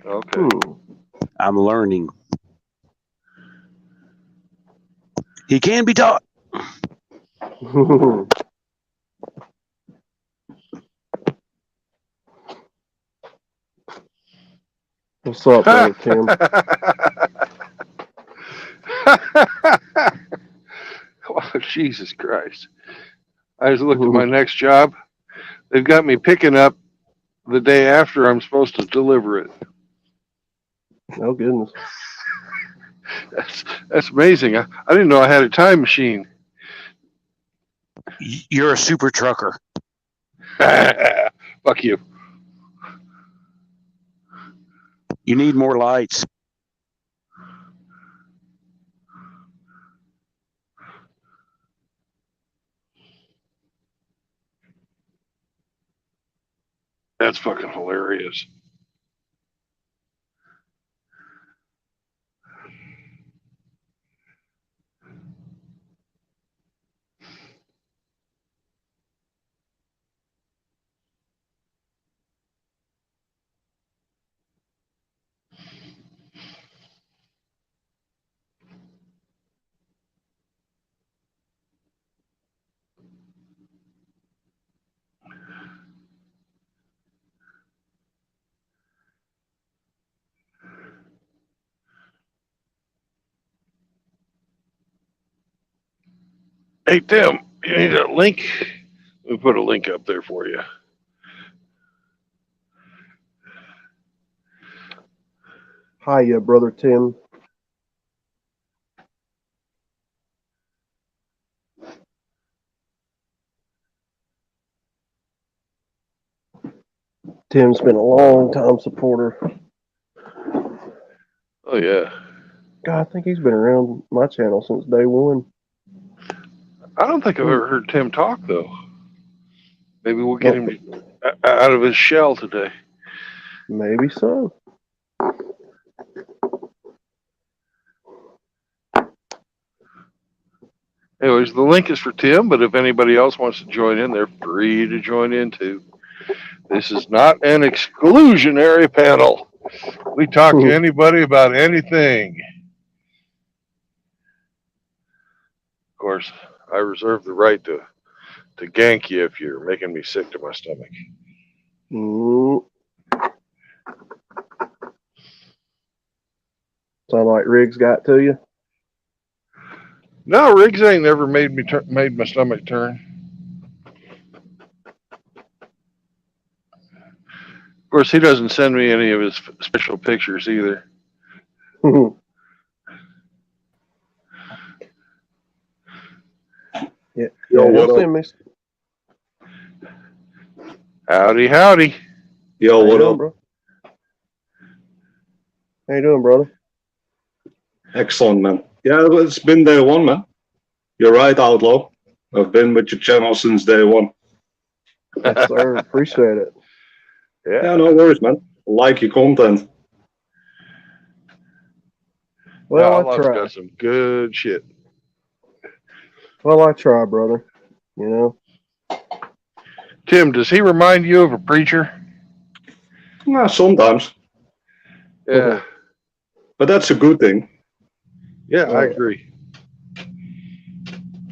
Okay. I'm learning. He can be taught. What's up, brother Tim? Oh, Jesus Christ. I just looked at my next job. They've got me picking up the day after I'm supposed to deliver it. Oh, goodness. That's amazing. I didn't know I had a time machine. You're a super trucker. Fuck you. You need more lights. That's fucking hilarious. Hey, Tim, you need a link? Let me put a link up there for you. Hiya, brother Tim. Tim's been a long time supporter. Oh, yeah. God, I think he's been around my channel since day one. I don't think I've ever heard Tim talk, though. Maybe we'll get him out of his shell today. Maybe so. Anyways, the link is for Tim, but if anybody else wants to join in, they're free to join in too. This is not an exclusionary panel. We talk to anybody about anything. Of course, I reserve the right to gank you if you're making me sick to my stomach. Sound like Riggs got to you? No, Riggs ain't never made my stomach turn. Of course, he doesn't send me any of his special pictures either. Yeah, Yo, what he'll up? send me. Howdy, howdy. Yo, How you what doing, up? bro? How you doing, brother? Excellent, man. Yeah, it's been day one, man. You're right, Outlaw. I've been with your channel since day one. Yes, sir. Appreciate it. Yeah, no worries, man. Like your content. Well, I Outlaw's try. got some good shit. Well, I try, brother. You know? Tim, does he remind you of a preacher? Nah, sometimes. Yeah. But that's a good thing. Yeah, I agree.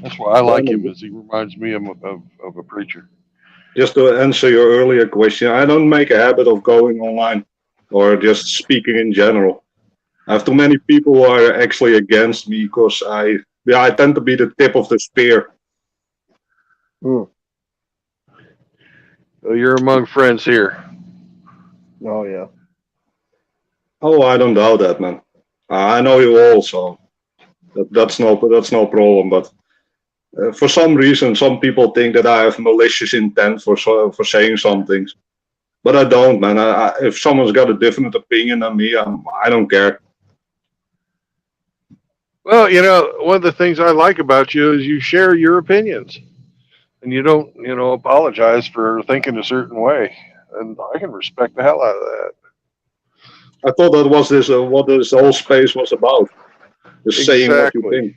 That's why I like him, is he reminds me of a preacher. Just to answer your earlier question, I don't make a habit of going online or just speaking in general. I have too many people who are actually against me because I tend to be the tip of the spear. Well, you're among friends here. Oh, yeah. Oh, I don't doubt that, man. I know you all, so that's no problem. But for some reason, some people think that I have malicious intent for saying some things. But I don't, man. If someone's got a different opinion than me, I don't care. Well, you know, one of the things I like about you is you share your opinions, and you don't, you know, apologize for thinking a certain way, and I can respect the hell out of that. I thought that was what this whole space was about. Just saying what you think.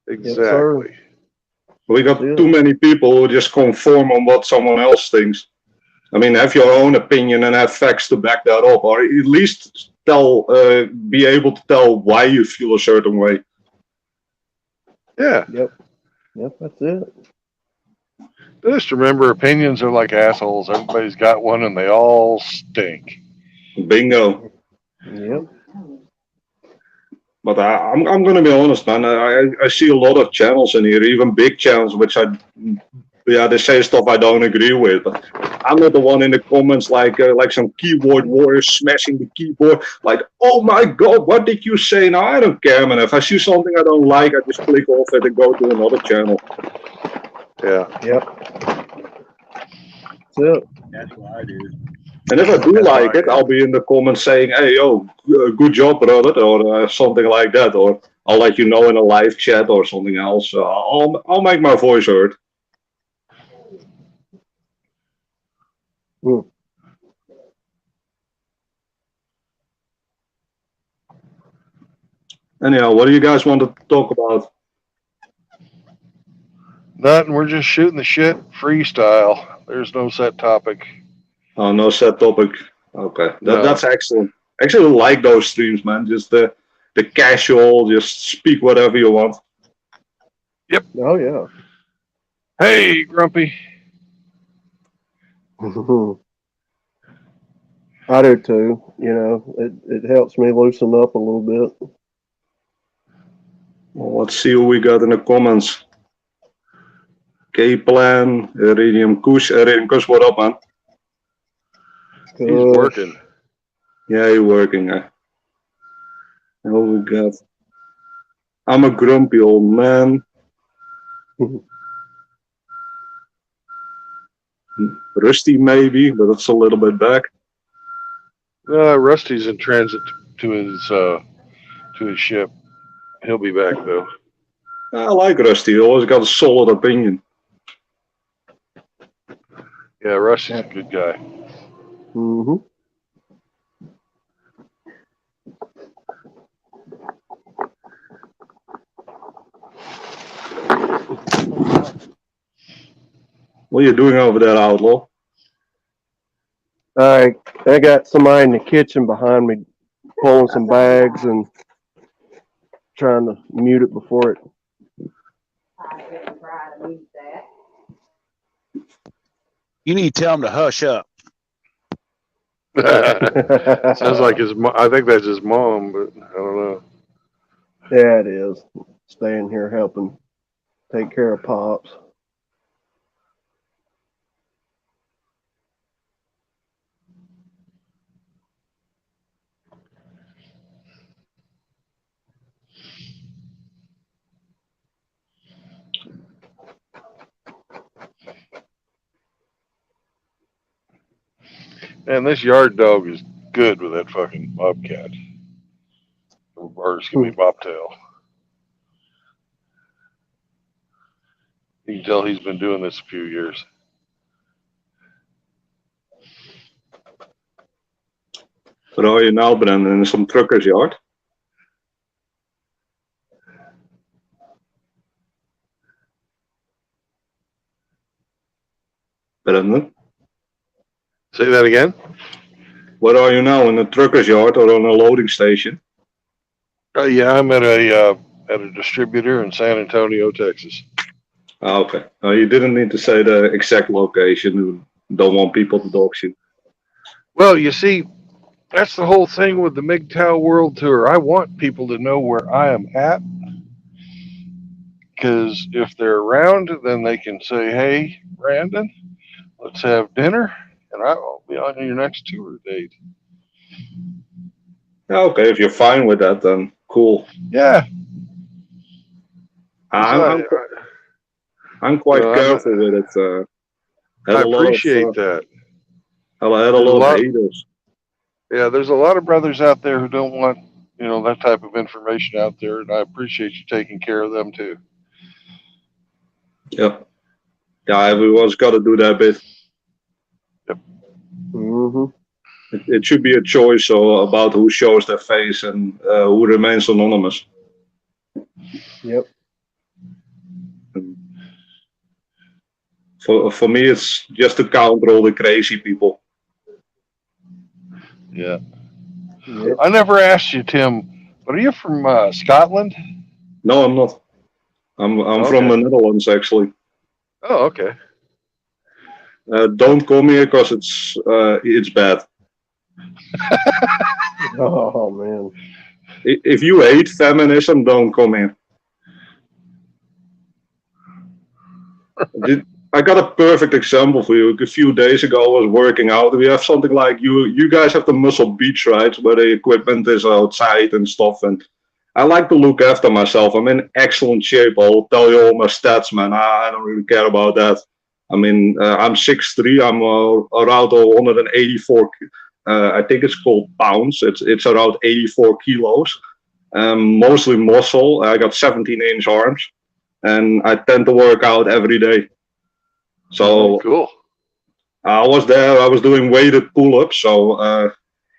Exactly. We got too many people who just conform on what someone else thinks. I mean, have your own opinion and have facts to back that up, or at least be able to tell why you feel a certain way. Yeah. Yep, that's it. Just remember, opinions are like assholes. Everybody's got one, and they all stink. Bingo. Yep. But I'm going to be honest, man. I see a lot of channels in here, even big channels, which they say stuff I don't agree with. But I'm not the one in the comments like some keyboard warrior smashing the keyboard. Like, oh my god, what did you say? Now I don't care, man. If I see something I don't like, I just click off it and go to another channel. Yeah. Yep. That's it. That's what I do. And if I do like it, I'll be in the comments saying, hey, yo, good job, brother, or something like that. Or I'll let you know in a live chat or something else. I'll make my voice heard. Anyhow, what do you guys want to talk about? Nothing. We're just shooting the shit freestyle. There's no set topic. Oh, no set topic. Okay, No. that's excellent. I actually like those streams, man. Just the casual, just speak whatever you want. Yep. Oh yeah. Hey, Grumpy. I do too. You know, it helps me loosen up a little bit. Well, let's see who we got in the comments. K-Plan, Iridium Kush. Iridium Kush, what up, man? He's working. Yeah, he's working. And what we got? I'm a grumpy old man. Rusty, maybe, but it's a little bit back. Rusty's in transit to his ship. He'll be back though. I like Rusty. He always got a solid opinion. Yeah, Rusty's a good guy. Mm-hmm. What are you doing over there, Outlaw? I got somebody in the kitchen behind me pulling some bags and trying to mute it before it. You need to tell him to hush up. Sounds like his. I think that's his mom, but I don't know. Yeah, it is. Staying here helping take care of Pops. Man, this yard dog is good with that fucking bobcat. Or excuse me, bobtail. You can tell he's been doing this a few years. Where are you now, Brendan? In some trucker's yard? Brendan? Say that again? Where are you now? In a trucker's yard or on a loading station? Yeah, I'm at a distributor in San Antonio, Texas. Oh, okay. You didn't need to say the exact location. We don't want people to dox you. Well, you see, that's the whole thing with the MGTOW World Tour. I want people to know where I am at, because if they're around, then they can say, "Hey, Brandon, let's have dinner, and I'll be on your next tour date." Okay, if you're fine with that, then cool. Yeah. I'm quite careful with it. I appreciate that. I had a There's lot of lot, haters. yeah, there's a lot of brothers out there who don't want, that type of information out there, and I appreciate you taking care of them too. Yeah. Yeah, everyone's got to do their bit. Yep. It should be a choice about who shows their face and who remains anonymous. Yep. For me, it's just to counter all the crazy people. Yeah. I never asked you, Tim, but are you from Scotland? No, I'm not. I'm from the Netherlands, actually. Oh, okay. Don't come here because it's bad. Oh man. If you hate feminism, don't come here. I got a perfect example for you. A few days ago, I was working out. We have something like you guys have the Muscle Beach, right? Where the equipment is outside and stuff. And I like to look after myself. I'm in excellent shape. I'll tell you all my stats, man. I don't really care about that. I mean, I'm 6'3". I'm around 184. I think it's called pounds. It's around 84 kilos. Mostly muscle. I got 17-inch arms, and I tend to work out every day. So cool. I was there. I was doing weighted pull-ups. So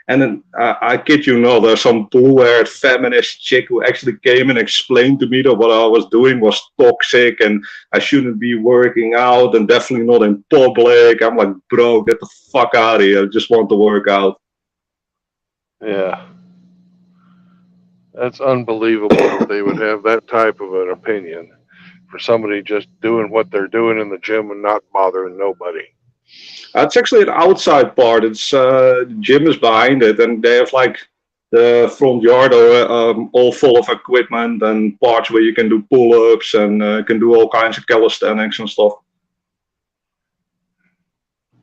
and then I kid you not, there's some blue-haired feminist chick who actually came and explained to me that what I was doing was toxic and I shouldn't be working out and definitely not in public. I'm like, bro, get the fuck out of here. I just want to work out. Yeah. That's unbelievable that they would have that type of an opinion for somebody just doing what they're doing in the gym and not bothering nobody. It's actually an outside part. It's gym is behind it, and they have like the front yard all full of equipment and parts where you can do pull-ups and can do all kinds of calisthenics and stuff.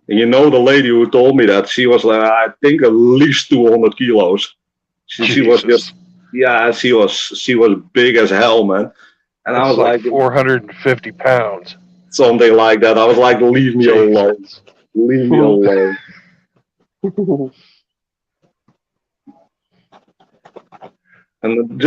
And the lady who told me that, she was like, I think at least 200 kilos. She was just, yeah, she was big as hell, man. And That's I was like 450 pounds. Something like that. I was like, leave me alone. Leave me alone. And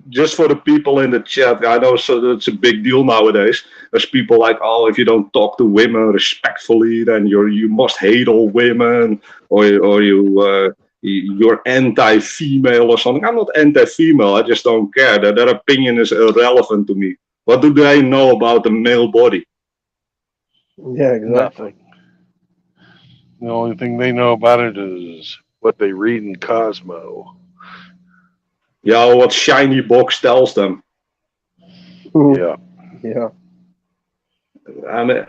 just for the people in the chat, I know it's a big deal nowadays. There's people like, oh, if you don't talk to women respectfully, then you must hate all women, or you're anti-female or something. I'm not anti-female. I just don't care. Their opinion is irrelevant to me. What do they know about the male body? Yeah, exactly. Nothing. The only thing they know about it is what they read in Cosmo. Yeah, what shiny box tells them. Yeah. Yeah. I mean,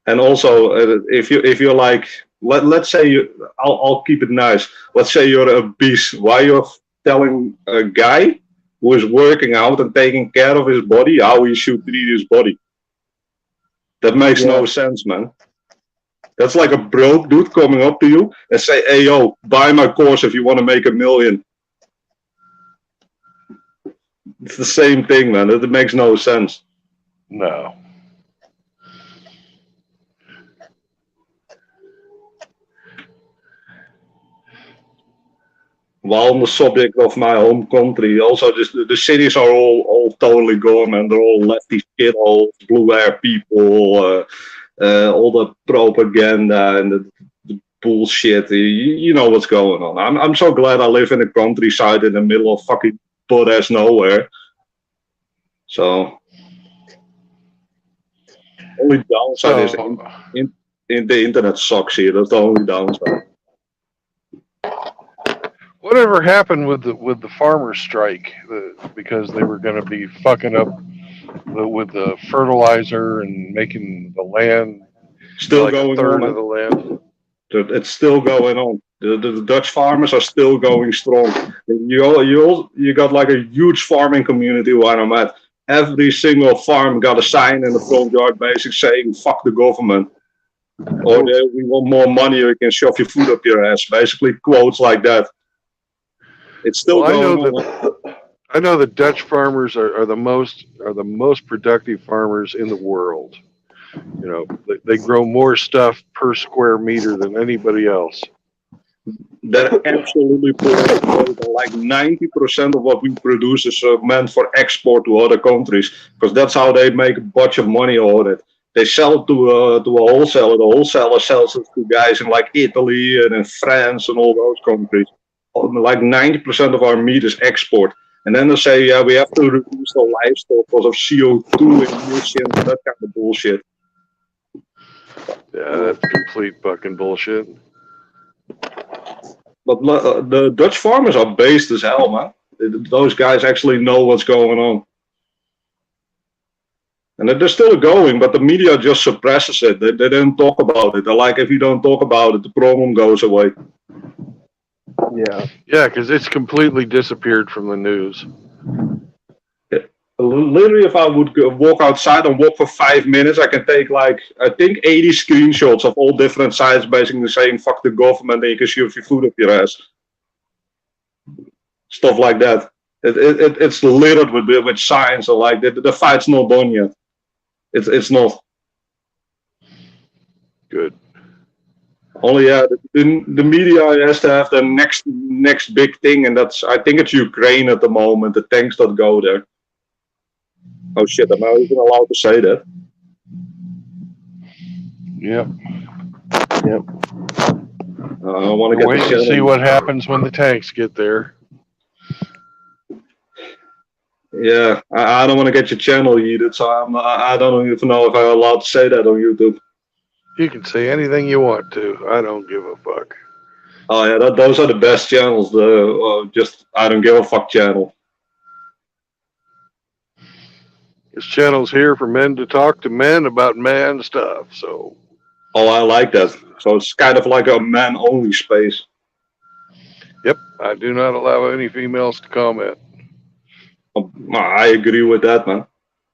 and also, if you're like, let's say I'll keep it nice. Let's say you're obese. Why you're telling a guy who is working out and taking care of his body how he should treat his body? That makes no sense, man. That's like a broke dude coming up to you and say, hey, yo, buy my course if you want to make $1 million. It's the same thing, man. It makes no sense. No. While on the subject of my home country, also just the cities are all totally gone, and they're all lefty shitholes, blue-hair people, all the propaganda and the bullshit. You know what's going on. I'm so glad I live in the countryside in the middle of fucking butt-ass nowhere. So, only downside is in the internet sucks here. That's the only downside. Whatever happened with the farmers' strike? Because they were going to be fucking up with the fertilizer and making the land still like going a third on, of the land. It's still going on. The Dutch farmers are still going strong. You got like a huge farming community where I'm at. Every single farm got a sign in the front yard basically saying "fuck the government," or "we want more money, or you can shove your foot up your ass." Basically, quotes like that. It's still going on. I know the Dutch farmers are the most productive farmers in the world. You know, they grow more stuff per square meter than anybody else. They're absolutely political. Like 90% of what we produce is meant for export to other countries because that's how they make a bunch of money on it. They sell it to a wholesaler. The wholesaler sells it to guys in like Italy and in France and all those countries. Like 90% of our meat is export. And then they say, yeah, we have to reduce the livestock because of CO2 emissions and that kind of bullshit. Yeah, that's complete fucking bullshit. But the Dutch farmers are based as hell, man. Those guys actually know what's going on. And they're still going, but the media just suppresses it. They don't talk about it. They're like, if you don't talk about it, the problem goes away. Yeah. Yeah, because it's completely disappeared from the news. Literally, if I would walk outside and walk for 5 minutes, I can take like, I think 80 screenshots of all different sites basically saying, fuck the government and you can shove your food up your ass. Stuff like that. It's littered with signs or like, the fight's not done yet. It's not. Good. Only the media has to have the next big thing, and I think it's Ukraine at the moment. The tanks that go there. Oh shit! Am I even allowed to say that? Yep. Yep. I want to get wait to see what happens when the tanks get there. Yeah, I don't want to get your channel yeeted, so I don't even know if I'm allowed to say that on YouTube. You can say anything you want to. I don't give a fuck. Oh yeah, those are the best channels. Just I don't give a fuck channel. This channel's here for men to talk to men about man stuff. So. Oh, I like that. So it's kind of like a man-only space. Yep, I do not allow any females to comment. I agree with that, man.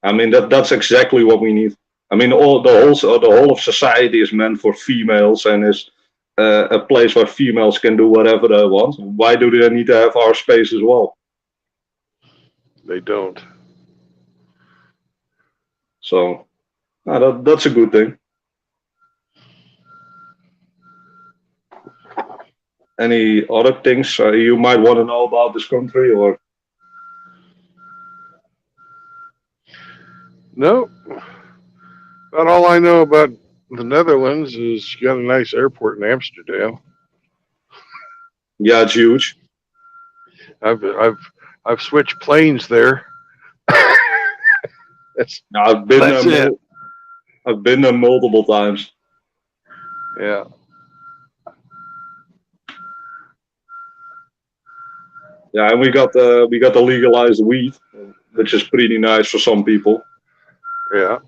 I mean that's exactly what we need. I mean, the whole of society is meant for females and is a place where females can do whatever they want. Why do they need to have our space as well? They don't. So, that's a good thing. Any other things you might want to know about this country, or? No. About all I know about the Netherlands is you got a nice airport in Amsterdam. Yeah, it's huge. I've switched planes there. I've been there multiple times. Yeah. Yeah, and we got the legalized weed, which is pretty nice for some people. Yeah.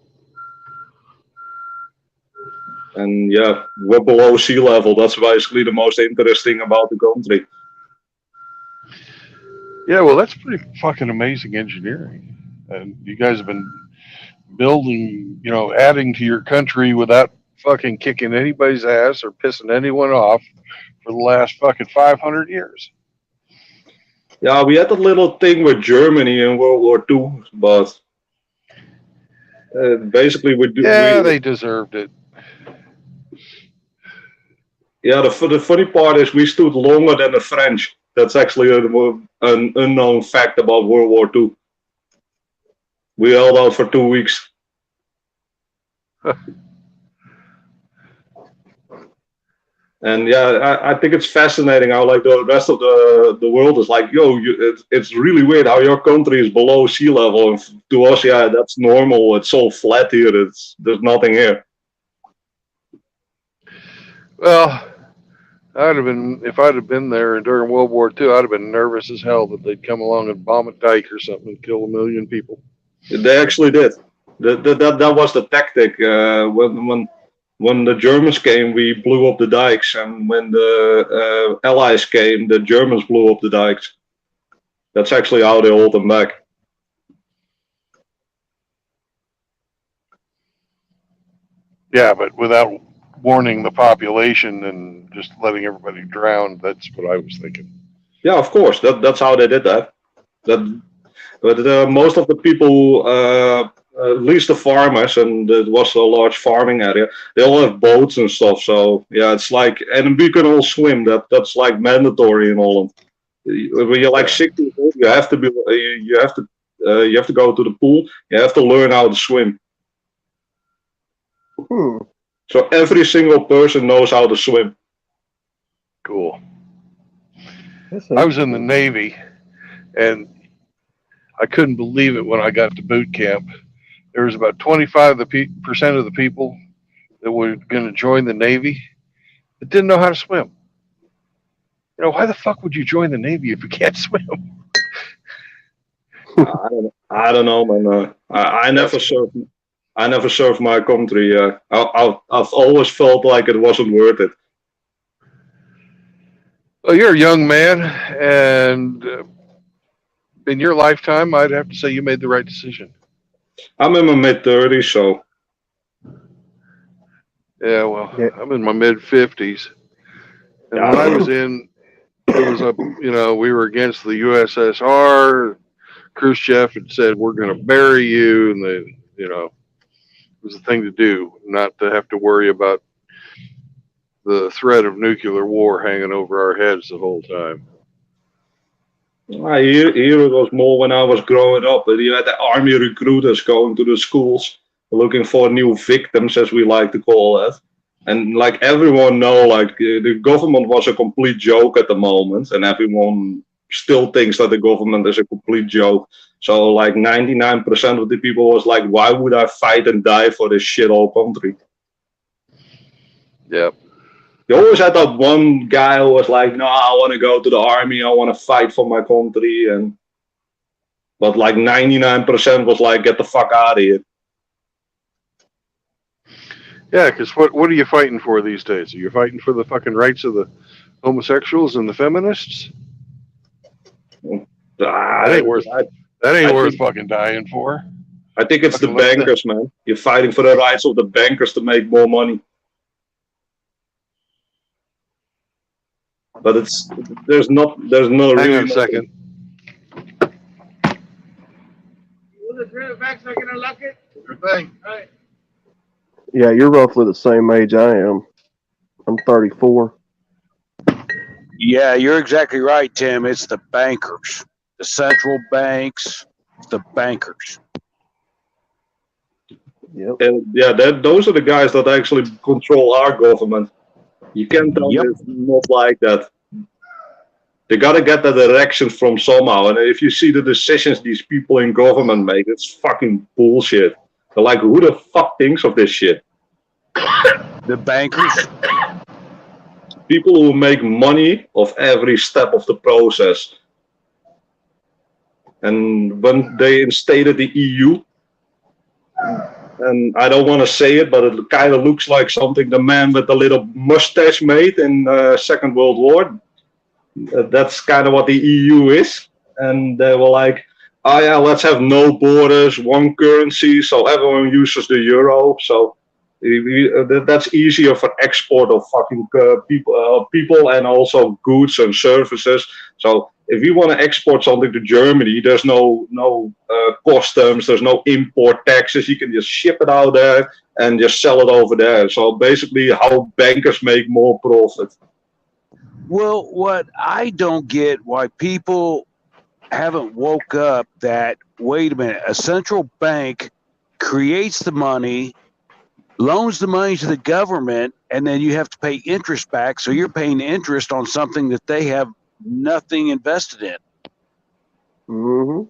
And yeah, we're below sea level. That's basically the most interesting about the country. Yeah, well, that's pretty fucking amazing engineering. And you guys have been building, adding to your country without fucking kicking anybody's ass or pissing anyone off for the last fucking 500 years. Yeah, we had a little thing with Germany in World War II, but basically they deserved it. Yeah, the funny part is we stood longer than the French. That's actually an unknown fact about World War II. We held out for 2 weeks. And yeah, I think it's fascinating how like the rest of the world is like, yo, it's really weird how your country is below sea level. And to us, yeah, that's normal. It's so flat here. There's nothing here. Well, if I'd have been there during World War II, I'd have been nervous as hell that they'd come along and bomb a dike or something and kill 1 million people. They actually did. That was the tactic. When the Germans came, we blew up the dikes, and when the Allies came, the Germans blew up the dikes. That's actually how they hold them back. Yeah, but without warning the population and just letting everybody drown. That's what I was thinking. Yeah, of course. That's how they did that. But most of the people at least the farmers, and it was a large farming area. They all have boats and stuff. So yeah, it's like, and we can all swim. That's like mandatory in Holland. When you're like 6 years old, you have to be. You have to go to the pool. You have to learn how to swim. So every single person knows how to swim. Cool. I was in the Navy, and I couldn't believe it when I got to boot camp. There was about 25% of the people that were going to join the Navy that didn't know how to swim. You know, why the fuck would you join the Navy if you can't swim? I don't know, man. I never served. I never served my country. I've always felt like it wasn't worth it. Well, you're a young man, and in your lifetime, I'd have to say you made the right decision. I'm in my mid-30s, so. Yeah, well, I'm in my mid-50s. And when I was in, it was we were against the USSR. Khrushchev had said, we're going to bury you. And it was the thing to do, not to have to worry about the threat of nuclear war hanging over our heads the whole time. Here it was more when I was growing up. But you had the army recruiters going to the schools looking for new victims, as we like to call it. And like everyone know, like the government was a complete joke at the moment, and everyone still thinks that the government is a complete joke. So like 99% of the people was like, why would I fight and die for this shithole country? Yep. You always had that one guy who was like, no, I want to go to the army, I want to fight for my country, but like 99% was like, get the fuck out of here. Yeah, because what are you fighting for these days? Are you fighting for the fucking rights of the homosexuals and the feminists? That ain't worth fucking dying for. I think it's the bankers, man. You're fighting for the rights of the bankers to make more money. But there's no Hang really. on a second. Yeah, you're roughly the same age I am. I'm 34. Yeah, you're exactly right, Tim. It's the bankers, the central banks, the bankers. Yep. And yeah, those are the guys that actually control our government. You can't tell me it's not like that. They gotta get the directions from somehow. And if you see the decisions these people in government make, it's fucking bullshit. They're like, who the fuck thinks of this shit? The bankers. People who make money of every step of the process. And when they instated the EU, and I don't want to say it, but it kind of looks like something the man with the little mustache made in Second World War. That's kind of what the EU is. And they were like, oh yeah, let's have no borders, one currency, so everyone uses the euro. So that's easier for export of fucking people and also goods and services. So if we want to export something to Germany, there's no customs, there's no import taxes. You can just ship it out there and just sell it over there. So basically, how bankers make more profit. Well, what I don't get why people haven't woke up that, wait a minute, a central bank creates the money, loans the money to the government, and then you have to pay interest back. So you're paying interest on something that they have nothing invested in. Mm-hmm.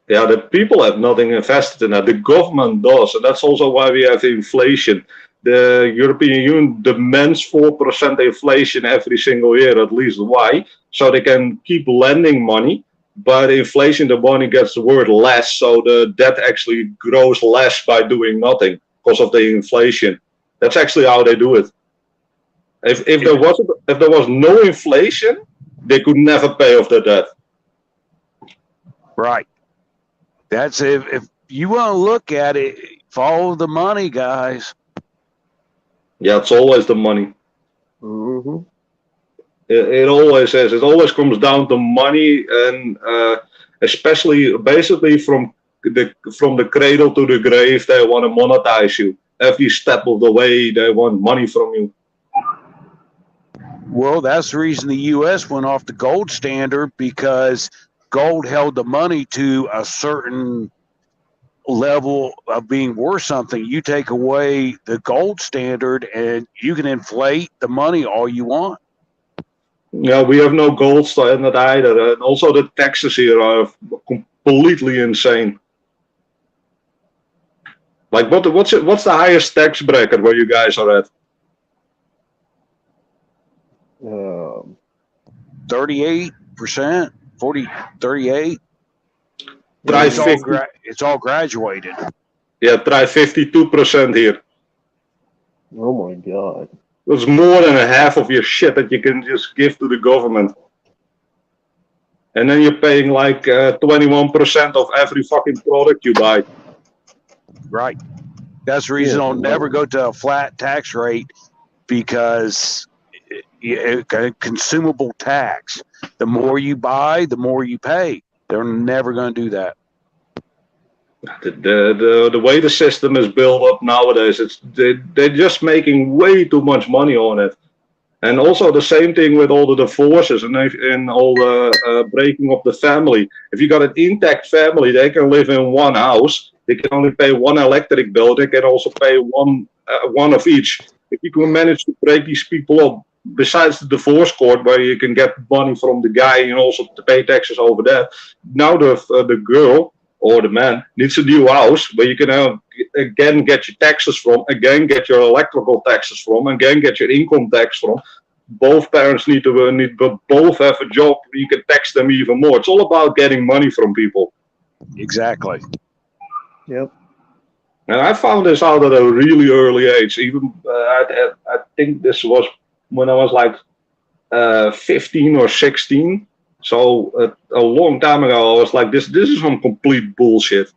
Yeah, the people have nothing invested in that. The government does, and that's also why we have inflation. The European Union demands 4% inflation every single year, at least. Why? So they can keep lending money, but inflation, the money gets worth less, so the debt actually grows less by doing nothing because of the inflation. That's actually how they do it. If there was no inflation, they could never pay off their debt. Right. That's if you want to look at it, follow the money, guys. Yeah, it's always the money. Mm-hmm. It always is. It always comes down to money, and especially basically from from the cradle to the grave, they want to monetize you. Every step of the way, they want money from you. Well, that's the reason the U.S. went off the gold standard, because gold held the money to a certain level of being worth something. You take away the gold standard and you can inflate the money all you want. Yeah, we have no gold standard either, and also the taxes here are completely insane. Like, what's the highest tax bracket where you guys are at? 38%, 38. Try It's all graduated. Yeah, try 52% here. Oh my god. That's more than a half of your shit that you can just give to the government. And then you're paying like 21% of every fucking product you buy. Right. That's the reason I'll never go to a flat tax rate, because consumable tax. The more you buy, the more you pay. They're never going to do that. The way the system is built up nowadays, they're just making way too much money on it. And also the same thing with all the divorces and all the breaking up the family. If you got an intact family, they can live in one house. They can only pay one electric bill. They can also pay one of each. If you can manage to break these people up, besides the divorce court where you can get money from the guy and also to pay taxes over that, now the girl or the man needs a new house where you can again get your taxes from, again get your electrical taxes from, again get your income tax from. Both parents need both have a job. You can tax them even more. It's all about getting money from people. Exactly. Yep. And I found this out at a really early age. Even I think this was when I was like 15 or 16. So a long time ago, I was like, this is some complete bullshit.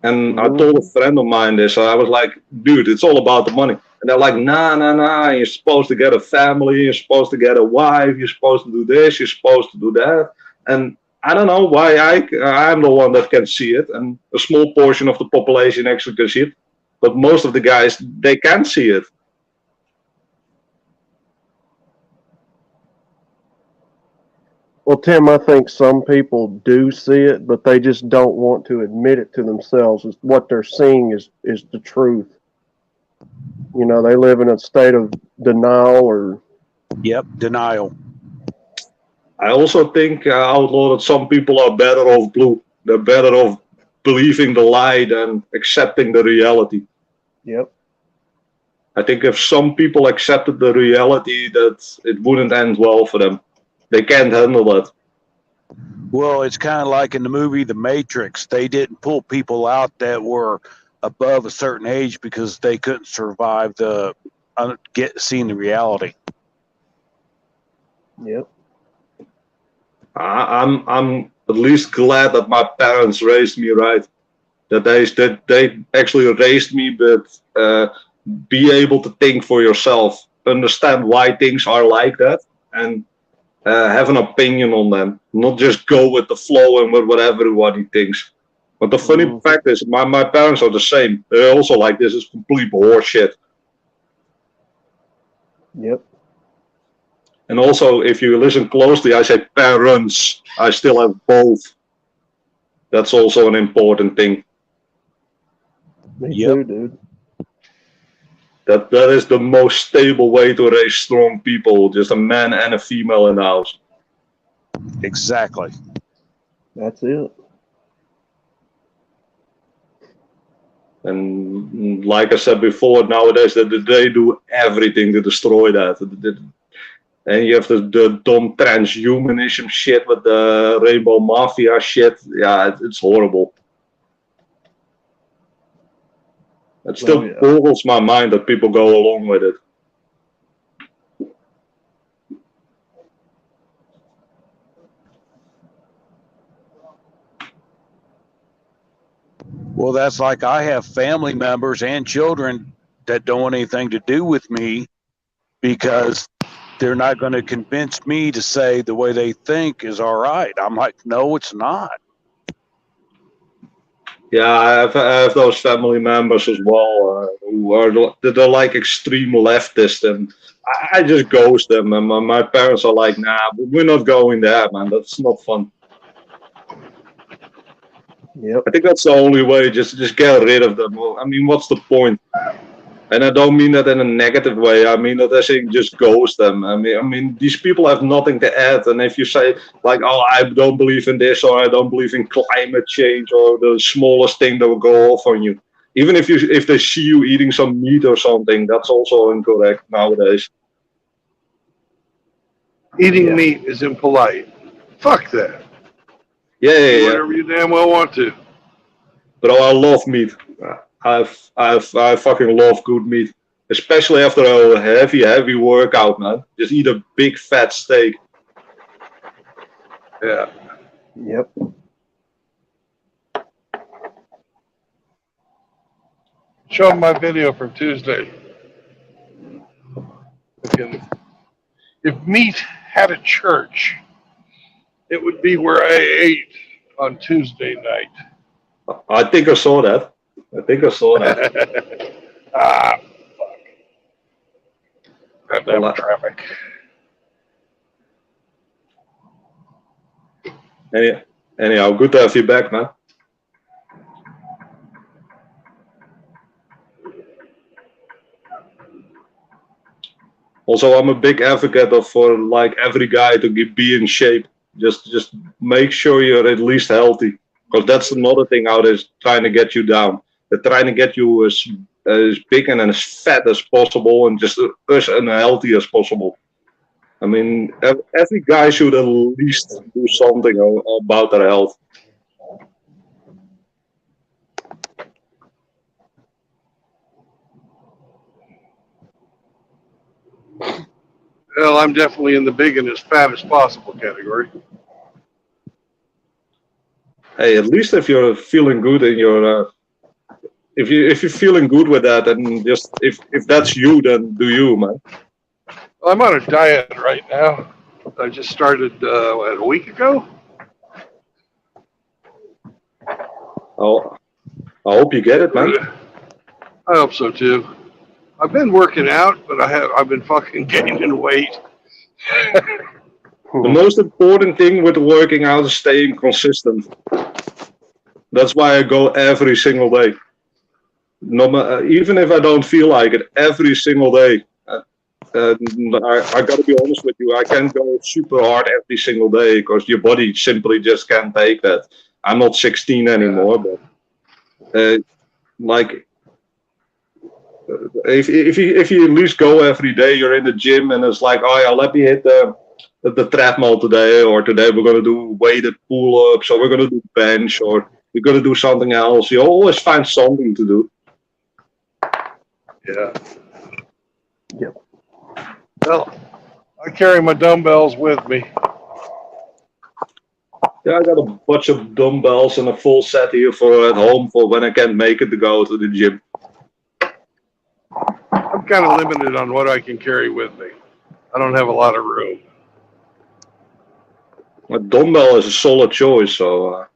And I told a friend of mine this. I was like, dude, it's all about the money. And they're like, nah. You're supposed to get a family. You're supposed to get a wife. You're supposed to do this. You're supposed to do that. And I don't know why I'm the one that can see it. And a small portion of the population actually can see it. But most of the guys, they can't see it. Well, Tim, I think some people do see it, but they just don't want to admit it to themselves. What they're seeing is the truth. You know, they live in a state of denial or... Yep, denial. I also think, Outlaw, that some people are better off blue. They're better off believing the lie than accepting the reality. Yep. I think if some people accepted the reality, that it wouldn't end well for them. They can't handle that. Well, it's kind of like in the movie The Matrix. They didn't pull people out that were above a certain age because they couldn't survive seeing the reality. Yep. I'm at least glad that my parents raised me right. That they actually raised me, but be able to think for yourself, understand why things are like that, and have an opinion on them. Not just go with the flow and with what everybody thinks. But the funny fact is, my parents are the same. They're also like, this is complete horseshit. Yep. And also, if you listen closely, I say parents. I still have both. That's also an important thing. Me too, dude. That is the most stable way to raise strong people. Just a man and a female in the house. Exactly. That's it. And like I said before, nowadays they do everything to destroy that. And you have the dumb transhumanism shit with the rainbow mafia shit. Yeah, it's horrible. It still boggles my mind that people go along with it. Well, that's like I have family members and children that don't want anything to do with me because they're not going to convince me to say the way they think is all right. I'm like, no, it's not. Yeah, I have those family members as well who are they're like extreme leftists, and I just ghost them. And my parents are like, "Nah, we're not going there, man. That's not fun." Yep. I think that's the only way. Just get rid of them. Well, I mean, what's the point? And I don't mean that in a negative way. I mean that I saying just ghost them. I mean these people have nothing to add. And if you say like, "Oh, I don't believe in this," or "I don't believe in climate change," or the smallest thing that will go off on you, even if they see you eating some meat or something, that's also incorrect nowadays. Eating meat is impolite. Fuck that. Yeah, Do yeah, yeah. whatever you damn well want to. But I love meat. I fucking love good meat, especially after a heavy workout, man. Just eat a big fat steak. Yeah. Yep. Show them my video from Tuesday. If meat had a church, it would be where I ate on Tuesday night. I think I saw that. Ah, fuck. Goddamn traffic. Anyhow, good to have you back, man. Also, I'm a big advocate of for like every guy to be in shape. Just make sure you're at least healthy, because that's another thing out is trying to get you down. They're trying to get you as big and as fat as possible, and just as unhealthy as possible. I mean, every guy should at least do something about their health. Well, I'm definitely in the big and as fat as possible category. Hey, at least if you're feeling good in your if you're feeling good with that, and just if that's you, then do you, man. Well, I'm on a diet right now. I just started a week ago. I hope you get it, man. I hope so too. I've been working out, but I've been fucking gaining weight. The most important thing with working out is staying consistent. That's why I go every single day. No, even if I don't feel like it, every single day. I got to be honest with you. I can't go super hard every single day because your body simply just can't take that. I'm not 16 anymore, but like if you at least go every day, you're in the gym and it's like, oh yeah, let me hit the treadmill today, or today we're gonna do weighted pull-ups, or we're gonna do bench, or we're gonna do something else. You always find something to do. Yeah. Yep. Well, I carry my dumbbells with me. Yeah, I got a bunch of dumbbells and a full set here for at home for when I can't make it to go to the gym. I'm kind of limited on what I can carry with me. I don't have a lot of room. A dumbbell is a solid choice, so.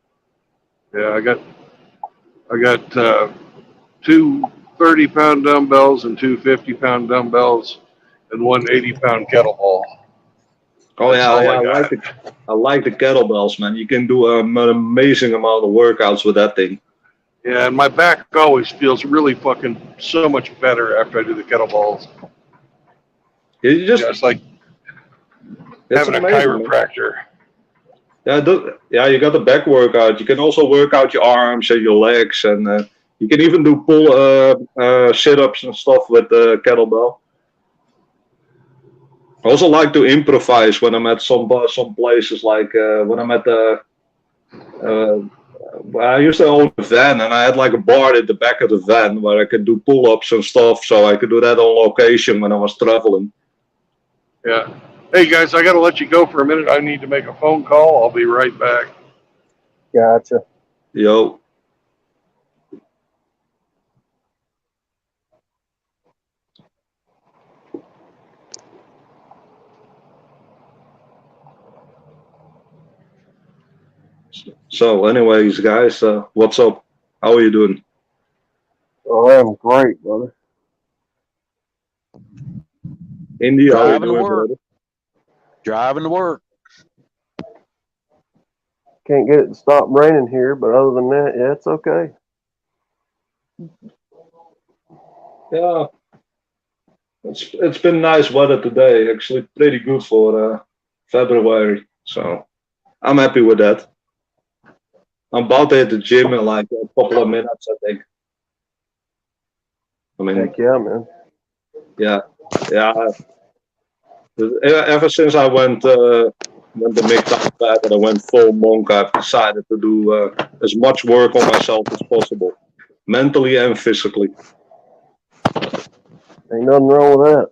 Yeah, I got two 30-pound dumbbells and two 50-pound dumbbells and one 80-pound kettlebell. Oh That's yeah, all yeah, I like the kettlebells, man. You can do an amazing amount of workouts with that thing. Yeah, and my back always feels really fucking so much better after I do the kettlebells. It's like having a chiropractor. Yeah, you got the back workout. You can also work out your arms and your legs, and you can even do pull sit-ups and stuff with the kettlebell. I also like to improvise when I'm at some places, like when I'm at the. I used to own a van, and I had like a bar at the back of the van where I could do pull-ups and stuff, so I could do that on location when I was traveling. Yeah. Hey guys, I got to let you go for a minute. I need to make a phone call. I'll be right back. Gotcha. Yo. So, anyways, guys, what's up? How are you doing? Oh, I'm great, brother. Indy, how are you Driving to doing, work. brother? Driving to work. Can't get it to stop raining here, but other than that, yeah, it's okay. Yeah, it's been nice weather today. Actually, pretty good for February. So I'm happy with that. I'm about to hit the gym in like a couple of minutes, I think. I mean, Heck yeah, man. yeah. Ever since I went the MGTOW bad and I went full monk, I've decided to do as much work on myself as possible, mentally and physically. Ain't nothing wrong with that.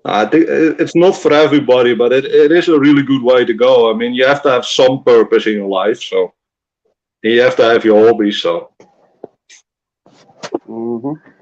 I think it's not for everybody, but it is a really good way to go. I mean, you have to have some purpose in your life, so you have to have your hobbies. So Mm-hmm.